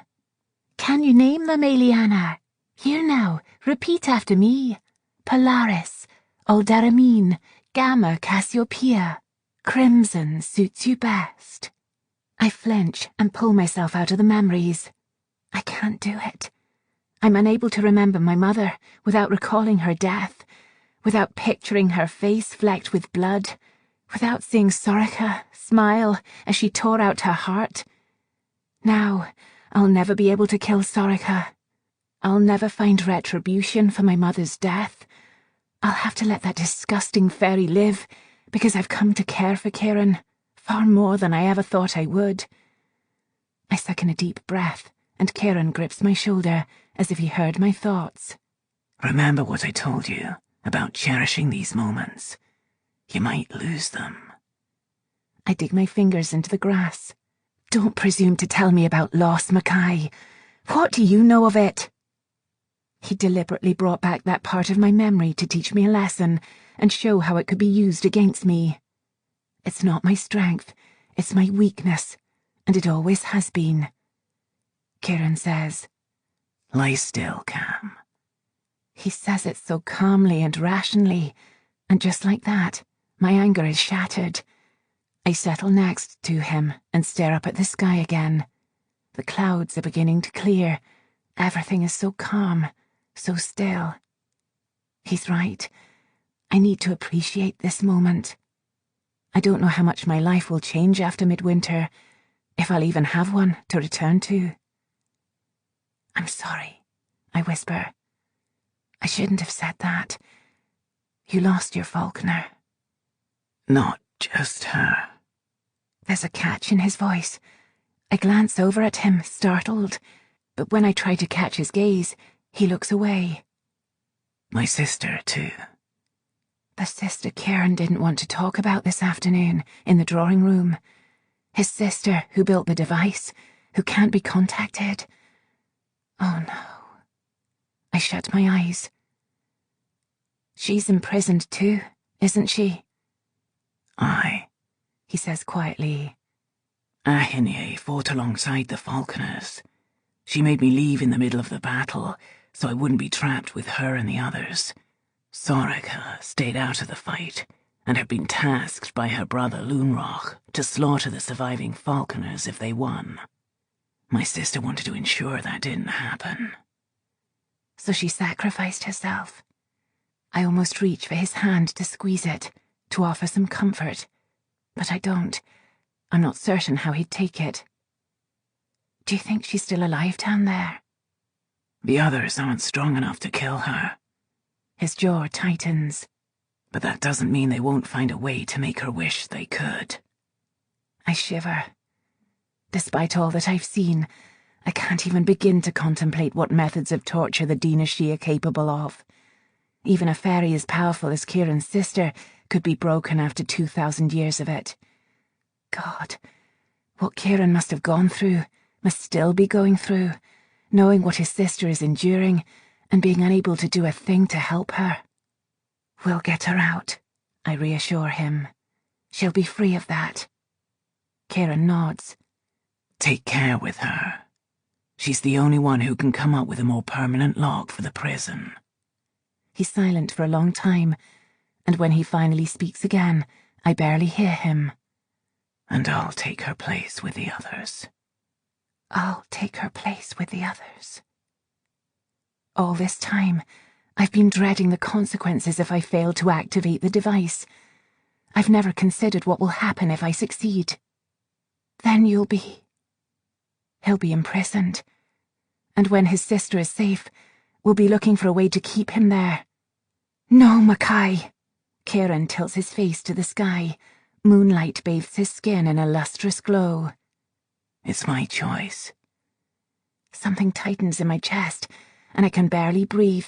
Can you name them, Eliana? Here now, repeat after me. Polaris, Aldaramine, Gamma Cassiopeia. Crimson suits you best. I flinch and pull myself out of the memories. I can't do it. I'm unable to remember my mother without recalling her death, without picturing her face flecked with blood, without seeing Sorika smile as she tore out her heart. Now, I'll never be able to kill Sorika. I'll never find retribution for my mother's death. I'll have to let that disgusting fairy live because I've come to care for Kieran far more than I ever thought I would. I suck in a deep breath, and Kieran grips my shoulder as if he heard my thoughts.
Remember what I told you about cherishing these moments. You might lose them.
I dig my fingers into the grass. Don't presume to tell me about loss, Mackay. What do you know of it? He deliberately brought back that part of my memory to teach me a lesson and show how it could be used against me. It's not my strength, it's my weakness, and it always has been. Kieran says,
Lie still, Cam.
He says it so calmly and rationally, and just like that, my anger is shattered. I settle next to him and stare up at the sky again. The clouds are beginning to clear. Everything is so calm, so still. He's right. I need to appreciate this moment. I don't know how much my life will change after midwinter, if I'll even have one to return to. I'm sorry, I whisper. I shouldn't have said that. You lost your Falconer.
Not just her.
There's a catch in his voice. I glance over at him, startled, but when I try to catch his gaze, he looks away.
My sister, too.
The sister Kieran didn't want to talk about this afternoon in the drawing room. His sister who built the device, who can't be contacted. Oh no. I shut my eyes. She's imprisoned too, isn't she?
Aye,
he says quietly.
Ahinie fought alongside the Falconers. She made me leave in the middle of the battle, so I wouldn't be trapped with her and the others. Sorika stayed out of the fight, and had been tasked by her brother Lunroch to slaughter the surviving Falconers if they won. My sister wanted to ensure that didn't happen.
So she sacrificed herself. I almost reach for his hand to squeeze it, to offer some comfort, but I don't. I'm not certain how he'd take it. Do you think she's still alive down there?
The others aren't strong enough to kill her.
His jaw tightens.
But that doesn't mean they won't find a way to make her wish they could.
I shiver. Despite all that I've seen, I can't even begin to contemplate what methods of torture the Dinashi are capable of. Even a fairy as powerful as Kieran's sister could be broken after 2,000 years of it. God, what Kieran must have gone through, must still be going through, knowing what his sister is enduring and being unable to do a thing to help her. We'll get her out, I reassure him. She'll be free of that. Kieran nods.
Take care with her. She's the only one who can come up with a more permanent lock for the prison.
He's silent for a long time, and when he finally speaks again, I barely hear him.
And I'll take her place with the others.
I'll take her place with the others. All this time, I've been dreading the consequences if I fail to activate the device. I've never considered what will happen if I succeed. Then you'll be... He'll be imprisoned. And when his sister is safe, we'll be looking for a way to keep him there. No, Mackay. Kieran tilts his face to the sky. Moonlight bathes his skin in a lustrous glow.
It's my choice.
Something tightens in my chest, and I can barely breathe.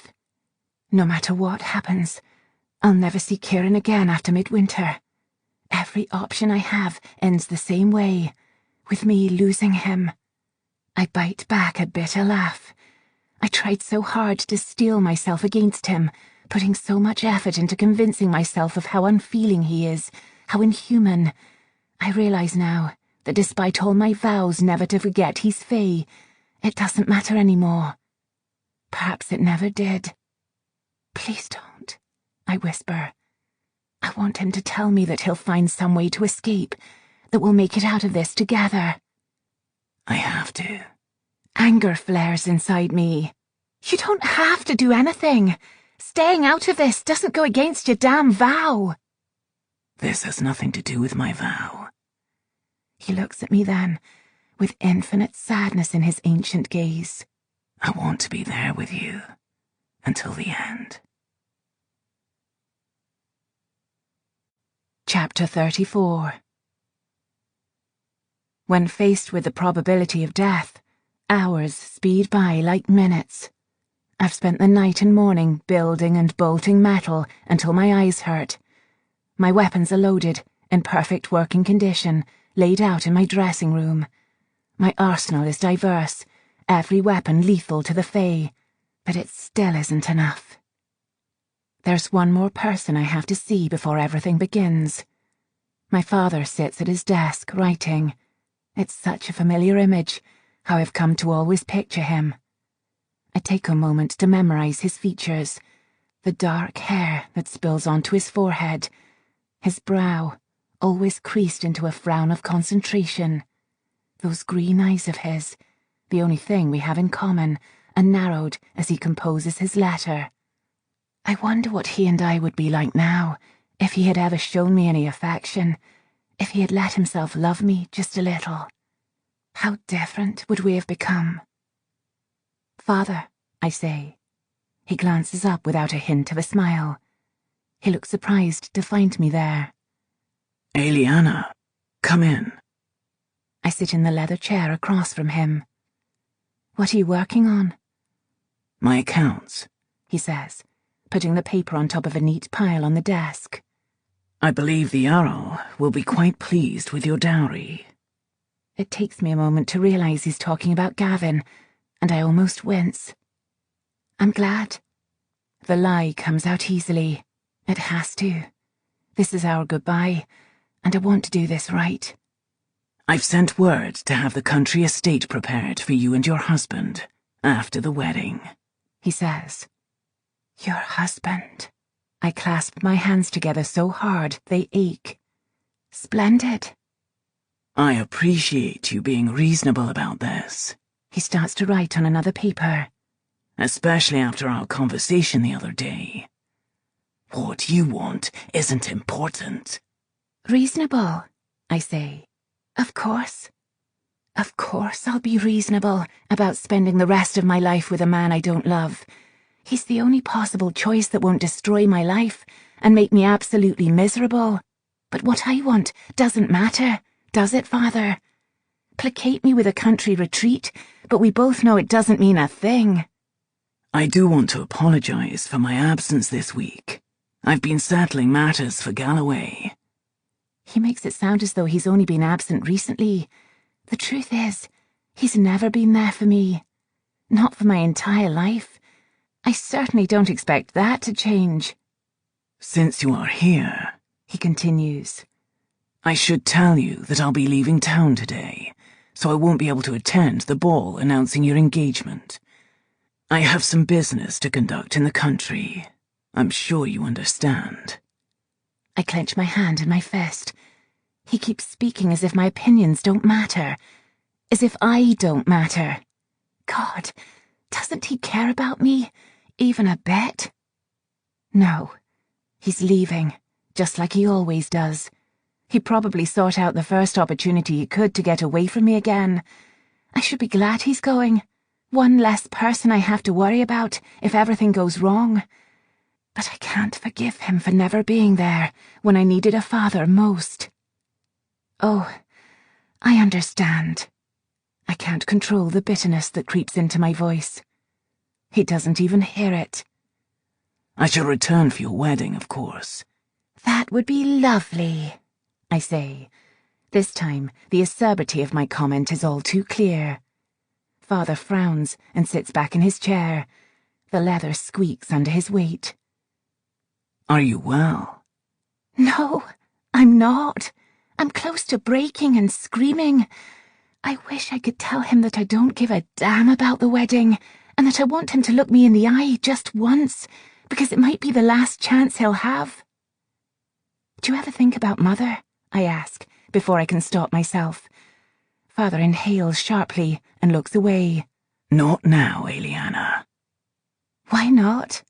No matter what happens, I'll never see Kieran again after midwinter. Every option I have ends the same way, with me losing him. I bite back a bitter laugh. I tried so hard to steel myself against him, putting so much effort into convincing myself of how unfeeling he is, how inhuman. I realize now that despite all my vows never to forget he's Fae, it doesn't matter anymore. Perhaps it never did. Please don't, I whisper. I want him to tell me that he'll find some way to escape, that we'll make it out of this together.
I have to.
Anger flares inside me. You don't have to do anything. Staying out of this doesn't go against your damn vow.
This has nothing to do with my vow.
He looks at me then, with infinite sadness in his ancient gaze.
I want to be there with you, until the end.
Chapter 34. When faced with the probability of death, hours speed by like minutes. I've spent the night and morning building and bolting metal until my eyes hurt. My weapons are loaded, in perfect working condition, laid out in my dressing room. My arsenal is diverse, every weapon lethal to the Fae, but it still isn't enough. There's one more person I have to see before everything begins. My father sits at his desk, writing. It's such a familiar image, how I've come to always picture him. I take a moment to memorize his features, the dark hair that spills onto his forehead, his brow, always creased into a frown of concentration, those green eyes of his, the only thing we have in common, and narrowed as he composes his letter. I wonder what he and I would be like now, if he had ever shown me any affection, if he had let himself love me just a little. How different would we have become? Father, I say. He glances up without a hint of a smile. He looks surprised to find me there.
Eliana, come in.
I sit in the leather chair across from him. What are you working on?
My accounts,
he says, putting the paper on top of a neat pile on the desk.
I believe the Jarl will be quite pleased with your dowry.
It takes me a moment to realize he's talking about Gavin, and I almost wince. I'm glad. The lie comes out easily. It has to. This is our goodbye, and I want to do this right.
I've sent word to have the country estate prepared for you and your husband after the wedding,
he says. Your husband. I clasp my hands together so hard they ache. Splendid.
I appreciate you being reasonable about this.
He starts to write on another paper.
Especially after our conversation the other day. What you want isn't important.
Reasonable, I say. Of course. Of course I'll be reasonable about spending the rest of my life with a man I don't love. He's the only possible choice that won't destroy my life and make me absolutely miserable. But what I want doesn't matter, does it, Father? Placate me with a country retreat, but we both know it doesn't mean a thing.
I do want to apologize for my absence this week. I've been settling matters for Galloway.
He makes it sound as though he's only been absent recently. The truth is, he's never been there for me. Not for my entire life. I certainly don't expect that to change.
Since you are here,
he continues,
I should tell you that I'll be leaving town today, so I won't be able to attend the ball announcing your engagement. I have some business to conduct in the country. I'm sure you understand.
I clench my hand in my fist. He keeps speaking as if my opinions don't matter. As if I don't matter. God, doesn't he care about me? Even a bit? No. He's leaving, just like he always does. He probably sought out the first opportunity he could to get away from me again. I should be glad he's going. One less person I have to worry about if everything goes wrong. But I can't forgive him for never being there when I needed a father most. Oh, I understand. I can't control the bitterness that creeps into my voice. He doesn't even hear it.
I shall return for your wedding, of course.
That would be lovely, I say. This time, the acerbity of my comment is all too clear. Father frowns and sits back in his chair. The leather squeaks under his weight.
Are you well?
No, I'm not. I'm close to breaking and screaming. I wish I could tell him that I don't give a damn about the wedding and that I want him to look me in the eye just once, because it might be the last chance he'll have. Do you ever think about Mother? I ask, before I can stop myself. Father inhales sharply and looks away.
Not now, Eliana.
Why not?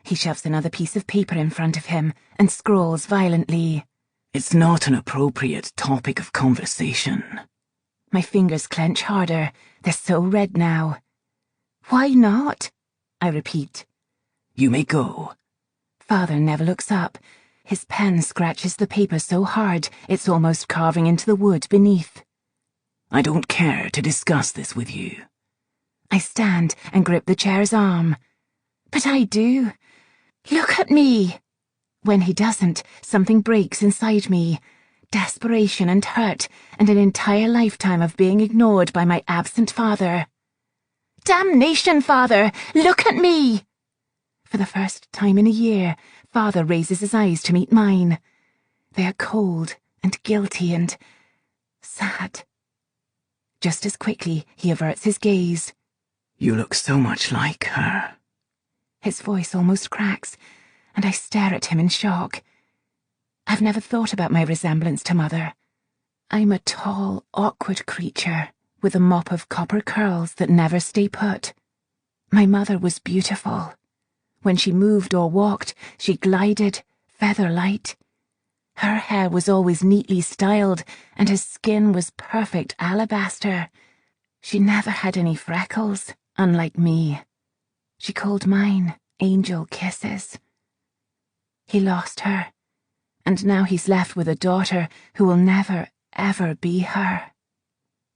He shoves another piece of paper in front of him and scrawls violently.
It's not an appropriate topic of conversation.
My fingers clench harder. They're so red now. Why not? I repeat.
You may go.
Father never looks up. His pen scratches the paper so hard it's almost carving into the wood beneath.
I don't care to discuss this with you.
I stand and grip the chair's arm. But I do. Look at me. When he doesn't, something breaks inside me. Desperation and hurt, and an entire lifetime of being ignored by my absent father. Damnation, Father! Look at me! For the first time in a year, Father raises his eyes to meet mine. They are cold and guilty and sad. Just as quickly, he averts his gaze.
You look so much like her.
His voice almost cracks, and I stare at him in shock. I've never thought about my resemblance to Mother. I'm a tall, awkward creature with a mop of copper curls that never stay put. My mother was beautiful. When she moved or walked, she glided, feather-light. Her hair was always neatly styled, and her skin was perfect alabaster. She never had any freckles, unlike me. She called mine angel kisses. He lost her, and now he's left with a daughter who will never, ever be her.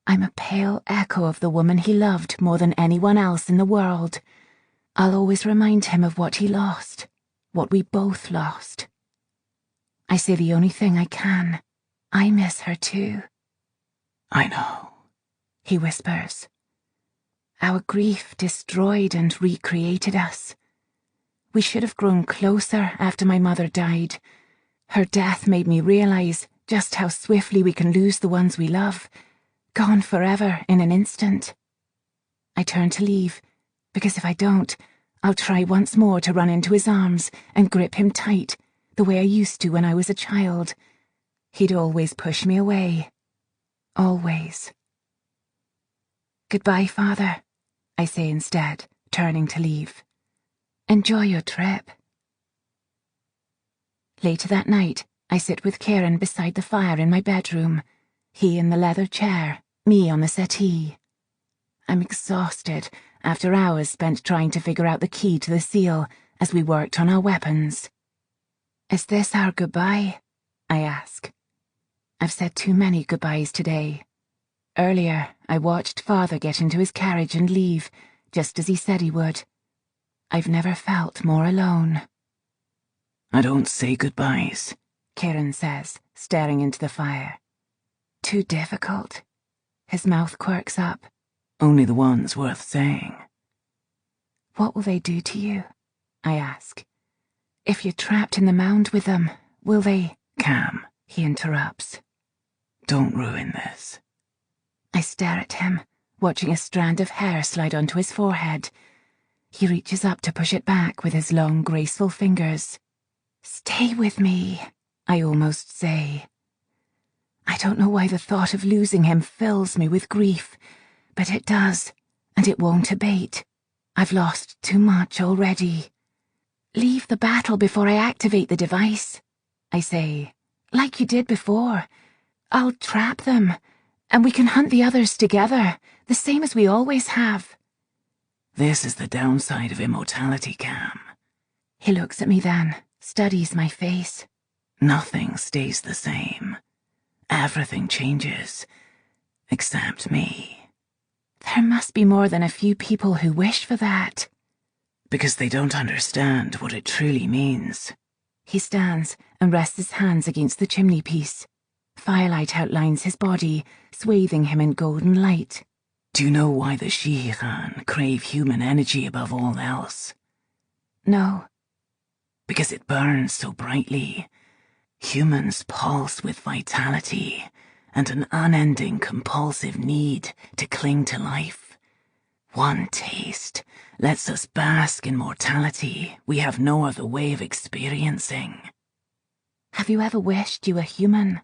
I'm a pale echo of the woman he loved more than anyone else in the world. I'll always remind him of what he lost, what we both lost. I say the only thing I can. I miss her too.
I know,
he whispers. Our grief destroyed and recreated us. We should have grown closer after my mother died. Her death made me realize just how swiftly we can lose the ones we love, gone forever in an instant. I turn to leave, because if I don't, I'll try once more to run into his arms and grip him tight, the way I used to when I was a child. He'd always push me away. Always. Goodbye, Father, I say instead, turning to leave. Enjoy your trip. Later that night, I sit with Kieran beside the fire in my bedroom, he in the leather chair, me on the settee. I'm exhausted after hours spent trying to figure out the key to the seal as we worked on our weapons. Is this our goodbye? I ask. I've said too many goodbyes today. Earlier, I watched Father get into his carriage and leave, just as he said he would. I've never felt more alone.
I don't say goodbyes,
Kieran says, staring into the fire. Too difficult. His mouth quirks up.
Only the ones worth saying.
What will they do to you? I ask. If you're trapped in the mound with them, will they...
Cam,
he interrupts.
Don't ruin this.
I stare at him, watching a strand of hair slide onto his forehead. He reaches up to push it back with his long, graceful fingers. Stay with me, I almost say. I don't know why the thought of losing him fills me with grief, but it does, and it won't abate. I've lost too much already. Leave the battle before I activate the device, I say, like you did before. I'll trap them, And we can hunt the others together, the same as we always have.
This is the downside of immortality, Cam.
He looks at me then, studies my face.
Nothing stays the same. Everything changes. Except me.
There must be more than a few people who wish for that.
Because they don't understand what it truly means.
He stands and rests his hands against the chimney-piece. Firelight outlines his body, swathing him in golden light.
Do you know why the Shihan crave human energy above all else?
No.
Because it burns so brightly. Humans pulse with vitality and an unending compulsive need to cling to life. One taste lets us bask in mortality we have no other way of experiencing.
Have you ever wished you were human?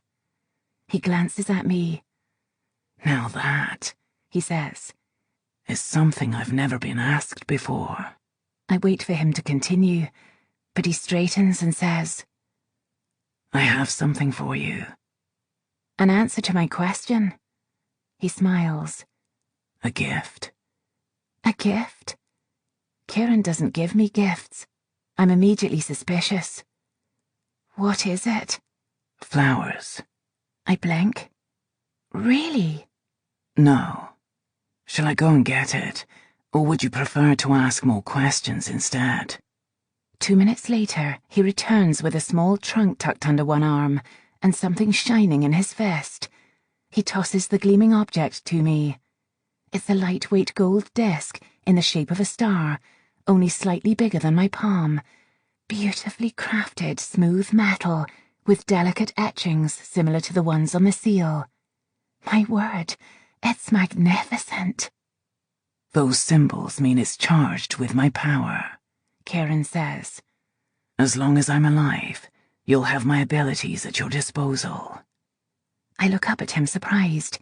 He glances at me.
Now that, he says, is something I've never been asked before.
I wait for him to continue, but he straightens and says,
I have something for you.
An answer to my question. He smiles.
A gift.
A gift? Kieran doesn't give me gifts. I'm immediately suspicious. What is it?
Flowers.
I blink. Really?
No. Shall I go and get it, or would you prefer to ask more questions instead?
2 minutes later, he returns with a small trunk tucked under one arm and something shining in his vest. He tosses the gleaming object to me. It's a lightweight gold disc in the shape of a star, only slightly bigger than my palm. Beautifully crafted, smooth metal with delicate etchings similar to the ones on the seal. My word, it's magnificent.
Those symbols mean it's charged with my power,
Kieran says.
As long as I'm alive, you'll have my abilities at your disposal.
I look up at him surprised.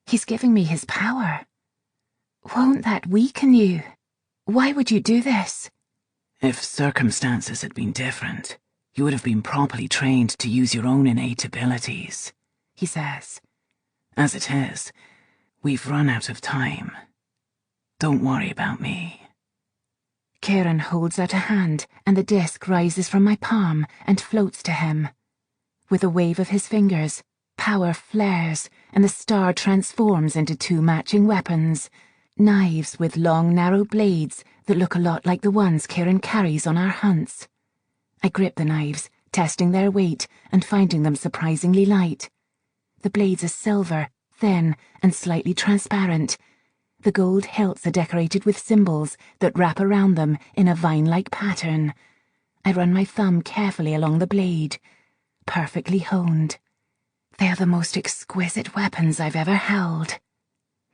He's giving me his power. Won't that weaken you? Why would you do this?
If circumstances had been different, you would have been properly trained to use your own innate abilities,
he says.
As it is, we've run out of time. Don't worry about me.
Kieran holds out a hand, and the disc rises from my palm and floats to him. With a wave of his fingers, power flares, and the star transforms into 2 matching weapons, knives with long, narrow blades that look a lot like the ones Kieran carries on our hunts. I grip the knives, testing their weight and finding them surprisingly light. The blades are silver, thin, and slightly transparent. The gold hilts are decorated with symbols that wrap around them in a vine-like pattern. I run my thumb carefully along the blade. Perfectly honed. They are the most exquisite weapons I've ever held.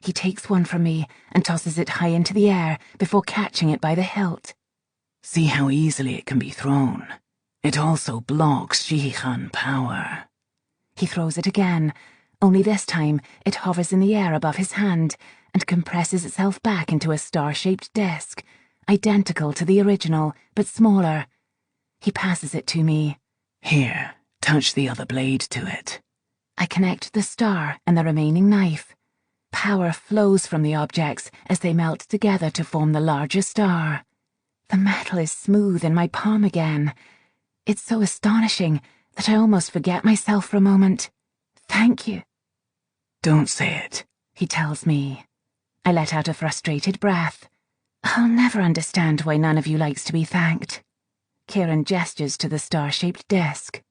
He takes one from me and tosses it high into the air before catching it by the hilt.
See how easily it can be thrown. It also blocks Shihan power.
He throws it again, only this time it hovers in the air above his hand and compresses itself back into a star-shaped disc, identical to the original, but smaller. He passes it to me.
Here, touch the other blade to it.
I connect the star and the remaining knife. Power flows from the objects as they melt together to form the larger star. The metal is smooth in my palm again. It's so astonishing that I almost forget myself for a moment. Thank you.
Don't say it,
he tells me. I let out a frustrated breath. I'll never understand why none of you likes to be thanked. Kieran gestures to the star-shaped disc.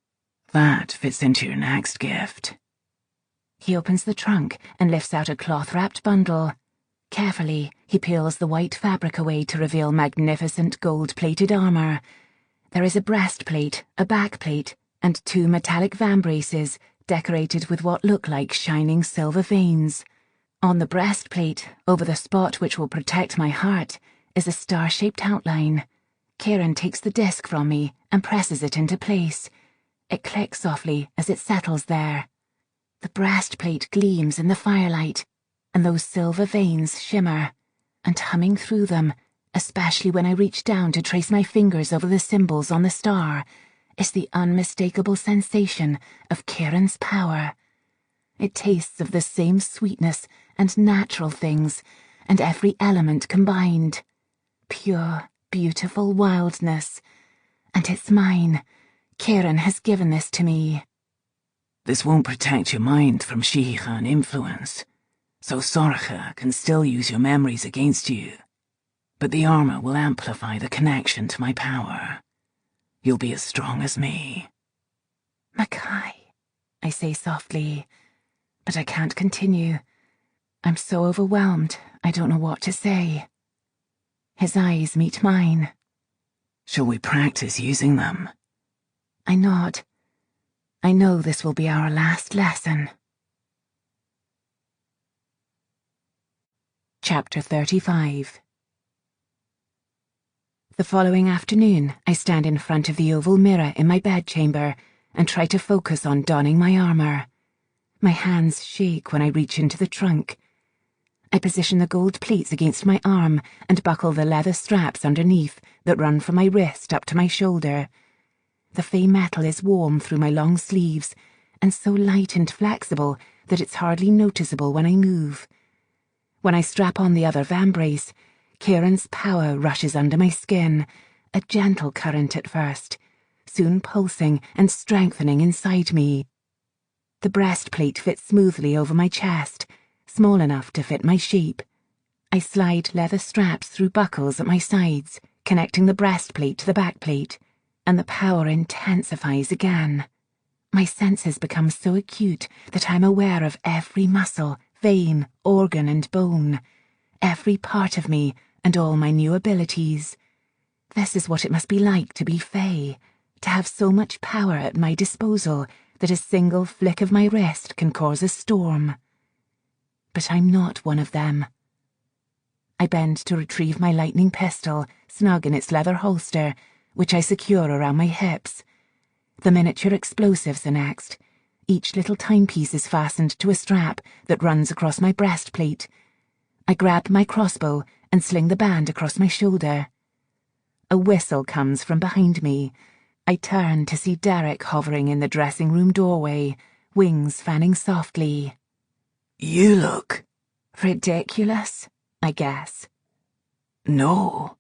That fits into your next gift.
He opens the trunk and lifts out a cloth-wrapped bundle. Carefully, he peels the white fabric away to reveal magnificent gold-plated armor. There is a breastplate, a backplate, and 2 metallic vambraces decorated with what look like shining silver veins. On the breastplate, over the spot which will protect my heart, is a star-shaped outline. Kieran takes the disc from me and presses it into place. It clicks softly as it settles there. The breastplate gleams in the firelight, and those silver veins shimmer, and humming through them, especially when I reach down to trace my fingers over the symbols on the star, is the unmistakable sensation of Kieran's power. It tastes of the same sweetness and natural things, and every element combined. Pure, beautiful wildness. And it's mine. Kieran has given this to me.
This won't protect your mind from Shíchan influence, so Sorcha can still use your memories against you. But the armor will amplify the connection to my power. You'll be as strong as me.
Mackay, I say softly, but I can't continue. I'm so overwhelmed, I don't know what to say. His eyes meet mine.
Shall we practice using them?
I nod. I know this will be our last lesson. Chapter 35. The following afternoon, I stand in front of the oval mirror in my bedchamber and try to focus on donning my armor. My hands shake when I reach into the trunk. I position the gold pleats against my arm and buckle the leather straps underneath that run from my wrist up to my shoulder. The fey metal is warm through my long sleeves and so light and flexible that it's hardly noticeable when I move. When I strap on the other vambrace, Kieran's power rushes under my skin, a gentle current at first, soon pulsing and strengthening inside me. The breastplate fits smoothly over my chest, small enough to fit my shape. I slide leather straps through buckles at my sides, connecting the breastplate to the backplate, and the power intensifies again. My senses become so acute that I'm aware of every muscle, vein, organ, and bone, every part of me and all my new abilities. This is what it must be like to be fey, to have so much power at my disposal that a single flick of my wrist can cause a storm. But I'm not one of them. I bend to retrieve my lightning pistol, snug in its leather holster, which I secure around my hips. The miniature explosives are next. Each little timepiece is fastened to a strap that runs across my breastplate. I grab my crossbow and sling the band across my shoulder. A whistle comes from behind me. I turn to see Derek hovering in the dressing room doorway, wings fanning softly.
You look
Ridiculous, I guess.
No.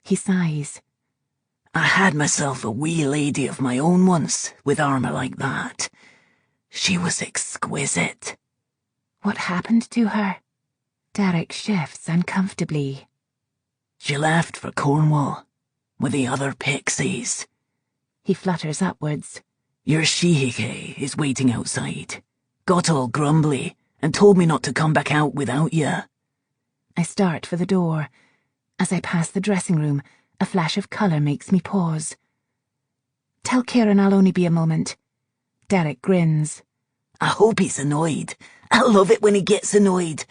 He sighs.
I had myself a wee lady of my own once, with armor like that. She was exquisite.
What happened to her? Derek shifts uncomfortably.
She left for Cornwall, with the other pixies.
He flutters upwards.
Your Shihike is waiting outside. Got all grumbly and told me not to come back out without you.
I start for the door. As I pass the dressing room, a flash of colour makes me pause. Tell Kieran I'll only be a moment. Derek grins.
I hope he's annoyed. I love it when he gets annoyed.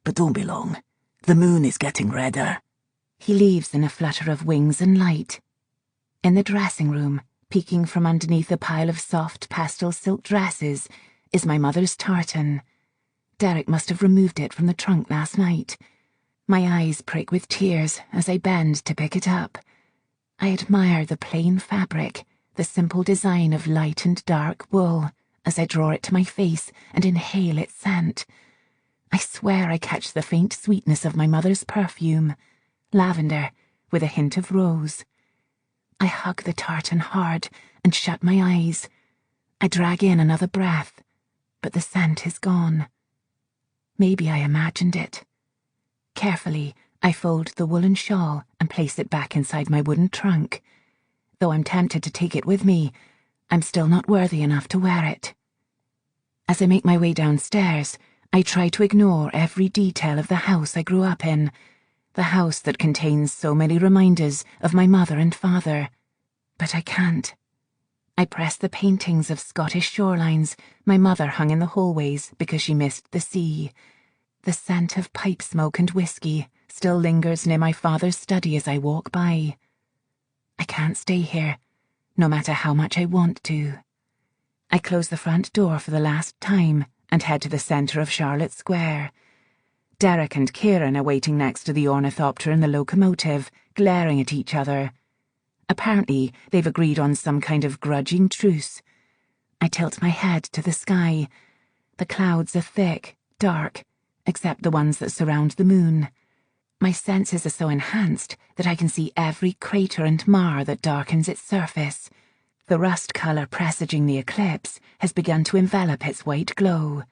But don't be long. The moon is getting redder.
He leaves in a flutter of wings and light. In the dressing room, peeking from underneath a pile of soft pastel silk dresses, is my mother's tartan. Derek must have removed it from the trunk last night. My eyes prick with tears as I bend to pick it up. I admire the plain fabric, the simple design of light and dark wool, as I draw it to my face and inhale its scent. I swear I catch the faint sweetness of my mother's perfume, lavender with a hint of rose. I hug the tartan hard and shut my eyes. I drag in another breath, but the scent is gone. Maybe I imagined it. Carefully, I fold the woolen shawl and place it back inside my wooden trunk. Though I'm tempted to take it with me, I'm still not worthy enough to wear it. As I make my way downstairs, I try to ignore every detail of the house I grew up in, the house that contains so many reminders of my mother and father. But I can't. I press the paintings of Scottish shorelines my mother hung in the hallways because she missed the sea. The scent of pipe smoke and whiskey still lingers near my father's study as I walk by. I can't stay here, no matter how much I want to. I close the front door for the last time and head to the centre of Charlotte Square. Derek and Kieran are waiting next to the ornithopter and the locomotive, glaring at each other. Apparently, they've agreed on some kind of grudging truce. I tilt my head to the sky. The clouds are thick, dark, except the ones that surround the moon. My senses are so enhanced that I can see every crater and mar that darkens its surface. The rust colour presaging the eclipse has begun to envelop its white glow.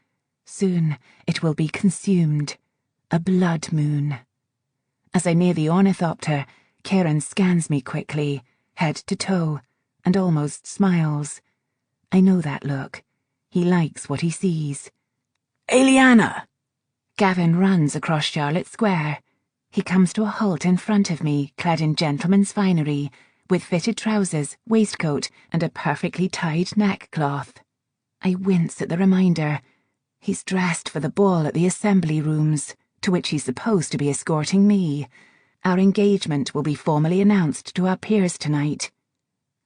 Soon it will be consumed. A blood moon. As I near the ornithopter, Kieran scans me quickly, head to toe, and almost smiles. I know that look. He likes what he sees.
Eliana!
Gavin runs across Charlotte Square. He comes to a halt in front of me, clad in gentleman's finery, with fitted trousers, waistcoat, and a perfectly tied neckcloth. I wince at the reminder. He's dressed for the ball at the assembly rooms, to which he's supposed to be escorting me. Our engagement will be formally announced to our peers tonight.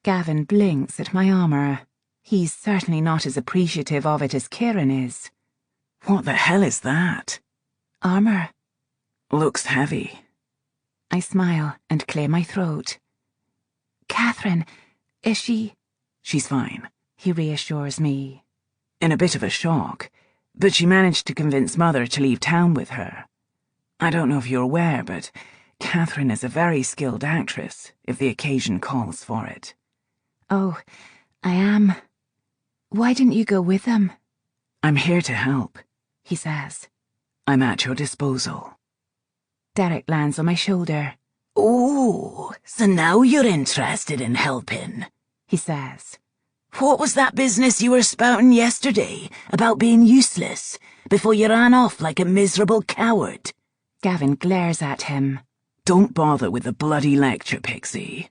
Gavin blinks at my armour. He's certainly not as appreciative of it as Kieran is.
What the hell is that?
Armour.
Looks heavy.
I smile and clear my throat. Catherine, is she?
She's fine,
he reassures me.
In a bit of a shock, but she managed to convince Mother to leave town with her. I don't know if you're aware, but Catherine is a very skilled actress, if the occasion calls for it.
Oh, I am. Why didn't you go with them?
I'm here to help,
he says.
I'm at your disposal.
Derek lands on my shoulder.
Oh, so now you're interested in helping,
he says.
What was that business you were spouting yesterday about being useless before you ran off like a miserable coward?
Gavin glares at him.
Don't bother with the bloody lecture, Pixie.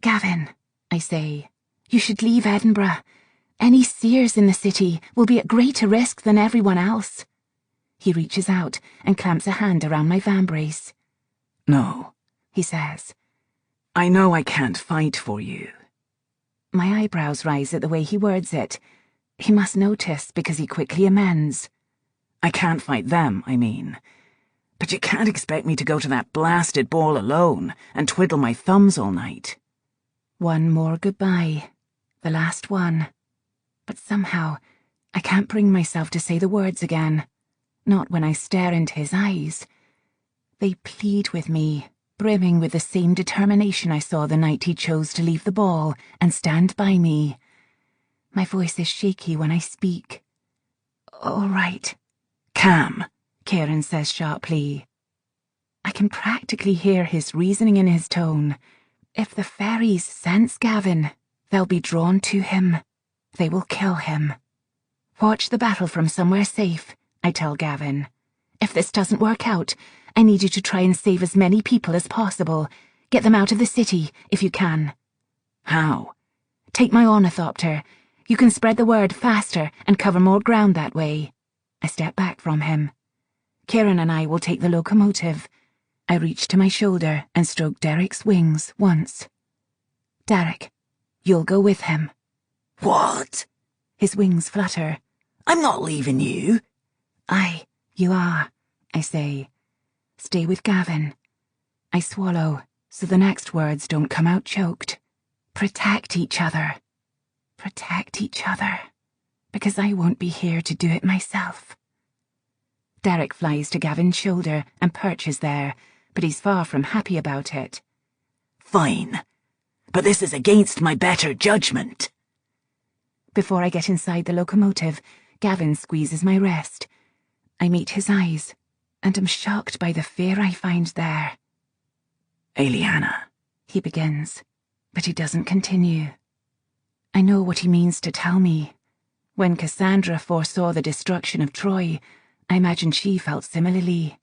Gavin, I say, you should leave Edinburgh. Any seers in the city will be at greater risk than everyone else. He reaches out and clamps a hand around my vambrace.
No,
he says.
I know I can't fight for you.
My eyebrows rise at the way he words it. He must notice because he quickly amends.
I can't fight them, I mean. But you can't expect me to go to that blasted ball alone and twiddle my thumbs all night.
One more goodbye. The last one. But somehow, I can't bring myself to say the words again. Not when I stare into his eyes. They plead with me, brimming with the same determination I saw the night he chose to leave the ball and stand by me. My voice is shaky when I speak. All right.
Cam,
Kieran says sharply. I can practically hear his reasoning in his tone. If the fairies sense Gavin, they'll be drawn to him. They will kill him. Watch the battle from somewhere safe, I tell Gavin. If this doesn't work out, I need you to try and save as many people as possible. Get them out of the city, if you can.
How?
Take my ornithopter. You can spread the word faster and cover more ground that way. I step back from him. Kieran and I will take the locomotive. I reach to my shoulder and stroke Derek's wings once. Derek, you'll go with him.
What?
His wings flutter.
I'm not leaving you.
Aye, you are, I say. Stay with Gavin. I swallow, so the next words don't come out choked. Protect each other. Protect each other. Because I won't be here to do it myself. Derek flies to Gavin's shoulder and perches there, but he's far from happy about it.
Fine. But this is against my better judgment.
Before I get inside the locomotive, Gavin squeezes my wrist. I meet his eyes, and am shocked by the fear I find there.
Eliana,
he begins, but he doesn't continue. I know what he means to tell me. When Cassandra foresaw the destruction of Troy, I imagine she felt similarly.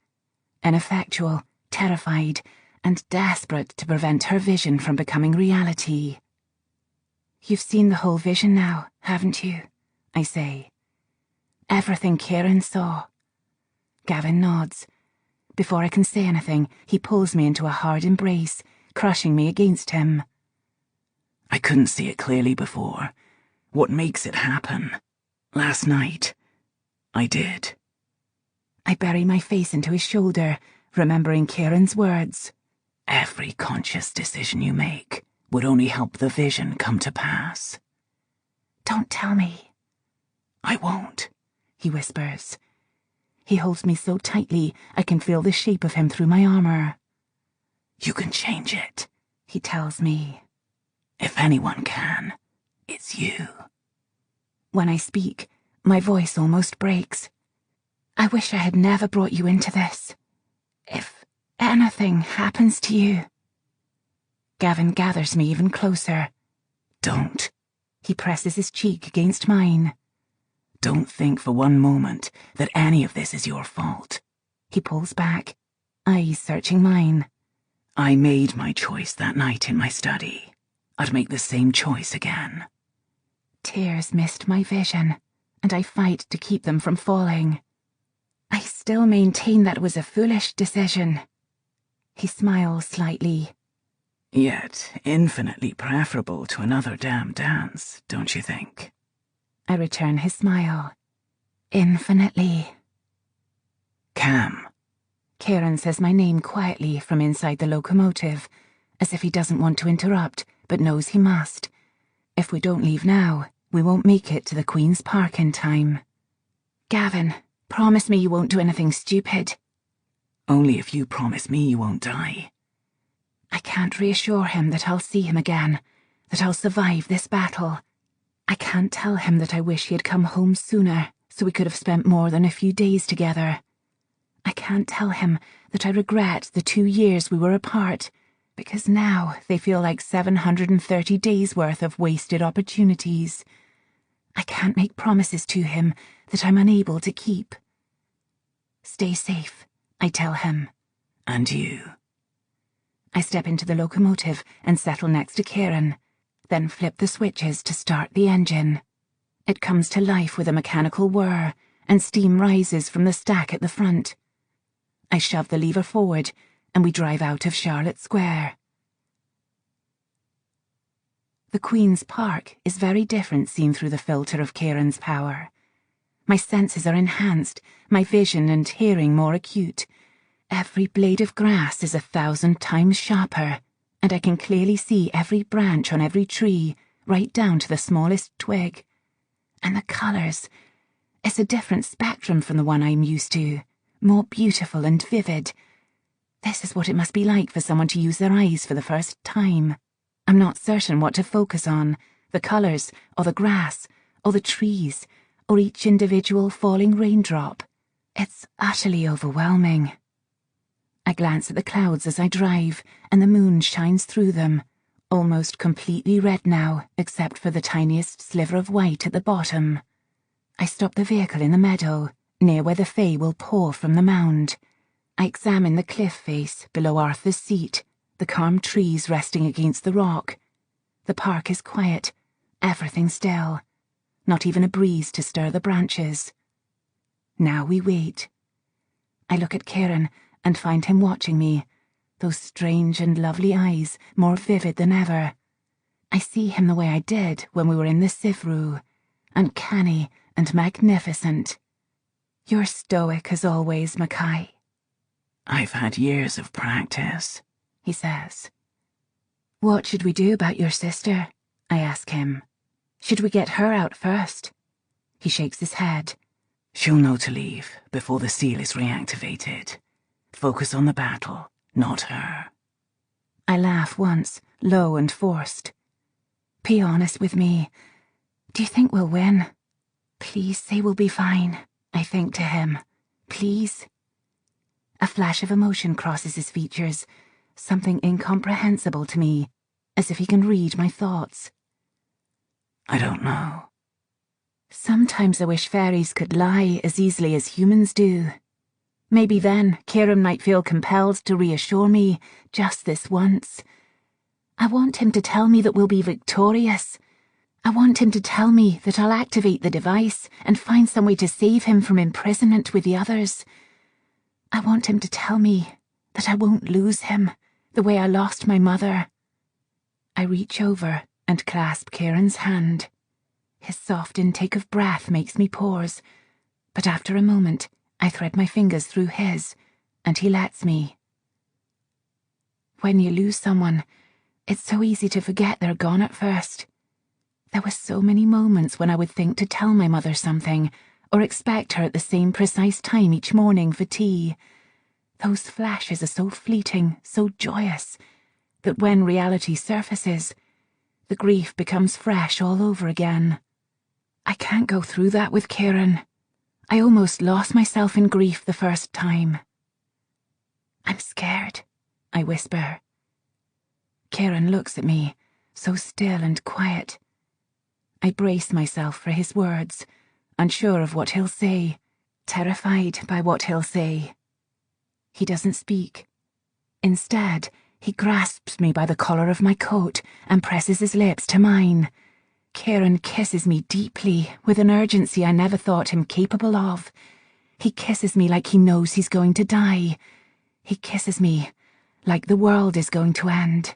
Ineffectual, terrified, and desperate to prevent her vision from becoming reality. You've seen the whole vision now, haven't you? I say. Everything Kieran saw. Gavin nods. Before I can say anything, he pulls me into a hard embrace, crushing me against him.
I couldn't see it clearly before. What makes it happen? Last night, I did.
I bury my face into his shoulder, remembering Kieran's words.
Every conscious decision you make would only help the vision come to pass.
Don't tell me.
I won't. he whispers. He holds me so tightly I can feel the shape of him through my armor. You can change it, he tells me. If anyone can, it's you. When I speak, my voice almost breaks. I wish I had never brought you into this. If anything happens to you. Gavin gathers me even closer. Don't. He presses his cheek against mine. Don't think for one moment that any of this is your fault. He pulls back, eyes searching mine. I made my choice that night in my study. I'd make the same choice again. Tears mist my vision, and I fight to keep them from falling. I still maintain that it was a foolish decision. He smiles slightly. Yet infinitely preferable to another damn dance, don't you think? I return his smile. Infinitely. Cam. Kieran says my name quietly from inside the locomotive, as if he doesn't want to interrupt, but knows he must. If we don't leave now, we won't make it to the Queen's Park in time. Gavin, promise me you won't do anything stupid. Only if you promise me you won't die. I can't reassure him that I'll see him again, that I'll survive this battle. I can't tell him that I wish he had come home sooner, so we could have spent more than a few days together. I can't tell him that I regret the 2 years we were apart, because now they feel like 730 days' worth of wasted opportunities. I can't make promises to him that I'm unable to keep. Stay safe, I tell him. And you. I step into the locomotive and settle next to Kieran, then flip the switches to start the engine. It comes to life with a mechanical whir, and steam rises from the stack at the front. I shove the lever forward, and we drive out of Charlotte Square. The Queen's Park is very different seen through the filter of Kieran's power. My senses are enhanced, my vision and hearing more acute. Every blade of grass is 1,000 times sharper, and I can clearly see every branch on every tree, right down to the smallest twig. And the colours, it's a different spectrum from the one I'm used to, more beautiful and vivid. This is what it must be like for someone to use their eyes for the first time. I'm not certain what to focus on, the colours, or the grass, or the trees, or each individual falling raindrop. It's utterly overwhelming. I glance at the clouds as I drive, and the moon shines through them, almost completely red now, except for the tiniest sliver of white at the bottom. I stop the vehicle in the meadow, near where the Fae will pour from the mound. I examine the cliff face below Arthur's seat, the calm trees resting against the rock. The park is quiet, everything still, not even a breeze to stir the branches. Now we wait. I look at Kieran and find him watching me, those strange and lovely eyes more vivid than ever. I see him the way I did when we were in the Sivru, uncanny and magnificent. You're stoic as always, Mackay. I've had years of practice, he says. What should we do about your sister? I ask him. Should we get her out first? He shakes his head. She'll know to leave before the seal is reactivated. Focus on the battle, not her. I laugh once, low and forced. Be honest with me. Do you think we'll win? Please say we'll be fine, I think to him. Please. A flash of emotion crosses his features, something incomprehensible to me, as if he can read my thoughts. I don't know. Sometimes I wish fairies could lie as easily as humans do. Maybe then Kieran might feel compelled to reassure me just this once. I want him to tell me that we'll be victorious. I want him to tell me that I'll activate the device and find some way to save him from imprisonment with the others. I want him to tell me that I won't lose him the way I lost my mother. I reach over and clasp Kieran's hand. His soft intake of breath makes me pause, but after a moment, I thread my fingers through his, and he lets me. When you lose someone, it's so easy to forget they're gone at first. There were so many moments when I would think to tell my mother something,
or expect her at the same precise time each morning for tea. Those flashes are so fleeting, so joyous, that when reality surfaces, the grief becomes fresh all over again. I can't go through that with Kieran. I almost lost myself in grief the first time. I'm scared, I whisper. Kieran looks at me, so still and quiet. I brace myself for his words, unsure of what he'll say, terrified by what he'll say. He doesn't speak. Instead, he grasps me by the collar of my coat and presses his lips to mine. Kieran kisses me deeply, with an urgency I never thought him capable of. He kisses me like he knows he's going to die. He kisses me like the world is going to end.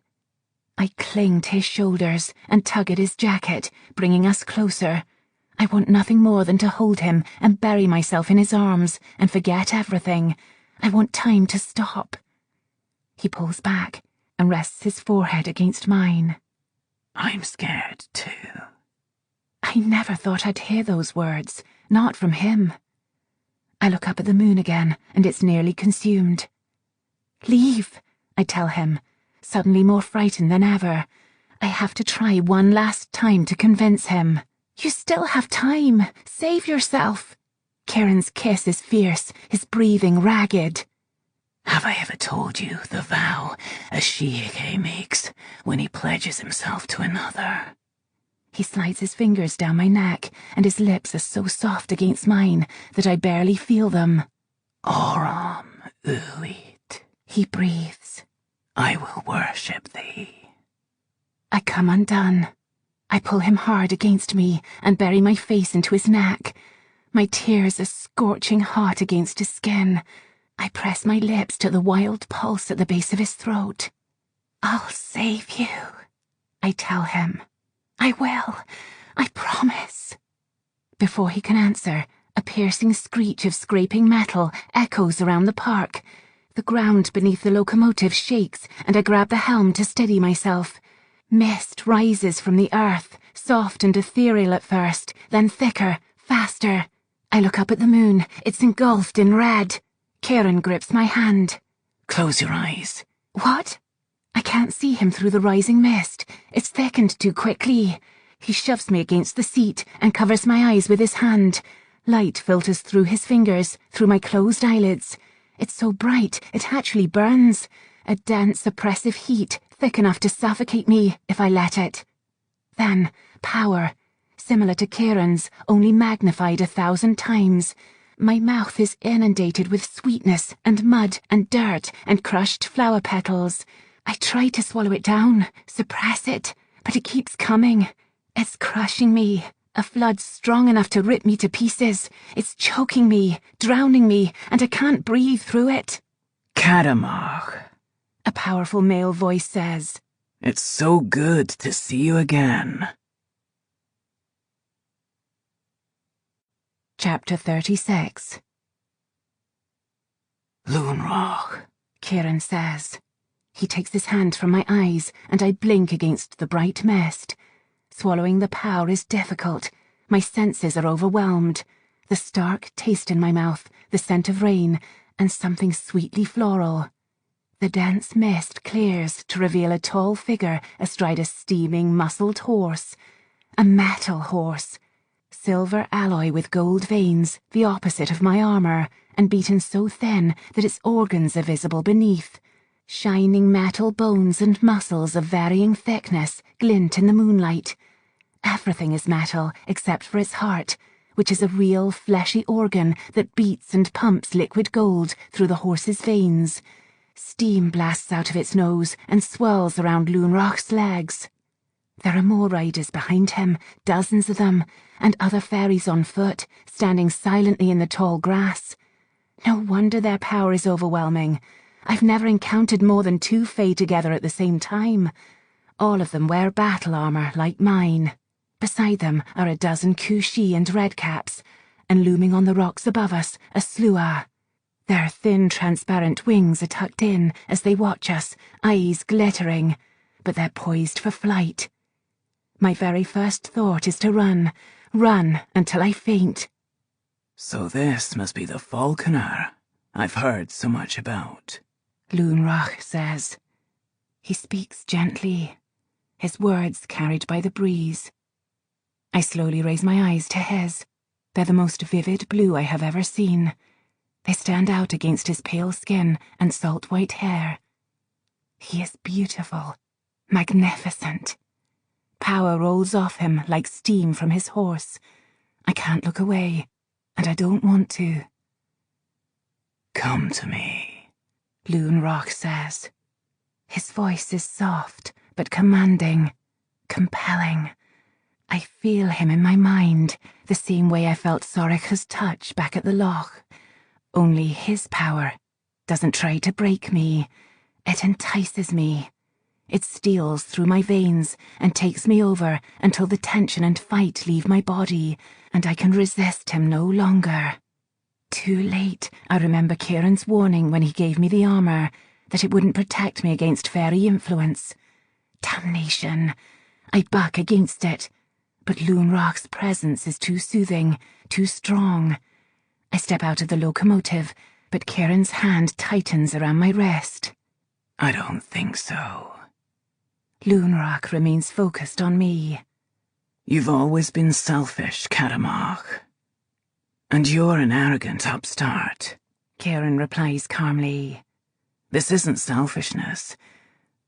I cling to his shoulders and tug at his jacket, bringing us closer. I want nothing more than to hold him and bury myself in his arms and forget everything. I want time to stop. He pulls back and rests his forehead against mine.
I'm scared too.
I never thought I'd hear those words, not from him. I look up at the moon again, and it's nearly consumed. Leave, I tell him, suddenly more frightened than ever. I have to try one last time to convince him. You still have time. Save yourself. Kieran's kiss is fierce, his breathing ragged.
Have I ever told you the vow a Shiike makes when he pledges himself to another?
He slides his fingers down my neck, and his lips are so soft against mine that I barely feel them.
Oram Uit,
he breathes.
I will worship thee.
I come undone. I pull him hard against me and bury my face into his neck. My tears are scorching hot against his skin. I press my lips to the wild pulse at the base of his throat. I'll save you, I tell him. I will. I promise. Before he can answer, a piercing screech of scraping metal echoes around the park. The ground beneath the locomotive shakes, and I grab the helm to steady myself. Mist rises from the earth, soft and ethereal at first, then thicker, faster. I look up at the moon. It's engulfed in red. Kieran grips my hand.
Close your eyes.
What? I can't see him through the rising mist. It's thickened too quickly. He shoves me against the seat and covers my eyes with his hand. Light filters through his fingers, through my closed eyelids. It's so bright, it actually burns. A dense, oppressive heat, thick enough to suffocate me if I let it. Then, power, similar to Kieran's, only magnified 1,000 times. My mouth is inundated with sweetness and mud and dirt and crushed flower petals. I try to swallow it down, suppress it, but it keeps coming. It's crushing me. A flood strong enough to rip me to pieces. It's choking me, drowning me, and I can't breathe through it.
Katamach,
a powerful male voice says.
It's so good to see you again.
Chapter 36.
Lunrach,
Kieran says. He takes his hand from my eyes, and I blink against the bright mist. Swallowing the power is difficult. My senses are overwhelmed. The stark taste in my mouth, the scent of rain, and something sweetly floral. The dense mist clears to reveal a tall figure astride a steaming, muscled horse. A metal horse. Silver alloy with gold veins, the opposite of my armour, and beaten so thin that its organs are visible beneath. Shining metal bones and muscles of varying thickness glint in the moonlight. Everything is metal except for its heart, which is a real fleshy organ that beats and pumps liquid gold through the horse's veins. Steam blasts out of its nose and swirls around Lunrach's legs. There are more riders behind him, dozens of them, and other fairies on foot, standing silently in the tall grass. No wonder their power is overwhelming. I've never encountered more than 2 Fae together at the same time. All of them wear battle armour like mine. Beside them are a dozen Kushi and Redcaps, and looming on the rocks above us, a Slua. Their thin, transparent wings are tucked in as they watch us, eyes glittering, but they're poised for flight. My very first thought is to run until I faint.
So this must be the Falconer I've heard so much about,
Loonrach says. He speaks gently, his words carried by the breeze. I slowly raise my eyes to his. They're the most vivid blue I have ever seen. They stand out against his pale skin and salt-white hair. He is beautiful, magnificent. Power rolls off him like steam from his horse. I can't look away, and I don't want to.
Come to me,
Loonrach says. His voice is soft, but commanding, compelling. I feel him in my mind, the same way I felt Sorika's touch back at the loch. Only his power doesn't try to break me. It entices me. It steals through my veins and takes me over until the tension and fight leave my body, and I can resist him no longer. Too late, I remember Kieran's warning when he gave me the armour, that it wouldn't protect me against fairy influence. Damnation! I buck against it, but Loonrach's presence is too soothing, too strong. I step out of the locomotive, but Kieran's hand tightens around my wrist.
I don't think so.
Loonrach remains focused on me.
You've always been selfish, Katamach. And you're an arrogant upstart,
Kieran replies calmly.
This isn't selfishness.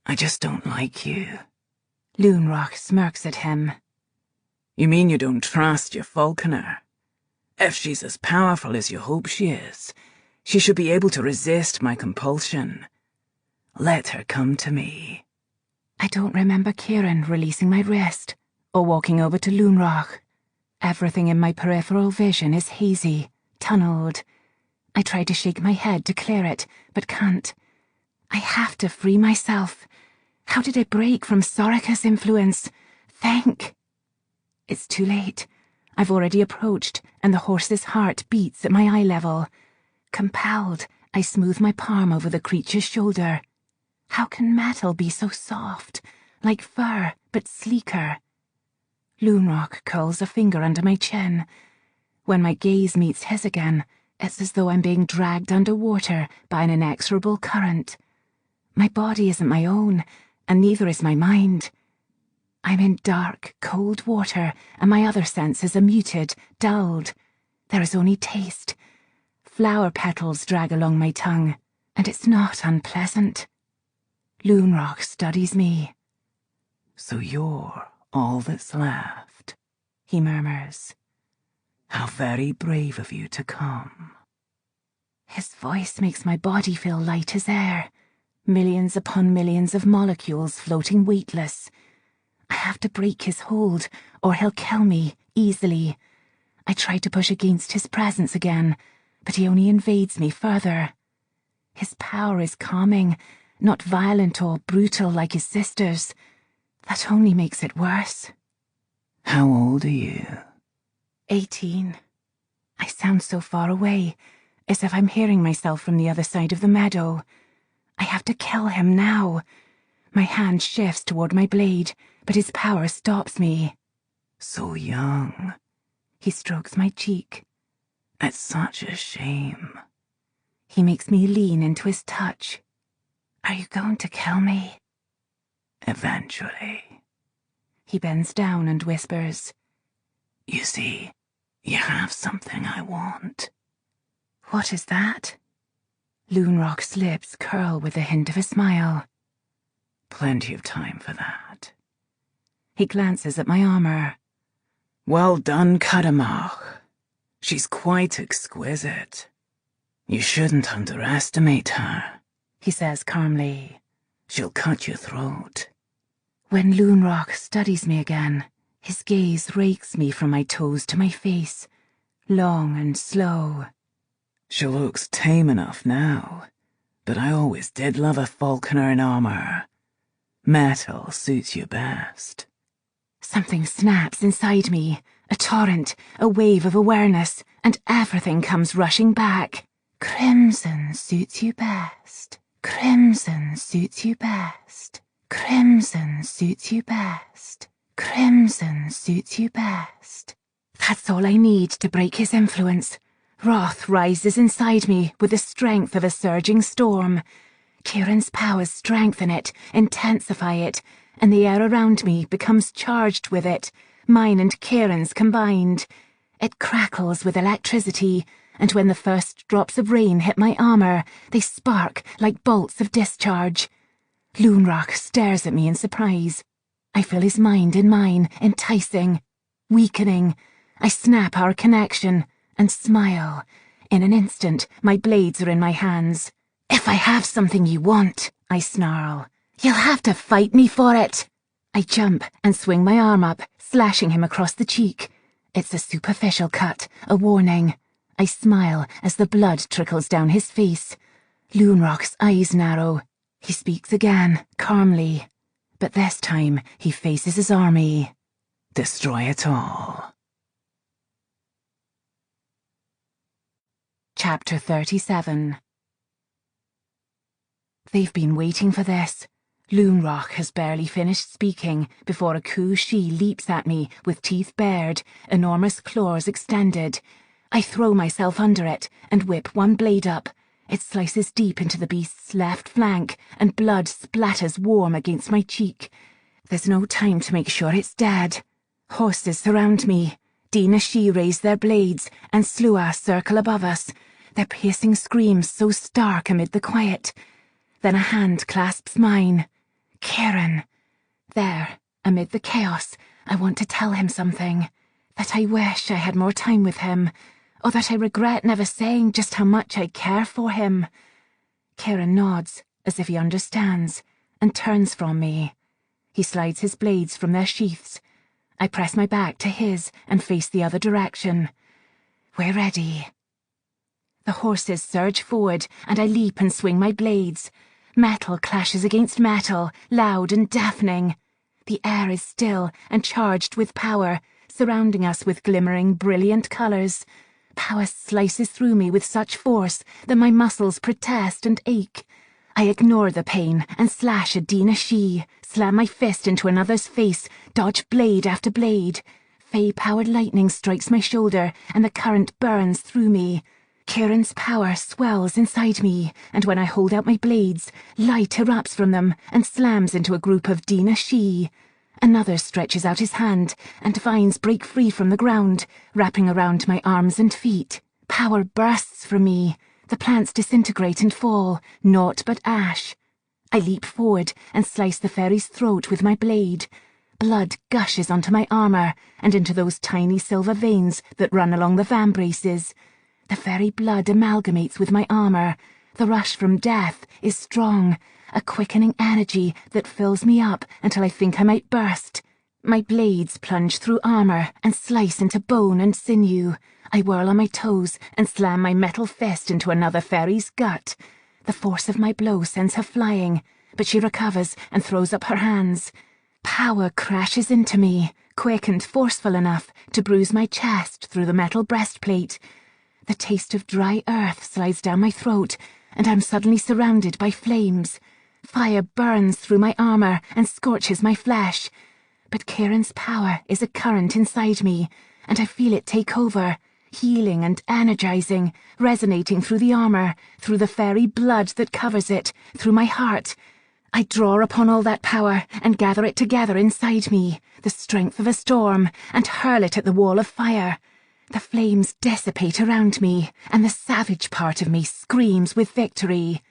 I just don't like you.
Loonrach smirks at him.
You mean you don't trust your Falconer? If she's as powerful as you hope she is, she should be able to resist my compulsion. Let her come to me.
I don't remember Kieran releasing my wrist or walking over to Loonrach. Everything in my peripheral vision is hazy, tunneled. I try to shake my head to clear it, but can't. I have to free myself. How did I break from Sorika's influence? Think. It's too late. I've already approached, and the horse's heart beats at my eye level. Compelled, I smooth my palm over the creature's shoulder. How can metal be so soft, like fur, but sleeker? Loonrach curls a finger under my chin. When my gaze meets his again, it's as though I'm being dragged underwater by an inexorable current. My body isn't my own, and neither is my mind. I'm in dark, cold water, and my other senses are muted, dulled. There is only taste. Flower petals drag along my tongue, and it's not unpleasant. Loonrach studies me.
So you're all that's left,
he murmurs.
How very brave of you to come.
His voice makes my body feel light as air, millions upon millions of molecules floating weightless. I have to break his hold, or he'll kill me, easily. I try to push against his presence again, but he only invades me further. His power is calming, not violent or brutal like his sister's. That only makes it worse.
How old are you?
18. I sound so far away, as if I'm hearing myself from the other side of the meadow. I have to kill him now. My hand shifts toward my blade, but his power stops me.
So young.
He strokes my cheek.
It's such a shame.
He makes me lean into his touch. Are you going to kill me?
Eventually.
He bends down and whispers,
You see, you have something I want.
What is that? Loonrach's lips curl with a hint of a smile.
Plenty of time for that.
He glances at my armour.
Well done, Katamach. She's quite exquisite. You shouldn't underestimate her,
he says calmly.
She'll cut your throat.
When Loonrach studies me again, his gaze rakes me from my toes to my face, long and slow.
She looks tame enough now, but I always did love a Falconer in armour. Metal suits you best.
Something snaps inside me, a torrent, a wave of awareness, and everything comes rushing back. Crimson suits you best. Crimson suits you best. Crimson suits you best. Crimson suits you best. That's all I need to break his influence. Wrath rises inside me with the strength of a surging storm. Kieran's powers strengthen it, intensify it, and the air around me becomes charged with it, mine and Kieran's combined. It crackles with electricity, and when the first drops of rain hit my armour, they spark like bolts of discharge. Loonrock stares at me in surprise. I feel his mind in mine, enticing, weakening. I snap our connection and smile. In an instant, my blades are in my hands. "If I have something you want," I snarl, "you'll have to fight me for it." I jump and swing my arm up, slashing him across the cheek. It's a superficial cut, a warning. I smile as the blood trickles down his face. Loonrock's eyes narrow. He speaks again, calmly. But this time, he faces his army.
Destroy it all.
Chapter 37. They've been waiting for this. Loonrock has barely finished speaking before a Ku-Shi leaps at me with teeth bared, enormous claws extended. I throw myself under it and whip one blade up. It slices deep into the beast's left flank, and blood splatters warm against my cheek. There's no time to make sure it's dead. Horses surround me. Dina-Shi raise their blades, and Slua circle above us, their piercing screams so stark amid the quiet. Then a hand clasps mine. Kieran. There, amid the chaos, I want to tell him something. That I wish I had more time with him, or that I regret never saying just how much I care for him. Kieran nods, as if he understands, and turns from me. He slides his blades from their sheaths. I press my back to his and face the other direction. We're ready. The horses surge forward, and I leap and swing my blades. Metal clashes against metal, loud and deafening. The air is still and charged with power, surrounding us with glimmering, brilliant colours. Power slices through me with such force that my muscles protest and ache. I ignore the pain and slash at Dina-Shi, slam my fist into another's face, dodge blade after blade. Fey-powered lightning strikes my shoulder, and the current burns through me. Kieran's power swells inside me, and when I hold out my blades, light erupts from them and slams into a group of Dina-Shi. Another stretches out his hand, and vines break free from the ground, wrapping around my arms and feet. Power bursts from me. The plants disintegrate and fall, naught but ash. I leap forward and slice the fairy's throat with my blade. Blood gushes onto my armour and into those tiny silver veins that run along the vambraces. The fairy blood amalgamates with my armour. The rush from death is strong, a quickening energy that fills me up until I think I might burst. My blades plunge through armour and slice into bone and sinew. I whirl on my toes and slam my metal fist into another fairy's gut. The force of my blow sends her flying, but she recovers and throws up her hands. Power crashes into me, quick and forceful enough to bruise my chest through the metal breastplate. The taste of dry earth slides down my throat, and I'm suddenly surrounded by flames. Fire burns through my armour and scorches my flesh. But Kieran's power is a current inside me, and I feel it take over, healing and energizing, resonating through the armour, through the fairy blood that covers it, through my heart. I draw upon all that power and gather it together inside me, the strength of a storm, and hurl it at the wall of fire. The flames dissipate around me, and the savage part of me screams with victory.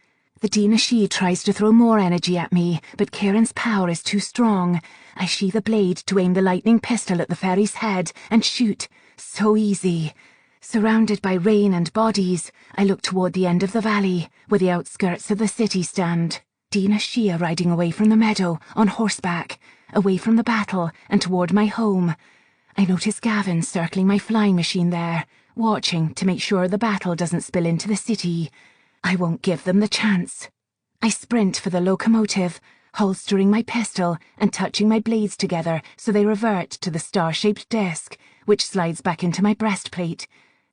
The Dina-Shi tries to throw more energy at me, but Kieran's power is too strong. I sheathe a blade to aim the lightning pistol at the fairy's head and shoot. So easy. Surrounded by rain and bodies, I look toward the end of the valley, where the outskirts of the city stand. Dina-Shi are riding away from the meadow, on horseback, away from the battle and toward my home. I notice Gavin circling my flying machine there, watching to make sure the battle doesn't spill into the city. I won't give them the chance. I sprint for the locomotive, holstering my pistol and touching my blades together so they revert to the star-shaped disc, which slides back into my breastplate.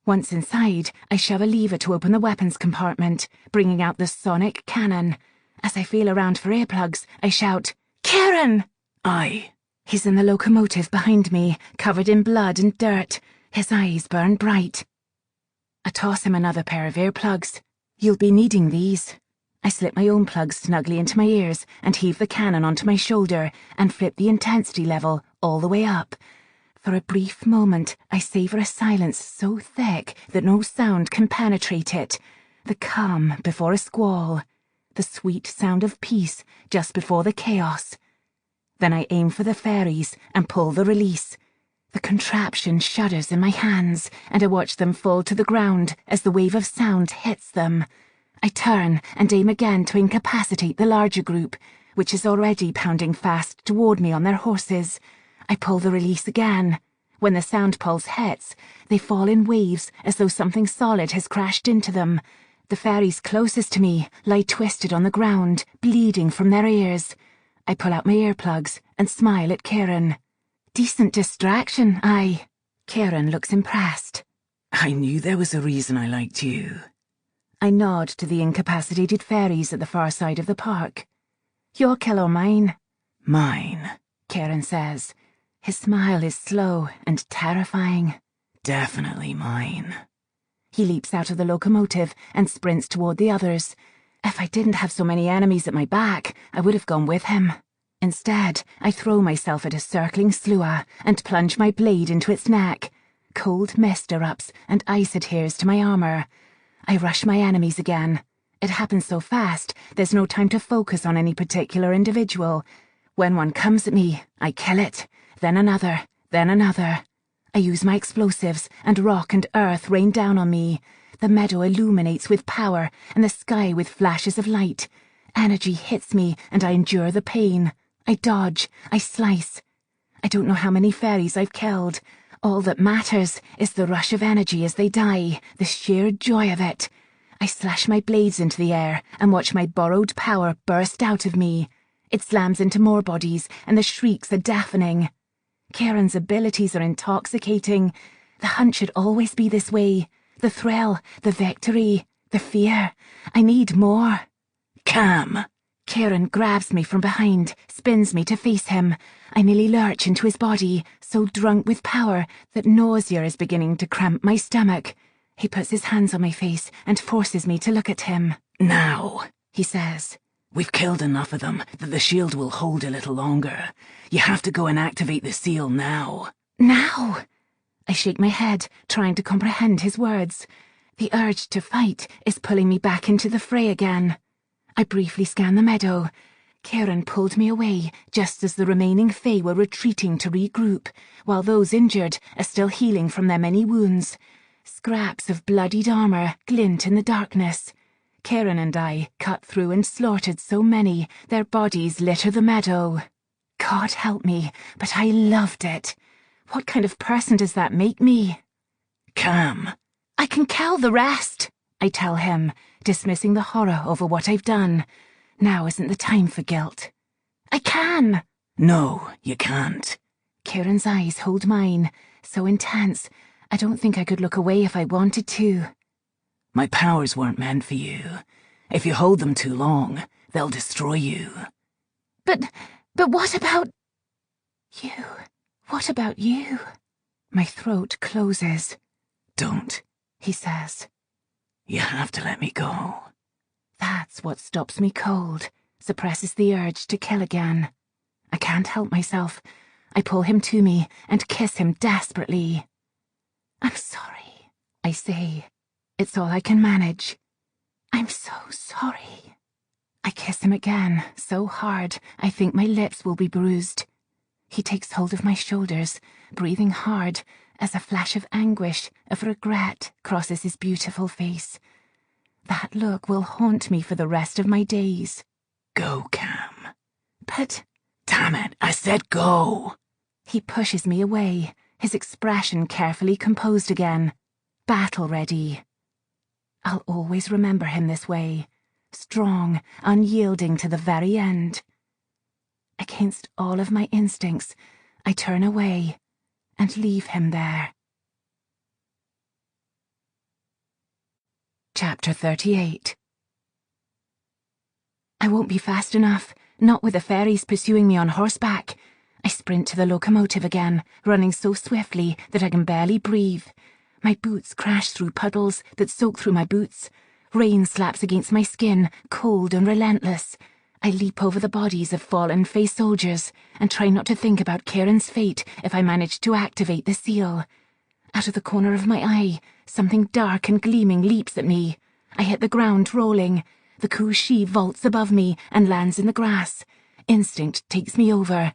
Once inside, I shove a lever to open the weapons compartment, bringing out the sonic cannon. As I feel around for earplugs, I shout, "Kieran!"
Aye.
He's in the locomotive behind me, covered in blood and dirt. His eyes burn bright. I toss him another pair of earplugs. You'll be needing these. I slip my own plugs snugly into my ears and heave the cannon onto my shoulder and flip the intensity level all the way up. For a brief moment, I savour a silence so thick that no sound can penetrate it. The calm before a squall. The sweet sound of peace just before the chaos. Then I aim for the fairies and pull the release. The contraption shudders in my hands, and I watch them fall to the ground as the wave of sound hits them. I turn and aim again to incapacitate the larger group, which is already pounding fast toward me on their horses. I pull the release again. When the sound pulse hits, they fall in waves as though something solid has crashed into them. The fairies closest to me lie twisted on the ground, bleeding from their ears. I pull out my earplugs and smile at Kieran. Decent distraction, aye. Kieran looks impressed.
I knew there was a reason I liked you.
I nod to the incapacitated fairies at the far side of the park. Your kill or mine?
Mine,
Kieran says. His smile is slow and terrifying.
Definitely mine.
He leaps out of the locomotive and sprints toward the others. If I didn't have so many enemies at my back, I would have gone with him. Instead, I throw myself at a circling slua and plunge my blade into its neck. Cold mist erupts and ice adheres to my armour. I rush my enemies again. It happens so fast, there's no time to focus on any particular individual. When one comes at me, I kill it. Then another, then another. I use my explosives, and rock and earth rain down on me. The meadow illuminates with power, and the sky with flashes of light. Energy hits me, and I endure the pain. I dodge, I slice. I don't know how many fairies I've killed. All that matters is the rush of energy as they die, the sheer joy of it. I slash my blades into the air and watch my borrowed power burst out of me. It slams into more bodies, and the shrieks are deafening. Kieran's abilities are intoxicating. The hunt should always be this way. The thrill, the victory, the fear. I need more.
Cam!
Kieran grabs me from behind, spins me to face him. I nearly lurch into his body, so drunk with power that nausea is beginning to cramp my stomach. He puts his hands on my face and forces me to look at him.
Now,
he says.
We've killed enough of them that the shield will hold a little longer. You have to go and activate the seal now.
Now? I shake my head, trying to comprehend his words. The urge to fight is pulling me back into the fray again. I briefly scan the meadow. Kieran pulled me away just as the remaining Fae were retreating to regroup, while those injured are still healing from their many wounds. Scraps of bloodied armour glint in the darkness. Kieran and I cut through and slaughtered so many, their bodies litter the meadow. God help me, but I loved it. What kind of person does that make me?
Cam!
I can kill the rest, I tell him, dismissing the horror over what I've done. Now isn't the time for guilt. I can!
No, you can't.
Kieran's eyes hold mine, so intense, I don't think I could look away if I wanted to.
My powers weren't meant for you. If you hold them too long, they'll destroy you.
But what about... you? What about you? My throat closes.
Don't,
he says.
You have to let me go.
That's what stops me cold, suppresses the urge to kill again. I can't help myself. I pull him to me and kiss him desperately. I'm sorry, I say. It's all I can manage. I'm so sorry. I kiss him again, so hard I think my lips will be bruised. He takes hold of my shoulders, breathing hard, as a flash of anguish, of regret, crosses his beautiful face. That look will haunt me for the rest of my days.
Go, Cam.
But...
damn it, I said go!
He pushes me away, his expression carefully composed again. Battle ready. I'll always remember him this way, strong, unyielding to the very end. Against all of my instincts, I turn away and leave him there. Chapter 38. I won't be fast enough, not with the fairies pursuing me on horseback. I sprint to the locomotive again, running so swiftly that I can barely breathe. My boots crash through puddles that soak through my boots. Rain slaps against my skin, cold and relentless. I leap over the bodies of fallen Fae soldiers and try not to think about Kieran's fate if I manage to activate the seal. Out of the corner of my eye, something dark and gleaming leaps at me. I hit the ground, rolling. The Ku-Shi vaults above me and lands in the grass. Instinct takes me over.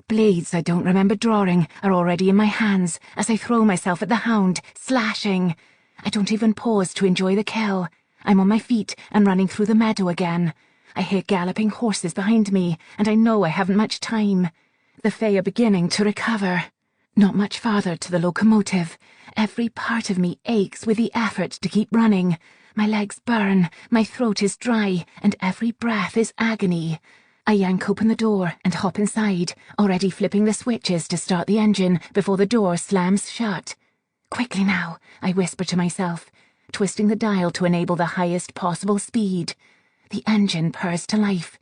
Blades I don't remember drawing are already in my hands as I throw myself at the hound, slashing. I don't even pause to enjoy the kill. I'm on my feet and running through the meadow again. I hear galloping horses behind me, and I know I haven't much time. The Fae are beginning to recover. Not much farther to the locomotive. Every part of me aches with the effort to keep running. My legs burn, my throat is dry, and every breath is agony. I yank open the door and hop inside, already flipping the switches to start the engine before the door slams shut. Quickly now, I whisper to myself, twisting the dial to enable the highest possible speed. The engine purrs to life.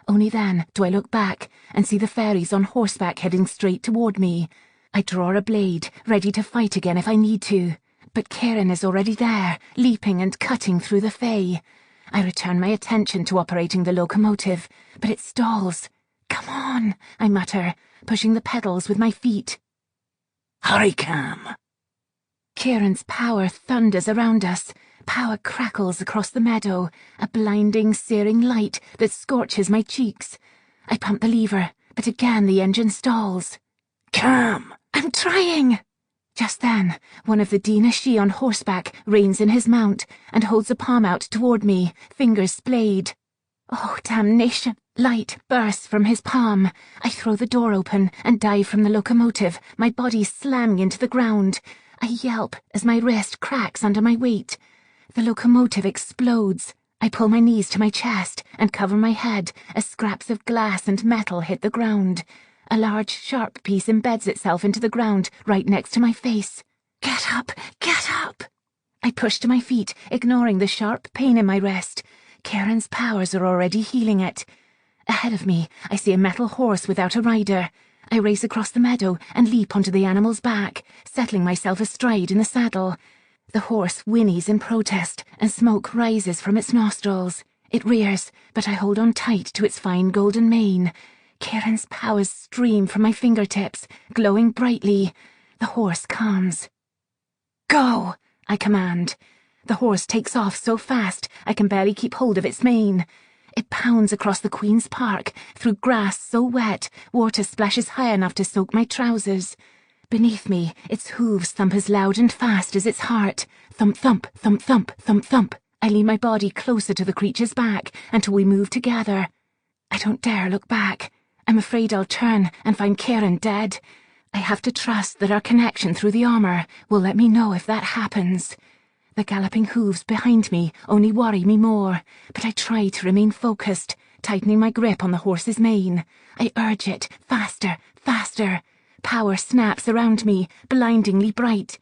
Only then do I look back and see the fairies on horseback heading straight toward me. I draw a blade, ready to fight again if I need to. But Kieran is already there, leaping and cutting through the Fae. I return my attention to operating the locomotive, but it stalls. Come on, I mutter, pushing the pedals with my feet.
Hurry, Cam.
Kieran's power thunders around us. Power crackles across the meadow, a blinding, searing light that scorches my cheeks. I pump the lever, but again the engine stalls.
Cam!
I'm trying! Just then, one of the Dina-Shi on horseback reins in his mount and holds a palm out toward me, fingers splayed. Oh, damnation! Light bursts from his palm. I throw the door open and dive from the locomotive, my body slamming into the ground. I yelp as my wrist cracks under my weight. The locomotive explodes. I pull my knees to my chest and cover my head as scraps of glass and metal hit the ground. A large, sharp piece embeds itself into the ground right next to my face. Get up! Get up! I push to my feet, ignoring the sharp pain in my wrist. Kieran's powers are already healing it. Ahead of me, I see a metal horse without a rider. I race across the meadow and leap onto the animal's back, settling myself astride in the saddle. The horse whinnies in protest, and smoke rises from its nostrils. It rears, but I hold on tight to its fine golden mane. Kieran's powers stream from my fingertips, glowing brightly. The horse calms. Go! I command. The horse takes off so fast I can barely keep hold of its mane. It pounds across the Queen's Park, through grass so wet, water splashes high enough to soak my trousers. Beneath me, its hooves thump as loud and fast as its heart. Thump, thump, thump, thump, thump, thump. I lean my body closer to the creature's back until we move together. I don't dare look back. I'm afraid I'll turn and find Kieran dead. I have to trust that our connection through the armor will let me know if that happens. The galloping hooves behind me only worry me more, but I try to remain focused, tightening my grip on the horse's mane. I urge it, faster, faster. Power snaps around me, blindingly bright.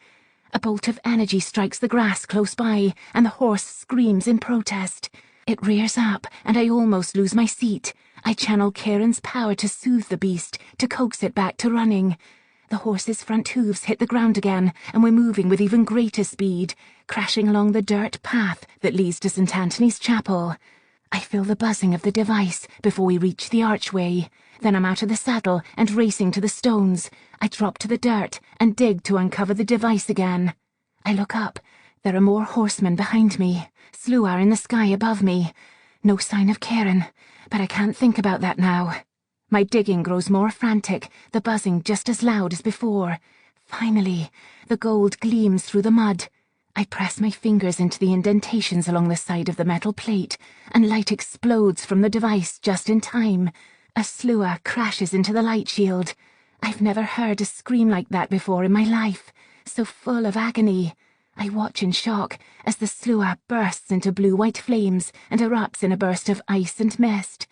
A bolt of energy strikes the grass close by, and the horse screams in protest. It rears up, and I almost lose my seat. I channel Kieran's power to soothe the beast, to coax it back to running. The horse's front hooves hit the ground again, and we're moving with even greater speed, crashing along the dirt path that leads to St. Anthony's Chapel. I feel the buzzing of the device before we reach the archway. Then I'm out of the saddle and racing to the stones. I drop to the dirt and dig to uncover the device again. I look up. There are more horsemen behind me. Sluagh in the sky above me. No sign of Kieran, but I can't think about that now. My digging grows more frantic, the buzzing just as loud as before. Finally, the gold gleams through the mud. I press my fingers into the indentations along the side of the metal plate, and light explodes from the device just in time. A sluagh crashes into the light shield. I've never heard a scream like that before in my life, so full of agony. I watch in shock as the sluagh bursts into blue-white flames and erupts in a burst of ice and mist.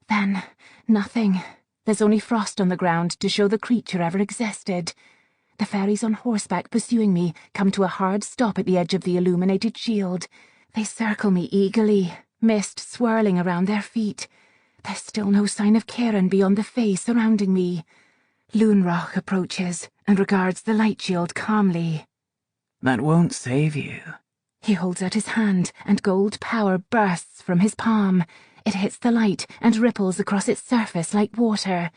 Then, nothing. There's only frost on the ground to show the creature ever existed. The fairies on horseback pursuing me come to a hard stop at the edge of the illuminated shield. They circle me eagerly, mist swirling around their feet. There's still no sign of Kieran beyond the Fae surrounding me. Loonroch approaches and regards the light shield calmly.
That won't save you.
He holds out his hand, and gold power bursts from his palm. It hits the light and ripples across its surface like water.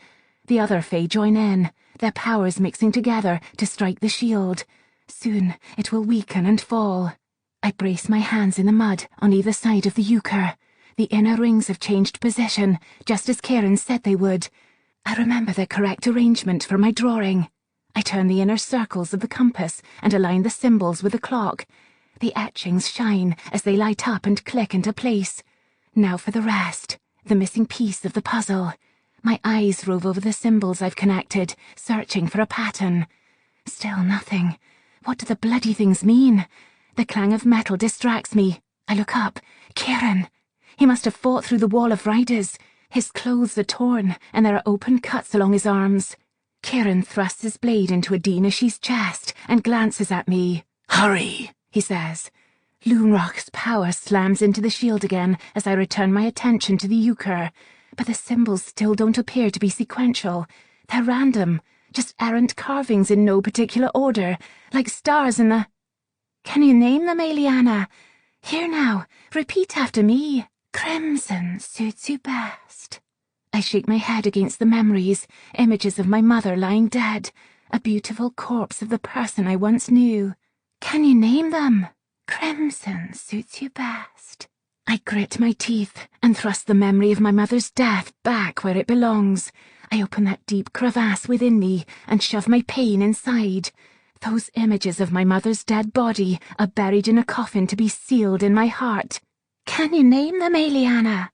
The other Fae join in, their powers mixing together to strike the shield. Soon it will weaken and fall. I brace my hands in the mud on either side of the euchre. The inner rings have changed position, just as Kieran said they would. I remember the correct arrangement for my drawing. I turn the inner circles of the compass and align the symbols with the clock. The etchings shine as they light up and click into place. Now for the rest, the missing piece of the puzzle. My eyes rove over the symbols I've connected, searching for a pattern. Still nothing. What do the bloody things mean? The clang of metal distracts me. I look up. Kieran! He must have fought through the wall of riders. His clothes are torn, and there are open cuts along his arms. Kieran thrusts his blade into Adinashi's chest and glances at me.
Hurry,
he says. Loonrock's power slams into the shield again as I return my attention to the euchre, but the symbols still don't appear to be sequential. They're random, just errant carvings in no particular order, like stars in the... Can you name them, Eliana? Here now, repeat after me. Crimson suits you best. I shake my head against the memories, images of my mother lying dead, a beautiful corpse of the person I once knew. Can you name them? Crimson suits you best. I grit my teeth and thrust the memory of my mother's death back where it belongs. I open that deep crevasse within me and shove my pain inside. Those images of my mother's dead body are buried in a coffin to be sealed in my heart. Can you name them, Eliana?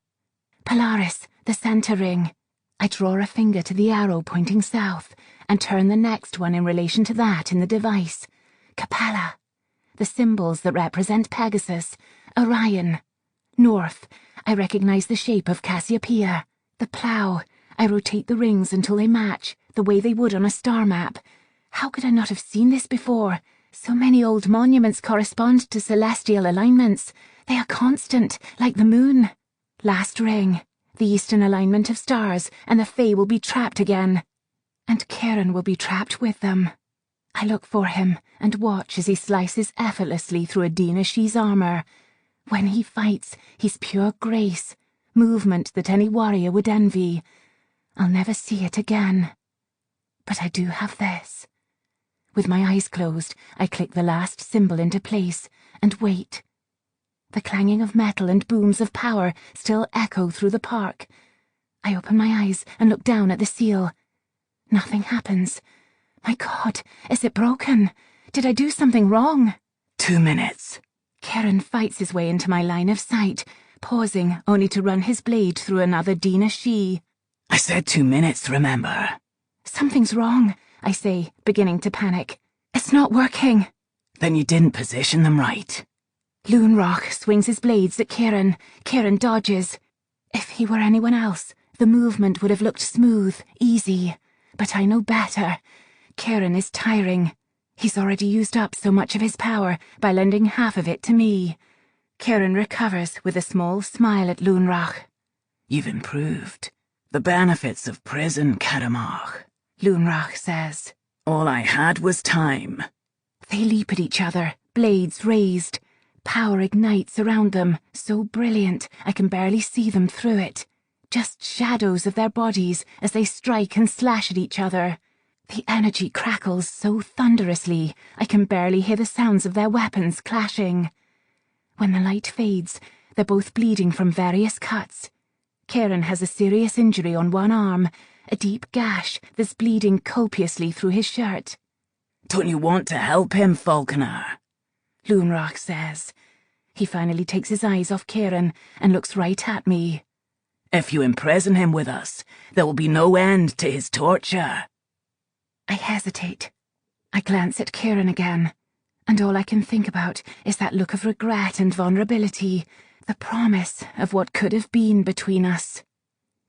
Polaris, the center ring. I draw a finger to the arrow pointing south and turn the next one in relation to that in the device. Capella. The symbols that represent Pegasus. Orion. North. I recognize the shape of Cassiopeia. The plough. I rotate the rings until they match, the way they would on a star map. How could I not have seen this before? So many old monuments correspond to celestial alignments. They are constant, like the moon. Last ring. The eastern alignment of stars, and the Fae will be trapped again. And Kieran will be trapped with them. I look for him and watch as he slices effortlessly through Adinashi's armor. When he fights, he's pure grace, movement that any warrior would envy. I'll never see it again. But I do have this. With my eyes closed, I click the last symbol into place and wait. The clanging of metal and booms of power still echo through the park. I open my eyes and look down at the seal. Nothing happens. My God, is it broken? Did I do something wrong?
2 minutes.
Kieran fights his way into my line of sight, pausing only to run his blade through another Dinashi.
I said 2 minutes, remember?
Something's wrong, I say, beginning to panic. It's not working.
Then you didn't position them right.
Loonrock swings his blades at Kieran. Kieran dodges. If he were anyone else, the movement would have looked smooth, easy. But I know better. Kieran is tiring. He's already used up so much of his power by lending half of it to me. Kieran recovers with a small smile at Loonrock.
You've improved. The benefits of prison, Karamach.
Loonrock says.
All I had was time.
They leap at each other, blades raised. Power ignites around them, so brilliant I can barely see them through it. Just shadows of their bodies as they strike and slash at each other. The energy crackles so thunderously I can barely hear the sounds of their weapons clashing. When the light fades, they're both bleeding from various cuts. Kieran has a serious injury on one arm, a deep gash that's bleeding copiously through his shirt.
Don't you want to help him, Falconer?
Loonrock says. He finally takes his eyes off Kieran and looks right at me.
If you imprison him with us, there will be no end to his torture.
I hesitate. I glance at Kieran again, and all I can think about is that look of regret and vulnerability, the promise of what could have been between us.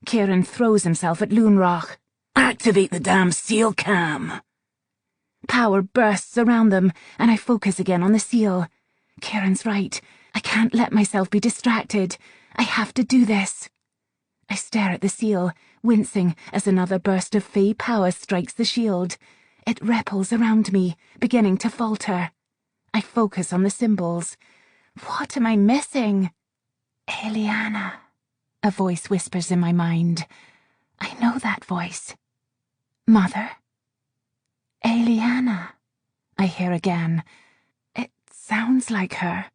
Kieran throws himself at Loonrock.
Activate the damn seal cam.
Power bursts around them, and I focus again on the seal. Kieran's right. I can't let myself be distracted. I have to do this. I stare at the seal, wincing as another burst of Fae power strikes the shield. It ripples around me, beginning to falter. I focus on the symbols. What am I missing? Eliana, a voice whispers in my mind. I know that voice. Mother? Eliana, I hear again. It sounds like her.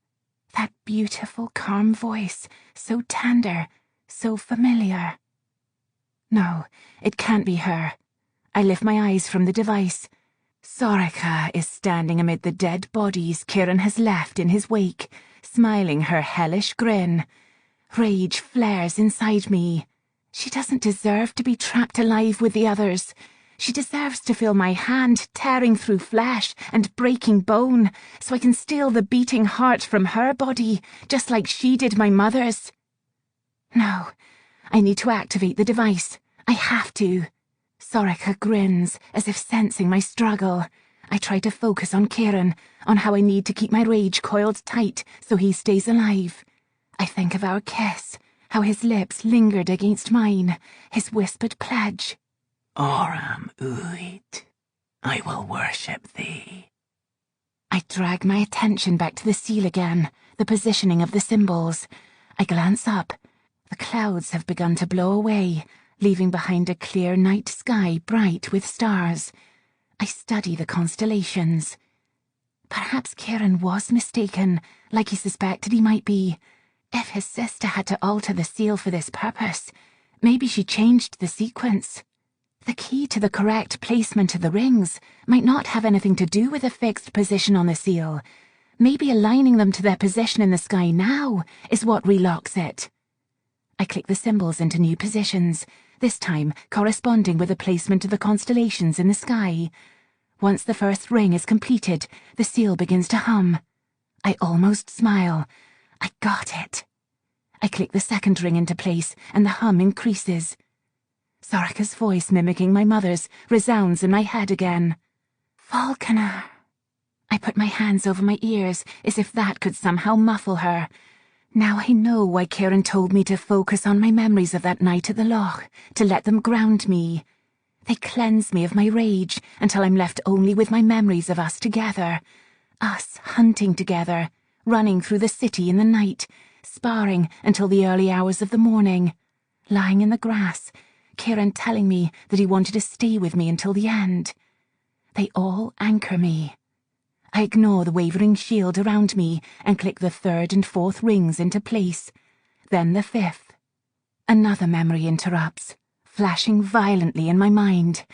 That beautiful, calm voice, so tender, so familiar. No, it can't be her. I lift my eyes from the device. Soraka is standing amid the dead bodies Kieran has left in his wake, smiling her hellish grin. Rage flares inside me. She doesn't deserve to be trapped alive with the others. She deserves to feel my hand tearing through flesh and breaking bone, so I can steal the beating heart from her body, just like she did my mother's. No, I need to activate the device. I have to. Soraka grins, as if sensing my struggle. I try to focus on Kieran, on how I need to keep my rage coiled tight so he stays alive. I think of our kiss, how his lips lingered against mine, his whispered pledge.
Oram Uid, I will worship thee.
I drag my attention back to the seal again, the positioning of the symbols. I glance up. The clouds have begun to blow away, leaving behind a clear night sky bright with stars. I study the constellations. Perhaps Kieran was mistaken, like he suspected he might be. If his sister had to alter the seal for this purpose, maybe she changed the sequence. The key to the correct placement of the rings might not have anything to do with a fixed position on the seal. Maybe aligning them to their position in the sky now is what relocks it. I click the symbols into new positions, this time corresponding with the placement of the constellations in the sky. Once the first ring is completed, the seal begins to hum. I almost smile. I got it. I click the second ring into place, and the hum increases. Soraka's voice, mimicking my mother's, resounds in my head again. Falconer. I put my hands over my ears, as if that could somehow muffle her. Now I know why Kieran told me to focus on my memories of that night at the loch, to let them ground me. They cleanse me of my rage until I'm left only with my memories of us together. Us hunting together, running through the city in the night, sparring until the early hours of the morning. Lying in the grass, Kieran telling me that he wanted to stay with me until the end. They all anchor me. I ignore the wavering shield around me and click the third and fourth rings into place. Then the fifth. Another memory interrupts, flashing violently in my mind.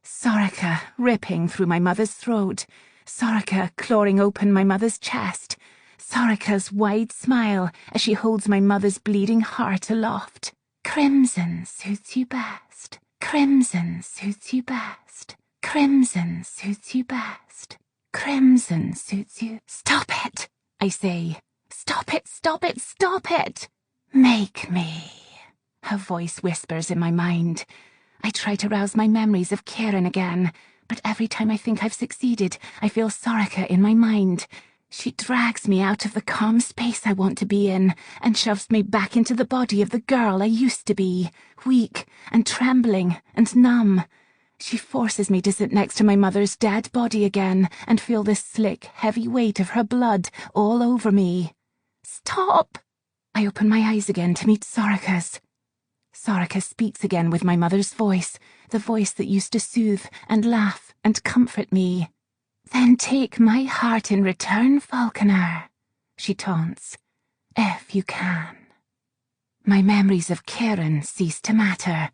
Soraka ripping through my mother's throat. Soraka clawing open my mother's chest. Soraka's wide smile as she holds my mother's bleeding heart aloft. Crimson suits you best. Crimson suits you best. Crimson suits you best. Crimson suits you. Stop it, I say. Stop it, stop it, stop it. Make me. Her voice whispers in my mind. I try to rouse my memories of Kieran again, but every time I think I've succeeded, I feel Soraka in my mind. She drags me out of the calm space I want to be in and shoves me back into the body of the girl I used to be, weak and trembling and numb. She forces me to sit next to my mother's dead body again and feel the slick, heavy weight of her blood all over me. Stop! I open my eyes again to meet Soraka's. Soraka speaks again with my mother's voice, the voice that used to soothe and laugh and comfort me. Then take my heart in return, Falconer, she taunts, if you can. My memories of Kieran cease to matter.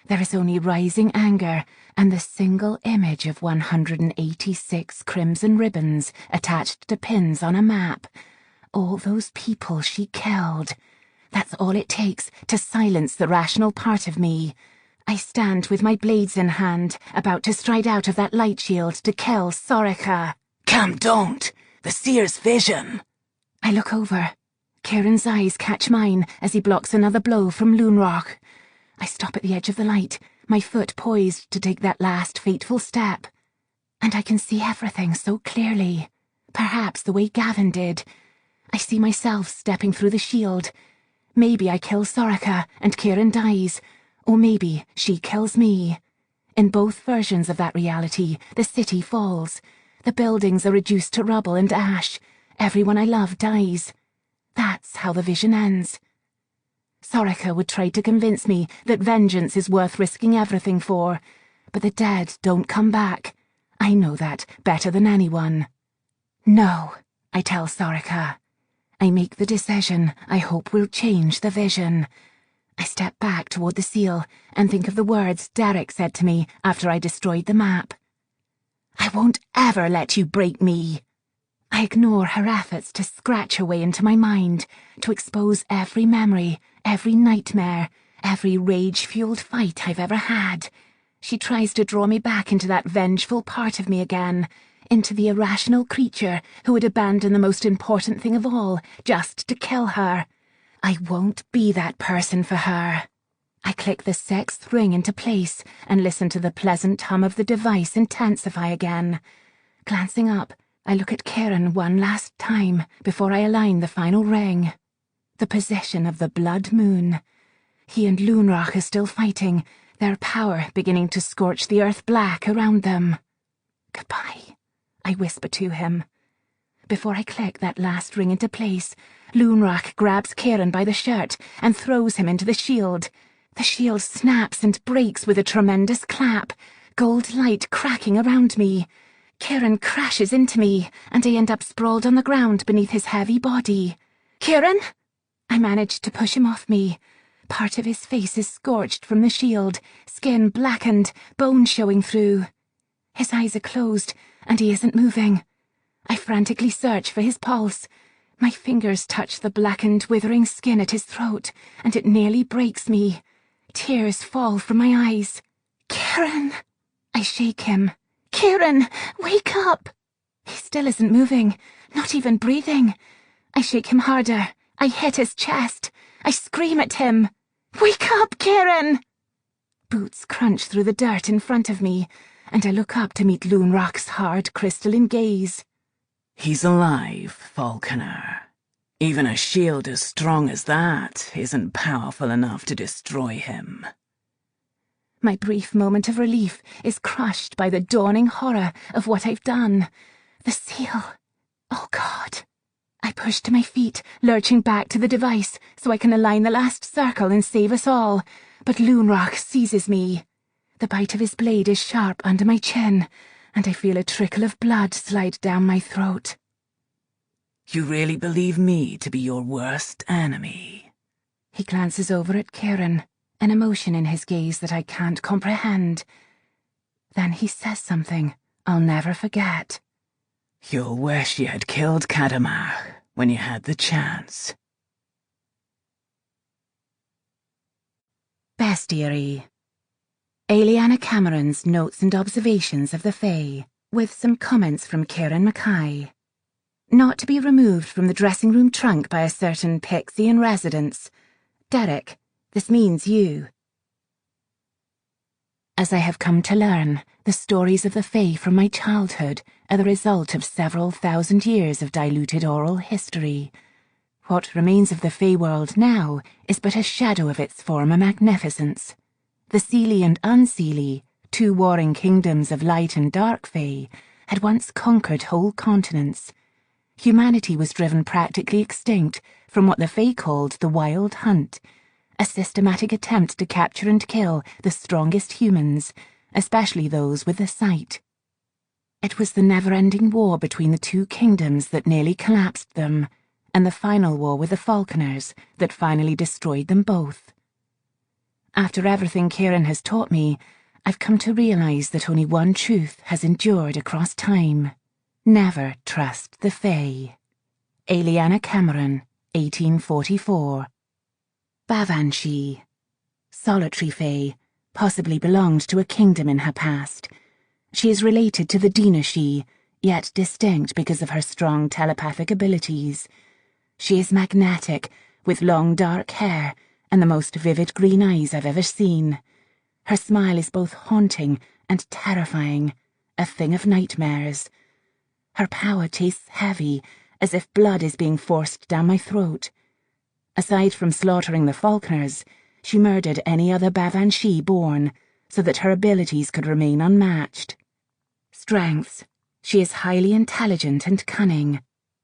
There is only rising anger and the single image of 186 crimson ribbons attached to pins on a map. All those people she killed. That's all it takes to silence the rational part of me. I stand with my blades in hand, about to stride out of that light shield to kill Soraka.
Cam, don't! The seer's vision!
I look over. Kieran's eyes catch mine as he blocks another blow from Loonrock. I stop at the edge of the light, my foot poised to take that last fateful step. And I can see everything so clearly. Perhaps the way Gavin did. I see myself stepping through the shield. Maybe I kill Soraka and Kieran dies, or maybe she kills me. In both versions of that reality, the city falls. The buildings are reduced to rubble and ash. Everyone I love dies. That's how the vision ends. Soraka would try to convince me that vengeance is worth risking everything for, but the dead don't come back. I know that better than anyone. No, I tell Soraka. I make the decision I hope will change the vision. I step back toward the seal and think of the words Derek said to me after I destroyed the map. I won't ever let you break me. I ignore her efforts to scratch her way into my mind, to expose every memory, every nightmare, every rage-fueled fight I've ever had. She tries to draw me back into that vengeful part of me again, into the irrational creature who would abandon the most important thing of all just to kill her. I won't be that person for her. I click the 6th ring into place and listen to the pleasant hum of the device intensify again. Glancing up, I look at Kieran one last time before I align the final ring. The position of the blood moon. He and Loonrock are still fighting, their power beginning to scorch the earth black around them. Goodbye, I whisper to him. Before I click that last ring into place, Loonrock grabs Kieran by the shirt and throws him into the shield. The shield snaps and breaks with a tremendous clap, gold light cracking around me. Kieran crashes into me, and I end up sprawled on the ground beneath his heavy body. Kieran? I manage to push him off me. Part of his face is scorched from the shield, skin blackened, bone showing through. His eyes are closed, and he isn't moving. I frantically search for his pulse. My fingers touch the blackened, withering skin at his throat, and it nearly breaks me. Tears fall from my eyes. Kieran! I shake him. Kieran, wake up! He still isn't moving, not even breathing. I shake him harder. I hit his chest. I scream at him. Wake up, Kieran! Boots crunch through the dirt in front of me, and I look up to meet Loonrock's hard, crystalline gaze.
He's alive, Falconer. Even a shield as strong as that isn't powerful enough to destroy him.
My brief moment of relief is crushed by the dawning horror of what I've done. The seal. Oh, God. I push to my feet, lurching back to the device so I can align the last circle and save us all, but Loonrock seizes me. The bite of his blade is sharp under my chin, and I feel a trickle of blood slide down my throat.
You really believe me to be your worst enemy?
He glances over at Kieran, an emotion in his gaze that I can't comprehend. Then he says something I'll never forget.
You'll wish you had killed Kadamar when you had the chance.
Bestiary. Ailiana Cameron's Notes and Observations of the Fae, with some comments from Kieran Mackay. Not to be removed from the dressing room trunk by a certain pixie in residence. Derek, this means you. As I have come to learn, the stories of the Fae from my childhood are the result of several thousand years of diluted oral history. What remains of the Fae world now is but a shadow of its former magnificence. The Seelie and Unseelie, two warring kingdoms of light and dark Fae, had once conquered whole continents. Humanity was driven practically extinct from what the Fae called the Wild Hunt, a systematic attempt to capture and kill the strongest humans, especially those with the sight. It was the never-ending war between the two kingdoms that nearly collapsed them, and the final war with the Falconers that finally destroyed them both. After everything Kieran has taught me, I've come to realize that only one truth has endured across time. Never trust the Fae. Ailiana Cameron, 1844. Bavanshi. Solitary Fae, possibly belonged to a kingdom in her past. She is related to the Dinashi, yet distinct because of her strong telepathic abilities. She is magnetic, with long dark hair and the most vivid green eyes I've ever seen. Her smile is both haunting and terrifying, a thing of nightmares. Her power tastes heavy, as if blood is being forced down my throat. Aside from slaughtering the Falconers, she murdered any other Bavanshi born, so that her abilities could remain unmatched. Strengths: She is highly intelligent and cunning.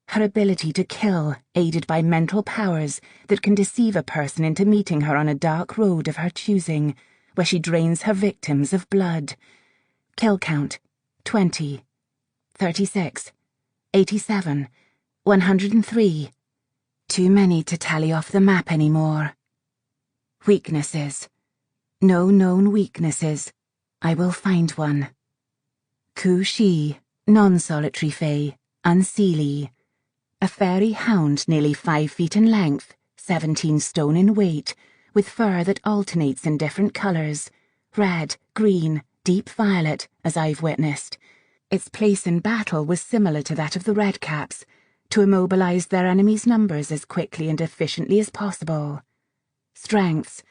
Her ability to kill, aided by mental powers that can deceive a person into meeting her on a dark road of her choosing, where she drains her victims of blood. Kill count: 20, 36, 87, 103. Too many to tally off the map anymore. Weaknesses. No known weaknesses. I will find one. Ku-Shi, non-solitary fae, unseelie. A fairy hound nearly 5 feet in length, 17 stone in weight, with fur that alternates in different colours: red, green, deep violet, as I've witnessed. Its place in battle was similar to that of the Redcaps, to immobilise their enemies' numbers as quickly and efficiently as possible. Strengths.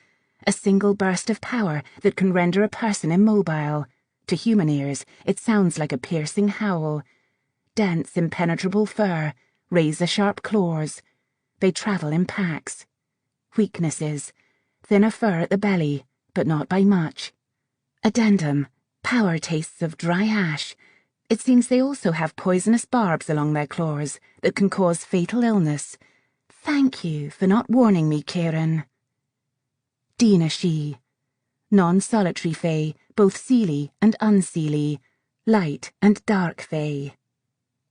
A single burst of power that can render a person immobile. To human ears, it sounds like a piercing howl. Dense, impenetrable fur, razor-sharp claws. They travel in packs. Weaknesses. Thinner fur at the belly, but not by much. Addendum. Power tastes of dry ash. It seems they also have poisonous barbs along their claws that can cause fatal illness. Thank you for not warning me, Kieran. Dina-Shi. Non-solitary fae, both seelie and unseelie. Light and dark fae.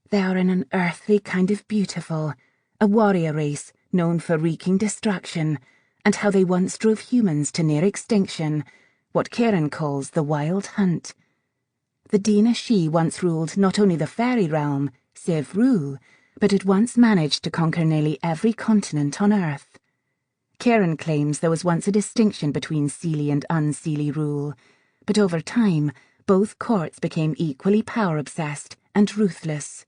They are in an earthly kind of beautiful, a warrior race known for wreaking destruction, and how they once drove humans to near extinction, what Kieran calls the wild hunt. The Dina-Shi once ruled not only the fairy realm, Siv Rue, but had once managed to conquer nearly every continent on Earth. Kieran claims there was once a distinction between seelie and unseelie rule, but over time, both courts became equally power-obsessed and ruthless.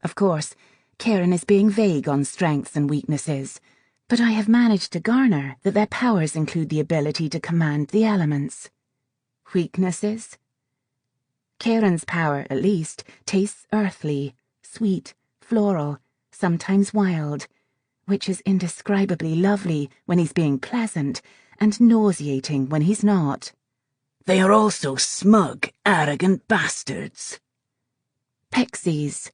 Of course, Kieran is being vague on strengths and weaknesses, but I have managed to garner that their powers include the ability to command the elements. Weaknesses? Kieran's power, at least, tastes earthly, sweet, floral, sometimes wild, which is indescribably lovely when he's being pleasant and nauseating when he's not.
They are also smug, arrogant bastards.
Pixies.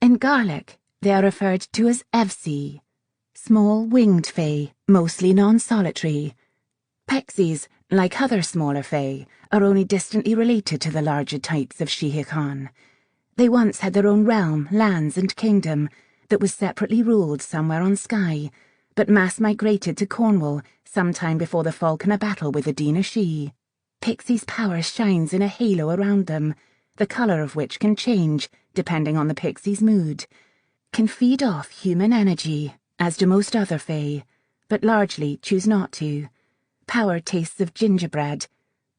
In Gaelic, they are referred to as Evsi, small winged fae, mostly non-solitary. Pixies, like other smaller fae, are only distantly related to the larger types of Shihichan. They once had their own realm, lands, and kingdom that was separately ruled somewhere on Skye, but mass migrated to Cornwall sometime before the Falconer battle with the Dina-Shi. Pixies' power shines in a halo around them, the colour of which can change depending on the pixie's mood. Can feed off human energy, as do most other fae, but largely choose not to. Power tastes of gingerbread.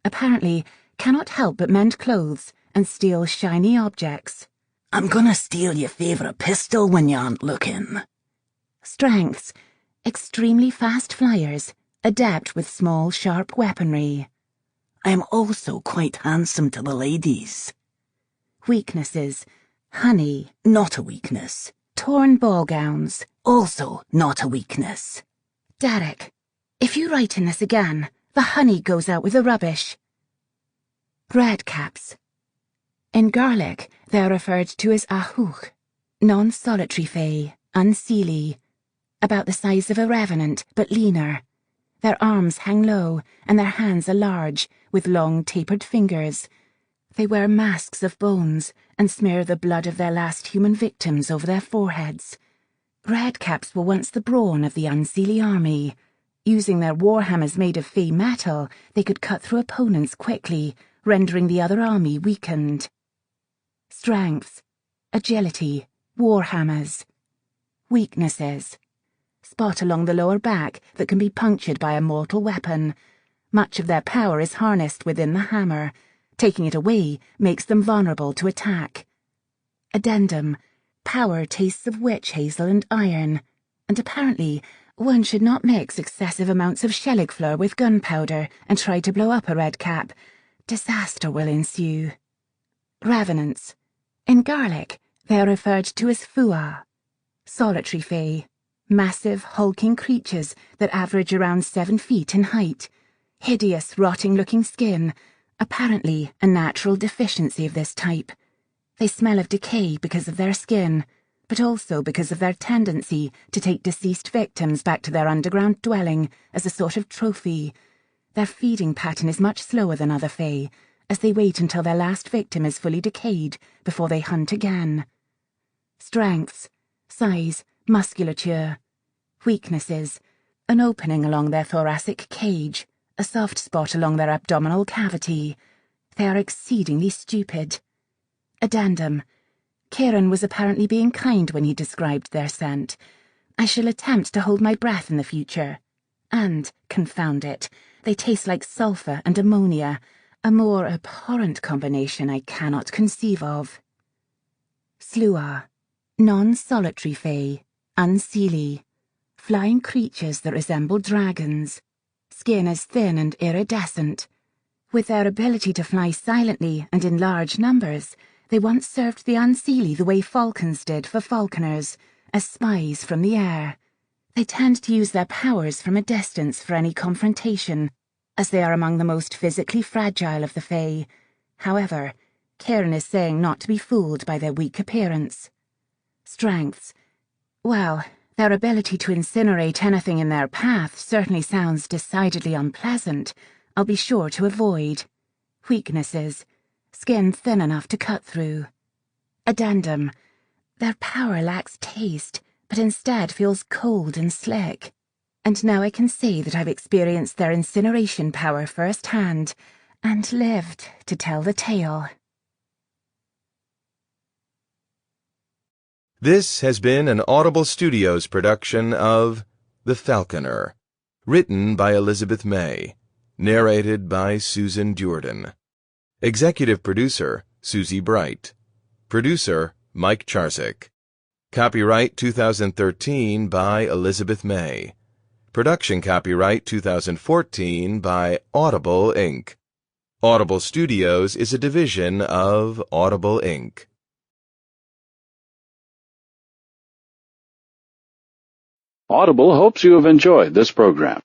Apparently, cannot help but mend clothes and steal shiny objects.
I'm gonna steal your favourite pistol when you aren't looking.
Strengths. Extremely fast flyers, adept with small, sharp weaponry.
I am also quite handsome to the ladies.
Weaknesses. Honey,
not a weakness.
torn ball gowns.
Also not a weakness.
Derek, if you write in this again, the honey goes out with the rubbish. Redcaps. In Gaelic, they are referred to as Ahúch, non-solitary fae, unseelie, about the size of a revenant, but leaner. Their arms hang low, and their hands are large, with long tapered fingers. They wear masks of bones, and smear the blood of their last human victims over their foreheads. Redcaps were once the brawn of the unseelie army. Using their warhammers made of fae metal, they could cut through opponents quickly, rendering the other army weakened. Strengths. Agility. Warhammers. Weaknesses. Spot along the lower back that can be punctured by a mortal weapon. Much of their power is harnessed within the hammer. Taking it away makes them vulnerable to attack. Addendum. Power tastes of witch hazel and iron, and apparently one should not mix excessive amounts of Shelligfleur with gunpowder and try to blow up a redcap. Disaster will ensue. Revenants. In Gaelic, they are referred to as Fua, solitary fae, massive, hulking creatures that average around 7 feet in height, hideous, rotting-looking skin, apparently a natural deficiency of this type. They smell of decay because of their skin, but also because of their tendency to take deceased victims back to their underground dwelling as a sort of trophy. Their feeding pattern is much slower than other fae, as they wait until their last victim is fully decayed before they hunt again. Strengths: size, musculature. Weaknesses: an opening along their thoracic cage, a soft spot along their abdominal cavity. They are exceedingly stupid. Addendum: Kieran was apparently being kind when he described their scent. I shall attempt to hold my breath in the future. And, confound it, they taste like sulphur and ammonia, a more abhorrent combination I cannot conceive of. Slua: non-solitary fae, unseelie. Flying creatures that resemble dragons. Skin is thin and iridescent. With their ability to fly silently and in large numbers, they once served the unseelie the way falcons did for falconers, as spies from the air. They tend to use their powers from a distance for any confrontation, as they are among the most physically fragile of the fae. However, Kieran is saying not to be fooled by their weak appearance. Strengths: well, their ability to incinerate anything in their path certainly sounds decidedly unpleasant. I'll be sure to avoid. Weaknesses: skin thin enough to cut through. Addendum: their power lacks taste, but instead feels cold and slick. And now I can say that I've experienced their incineration power firsthand, and lived to tell the tale.
This has been an Audible Studios production of The Falconer, written by Elizabeth May, narrated by Susan Duerden. Executive producer, Susie Bright. Producer, Mike Charzik. Copyright 2013 by Elizabeth May. Production copyright 2014 by Audible, Inc. Audible Studios is a division of Audible, Inc.
Audible hopes you have enjoyed this program.